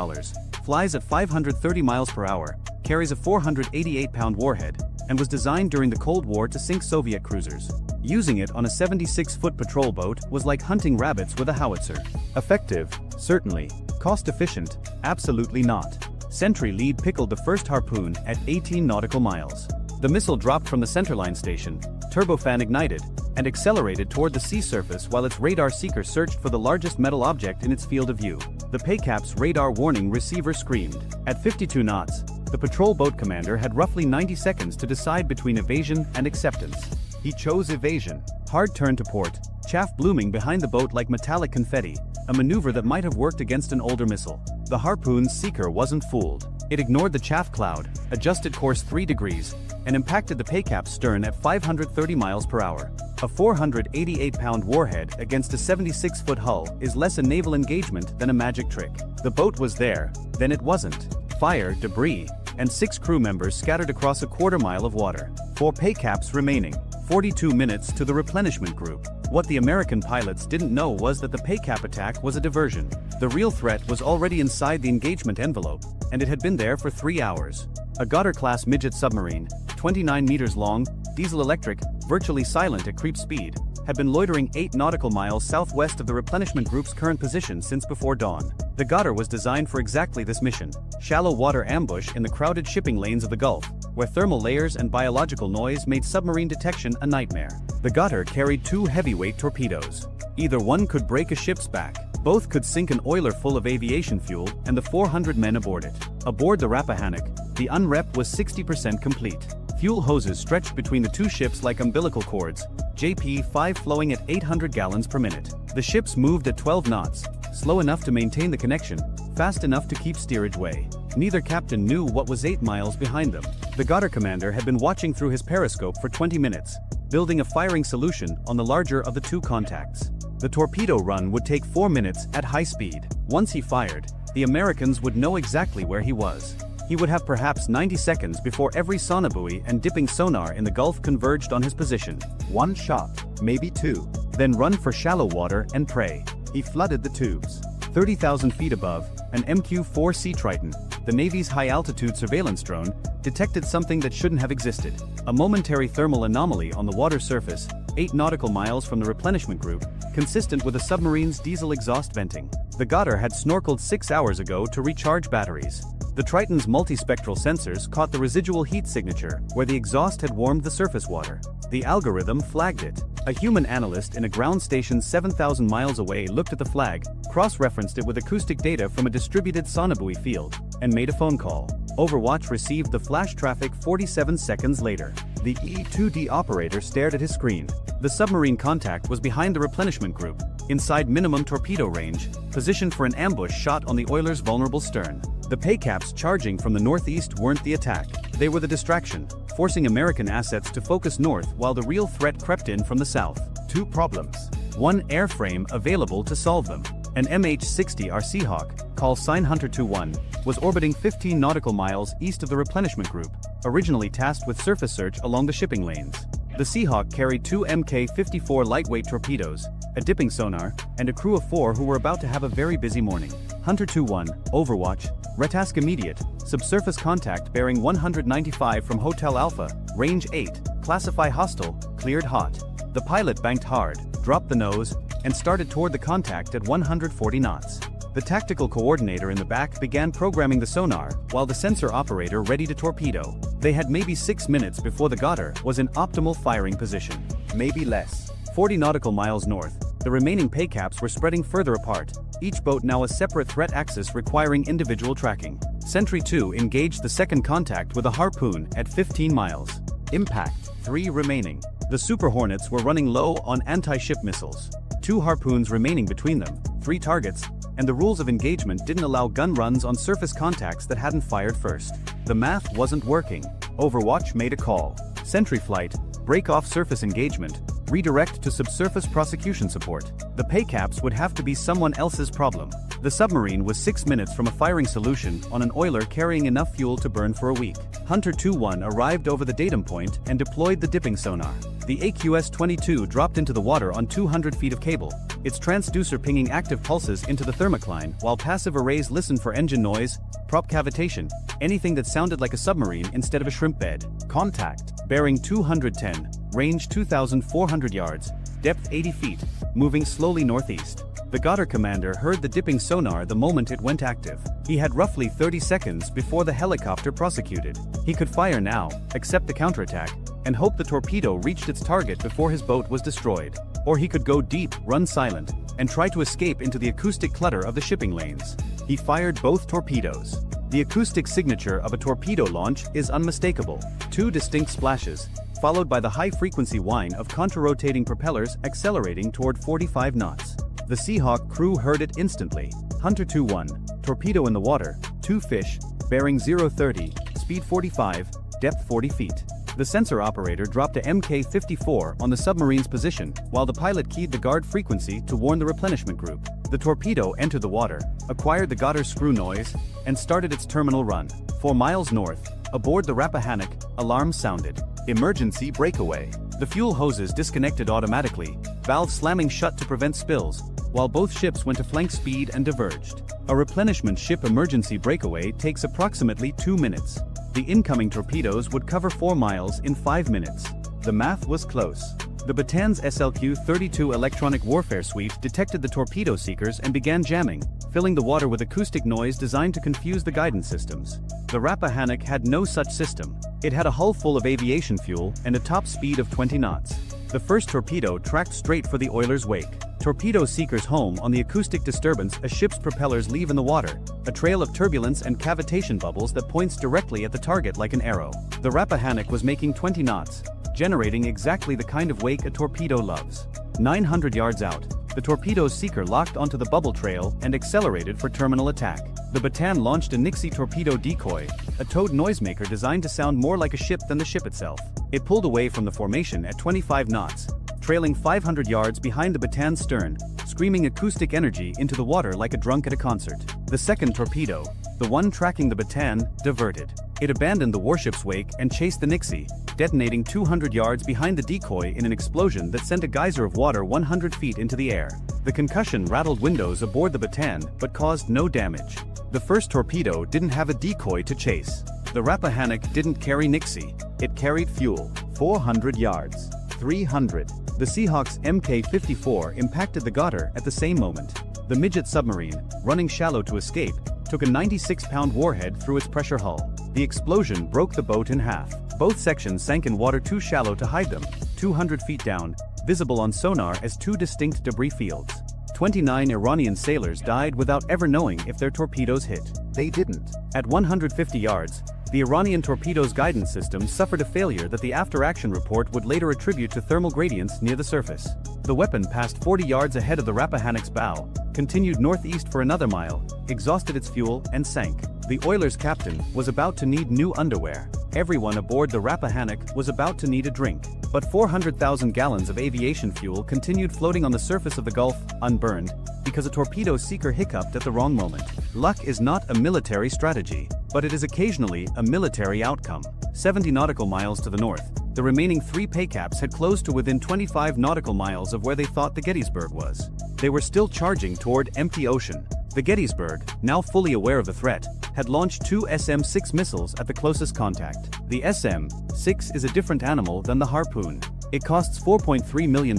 flies at 530 miles per hour, carries a 488-pound warhead, and was designed during the Cold War to sink Soviet cruisers. Using it on a 76-foot patrol boat was like hunting rabbits with a howitzer. Effective? Certainly. Cost-efficient? Absolutely not. Sentry lead pickled the first Harpoon at 18 nautical miles. The missile dropped from the centerline station, turbofan ignited, and accelerated toward the sea surface while its radar seeker searched for the largest metal object in its field of view. The PACAP's radar warning receiver screamed. At 52 knots, the patrol boat commander had roughly 90 seconds to decide between evasion and acceptance. He chose evasion. Hard turn to port, chaff blooming behind the boat like metallic confetti, a maneuver that might have worked against an older missile. The Harpoon's seeker wasn't fooled. It ignored the chaff cloud, adjusted course 3 degrees, and impacted the PACAP's stern at 530 miles per hour. A 488-pound warhead against a 76-foot hull is less a naval engagement than a magic trick. The boat was there, then it wasn't. Fire, debris, and 6 crew members scattered across a quarter-mile of water. 4 PACAPs remaining. 42 minutes to the replenishment group. What the American pilots didn't know was that the PACAP attack was a diversion. The real threat was already inside the engagement envelope, and it had been there for 3 hours. A Goddard-class midget submarine, 29 meters long, diesel-electric, virtually silent at creep speed, had been loitering 8 nautical miles southwest of the replenishment group's current position since before dawn. The Goddard was designed for exactly this mission: shallow water ambush in the crowded shipping lanes of the Gulf, where thermal layers and biological noise made submarine detection a nightmare. The Goddard carried 2 heavyweight torpedoes. Either one could break a ship's back, both could sink an oiler full of aviation fuel and the 400 men aboard it. Aboard the Rappahannock, the unrep was 60% complete. Fuel hoses stretched between the 2 ships like umbilical cords, JP-5 flowing at 800 gallons per minute. The ships moved at 12 knots, slow enough to maintain the connection, fast enough to keep steerage way. Neither captain knew what was 8 miles behind them. The Goddard commander had been watching through his periscope for 20 minutes, building a firing solution on the larger of the 2 contacts. The torpedo run would take 4 minutes at high speed. Once he fired, the Americans would know exactly where he was. He would have perhaps 90 seconds before every sonobuoy and dipping sonar in the Gulf converged on his position. 1 shot, maybe 2. Then run for shallow water and pray. He flooded the tubes. 30,000 feet above, an MQ-4 Sea Triton, the Navy's high-altitude surveillance drone, detected something that shouldn't have existed. A momentary thermal anomaly on the water surface, 8 nautical miles from the replenishment group, consistent with a submarine's diesel exhaust venting. The Goddard had snorkeled 6 hours ago to recharge batteries. The Triton's multispectral sensors caught the residual heat signature where the exhaust had warmed the surface water. The algorithm flagged it. A human analyst in a ground station 7,000 miles away looked at the flag, cross-referenced it with acoustic data from a distributed sonobuoy field, and made a phone call. Overwatch received the flash traffic 47 seconds later. The E-2D operator stared at his screen. The submarine contact was behind the replenishment group, inside minimum torpedo range, positioned for an ambush shot on the oiler's vulnerable stern. The paycaps charging from the northeast weren't the attack. They were the distraction, forcing American assets to focus north while the real threat crept in from the south. Two problems. One airframe available to solve them. An MH-60R Seahawk, call sign Hunter 2-1, was orbiting 15 nautical miles east of the replenishment group, originally tasked with surface search along the shipping lanes. The Seahawk carried two Mk-54 lightweight torpedoes, a dipping sonar, and a crew of 4 who were about to have a very busy morning. Hunter 2-1, Overwatch, Retask immediate, subsurface contact bearing 195 from Hotel Alpha, range 8, classify hostile, cleared hot. The pilot banked hard, dropped the nose, and started toward the contact at 140 knots. The tactical coordinator in the back began programming the sonar, while the sensor operator readied a torpedo. They had maybe 6 minutes before the Goddard was in optimal firing position. Maybe less. 40 nautical miles north, the remaining paycaps were spreading further apart, each boat now a separate threat axis requiring individual tracking. Sentry 2 engaged the second contact with a harpoon at 15 miles. Impact. 3 remaining. The Super Hornets were running low on anti-ship missiles. 2 harpoons remaining between them, 3 targets, and the rules of engagement didn't allow gun runs on surface contacts that hadn't fired first. The math wasn't working. Overwatch made a call. Sentry flight, break off surface engagement, redirect to subsurface prosecution support. The paycaps would have to be someone else's problem. The submarine was 6 minutes from a firing solution on an oiler carrying enough fuel to burn for a week. Hunter 2-1 arrived over the datum point and deployed the dipping sonar. The AQS-22 dropped into the water on 200 feet of cable, its transducer pinging active pulses into the thermocline while passive arrays listened for engine noise, prop cavitation, anything that sounded like a submarine instead of a shrimp bed. Contact. Bearing 210, range 2,400 yards, depth 80 feet, moving slowly northeast. The Goddard commander heard the dipping sonar the moment it went active. He had roughly 30 seconds before the helicopter prosecuted. He could fire now, accept the counterattack, and hope the torpedo reached its target before his boat was destroyed. Or he could go deep, run silent, and try to escape into the acoustic clutter of the shipping lanes. He fired both torpedoes. The acoustic signature of a torpedo launch is unmistakable. 2 distinct splashes, followed by the high-frequency whine of contra-rotating propellers accelerating toward 45 knots. The Seahawk crew heard it instantly. Hunter 2-1, torpedo in the water, 2 fish, bearing 030, speed 45, depth 40 feet. The sensor operator dropped a Mk-54 on the submarine's position, while the pilot keyed the guard frequency to warn the replenishment group. The torpedo entered the water, acquired the Goddard screw noise, and started its terminal run. 4 miles north, aboard the Rappahannock, alarm sounded. Emergency breakaway. The fuel hoses disconnected automatically, valves slamming shut to prevent spills, while both ships went to flank speed and diverged. A replenishment ship emergency breakaway takes approximately 2 minutes. The incoming torpedoes would cover 4 miles in 5 minutes. The math was close. The Batan's SLQ-32 electronic warfare suite detected the torpedo seekers and began jamming, filling the water with acoustic noise designed to confuse the guidance systems. The Rappahannock had no such system. It had a hull full of aviation fuel and a top speed of 20 knots. The first torpedo tracked straight for the oiler's wake. Torpedo seekers home on the acoustic disturbance a ship's propellers leave in the water, a trail of turbulence and cavitation bubbles that points directly at the target like an arrow. The Rappahannock was making 20 knots, generating exactly the kind of wake a torpedo loves. 900 yards out, the torpedo's seeker locked onto the bubble trail and accelerated for terminal attack. The Batan launched a Nixie torpedo decoy, a towed noisemaker designed to sound more like a ship than the ship itself. It pulled away from the formation at 25 knots, trailing 500 yards behind the Batan's stern, screaming acoustic energy into the water like a drunk at a concert. The second torpedo, the one tracking the Batan, diverted. It abandoned the warship's wake and chased the Nixie, detonating 200 yards behind the decoy in an explosion that sent a geyser of water 100 feet into the air. The concussion rattled windows aboard the Batan but caused no damage. The first torpedo didn't have a decoy to chase. The Rappahannock didn't carry Nixie. It carried fuel. 400 yards. 300. The Seahawk's Mk-54 impacted the Goddard at the same moment. The midget submarine, running shallow to escape, took a 96-pound warhead through its pressure hull. The explosion broke the boat in half. Both sections sank in water too shallow to hide them. 200 feet down, visible on sonar as two distinct debris fields. 29 Iranian sailors died without ever knowing if their torpedoes hit. They didn't. At 150 yards, the Iranian torpedo's guidance system suffered a failure that the after-action report would later attribute to thermal gradients near the surface. The weapon passed 40 yards ahead of the Rappahannock's bow, continued northeast for another mile, exhausted its fuel, and sank. The oiler's captain was about to need new underwear. Everyone aboard the Rappahannock was about to need a drink. But 400,000 gallons of aviation fuel continued floating on the surface of the Gulf, unburned, because a torpedo seeker hiccuped at the wrong moment. Luck is not a military strategy, but it is occasionally a military outcome. 70 nautical miles to the north, the remaining 3 paycaps had closed to within 25 nautical miles of where they thought the Gettysburg was. They were still charging toward empty ocean. The Gettysburg, now fully aware of the threat, had launched 2 SM-6 missiles at the closest contact. The SM-6 is a different animal than the Harpoon. It costs $4.3 million,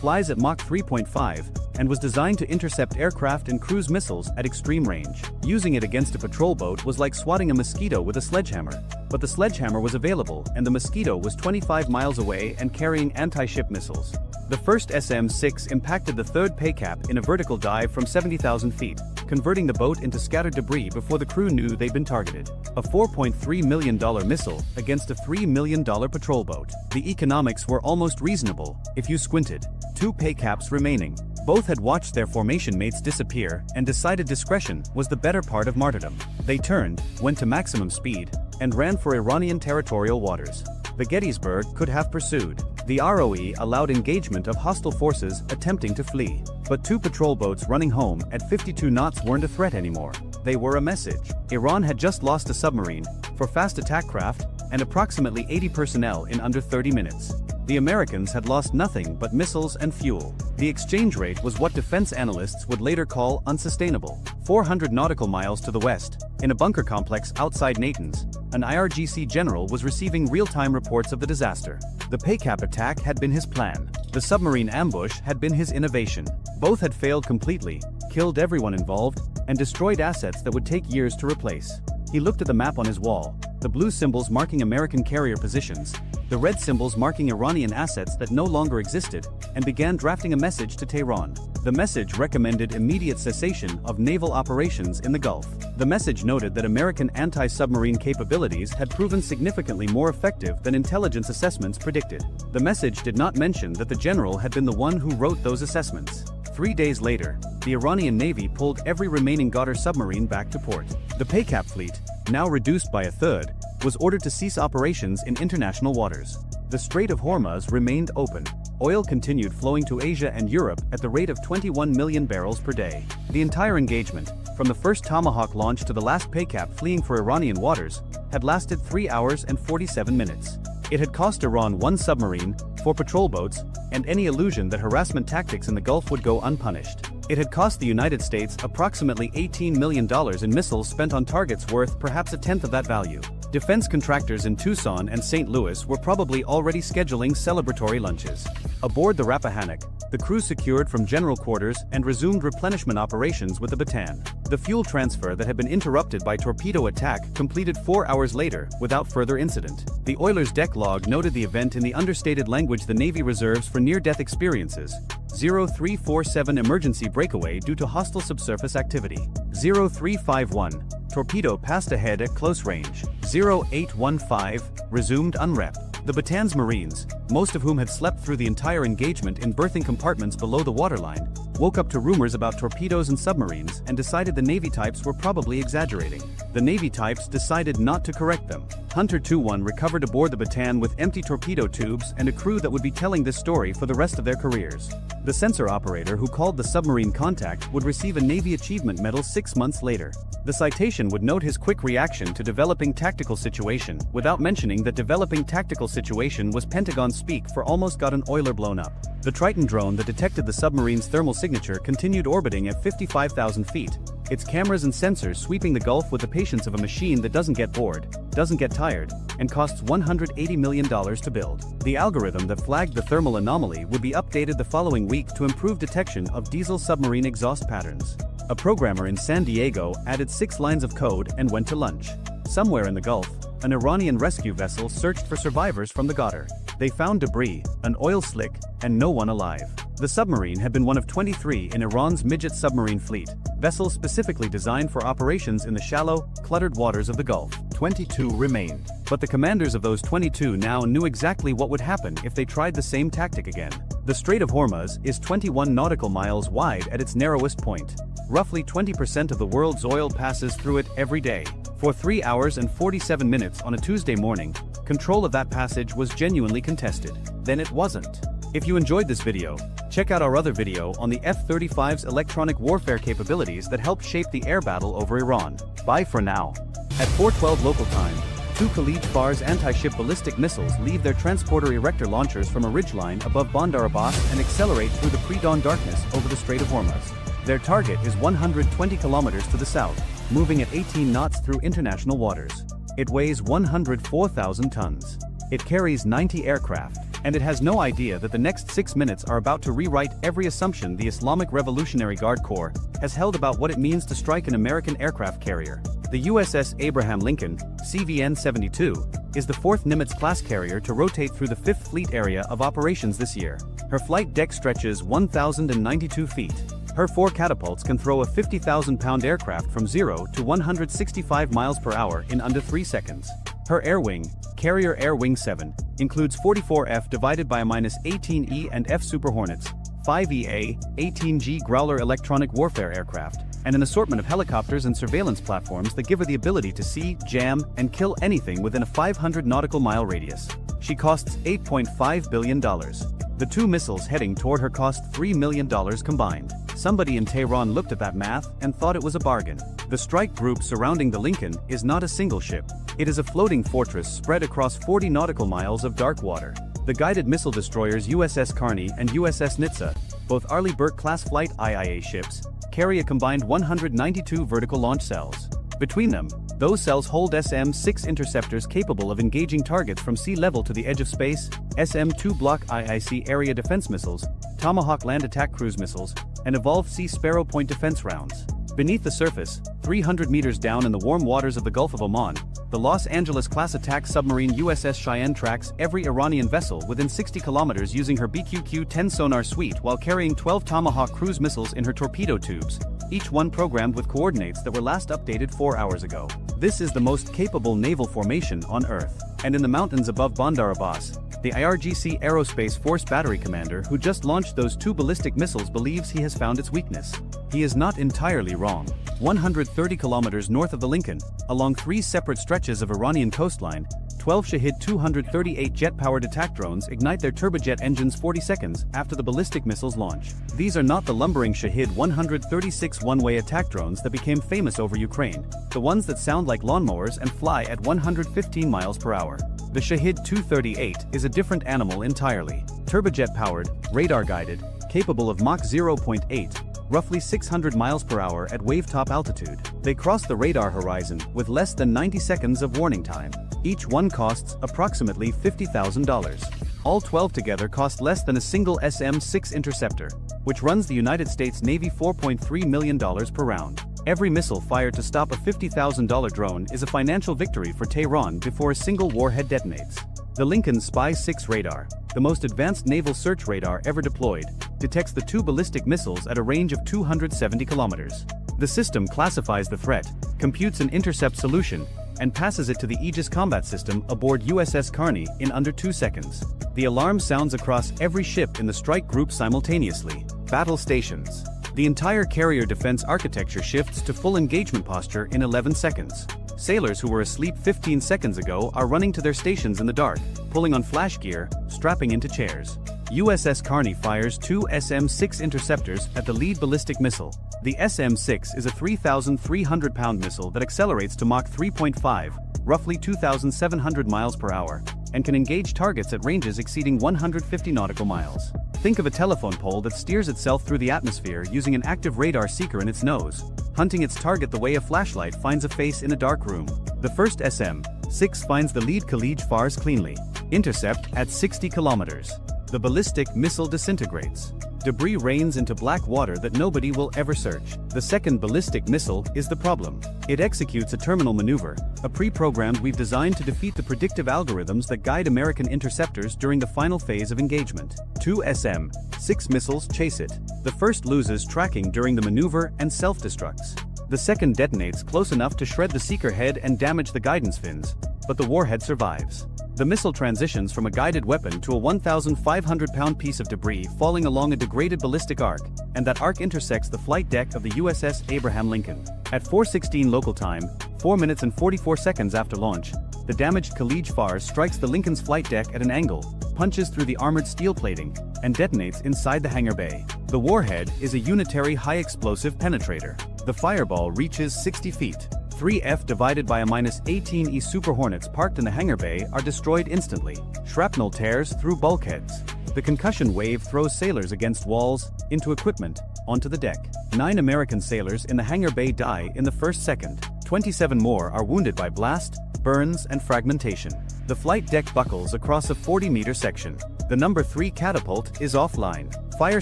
flies at Mach 3.5, and was designed to intercept aircraft and cruise missiles at extreme range. Using it against a patrol boat was like swatting a mosquito with a sledgehammer. But the sledgehammer was available and the mosquito was 25 miles away and carrying anti-ship missiles. The first SM-6 impacted the third paycap in a vertical dive from 70,000 feet, converting the boat into scattered debris before the crew knew they'd been targeted. A $4.3 million missile against a $3 million patrol boat. The economics were almost reasonable, if you squinted. 2 paycaps remaining. Both had watched their formation mates disappear and decided discretion was the better part of martyrdom. They turned, went to maximum speed, and ran for Iranian territorial waters. The Gettysburg could have pursued. The ROE allowed engagement of hostile forces attempting to flee. But 2 patrol boats running home at 52 knots weren't a threat anymore. They were a message. Iran had just lost a submarine, 4 fast attack craft, and approximately 80 personnel in under 30 minutes. The Americans had lost nothing but missiles and fuel. The exchange rate was what defense analysts would later call unsustainable. 400 nautical miles to the west, in a bunker complex outside Natanz, an IRGC general was receiving real-time reports of the disaster. The paycap attack had been his plan. The submarine ambush had been his innovation. Both had failed completely, killed everyone involved, and destroyed assets that would take years to replace. He looked at the map on his wall, the blue symbols marking American carrier positions, the red symbols marking Iranian assets that no longer existed, and began drafting a message to Tehran. The message recommended immediate cessation of naval operations in the Gulf. The message noted that American anti-submarine capabilities had proven significantly more effective than intelligence assessments predicted. The message did not mention that the general had been the one who wrote those assessments. 3 days later, the Iranian Navy pulled every remaining Ghadar submarine back to port. The paycap fleet, now reduced by a third, was ordered to cease operations in international waters. The Strait of Hormuz remained open. Oil continued flowing to Asia and Europe at the rate of 21 million barrels per day. The entire engagement, from the first Tomahawk launch to the last paycap fleeing for Iranian waters, had lasted 3 hours and 47 minutes. It had cost Iran 1 submarine, 4 patrol boats, and any illusion that harassment tactics in the Gulf would go unpunished. It had cost the United States approximately $18 million in missiles spent on targets worth perhaps a tenth of that value. Defense contractors in Tucson and St. Louis were probably already scheduling celebratory lunches. Aboard the Rappahannock, the crew secured from general quarters and resumed replenishment operations with the Bataan. The fuel transfer that had been interrupted by torpedo attack completed 4 hours later without further incident. The oiler's deck log noted the event in the understated language the Navy reserves for near-death experiences. 0347 emergency breakaway due to hostile subsurface activity. 0351 torpedo passed ahead at close range. 0815 resumed unrep. The Bataan's Marines, most of whom had slept through the entire engagement in berthing compartments below the waterline, woke up to rumors about torpedoes and submarines and decided the Navy types were probably exaggerating. The Navy types decided not to correct them. Hunter 2-1 recovered aboard the Bataan with empty torpedo tubes and a crew that would be telling this story for the rest of their careers. The sensor operator who called the submarine contact would receive a Navy Achievement Medal 6 months later. The citation would note his quick reaction to developing tactical situation, without mentioning that developing tactical situation was Pentagon speak for almost got an oiler blown up. The Triton drone that detected the submarine's thermal signature continued orbiting at 55,000 feet, its cameras and sensors sweeping the Gulf with the patience of a machine that doesn't get bored, doesn't get tired, and costs $180 million to build. The algorithm that flagged the thermal anomaly would be updated the following week to improve detection of diesel submarine exhaust patterns. A programmer in San Diego added 6 lines of code and went to lunch. Somewhere in the Gulf, an Iranian rescue vessel searched for survivors from the Ghadar. They found debris, an oil slick, and no one alive. The submarine had been one of 23 in Iran's midget submarine fleet, vessels specifically designed for operations in the shallow, cluttered waters of the Gulf. 22 remained. But the commanders of those 22 now knew exactly what would happen if they tried the same tactic again. The Strait of Hormuz is 21 nautical miles wide at its narrowest point. Roughly 20% of the world's oil passes through it every day. For 3 hours and 47 minutes on a Tuesday morning, control of that passage was genuinely contested. Then it wasn't. If you enjoyed this video, check out our other video on the F-35's electronic warfare capabilities that helped shape the air battle over Iran. Bye for now. At 4:12 local time, 2 CIWS anti-ship ballistic missiles leave their transporter erector launchers from a ridgeline above Bandar Abbas and accelerate through the pre-dawn darkness over the Strait of Hormuz. Their target is 120 kilometers to the south, moving at 18 knots through international waters. It weighs 104,000 tons. It carries 90 aircraft, and it has no idea that the next 6 minutes are about to rewrite every assumption the Islamic Revolutionary Guard Corps has held about what it means to strike an American aircraft carrier. The USS Abraham Lincoln, CVN-72, is the 4th Nimitz-class carrier to rotate through the 5th Fleet area of operations this year. Her flight deck stretches 1,092 feet. Her 4 catapults can throw a 50,000-pound aircraft from 0 to 165 miles per hour in under 3 seconds. Her air wing, Carrier Air Wing 7, includes 44F divided by a -18E and F Super Hornets, 5EA, 18G Growler electronic warfare aircraft, and an assortment of helicopters and surveillance platforms that give her the ability to see, jam, and kill anything within a 500 nautical mile radius. She costs $8.5 billion. The 2 missiles heading toward her cost $3 million combined. Somebody in Tehran looked at that math and thought it was a bargain. The strike group surrounding the Lincoln is not a single ship. It is a floating fortress spread across 40 nautical miles of dark water. The guided missile destroyers USS Carney and USS Nitsa, both Arleigh Burke-class flight IIA ships, carry a combined 192 vertical launch cells. Between them, those cells hold SM-6 interceptors capable of engaging targets from sea level to the edge of space, SM-2 Block IIC area defense missiles, Tomahawk land attack cruise missiles, and Evolved Sea Sparrow point defense rounds. Beneath the surface, 300 meters down in the warm waters of the Gulf of Oman, the Los Angeles-class attack submarine USS Cheyenne tracks every Iranian vessel within 60 kilometers using her BQQ-10 sonar suite while carrying 12 Tomahawk cruise missiles in her torpedo tubes, each one programmed with coordinates that were last updated 4 hours ago. This is the most capable naval formation on Earth. And in the mountains above Bandar Abbas, the IRGC Aerospace Force battery commander who just launched those 2 ballistic missiles believes he has found its weakness. He is not entirely wrong. 130 kilometers north of the Lincoln, along 3 separate stretches of Iranian coastline, 12 Shahed 238 jet-powered attack drones ignite their turbojet engines 40 seconds after the ballistic missiles launch. These are not the lumbering Shahed 136 one-way attack drones that became famous over Ukraine, the ones that sound like lawnmowers and fly at 115 miles per hour. The Shahed 238 is a different animal entirely. Turbojet-powered, radar-guided, capable of Mach 0.8, roughly 600 miles per hour at wave-top altitude. They cross the radar horizon with less than 90 seconds of warning time. Each one costs approximately $50,000. All 12 together cost less than a single SM-6 interceptor, which runs the United States Navy $4.3 million per round. Every missile fired to stop a $50,000 drone is a financial victory for Tehran before a single warhead detonates. The Lincoln's Spy-6 radar, the most advanced naval search radar ever deployed, detects the 2 ballistic missiles at a range of 270 kilometers. The system classifies the threat, computes an intercept solution, and passes it to the Aegis Combat System aboard USS Carney in under 2 seconds. The alarm sounds across every ship in the strike group simultaneously. Battle stations. The entire carrier defense architecture shifts to full engagement posture in 11 seconds. Sailors who were asleep 15 seconds ago are running to their stations in the dark, pulling on flash gear, strapping into chairs. USS Carney fires 2 SM-6 interceptors at the lead ballistic missile. The SM-6 is a 3,300-pound missile that accelerates to Mach 3.5, roughly 2,700 miles per hour, and can engage targets at ranges exceeding 150 nautical miles. Think of a telephone pole that steers itself through the atmosphere using an active radar seeker in its nose, hunting its target the way a flashlight finds a face in a dark room. The first SM-6 finds the lead CIWS cleanly. Intercept at 60 kilometers. The ballistic missile disintegrates. Debris rains into black water that nobody will ever search. The second ballistic missile is the problem. It executes a terminal maneuver, a pre-programmed we've designed to defeat the predictive algorithms that guide American interceptors during the final phase of engagement. Two SM-6 missiles chase it. The first loses tracking during the maneuver and self-destructs. The second detonates close enough to shred the seeker head and damage the guidance fins, but the warhead survives. The missile transitions from a guided weapon to a 1,500-pound piece of debris falling along a degraded ballistic arc, and that arc intersects the flight deck of the USS Abraham Lincoln. At 4:16 local time, 4 minutes and 44 seconds after launch, the damaged Khalij-Fars strikes the Lincoln's flight deck at an angle, punches through the armored steel plating, and detonates inside the hangar bay. The warhead is a unitary high-explosive penetrator. The fireball reaches 60 feet. 3F divided by a -18E Super Hornets parked in the hangar bay are destroyed instantly. Shrapnel tears through bulkheads. The concussion wave throws sailors against walls, into equipment, onto the deck. 9 American sailors in the hangar bay die in the first second. 27 more are wounded by blast, burns, and fragmentation. The flight deck buckles across a 40-meter section. The number 3 catapult is offline. Fire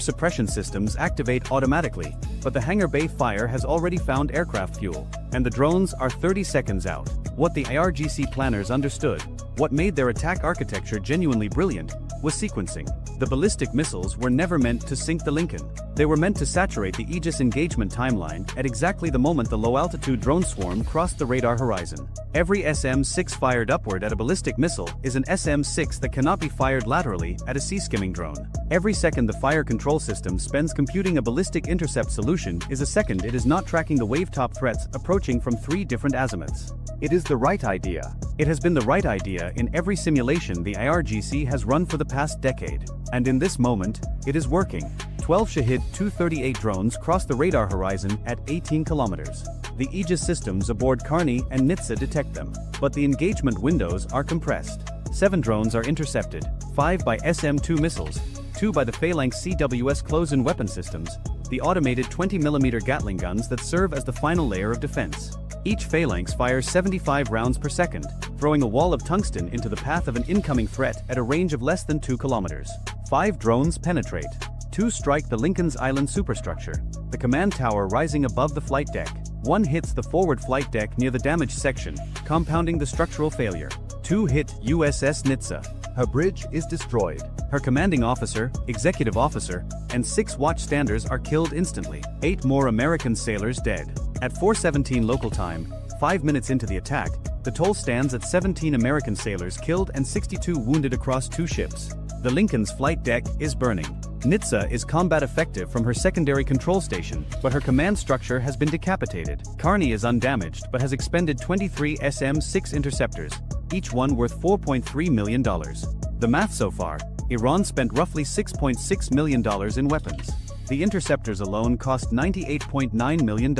suppression systems activate automatically, but the hangar bay fire has already found aircraft fuel, and the drones are 30 seconds out. What the IRGC planners understood, what made their attack architecture genuinely brilliant, was sequencing. The ballistic missiles were never meant to sink the Lincoln. They were meant to saturate the Aegis engagement timeline at exactly the moment the low-altitude drone swarm crossed the radar horizon. Every SM-6 fired upward at a ballistic missile is an SM-6 that cannot be fired laterally at a sea-skimming drone. Every second the fire control system spends computing a ballistic intercept solution is a second it is not tracking the wave-top threats approaching from 3 different azimuths. It is the right idea. It has been the right idea in every simulation the IRGC has run for the past decade. And in this moment, it is working. 12 Shahed 238 drones cross the radar horizon at 18 kilometers. The Aegis systems aboard Carney and Nitsa detect them, but the engagement windows are compressed. 7 drones are intercepted, 5 by SM-2 missiles, 2 by the Phalanx CIWS close-in weapon systems, the automated 20mm Gatling guns that serve as the final layer of defense. Each Phalanx fires 75 rounds per second, throwing a wall of tungsten into the path of an incoming threat at a range of less than 2 kilometers. 5 drones penetrate. 2 strike the Lincoln's Island superstructure, the command tower rising above the flight deck. 1 hits the forward flight deck near the damaged section, compounding the structural failure. 2 hit USS Nitsa. Her bridge is destroyed. Her commanding officer, executive officer, and 6 watchstanders are killed instantly. 8 more American sailors dead. At 4:17 local time, 5 minutes into the attack, the toll stands at 17 American sailors killed and 62 wounded across 2 ships. The Lincoln's flight deck is burning. Nitsa is combat effective from her secondary control station, but her command structure has been decapitated. Carney is undamaged but has expended 23 SM-6 interceptors, each one worth $4.3 million. The math so far: Iran spent roughly $6.6 million in weapons. The interceptors alone cost $98.9 million.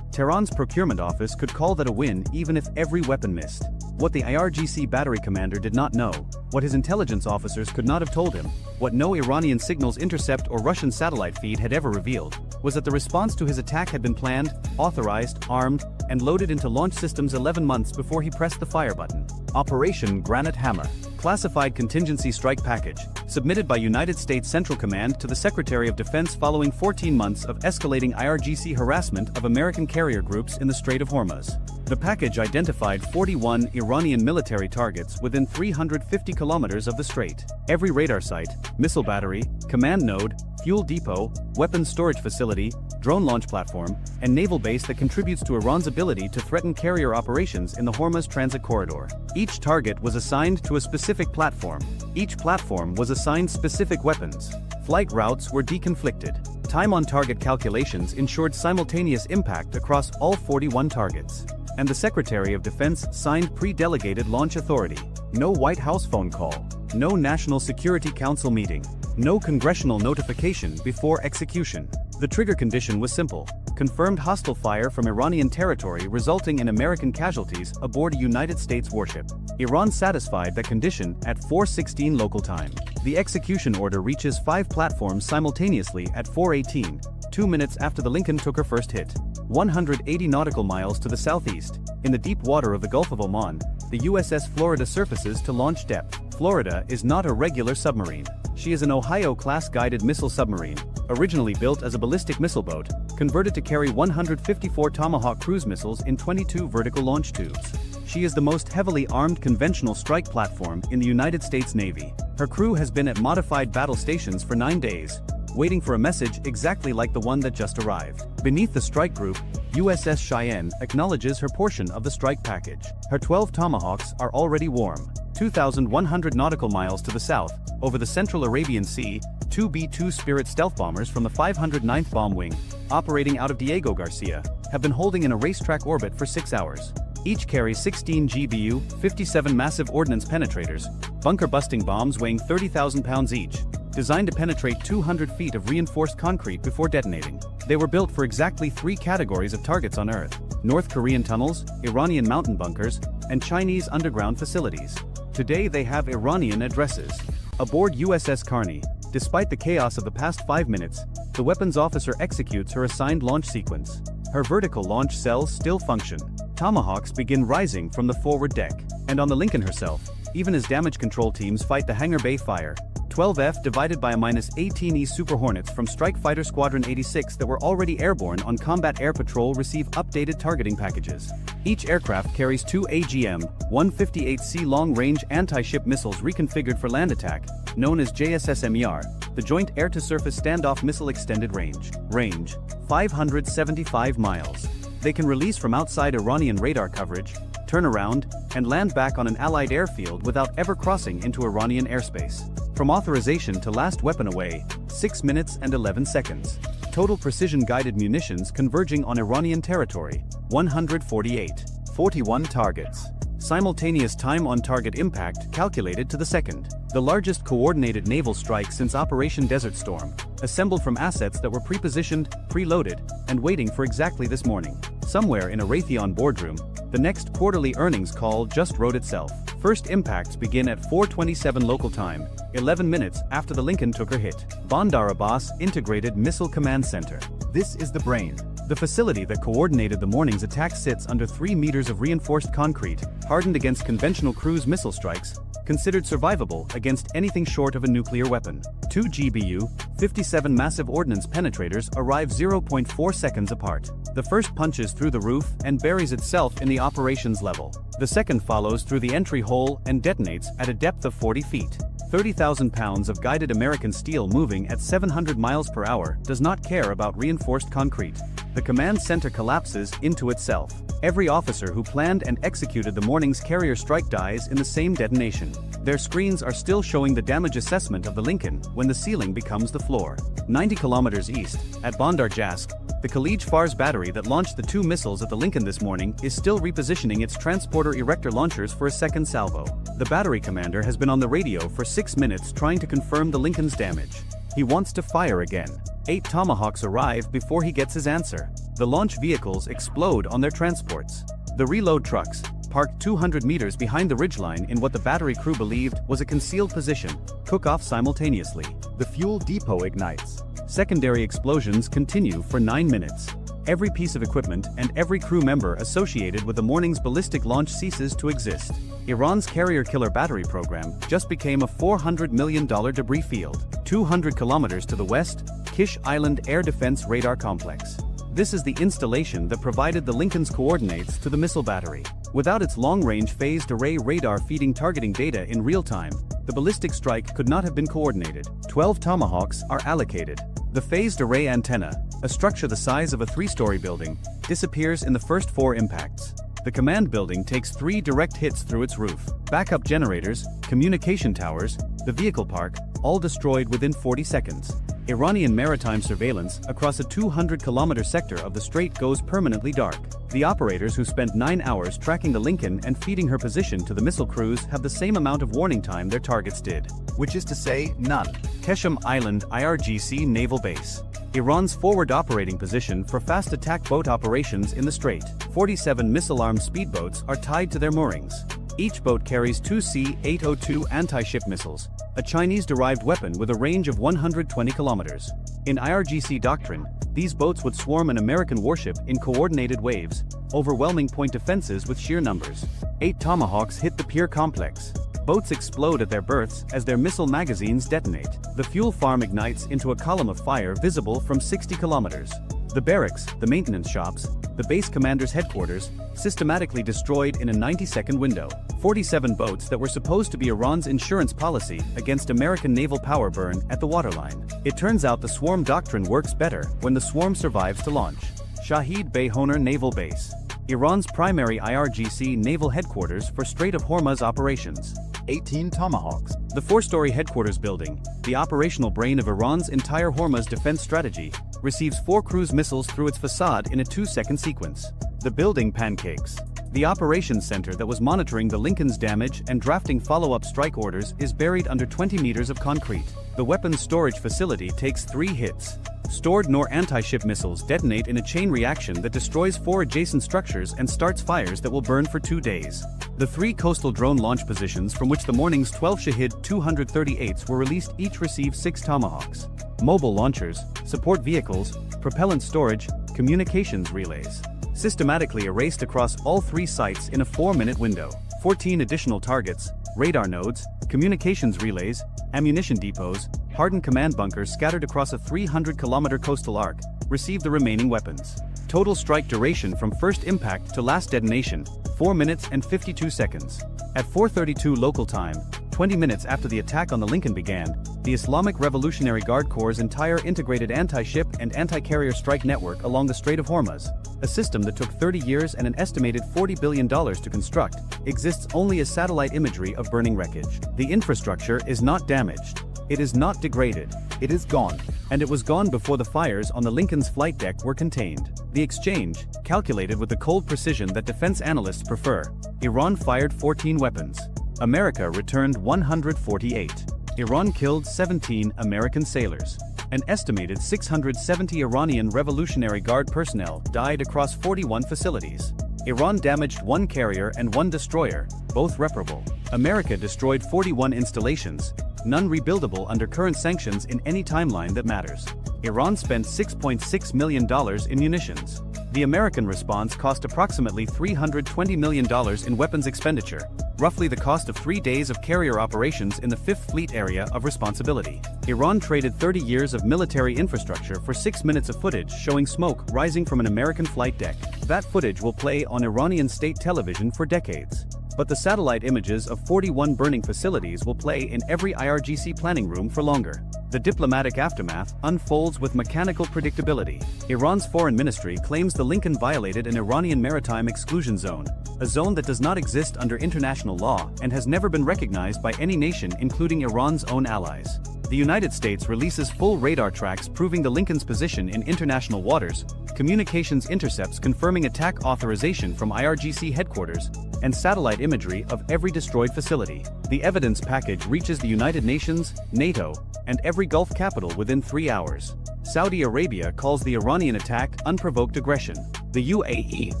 Tehran's procurement office could call that a win even if every weapon missed. What the IRGC battery commander did not know, what his intelligence officers could not have told him, what no Iranian signals intercept or Russian satellite feed had ever revealed, was that the response to his attack had been planned, authorized, armed, and loaded into launch systems 11 months before he pressed the fire button. Operation Granite Hammer. Classified contingency strike package, submitted by United States Central Command to the Secretary of Defense following 14 months of escalating IRGC harassment of American carrier groups in the Strait of Hormuz. The package identified 41 Iranian military targets within 350 kilometers of the strait. Every radar site, missile battery, command node, fuel depot, weapons storage facility, drone launch platform, and naval base that contributes to Iran's ability to threaten carrier operations in the Hormuz transit corridor. Each target was assigned to a specific platform. Each platform was assigned specific weapons. Flight routes were deconflicted. Time on target calculations ensured simultaneous impact across all 41 targets. And the Secretary of Defense signed pre-delegated launch authority. No White House phone call. No National Security Council meeting. No congressional notification before execution. The trigger condition was simple: confirmed hostile fire from Iranian territory resulting in American casualties aboard a United States warship. Iran satisfied that condition at 4:16 local time. The execution order reaches 5 platforms simultaneously at 4:18, 2 minutes after the Lincoln took her first hit. 180 nautical miles to the southeast, in the deep water of the Gulf of Oman, the USS Florida surfaces to launch depth. Florida is not a regular submarine. She is an Ohio-class guided missile submarine, originally built as a ballistic missile boat, converted to carry 154 Tomahawk cruise missiles in 22 vertical launch tubes. She is the most heavily armed conventional strike platform in the United States Navy. Her crew has been at modified battle stations for 9 days, waiting for a message exactly like the one that just arrived. Beneath the strike group, USS Cheyenne acknowledges her portion of the strike package. Her 12 Tomahawks are already warm. 2,100 nautical miles to the south, over the central Arabian Sea, 2 B-2 Spirit stealth bombers from the 509th Bomb Wing, operating out of Diego Garcia, have been holding in a racetrack orbit for 6 hours. Each carries 16 GBU, 57 massive ordnance penetrators, bunker-busting bombs weighing 30,000 pounds each, designed to penetrate 200 feet of reinforced concrete before detonating. They were built for exactly 3 categories of targets on Earth: North Korean tunnels, Iranian mountain bunkers, and Chinese underground facilities. Today they have Iranian addresses. Aboard USS Carney, despite the chaos of the past 5 minutes, the weapons officer executes her assigned launch sequence. Her vertical launch cells still function. Tomahawks begin rising from the forward deck. And on the Lincoln herself, even as damage control teams fight the hangar bay fire, 12F divided by a -18E Super Hornets from Strike Fighter Squadron 86 that were already airborne on Combat Air Patrol receive updated targeting packages. Each aircraft carries 2 AGM-158C long-range anti-ship missiles reconfigured for land attack, known as JSSMER, the Joint Air-to-Surface Standoff Missile Extended Range. Range: 575 miles. They can release from outside Iranian radar coverage, turn around, and land back on an Allied airfield without ever crossing into Iranian airspace. From authorization to last weapon away, 6 minutes and 11 seconds. Total precision-guided munitions converging on Iranian territory, 148. 41 targets. Simultaneous time on target impact calculated to the second. The largest coordinated naval strike since Operation Desert Storm, assembled from assets that were pre-positioned, preloaded, and waiting for exactly this morning. Somewhere in a Raytheon boardroom, the next quarterly earnings call just wrote itself. First impacts begin at 4:27 local time, 11 minutes after the Lincoln took her hit. Bandar Abbas Integrated Missile Command Center. This is the brain. The facility that coordinated the morning's attack sits under 3 meters of reinforced concrete, hardened against conventional cruise missile strikes, considered survivable against anything short of a nuclear weapon. 2 GBU, 57 massive ordnance penetrators arrive 0.4 seconds apart. The first punches through the roof and buries itself in the operations level. The second follows through the entry hole and detonates at a depth of 40 feet. 30,000 pounds of guided American steel moving at 700 miles per hour does not care about reinforced concrete. The command center collapses into itself. Every officer who planned and executed the morning's carrier strike dies in the same detonation. Their screens are still showing the damage assessment of the Lincoln when the ceiling becomes the floor. 90 kilometers east, at Bandar Jask, the Khalij Fars battery that launched the 2 missiles at the Lincoln this morning is still repositioning its transporter erector launchers for a second salvo. The battery commander has been on the radio for 6 minutes trying to confirm the Lincoln's damage. He wants to fire again. 8 Tomahawks arrive before he gets his answer. The launch vehicles explode on their transports. The reload trucks, parked 200 meters behind the ridgeline in what the battery crew believed was a concealed position, cook off simultaneously. The fuel depot ignites. Secondary explosions continue for 9 minutes. Every piece of equipment and every crew member associated with the morning's ballistic launch ceases to exist. Iran's carrier killer battery program just became a $400 million debris field. 200 kilometers to the west, Kish Island Air Defense Radar Complex. This is the installation that provided the Lincoln's coordinates to the missile battery. Without its long-range phased array radar feeding targeting data in real time, the ballistic strike could not have been coordinated. 12 Tomahawks are allocated. The phased array antenna, a structure the size of a 3-story building, disappears in the first 4 impacts. The command building takes 3 direct hits through its roof. Backup generators, communication towers, the vehicle park, all destroyed within 40 seconds. Iranian maritime surveillance across a 200-kilometer sector of the strait goes permanently dark. The operators who spent 9 hours tracking the Lincoln and feeding her position to the missile crews have the same amount of warning time their targets did. Which is to say, none. Keshem Island IRGC Naval Base. Iran's forward operating position for fast attack boat operations in the strait. 47 missile-armed speedboats are tied to their moorings. Each boat carries 2 C-802 anti-ship missiles, a Chinese-derived weapon with a range of 120 kilometers. In IRGC doctrine, these boats would swarm an American warship in coordinated waves, overwhelming point defenses with sheer numbers. 8 Tomahawks hit the pier complex. Boats explode at their berths as their missile magazines detonate. The fuel farm ignites into a column of fire visible from 60 kilometers. The barracks, the maintenance shops, the base commander's headquarters, systematically destroyed in a 90-second window. 47 boats that were supposed to be Iran's insurance policy against American naval power burn at the waterline. It turns out the swarm doctrine works better when the swarm survives to launch. Shahid Bayhoner Naval Base. Iran's primary IRGC naval headquarters for Strait of Hormuz operations. 18 Tomahawks. The four-story headquarters building, the operational brain of Iran's entire Hormuz defense strategy, receives 4 cruise missiles through its facade in a 2-second sequence. The building pancakes. The operations center that was monitoring the Lincoln's damage and drafting follow-up strike orders is buried under 20 meters of concrete. The weapons storage facility takes 3 hits. Stored NOR anti-ship missiles detonate in a chain reaction that destroys 4 adjacent structures and starts fires that will burn for 2 days. The 3 coastal drone launch positions from which the morning's 12 Shahid 238s were released each receive 6 Tomahawks. Mobile launchers, support vehicles, propellant storage, communications relays. Systematically erased across all 3 sites in a 4-minute window. 14 additional targets, radar nodes, communications relays, ammunition depots, hardened command bunkers scattered across a 300-kilometer coastal arc, received the remaining weapons. Total strike duration from first impact to last detonation, 4 minutes and 52 seconds. At 4:32 local time, 20 minutes after the attack on the Lincoln began, the Islamic Revolutionary Guard Corps' entire integrated anti-ship and anti-carrier strike network along the Strait of Hormuz, a system that took 30 years and an estimated $40 billion to construct, exists only as satellite imagery of burning wreckage. The infrastructure is not damaged. It is not degraded. It is gone. And it was gone before the fires on the Lincoln's flight deck were contained. The exchange, calculated with the cold precision that defense analysts prefer. Iran fired 14 weapons. America returned 148. Iran killed 17 American sailors. An estimated 670 Iranian Revolutionary Guard personnel died across 41 facilities. Iran damaged 1 carrier and 1 destroyer, both reparable. America destroyed 41 installations, none rebuildable under current sanctions in any timeline that matters. Iran spent $6.6 million in munitions. The American response cost approximately $320 million in weapons expenditure, roughly the cost of 3 days of carrier operations in the 5th Fleet area of responsibility. Iran traded 30 years of military infrastructure for 6 minutes of footage showing smoke rising from an American flight deck. That footage will play on Iranian state television for decades. But the satellite images of 41 burning facilities will play in every IRGC planning room for longer. The diplomatic aftermath unfolds with mechanical predictability. Iran's foreign ministry claims the Lincoln violated an Iranian maritime exclusion zone, a zone that does not exist under international law and has never been recognized by any nation including Iran's own allies. The United States releases full radar tracks proving the Lincoln's position in international waters, communications intercepts confirming attack authorization from IRGC headquarters, and satellite imagery of every destroyed facility. The evidence package reaches the United Nations, NATO, and every Gulf capital within 3 hours. Saudi Arabia calls the Iranian attack unprovoked aggression. The UAE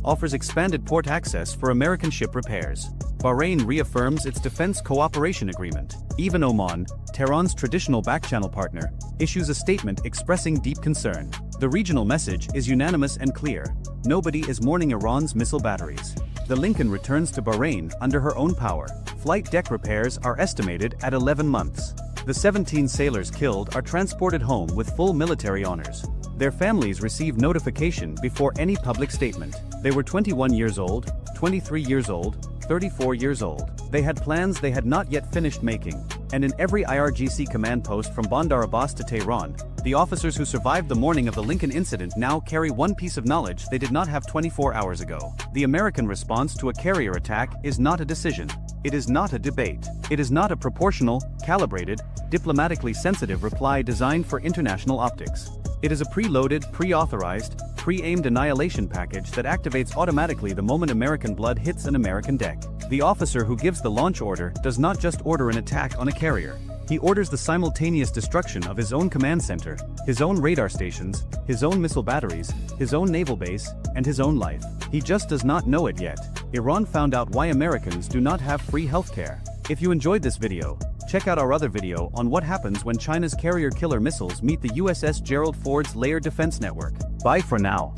offers expanded port access for American ship repairs. Bahrain reaffirms its defense cooperation agreement. Even Oman, Tehran's traditional back-channel partner, issues a statement expressing deep concern. The regional message is unanimous and clear. Nobody is mourning Iran's missile batteries. The Lincoln returns to Bahrain under her own power. Flight deck repairs are estimated at 11 months. The 17 sailors killed are transported home with full military honors. Their families receive notification before any public statement. They were 21 years old, 23 years old, 34 years old. They had plans they had not yet finished making. And in every IRGC command post from Bandar Abbas to Tehran, the officers who survived the morning of the Lincoln incident now carry one piece of knowledge they did not have 24 hours ago. The American response to a carrier attack is not a decision. It is not a debate. It is not a proportional, calibrated, diplomatically sensitive reply designed for international optics. It is a preloaded, pre-authorized, pre-aimed annihilation package that activates automatically the moment American blood hits an American deck. The officer who gives the launch order does not just order an attack on a carrier. He orders the simultaneous destruction of his own command center, his own radar stations, his own missile batteries, his own naval base, and his own life. He just does not know it yet. Iran found out why Americans do not have free healthcare. If you enjoyed this video, check out our other video on what happens when China's carrier killer missiles meet the USS Gerald Ford's layered defense network. Bye for now.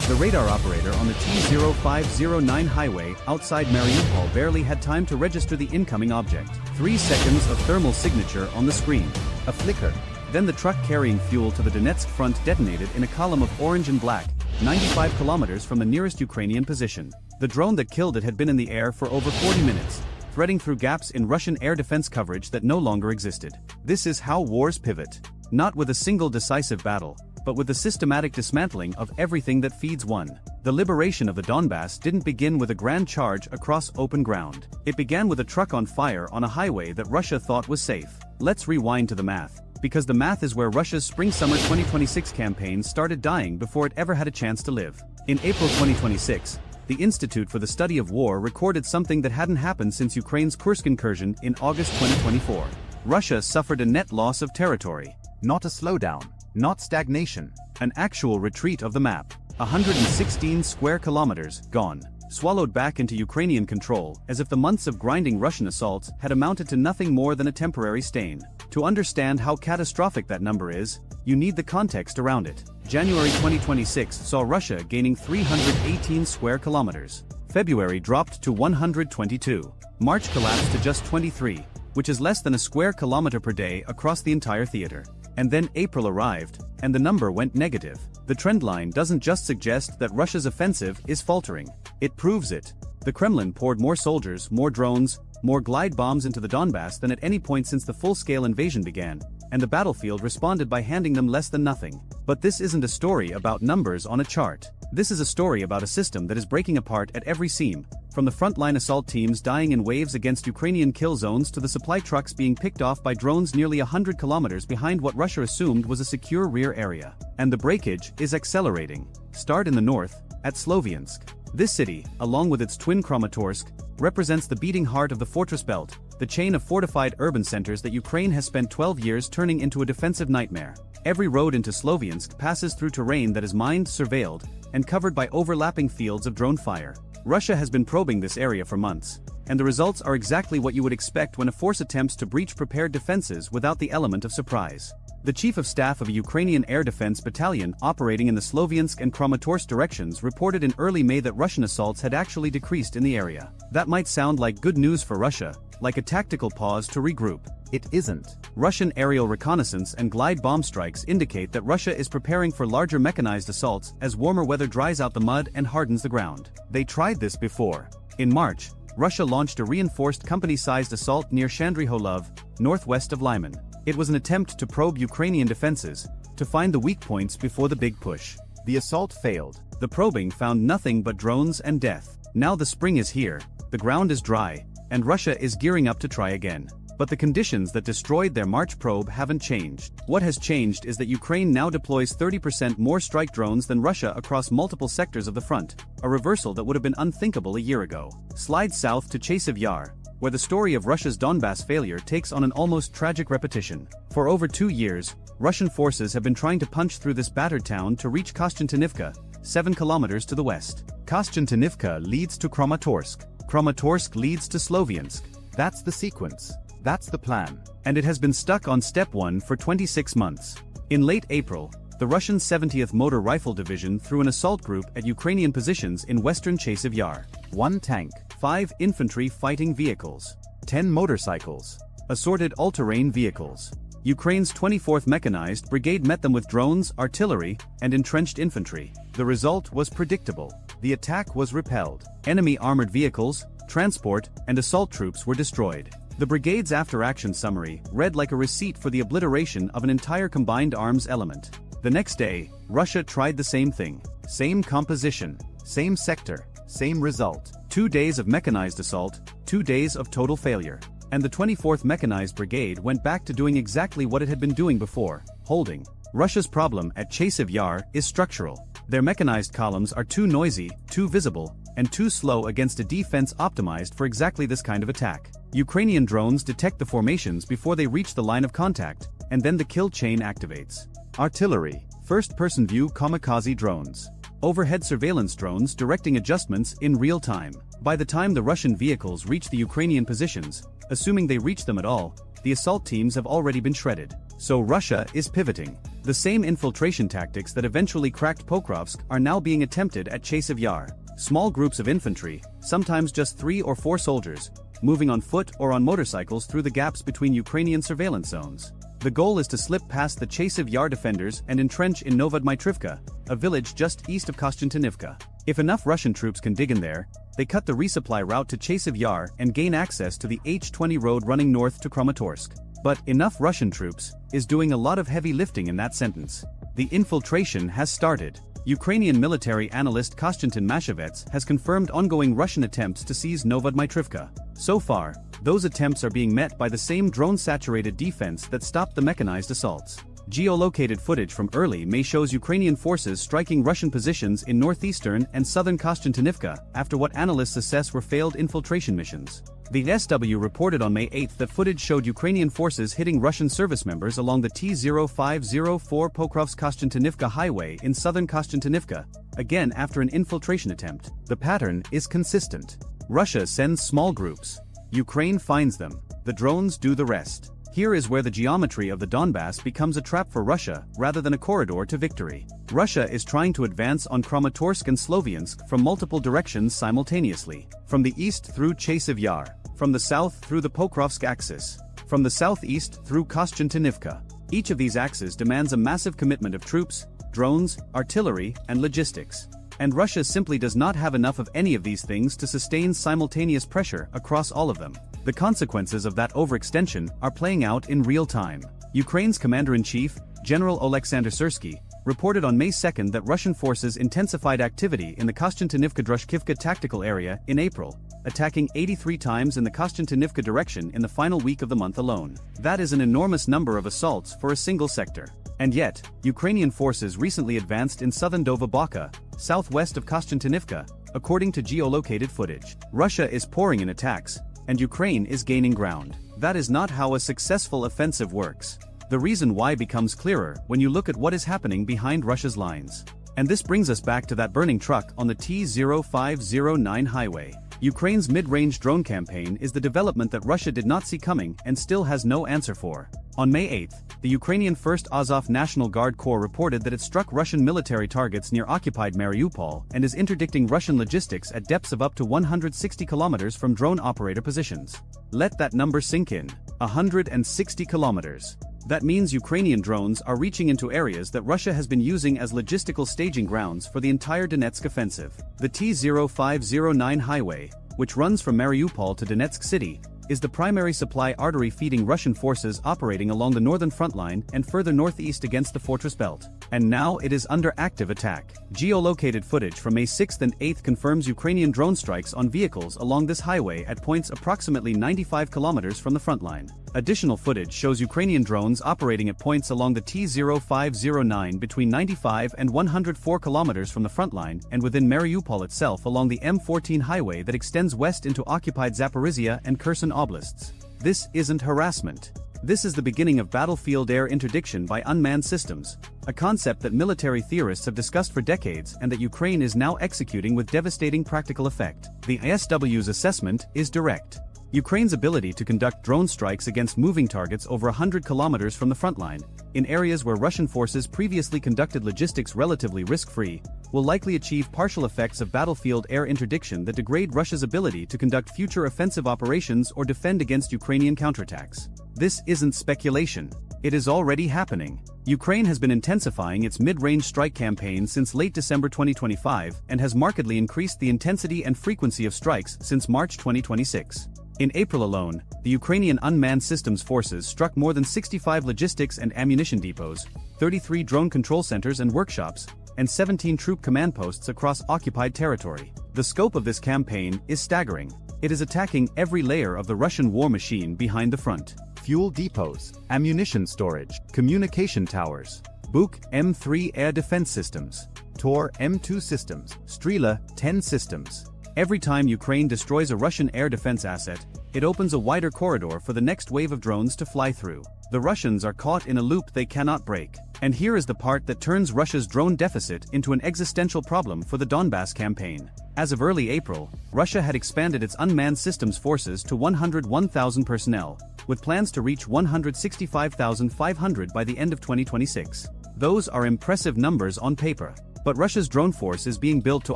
The radar operator on the T-0509 highway outside Mariupol barely had time to register the incoming object. 3 seconds of thermal signature on the screen. A flicker. Then the truck carrying fuel to the Donetsk front detonated in a column of orange and black, 95 kilometers from the nearest Ukrainian position. The drone that killed it had been in the air for over 40 minutes, threading through gaps in Russian air defense coverage that no longer existed. This is how wars pivot. Not with a single decisive battle, but with the systematic dismantling of everything that feeds one. The liberation of the Donbass didn't begin with a grand charge across open ground. It began with a truck on fire on a highway that Russia thought was safe. Let's rewind to the math, because the math is where Russia's spring-summer 2026 campaign started dying before it ever had a chance to live. In April 2026, the Institute for the Study of War recorded something that hadn't happened since Ukraine's Kursk incursion in August 2024. Russia suffered a net loss of territory. Not a slowdown, not stagnation. An actual retreat of the map. 116 square kilometers gone, swallowed back into Ukrainian control, as if the months of grinding Russian assaults had amounted to nothing more than a temporary stain. To understand how catastrophic that number is, you need the context around it. January 2026 saw Russia gaining 318 square kilometers. February dropped to 122. March collapsed to just 23, which is less than a square kilometer per day across the entire theater. And then April arrived, and the number went negative. The trend line doesn't just suggest that Russia's offensive is faltering. It proves it. The Kremlin poured more soldiers, more drones, more glide bombs into the Donbass than at any point since the full-scale invasion began, and the battlefield responded by handing them less than nothing. But this isn't a story about numbers on a chart. This is a story about a system that is breaking apart at every seam, from the frontline assault teams dying in waves against Ukrainian kill zones to the supply trucks being picked off by drones nearly 100 kilometers behind what Russia assumed was a secure rear area. And the breakage is accelerating. Start in the north, at Sloviansk. This city, along with its twin Kramatorsk, represents the beating heart of the fortress belt, the chain of fortified urban centers that Ukraine has spent 12 years turning into a defensive nightmare. Every road into Sloviansk passes through terrain that is mined, surveilled, and covered by overlapping fields of drone fire. Russia has been probing this area for months, and the results are exactly what you would expect when a force attempts to breach prepared defenses without the element of surprise. The chief of staff of a Ukrainian air defense battalion operating in the Sloviansk and Kramatorsk directions reported in early May that Russian assaults had actually decreased in the area. That might sound like good news for Russia, like a tactical pause to regroup. It isn't. Russian aerial reconnaissance and glide bomb strikes indicate that Russia is preparing for larger mechanized assaults as warmer weather dries out the mud and hardens the ground. They tried this before. In March, Russia launched a reinforced company-sized assault near Shandryholov, northwest of Lyman. It was an attempt to probe Ukrainian defenses, to find the weak points before the big push. The assault failed. The probing found nothing but drones and death. Now the spring is here, the ground is dry, and Russia is gearing up to try again. But the conditions that destroyed their March probe haven't changed. What has changed is that Ukraine now deploys 30% more strike drones than Russia across multiple sectors of the front, a reversal that would have been unthinkable a year ago. Slide south to Chasiv Yar, where the story of Russia's Donbass failure takes on an almost tragic repetition. For over 2 years, Russian forces have been trying to punch through this battered town to reach Kostiantynivka, 7 kilometers to the west. Kostiantynivka leads to Kramatorsk. Kramatorsk leads to Sloviansk. That's the sequence. That's the plan. And it has been stuck on step 1 for 26 months. In late April, the Russian 70th Motor Rifle Division threw an assault group at Ukrainian positions in western Chasiv Yar. 1 tank, 5 infantry fighting vehicles, 10 motorcycles, assorted all-terrain vehicles. Ukraine's 24th Mechanized Brigade met them with drones, artillery, and entrenched infantry. The result was predictable. The attack was repelled. Enemy armored vehicles, transport, and assault troops were destroyed. The brigade's after-action summary read like a receipt for the obliteration of an entire combined arms element. The next day, Russia tried the same thing. Same composition, same sector, same result. 2 days of mechanized assault, 2 days of total failure. And the 24th Mechanized Brigade went back to doing exactly what it had been doing before, holding. Russia's problem at Chasiv Yar is structural. Their mechanized columns are too noisy, too visible, and too slow against a defense optimized for exactly this kind of attack. Ukrainian drones detect the formations before they reach the line of contact, and then the kill chain activates. Artillery, first-person view kamikaze drones. Overhead surveillance drones directing adjustments in real time. By the time the Russian vehicles reach the Ukrainian positions, assuming they reach them at all, the assault teams have already been shredded. So Russia is pivoting. The same infiltration tactics that eventually cracked Pokrovsk are now being attempted at Chasiv Yar. Small groups of infantry, sometimes just 3 or 4 soldiers, moving on foot or on motorcycles through the gaps between Ukrainian surveillance zones. The goal is to slip past the Chasiv Yar defenders and entrench in Novodmitrivka, a village just east of Kostantinivka. If enough Russian troops can dig in there, they cut the resupply route to Chasiv Yar and gain access to the H-20 road running north to Kramatorsk. But enough Russian troops is doing a lot of heavy lifting in that sentence. The infiltration has started. Ukrainian military analyst Konstantin Mashevets has confirmed ongoing Russian attempts to seize Novodmitrivka. So far, those attempts are being met by the same drone-saturated defense that stopped the mechanized assaults. Geolocated footage from early May shows Ukrainian forces striking Russian positions in northeastern and southern Kostantinivka after what analysts assess were failed infiltration missions. The SW reported on May 8 that footage showed Ukrainian forces hitting Russian service members along the T-0504 Pokrovsk-Kostantinivka highway in southern Kostantinivka, again after an infiltration attempt. The pattern is consistent. Russia sends small groups. Ukraine finds them. The drones do the rest. Here is where the geometry of the Donbass becomes a trap for Russia rather than a corridor to victory. Russia is trying to advance on Kramatorsk and Sloviansk from multiple directions simultaneously. From the east through Chasiv Yar, from the south through the Pokrovsk axis, from the southeast through Kostantinivka. Each of these axes demands a massive commitment of troops, drones, artillery, and logistics. And Russia simply does not have enough of any of these things to sustain simultaneous pressure across all of them. The consequences of that overextension are playing out in real time. Ukraine's commander-in-chief, General Oleksandr Syrsky, reported on May 2 that Russian forces intensified activity in the Kostantinivka-Drushkivka tactical area in April, attacking 83 times in the Kostantinivka direction in the final week of the month alone. That is an enormous number of assaults for a single sector. And yet, Ukrainian forces recently advanced in southern Dovabaka, southwest of Kostantinivka, according to geolocated footage. Russia is pouring in attacks, and Ukraine is gaining ground. That is not how a successful offensive works. The reason why becomes clearer when you look at what is happening behind Russia's lines. And this brings us back to that burning truck on the T-0509 highway. Ukraine's mid-range drone campaign is the development that Russia did not see coming and still has no answer for. On May 8, the Ukrainian 1st Azov National Guard Corps reported that it struck Russian military targets near occupied Mariupol and is interdicting Russian logistics at depths of up to 160 kilometers from drone operator positions. Let that number sink in. 160 kilometers. That means Ukrainian drones are reaching into areas that Russia has been using as logistical staging grounds for the entire Donetsk offensive. The T-0509 highway, which runs from Mariupol to Donetsk city, is the primary supply artery feeding Russian forces operating along the northern front line and further northeast against the fortress belt. And now it is under active attack. Geolocated footage from May 6 and 8 confirms Ukrainian drone strikes on vehicles along this highway at points approximately 95 kilometers from the front line. Additional footage shows Ukrainian drones operating at points along the T-0509 between 95 and 104 kilometers from the front line and within Mariupol itself along the M14 highway that extends west into occupied Zaporizhia and Kherson oblasts. This isn't harassment. This is the beginning of battlefield air interdiction by unmanned systems, a concept that military theorists have discussed for decades and that Ukraine is now executing with devastating practical effect. The ISW's assessment is direct. Ukraine's ability to conduct drone strikes against moving targets over 100 kilometers from the front line, in areas where Russian forces previously conducted logistics relatively risk-free, will likely achieve partial effects of battlefield air interdiction that degrade Russia's ability to conduct future offensive operations or defend against Ukrainian counterattacks. This isn't speculation. It is already happening. Ukraine has been intensifying its mid-range strike campaign since late December 2025 and has markedly increased the intensity and frequency of strikes since March 2026. In April alone, the Ukrainian unmanned systems forces struck more than 65 logistics and ammunition depots, 33 drone control centers and workshops, and 17 troop command posts across occupied territory. The scope of this campaign is staggering. It is attacking every layer of the Russian war machine behind the front. Fuel depots, ammunition storage, communication towers, Buk M3 air defense systems, Tor M2 systems, Strela 10 systems. Every time Ukraine destroys a Russian air defense asset, it opens a wider corridor for the next wave of drones to fly through. The Russians are caught in a loop they cannot break. And here is the part that turns Russia's drone deficit into an existential problem for the Donbass campaign. As of early April, Russia had expanded its unmanned systems forces to 101,000 personnel, with plans to reach 165,500 by the end of 2026. Those are impressive numbers on paper. But Russia's drone force is being built to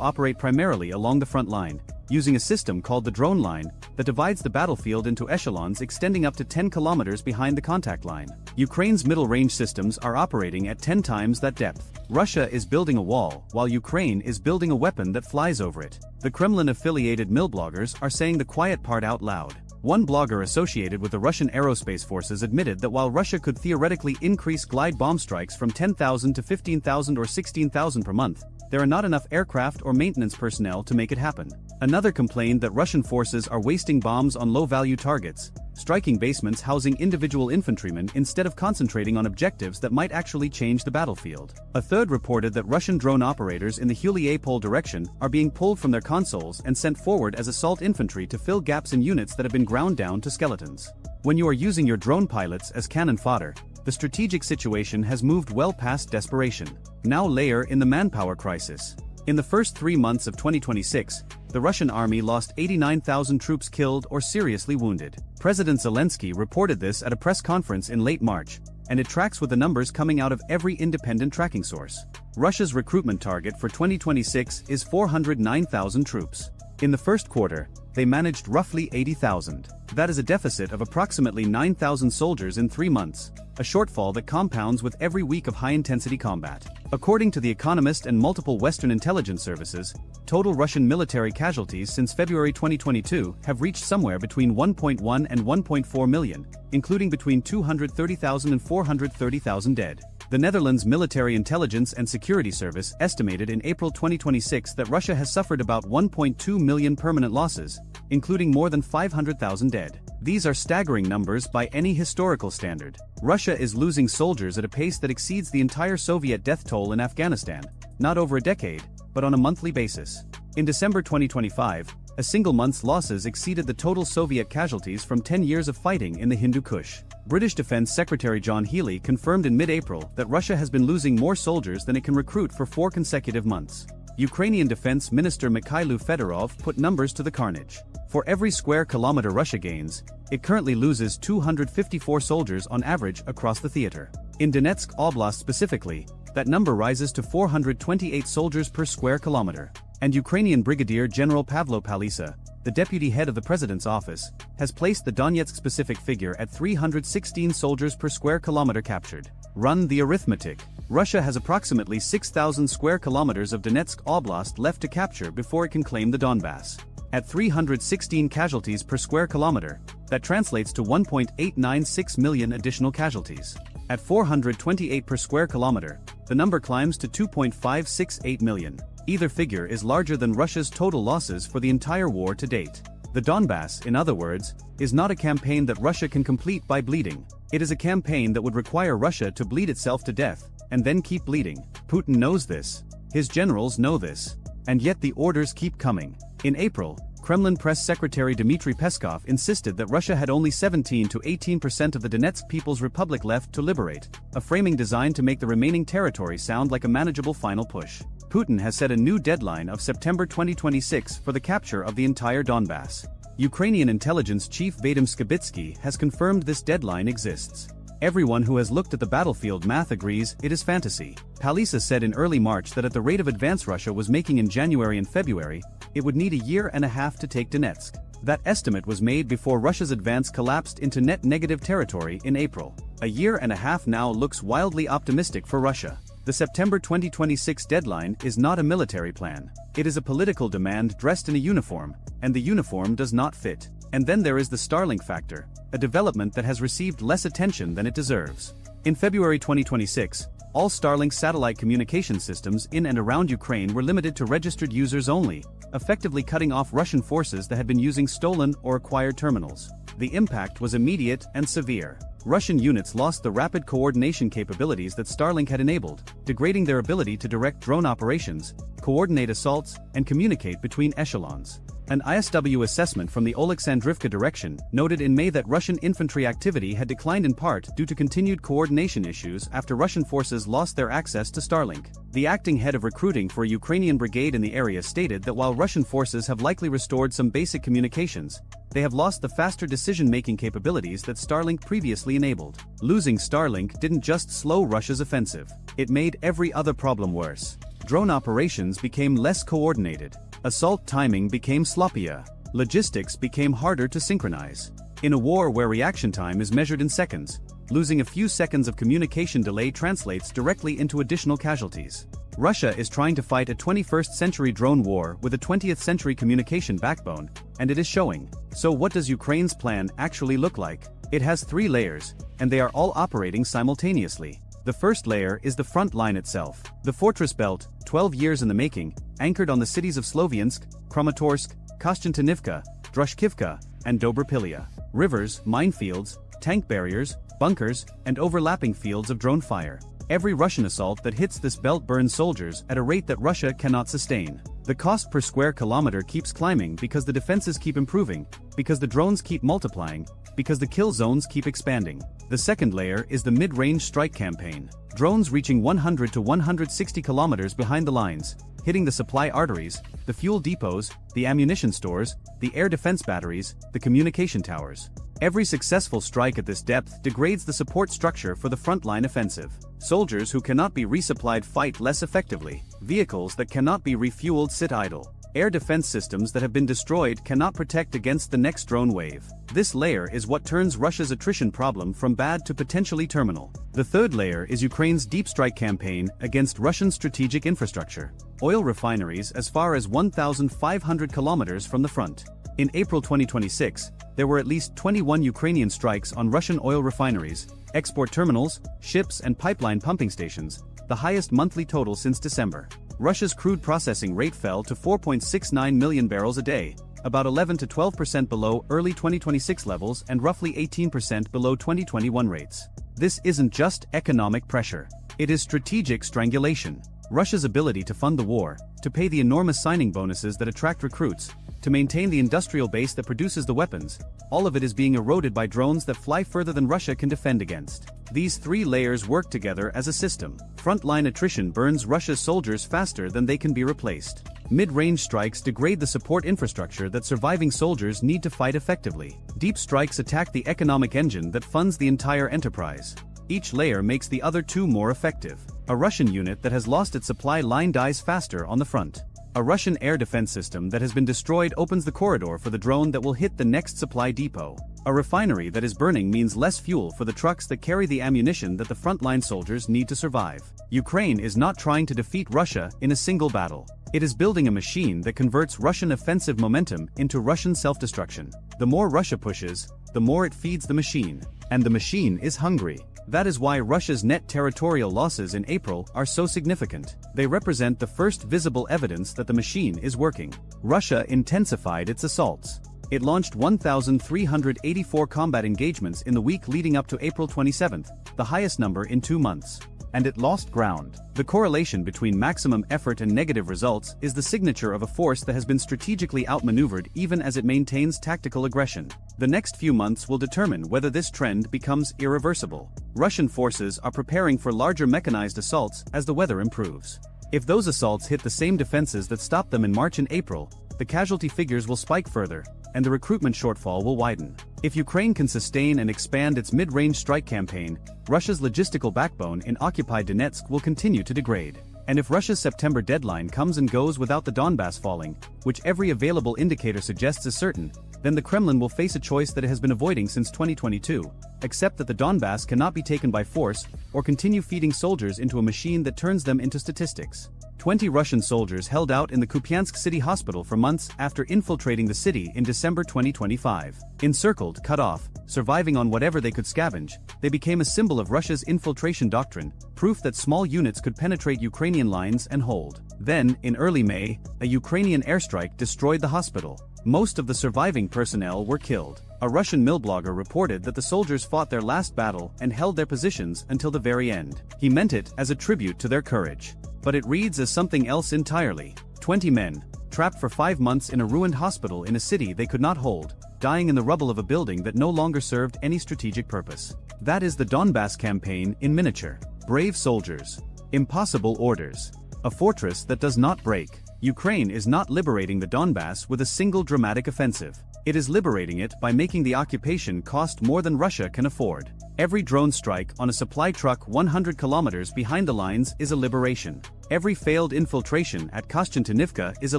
operate primarily along the front line, using a system called the drone line that divides the battlefield into echelons extending up to 10 kilometers behind the contact line. Ukraine's middle-range systems are operating at 10 times that depth. Russia is building a wall, while Ukraine is building a weapon that flies over it. The Kremlin-affiliated mill bloggers are saying the quiet part out loud. One blogger associated with the Russian aerospace forces admitted that while Russia could theoretically increase glide bomb strikes from 10,000 to 15,000 or 16,000 per month, there are not enough aircraft or maintenance personnel to make it happen. Another complained that Russian forces are wasting bombs on low-value targets, striking basements housing individual infantrymen instead of concentrating on objectives that might actually change the battlefield. A third reported that Russian drone operators in the Hulier-Pole direction are being pulled from their consoles and sent forward as assault infantry to fill gaps in units that have been ground down to skeletons. When you are using your drone pilots as cannon fodder, the strategic situation has moved well past desperation. Now layer in the manpower crisis. In the first 3 months of 2026, the Russian army lost 89,000 troops killed or seriously wounded. President Zelensky reported this at a press conference in late March, and it tracks with the numbers coming out of every independent tracking source. Russia's recruitment target for 2026 is 409,000 troops. In the first quarter, they managed roughly 80,000. That is a deficit of approximately 9,000 soldiers in 3 months, a shortfall that compounds with every week of high-intensity combat. According to The Economist and multiple Western intelligence services, total Russian military casualties since February 2022 have reached somewhere between 1.1 and 1.4 million, including between 230,000 and 430,000 dead. The Netherlands Military Intelligence and Security Service estimated in April 2026 that Russia has suffered about 1.2 million permanent losses, including more than 500,000 dead. These are staggering numbers by any historical standard. Russia is losing soldiers at a pace that exceeds the entire Soviet death toll in Afghanistan, not over a decade, but on a monthly basis. In December 2025, a single month's losses exceeded the total Soviet casualties from 10 years of fighting in the Hindu Kush. British Defence Secretary John Healey confirmed in mid-April that Russia has been losing more soldiers than it can recruit for 4 consecutive months. Ukrainian Defense Minister Mikhailo Fedorov put numbers to the carnage. For every square kilometer Russia gains, it currently loses 254 soldiers on average across the theater. In Donetsk Oblast specifically, that number rises to 428 soldiers per square kilometer. And Ukrainian Brigadier General Pavlo Palisa, the deputy head of the president's office, has placed the Donetsk-specific figure at 316 soldiers per square kilometer captured. Run the arithmetic. Russia has approximately 6,000 square kilometers of Donetsk Oblast left to capture before it can claim the Donbass. At 316 casualties per square kilometer, that translates to 1.896 million additional casualties. At 428 per square kilometer, the number climbs to 2.568 million. Either figure is larger than Russia's total losses for the entire war to date. The Donbass, in other words, is not a campaign that Russia can complete by bleeding. It is a campaign that would require Russia to bleed itself to death, and then keep bleeding. Putin knows this. His generals know this. And yet the orders keep coming. In April, Kremlin Press Secretary Dmitry Peskov insisted that Russia had only 17 to 18% of the Donetsk People's Republic left to liberate, a framing designed to make the remaining territory sound like a manageable final push. Putin has set a new deadline of September 2026 for the capture of the entire Donbass. Ukrainian intelligence chief Vadim Skibitsky has confirmed this deadline exists. Everyone who has looked at the battlefield math agrees it is fantasy. Palisa said in early March that at the rate of advance Russia was making in January and February, it would need a year and a half to take Donetsk. That estimate was made before Russia's advance collapsed into net negative territory in April. A year and a half now looks wildly optimistic for Russia. The September 2026 deadline is not a military plan. It is a political demand dressed in a uniform, and the uniform does not fit. And then there is the Starlink factor, a development that has received less attention than it deserves. In February 2026, all Starlink satellite communication systems in and around Ukraine were limited to registered users only, effectively cutting off Russian forces that had been using stolen or acquired terminals. The impact was immediate and severe. Russian units lost the rapid coordination capabilities that Starlink had enabled, degrading their ability to direct drone operations, coordinate assaults, and communicate between echelons. An ISW assessment from the Oleksandrivka direction noted in May that Russian infantry activity had declined in part due to continued coordination issues after Russian forces lost their access to Starlink. The acting head of recruiting for a Ukrainian brigade in the area stated that while Russian forces have likely restored some basic communications, they have lost the faster decision-making capabilities that Starlink previously enabled. Losing Starlink didn't just slow Russia's offensive. it made every other problem worse. Drone operations became less coordinated. Assault timing became sloppier. Logistics became harder to synchronize. In a war where reaction time is measured in seconds, losing a few seconds of communication delay translates directly into additional casualties. Russia is trying to fight a 21st century drone war with a 20th century communication backbone, and it is showing. So what does Ukraine's plan actually look like? It has 3 layers, and they are all operating simultaneously. The first layer is the front line itself. The fortress belt, 12 years in the making, anchored on the cities of Sloviansk, Kramatorsk, Kostiantynivka, Drushkivka, and Dobropilya. Rivers, minefields, tank barriers, bunkers, and overlapping fields of drone fire. Every Russian assault that hits this belt burns soldiers at a rate that Russia cannot sustain. The cost per square kilometer keeps climbing because the defenses keep improving, because the drones keep multiplying, because the kill zones keep expanding. The second layer is the mid-range strike campaign. Drones reaching 100 to 160 kilometers behind the lines, hitting the supply arteries, the fuel depots, the ammunition stores, the air defense batteries, the communication towers. Every successful strike at this depth degrades the support structure for the frontline offensive. Soldiers who cannot be resupplied fight less effectively. Vehicles that cannot be refueled sit idle. Air defense systems that have been destroyed cannot protect against the next drone wave. This layer is what turns Russia's attrition problem from bad to potentially terminal. The third layer is Ukraine's deep strike campaign against Russian strategic infrastructure. Oil refineries as far as 1,500 kilometers from the front. In April 2026, there were at least 21 Ukrainian strikes on Russian oil refineries, export terminals, ships and pipeline pumping stations, the highest monthly total since December. Russia's crude processing rate fell to 4.69 million barrels a day, about 11 to 12% below early 2026 levels and roughly 18% below 2021 rates. This isn't just economic pressure. It is strategic strangulation. Russia's ability to fund the war, to pay the enormous signing bonuses that attract recruits, to maintain the industrial base that produces the weapons, all of it is being eroded by drones that fly further than Russia can defend against. These 3 layers work together as a system. Frontline attrition burns Russia's soldiers faster than they can be replaced. Mid-range strikes degrade the support infrastructure that surviving soldiers need to fight effectively. Deep strikes attack the economic engine that funds the entire enterprise. Each layer makes the other 2 more effective. A Russian unit that has lost its supply line dies faster on the front. A Russian air defense system that has been destroyed opens the corridor for the drone that will hit the next supply depot. A refinery that is burning means less fuel for the trucks that carry the ammunition that the frontline soldiers need to survive. Ukraine is not trying to defeat Russia in a single battle. It is building a machine that converts Russian offensive momentum into Russian self-destruction. The more Russia pushes, the more it feeds the machine. And the machine is hungry. That is why Russia's net territorial losses in April are so significant. They represent the first visible evidence that the machine is working. Russia intensified its assaults. It launched 1,384 combat engagements in the week leading up to April 27, the highest number in 2 months. And it lost ground. The correlation between maximum effort and negative results is the signature of a force that has been strategically outmaneuvered even as it maintains tactical aggression. The next few months will determine whether this trend becomes irreversible. Russian forces are preparing for larger mechanized assaults as the weather improves. If those assaults hit the same defenses that stopped them in March and April, the casualty figures will spike further, and the recruitment shortfall will widen. If Ukraine can sustain and expand its mid-range strike campaign, Russia's logistical backbone in occupied Donetsk will continue to degrade. And if Russia's September deadline comes and goes without the Donbass falling, which every available indicator suggests is certain, then the Kremlin will face a choice that it has been avoiding since 2022, accept that the Donbass cannot be taken by force, or continue feeding soldiers into a machine that turns them into statistics. 20 Russian soldiers held out in the Kupiansk city hospital for months after infiltrating the city in December 2025. Encircled, cut off, surviving on whatever they could scavenge, they became a symbol of Russia's infiltration doctrine, proof that small units could penetrate Ukrainian lines and hold. Then, in early May, a Ukrainian airstrike destroyed the hospital. Most of the surviving personnel were killed. A Russian mill blogger reported that the soldiers fought their last battle and held their positions until the very end. He meant it as a tribute to their courage. But it reads as something else entirely. 20 men, trapped for 5 months in a ruined hospital in a city they could not hold, dying in the rubble of a building that no longer served any strategic purpose. That is the Donbass campaign in miniature. Brave soldiers. Impossible orders. A fortress that does not break. Ukraine is not liberating the Donbass with a single dramatic offensive. It is liberating it by making the occupation cost more than Russia can afford. Every drone strike on a supply truck 100 kilometers behind the lines is a liberation. Every failed infiltration at Kostiantynivka is a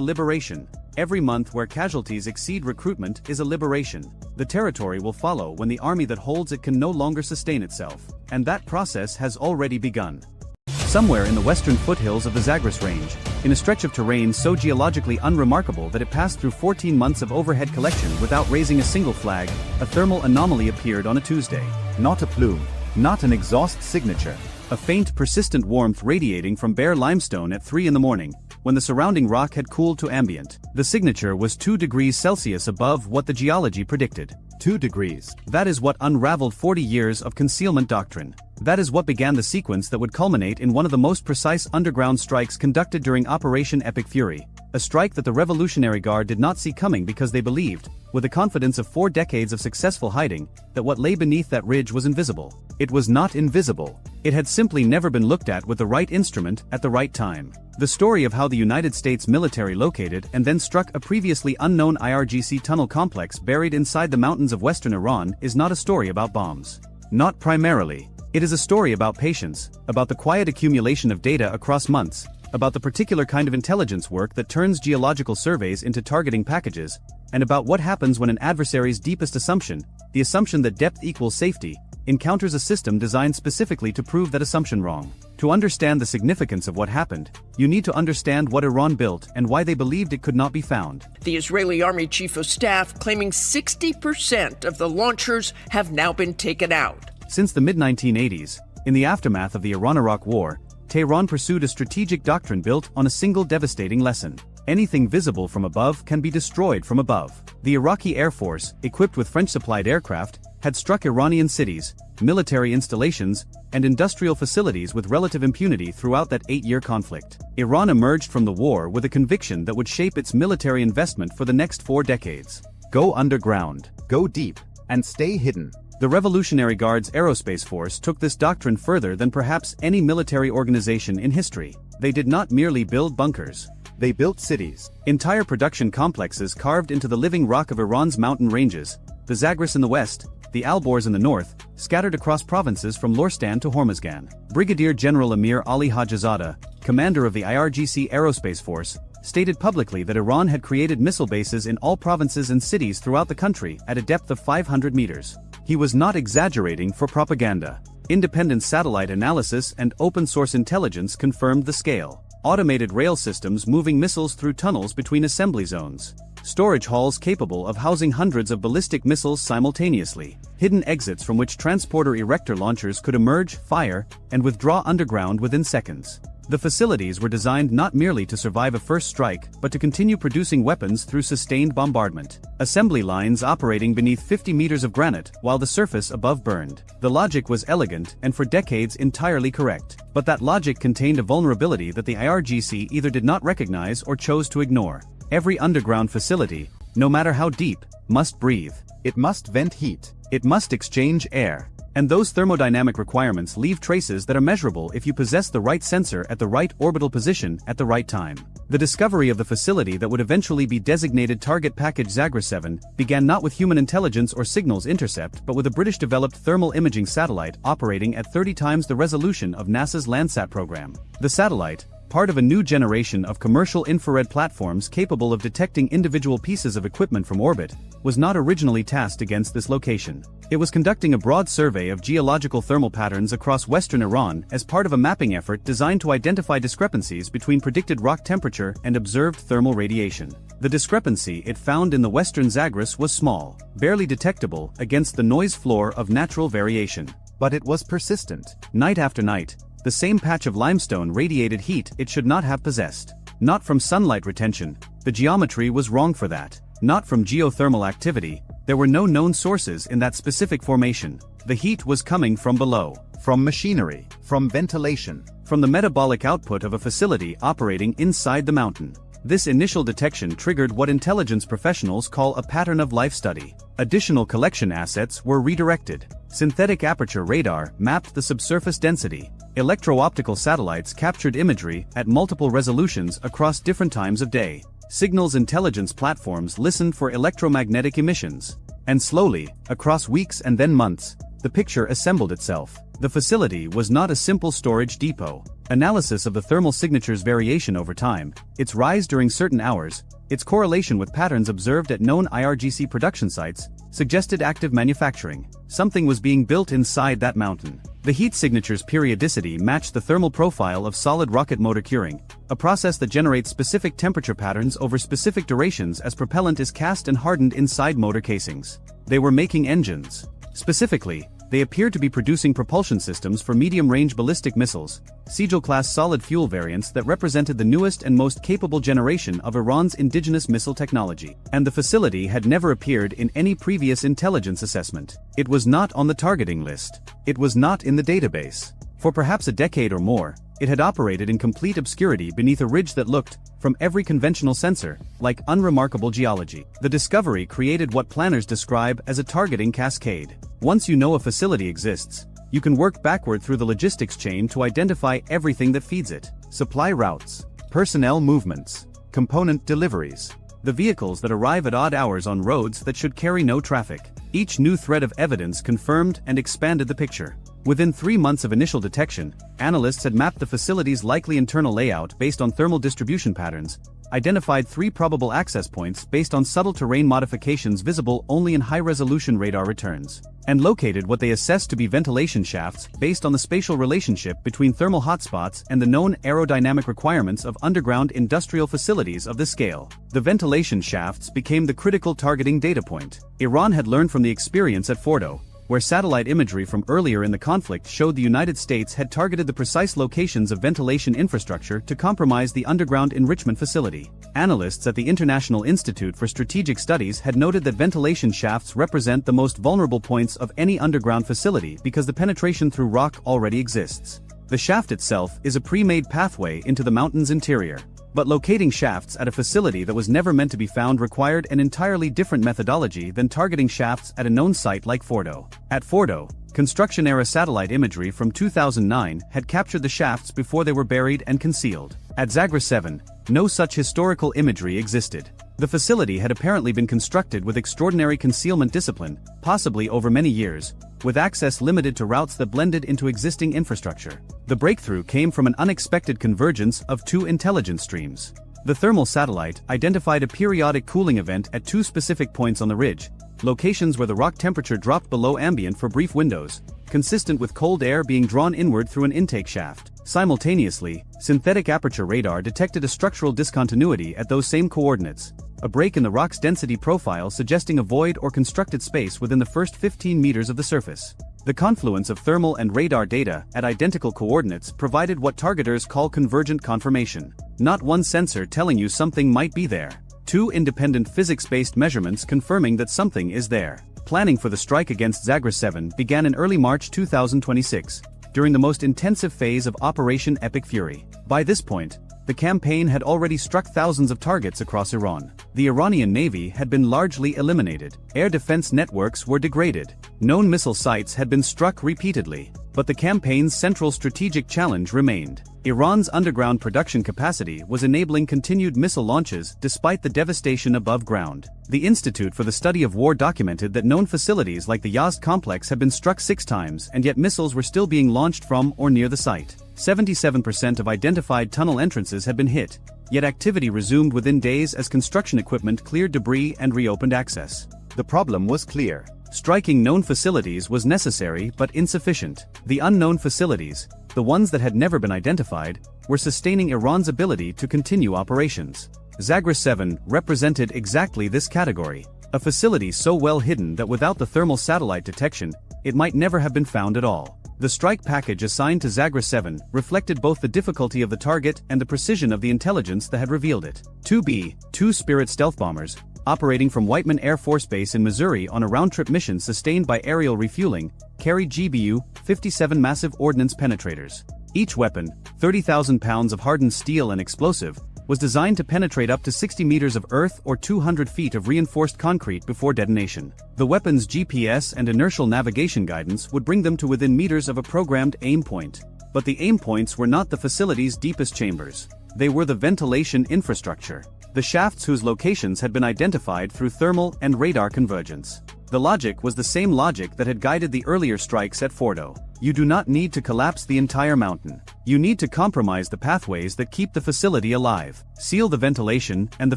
liberation. Every month where casualties exceed recruitment is a liberation. The territory will follow when the army that holds it can no longer sustain itself. And that process has already begun. Somewhere in the western foothills of the Zagros Range, in a stretch of terrain so geologically unremarkable that it passed through 14 months of overhead collection without raising a single flag, a thermal anomaly appeared on a Tuesday. Not a plume, not an exhaust signature. A faint, persistent warmth radiating from bare limestone at 3 in the morning, when the surrounding rock had cooled to ambient. The signature was 2 degrees Celsius above what the geology predicted. 2 degrees. That is what unraveled 40 years of concealment doctrine. That is what began the sequence that would culminate in one of the most precise underground strikes conducted during Operation Epic Fury. A strike that the Revolutionary Guard did not see coming because they believed, with the confidence of 4 decades of successful hiding, that what lay beneath that ridge was invisible. It was not invisible. It had simply never been looked at with the right instrument at the right time. The story of how the United States military located and then struck a previously unknown IRGC tunnel complex buried inside the mountains of western Iran is not a story about bombs. Not primarily. It is a story about patience, about the quiet accumulation of data across months, about the particular kind of intelligence work that turns geological surveys into targeting packages, and about what happens when an adversary's deepest assumption, the assumption that depth equals safety, encounters a system designed specifically to prove that assumption wrong. To understand the significance of what happened, you need to understand what Iran built and why they believed it could not be found. The Israeli Army Chief of Staff claiming 60% of the launchers have now been taken out. Since the mid-1980s, in the aftermath of the Iran-Iraq War, Tehran pursued a strategic doctrine built on a single devastating lesson. Anything visible from above can be destroyed from above. The Iraqi Air Force, equipped with French-supplied aircraft, had struck Iranian cities, military installations, and industrial facilities with relative impunity throughout that 8-year conflict. Iran emerged from the war with a conviction that would shape its military investment for the next 4 decades. Go underground, go deep, and stay hidden. The Revolutionary Guard's aerospace force took this doctrine further than perhaps any military organization in history. They did not merely build bunkers. They built cities. Entire production complexes carved into the living rock of Iran's mountain ranges, the Zagros in the west, the Alborz in the north, scattered across provinces from Lorestan to Hormuzgan. Brigadier General Amir Ali Hajizadeh, commander of the IRGC Aerospace Force, stated publicly that Iran had created missile bases in all provinces and cities throughout the country at a depth of 500 meters. He was not exaggerating for propaganda. Independent satellite analysis and open-source intelligence confirmed the scale. Automated rail systems moving missiles through tunnels between assembly zones. Storage halls capable of housing hundreds of ballistic missiles simultaneously. Hidden exits from which transporter erector launchers could emerge, fire, and withdraw underground within seconds. The facilities were designed not merely to survive a first strike, but to continue producing weapons through sustained bombardment. Assembly lines operating beneath 50 meters of granite while the surface above burned. The logic was elegant and for decades entirely correct. But that logic contained a vulnerability that the IRGC either did not recognize or chose to ignore. Every underground facility, no matter how deep, must breathe. It must vent heat. It must exchange air. And those thermodynamic requirements leave traces that are measurable if you possess the right sensor at the right orbital position at the right time. The discovery of the facility that would eventually be designated Target Package Zagros 7 began not with human intelligence or signals intercept but with a British-developed thermal imaging satellite operating at 30 times the resolution of NASA's Landsat program. The satellite, part of a new generation of commercial infrared platforms capable of detecting individual pieces of equipment from orbit, was not originally tasked against this location. It was conducting a broad survey of geological thermal patterns across western Iran as part of a mapping effort designed to identify discrepancies between predicted rock temperature and observed thermal radiation. The discrepancy it found in the western Zagros was small, barely detectable against the noise floor of natural variation. But it was persistent. Night after night, the same patch of limestone radiated heat it should not have possessed. Not from sunlight retention, the geometry was wrong for that. Not from geothermal activity, there were no known sources in that specific formation. The heat was coming from below. From machinery, from ventilation, from the metabolic output of a facility operating inside the mountain. This initial detection triggered what intelligence professionals call a pattern of life study. Additional collection assets were redirected. Synthetic aperture radar mapped the subsurface density. Electro-optical satellites captured imagery at multiple resolutions across different times of day. Signals intelligence platforms listened for electromagnetic emissions. And slowly, across weeks and then months, the picture assembled itself. The facility was not a simple storage depot. Analysis of the thermal signature's variation over time, its rise during certain hours, its correlation with patterns observed at known IRGC production sites, suggested active manufacturing. Something was being built inside that mountain. The heat signature's periodicity matched the thermal profile of solid rocket motor curing, a process that generates specific temperature patterns over specific durations as propellant is cast and hardened inside motor casings. They were making engines. Specifically, they appeared to be producing propulsion systems for medium-range ballistic missiles, Sigil-class solid-fuel variants that represented the newest and most capable generation of Iran's indigenous missile technology. And the facility had never appeared in any previous intelligence assessment. It was not on the targeting list. It was not in the database. For perhaps a decade or more, it had operated in complete obscurity beneath a ridge that looked, from every conventional sensor, like unremarkable geology. The discovery created what planners describe as a targeting cascade. Once you know a facility exists, you can work backward through the logistics chain to identify everything that feeds it. Supply routes, personnel movements, component deliveries, the vehicles that arrive at odd hours on roads that should carry no traffic. Each new thread of evidence confirmed and expanded the picture. Within 3 months of initial detection, analysts had mapped the facility's likely internal layout based on thermal distribution patterns, identified 3 probable access points based on subtle terrain modifications visible only in high-resolution radar returns, and located what they assessed to be ventilation shafts based on the spatial relationship between thermal hotspots and the known aerodynamic requirements of underground industrial facilities of this scale. The ventilation shafts became the critical targeting data point. Iran had learned from the experience at Fordo, where satellite imagery from earlier in the conflict showed the United States had targeted the precise locations of ventilation infrastructure to compromise the underground enrichment facility. Analysts at the International Institute for Strategic Studies had noted that ventilation shafts represent the most vulnerable points of any underground facility because the penetration through rock already exists. The shaft itself is a pre-made pathway into the mountain's interior. But locating shafts at a facility that was never meant to be found required an entirely different methodology than targeting shafts at a known site like Fordo. At Fordo, construction-era satellite imagery from 2009 had captured the shafts before they were buried and concealed. At Zagros 7, no such historical imagery existed. The facility had apparently been constructed with extraordinary concealment discipline, possibly over many years, with access limited to routes that blended into existing infrastructure. The breakthrough came from an unexpected convergence of 2 intelligence streams. The thermal satellite identified a periodic cooling event at 2 specific points on the ridge, locations where the rock temperature dropped below ambient for brief windows, consistent with cold air being drawn inward through an intake shaft. Simultaneously, synthetic aperture radar detected a structural discontinuity at those same coordinates, a break in the rock's density profile suggesting a void or constructed space within the first 15 meters of the surface. The confluence of thermal and radar data at identical coordinates provided what targeters call convergent confirmation. Not one sensor telling you something might be there. 2 independent physics-based measurements confirming that something is there. Planning for the strike against Zagros 7 began in early March 2026, during the most intensive phase of Operation Epic Fury. By this point, the campaign had already struck thousands of targets across Iran. The Iranian Navy had been largely eliminated. Air defense networks were degraded. Known missile sites had been struck repeatedly. But the campaign's central strategic challenge remained. Iran's underground production capacity was enabling continued missile launches despite the devastation above ground. The Institute for the Study of War documented that known facilities like the Yazd complex had been struck 6 times and yet missiles were still being launched from or near the site. 77% of identified tunnel entrances had been hit, yet activity resumed within days as construction equipment cleared debris and reopened access. The problem was clear. Striking known facilities was necessary but insufficient. The unknown facilities, the ones that had never been identified, were sustaining Iran's ability to continue operations. Zagros 7 represented exactly this category, a facility so well hidden that without the thermal satellite detection, it might never have been found at all. The strike package assigned to Zagros 7 reflected both the difficulty of the target and the precision of the intelligence that had revealed it. 2 Spirit stealth bombers, operating from Whiteman Air Force Base in Missouri on a round-trip mission sustained by aerial refueling, carried GBU-57 massive ordnance penetrators. Each weapon, 30,000 pounds of hardened steel and explosive, was designed to penetrate up to 60 meters of earth or 200 feet of reinforced concrete before detonation. The weapon's GPS and inertial navigation guidance would bring them to within meters of a programmed aim point. But the aim points were not the facility's deepest chambers. They were the ventilation infrastructure, the shafts whose locations had been identified through thermal and radar convergence. The logic was the same logic that had guided the earlier strikes at Fordo. You do not need to collapse the entire mountain. You need to compromise the pathways that keep the facility alive. Seal the ventilation and the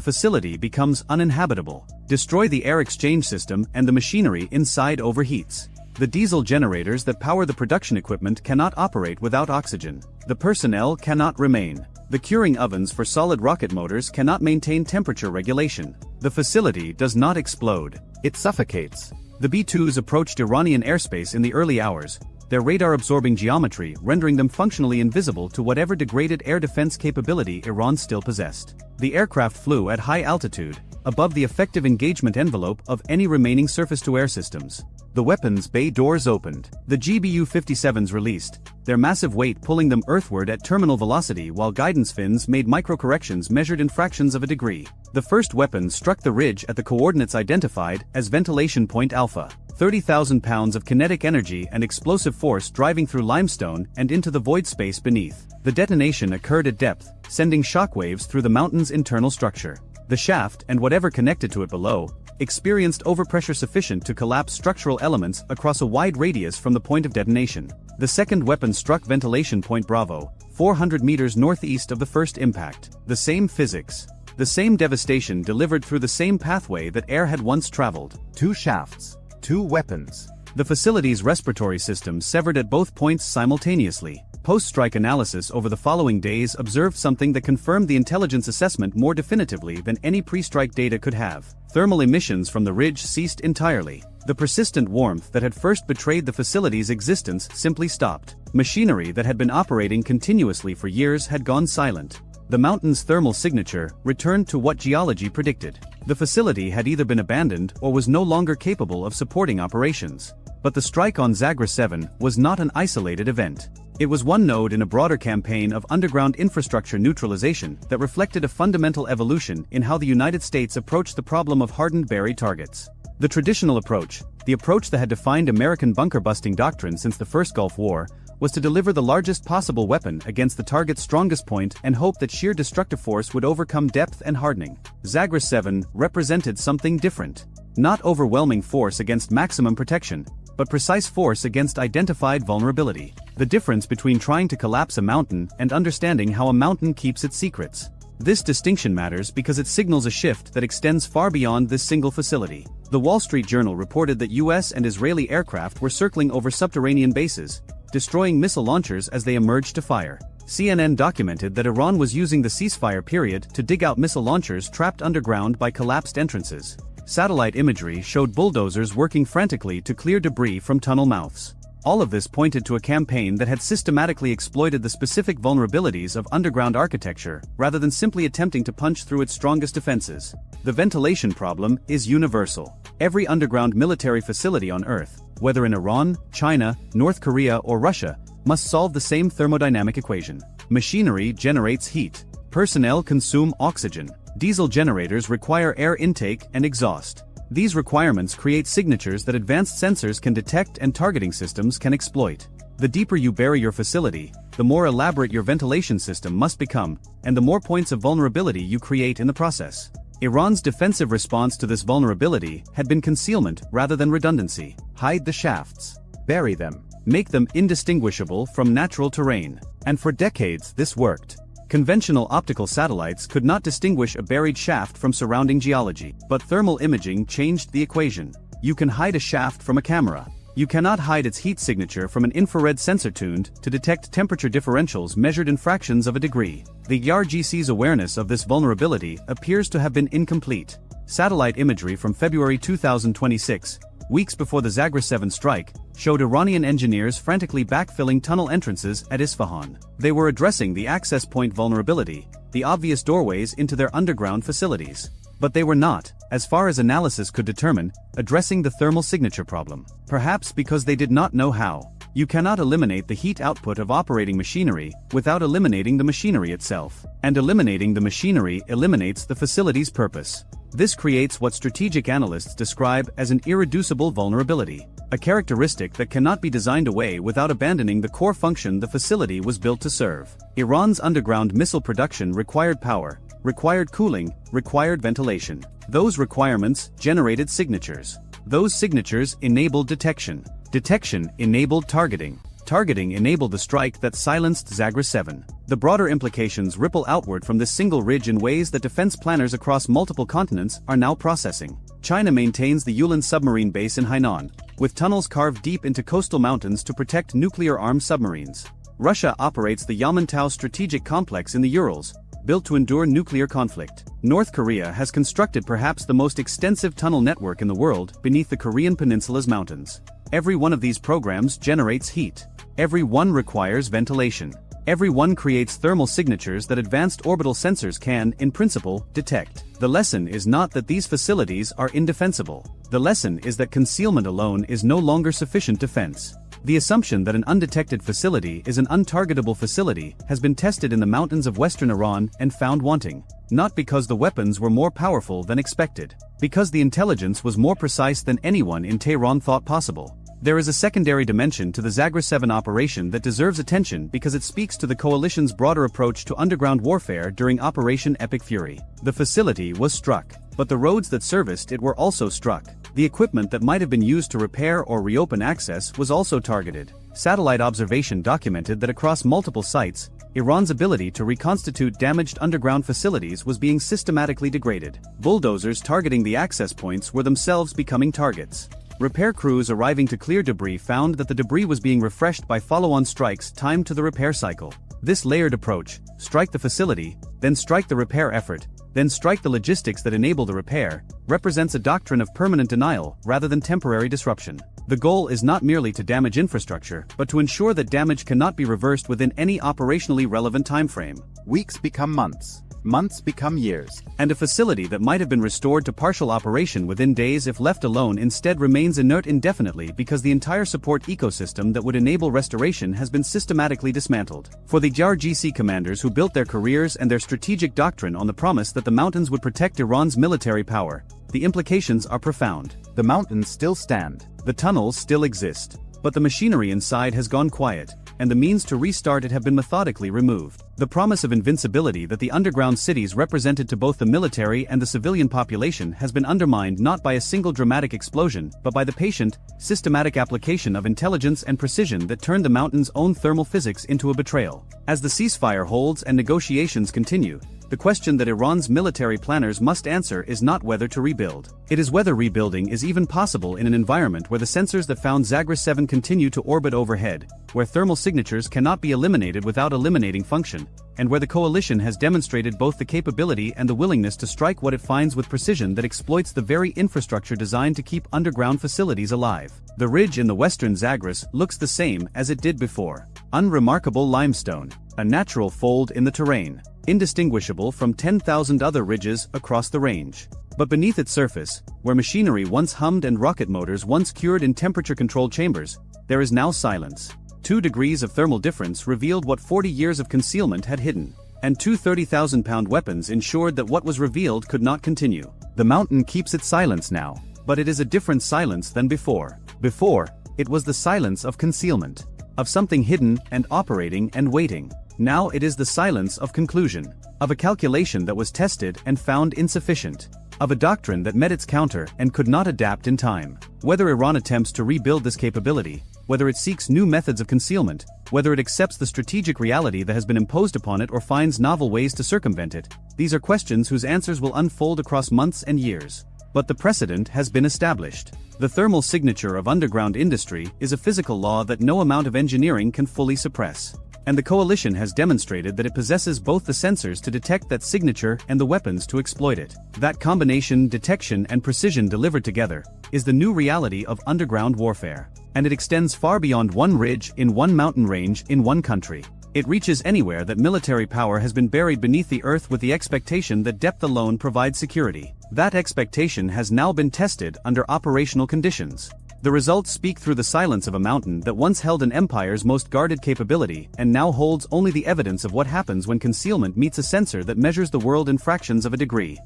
facility becomes uninhabitable. Destroy the air exchange system and the machinery inside overheats. The diesel generators that power the production equipment cannot operate without oxygen. The personnel cannot remain. The curing ovens for solid rocket motors cannot maintain temperature regulation. The facility does not explode. It suffocates. The B-2s approached Iranian airspace in the early hours, their radar-absorbing geometry rendering them functionally invisible to whatever degraded air defense capability Iran still possessed. The aircraft flew at high altitude, above the effective engagement envelope of any remaining surface-to-air systems. The weapons bay doors opened. The GBU-57s released, their massive weight pulling them earthward at terminal velocity while guidance fins made microcorrections measured in fractions of a degree. The first weapon struck the ridge at the coordinates identified as ventilation point alpha. 30,000 pounds of kinetic energy and explosive force driving through limestone and into the void space beneath. The detonation occurred at depth, sending shockwaves through the mountain's internal structure. The shaft and whatever connected to it below experienced overpressure sufficient to collapse structural elements across a wide radius from the point of detonation. The second weapon struck ventilation point Bravo, 400 meters northeast of the first impact. The same physics. The same devastation delivered through the same pathway that air had once traveled. 2 shafts. 2 weapons. The facility's respiratory system severed at both points simultaneously. Post-strike analysis over the following days observed something that confirmed the intelligence assessment more definitively than any pre-strike data could have. Thermal emissions from the ridge ceased entirely. The persistent warmth that had first betrayed the facility's existence simply stopped. Machinery that had been operating continuously for years had gone silent. The mountain's thermal signature returned to what geology predicted. The facility had either been abandoned or was no longer capable of supporting operations. But the strike on Zagra 7 was not an isolated event. It was one node in a broader campaign of underground infrastructure neutralization that reflected a fundamental evolution in how the United States approached the problem of hardened buried targets. The traditional approach, the approach that had defined American bunker-busting doctrine since the First Gulf War, was to deliver the largest possible weapon against the target's strongest point and hope that sheer destructive force would overcome depth and hardening. Zagra 7 represented something different. Not overwhelming force against maximum protection, but precise force against identified vulnerability. The difference between trying to collapse a mountain and understanding how a mountain keeps its secrets. This distinction matters because it signals a shift that extends far beyond this single facility. The Wall Street Journal reported that US and Israeli aircraft were circling over subterranean bases, destroying missile launchers as they emerged to fire. CNN documented that Iran was using the ceasefire period to dig out missile launchers trapped underground by collapsed entrances. Satellite imagery showed bulldozers working frantically to clear debris from tunnel mouths. All of this pointed to a campaign that had systematically exploited the specific vulnerabilities of underground architecture, rather than simply attempting to punch through its strongest defenses. The ventilation problem is universal. Every underground military facility on Earth, whether in Iran, China, North Korea or Russia, must solve the same thermodynamic equation. Machinery generates heat. Personnel consume oxygen. Diesel generators require air intake and exhaust. These requirements create signatures that advanced sensors can detect and targeting systems can exploit. The deeper you bury your facility, the more elaborate your ventilation system must become, and the more points of vulnerability you create in the process. Iran's defensive response to this vulnerability had been concealment rather than redundancy. Hide the shafts. Bury them. Make them indistinguishable from natural terrain. And for decades this worked. Conventional optical satellites could not distinguish a buried shaft from surrounding geology, but thermal imaging changed the equation. You can hide a shaft from a camera. You cannot hide its heat signature from an infrared sensor tuned to detect temperature differentials measured in fractions of a degree. The IRGC's awareness of this vulnerability appears to have been incomplete. Satellite imagery from February 2026, weeks before the Zagra 7 strike, showed Iranian engineers frantically backfilling tunnel entrances at Isfahan. They were addressing the access point vulnerability, the obvious doorways into their underground facilities. But they were not, as far as analysis could determine, addressing the thermal signature problem. Perhaps because they did not know how. You cannot eliminate the heat output of operating machinery without eliminating the machinery itself. And eliminating the machinery eliminates the facility's purpose. This creates what strategic analysts describe as an irreducible vulnerability, a characteristic that cannot be designed away without abandoning the core function the facility was built to serve. Iran's underground missile production required power, required cooling, required ventilation. Those requirements generated signatures. Those signatures enabled detection. Detection enabled targeting. Targeting enabled the strike that silenced Zagros 7. The broader implications ripple outward from this single ridge in ways that defense planners across multiple continents are now processing. China maintains the Yulin submarine base in Hainan, with tunnels carved deep into coastal mountains to protect nuclear-armed submarines. Russia operates the Yamantau strategic complex in the Urals, built to endure nuclear conflict. North Korea has constructed perhaps the most extensive tunnel network in the world beneath the Korean peninsula's mountains. Every one of these programs generates heat. Every one requires ventilation. Every one creates thermal signatures that advanced orbital sensors can, in principle, detect. The lesson is not that these facilities are indefensible. The lesson is that concealment alone is no longer sufficient defense. The assumption that an undetected facility is an untargetable facility has been tested in the mountains of western Iran and found wanting. Not because the weapons were more powerful than expected. Because the intelligence was more precise than anyone in Tehran thought possible. There is a secondary dimension to the Zagros 7 operation that deserves attention because it speaks to the coalition's broader approach to underground warfare during Operation Epic Fury. The facility was struck, but the roads that serviced it were also struck. The equipment that might have been used to repair or reopen access was also targeted. Satellite observation documented that across multiple sites, Iran's ability to reconstitute damaged underground facilities was being systematically degraded. Bulldozers targeting the access points were themselves becoming targets. Repair crews arriving to clear debris found that the debris was being refreshed by follow-on strikes timed to the repair cycle. This layered approach, strike the facility, then strike the repair effort, then strike the logistics that enable the repair, represents a doctrine of permanent denial rather than temporary disruption. The goal is not merely to damage infrastructure, but to ensure that damage cannot be reversed within any operationally relevant timeframe. Weeks become months. Months become years. And a facility that might have been restored to partial operation within days if left alone instead remains inert indefinitely because the entire support ecosystem that would enable restoration has been systematically dismantled. For the JRGC commanders who built their careers and their strategic doctrine on the promise that the mountains would protect Iran's military power, the implications are profound. The mountains still stand. The tunnels still exist. But the machinery inside has gone quiet, and the means to restart it have been methodically removed. The promise of invincibility that the underground cities represented to both the military and the civilian population has been undermined not by a single dramatic explosion, but by the patient, systematic application of intelligence and precision that turned the mountain's own thermal physics into a betrayal. As the ceasefire holds and negotiations continue, the question that Iran's military planners must answer is not whether to rebuild. It is whether rebuilding is even possible in an environment where the sensors that found Zagros 7 continue to orbit overhead, where thermal signatures cannot be eliminated without eliminating function, and where the coalition has demonstrated both the capability and the willingness to strike what it finds with precision that exploits the very infrastructure designed to keep underground facilities alive. The ridge in the western Zagros looks the same as it did before. Unremarkable limestone, a natural fold in the terrain, indistinguishable from 10,000 other ridges across the range. But beneath its surface, where machinery once hummed and rocket motors once cured in temperature-controlled chambers, there is now silence. 2 degrees of thermal difference revealed what 40 years of concealment had hidden, and 2 30,000-pound weapons ensured that what was revealed could not continue. The mountain keeps its silence now, but it is a different silence than before. Before, it was the silence of concealment, of something hidden and operating and waiting. Now it is the silence of conclusion, of a calculation that was tested and found insufficient, of a doctrine that met its counter and could not adapt in time. Whether Iran attempts to rebuild this capability, whether it seeks new methods of concealment, whether it accepts the strategic reality that has been imposed upon it or finds novel ways to circumvent it, these are questions whose answers will unfold across months and years. But the precedent has been established. The thermal signature of underground industry is a physical law that no amount of engineering can fully suppress. And the coalition has demonstrated that it possesses both the sensors to detect that signature and the weapons to exploit it. That combination, detection and precision delivered together, is the new reality of underground warfare. And it extends far beyond one ridge in one mountain range in one country. It reaches anywhere that military power has been buried beneath the earth with the expectation that depth alone provides security. That expectation has now been tested under operational conditions. The results speak through the silence of a mountain that once held an empire's most guarded capability and now holds only the evidence of what happens when concealment meets a sensor that measures the world in fractions of a degree.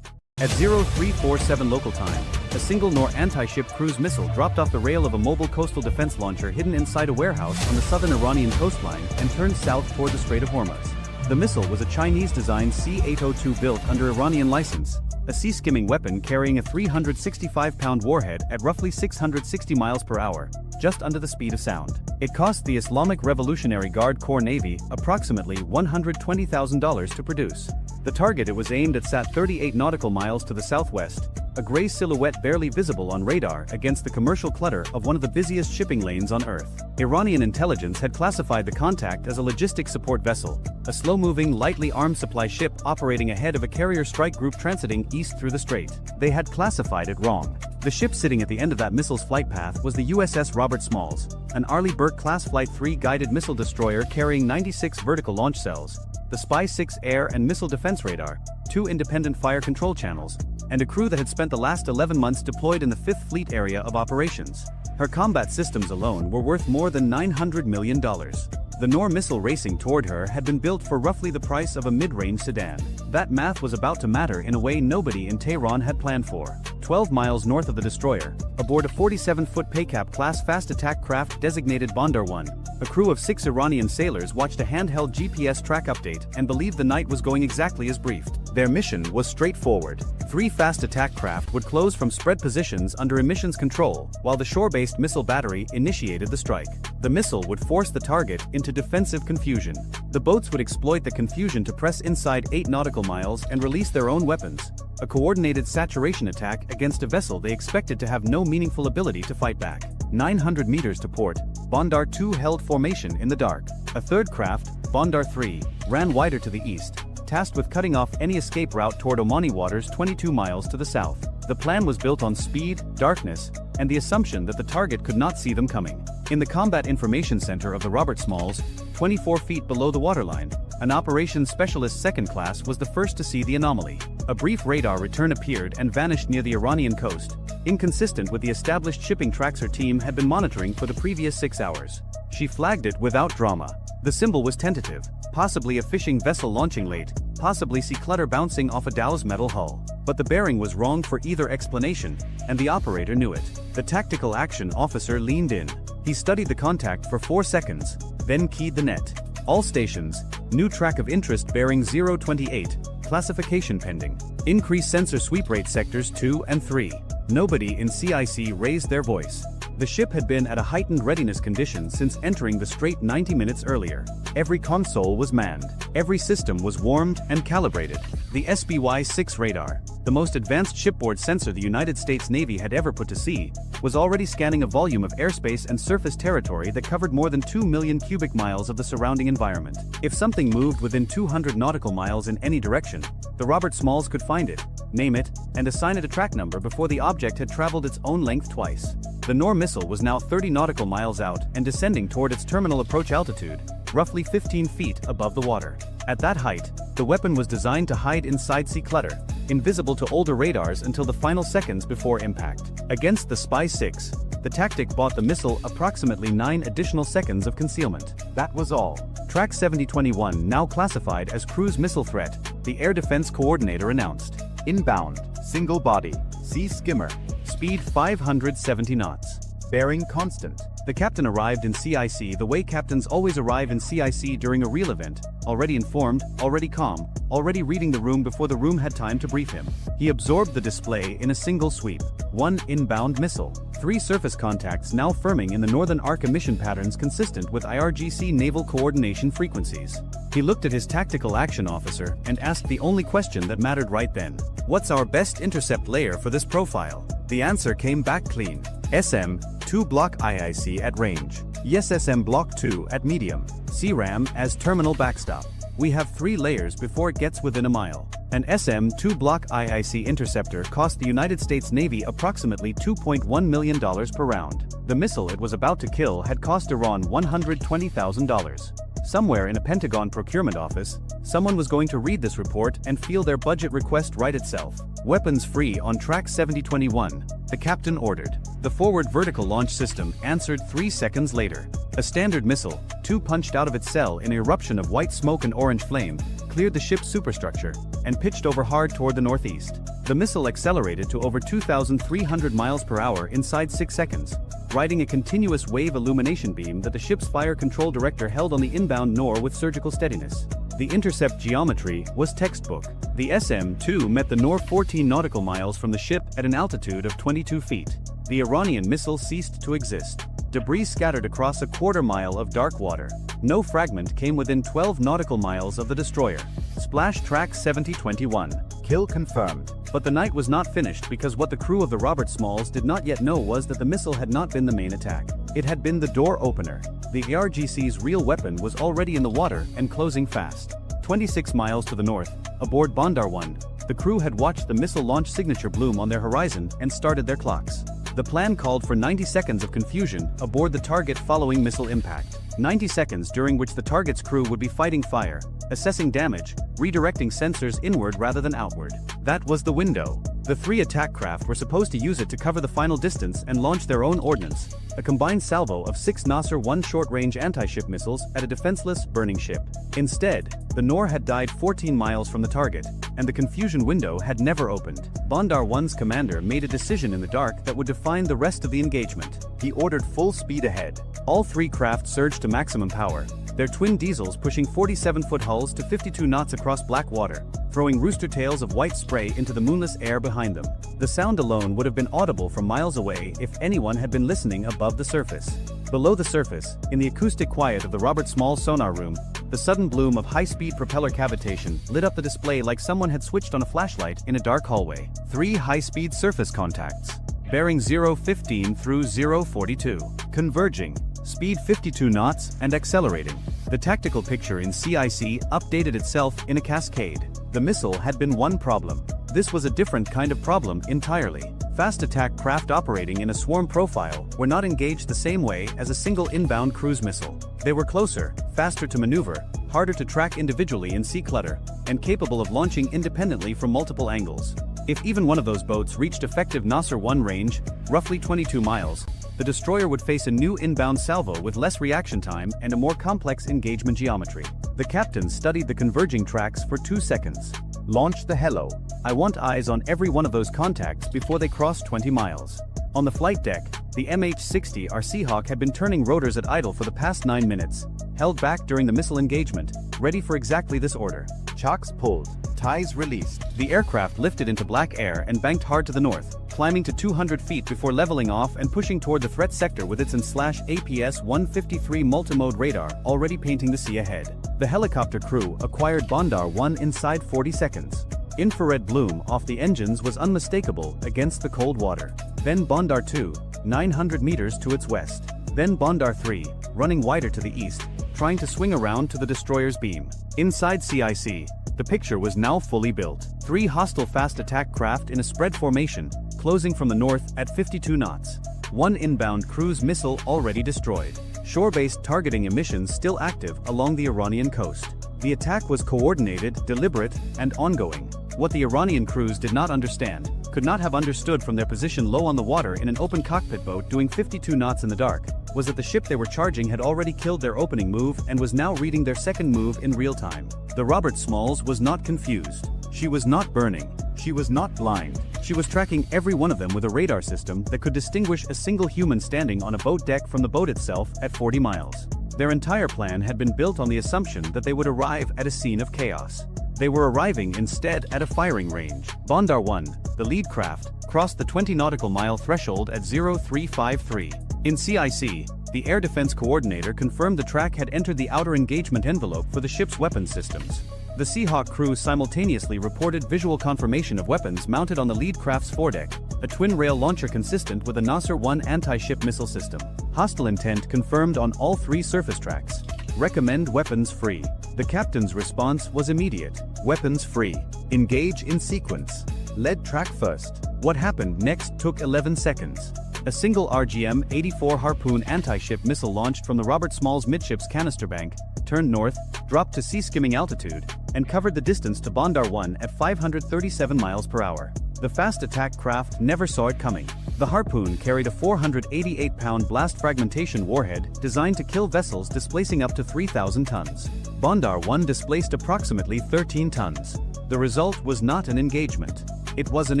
At 0347 local time, a single NOR anti-ship cruise missile dropped off the rail of a mobile coastal defense launcher hidden inside a warehouse on the southern Iranian coastline and turned south toward the Strait of Hormuz. The missile was a Chinese-designed C-802 built under Iranian license, a sea-skimming weapon carrying a 365-pound warhead at roughly 660 miles per hour, just under the speed of sound. It cost the Islamic Revolutionary Guard Corps Navy approximately $120,000 to produce. The target it was aimed at sat 38 nautical miles to the southwest, a gray silhouette barely visible on radar against the commercial clutter of one of the busiest shipping lanes on Earth. Iranian intelligence had classified the contact as a logistic support vessel, a slow-moving, lightly armed supply ship operating ahead of a carrier strike group transiting east through the strait. They had classified it wrong. The ship sitting at the end of that missile's flight path was the USS Robert Smalls, an Arleigh Burke-class Flight 3 guided missile destroyer carrying 96 vertical launch cells, the SPY-6 air and missile defense radar, 2 independent fire control channels, and a crew that had spent the last 11 months deployed in the 5th Fleet area of operations. Her combat systems alone were worth more than $900 million. The Nor missile racing toward her had been built for roughly the price of a mid-range sedan. That math was about to matter in a way nobody in Tehran had planned for. 12 miles north of the destroyer, aboard a 47-foot Paycap-class fast attack craft designated Bandar 1, a crew of 6 Iranian sailors watched a handheld GPS track update and believed the night was going exactly as briefed. Their mission was straightforward. 3 fast attack craft would close from spread positions under emissions control, while the shore-based missile battery initiated the strike. The missile would force the target into defensive confusion. The boats would exploit the confusion to press inside 8 nautical miles and release their own weapons, a coordinated saturation attack against a vessel they expected to have no meaningful ability to fight back. 900 meters to port, Bandar 2 held formation in the dark. A third craft, Bandar 3, ran wider to the east, tasked with cutting off any escape route toward Omani waters 22 miles to the south. The plan was built on speed, darkness, and the assumption that the target could not see them coming. In the Combat Information Center of the Robert Smalls, 24 feet below the waterline, an operations specialist second class was the first to see the anomaly. A brief radar return appeared and vanished near the Iranian coast, inconsistent with the established shipping tracks her team had been monitoring for the previous 6 hours. She flagged it without drama. The symbol was tentative, possibly a fishing vessel launching late, possibly sea clutter bouncing off a dow's metal hull. But the bearing was wrong for either explanation, and the operator knew it. The tactical action officer leaned in. He studied the contact for 4 seconds, then keyed the net. All stations, new track of interest bearing 028, classification pending. Increase sensor sweep rate sectors 2 and 3. Nobody in CIC raised their voice. The ship had been at a heightened readiness condition since entering the strait 90 minutes earlier. Every console was manned. Every system was warmed and calibrated. The SPY-6 radar, the most advanced shipboard sensor the United States Navy had ever put to sea, was already scanning a volume of airspace and surface territory that covered more than 2 million cubic miles of the surrounding environment. If something moved within 200 nautical miles in any direction, the Robert Smalls could find it, name it, and assign it a track number before the object had traveled its own length twice. The Nor missile was now 30 nautical miles out and descending toward its terminal approach altitude, roughly 15 feet above the water. At that height, the weapon was designed to hide inside sea clutter, invisible to older radars until the final seconds before impact. Against the SPY-6, the tactic bought the missile approximately 9 additional seconds of concealment. That was all. Track 7021 now classified as cruise missile threat, the Air Defense Coordinator announced. Inbound, single body, sea skimmer, speed 570 knots. Bearing constant. The captain arrived in CIC the way captains always arrive in CIC during a real event, already informed, already calm, already reading the room before the room had time to brief him. He absorbed the display in a single sweep. 1 inbound missile. 3 surface contacts now firming in the northern arc emission patterns consistent with IRGC naval coordination frequencies. He looked at his tactical action officer and asked the only question that mattered right then. What's our best intercept layer for this profile? The answer came back clean. SM-2 block IIC at range. Yes, SM block 2 at medium. CRAM as terminal backstop. We have 3 layers before it gets within a mile. An SM-2 block IIC interceptor cost the United States Navy approximately $2.1 million per round. The missile it was about to kill had cost Iran $120,000. Somewhere in a Pentagon procurement office, someone was going to read this report and feel their budget request write itself. Weapons free on track 7021, the captain ordered. The forward vertical launch system answered 3 seconds later. A standard missile, 2 punched out of its cell in an eruption of white smoke and orange flame, cleared the ship's superstructure and pitched over hard toward the northeast. The missile accelerated to over 2,300 miles per hour inside 6 seconds, riding a continuous wave illumination beam that the ship's fire control director held on the inbound Nor with surgical steadiness. The intercept geometry was textbook. The SM-2 met the NOR 14 nautical miles from the ship at an altitude of 22 feet. The Iranian missile ceased to exist. Debris scattered across a quarter-mile of dark water. No fragment came within 12 nautical miles of the destroyer. Splash track 7021. Kill confirmed. But the night was not finished because what the crew of the Robert Smalls did not yet know was that the missile had not been the main attack. It had been the door opener. The ARGC's real weapon was already in the water and closing fast. 26 miles to the north, aboard Bandar 1, the crew had watched the missile launch signature bloom on their horizon and started their clocks. The plan called for 90 seconds of confusion aboard the target following missile impact. 90 seconds during which the target's crew would be fighting fire, assessing damage, redirecting sensors inward rather than outward. That was the window. The 3 attack craft were supposed to use it to cover the final distance and launch their own ordnance, a combined salvo of 6 Nasser 1 short-range anti-ship missiles at a defenseless, burning ship. Instead, the NOR had died 14 miles from the target, and the confusion window had never opened. Bandar 1's commander made a decision in the dark that would define the rest of the engagement. He ordered full speed ahead. All 3 craft surged to maximum power, their twin diesels pushing 47-foot hulls to 52 knots across black water, throwing rooster tails of white spray into the moonless air behind them. The sound alone would have been audible from miles away if anyone had been listening above the surface. Below the surface, in the acoustic quiet of the Robert Smalls sonar room, the sudden bloom of high-speed propeller cavitation lit up the display like someone had switched on a flashlight in a dark hallway. 3 high-speed surface contacts, bearing 015 through 042, converging, speed 52 knots and accelerating. The tactical picture in CIC updated itself in a cascade. The missile had been one problem. This was a different kind of problem entirely. Fast attack craft operating in a swarm profile were not engaged the same way as a single inbound cruise missile. They were closer, faster to maneuver, harder to track individually in sea clutter, and capable of launching independently from multiple angles. If even one of those boats reached effective Nasser 1 range, roughly 22 miles, the destroyer would face a new inbound salvo with less reaction time and a more complex engagement geometry. The captain studied the converging tracks for 2 seconds. Launch the Hello. I want eyes on every one of those contacts before they cross 20 miles. On the flight deck, the MH-60R Seahawk had been turning rotors at idle for the past 9 minutes, held back during the missile engagement, ready for exactly this order. Chocks pulled, ties released. The aircraft lifted into black air and banked hard to the north, climbing to 200 feet before leveling off and pushing toward the threat sector with its APS-153 multimode radar already painting the sea ahead. The helicopter crew acquired Bandar 1 inside 40 seconds. Infrared bloom off the engines was unmistakable against the cold water. Then Bandar 2, 900 meters to its west. Then Bandar 3, running wider to the east, trying to swing around to the destroyer's beam. Inside CIC, the picture was now fully built. 3 hostile fast attack craft in a spread formation, closing from the north at 52 knots. 1 inbound cruise missile already destroyed. Shore-based targeting emissions still active along the Iranian coast. The attack was coordinated, deliberate, and ongoing. What the Iranian crews did not understand, could not have understood from their position low on the water in an open cockpit boat doing 52 knots in the dark, was that the ship they were charging had already killed their opening move and was now reading their second move in real time. The Robert Smalls was not confused. She was not burning. She was not blind. She was tracking every one of them with a radar system that could distinguish a single human standing on a boat deck from the boat itself at 40 miles. Their entire plan had been built on the assumption that they would arrive at a scene of chaos. They were arriving instead at a firing range. Bandar 1, the lead craft, crossed the 20 nautical mile threshold at 0353. In CIC, the Air Defense Coordinator confirmed the track had entered the outer engagement envelope for the ship's weapon systems. The Seahawk crew simultaneously reported visual confirmation of weapons mounted on the lead craft's foredeck, a twin-rail launcher consistent with a Nasser 1 anti-ship missile system. Hostile intent confirmed on all 3 surface tracks. Recommend weapons free. The captain's response was immediate. Weapons free. Engage in sequence. Lead track first. What happened next took 11 seconds. A single RGM-84 Harpoon anti-ship missile launched from the Robert Smalls midships canister bank, turned north, dropped to sea-skimming altitude, and covered the distance to Bandar 1 at 537 miles per hour. The fast attack craft never saw it coming. The Harpoon carried a 488-pound blast fragmentation warhead designed to kill vessels displacing up to 3,000 tons. Bandar 1 displaced approximately 13 tons. The result was not an engagement. It was an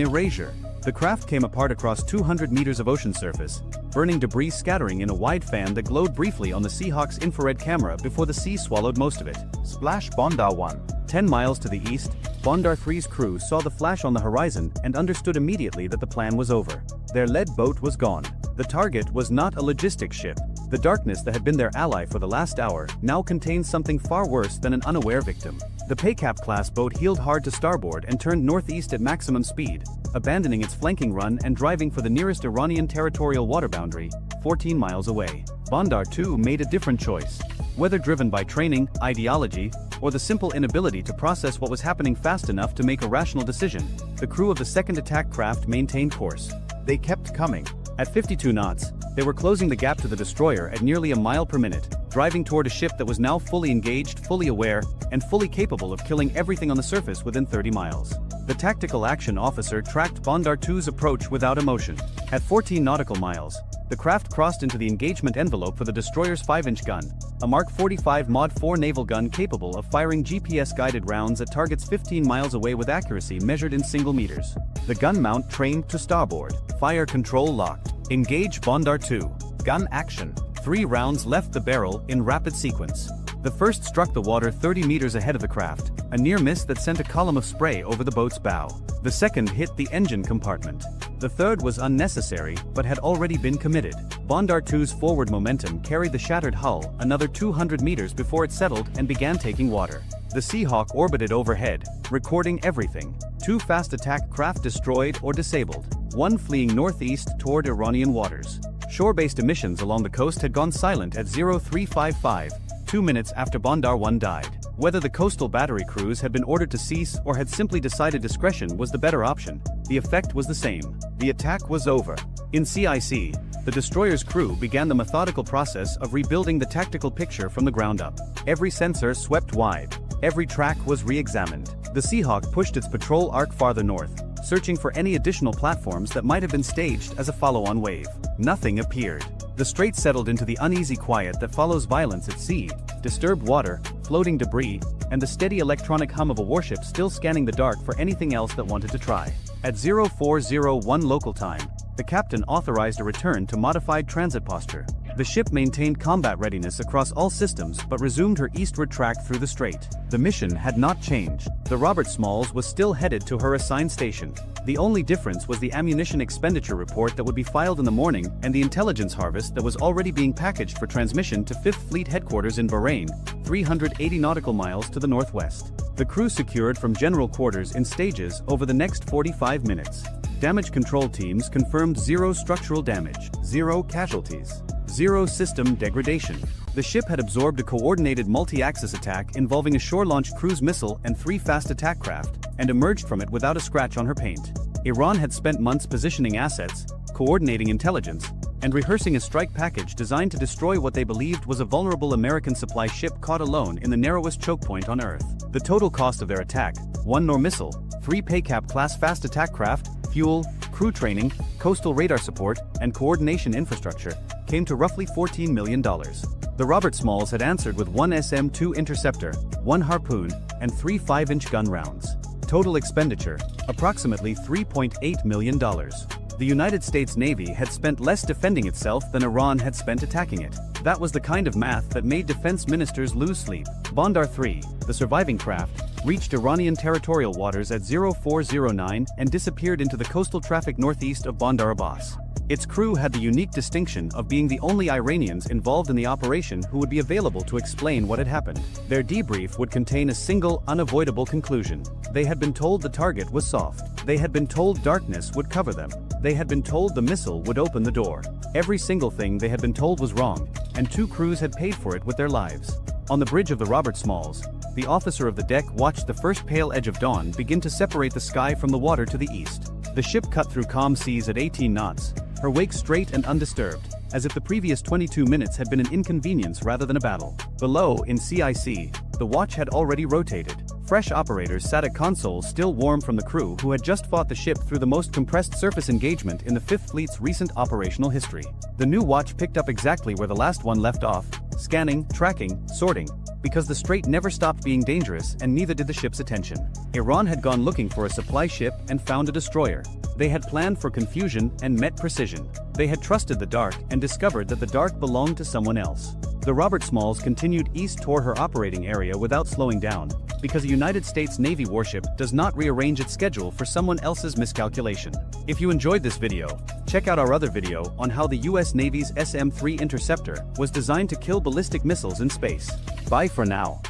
erasure. The craft came apart across 200 meters of ocean surface, burning debris scattering in a wide fan that glowed briefly on the Seahawk's infrared camera before the sea swallowed most of it. Splash Bandar 1. 10 miles to the east, Bondar 3's crew saw the flash on the horizon and understood immediately that the plan was over. Their lead boat was gone. The target was not a logistics ship. The darkness that had been their ally for the last hour now contained something far worse than an unaware victim. The Paycap-class boat heeled hard to starboard and turned northeast at maximum speed, abandoning its flanking run and driving for the nearest Iranian territorial water boundary, 14 miles away. Bondar 2 made a different choice. Whether driven by training, ideology, or the simple inability to process what was happening fast enough to make a rational decision, the crew of the second attack craft maintained course. They kept coming. At 52 knots, they were closing the gap to the destroyer at nearly a mile per minute, driving toward a ship that was now fully engaged, fully aware, and fully capable of killing everything on the surface within 30 miles. The tactical action officer tracked Bondar 2's approach without emotion. At 14 nautical miles, the craft crossed into the engagement envelope for the destroyer's 5-inch gun, a Mark 45 Mod 4 naval gun capable of firing GPS-guided rounds at targets 15 miles away with accuracy measured in single meters. The gun mount trained to starboard. Fire control locked. Engage Bondar 2. Gun action. 3 rounds left the barrel in rapid sequence. The first struck the water 30 meters ahead of the craft, a near miss that sent a column of spray over the boat's bow. The second hit the engine compartment. The third was unnecessary, but had already been committed. Bondar 2's forward momentum carried the shattered hull another 200 meters before it settled and began taking water. The Seahawk orbited overhead, recording everything. 2 fast attack craft destroyed or disabled, 1 fleeing northeast toward Iranian waters. Shore-based emissions along the coast had gone silent at 0355, 2 minutes after Bondar 1 died. Whether the coastal battery crews had been ordered to cease or had simply decided discretion was the better option, the effect was the same. The attack was over. In CIC, the destroyer's crew began the methodical process of rebuilding the tactical picture from the ground up. Every sensor swept wide. Every track was re-examined. The Seahawk pushed its patrol arc farther north, searching for any additional platforms that might have been staged as a follow-on wave. Nothing appeared. The strait settled into the uneasy quiet that follows violence at sea, disturbed water, floating debris, and the steady electronic hum of a warship still scanning the dark for anything else that wanted to try. At 0401 local time, the captain authorized a return to modified transit posture. The ship maintained combat readiness across all systems but resumed her eastward track through the strait. The mission had not changed. The Robert Smalls was still headed to her assigned station. The only difference was the ammunition expenditure report that would be filed in the morning and the intelligence harvest that was already being packaged for transmission to 5th Fleet headquarters in Bahrain, 380 nautical miles to the northwest. The crew secured from general quarters in stages over the next 45 minutes. Damage control teams confirmed 0 structural damage, 0 casualties, 0 system degradation. The ship had absorbed a coordinated multi-axis attack involving a shore-launched cruise missile and 3 fast attack craft, and emerged from it without a scratch on her paint. Iran had spent months positioning assets, coordinating intelligence, and rehearsing a strike package designed to destroy what they believed was a vulnerable American supply ship caught alone in the narrowest choke point on Earth. The total cost of their attack, 1 Nor missile, 3 Paycap-class fast attack craft, fuel, crew training, coastal radar support, and coordination infrastructure, came to roughly $14 million. The Robert Smalls had answered with 1 SM-2 interceptor, 1 harpoon, and 3 5-inch gun rounds. Total expenditure, approximately $3.8 million. The United States Navy had spent less defending itself than Iran had spent attacking it. That was the kind of math that made defense ministers lose sleep. Bondar 3, the surviving craft, reached Iranian territorial waters at 0409 and disappeared into the coastal traffic northeast of Bandar Abbas. Its crew had the unique distinction of being the only Iranians involved in the operation who would be available to explain what had happened. Their debrief would contain a single, unavoidable conclusion. They had been told the target was soft. They had been told darkness would cover them. They had been told the missile would open the door. Every single thing they had been told was wrong, and 2 crews had paid for it with their lives. On the bridge of the Robert Smalls, the officer of the deck watched the first pale edge of dawn begin to separate the sky from the water to the east. The ship cut through calm seas at 18 knots, her wake straight and undisturbed, as if the previous 22 minutes had been an inconvenience rather than a battle. Below, in CIC, the watch had already rotated. Fresh operators sat at consoles still warm from the crew who had just fought the ship through the most compressed surface engagement in the 5th Fleet's recent operational history. The new watch picked up exactly where the last one left off, scanning, tracking, sorting, because the strait never stopped being dangerous and neither did the ship's attention. Iran had gone looking for a supply ship and found a destroyer. They had planned for confusion and met precision. They had trusted the dark and discovered that the dark belonged to someone else. The Robert Smalls continued east toward her operating area without slowing down, because a United States Navy warship does not rearrange its schedule for someone else's miscalculation. If you enjoyed this video, check out our other video on how the US Navy's SM-3 interceptor was designed to kill ballistic missiles in space. Bye for now.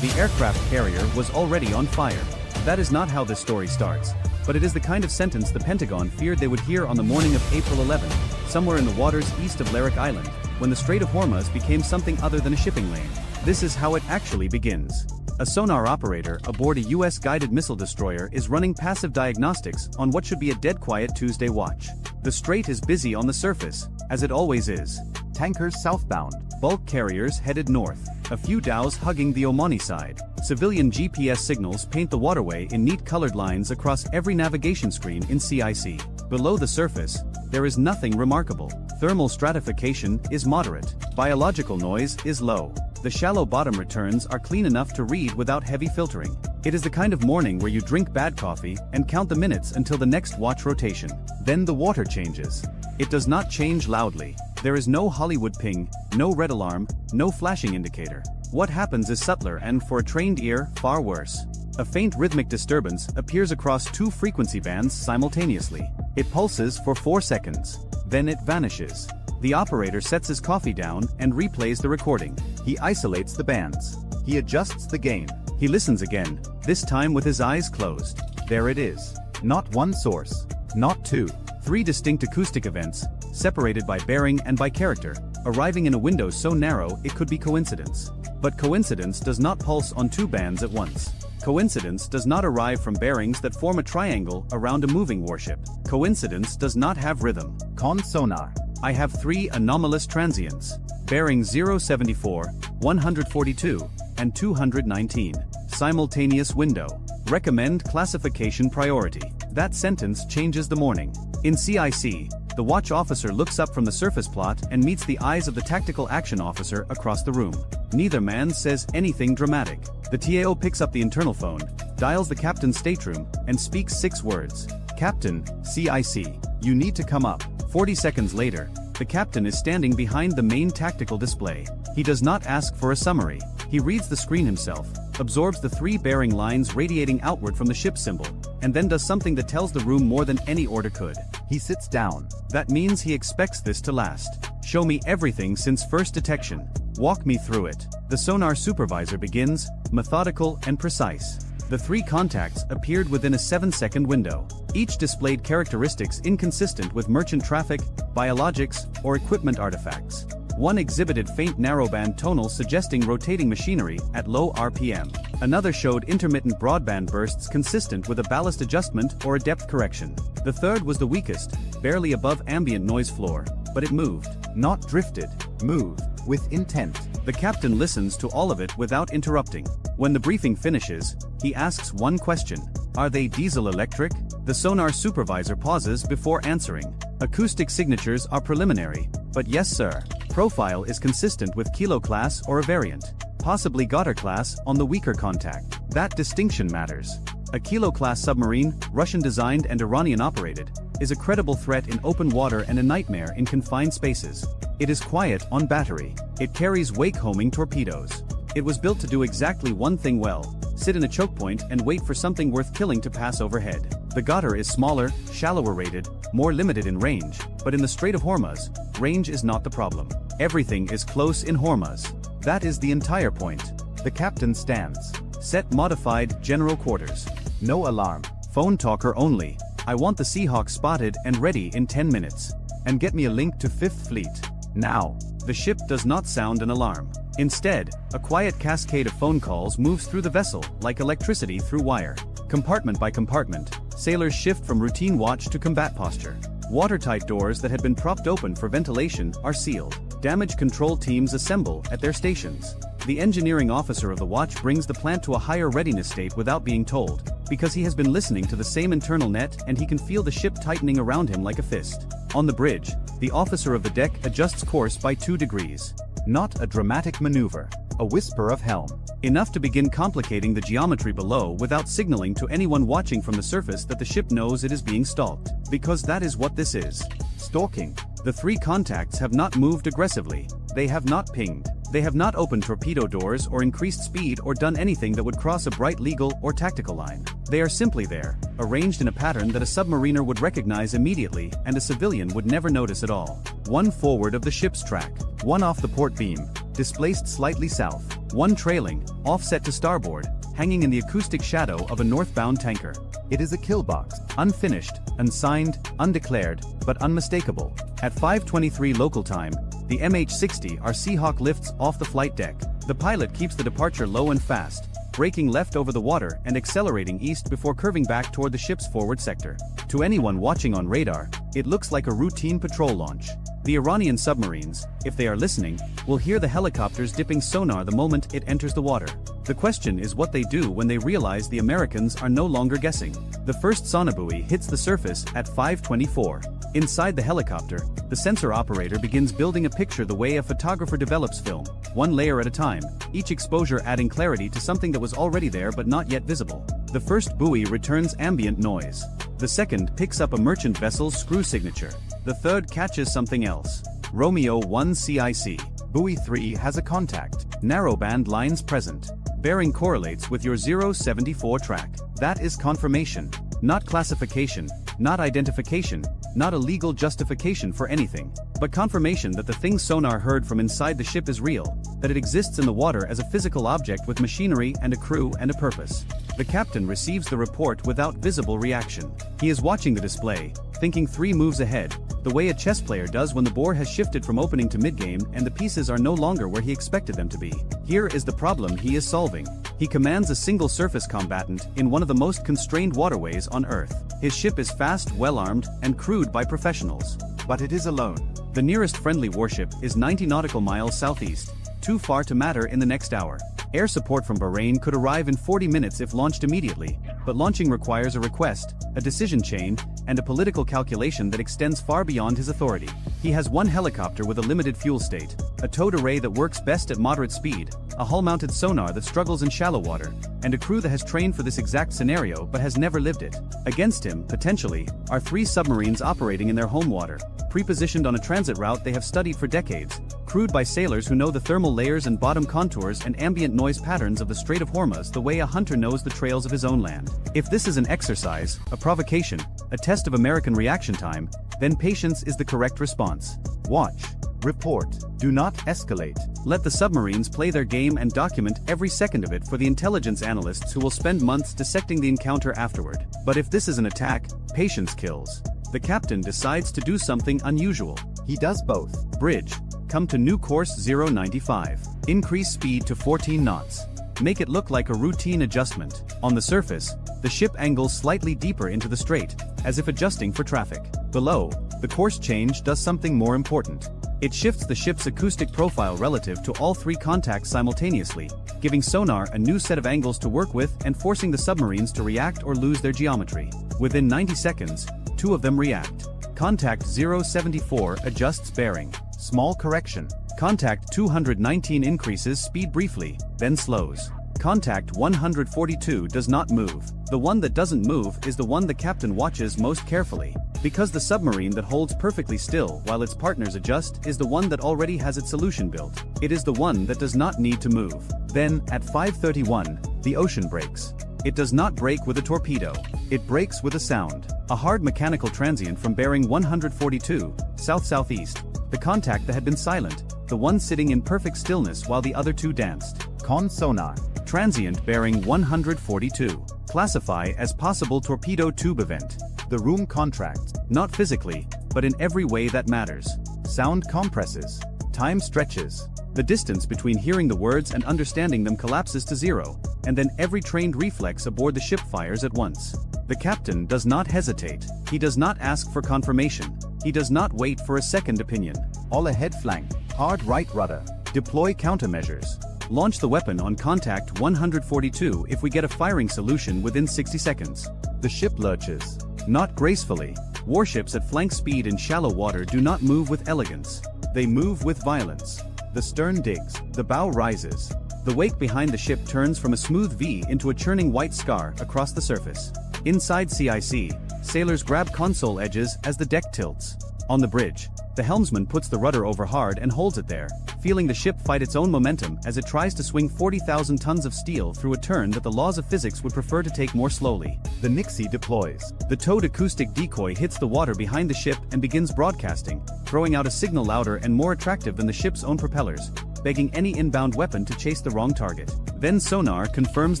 The aircraft carrier was already on fire. That is not how this story starts, but it is the kind of sentence the Pentagon feared they would hear on the morning of April 11, somewhere in the waters east of Lyric Island, when the Strait of Hormuz became something other than a shipping lane. This is how it actually begins. A sonar operator aboard a US guided missile destroyer is running passive diagnostics on what should be a dead quiet Tuesday watch. The strait is busy on the surface, as it always is. Tankers southbound, bulk carriers headed north, a few dhows hugging the Omani side. Civilian GPS signals paint the waterway in neat colored lines across every navigation screen in CIC. Below the surface, there is nothing remarkable. Thermal stratification is moderate. Biological noise is low. The shallow bottom returns are clean enough to read without heavy filtering. It is the kind of morning where you drink bad coffee and count the minutes until the next watch rotation. Then the water changes. It does not change loudly. There is no Hollywood ping, no red alarm, no flashing indicator. What happens is subtler and, for a trained ear, far worse. A faint rhythmic disturbance appears across two frequency bands simultaneously. It pulses for 4 seconds. Then it vanishes. The operator sets his coffee down and replays the recording. He isolates the bands. He adjusts the gain. He listens again, this time with his eyes closed. There it is. Not one source. Not two. 3 distinct acoustic events, separated by bearing and by character, arriving in a window so narrow it could be coincidence. But coincidence does not pulse on 2 bands at once. Coincidence does not arrive from bearings that form a triangle around a moving warship. Coincidence does not have rhythm. Con sonar. I have 3 anomalous transients. Bearing 074, 142, and 219. Simultaneous window. Recommend classification priority. That sentence changes the morning. In CIC, the watch officer looks up from the surface plot and meets the eyes of the tactical action officer across the room. Neither man says anything dramatic. The TAO picks up the internal phone, dials the captain's stateroom, and speaks 6 words. Captain, CIC, you need to come up. 40 seconds later, the captain is standing behind the main tactical display. He does not ask for a summary. He reads the screen himself, absorbs the 3 bearing lines radiating outward from the ship symbol, and then does something that tells the room more than any order could. He sits down. That means he expects this to last. Show me everything since first detection. Walk me through it. The sonar supervisor begins, methodical and precise. The 3 contacts appeared within a 7-second window. Each displayed characteristics inconsistent with merchant traffic, biologics, or equipment artifacts. One exhibited faint narrowband tonal suggesting rotating machinery at low RPM. Another showed intermittent broadband bursts consistent with a ballast adjustment or a depth correction. The third was the weakest, barely above ambient noise floor, but it moved. Not drifted. Moved. With intent. The captain listens to all of it without interrupting. When the briefing finishes, he asks one question. Are they diesel-electric? The sonar supervisor pauses before answering. Acoustic signatures are preliminary, but yes sir. Profile is consistent with Kilo class or a variant. Possibly Goddard class on the weaker contact. That distinction matters. A Kilo class submarine, Russian-designed and Iranian-operated, is a credible threat in open water and a nightmare in confined spaces. It is quiet on battery. It carries wake-homing torpedoes. It was built to do exactly one thing well: sit in a choke point and wait for something worth killing to pass overhead. The Goddard is smaller, shallower rated, more limited in range, but in the Strait of Hormuz, range is not the problem. Everything is close in Hormuz. That is the entire point. The captain stands. Set modified, general quarters. No alarm. Phone talker only. I want the Seahawk spotted and ready in 10 minutes. And get me a link to 5th Fleet. Now. The ship does not sound an alarm. Instead, a quiet cascade of phone calls moves through the vessel, like electricity through wire. Compartment by compartment, sailors shift from routine watch to combat posture. Watertight doors that had been propped open for ventilation are sealed. Damage control teams assemble at their stations. The engineering officer of the watch brings the plant to a higher readiness state without being told, because he has been listening to the same internal net and he can feel the ship tightening around him like a fist. On the bridge, the officer of the deck adjusts course by 2 degrees. Not a dramatic maneuver. A whisper of helm. Enough to begin complicating the geometry below without signaling to anyone watching from the surface that the ship knows it is being stalked. Because that is what this is. Stalking. The 3 contacts have not moved aggressively. They have not pinged. They have not opened torpedo doors or increased speed or done anything that would cross a bright legal or tactical line. They are simply there, arranged in a pattern that a submariner would recognize immediately and a civilian would never notice at all. One forward of the ship's track, one off the port beam, displaced slightly south, one trailing, offset to starboard, hanging in the acoustic shadow of a northbound tanker. It is a kill box, Unfinished, unsigned, undeclared, but unmistakable. At 5:23 local time, the MH-60R Seahawk lifts off the flight deck. The pilot keeps the departure low and fast, braking left over the water and accelerating east before curving back toward the ship's forward sector. To anyone watching on radar, it looks like a routine patrol launch. The Iranian submarines, if they are listening, will hear the helicopters dipping sonar the moment it enters the water. The question is what they do when they realize the Americans are no longer guessing. The first sonobuoy hits the surface at 5:24. Inside the helicopter, the sensor operator begins building a picture the way a photographer develops film, one layer at a time, each exposure adding clarity to something that was already there but not yet visible. The first buoy returns ambient noise. The second picks up a merchant vessel's screw signature. The third catches something else. Romeo 1 CIC. buoy 3 has a contact. Narrowband lines present. Bearing correlates with your 074 track. That is confirmation, not classification, not identification, not a legal justification for anything, but confirmation that the thing sonar heard from inside the ship is real, that it exists in the water as a physical object with machinery and a crew and a purpose. The captain receives the report without visible reaction. He is watching the display, thinking 3 moves ahead, the way a chess player does when the board has shifted from opening to mid-game and the pieces are no longer where he expected them to be. Here is the problem he is solving. He commands a single surface combatant in one of the most constrained waterways on Earth. His ship is fast, well-armed, and crewed by professionals. But it is alone. The nearest friendly warship is 90 nautical miles southeast, too far to matter in the next hour. Air support from Bahrain could arrive in 40 minutes if launched immediately, but launching requires a request, a decision chain, and a political calculation that extends far beyond his authority. He has one helicopter with a limited fuel state, a towed array that works best at moderate speed, a hull-mounted sonar that struggles in shallow water, and a crew that has trained for this exact scenario but has never lived it. Against him, potentially, are 3 submarines operating in their home water, pre-positioned on a transit route they have studied for decades, crewed by sailors who know the thermal layers and bottom contours and ambient noise patterns of the Strait of Hormuz the way a hunter knows the trails of his own land. If this is an exercise, a provocation, a test of American reaction time, then patience is the correct response. Watch. Report. Do not escalate. Let the submarines play their game and document every second of it for the intelligence analysts who will spend months dissecting the encounter afterward. But if this is an attack, patience kills. The captain decides to do something unusual. He does both. Bridge. Come to new course 095. Increase speed to 14 knots. Make it look like a routine adjustment. On the surface, the ship angles slightly deeper into the strait, as if adjusting for traffic. Below, the course change does something more important. It shifts the ship's acoustic profile relative to all 3 contacts simultaneously, giving sonar a new set of angles to work with and forcing the submarines to react or lose their geometry. Within 90 seconds, 2 of them react. Contact 074 adjusts bearing. Small correction. Contact 219 increases speed briefly, then slows. Contact 142 does not move. The one that doesn't move is the one the captain watches most carefully, because the submarine that holds perfectly still while its partners adjust is the one that already has its solution built. It is the one that does not need to move. Then, at 5:31, the ocean breaks. It does not break with a torpedo. It breaks with a sound. A hard mechanical transient from bearing 142, south-southeast. The contact that had been silent, the one sitting in perfect stillness while the other 2 danced. Con sonar. Transient bearing 142. Classify as possible torpedo tube event. The room contracts. Not physically, but in every way that matters. Sound compresses. Time stretches. The distance between hearing the words and understanding them collapses to 0, and then every trained reflex aboard the ship fires at once. The captain does not hesitate. He does not ask for confirmation. He does not wait for a second opinion. All ahead flank. Hard right rudder. Deploy countermeasures. Launch the weapon on contact 142 if we get a firing solution within 60 seconds. The ship lurches. Not gracefully. Warships at flank speed in shallow water do not move with elegance. They move with violence. The stern digs. The bow rises. The wake behind the ship turns from a smooth V into a churning white scar across the surface. Inside CIC, sailors grab console edges as the deck tilts. On the bridge, the helmsman puts the rudder over hard and holds it there, feeling the ship fight its own momentum as it tries to swing 40,000 tons of steel through a turn that the laws of physics would prefer to take more slowly. The Nixie deploys. The towed acoustic decoy hits the water behind the ship and begins broadcasting, throwing out a signal louder and more attractive than the ship's own propellers, begging any inbound weapon to chase the wrong target. Then sonar confirms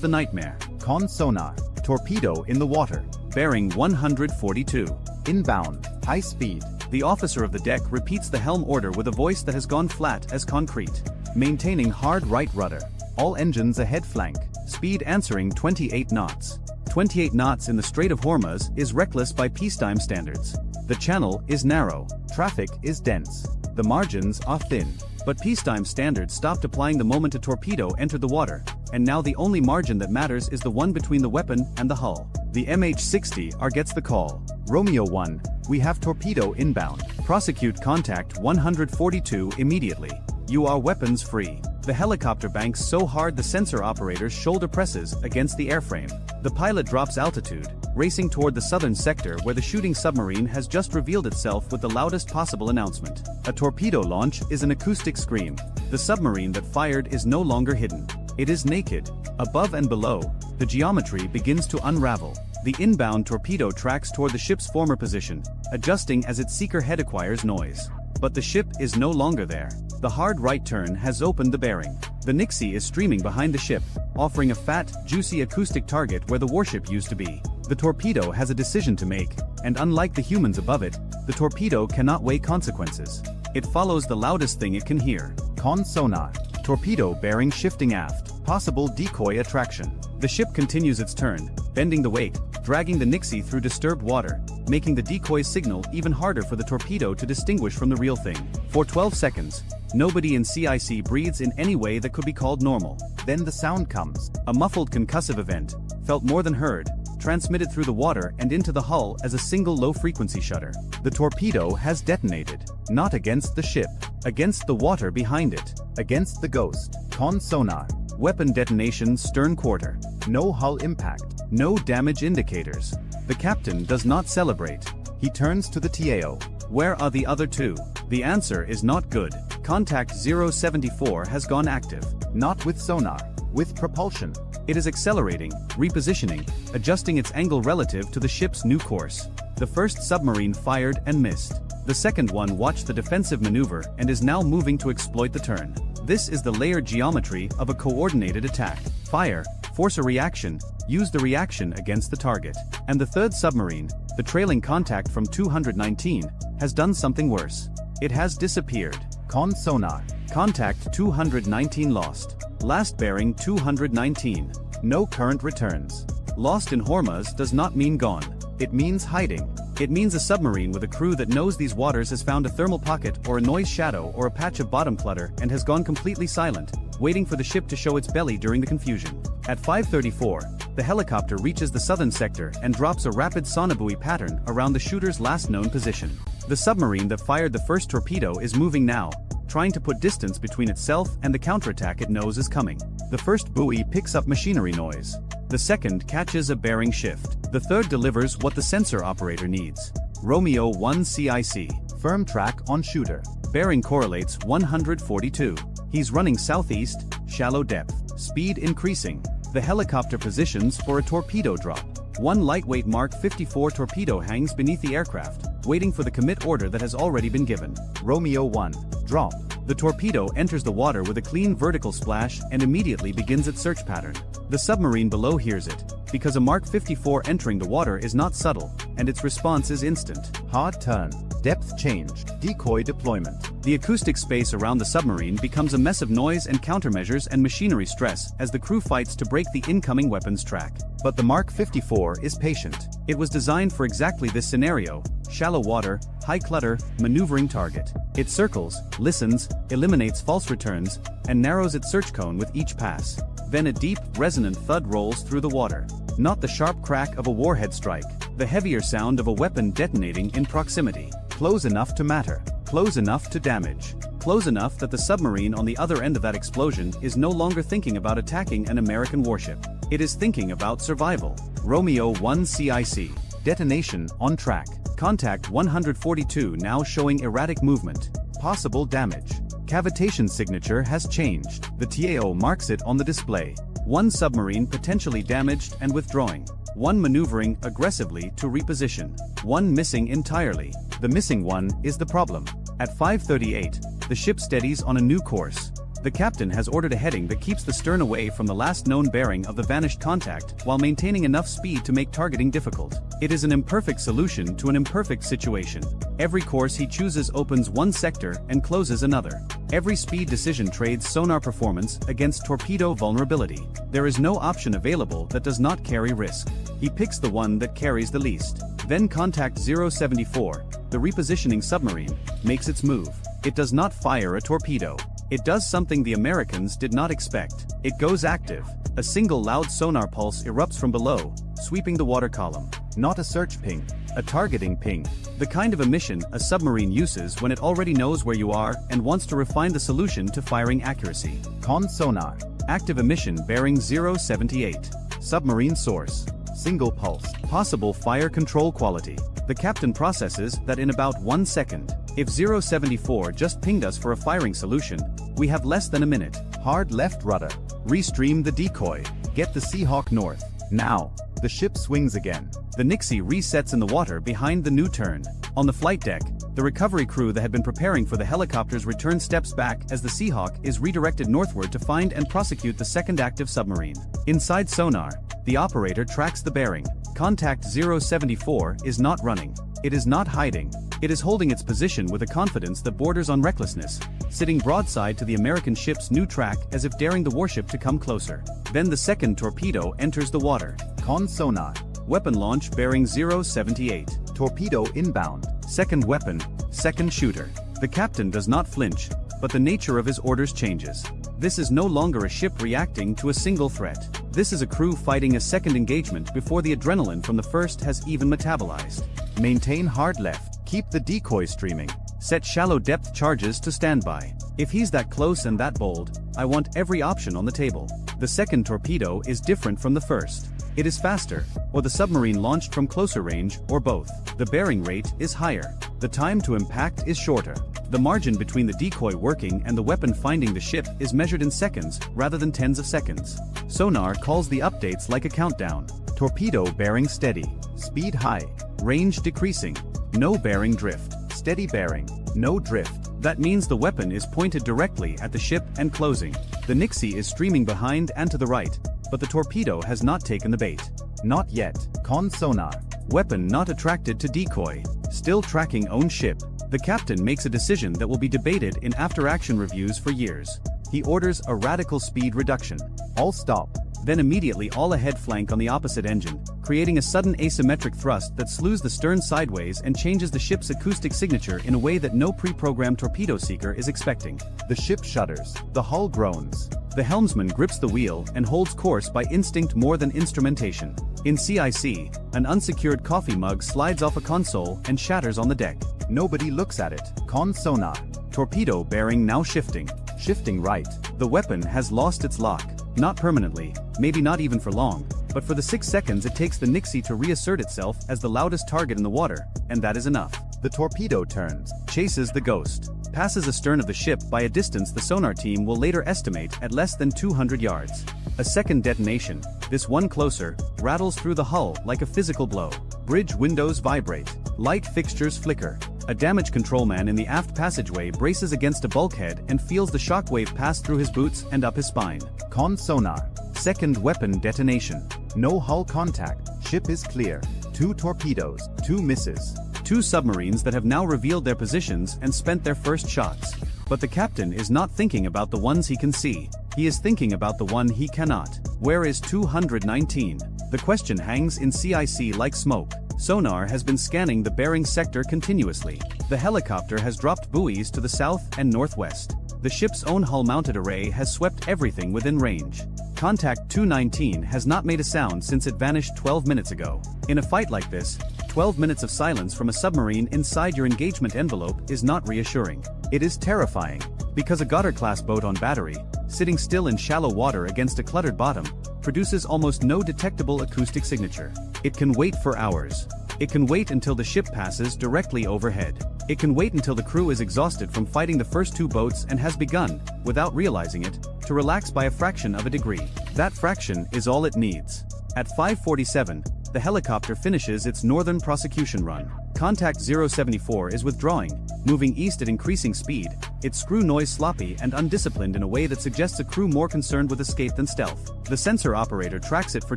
the nightmare. Con sonar. Torpedo in the water. Bearing 142. Inbound. High speed. The officer of the deck repeats the helm order with a voice that has gone flat as concrete. Maintaining hard right rudder. All engines ahead flank. Speed answering 28 knots. 28 knots in the Strait of Hormuz is reckless by peacetime standards. The channel is narrow. Traffic is dense. The margins are thin. But peacetime standards stopped applying the moment a torpedo entered the water, and now the only margin that matters is the one between the weapon and the hull. The MH-60R gets the call. Romeo 1, we have torpedo inbound. Prosecute contact 142 immediately. You are weapons free. The helicopter banks so hard the sensor operator's shoulder presses against the airframe. The pilot drops altitude, racing toward the southern sector where the shooting submarine has just revealed itself with the loudest possible announcement. A torpedo launch is an acoustic scream. The submarine that fired is no longer hidden. It is naked. Above and below, the geometry begins to unravel. The inbound torpedo tracks toward the ship's former position, adjusting as its seeker head acquires noise. But the ship is no longer there. The hard right turn has opened the bearing. The Nixie is streaming behind the ship, offering a fat, juicy acoustic target where the warship used to be. The torpedo has a decision to make, and unlike the humans above it, the torpedo cannot weigh consequences. It follows the loudest thing it can hear. Con sonar. Torpedo bearing shifting aft. Possible decoy attraction. The ship continues its turn, bending the wake, dragging the Nixie through disturbed water, making the decoy signal even harder for the torpedo to distinguish from the real thing. For 12 seconds, nobody in CIC breathes in any way that could be called normal. Then the sound comes. A muffled concussive event, felt more than heard, transmitted through the water and into the hull as a single low-frequency shudder. The torpedo has detonated. Not against the ship. Against the water behind it. Against the ghost. Con sonar. Weapon detonation stern quarter. No hull impact. No damage indicators. The captain does not celebrate. He turns to the TAO. Where are the other two? The answer is not good. Contact 074 has gone active. Not with sonar. With propulsion. It is accelerating, repositioning, adjusting its angle relative to the ship's new course. The first submarine fired and missed. The second one watched the defensive maneuver and is now moving to exploit the turn. This is the layered geometry of a coordinated attack. Fire, force a reaction, use the reaction against the target. And the third submarine, the trailing contact from 219, has done something worse. It has disappeared. Con sonar. Contact 219 lost. Last bearing 219. No current returns. Lost in Hormuz does not mean gone. It means hiding. It means a submarine with a crew that knows these waters has found a thermal pocket or a noise shadow or a patch of bottom clutter and has gone completely silent, waiting for the ship to show its belly during the confusion. At 5:34, the helicopter reaches the southern sector and drops a rapid sonobuoy pattern around the shooter's last known position. The submarine that fired the first torpedo is moving now, trying to put distance between itself and the counterattack it knows is coming. The first buoy picks up machinery noise. The second catches a bearing shift. The third delivers what the sensor operator needs. Romeo 1 CIC. Firm track on shooter. Bearing correlates 142. He's running southeast, shallow depth. Speed increasing. The helicopter positions for a torpedo drop. One lightweight Mark 54 torpedo hangs beneath the aircraft, waiting for the commit order that has already been given. Romeo 1. Drop. The torpedo enters the water with a clean vertical splash and immediately begins its search pattern. The submarine below hears it, because a Mark 54 entering the water is not subtle, and its response is instant. Hard turn. Depth change. Decoy deployment. The acoustic space around the submarine becomes a mess of noise and countermeasures and machinery stress as the crew fights to break the incoming weapons track. But the Mark 54 is patient. It was designed for exactly this scenario: shallow water, high clutter, maneuvering target. It circles, listens, eliminates false returns, and narrows its search cone with each pass. Then a deep, resonant thud rolls through the water. Not the sharp crack of a warhead strike, the heavier sound of a weapon detonating in proximity. Close enough to matter. Close enough to damage. Close enough that the submarine on the other end of that explosion is no longer thinking about attacking an American warship. It is thinking about survival. Romeo 1 CIC. Detonation on track. Contact 142 now showing erratic movement. Possible damage. Cavitation signature has changed. The TAO marks it on the display. One submarine potentially damaged and withdrawing. One maneuvering aggressively to reposition. One missing entirely. The missing one is the problem. At 5:38, the ship steadies on a new course. The captain has ordered a heading that keeps the stern away from the last known bearing of the vanished contact while maintaining enough speed to make targeting difficult. It is an imperfect solution to an imperfect situation. Every course he chooses opens one sector and closes another. Every speed decision trades sonar performance against torpedo vulnerability. There is no option available that does not carry risk. He picks the one that carries the least. Then contact 074, the repositioning submarine, makes its move. It does not fire a torpedo. It does something the Americans did not expect. It goes active. A single loud sonar pulse erupts from below, sweeping the water column. Not a search ping, a targeting ping. The kind of emission a submarine uses when it already knows where you are and wants to refine the solution to firing accuracy. Con sonar. Active emission bearing 078. Submarine source. Single pulse. Possible fire control quality. The captain processes that in about 1 second. If 074 just pinged us for a firing solution, we have less than a minute. Hard left rudder. Restream the decoy. Get the Seahawk north. Now. The ship swings again. The Nixie resets in the water behind the new turn. On the flight deck, the recovery crew that had been preparing for the helicopter's return steps back as the Seahawk is redirected northward to find and prosecute the second active submarine. Inside sonar, the operator tracks the bearing. Contact 074 is not running. It is not hiding. It is holding its position with a confidence that borders on recklessness, sitting broadside to the American ship's new track as if daring the warship to come closer. Then the second torpedo enters the water. Con sonar. Weapon launch bearing 078. Torpedo inbound. Second weapon, second shooter. The captain does not flinch, but the nature of his orders changes. This is no longer a ship reacting to a single threat. This is a crew fighting a second engagement before the adrenaline from the first has even metabolized. Maintain hard left. Keep the decoy streaming. Set shallow depth charges to standby. If he's that close and that bold, I want every option on the table. The second torpedo is different from the first. It is faster, or the submarine launched from closer range, or both. The bearing rate is higher. The time to impact is shorter. The margin between the decoy working and the weapon finding the ship is measured in seconds rather than tens of seconds. Sonar calls the updates like a countdown. Torpedo bearing steady. Speed high. Range decreasing. No bearing drift. Steady bearing. No drift. That means the weapon is pointed directly at the ship and closing. The Nixie is streaming behind and to the right, but the torpedo has not taken the bait. Not yet. Con sonar. Weapon not attracted to decoy. Still tracking own ship. The captain makes a decision that will be debated in after-action reviews for years. He orders a radical speed reduction. All stop. Then immediately all ahead flank on the opposite engine, creating a sudden asymmetric thrust that slews the stern sideways and changes the ship's acoustic signature in a way that no pre-programmed torpedo seeker is expecting. The ship shudders. The hull groans. The helmsman grips the wheel and holds course by instinct more than instrumentation. In CIC, an unsecured coffee mug slides off a console and shatters on the deck. Nobody looks at it. Con sonar. Torpedo bearing now shifting. Shifting right. The weapon has lost its lock. Not permanently, maybe not even for long, but for the 6 seconds it takes the Nixie to reassert itself as the loudest target in the water, and that is enough. The torpedo turns, chases the ghost, passes astern of the ship by a distance the sonar team will later estimate at less than 200 yards. A second detonation, this one closer, rattles through the hull like a physical blow. Bridge windows vibrate. Light fixtures flicker. A damage control man in the aft passageway braces against a bulkhead and feels the shockwave pass through his boots and up his spine. Con sonar. Second weapon detonation. No hull contact. Ship is clear. 2 torpedoes. 2 misses. 2 submarines that have now revealed their positions and spent their first shots. But the captain is not thinking about the ones he can see. He is thinking about the one he cannot. Where is 219? The question hangs in CIC like smoke. Sonar has been scanning the bearing sector continuously. The helicopter has dropped buoys to the south and northwest. The ship's own hull-mounted array has swept everything within range. Contact 219 has not made a sound since it vanished 12 minutes ago. In a fight like this, 12 minutes of silence from a submarine inside your engagement envelope is not reassuring. It is terrifying, because a Goddard-class boat on battery, sitting still in shallow water against a cluttered bottom, produces almost no detectable acoustic signature. It can wait for hours. It can wait until the ship passes directly overhead. It can wait until the crew is exhausted from fighting the first two boats and has begun, without realizing it, to relax by a fraction of a degree. That fraction is all it needs. At 5:47, the helicopter finishes its northern prosecution run. Contact 074 is withdrawing, moving east at increasing speed, its screw noise sloppy and undisciplined in a way that suggests a crew more concerned with escape than stealth. The sensor operator tracks it for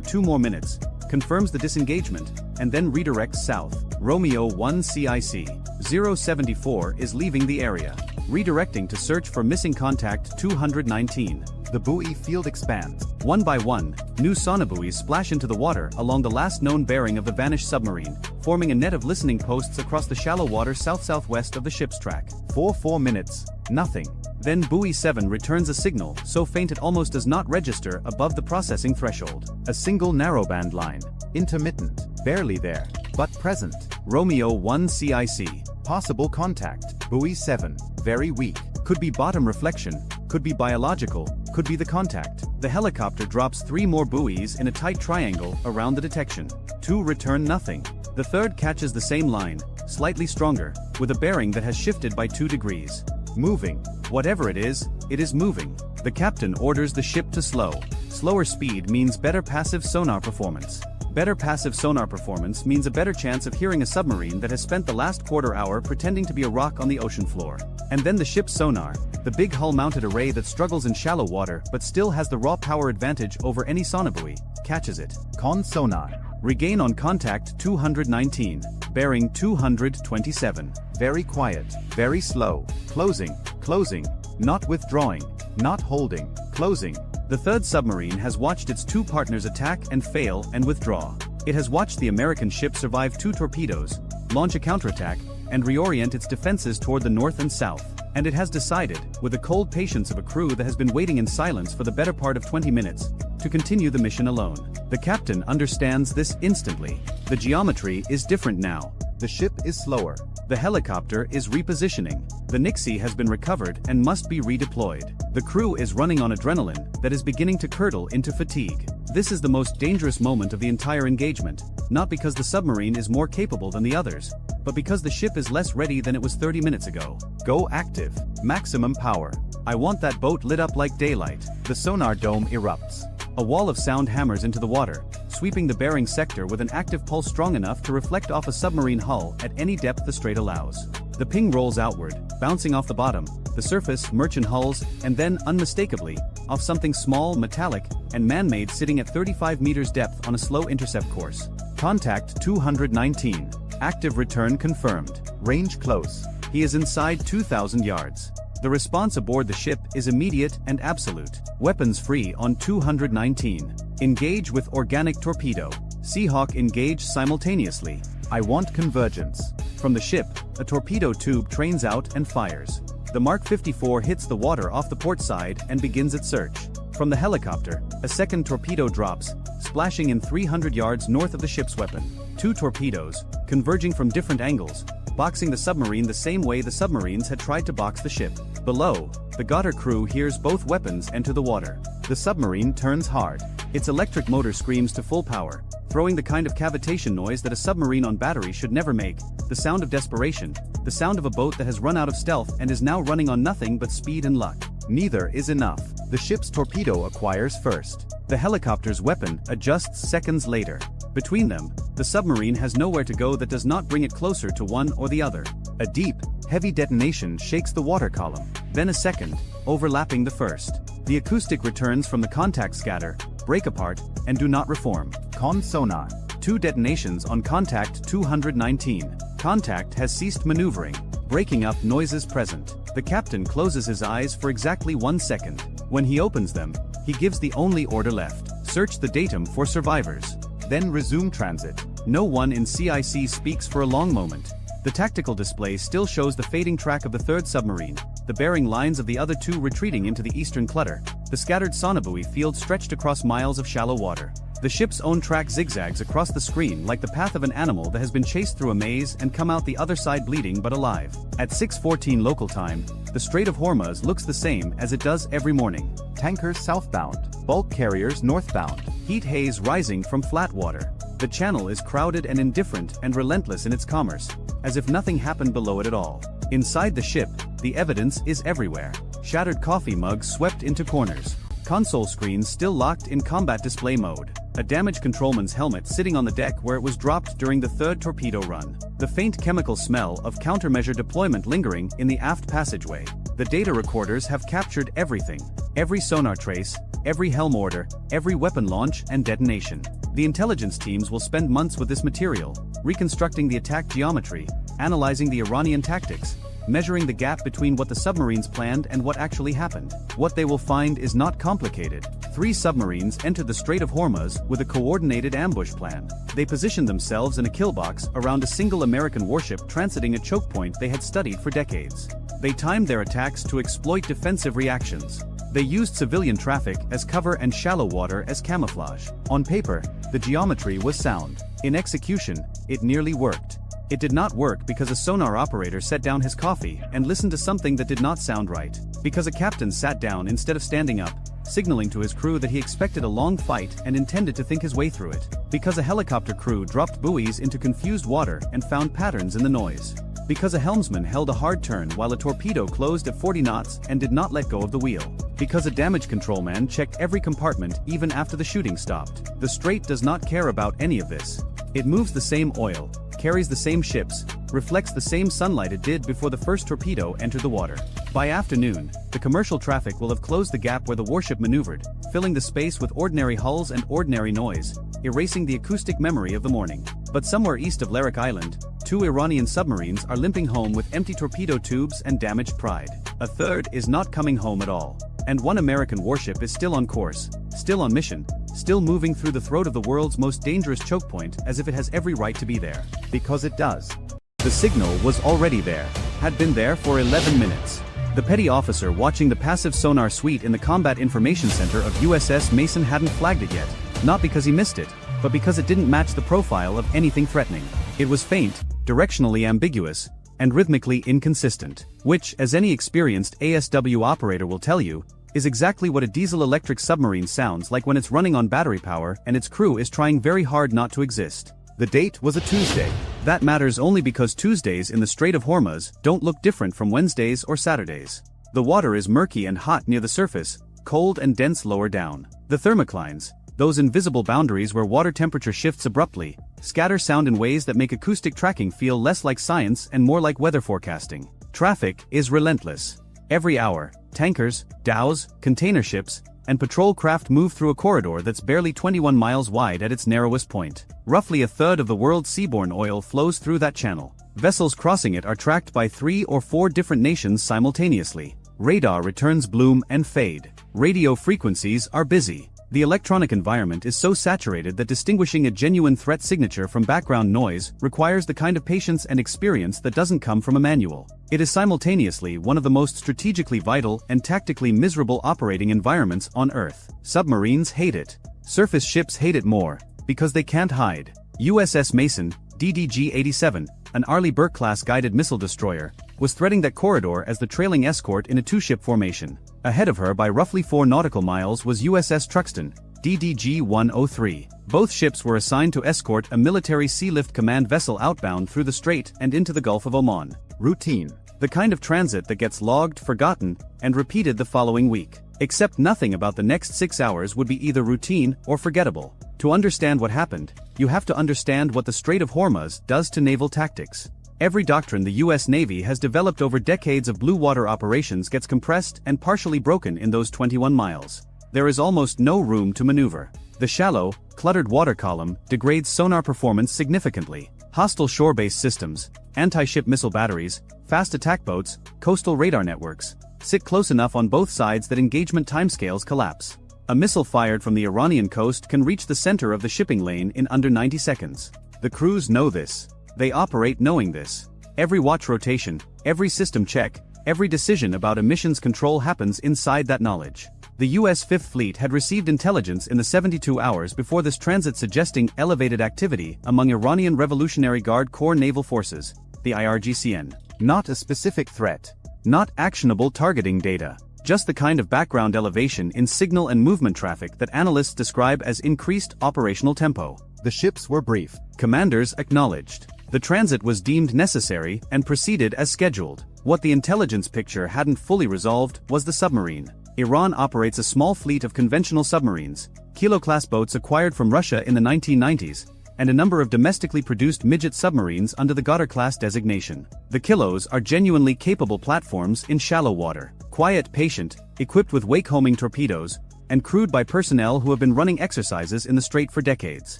2 more minutes, confirms the disengagement, and then redirects south. Romeo 1 CIC 074 is leaving the area, redirecting to search for missing contact 219. The buoy field expands. One by one, new sonobuoys splash into the water along the last known bearing of the vanished submarine, forming a net of listening posts across the shallow water south-southwest of the ship's track. 4 minutes, nothing. Then buoy 7 returns a signal so faint it almost does not register above the processing threshold. A single narrowband line, intermittent, barely there, but present. Romeo 1 CIC. Possible contact. Buoy 7, very weak. Could be bottom reflection, could be biological, could be the contact. The helicopter drops 3 more buoys in a tight triangle around the detection. 2 return nothing. The third catches the same line, slightly stronger, with a bearing that has shifted by 2 degrees. Moving. Whatever it is moving. The captain orders the ship to slow. Slower speed means better passive sonar performance. Better passive sonar performance means a better chance of hearing a submarine that has spent the last quarter hour pretending to be a rock on the ocean floor. And then the ship's sonar, the big hull-mounted array that struggles in shallow water but still has the raw power advantage over any sonobuoy, catches it. Con sonar. Regain on contact 219, bearing 227. Very quiet, very slow. Closing, not withdrawing, not holding, closing. The third submarine has watched its 2 partners attack and fail and withdraw. It has watched the American ship survive 2 torpedoes, launch a counterattack, and reorient its defenses toward the north and south. And it has decided, with the cold patience of a crew that has been waiting in silence for the better part of 20 minutes, to continue the mission alone. The captain understands this instantly. The geometry is different now. The ship is slower. The helicopter is repositioning. The Nixie has been recovered and must be redeployed. The crew is running on adrenaline that is beginning to curdle into fatigue. This is the most dangerous moment of the entire engagement, not because the submarine is more capable than the others, but because the ship is less ready than it was 30 minutes ago. Go active. Maximum power. I want that boat lit up like daylight. The sonar dome erupts. A wall of sound hammers into the water, sweeping the bearing sector with an active pulse strong enough to reflect off a submarine hull at any depth the strait allows. The ping rolls outward, bouncing off the bottom, the surface, merchant hulls, and then, unmistakably, off something small, metallic, and man-made sitting at 35 meters depth on a slow intercept course. Contact 219. Active return confirmed. Range close. He is inside 2,000 yards. The response aboard the ship is immediate and absolute. Weapons free on 219. Engage with organic torpedo. Seahawk engage simultaneously. I want convergence. From the ship, a torpedo tube trains out and fires. The Mark 54 hits the water off the port side and begins its search. From the helicopter, a second torpedo drops, splashing in 300 yards north of the ship's weapon. 2 torpedoes, converging from different angles, boxing the submarine the same way the submarines had tried to box the ship. Below, the Goddard crew hears both weapons enter the water. The submarine turns hard. Its electric motor screams to full power, throwing the kind of cavitation noise that a submarine on battery should never make, the sound of desperation, the sound of a boat that has run out of stealth and is now running on nothing but speed and luck. Neither is enough. The ship's torpedo acquires first. The helicopter's weapon adjusts seconds later. Between them, the submarine has nowhere to go that does not bring it closer to one or the other. A deep, heavy detonation shakes the water column. Then a second, overlapping the first. The acoustic returns from the contact scatter, break apart, and do not reform. Con sonar. 2 detonations on contact 219. Contact has ceased maneuvering, breaking up noises present. The captain closes his eyes for exactly 1 second. When he opens them, he gives the only order left. Search the datum for survivors. Then resume transit. No one in CIC speaks for a long moment. The tactical display still shows the fading track of the third submarine, the bearing lines of the other 2 retreating into the eastern clutter, the scattered sonobuoy field stretched across miles of shallow water. The ship's own track zigzags across the screen like the path of an animal that has been chased through a maze and come out the other side bleeding but alive. At 6:14 local time, the Strait of Hormuz looks the same as it does every morning. Tankers southbound, bulk carriers northbound. Heat haze rising from flat water. The channel is crowded and indifferent and relentless in its commerce, as if nothing happened below it at all. Inside the ship, the evidence is everywhere. Shattered coffee mugs swept into corners. Console screens still locked in combat display mode. A damaged controlman's helmet sitting on the deck where it was dropped during the third torpedo run. The faint chemical smell of countermeasure deployment lingering in the aft passageway. The data recorders have captured everything. Every sonar trace, every helm order, every weapon launch and detonation. The intelligence teams will spend months with this material, reconstructing the attack geometry, analyzing the Iranian tactics, measuring the gap between what the submarines planned and what actually happened. What they will find is not complicated. 3 submarines entered the Strait of Hormuz with a coordinated ambush plan. They positioned themselves in a kill box around a single American warship transiting a choke point they had studied for decades. They timed their attacks to exploit defensive reactions. They used civilian traffic as cover and shallow water as camouflage. On paper, the geometry was sound. In execution, it nearly worked. It did not work because a sonar operator set down his coffee and listened to something that did not sound right. Because a captain sat down instead of standing up, signaling to his crew that he expected a long fight and intended to think his way through it. Because a helicopter crew dropped buoys into confused water and found patterns in the noise. Because a helmsman held a hard turn while a torpedo closed at 40 knots and did not let go of the wheel. Because a damage controlman checked every compartment even after the shooting stopped. The Strait does not care about any of this. It moves the same oil, carries the same ships, reflects the same sunlight it did before the first torpedo entered the water. By afternoon, the commercial traffic will have closed the gap where the warship maneuvered, filling the space with ordinary hulls and ordinary noise, erasing the acoustic memory of the morning. But somewhere east of Larak Island, 2 Iranian submarines are limping home with empty torpedo tubes and damaged pride. A third is not coming home at all. And 1 American warship is still on course, still on mission, still moving through the throat of the world's most dangerous choke point as if it has every right to be there. Because it does. The signal was already there, had been there for 11 minutes. The petty officer watching the passive sonar suite in the Combat Information Center of USS Mason hadn't flagged it yet, not because he missed it, but because it didn't match the profile of anything threatening. It was faint, directionally ambiguous, and rhythmically inconsistent, which, as any experienced ASW operator will tell you, is exactly what a diesel-electric submarine sounds like when it's running on battery power and its crew is trying very hard not to exist. The date was a Tuesday. That matters only because Tuesdays in the Strait of Hormuz don't look different from Wednesdays or Saturdays. The water is murky and hot near the surface, cold and dense lower down. The thermoclines, those invisible boundaries where water temperature shifts abruptly, scatter sound in ways that make acoustic tracking feel less like science and more like weather forecasting. Traffic is relentless. Every hour, tankers, dhows, container ships, and patrol craft move through a corridor that's barely 21 miles wide at its narrowest point. Roughly a third of the world's seaborne oil flows through that channel. Vessels crossing it are tracked by 3 or 4 different nations simultaneously. Radar returns bloom and fade. Radio frequencies are busy. The electronic environment is so saturated that distinguishing a genuine threat signature from background noise requires the kind of patience and experience that doesn't come from a manual. It is simultaneously one of the most strategically vital and tactically miserable operating environments on Earth. Submarines hate it. Surface ships hate it more, because they can't hide. USS Mason, DDG-87, an Arleigh Burke-class guided missile destroyer, was threading that corridor as the trailing escort in a 2-ship formation. Ahead of her by roughly 4 nautical miles was USS Truxtun, DDG-103. Both ships were assigned to escort a military Sea-Lift Command vessel outbound through the strait and into the Gulf of Oman. Routine. The kind of transit that gets logged, forgotten, and repeated the following week. Except nothing about the next 6 hours would be either routine or forgettable. To understand what happened, you have to understand what the Strait of Hormuz does to naval tactics. Every doctrine the U.S. Navy has developed over decades of blue water operations gets compressed and partially broken in those 21 miles. There is almost no room to maneuver. The shallow, cluttered water column degrades sonar performance significantly. Hostile shore-based systems, anti-ship missile batteries, fast attack boats, coastal radar networks sit close enough on both sides that engagement timescales collapse. A missile fired from the Iranian coast can reach the center of the shipping lane in under 90 seconds. The crews know this. They operate knowing this. Every watch rotation, every system check, every decision about emissions control happens inside that knowledge. The U.S. Fifth Fleet had received intelligence in the 72 hours before this transit suggesting elevated activity among Iranian Revolutionary Guard Corps naval forces, the IRGCN. Not a specific threat. Not actionable targeting data. Just the kind of background elevation in signal and movement traffic that analysts describe as increased operational tempo. The ships were briefed. Commanders acknowledged. The transit was deemed necessary and proceeded as scheduled. What the intelligence picture hadn't fully resolved was the submarine. Iran operates a small fleet of conventional submarines, Kilo-class boats acquired from Russia in the 1990s, and a number of domestically produced midget submarines under the Goddard-class designation. The Kilos are genuinely capable platforms in shallow water, quiet, patient, equipped with wake-homing torpedoes, and crewed by personnel who have been running exercises in the Strait for decades.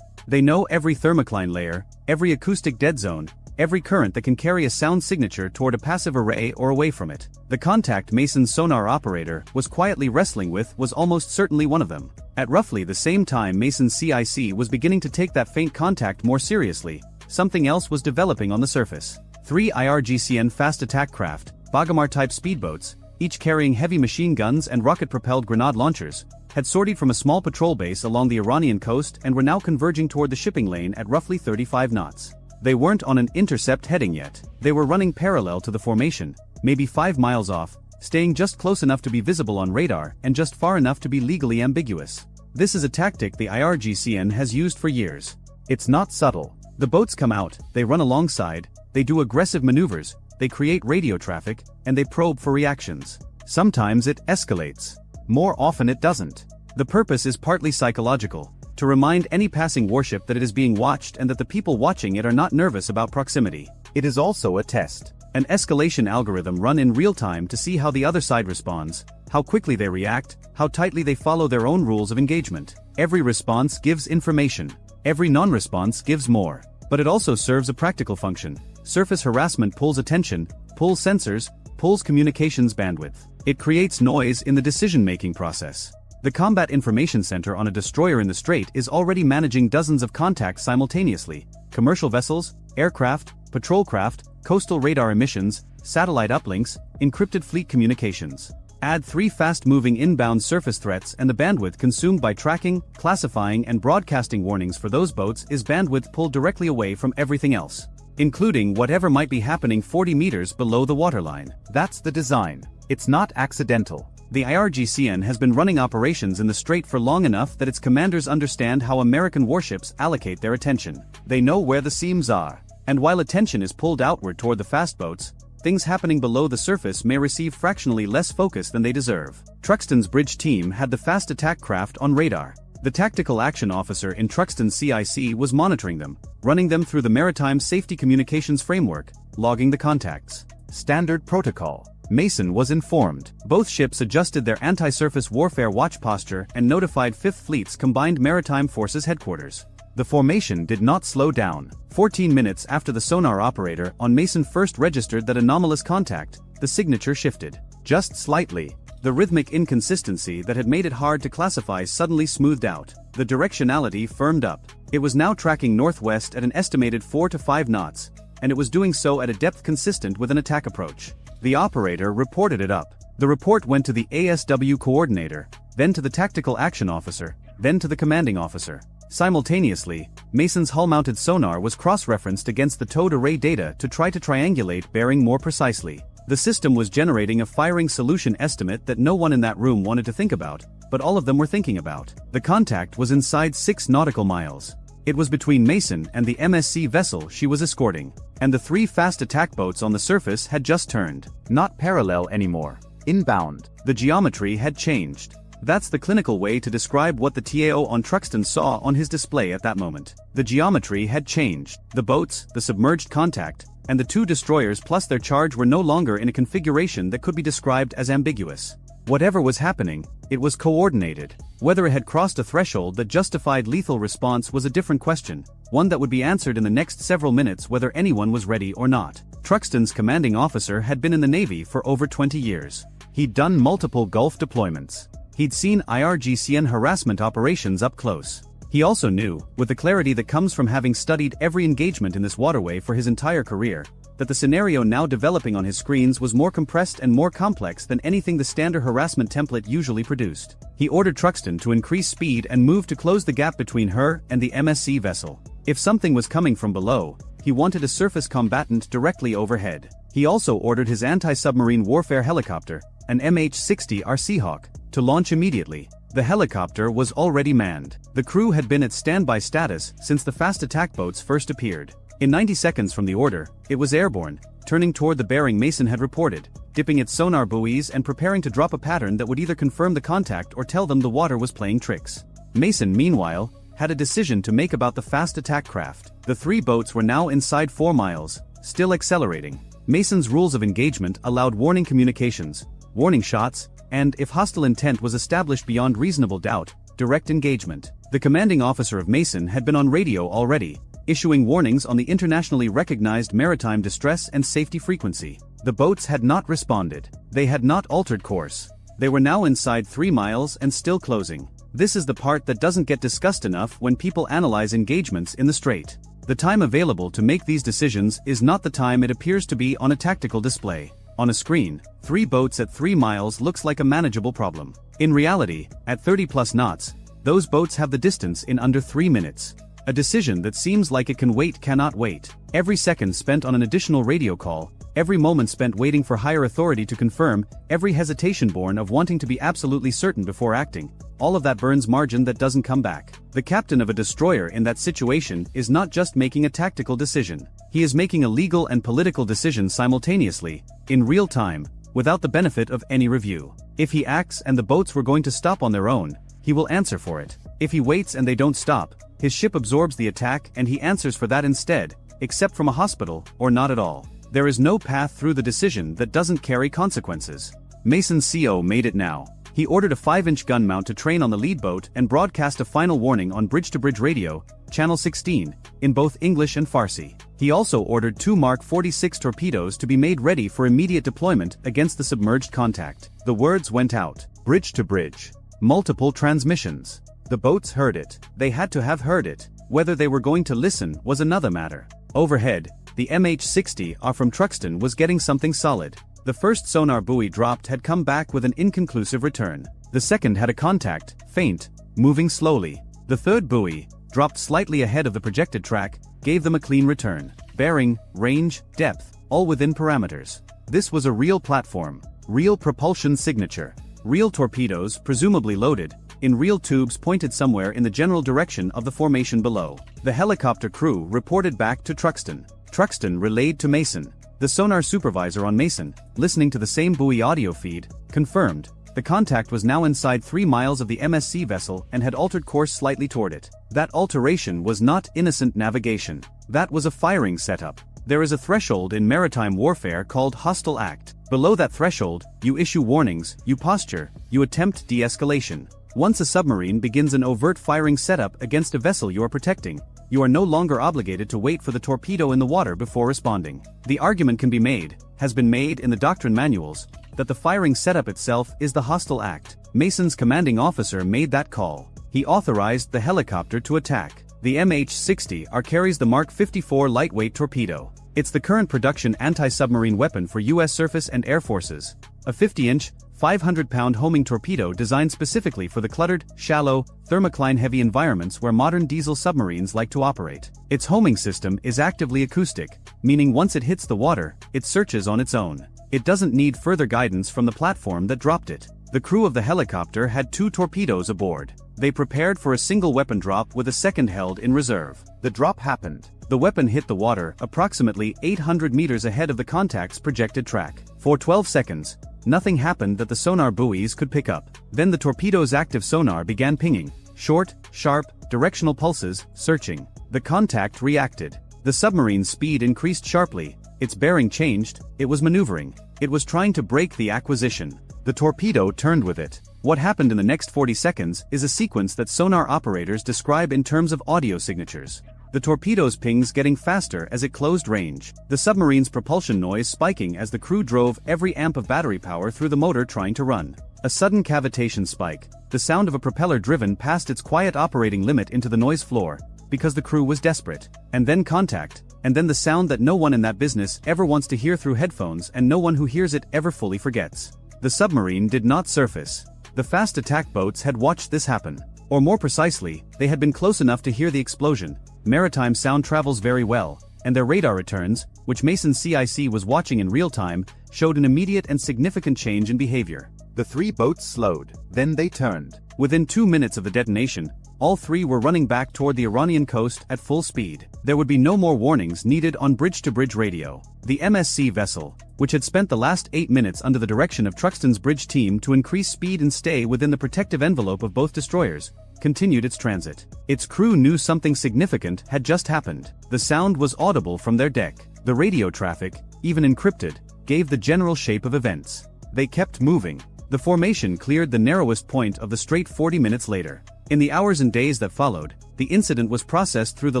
They know every thermocline layer, every acoustic dead zone, every current that can carry a sound signature toward a passive array or away from it. The contact Mason's sonar operator was quietly wrestling with was almost certainly one of them. At roughly the same time Mason's CIC was beginning to take that faint contact more seriously, something else was developing on the surface. 3 IRGCN fast attack craft, Bagamar-type speedboats, each carrying heavy machine guns and rocket-propelled grenade launchers, had sortied from a small patrol base along the Iranian coast and were now converging toward the shipping lane at roughly 35 knots. They weren't on an intercept heading yet. They were running parallel to the formation, maybe 5 miles off, staying just close enough to be visible on radar and just far enough to be legally ambiguous. This is a tactic the IRGCN has used for years. It's not subtle. The boats come out, they run alongside, they do aggressive maneuvers, they create radio traffic, and they probe for reactions. Sometimes it escalates. More often it doesn't. The purpose is partly psychological, to remind any passing warship that it is being watched and that the people watching it are not nervous about proximity. It is also a test. An escalation algorithm run in real time to see how the other side responds, how quickly they react, how tightly they follow their own rules of engagement. Every response gives information. Every non-response gives more. But it also serves a practical function. Surface harassment pulls attention, pulls sensors, pulls communications bandwidth. It creates noise in the decision-making process. The Combat Information Center on a destroyer in the Strait is already managing dozens of contacts simultaneously: commercial vessels, aircraft, patrol craft, coastal radar emissions, satellite uplinks, encrypted fleet communications. Add 3 fast-moving inbound surface threats and the bandwidth consumed by tracking, classifying and broadcasting warnings for those boats is bandwidth pulled directly away from everything else, including whatever might be happening 40 meters below the waterline. That's the design. It's not accidental. The IRGCN has been running operations in the Strait for long enough that its commanders understand how American warships allocate their attention. They know where the seams are. And while attention is pulled outward toward the fast boats, things happening below the surface may receive fractionally less focus than they deserve. Truxton's bridge team had the fast attack craft on radar. The tactical action officer in Truxton's CIC was monitoring them, running them through the Maritime Safety Communications Framework, logging the contacts. Standard protocol. Mason was informed. Both ships adjusted their anti-surface warfare watch posture and notified 5th Fleet's Combined Maritime Forces headquarters. The formation did not slow down. 14 minutes after the sonar operator on Mason first registered that anomalous contact, the signature shifted. Just slightly. The rhythmic inconsistency that had made it hard to classify suddenly smoothed out. The directionality firmed up. It was now tracking northwest at an estimated 4 to 5 knots, and it was doing so at a depth consistent with an attack approach. The operator reported it up. The report went to the ASW coordinator, then to the tactical action officer, then to the commanding officer. Simultaneously, Mason's hull-mounted sonar was cross-referenced against the towed array data to try to triangulate bearing more precisely. The system was generating a firing solution estimate that no one in that room wanted to think about, but all of them were thinking about. The contact was inside 6 nautical miles. It was between Mason and the MSC vessel she was escorting, and the 3 fast attack boats on the surface had just turned. Not parallel anymore. Inbound. The geometry had changed. That's the clinical way to describe what the TAO on Truxton saw on his display at that moment. The geometry had changed. The boats, the submerged contact, and the 2 destroyers plus their charge were no longer in a configuration that could be described as ambiguous. Whatever was happening, it was coordinated. Whether it had crossed a threshold that justified lethal response was a different question, one that would be answered in the next several minutes whether anyone was ready or not. Truxton's commanding officer had been in the Navy for over 20 years. He'd done multiple Gulf deployments. He'd seen IRGCN harassment operations up close. He also knew, with the clarity that comes from having studied every engagement in this waterway for his entire career, that the scenario now developing on his screens was more compressed and more complex than anything the standard harassment template usually produced. He ordered Truxton to increase speed and move to close the gap between her and the MSC vessel. If something was coming from below, he wanted a surface combatant directly overhead. He also ordered his anti-submarine warfare helicopter, an MH-60R Seahawk, to launch immediately. The helicopter was already manned. The crew had been at standby status since the fast attack boats first appeared. In 90 seconds from the order, it was airborne, turning toward the bearing Mason had reported, dipping its sonar buoys and preparing to drop a pattern that would either confirm the contact or tell them the water was playing tricks. Mason, meanwhile, had a decision to make about the fast attack craft. The 3 boats were now inside 4 miles, still accelerating. Mason's rules of engagement allowed warning communications, warning shots, and, if hostile intent was established beyond reasonable doubt, direct engagement. The commanding officer of Mason had been on radio already, issuing warnings on the internationally recognized maritime distress and safety frequency. The boats had not responded. They had not altered course. They were now inside 3 miles and still closing. This is the part that doesn't get discussed enough when people analyze engagements in the strait. The time available to make these decisions is not the time it appears to be on a tactical display. On a screen, 3 boats at 3 miles looks like a manageable problem. In reality, at 30+ knots, those boats have the distance in under 3 minutes. A decision that seems like it can wait cannot wait. Every second spent on an additional radio call, every moment spent waiting for higher authority to confirm, every hesitation born of wanting to be absolutely certain before acting, all of that burns margin that doesn't come back. The captain of a destroyer in that situation is not just making a tactical decision. He is making a legal and political decision simultaneously, in real time, without the benefit of any review. If he acts and the boats were going to stop on their own, he will answer for it. If he waits and they don't stop, his ship absorbs the attack and he answers for that instead, except from a hospital, or not at all. There is no path through the decision that doesn't carry consequences. Mason's CO made it now. He ordered a 5-inch gun mount to train on the lead boat and broadcast a final warning on bridge-to-bridge radio, channel 16, in both English and Farsi. He also ordered 2 Mark 46 torpedoes to be made ready for immediate deployment against the submerged contact. The words went out. Bridge to bridge. Multiple transmissions. The boats heard it. They had to have heard it. Whether they were going to listen was another matter. Overhead, the MH-60R from Truxton was getting something solid. The first sonar buoy dropped had come back with an inconclusive return. The second had a contact, faint, moving slowly. The third buoy, dropped slightly ahead of the projected track, gave them a clean return. Bearing, range, depth, all within parameters. This was a real platform, real propulsion signature, real torpedoes, presumably loaded, in real tubes pointed somewhere in the general direction of the formation below. The helicopter crew reported back to Truxton. Truxton relayed to Mason. The sonar supervisor on Mason, listening to the same buoy audio feed, confirmed. The contact was now inside 3 miles of the MSC vessel and had altered course slightly toward it. That alteration was not innocent navigation. That was a firing setup. There is a threshold in maritime warfare called hostile act. Below that threshold, you issue warnings, you posture, you attempt de-escalation. Once a submarine begins an overt firing setup against a vessel you are protecting, you are no longer obligated to wait for the torpedo in the water before responding. The argument can be made, has been made in the doctrine manuals, that the firing setup itself is the hostile act. Mason's commanding officer made that call. He authorized the helicopter to attack. The MH-60R carries the Mark 54 lightweight torpedo. It's the current production anti-submarine weapon for U.S. surface and air forces. A 50-inch, 500-pound homing torpedo designed specifically for the cluttered, shallow, thermocline-heavy environments where modern diesel submarines like to operate. Its homing system is actively acoustic, meaning once it hits the water, it searches on its own. It doesn't need further guidance from the platform that dropped it. The crew of the helicopter had 2 torpedoes aboard. They prepared for a single weapon drop with a second held in reserve. The drop happened. The weapon hit the water approximately 800 meters ahead of the contact's projected track. For 12 seconds, nothing happened that the sonar buoys could pick up. Then the torpedo's active sonar began pinging. Short, sharp, directional pulses, searching. The contact reacted. The submarine's speed increased sharply. Its bearing changed. It was maneuvering. It was trying to break the acquisition. The torpedo turned with it. What happened in the next 40 seconds is a sequence that sonar operators describe in terms of audio signatures. The torpedo's pings getting faster as it closed range. The submarine's propulsion noise spiking as the crew drove every amp of battery power through the motor trying to run. A sudden cavitation spike. The sound of a propeller driven past its quiet operating limit into the noise floor, because the crew was desperate. And then contact. And then the sound that no one in that business ever wants to hear through headphones and no one who hears it ever fully forgets. The submarine did not surface. The fast attack boats had watched this happen. Or more precisely, they had been close enough to hear the explosion. Maritime sound travels very well, and their radar returns, which Mason CIC was watching in real time, showed an immediate and significant change in behavior. The 3 boats slowed, then they turned. Within 2 minutes of the detonation, all 3 were running back toward the Iranian coast at full speed. There would be no more warnings needed on bridge-to-bridge radio. The MSC vessel, which had spent the last 8 minutes under the direction of Truxton's bridge team to increase speed and stay within the protective envelope of both destroyers, continued its transit. Its crew knew something significant had just happened. The sound was audible from their deck. The radio traffic, even encrypted, gave the general shape of events. They kept moving. The formation cleared the narrowest point of the strait 40 minutes later. In the hours and days that followed, the incident was processed through the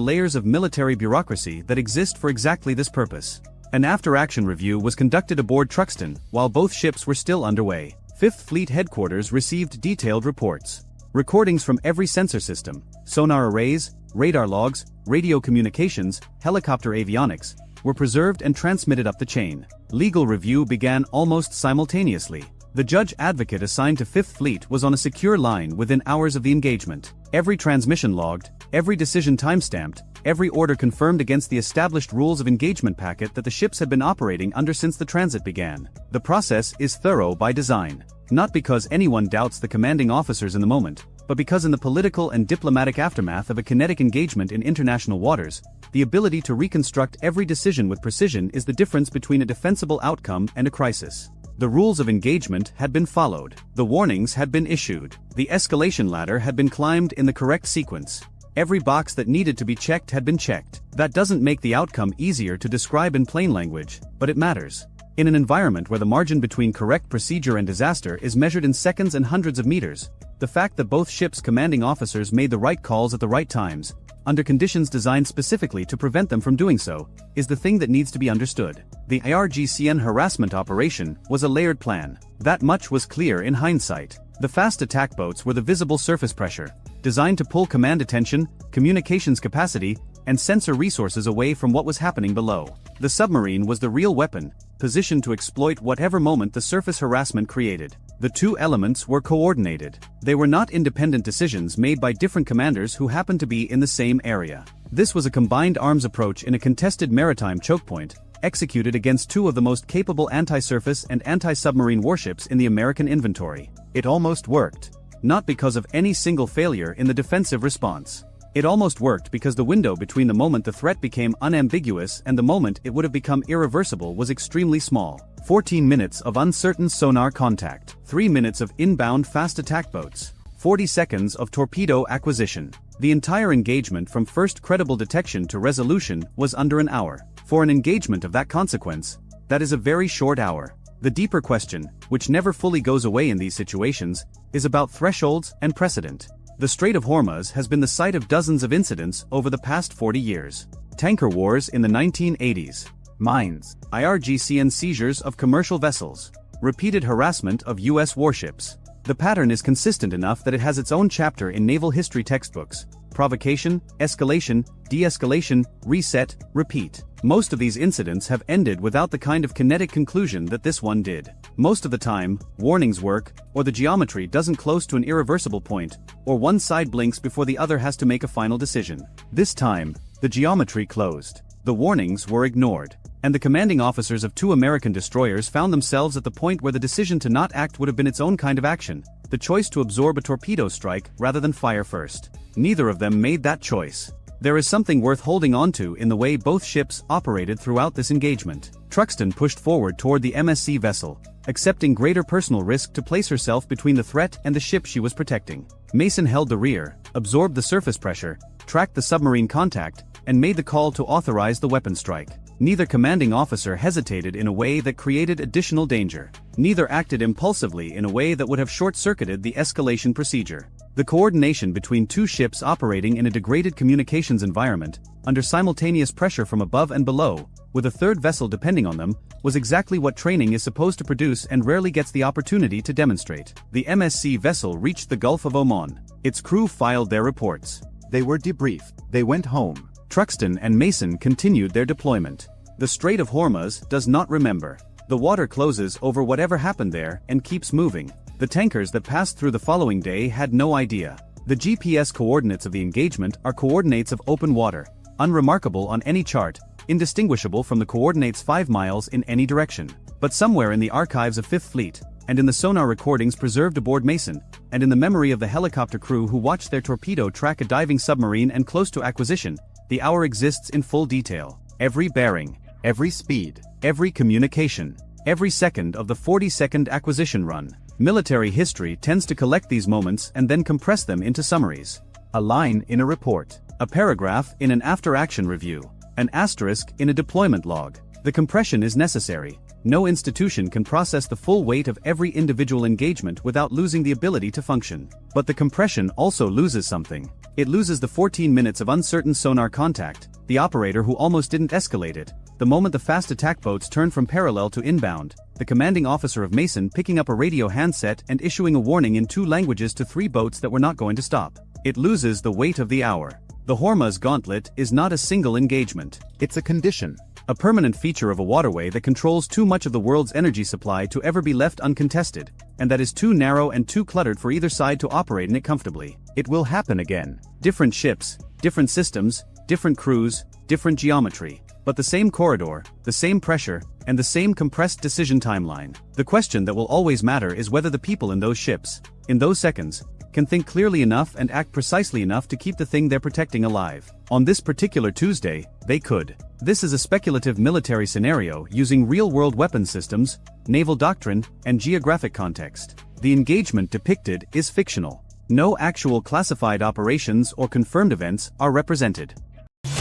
layers of military bureaucracy that exist for exactly this purpose. An after-action review was conducted aboard Truxton while both ships were still underway. 5th Fleet Headquarters received detailed reports. Recordings from every sensor system, sonar arrays, radar logs, radio communications, helicopter avionics, were preserved and transmitted up the chain. Legal review began almost simultaneously. The judge advocate assigned to 5th Fleet was on a secure line within hours of the engagement. Every transmission logged, every decision timestamped, every order confirmed against the established rules of engagement packet that the ships had been operating under since the transit began. The process is thorough by design. Not because anyone doubts the commanding officers in the moment, but because in the political and diplomatic aftermath of a kinetic engagement in international waters, the ability to reconstruct every decision with precision is the difference between a defensible outcome and a crisis. The rules of engagement had been followed. The warnings had been issued. The escalation ladder had been climbed in the correct sequence. Every box that needed to be checked had been checked. That doesn't make the outcome easier to describe in plain language, but it matters. In an environment where the margin between correct procedure and disaster is measured in seconds and hundreds of meters, the fact that both ships' commanding officers made the right calls at the right times, under conditions designed specifically to prevent them from doing so, is the thing that needs to be understood. The IRGCN harassment operation was a layered plan. That much was clear in hindsight. The fast attack boats were the visible surface pressure, designed to pull command attention, communications capacity, and sensor resources away from what was happening below. The submarine was the real weapon, positioned to exploit whatever moment the surface harassment created. The two elements were coordinated. They were not independent decisions made by different commanders who happened to be in the same area. This was a combined arms approach in a contested maritime choke point, executed against two of the most capable anti-surface and anti-submarine warships in the American inventory. It almost worked. Not because of any single failure in the defensive response. It almost worked because the window between the moment the threat became unambiguous and the moment it would have become irreversible was extremely small. 14 minutes of uncertain sonar contact, 3 minutes of inbound fast attack boats, 40 seconds of torpedo acquisition. The entire engagement from first credible detection to resolution was under an hour. For an engagement of that consequence, that is a very short hour. The deeper question, which never fully goes away in these situations, is about thresholds and precedent. The Strait of Hormuz has been the site of dozens of incidents over the past 40 years. Tanker wars in the 1980s. Mines. IRGCN seizures of commercial vessels. Repeated harassment of U.S. warships. The pattern is consistent enough that it has its own chapter in naval history textbooks. Provocation, escalation, de-escalation, reset, repeat. Most of these incidents have ended without the kind of kinetic conclusion that this one did. Most of the time, warnings work, or the geometry doesn't close to an irreversible point, or one side blinks before the other has to make a final decision. This time, the geometry closed. The warnings were ignored. And the commanding officers of two American destroyers found themselves at the point where the decision to not act would have been its own kind of action. The choice to absorb a torpedo strike rather than fire first. Neither of them made that choice. There is something worth holding on to in the way both ships operated throughout this engagement. Truxton pushed forward toward the MSC vessel, accepting greater personal risk to place herself between the threat and the ship she was protecting. Mason held the rear, absorbed the surface pressure, tracked the submarine contact, and made the call to authorize the weapon strike. Neither commanding officer hesitated in a way that created additional danger. Neither acted impulsively in a way that would have short-circuited the escalation procedure. The coordination between two ships operating in a degraded communications environment, under simultaneous pressure from above and below, with a third vessel depending on them, was exactly what training is supposed to produce and rarely gets the opportunity to demonstrate. The MSC vessel reached the Gulf of Oman. Its crew filed their reports. They were debriefed. They went home. Truxton and Mason continued their deployment. The Strait of Hormuz does not remember. The water closes over whatever happened there and keeps moving. The tankers that passed through the following day had no idea. The GPS coordinates of the engagement are coordinates of open water, unremarkable on any chart, indistinguishable from the coordinates 5 miles in any direction. But somewhere in the archives of 5th Fleet, and in the sonar recordings preserved aboard Mason, and in the memory of the helicopter crew who watched their torpedo track a diving submarine and close to acquisition, the hour exists in full detail. Every bearing, every speed, every communication, every second of the 40-second acquisition run. Military history tends to collect these moments and then compress them into summaries. A line in a report, a paragraph in an after-action review, an asterisk in a deployment log. The compression is necessary. No institution can process the full weight of every individual engagement without losing the ability to function. But the compression also loses something. It loses the 14 minutes of uncertain sonar contact, the operator who almost didn't escalate it, the moment the fast attack boats turned from parallel to inbound, the commanding officer of Mason picking up a radio handset and issuing a warning in 2 languages to 3 boats that were not going to stop. It loses the weight of the hour. The Hormuz gauntlet is not a single engagement. It's a condition. A permanent feature of a waterway that controls too much of the world's energy supply to ever be left uncontested, and that is too narrow and too cluttered for either side to operate in it comfortably. It will happen again. Different ships, different systems, different crews, different geometry, but the same corridor, the same pressure, and the same compressed decision timeline. The question that will always matter is whether the people in those ships, in those seconds, can think clearly enough and act precisely enough to keep the thing they're protecting alive. On this particular Tuesday, they could. This is a speculative military scenario using real-world weapon systems, naval doctrine, and geographic context. The engagement depicted is fictional. No actual classified operations or confirmed events are represented.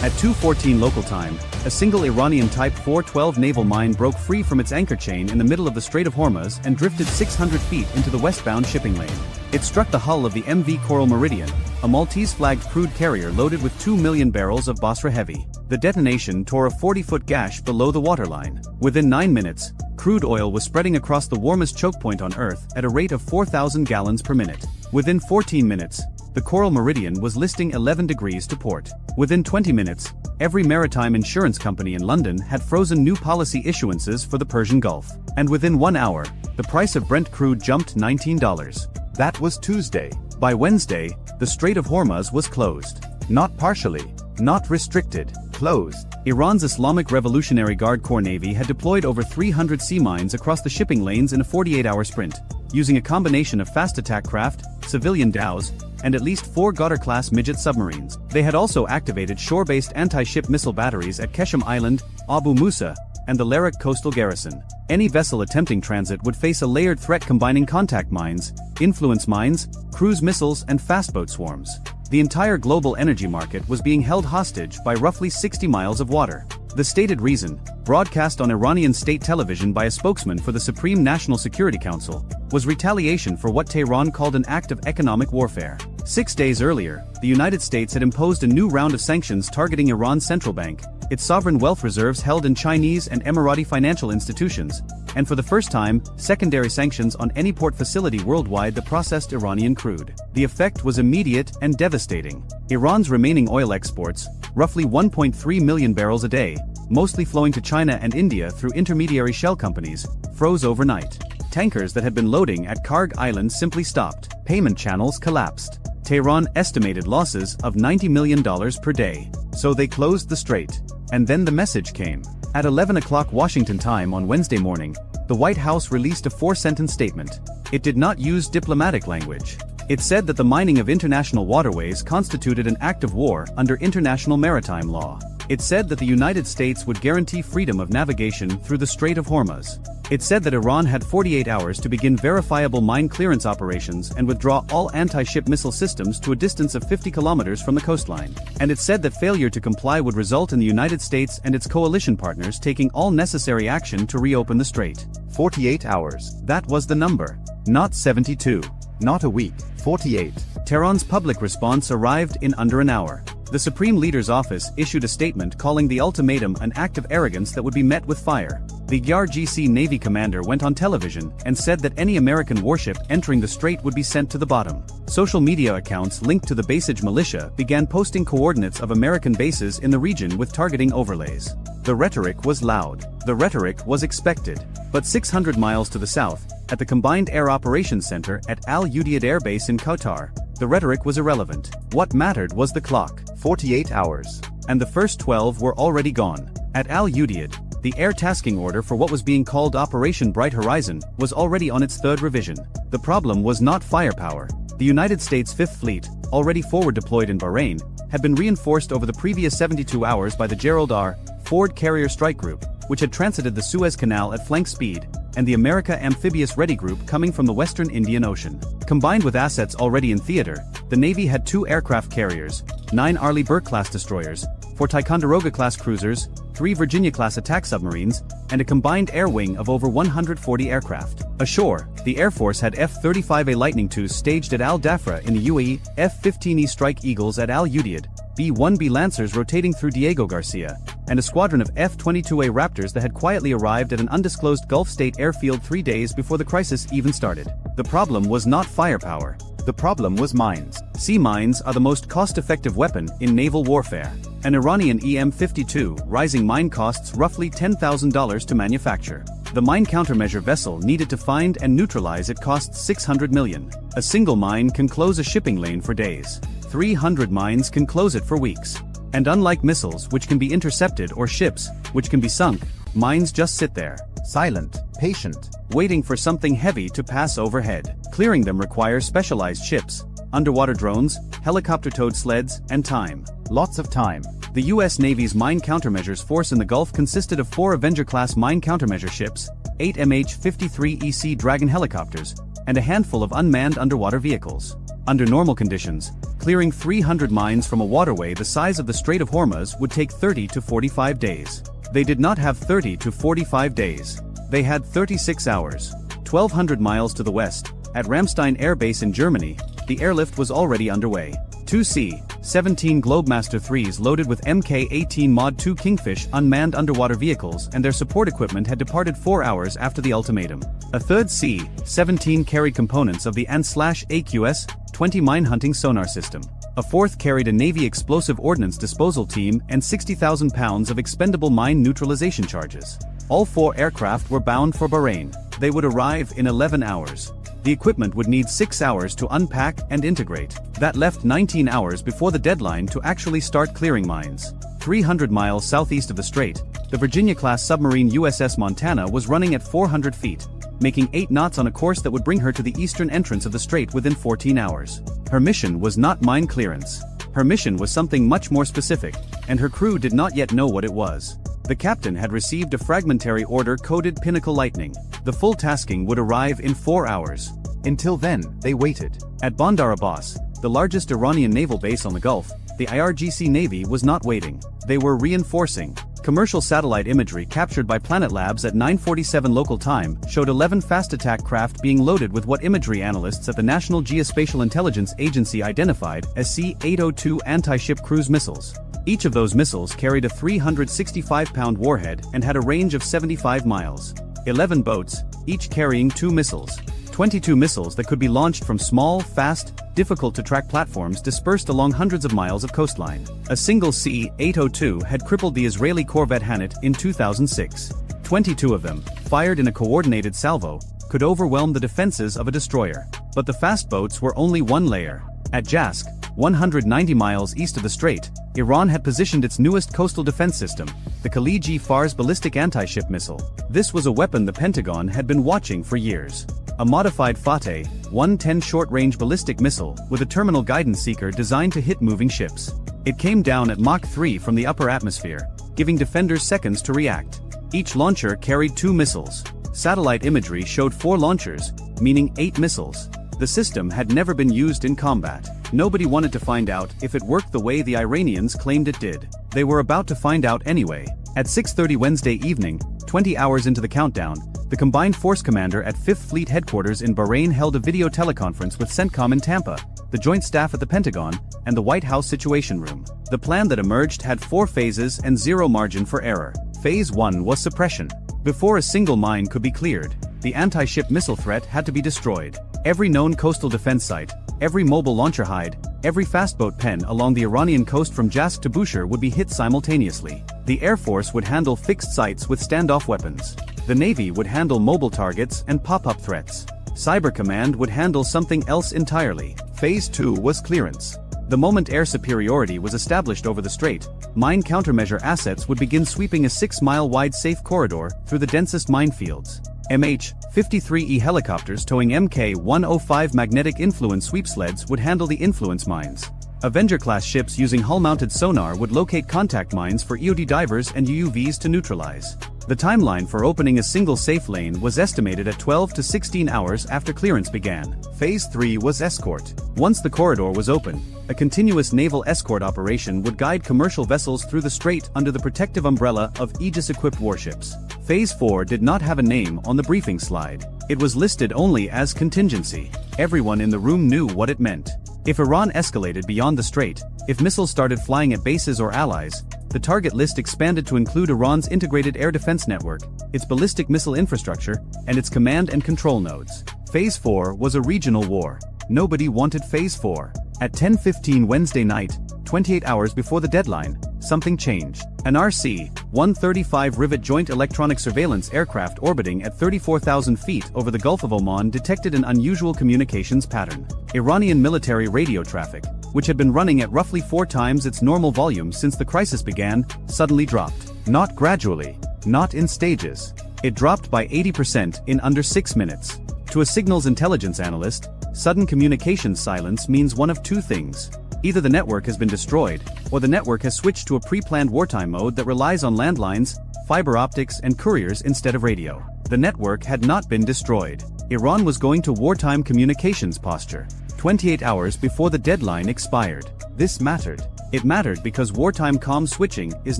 At 2:14 local time, a single Iranian Type 412 naval mine broke free from its anchor chain in the middle of the Strait of Hormuz and drifted 600 feet into the westbound shipping lane. It struck the hull of the MV Coral Meridian, a Maltese-flagged crude carrier loaded with 2 million barrels of Basra heavy. The detonation tore a 40-foot gash below the waterline. Within 9 minutes, crude oil was spreading across the warmest choke point on Earth at a rate of 4,000 gallons per minute. Within 14 minutes, the Coral Meridian was listing 11 degrees to port. Within 20 minutes, every maritime insurance company in London had frozen new policy issuances for the Persian Gulf. And within 1 hour, the price of Brent crude jumped $19. That was Tuesday. By Wednesday, the Strait of Hormuz was closed. Not partially, not restricted, closed. Iran's Islamic Revolutionary Guard Corps Navy had deployed over 300 sea mines across the shipping lanes in a 48-hour sprint, using a combination of fast attack craft, civilian dhows, and at least 4 Ghadar-class midget submarines. They had also activated shore-based anti-ship missile batteries at Keshem Island, Abu Musa, and the Larak coastal garrison. Any vessel attempting transit would face a layered threat combining contact mines, influence mines, cruise missiles, and fastboat swarms. The entire global energy market was being held hostage by roughly 60 miles of water. The stated reason, broadcast on Iranian state television by a spokesman for the Supreme National Security Council, was retaliation for what Tehran called an act of economic warfare. 6 days earlier, the United States had imposed a new round of sanctions targeting Iran's central bank, its sovereign wealth reserves held in Chinese and Emirati financial institutions, and for the first time, secondary sanctions on any port facility worldwide that processed Iranian crude. The effect was immediate and devastating. Iran's remaining oil exports, roughly 1.3 million barrels a day, mostly flowing to China and India through intermediary shell companies, froze overnight. Tankers that had been loading at Karg Island simply stopped. Payment channels collapsed. Tehran estimated losses of $90 million per day. So they closed the strait. And then the message came. At 11 o'clock Washington time on Wednesday morning, the White House released a 4-sentence statement. It did not use diplomatic language. It said that the mining of international waterways constituted an act of war under international maritime law. It said that the United States would guarantee freedom of navigation through the Strait of Hormuz. It said that Iran had 48 hours to begin verifiable mine clearance operations and withdraw all anti-ship missile systems to a distance of 50 kilometers from the coastline. And it said that failure to comply would result in the United States and its coalition partners taking all necessary action to reopen the strait. 48 hours. That was the number. Not 72. Not a week. 48. Tehran's public response arrived in under an hour. The Supreme Leader's office issued a statement calling the ultimatum an act of arrogance that would be met with fire. The YAR-GC Navy commander went on television and said that any American warship entering the strait would be sent to the bottom. Social media accounts linked to the Basij militia began posting coordinates of American bases in the region with targeting overlays. The rhetoric was loud. The rhetoric was expected. But 600 miles to the south, at the Combined Air Operations Center at Al Udeid Air Base in Qatar, the rhetoric was irrelevant. What mattered was the clock. 48 hours. And the first 12 were already gone. At Al Udeid, The air tasking order for what was being called Operation Bright Horizon was already on its third revision. The problem was not firepower. The United States Fifth Fleet, already forward deployed in Bahrain, had been reinforced over the previous 72 hours by the Gerald R. Ford Carrier Strike Group, which had transited the Suez Canal at flank speed, and the America Amphibious Ready Group coming from the Western Indian Ocean. Combined with assets already in theater, the Navy had 2 aircraft carriers, 9 Arleigh Burke-class destroyers, 4 Ticonderoga-class cruisers, 3 Virginia-class attack submarines, and a combined air wing of over 140 aircraft. Ashore, the Air Force had F-35A Lightning IIs staged at Al Dhafra in the UAE, F-15E Strike Eagles at Al Udeid, B-1B Lancers rotating through Diego Garcia, and a squadron of F-22A Raptors that had quietly arrived at an undisclosed Gulf state airfield 3 days before the crisis even started. The problem was not firepower. The problem was mines. Sea mines are the most cost-effective weapon in naval warfare. An Iranian EM-52 Rising mine costs roughly $10,000 to manufacture. The mine countermeasure vessel needed to find and neutralize it costs $600 million. A single mine can close a shipping lane for days. 300 mines can close it for weeks. And unlike missiles, which can be intercepted, or ships, which can be sunk, mines just sit there, silent, patient, waiting for something heavy to pass overhead. Clearing them requires specialized ships, underwater drones, helicopter-towed sleds, and time. Lots of time. The U.S. Navy's mine countermeasures force in the Gulf consisted of 4 Avenger-class mine countermeasure ships, 8 MH-53EC Dragon helicopters, and a handful of unmanned underwater vehicles. Under normal conditions, clearing 300 mines from a waterway the size of the Strait of Hormuz would take 30 to 45 days. They did not have 30 to 45 days. They had 36 hours. 1,200 miles to the west, at Ramstein Air Base in Germany, the airlift was already underway. 2 C-17 Globemaster IIIs loaded with Mk-18 Mod 2 Kingfish unmanned underwater vehicles and their support equipment had departed 4 hours after the ultimatum. A third C-17 carried components of the AN/AQS-20 mine-hunting sonar system. A fourth carried a Navy explosive ordnance disposal team and 60,000 pounds of expendable mine neutralization charges. All 4 aircraft were bound for Bahrain. They would arrive in 11 hours. The equipment would need 6 hours to unpack and integrate. That left 19 hours before the deadline to actually start clearing mines. 300 miles southeast of the strait, the Virginia-class submarine USS Montana was running at 400 feet, making 8 knots on a course that would bring her to the eastern entrance of the strait within 14 hours. Her mission was not mine clearance. Her mission was something much more specific, and her crew did not yet know what it was. The captain had received a fragmentary order coded Pinnacle Lightning. The full tasking would arrive in 4 hours. Until then, they waited. At Bandar Abbas, the largest Iranian naval base on the Gulf, the IRGC Navy was not waiting. They were reinforcing. Commercial satellite imagery captured by Planet Labs at 9:47 local time showed 11 fast attack craft being loaded with what imagery analysts at the National Geospatial Intelligence Agency identified as C-802 anti-ship cruise missiles. Each of those missiles carried a 365-pound warhead and had a range of 75 miles. 11 boats, each carrying 2 missiles. 22 missiles that could be launched from small, fast, difficult-to-track platforms dispersed along hundreds of miles of coastline. A single C-802 had crippled the Israeli corvette Hanit in 2006. 22 of them, fired in a coordinated salvo, could overwhelm the defenses of a destroyer. But the fast boats were only one layer. At Jask, 190 miles east of the strait, Iran had positioned its newest coastal defense system, the Khaliji-Fars ballistic anti-ship missile. This was a weapon the Pentagon had been watching for years. A modified Fateh 110 short-range ballistic missile with a terminal guidance seeker designed to hit moving ships. It came down at Mach 3 from the upper atmosphere, giving defenders seconds to react. Each launcher carried 2 missiles. Satellite imagery showed 4 launchers, meaning 8 missiles. The system had never been used in combat. Nobody wanted to find out if it worked the way the Iranians claimed it did. They were about to find out anyway. At 6:30 Wednesday evening, 20 hours into the countdown, the Combined Force Commander at 5th Fleet Headquarters in Bahrain held a video teleconference with CENTCOM in Tampa, the Joint Staff at the Pentagon, and the White House Situation Room. The plan that emerged had 4 phases and 0 margin for error. Phase 1 was suppression. Before a single mine could be cleared, the anti-ship missile threat had to be destroyed. Every known coastal defense site, every mobile launcher hide, every fastboat pen along the Iranian coast from Jask to Bushehr would be hit simultaneously. The Air Force would handle fixed sites with standoff weapons. The Navy would handle mobile targets and pop-up threats. Cyber Command would handle something else entirely. Phase 2 was clearance. The moment air superiority was established over the strait, mine countermeasure assets would begin sweeping a 6-mile-wide safe corridor through the densest minefields. MH-53E helicopters towing Mk-105 magnetic influence sweep sleds would handle the influence mines. Avenger-class ships using hull-mounted sonar would locate contact mines for EOD divers and UUVs to neutralize. The timeline for opening a single safe lane was estimated at 12 to 16 hours after clearance began. Phase 3 was escort. Once the corridor was open, a continuous naval escort operation would guide commercial vessels through the strait under the protective umbrella of Aegis-equipped warships. Phase 4 did not have a name on the briefing slide. It was listed only as contingency. Everyone in the room knew what it meant. If Iran escalated beyond the strait, if missiles started flying at bases or allies, the target list expanded to include Iran's integrated air defense network, its ballistic missile infrastructure, and its command and control nodes. Phase 4 was a regional war. Nobody wanted Phase 4. At 10:15 Wednesday night, 28 hours before the deadline, something changed. An RC-135 Rivet Joint Electronic Surveillance aircraft orbiting at 34,000 feet over the Gulf of Oman detected an unusual communications pattern. Iranian military radio traffic, which had been running at roughly 4 times its normal volume since the crisis began, suddenly dropped. Not gradually, not in stages. It dropped by 80% in under 6 minutes. To a signals intelligence analyst, sudden communications silence means one of 2 things. Either the network has been destroyed, or the network has switched to a pre-planned wartime mode that relies on landlines, fiber optics and couriers instead of radio. The network had not been destroyed. Iran was going to wartime communications posture, 28 hours before the deadline expired. This mattered. It mattered because wartime comm switching is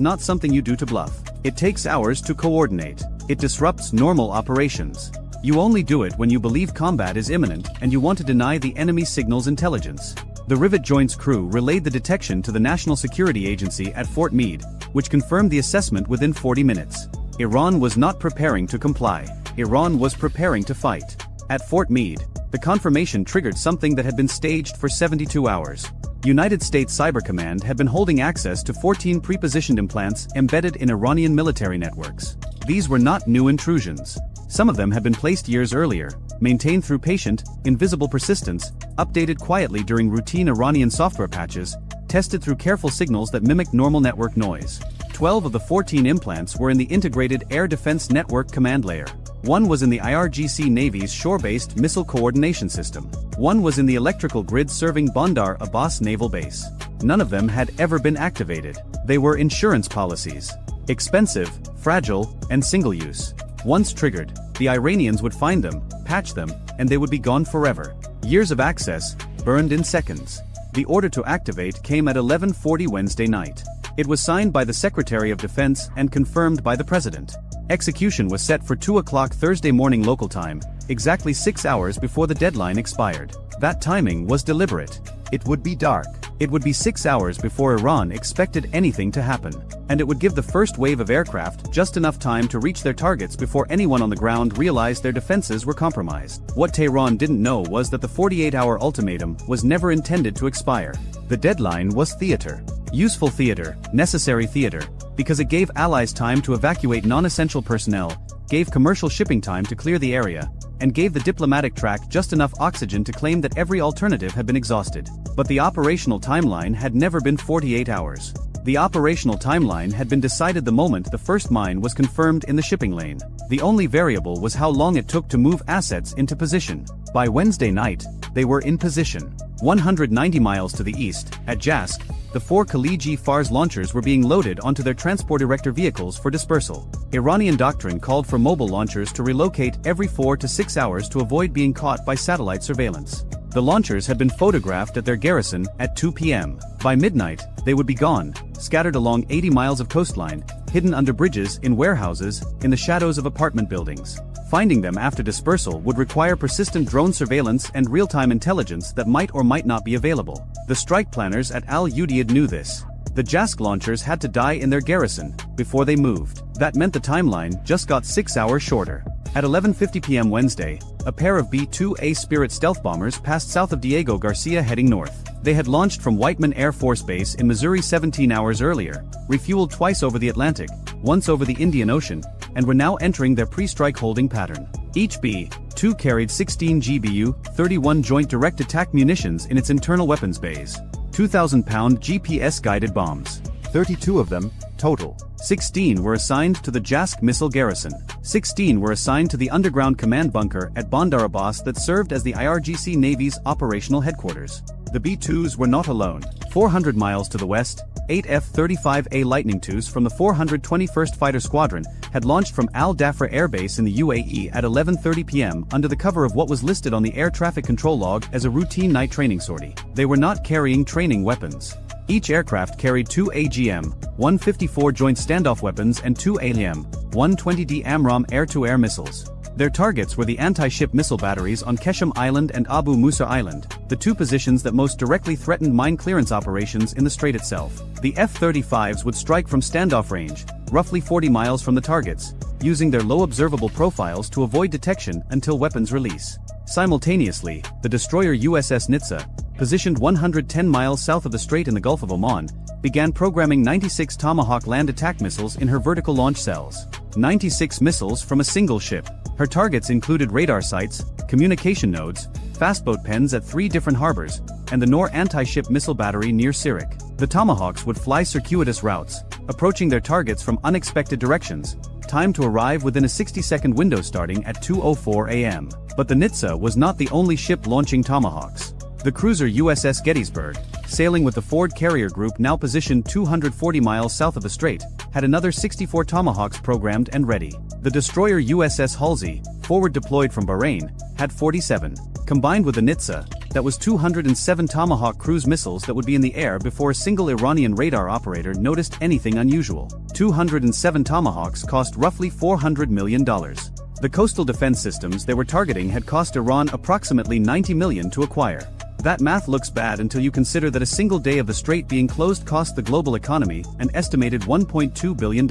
not something you do to bluff. It takes hours to coordinate. It disrupts normal operations. You only do it when you believe combat is imminent and you want to deny the enemy signals intelligence. The Rivet Joint's crew relayed the detection to the National Security Agency at Fort Meade, which confirmed the assessment within 40 minutes. Iran was not preparing to comply. Iran was preparing to fight. At Fort Meade, the confirmation triggered something that had been staged for 72 hours. United States Cyber Command had been holding access to 14 pre-positioned implants embedded in Iranian military networks. These were not new intrusions. Some of them had been placed years earlier, maintained through patient, invisible persistence, updated quietly during routine Iranian software patches, tested through careful signals that mimicked normal network noise. 12 of the 14 implants were in the Integrated Air Defense Network command layer. One was in the IRGC Navy's shore-based missile coordination system. One was in the electrical grid serving Bandar Abbas Naval Base. None of them had ever been activated. They were insurance policies. Expensive, fragile, and single-use. Once triggered, the Iranians would find them, patch them, and they would be gone forever. Years of access, burned in seconds. The order to activate came at 11:40 Wednesday night. It was signed by the Secretary of Defense and confirmed by the President. Execution was set for 2 o'clock Thursday morning local time, exactly 6 hours before the deadline expired. That timing was deliberate. It would be dark. It would be 6 hours before Iran expected anything to happen. And it would give the first wave of aircraft just enough time to reach their targets before anyone on the ground realized their defenses were compromised. What Tehran didn't know was that the 48-hour ultimatum was never intended to expire. The deadline was theater. Useful theater, necessary theater, because it gave allies time to evacuate non-essential personnel, gave commercial shipping time to clear the area, and gave the diplomatic track just enough oxygen to claim that every alternative had been exhausted. But the operational timeline had never been 48 hours. The operational timeline had been decided the moment the first mine was confirmed in the shipping lane. The only variable was how long it took to move assets into position. By Wednesday night, they were in position. 190 miles to the east, at Jask, the 4 Khaliji Fars launchers were being loaded onto their transport erector vehicles for dispersal. Iranian doctrine called for mobile launchers to relocate every 4 to 6 hours to avoid being caught by satellite surveillance. The launchers had been photographed at their garrison at 2 p.m. By midnight, they would be gone, scattered along 80 miles of coastline, hidden under bridges, in warehouses, in the shadows of apartment buildings. Finding them after dispersal would require persistent drone surveillance and real-time intelligence that might or might not be available. The strike planners at Al-Udeid knew this. The Jask launchers had to die in their garrison before they moved. That meant the timeline just got 6 hours shorter. At 11:50 p.m. Wednesday, a pair of B-2A Spirit stealth bombers passed south of Diego Garcia heading north. They had launched from Whiteman Air Force Base in Missouri 17 hours earlier, refueled twice over the Atlantic, once over the Indian Ocean, and were now entering their pre-strike holding pattern. Each B-2 carried 16 GBU-31 Joint Direct Attack munitions in its internal weapons bays. 2,000-pound GPS-guided bombs. 32 of them, total. 16 were assigned to the Jask missile garrison. 16 were assigned to the underground command bunker at Bandar Abbas that served as the IRGC Navy's operational headquarters. The B-2s were not alone. 400 miles to the west, 8 F-35A Lightning IIs from the 421st Fighter Squadron had launched from Al Dhafra Air Base in the UAE at 11:30 p.m. under the cover of what was listed on the air traffic control log as a routine night training sortie. They were not carrying training weapons. Each aircraft carried 2 AGM-154 joint standoff weapons and 2 AGM-120D AMRAAM air-to-air missiles. Their targets were the anti-ship missile batteries on Keshim Island and Abu Musa Island, the two positions that most directly threatened mine clearance operations in the strait itself. The F-35s would strike from standoff range, roughly 40 miles from the targets, using their low observable profiles to avoid detection until weapons release. Simultaneously, the destroyer USS Nitsa, positioned 110 miles south of the strait in the Gulf of Oman, began programming 96 Tomahawk land attack missiles in her vertical launch cells. 96 missiles from a single ship. Her targets included radar sites, communication nodes, fastboat pens at 3 different harbors, and the Noor anti-ship missile battery near Sirik. The Tomahawks would fly circuitous routes, approaching their targets from unexpected directions, timed to arrive within a 60-second window starting at 2:04 a.m. But the Nitsa was not the only ship launching Tomahawks. The cruiser USS Gettysburg, sailing with the Ford Carrier Group now positioned 240 miles south of the strait, had another 64 Tomahawks programmed and ready. The destroyer USS Halsey, forward deployed from Bahrain, had 47. Combined with the Nitsa, that was 207 Tomahawk cruise missiles that would be in the air before a single Iranian radar operator noticed anything unusual. 207 Tomahawks cost roughly $400 million. The coastal defense systems they were targeting had cost Iran approximately $90 million to acquire. That math looks bad until you consider that a single day of the strait being closed cost the global economy an estimated $1.2 billion.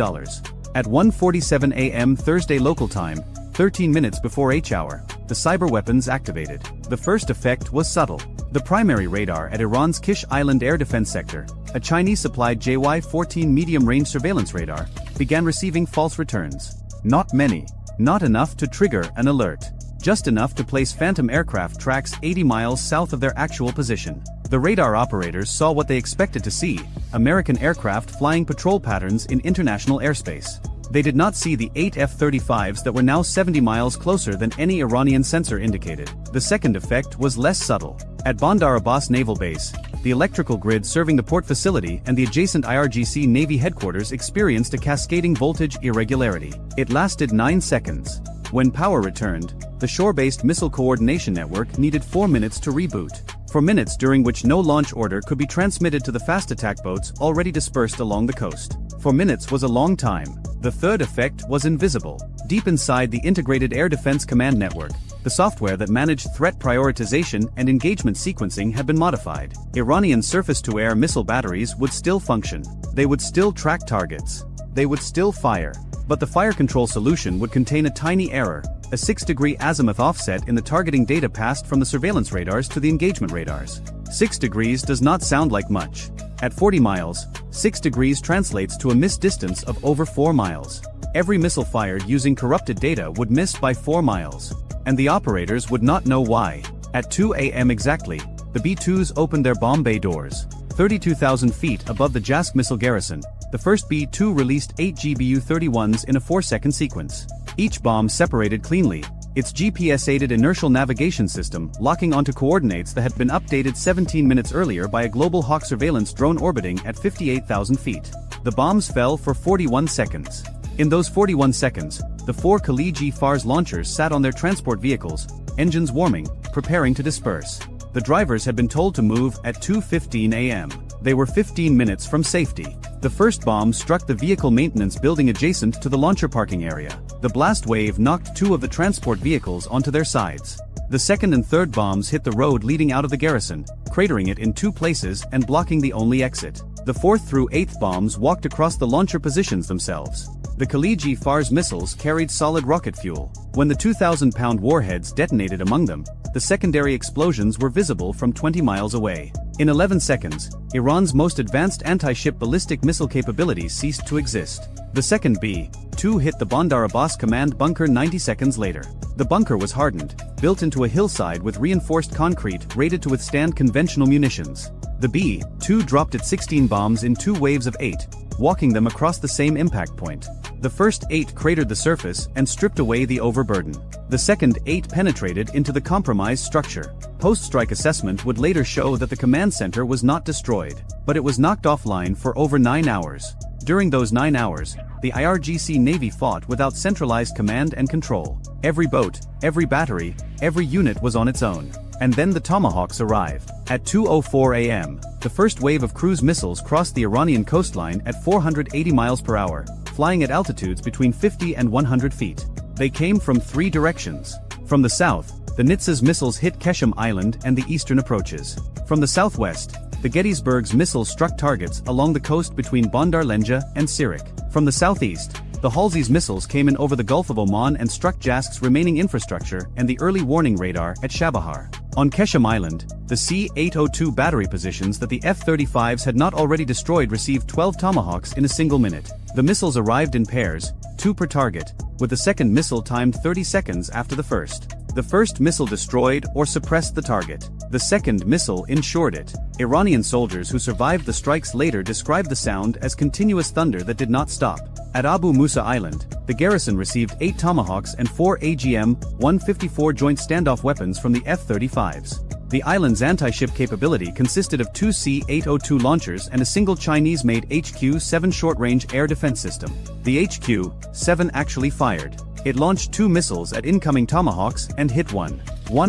At 1:47 a.m. Thursday local time, 13 minutes before H-hour, the cyber weapons activated. The first effect was subtle. The primary radar at Iran's Kish Island air defense sector, a Chinese-supplied JY-14 medium-range surveillance radar, began receiving false returns. Not many. Not enough to trigger an alert. Just enough to place Phantom aircraft tracks 80 miles south of their actual position. The radar operators saw what they expected to see: American aircraft flying patrol patterns in international airspace. They did not see the 8 F-35s that were now 70 miles closer than any Iranian sensor indicated. The second effect was less subtle. At Bandar Abbas Naval Base, the electrical grid serving the port facility and the adjacent IRGC Navy headquarters experienced a cascading voltage irregularity. It lasted 9 seconds. When power returned, the shore-based missile coordination network needed 4 minutes to reboot. 4 minutes during which no launch order could be transmitted to the fast attack boats already dispersed along the coast. 4 minutes was a long time. The third effect was invisible. Deep inside the Integrated Air Defense Command Network, the software that managed threat prioritization and engagement sequencing had been modified. Iranian surface-to-air missile batteries would still function. They would still track targets. They would still fire. But the fire control solution would contain a tiny error, a 6-degree azimuth offset in the targeting data passed from the surveillance radars to the engagement radars. 6 degrees does not sound like much. At 40 miles, 6 degrees translates to a missed distance of over 4 miles. Every missile fired using corrupted data would miss by 4 miles. And the operators would not know why. At 2 a.m. exactly, the B-2s opened their bomb bay doors. 32,000 feet above the Jask missile garrison, the first B-2 released 8 GBU-31s in a 4-second sequence. Each bomb separated cleanly, its GPS-aided inertial navigation system locking onto coordinates that had been updated 17 minutes earlier by a Global Hawk surveillance drone orbiting at 58,000 feet. The bombs fell for 41 seconds. In those 41 seconds, the 4 Khaliji-Fars launchers sat on their transport vehicles, engines warming, preparing to disperse. The drivers had been told to move at 2:15 a.m. They were 15 minutes from safety. The first bomb struck the vehicle maintenance building adjacent to the launcher parking area. The blast wave knocked 2 of the transport vehicles onto their sides. The second and third bombs hit the road leading out of the garrison, cratering it in 2 places and blocking the only exit. The 4th through 8th bombs walked across the launcher positions themselves. The Khaliji-Fars missiles carried solid rocket fuel. When the 2,000-pound warheads detonated among them, the secondary explosions were visible from 20 miles away. In 11 seconds, Iran's most advanced anti-ship ballistic missile capabilities ceased to exist. The second B-2 hit the Bandar Abbas command bunker 90 seconds later. The bunker was hardened, built into a hillside with reinforced concrete rated to withstand conventional munitions. The B-2 dropped its 16 bombs in 2 waves of 8, walking them across the same impact point. The first 8 cratered the surface and stripped away the overburden. The second 8 penetrated into the compromised structure. Post-strike assessment would later show that the command center was not destroyed, but it was knocked offline for over 9 hours. During those 9 hours, the IRGC Navy fought without centralized command and control. Every boat, every battery, every unit was on its own. And then the Tomahawks arrived. At 2:04 a.m., the first wave of cruise missiles crossed the Iranian coastline at 480 miles per hour, flying at altitudes between 50 and 100 feet. They came from 3 directions. From the south, the Nitz's missiles hit Keshem Island and the eastern approaches. From the southwest, the Gettysburg's missiles struck targets along the coast between Bandar Lenja and Sirik. From the southeast, the Halsey's missiles came in over the Gulf of Oman and struck Jask's remaining infrastructure and the early warning radar at Shabahar. On Keshem Island, the C-802 battery positions that the F-35s had not already destroyed received 12 Tomahawks in a single minute. The missiles arrived in pairs, 2 per target, with the second missile timed 30 seconds after the first. The first missile destroyed or suppressed the target. The second missile ensured it. Iranian soldiers who survived the strikes later described the sound as continuous thunder that did not stop. At Abu Musa Island, the garrison received 8 Tomahawks and 4 AGM-154 joint standoff weapons from the F-35s. The island's anti-ship capability consisted of 2 C-802 launchers and a single Chinese-made HQ-7 short-range air defense system. The HQ-7 actually fired. It launched 2 missiles at incoming Tomahawks and hit one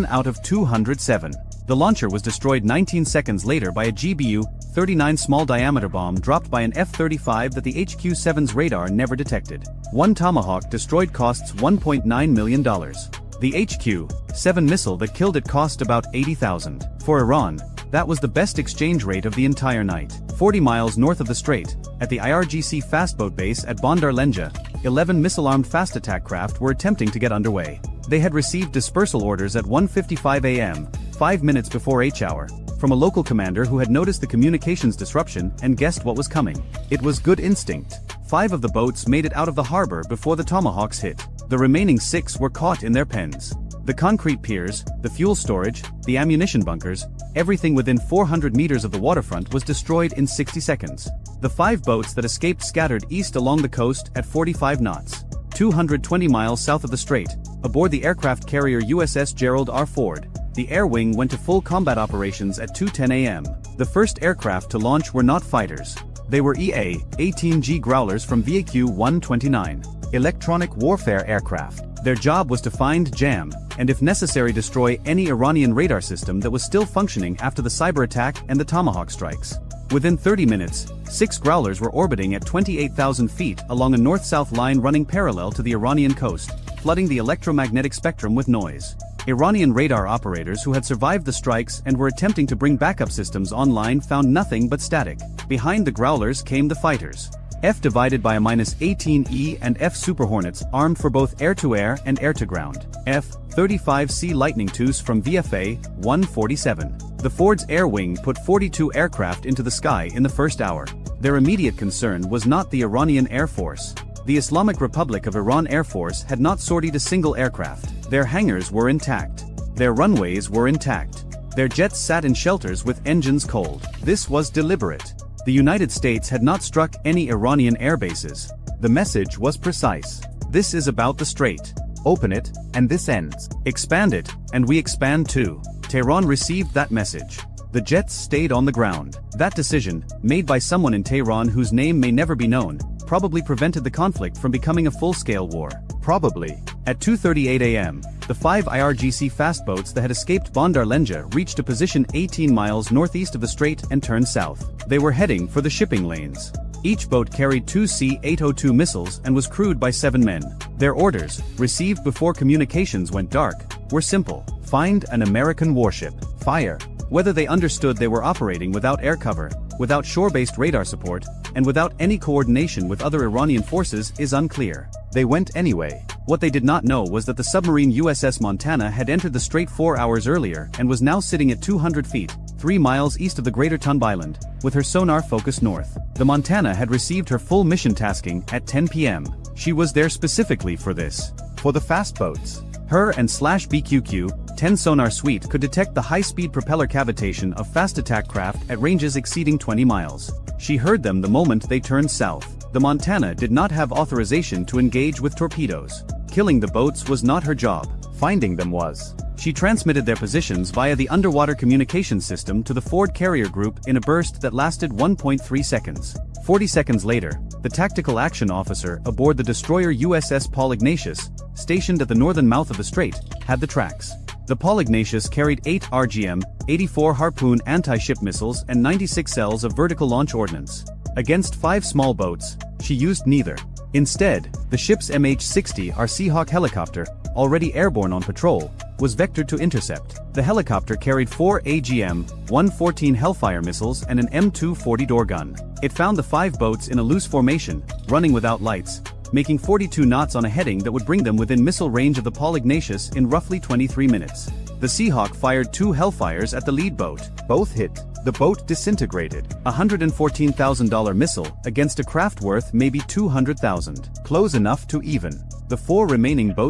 out of 207. The launcher was destroyed 19 seconds later by a GBU-39 small-diameter bomb dropped by an F-35 that the HQ-7's radar never detected. One Tomahawk destroyed costs $1.9 million. The HQ-7 missile that killed it cost about $80,000. For Iran, that was the best exchange rate of the entire night. 40 miles north of the strait, at the IRGC fastboat base at Bandar Lenja, 11 missile-armed fast attack craft were attempting to get underway. They had received dispersal orders at 1:55 a.m., 5 minutes before H-hour, from a local commander who had noticed the communications disruption and guessed what was coming. It was good instinct. 5 of the boats made it out of the harbor before the Tomahawks hit. The remaining 6 were caught in their pens. The concrete piers, the fuel storage, the ammunition bunkers, everything within 400 meters of the waterfront was destroyed in 60 seconds. The 5 boats that escaped scattered east along the coast at 45 knots, 220 miles south of the strait, aboard the aircraft carrier USS Gerald R. Ford. The air wing went to full combat operations at 2:10 a.m. The first aircraft to launch were not fighters. They were EA-18G Growlers from VAQ-129, electronic warfare aircraft. Their job was to find, jam, and if necessary destroy any Iranian radar system that was still functioning after the cyber attack and the Tomahawk strikes. Within 30 minutes, 6 Growlers were orbiting at 28,000 feet along a north-south line running parallel to the Iranian coast, flooding the electromagnetic spectrum with noise. Iranian radar operators who had survived the strikes and were attempting to bring backup systems online found nothing but static. Behind the Growlers came the fighters. F divided by a -18E and F Super Hornets armed for both air-to-air and air-to-ground. F-35C Lightning IIs from VFA-147. The Ford's air wing put 42 aircraft into the sky in the first hour. Their immediate concern was not the Iranian Air Force. The Islamic Republic of Iran Air Force had not sortied a single aircraft. Their hangars were intact. Their runways were intact. Their jets sat in shelters with engines cold. This was deliberate. The United States had not struck any Iranian air bases. The message was precise. This is about the strait. Open it, and this ends. Expand it, and we expand too. Tehran received that message. The jets stayed on the ground. That decision, made by someone in Tehran whose name may never be known, probably prevented the conflict from becoming a full-scale war. Probably. At 2:38 a.m., the 5 IRGC fastboats that had escaped Bandar Lenja reached a position 18 miles northeast of the strait and turned south. They were heading for the shipping lanes. Each boat carried 2 C-802 missiles and was crewed by 7 men. Their orders, received before communications went dark, were simple. Find an American warship. Fire. Whether they understood they were operating without air cover, without shore-based radar support, and without any coordination with other Iranian forces is unclear. They went anyway. What they did not know was that the submarine USS Montana had entered the strait 4 hours earlier and was now sitting at 200 feet, 3 miles east of the Greater Tunb Island, with her sonar focused north. The Montana had received her full mission tasking at 10 p.m. She was there specifically for this. For the fastboats. Her and /BQQ 10 sonar suite could detect the high-speed propeller cavitation of fast attack craft at ranges exceeding 20 miles. She heard them the moment they turned south. The Montana did not have authorization to engage with torpedoes. Killing the boats was not her job. Finding them was. She transmitted their positions via the underwater communication system to the Ford Carrier Group in a burst that lasted 1.3 seconds. 40 seconds later, the tactical action officer aboard the destroyer USS Paul Ignatius, stationed at the northern mouth of the strait, had the tracks. The Paul Ignatius carried 8 RGM-84 Harpoon anti-ship missiles and 96 cells of vertical launch ordnance. Against 5 small boats, she used neither. Instead, the ship's MH-60R Seahawk helicopter, already airborne on patrol, was vectored to intercept. The helicopter carried 4 AGM-114 Hellfire missiles and an M240 door gun. It found the 5 boats in a loose formation, running without lights, making 42 knots on a heading that would bring them within missile range of the Paul Ignatius in roughly 23 minutes. The Seahawk fired 2 Hellfires at the lead boat. Both hit. The boat disintegrated. A $114,000 missile against a craft worth maybe $200,000. Close enough to even. The 4 remaining boats